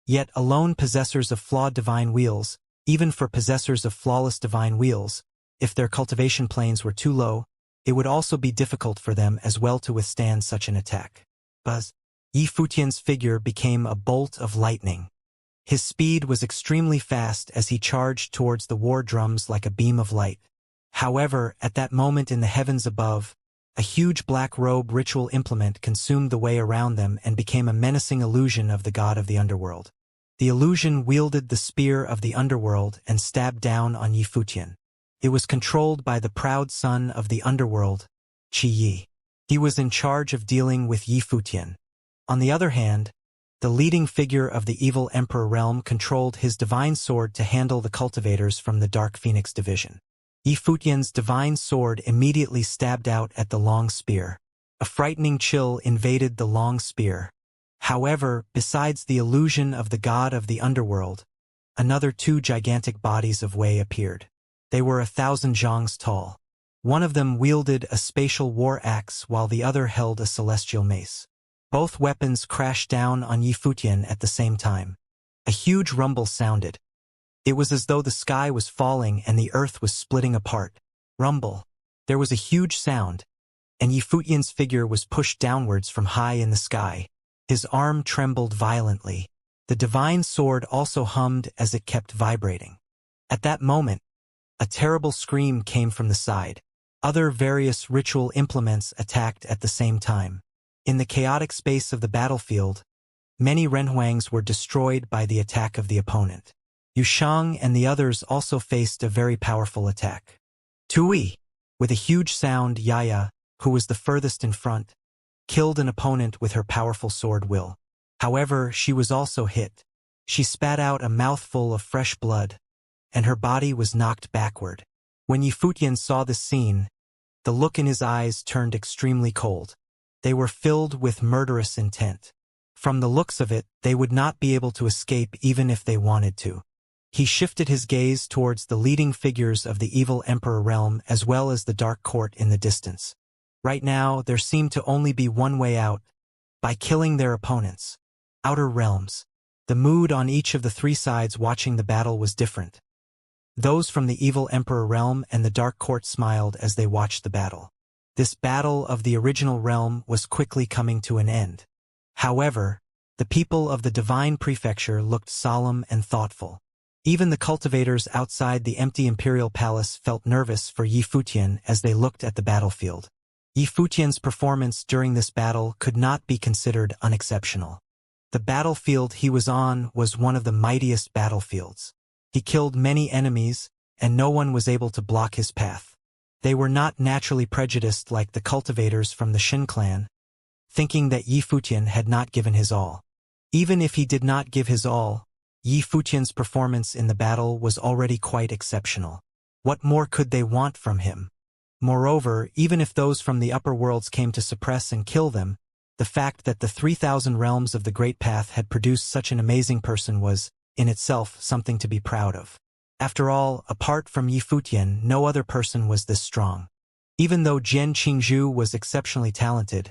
Yet alone possessors of flawed divine wheels, even for possessors of flawless divine wheels, if their cultivation planes were too low, it would also be difficult for them as well to withstand such an attack. Buzz. Yi Futian's figure became a bolt of lightning. His speed was extremely fast as he charged towards the war drums like a beam of light. However, at that moment in the heavens above, a huge black robe ritual implement consumed the way around them and became a menacing illusion of the god of the underworld. The illusion wielded the spear of the underworld and stabbed down on Yi Futian. It was controlled by the proud son of the underworld, Qi Yi. He was in charge of dealing with Yi Futian. On the other hand, the leading figure of the evil emperor realm controlled his divine sword to handle the cultivators from the Dark Phoenix division. Yi Futian's divine sword immediately stabbed out at the long spear. A frightening chill invaded the long spear. However, besides the illusion of the god of the underworld, another two gigantic bodies of Wei appeared. They were 1,000 zhangs tall. One of them wielded a spatial war axe while the other held a celestial mace. Both weapons crashed down on Yi Futian at the same time. A huge rumble sounded. It was as though the sky was falling and the earth was splitting apart. Rumble. There was a huge sound, and Yi Futian's figure was pushed downwards from high in the sky. His arm trembled violently. The divine sword also hummed as it kept vibrating. At that moment, a terrible scream came from the side. Other various ritual implements attacked at the same time. In the chaotic space of the battlefield, many renhuangs were destroyed by the attack of the opponent. Yushang and the others also faced a very powerful attack. Tui, with a huge sound, Yaya, who was the furthest in front, killed an opponent with her powerful sword will. However, she was also hit. She spat out a mouthful of fresh blood, and her body was knocked backward. When Yi Futian saw this scene, the look in his eyes turned extremely cold. They were filled with murderous intent. From the looks of it, they would not be able to escape even if they wanted to. He shifted his gaze towards the leading figures of the evil emperor realm as well as the dark court in the distance. Right now, there seemed to only be one way out, by killing their opponents. Outer realms. The mood on each of the three sides watching the battle was different. Those from the evil emperor realm and the dark court smiled as they watched the battle. This battle of the original realm was quickly coming to an end. However, the people of the divine prefecture looked solemn and thoughtful. Even the cultivators outside the empty imperial palace felt nervous for Yi Futian as they looked at the battlefield. Yi Futian's performance during this battle could not be considered unexceptional. The battlefield he was on was one of the mightiest battlefields. He killed many enemies, and no one was able to block his path. They were not naturally prejudiced like the cultivators from the Shin clan, thinking that Yi Futian had not given his all. Even if he did not give his all, Yi Futian's performance in the battle was already quite exceptional. What more could they want from him? Moreover, even if those from the upper worlds came to suppress and kill them, the fact that the 3,000 realms of the Great Path had produced such an amazing person was, in itself, something to be proud of. After all, apart from Yi Futian, no other person was this strong. Even though Jian Qingzhu was exceptionally talented,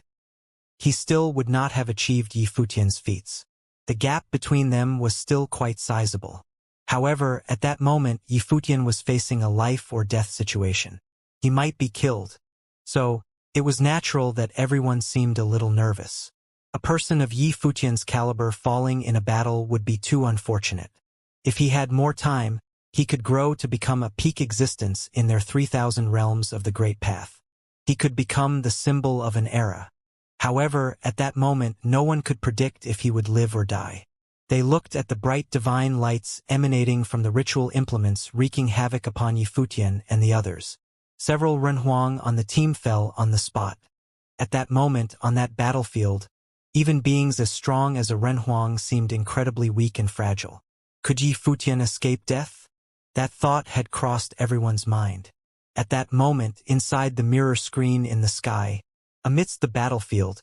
he still would not have achieved Yi Futian's feats. The gap between them was still quite sizable. However, at that moment, Yi Futian was facing a life-or-death situation. He might be killed. So, it was natural that everyone seemed a little nervous. A person of Yi Futian's caliber falling in a battle would be too unfortunate. If he had more time, he could grow to become a peak existence in their 3,000 realms of the Great Path. He could become the symbol of an era. However, at that moment, no one could predict if he would live or die. They looked at the bright divine lights emanating from the ritual implements wreaking havoc upon Yi Futian and the others. Several renhuang on the team fell on the spot. At that moment, on that battlefield, even beings as strong as a renhuang seemed incredibly weak and fragile. Could Yi Futian escape death? That thought had crossed everyone's mind. At that moment, inside the mirror screen in the sky, amidst the battlefield,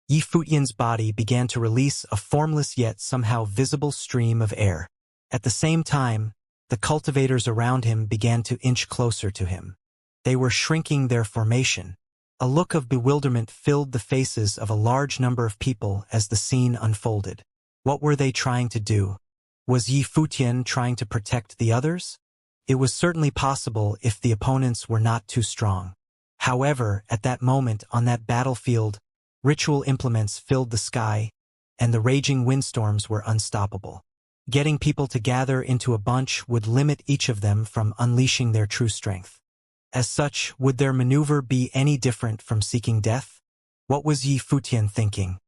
Yi Futian's body began to release a formless yet somehow visible stream of air. At the same time, the cultivators around him began to inch closer to him. They were shrinking their formation. A look of bewilderment filled the faces of a large number of people as the scene unfolded. What were they trying to do? Was Yi Futian trying to protect the others? It was certainly possible if the opponents were not too strong. However, at that moment on that battlefield, ritual implements filled the sky, and the raging windstorms were unstoppable. Getting people to gather into a bunch would limit each of them from unleashing their true strength. As such, would their maneuver be any different from seeking death? What was Yi Futian thinking?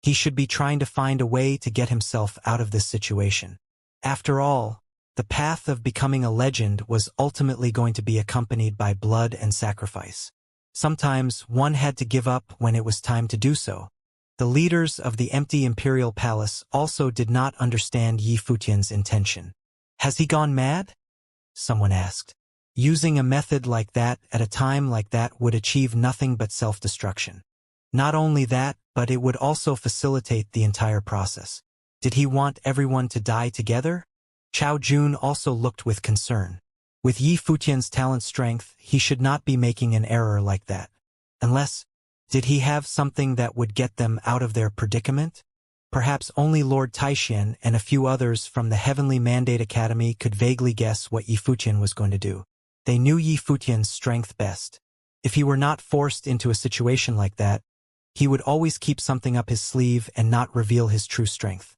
He should be trying to find a way to get himself out of this situation. After all, the path of becoming a legend was ultimately going to be accompanied by blood and sacrifice. Sometimes one had to give up when it was time to do so. The leaders of the empty imperial palace also did not understand Yi Futian's intention. Has he gone mad? Someone asked. Using a method like that at a time like that would achieve nothing but self-destruction. Not only that, but it would also facilitate the entire process. Did he want everyone to die together? Chao Jun also looked with concern. With Yi Futian's talent strength, he should not be making an error like that. Unless, did he have something that would get them out of their predicament? Perhaps only Lord Taishan and a few others from the Heavenly Mandate Academy could vaguely guess what Yi Futian was going to do. They knew Yi Futian's strength best. If he were not forced into a situation like that, he would always keep something up his sleeve and not reveal his true strength.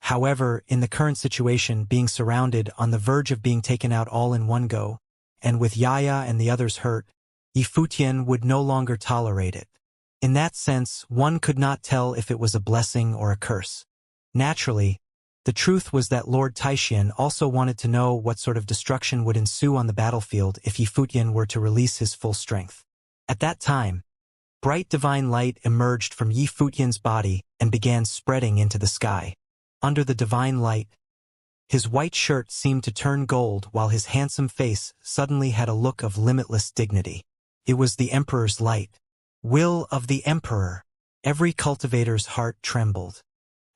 However, in the current situation, being surrounded on the verge of being taken out all in one go, and with Yaya and the others hurt, Yi Futian would no longer tolerate it. In that sense, one could not tell if it was a blessing or a curse. Naturally, the truth was that Lord Taishan also wanted to know what sort of destruction would ensue on the battlefield if Yi Futian were to release his full strength. At that time, bright divine light emerged from Yi Futian's body and began spreading into the sky. Under the divine light, his white shirt seemed to turn gold while his handsome face suddenly had a look of limitless dignity. It was the Emperor's light. Will of the Emperor. Every cultivator's heart trembled.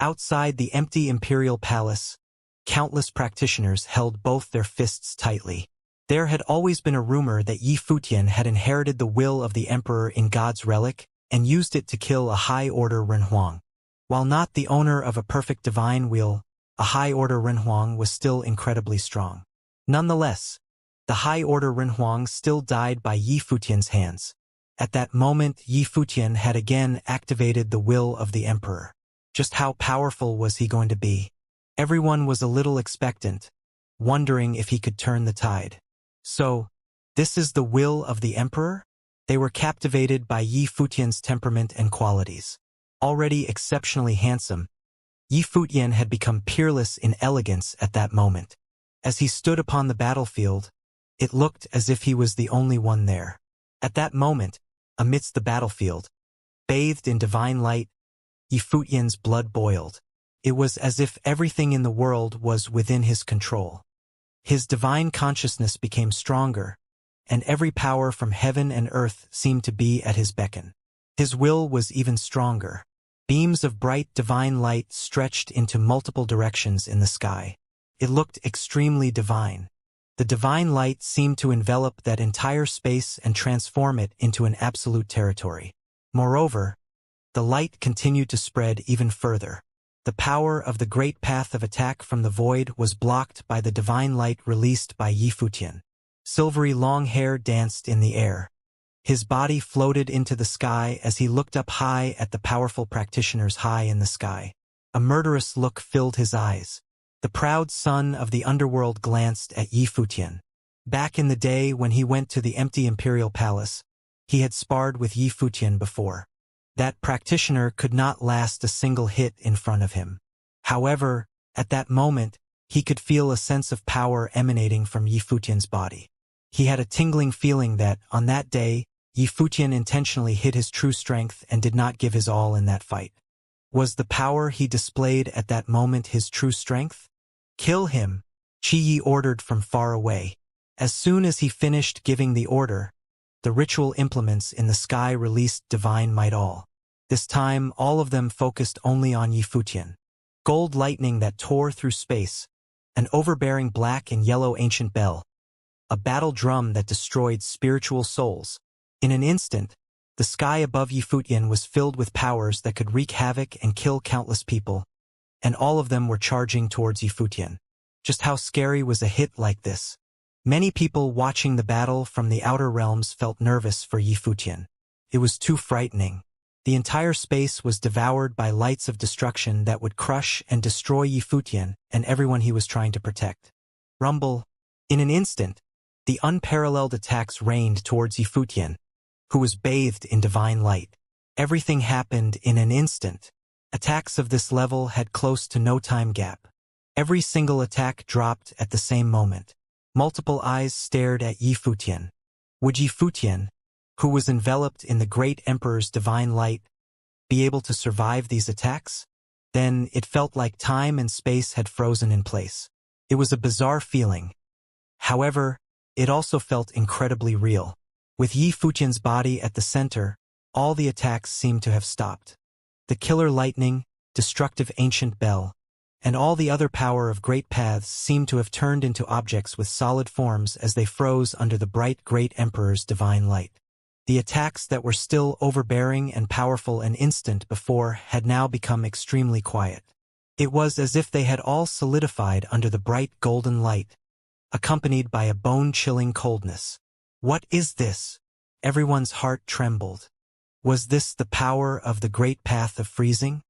Outside the empty imperial palace, countless practitioners held both their fists tightly. There had always been a rumor that Yi Futian had inherited the will of the Emperor in God's relic and used it to kill a high-order Renhuang. While not the owner of a perfect divine will, a high-order Renhuang was still incredibly strong. Nonetheless, the high-order Renhuang still died by Yi Futian's hands. At that moment, Yi Futian had again activated the will of the Emperor. Just how powerful was he going to be? Everyone was a little expectant, wondering if he could turn the tide. So, this is the will of the Emperor? They were captivated by Yi Futian's temperament and qualities. Already exceptionally handsome, Yi Futian had become peerless in elegance at that moment. As he stood upon the battlefield, it looked as if he was the only one there. At that moment, amidst the battlefield, bathed in divine light, Yi Futian's blood boiled. It was as if everything in the world was within his control. His divine consciousness became stronger, and every power from heaven and earth seemed to be at his beckon. His will was even stronger. Beams of bright divine light stretched into multiple directions in the sky. It looked extremely divine. The divine light seemed to envelop that entire space and transform it into an absolute territory. Moreover, the light continued to spread even further. The power of the great path of attack from the void was blocked by the divine light released by Yi Futian. Silvery long hair danced in the air. His body floated into the sky as he looked up high at the powerful practitioners high in the sky. A murderous look filled his eyes. The proud son of the underworld glanced at Yi Futian. Back in the day when he went to the empty imperial palace, he had sparred with Yi Futian before. That practitioner could not last a single hit in front of him. However, at that moment, he could feel a sense of power emanating from Yi Futian's body. He had a tingling feeling that, on that day, Yi Futian intentionally hid his true strength and did not give his all in that fight. Was the power he displayed at that moment his true strength? Kill him, Qi Yi ordered from far away. As soon as he finished giving the order, the ritual implements in the sky released divine might all. This time, all of them focused only on Yi Futian. Gold lightning that tore through space, an overbearing black and yellow ancient bell, a battle drum that destroyed spiritual souls. In an instant, the sky above Yifutian was filled with powers that could wreak havoc and kill countless people, and all of them were charging towards Yifutian. Just how scary was a hit like this? Many people watching the battle from the outer realms felt nervous for Yifutian. It was too frightening. The entire space was devoured by lights of destruction that would crush and destroy Yifutian and everyone he was trying to protect. Rumble. In an instant, the unparalleled attacks rained towards Yifutian, who was bathed in divine light. Everything happened in an instant. Attacks of this level had close to no time gap. Every single attack dropped at the same moment. Multiple eyes stared at Yifutian. Would Yifutian, who was enveloped in the great emperor's divine light, be able to survive these attacks? Then it felt like time and space had frozen in place. It was a bizarre feeling. However, it also felt incredibly real. With Yifutian's body at the center, all the attacks seemed to have stopped. The killer lightning, destructive ancient bell, and all the other power of great paths seemed to have turned into objects with solid forms as they froze under the bright great emperor's divine light. The attacks that were still overbearing and powerful an instant before had now become extremely quiet. It was as if they had all solidified under the bright golden light, accompanied by a bone-chilling coldness. What is this? Everyone's heart trembled. Was this the power of the great path of freezing?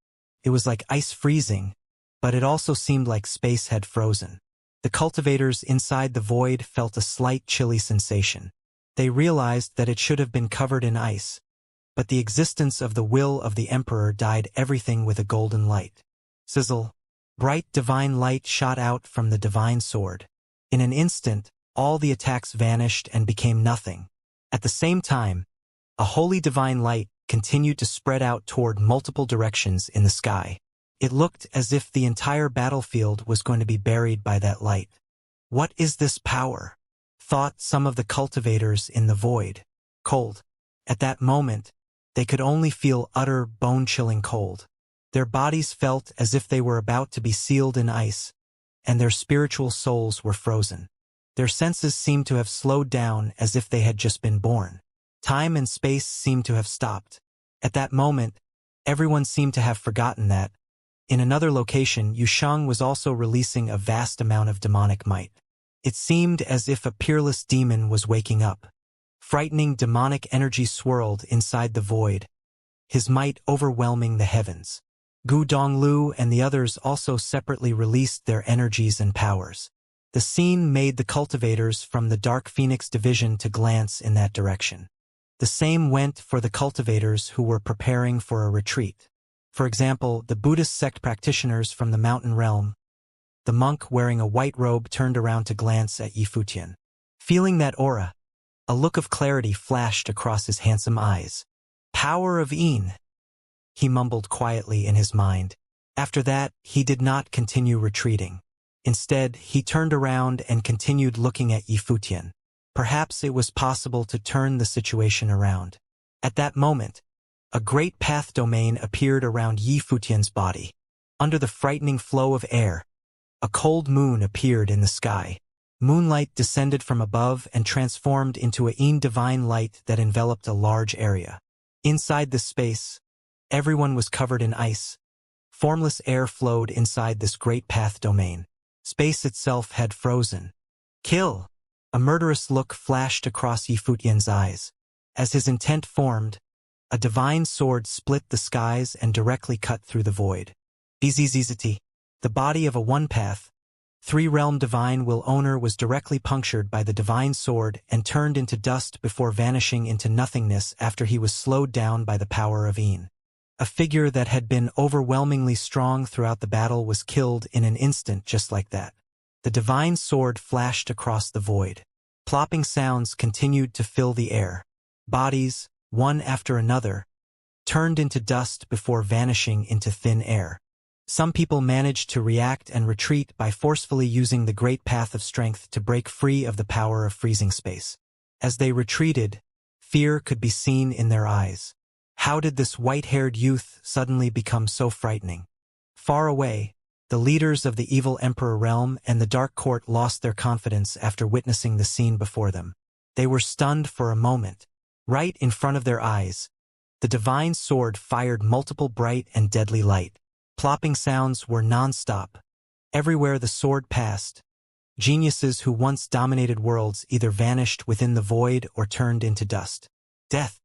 It was like ice freezing, but it also seemed like space had frozen. The cultivators inside the void felt a slight chilly sensation. They realized that it should have been covered in ice, but the existence of the will of the emperor dyed everything with a golden light. Sizzle. Bright divine light shot out from the divine sword. In an instant, all the attacks vanished and became nothing. At the same time, a holy divine light continued to spread out toward multiple directions in the sky. It looked as if the entire battlefield was going to be buried by that light. What is this power? Thought some of the cultivators in the void. Cold. At that moment, they could only feel utter bone-chilling cold. Their bodies felt as if they were about to be sealed in ice, and their spiritual souls were frozen. Their senses seemed to have slowed down as if they had just been born. Time and space seemed to have stopped. At that moment, everyone seemed to have forgotten that, in another location, Yusheng was also releasing a vast amount of demonic might. It seemed as if a peerless demon was waking up. Frightening demonic energy swirled inside the void, his might overwhelming the heavens. Gu Donglu and the others also separately released their energies and powers. The scene made the cultivators from the Dark Phoenix division to glance in that direction. The same went for the cultivators who were preparing for a retreat. For example, the Buddhist sect practitioners from the mountain realm. The monk wearing a white robe turned around to glance at Yifutian. Feeling that aura, a look of clarity flashed across his handsome eyes. Power of Yin, he mumbled quietly in his mind. After that, he did not continue retreating. Instead, he turned around and continued looking at Yifutian. Perhaps it was possible to turn the situation around. At that moment, a great path domain appeared around Yifutian's body. Under the frightening flow of air, a cold moon appeared in the sky. Moonlight descended from above and transformed into a Yin divine light that enveloped a large area. Inside this space, everyone was covered in ice. Formless air flowed inside this great path domain. Space itself had frozen. Kill! A murderous look flashed across Yifutian's eyes. As his intent formed, a divine sword split the skies and directly cut through the void. Bzzzt. The body of a one-path, three-realm divine will owner was directly punctured by the divine sword and turned into dust before vanishing into nothingness after he was slowed down by the power of Yin. A figure that had been overwhelmingly strong throughout the battle was killed in an instant just like that. The divine sword flashed across the void. Plopping sounds continued to fill the air. Bodies, one after another, turned into dust before vanishing into thin air. Some people managed to react and retreat by forcefully using the great path of strength to break free of the power of freezing space. As they retreated, fear could be seen in their eyes. How did this white-haired youth suddenly become so frightening? Far away, The leaders of the evil Emperor realm and the Dark Court lost their confidence after witnessing the scene before them. They were stunned for a moment. Right in front of their eyes, the divine sword fired multiple bright and deadly light. Plopping sounds were non-stop. Everywhere the sword passed, geniuses who once dominated worlds either vanished within the void or turned into dust. Death.